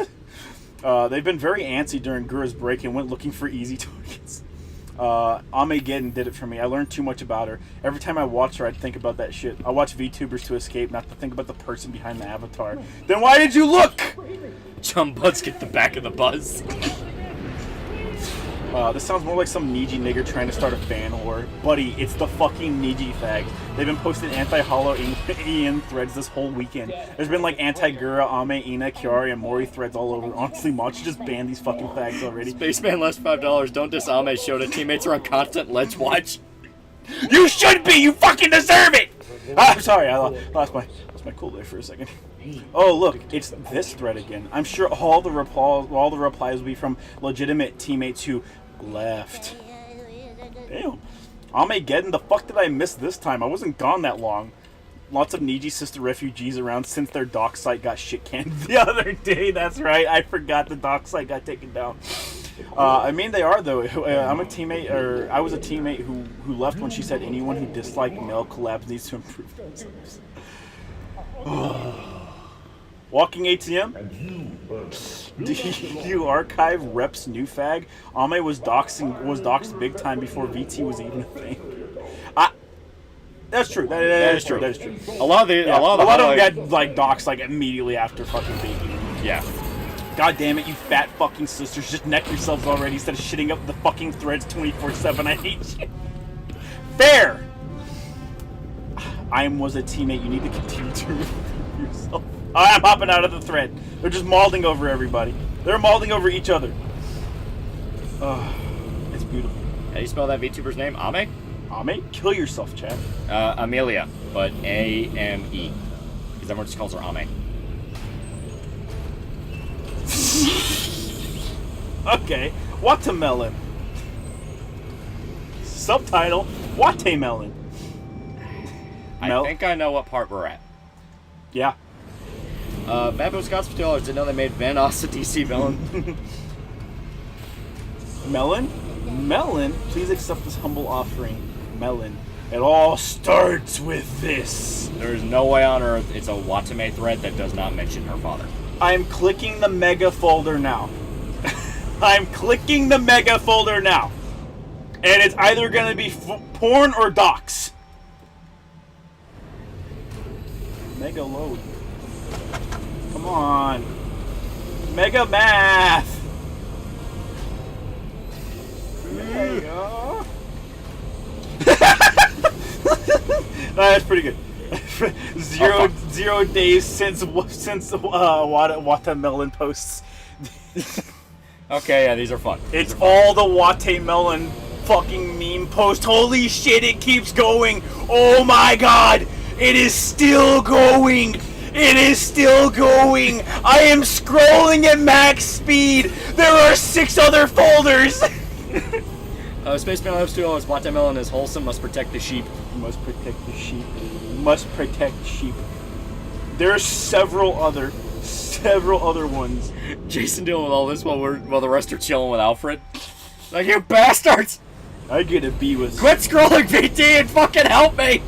Speaker 3: They've been very antsy during Gura's break and went looking for easy targets. Armageddon did it for me. I learned too much about her. Every time I watch her, I'd think about that shit. I watch VTubers to escape, not to think about the person behind the avatar. Then why did you look?
Speaker 4: Chum Buds get the back of the buzz.
Speaker 3: This sounds more like some Niji nigger trying to start a fan war. Buddy, it's the fucking Niji fags. They've been posting anti-Hollow Ian threads this whole weekend. There's been like anti-Gura, Ame, Ina, Kiari, and Mori threads all over. Honestly, Mod should just ban these fucking fags already.
Speaker 4: Spaceman less $5. Don't diss Ame. Show that teammates are on constant ledge watch.
Speaker 3: You should be! You fucking deserve it! I'm sorry, I lost my cool there for a second. Oh look, it's this thread again. I'm sure all the replies will be from legitimate teammates who left. Damn. Armageddon, the fuck did I miss this time? I wasn't gone that long. Lots of Niji sister refugees around since their dock site got shit canned the other day. That's right, I forgot the dock site got taken down. I mean, they are though. I was a teammate who left when she said anyone who disliked male collabs needs to improve themselves. Walking ATM? Do you archive Rep's new fag? Ame was doxed big time before VT was even a thing. That's true. That is true.
Speaker 4: A lot of them
Speaker 3: got like doxed like immediately after fucking baking.
Speaker 4: Yeah.
Speaker 3: God damn it, you fat fucking sisters! Just neck yourselves already instead of shitting up the fucking threads 24/7. I hate you. Fair. I was a teammate. You need to continue to improve yourself. I'm hopping out of the thread. They're just mauling over everybody. They're mauling over each other. It's beautiful.
Speaker 4: How do you spell that VTuber's name? Ame?
Speaker 3: Ame? Kill yourself, chat.
Speaker 4: Amelia, but A-M-E. Because everyone just calls her Ame.
Speaker 3: Okay. Watermelon. Subtitle, Watermelon.
Speaker 4: I think I know what part we're at.
Speaker 3: Yeah.
Speaker 4: Bamboo Scots for $2 didn't know they made Van Oss a DC villain.
Speaker 3: Melon? Melon? Please accept this humble offering. Melon. It all starts with this.
Speaker 4: There is no way on earth it's a Watame thread that does not mention her father.
Speaker 3: I'm clicking the mega folder now. I'm clicking the mega folder now. And it's either going to be porn or docs. Mega load. Come on. Mega math. Mega. That's pretty good. Zero days since Watermelon posts.
Speaker 4: Okay, yeah, these are fun.
Speaker 3: It's all the Watermelon fucking meme post. Holy shit, it keeps going. Oh my god. It is still going. It is still going. I am scrolling at max speed. There are 6 other folders.
Speaker 4: Spaceman Labs 2 is Watermelon is wholesome, must protect the sheep.
Speaker 3: Must protect the sheep. Must protect sheep. There's several other ones.
Speaker 4: Jason dealing with all this while the rest are chilling with Alfred. Like, you bastards!
Speaker 3: I get a B with.
Speaker 4: Quit scrolling, VT, and fucking help me!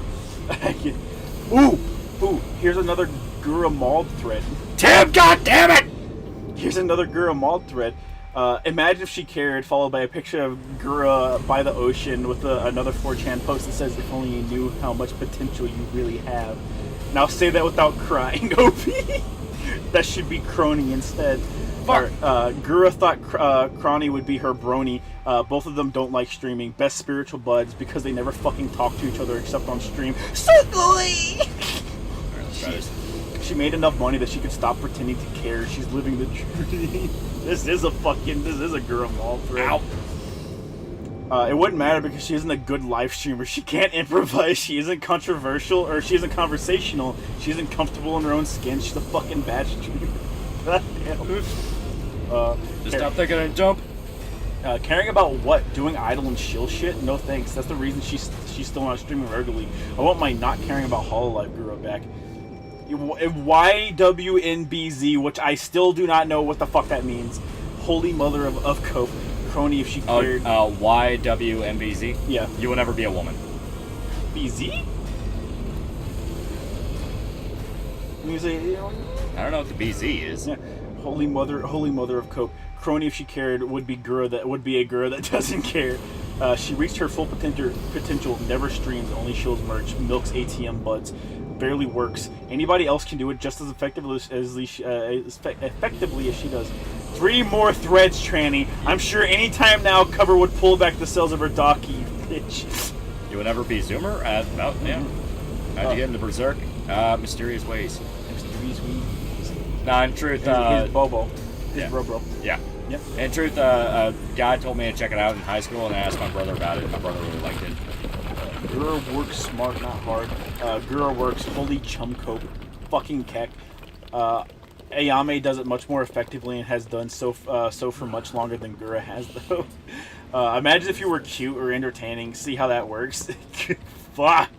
Speaker 3: Ooh, Ooh, here's another Gura Mauled thread.
Speaker 4: Tim, goddammit!
Speaker 3: Here's another Gura Mauled thread. Imagine if she cared, followed by a picture of Gura by the ocean with another 4chan post that says, if only you knew how much potential you really have. Now say that without crying, OP. That should be Crony instead.
Speaker 4: Fuck.
Speaker 3: Gura thought Crony would be her brony. Both of them don't like streaming. Best spiritual buds because they never fucking talk to each other except on stream. So glowy! She made enough money that she could stop pretending to care. She's living the dream. This is a Gura Maul thread. Ow. It wouldn't matter because she isn't a good live streamer. She can't improvise. She isn't controversial, or she isn't conversational. She isn't comfortable in her own skin. She's a fucking bad streamer. God damn.
Speaker 4: Just stop thinking and jump.
Speaker 3: Caring about what? Doing idle and shill shit? No thanks. That's the reason she's still not streaming regularly. I want my not caring about Hololive Gura back. YWNBZ, which I still do not know what the fuck that means. Holy mother of cope. Crony if she cared.
Speaker 4: YWNBZ?
Speaker 3: Yeah.
Speaker 4: You will never be a woman.
Speaker 3: BZ? Music.
Speaker 4: I don't know what the BZ is.
Speaker 3: Yeah. Holy mother of cope. Crony if she cared would be a Gura that doesn't care. She reached her full potential, never streams, only shills merch, milks ATM buds, barely works. Anybody else can do it just as effectively as she does. 3 more threads, tranny. I'm sure anytime now Cover would pull back the sales of her docky, bitch.
Speaker 4: You will never be Zoomer? No, yeah. How'd you get into Berserk? Mysterious ways.
Speaker 3: Mysterious ways.
Speaker 4: Nah, in truth,
Speaker 3: his Bobo. His
Speaker 4: yeah.
Speaker 3: bro.
Speaker 4: Yeah.
Speaker 3: Yep.
Speaker 4: In truth, a guy told me to check it out in high school, and I asked my brother about it. My brother really liked it.
Speaker 3: Gura works smart, not hard. Gura works holy chum cope. Fucking keck. Ayame does it much more effectively and has done so for much longer than Gura has, though. Imagine if you were cute or entertaining. See how that works? Fuck.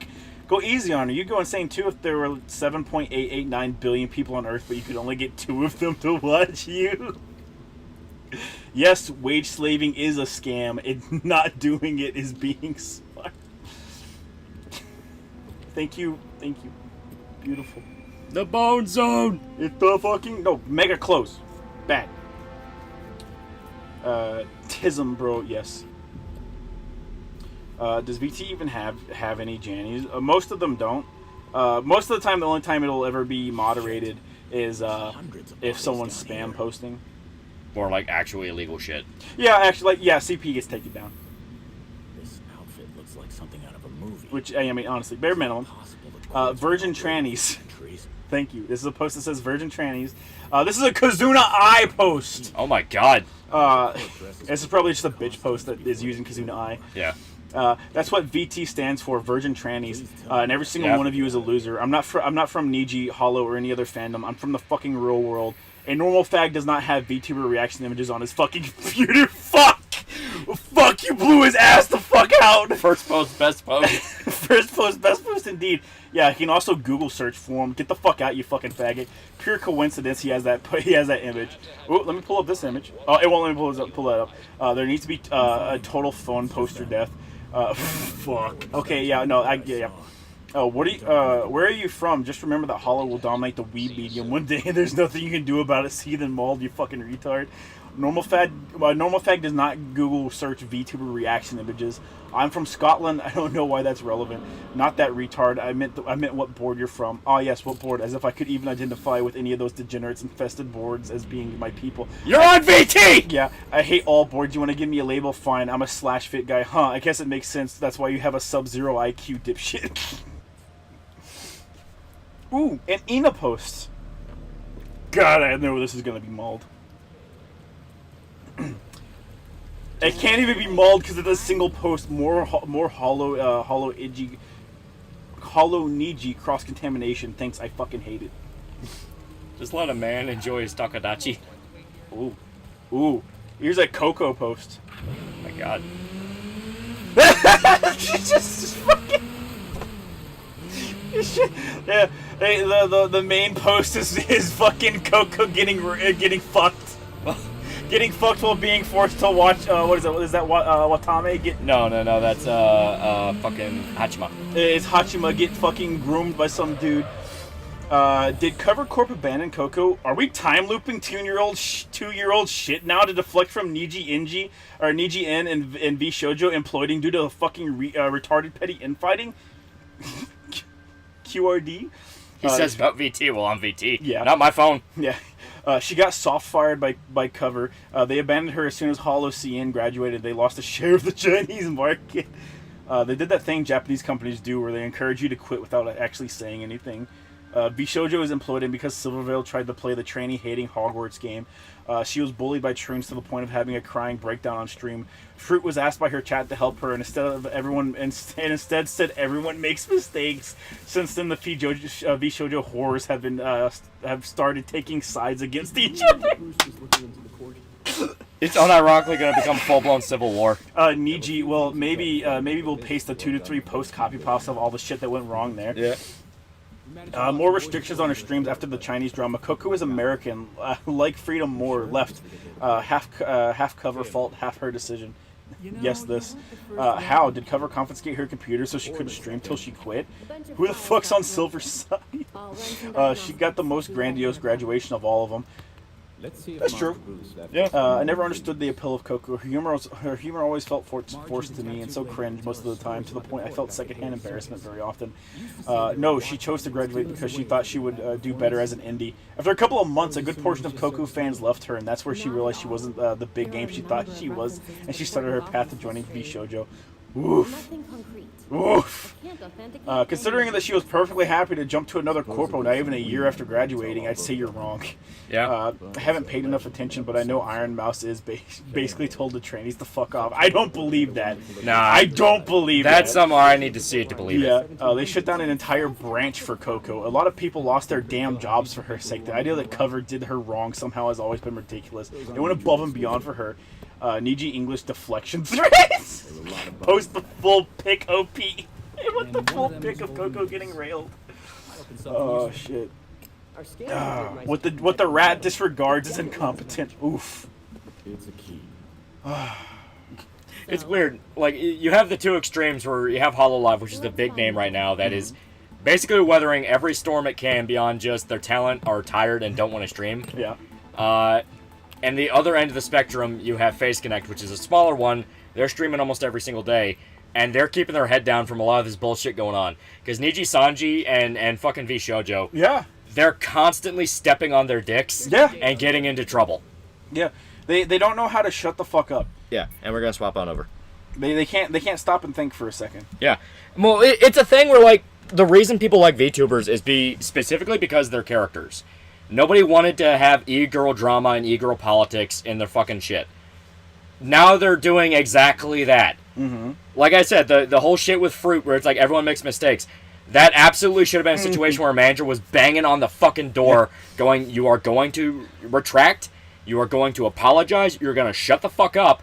Speaker 3: Go easy on her. You'd go insane too if there were 7.889 billion people on Earth, but you could only get 2 of them to watch you. Yes, wage slaving is a scam. Not doing it is being smart. Thank you. Beautiful.
Speaker 4: The Bone Zone!
Speaker 3: It's the fucking... No, mega close. Bad. Tism, bro, yes. Does VT even have any Jannies? Most of them don't. Most of the time, the only time it'll ever be moderated is if someone's spam posting.
Speaker 4: Or like actually illegal shit.
Speaker 3: Yeah, actually, CP gets taken down.
Speaker 11: This outfit looks like something out of a movie.
Speaker 3: Which, I mean, honestly, bare minimum. Virgin trannies. Thank you. This is a post that says Virgin trannies. This is a Kazuna Eye post.
Speaker 4: Oh my god.
Speaker 3: This is probably just a bitch post that is using Kazuna Eye.
Speaker 4: Yeah.
Speaker 3: That's what VT stands for, Virgin Trannies. And every single one of you is a loser. I'm not from Niji, Hollow, or any other fandom. I'm from the fucking real world. A normal fag does not have VTuber reaction images on his fucking computer. Fuck! Fuck, you blew his ass the fuck out!
Speaker 4: First post, best post.
Speaker 3: First post, best post indeed. Yeah, he can also Google search for him. Get the fuck out, you fucking faggot. Pure coincidence he has that image. Oh, let me pull up this image. Oh, it won't let me pull that up. There needs to be a total phone poster death. Fuck. Okay, yeah, no, yeah. Oh, where are you from? Just remember that Hollow will dominate the weeb medium one day, and there's nothing you can do about it. Seethe mauled, you fucking retard. Normal fag does not Google search VTuber reaction images. I'm from Scotland. I don't know why that's relevant. Not that retard. I meant what board you're from. Oh yes, what board? As if I could even identify with any of those degenerates infested boards as being my people.
Speaker 4: You're on VT!
Speaker 3: Yeah, I hate all boards. You want to give me a label? Fine. I'm a slash fit guy. Huh? I guess it makes sense. That's why you have a sub-zero IQ, dipshit. Ooh, an Ina post. God, I know this is gonna be mauled. It can't even be mauled because it's a single post. More hollow Niji cross contamination. Thanks, I fucking hate it.
Speaker 4: Just let a man enjoy his takadachi.
Speaker 3: Ooh. Here's a Coco post.
Speaker 4: Oh my god.
Speaker 3: just fucking. Yeah, the main post is fucking Coco getting fucked. Getting fucked while being forced to watch, what is it? Is that Watame?
Speaker 4: No, that's, fucking Hachima.
Speaker 3: It's Hachima get fucking groomed by some dude. Did Cover Corp abandon Coco? Are we time looping 2-year-old shit now to deflect from Niji N and V Shoujo imploding due to a fucking retarded petty infighting? QRD.
Speaker 4: He says about VT. Well, I'm VT.
Speaker 3: Yeah.
Speaker 4: Not my phone.
Speaker 3: Yeah. She got soft-fired by Cover. They abandoned her as soon as Hollow CN graduated. They lost a share of the Chinese market. They did that thing Japanese companies do where they encourage you to quit without actually saying anything. Bishoujo is imploding because Silverveil tried to play the trainee-hating Hogwarts game. She was bullied by Troons to the point of having a crying breakdown on stream. Fruit was asked by her chat to help her, and instead said everyone makes mistakes. Since then, the Bishoujo horrors have started taking sides against each other.
Speaker 4: It's unironically going to become full-blown civil war.
Speaker 3: Niji, well, maybe we'll paste the 2 to 3 post copy pops of all the shit that went wrong there.
Speaker 4: Yeah.
Speaker 3: More restrictions on her streams after the Chinese drama. Coco is American, like Freedom Moore, left. Half Cover fault, half her decision. Yes, this. How? Did Cover confiscate her computer so she couldn't stream till she quit? Who the fuck's on Silver Side? She got the most grandiose graduation of all of them. That's true. Yeah. I never understood the appeal of Coco. Her humor always felt forced to me and so cringe most of the time, to the point I felt secondhand embarrassment very often. No, she chose to graduate because she thought she would do better as an indie. After a couple of months, a good portion of Coco fans left her, and that's where she realized she wasn't the big game she thought she was, and she started her path to joining V Shoujo. Oof. Oof. Considering that she was perfectly happy to jump to another corpo not even a year after graduating, I'd say you're wrong.
Speaker 4: Yeah.
Speaker 3: I haven't paid enough attention, but I know Iron Mouse is basically told the trainees to fuck off. I don't believe that.
Speaker 4: Nah.
Speaker 3: I don't believe that.
Speaker 4: That's somewhere I need to see it to believe it.
Speaker 3: Yeah. They shut down an entire branch for Coco. A lot of people lost their damn jobs for her sake. The idea that Cover did her wrong somehow has always been ridiculous. They went above and beyond for her. Niji English deflection threats. Post the full pic OP. I want the full pic of Coco getting railed. Oh shit. What the rat disregards is incompetent. Oof.
Speaker 11: It's a key.
Speaker 4: It's weird. Like, you have the two extremes where you have HoloLive, which is the big name right now, that is basically weathering every storm it can beyond just their talent are tired and don't want to stream.
Speaker 3: Yeah.
Speaker 4: And the other end of the spectrum, you have Face Connect, which is a smaller one. They're streaming almost every single day, and they're keeping their head down from a lot of this bullshit going on. Because Niji Sanji and fucking V Shoujo,
Speaker 3: yeah,
Speaker 4: they're constantly stepping on their dicks,
Speaker 3: yeah,
Speaker 4: and getting into trouble.
Speaker 3: Yeah, they don't know how to shut the fuck up.
Speaker 4: Yeah, and we're gonna swap on over.
Speaker 3: They can't stop and think for a second.
Speaker 4: Yeah, well, it's a thing where, like, the reason people like VTubers is specifically because they're characters. Nobody wanted to have e-girl drama and e-girl politics in their fucking shit. Now they're doing exactly that.
Speaker 3: Mm-hmm.
Speaker 4: Like I said, the whole shit with Fruit, where it's like everyone makes mistakes, that absolutely should have been a situation where a manager was banging on the fucking door, going, you are going to retract, you are going to apologize, you're going to shut the fuck up,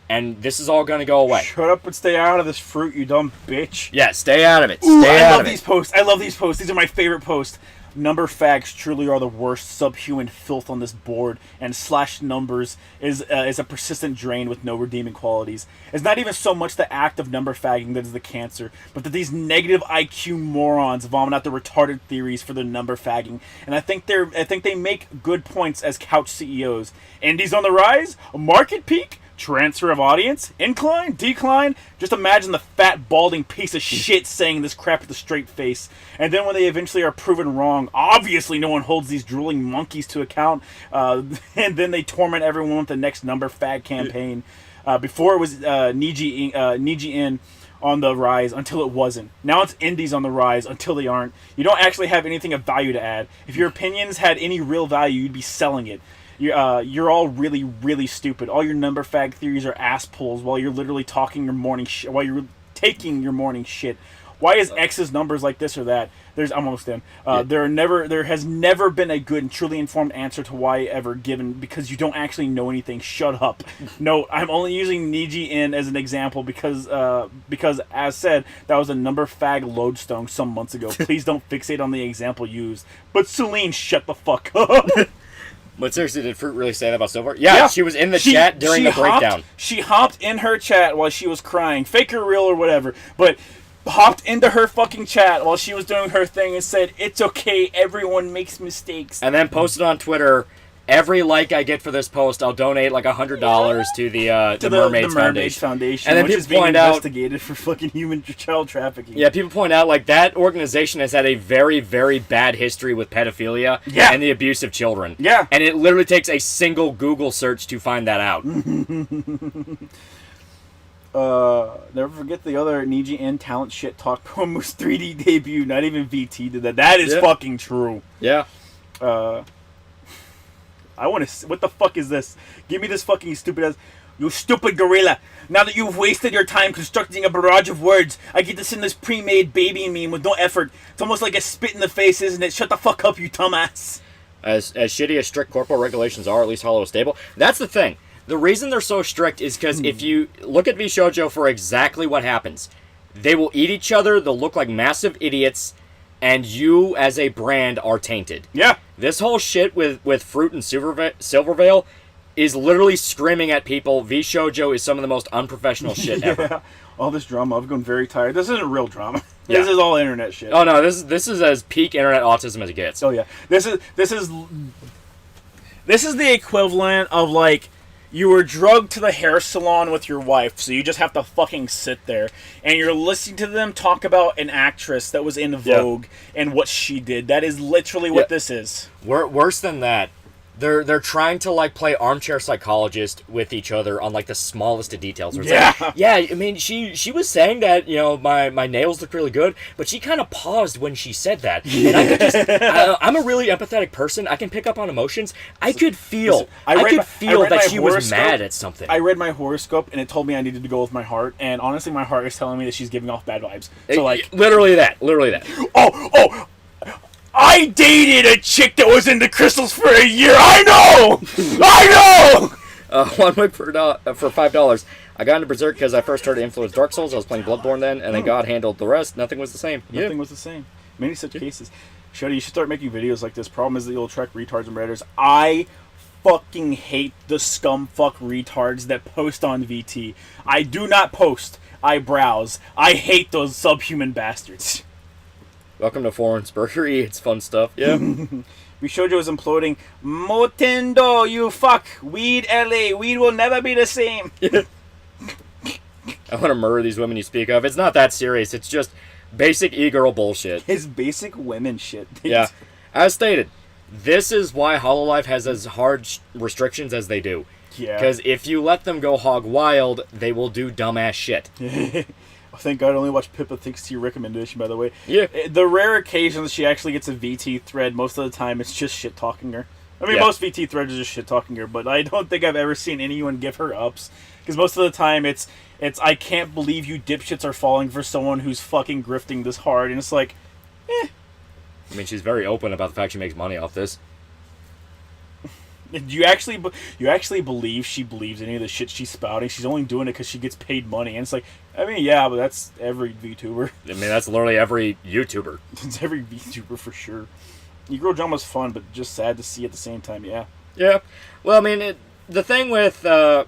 Speaker 4: and this is all going to go away.
Speaker 3: Shut up and stay out of this, Fruit, you dumb bitch.
Speaker 4: Yeah, stay out of it.
Speaker 3: I love these posts. I love these posts. These are my favorite posts. Number fags truly are the worst subhuman filth on this board, and slash numbers is a persistent drain with no redeeming qualities. It's not even so much the act of number fagging that is the cancer, but that these negative IQ morons vomit out the retarded theories for their number fagging. And I think they make good points as couch CEOs. Indies on the rise, a market peak, transfer of audience, incline, decline. Just imagine the fat, balding piece of shit saying this crap with a straight face. And then when they eventually are proven wrong, obviously no one holds these drooling monkeys to account. And then they torment everyone with the next number fag campaign. Before it was Niji in on the rise until it wasn't. Now it's indies on the rise until they aren't. You don't actually have anything of value to add. If your opinions had any real value, you'd be selling it. You're all really, really stupid. All your number fag theories are ass pulls while you're literally talking your morning while you're taking your morning shit. Why is X's numbers like this or that? I'm almost in. There has never been a good and truly informed answer to why ever given, because you don't actually know anything. Shut up. No, I'm only using Niji in as an example because as said, that was a number fag lodestone some months ago. Please don't fixate on the example used. But Celine, shut the fuck up.
Speaker 4: But seriously, did Fruit really say that about Silver? Yeah, she was in the chat during the breakdown.
Speaker 3: She hopped in her chat while she was crying. Fake or real or whatever. But hopped into her fucking chat while she was doing her thing and said, "It's okay, everyone makes mistakes."
Speaker 4: And then posted on Twitter, every like I get for this post, I'll donate like $100 to the Mermaids Foundation. And then
Speaker 3: which
Speaker 4: people
Speaker 3: is being
Speaker 4: point out,
Speaker 3: investigated for fucking human child trafficking.
Speaker 4: yeah, people point out like that organization has had a very, very bad history with pedophilia and the abuse of children.
Speaker 3: Yeah.
Speaker 4: And it literally takes a single Google search to find that out.
Speaker 3: Never forget the other Niji and talent shit talk promos 3D debut. Not even VT did that. That is fucking true.
Speaker 4: Yeah.
Speaker 3: I want to. What the fuck is this? Give me this fucking stupid ass. You stupid gorilla. Now that you've wasted your time constructing a barrage of words, I get to send this pre-made baby meme with no effort. It's almost like a spit in the face, isn't it? Shut the fuck up, you dumbass.
Speaker 4: As shitty as strict corporal regulations are, at least Hollow is stable. That's the thing. The reason they're so strict is because if you look at VShojo for exactly what happens, they will eat each other, they'll look like massive idiots, and you as a brand are tainted.
Speaker 3: Yeah.
Speaker 4: This whole shit with Fruit and Silvervale is literally screaming at people, VShojo is some of the most unprofessional shit ever.
Speaker 3: All this drama, I've gone very tired. This isn't real drama. This is all internet shit.
Speaker 4: Oh no, this is as peak internet autism as it gets.
Speaker 3: Oh yeah. This is the equivalent of like you were drugged to the hair salon with your wife, so you just have to fucking sit there, and you're listening to them talk about an actress that was in Vogue and what she did. That is literally what this is.
Speaker 4: Worse than that, they're trying to like play armchair psychologist with each other on like the smallest of details. I mean, she was saying that, you know, my nails look really good, but she kind of paused when she said that, and I could just I'm a really empathetic person. I can pick up on emotions. I could feel that she was mad at something.
Speaker 3: I read my horoscope and it told me I needed to go with my heart, and honestly my heart is telling me that she's giving off bad vibes. So like
Speaker 4: literally that.
Speaker 3: Oh, I dated a chick that was into crystals for a year. I know.
Speaker 4: One week for $5. I got into Berserk because I first started to influence Dark Souls. I was playing Bloodborne then, and then God handled the rest. Nothing was the same.
Speaker 3: Nothing was the same. Many such cases. Shuddy, you should start making videos like this. Problem is that you'll attract retards and redditors. I fucking hate the scumfuck retards that post on VT. I do not post. I browse. I hate those subhuman bastards.
Speaker 4: Welcome to Forensburger. It's fun stuff. Yeah.
Speaker 3: Shoujo is imploding. Motendo, you fuck. Weed LA. Weed will never be the same.
Speaker 4: I want to murder these women you speak of. It's not that serious. It's just basic e-girl bullshit.
Speaker 3: It's basic women shit.
Speaker 4: Yeah. As stated, this is why Hololive has as hard restrictions as they do.
Speaker 3: Yeah.
Speaker 4: Because if you let them go hog wild, they will do dumbass shit.
Speaker 3: Thank God I only watch Pippa thanks to your recommendation, by the way.
Speaker 4: Yeah.
Speaker 3: The rare occasions she actually gets a VT thread, most of the time it's just shit-talking her. I mean, most VT threads are just shit-talking her, but I don't think I've ever seen anyone give her ups. Because most of the time it's I can't believe you dipshits are falling for someone who's fucking grifting this hard. And it's like, eh.
Speaker 4: I mean, she's very open about the fact she makes money off this.
Speaker 3: Do you actually believe she believes any of the shit she's spouting? She's only doing it because she gets paid money. And it's like, I mean, yeah, but that's every VTuber.
Speaker 4: I mean, that's literally every YouTuber.
Speaker 3: It's every VTuber for sure. E-girl drama's fun, but just sad to see at the same time, yeah.
Speaker 4: Yeah. Well, I mean, the thing with the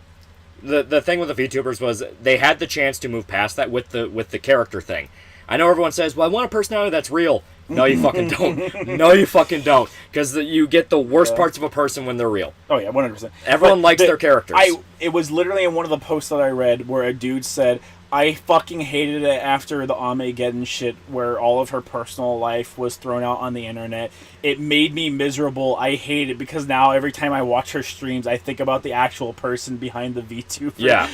Speaker 4: thing with the VTubers was they had the chance to move past that with the character thing. I know everyone says, well, I want a personality that's real. No, you fucking don't. No, you fucking don't. Because you get the worst parts of a person when they're real.
Speaker 3: Oh, yeah, 100%.
Speaker 4: Everyone likes their characters.
Speaker 3: It was literally in one of the posts that I read where a dude said, I fucking hated it after the Armageddon shit where all of her personal life was thrown out on the internet. It made me miserable. I hate it because now every time I watch her streams, I think about the actual person behind the VTuber.
Speaker 4: Yeah.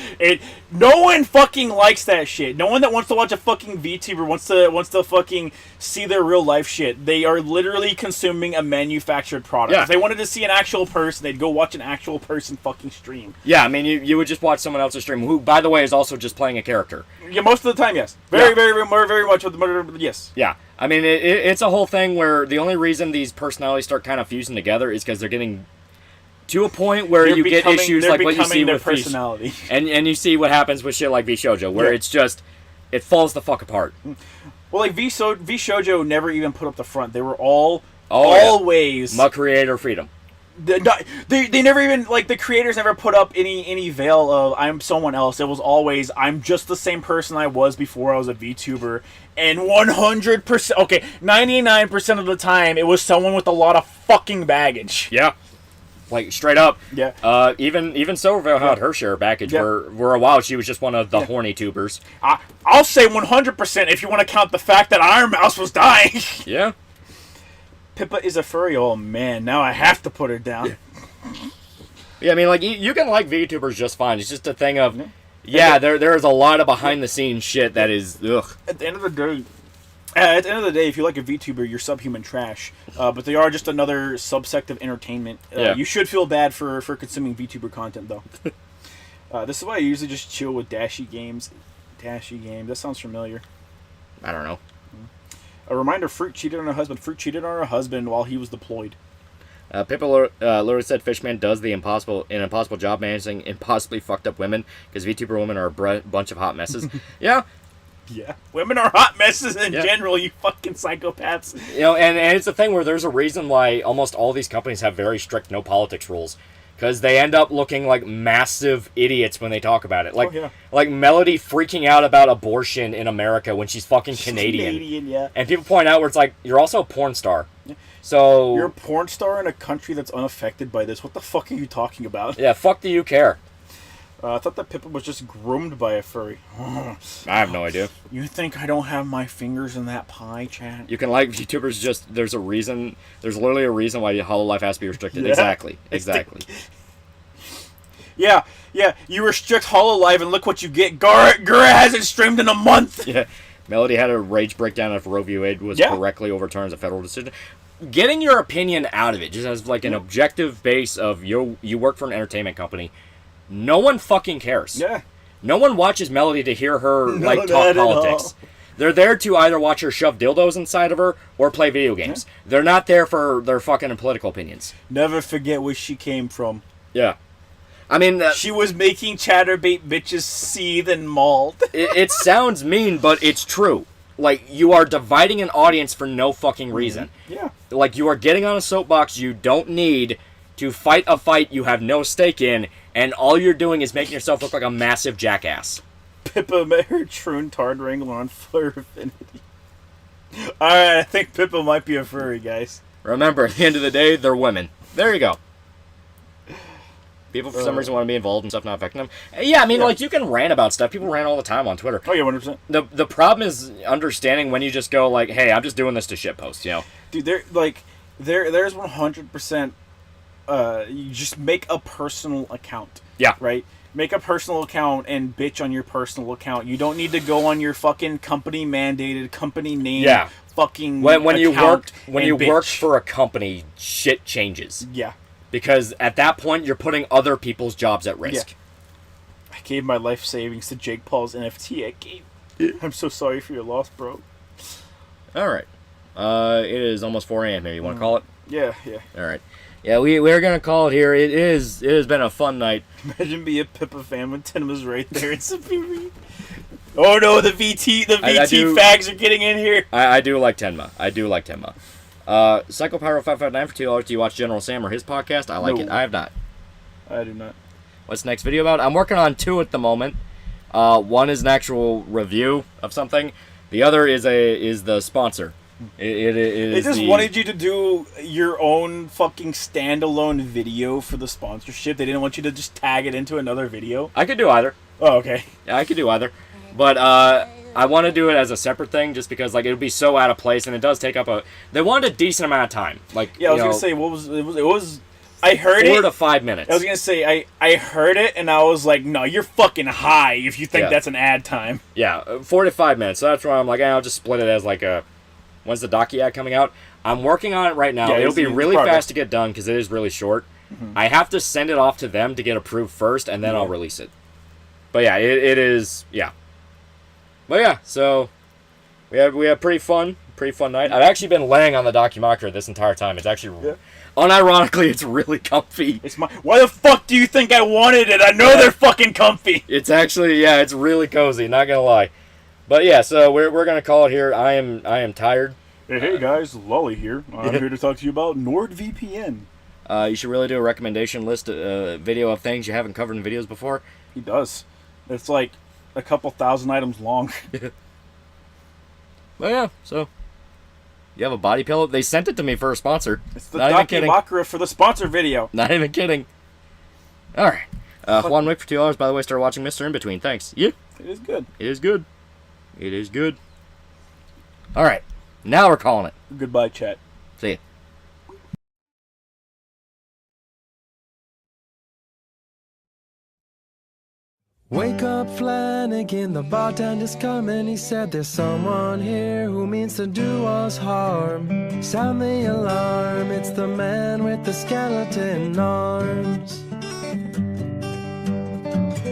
Speaker 3: No one fucking likes that shit. No one that wants to watch a fucking VTuber wants to fucking see their real life shit. They are literally consuming a manufactured product.
Speaker 4: Yeah.
Speaker 3: If they wanted to see an actual person, they'd go watch an actual person fucking stream.
Speaker 4: Yeah, I mean, you would just watch someone else's stream, who, by the way, is also just playing a character.
Speaker 3: Yeah, most of the time, yes. Very much with the yes.
Speaker 4: Yeah. I mean, it's a whole thing where the only reason these personalities start kind of fusing together is because they're getting to a point where you get issues like what you see with
Speaker 3: personality.
Speaker 4: And you see what happens with shit like VShojo, where it's just, it falls the fuck apart.
Speaker 3: Well, like VShojo never even put up the front. They were always
Speaker 4: my creator freedom.
Speaker 3: They never even, like, the creators never put up any veil of I'm someone else. It was always I'm just the same person I was before I was a VTuber, and 100%, okay, 99% of the time it was someone with a lot of fucking baggage.
Speaker 4: Yeah. Like, straight up.
Speaker 3: Yeah.
Speaker 4: Even Silvervale had her share of baggage, where a while she was just one of the horny tubers.
Speaker 3: I'll say 100% if you want to count the fact that Iron Mouse was dying.
Speaker 4: Yeah.
Speaker 3: Pippa is a furry. Oh, man. Now I have to put her down.
Speaker 4: Yeah, I mean, like, you can like VTubers just fine. It's just a thing of, there is a lot of behind-the-scenes shit that is, ugh.
Speaker 3: At the end of the day, if you like a VTuber, you're subhuman trash. But they are just another subsect of entertainment. You should feel bad for consuming VTuber content, though. This is why I usually just chill with Dashy games. Dashy game. That sounds familiar.
Speaker 4: I don't know.
Speaker 3: A reminder, Fruit cheated on her husband. Fruit cheated on her husband while he was deployed.
Speaker 4: Pippa literally said Fishman does the impossible job managing impossibly fucked up women, because VTuber women are a bunch of hot messes. Yeah.
Speaker 3: Yeah. Women are hot messes in general, you fucking psychopaths.
Speaker 4: You know, and it's a thing where there's a reason why almost all these companies have very strict no politics rules. Because they end up looking like massive idiots when they talk about it. Like, like Melody freaking out about abortion in America when she's fucking Canadian.
Speaker 3: Yeah.
Speaker 4: And people point out where it's like, you're also a porn star. So
Speaker 3: you're a porn star in a country that's unaffected by this. What the fuck are you talking about?
Speaker 4: Yeah, fuck do you care?
Speaker 3: I thought that Pippa was just groomed by a furry.
Speaker 4: I have no idea.
Speaker 3: You think I don't have my fingers in that pie, chat?
Speaker 4: You can like VTubers just... There's literally a reason why HoloLive has to be restricted. Yeah. Exactly.
Speaker 3: Yeah, you restrict HoloLive and look what you get. Gura hasn't streamed in a month!
Speaker 4: Yeah. Melody had a rage breakdown if Roe v. Wade was correctly overturned as a federal decision. Getting your opinion out of it, just as like an objective base of you work for an entertainment company, no one fucking cares.
Speaker 3: Yeah.
Speaker 4: No one watches Melody to hear her talk politics. They're there to either watch her shove dildos inside of her or play video games. Yeah. They're not there for their fucking political opinions.
Speaker 3: Never forget where she came from.
Speaker 4: Yeah. I mean...
Speaker 3: she was making chatterbait bitches seethe and mauled.
Speaker 4: It sounds mean, but it's true. Like, you are dividing an audience for no fucking reason.
Speaker 3: Yeah.
Speaker 4: Like, you are getting on a soapbox you don't need to fight a fight you have no stake in, and all you're doing is making yourself look like a massive jackass.
Speaker 3: Pippa met her Troon Tard Wrangler on Fur Affinity. Alright, I think Pippa might be a furry, guys.
Speaker 4: Remember, at the end of the day, they're women. There you go. People, for some reason, want to be involved in stuff not affecting them. Yeah, I mean, like, you can rant about stuff. People rant all the time on Twitter.
Speaker 3: Oh, yeah, 100%.
Speaker 4: The problem is understanding when you just go, like, hey, I'm just doing this to shitpost, you know?
Speaker 3: Dude, there's 100%, you just make a personal account.
Speaker 4: Yeah.
Speaker 3: Right? Make a personal account and bitch on your personal account. You don't need to go on your fucking company-mandated, company-name fucking
Speaker 4: when you worked
Speaker 3: bitch.
Speaker 4: for a company, shit changes.
Speaker 3: Yeah.
Speaker 4: Because at that point, you're putting other people's jobs at risk.
Speaker 3: Yeah. I gave my life savings to Jake Paul's NFT. I'm so sorry for your loss, bro.
Speaker 4: All right. It is almost 4 a.m. here. You want to call it?
Speaker 3: Yeah.
Speaker 4: All right. Yeah, we're going to call it here. It has been a fun night.
Speaker 3: Imagine being a Pippa fan when Tenma's right there in Superior. Oh no, the VT fags are getting in here.
Speaker 4: I do like Tenma. Psychopyro559 for $2. Do you watch General Sam or his podcast? I like it. I have not.
Speaker 3: I do not.
Speaker 4: What's the next video about? I'm working on 2 at the moment. One is an actual review of something. The other is the sponsor.
Speaker 3: They just wanted you to do your own fucking standalone video for the sponsorship. They didn't want you to just tag it into another video.
Speaker 4: I could do either.
Speaker 3: Oh, okay.
Speaker 4: Yeah, I could do either. But I want to do it as a separate thing, just because like it would be so out of place, and it does take up they wanted a decent amount of time. Like
Speaker 3: I was gonna say it was. I heard
Speaker 4: 4 to 5 minutes.
Speaker 3: I was gonna say I heard it and I was like, no, you're fucking high if you think that's an ad time.
Speaker 4: Yeah, 4 to 5 minutes. So that's why I'm like, I'll just split it as like a. When's the docu ad coming out? I'm working on it right now. It'll be really fast to get done because it is really short. Mm-hmm. I have to send it off to them to get approved first, and then I'll release it. But yeah, it is. Yeah. But yeah, so we have pretty fun night. I've actually been laying on the documentary this entire time. It's actually, unironically, it's really comfy.
Speaker 3: Why the fuck do you think I wanted it? I know they're fucking comfy.
Speaker 4: It's actually, it's really cozy. Not gonna lie. But yeah, so we're gonna call it here. I am tired.
Speaker 3: Hey guys, Lolly here. I'm here to talk to you about NordVPN.
Speaker 4: You should really do a recommendation list, video of things you haven't covered in videos before.
Speaker 3: He does. It's like a couple thousand items long.
Speaker 4: Well, yeah, so you have a body pillow. They sent it to me for a sponsor.
Speaker 3: It's the
Speaker 4: Not even kidding.
Speaker 3: Bakura for the sponsor video.
Speaker 4: Not even kidding. All right. Juan Wick for $2, by the way, started watching Mr. In Between. Thanks. Yeah.
Speaker 3: It is good.
Speaker 4: It is good. It is good. All right. Now we're calling it.
Speaker 3: Goodbye, chat.
Speaker 4: See ya.
Speaker 12: Wake up, Flanagan, the bartender's coming. He said there's someone here who means to do us harm. Sound the alarm, it's the man with the skeleton arms.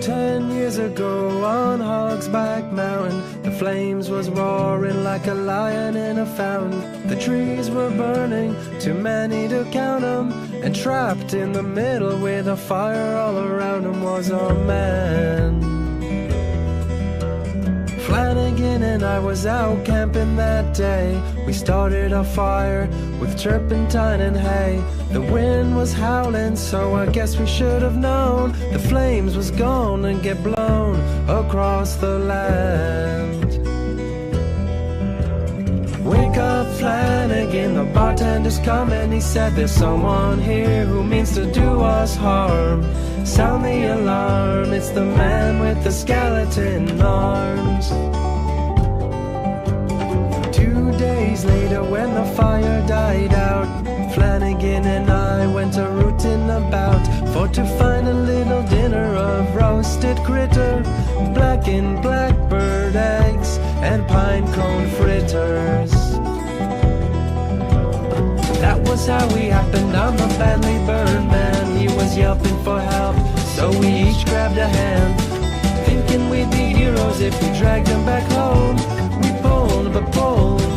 Speaker 12: 10 years ago on Hogsback Mountain, the flames was roaring like a lion in a fountain. The trees were burning, too many to count 'em, and trapped in the middle with a fire all around him was a man. Flanagan and I was out camping that day. We started a fire with turpentine and hay. The wind was howling, so I guess we should have known the flames was gonna get blown across the land. Wake up, Flanagan, the bartender's coming. He said there's someone here who means to do us harm. Sound the alarm, it's the man with the skeleton arms. 2 days later when the fire died out, Flanagan and I went a rooting about for to find a little dinner of roasted critter, blackened blackbird eggs and pine cone fritters. That was how we happened on the badly burned man. He was yelping for help, so we each grabbed a hand, thinking we'd be heroes if we dragged him back home. We pulled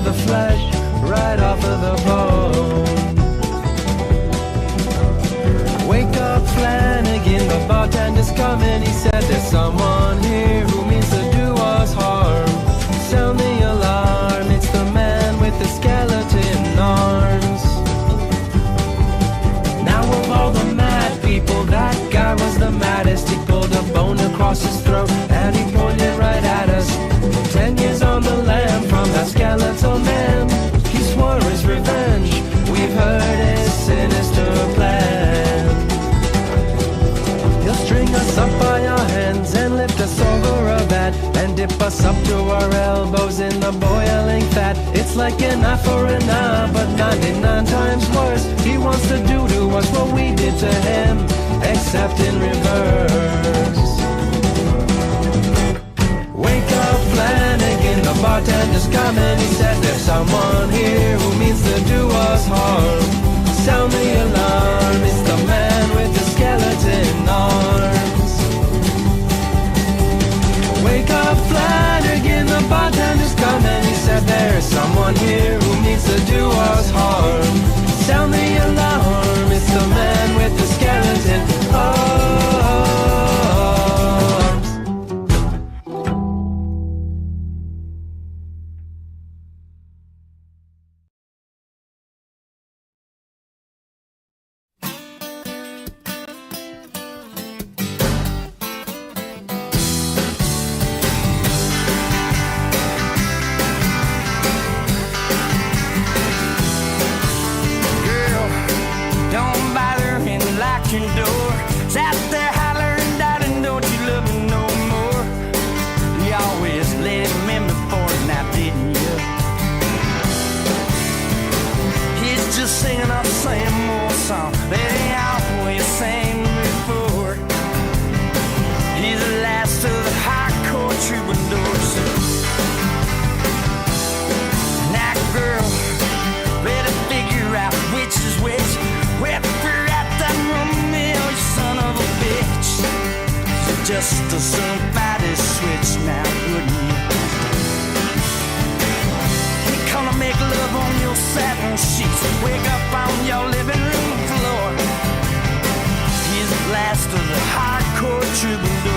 Speaker 12: the flesh right off of the bone. Wake up, Flanagan, the bartender's coming. He said there's someone here who means to do us harm. Sound the alarm, it's the man with the skeleton arms. Now of all the mad people, that guy was the maddest. He pulled a bone across his throat and he pointed right at us. 10 years on the lam from that skeletal man. He swore his revenge, we've heard his sinister plan. He'll string us up by our hands and lift us over a vat and dip us up to our elbows in the boiling fat. It's like an eye for an eye, but 99 times worse. He wants to do to us what we did to him, except in reverse. Wake up, Flanagan, the bartender's coming. He said there's someone here who means to do us harm. Sound the alarm, it's the man with the skeleton arms. Wake up, Flanagan, the bartender's coming. He said there's someone here who needs to do us harm. Sound the alarm, it's the man with the skeleton arms.
Speaker 2: Just a somebody switch now, wouldn't you? You're gonna make love on your satin sheets, wake up on your living room floor. He's the last of the hardcore troubadours.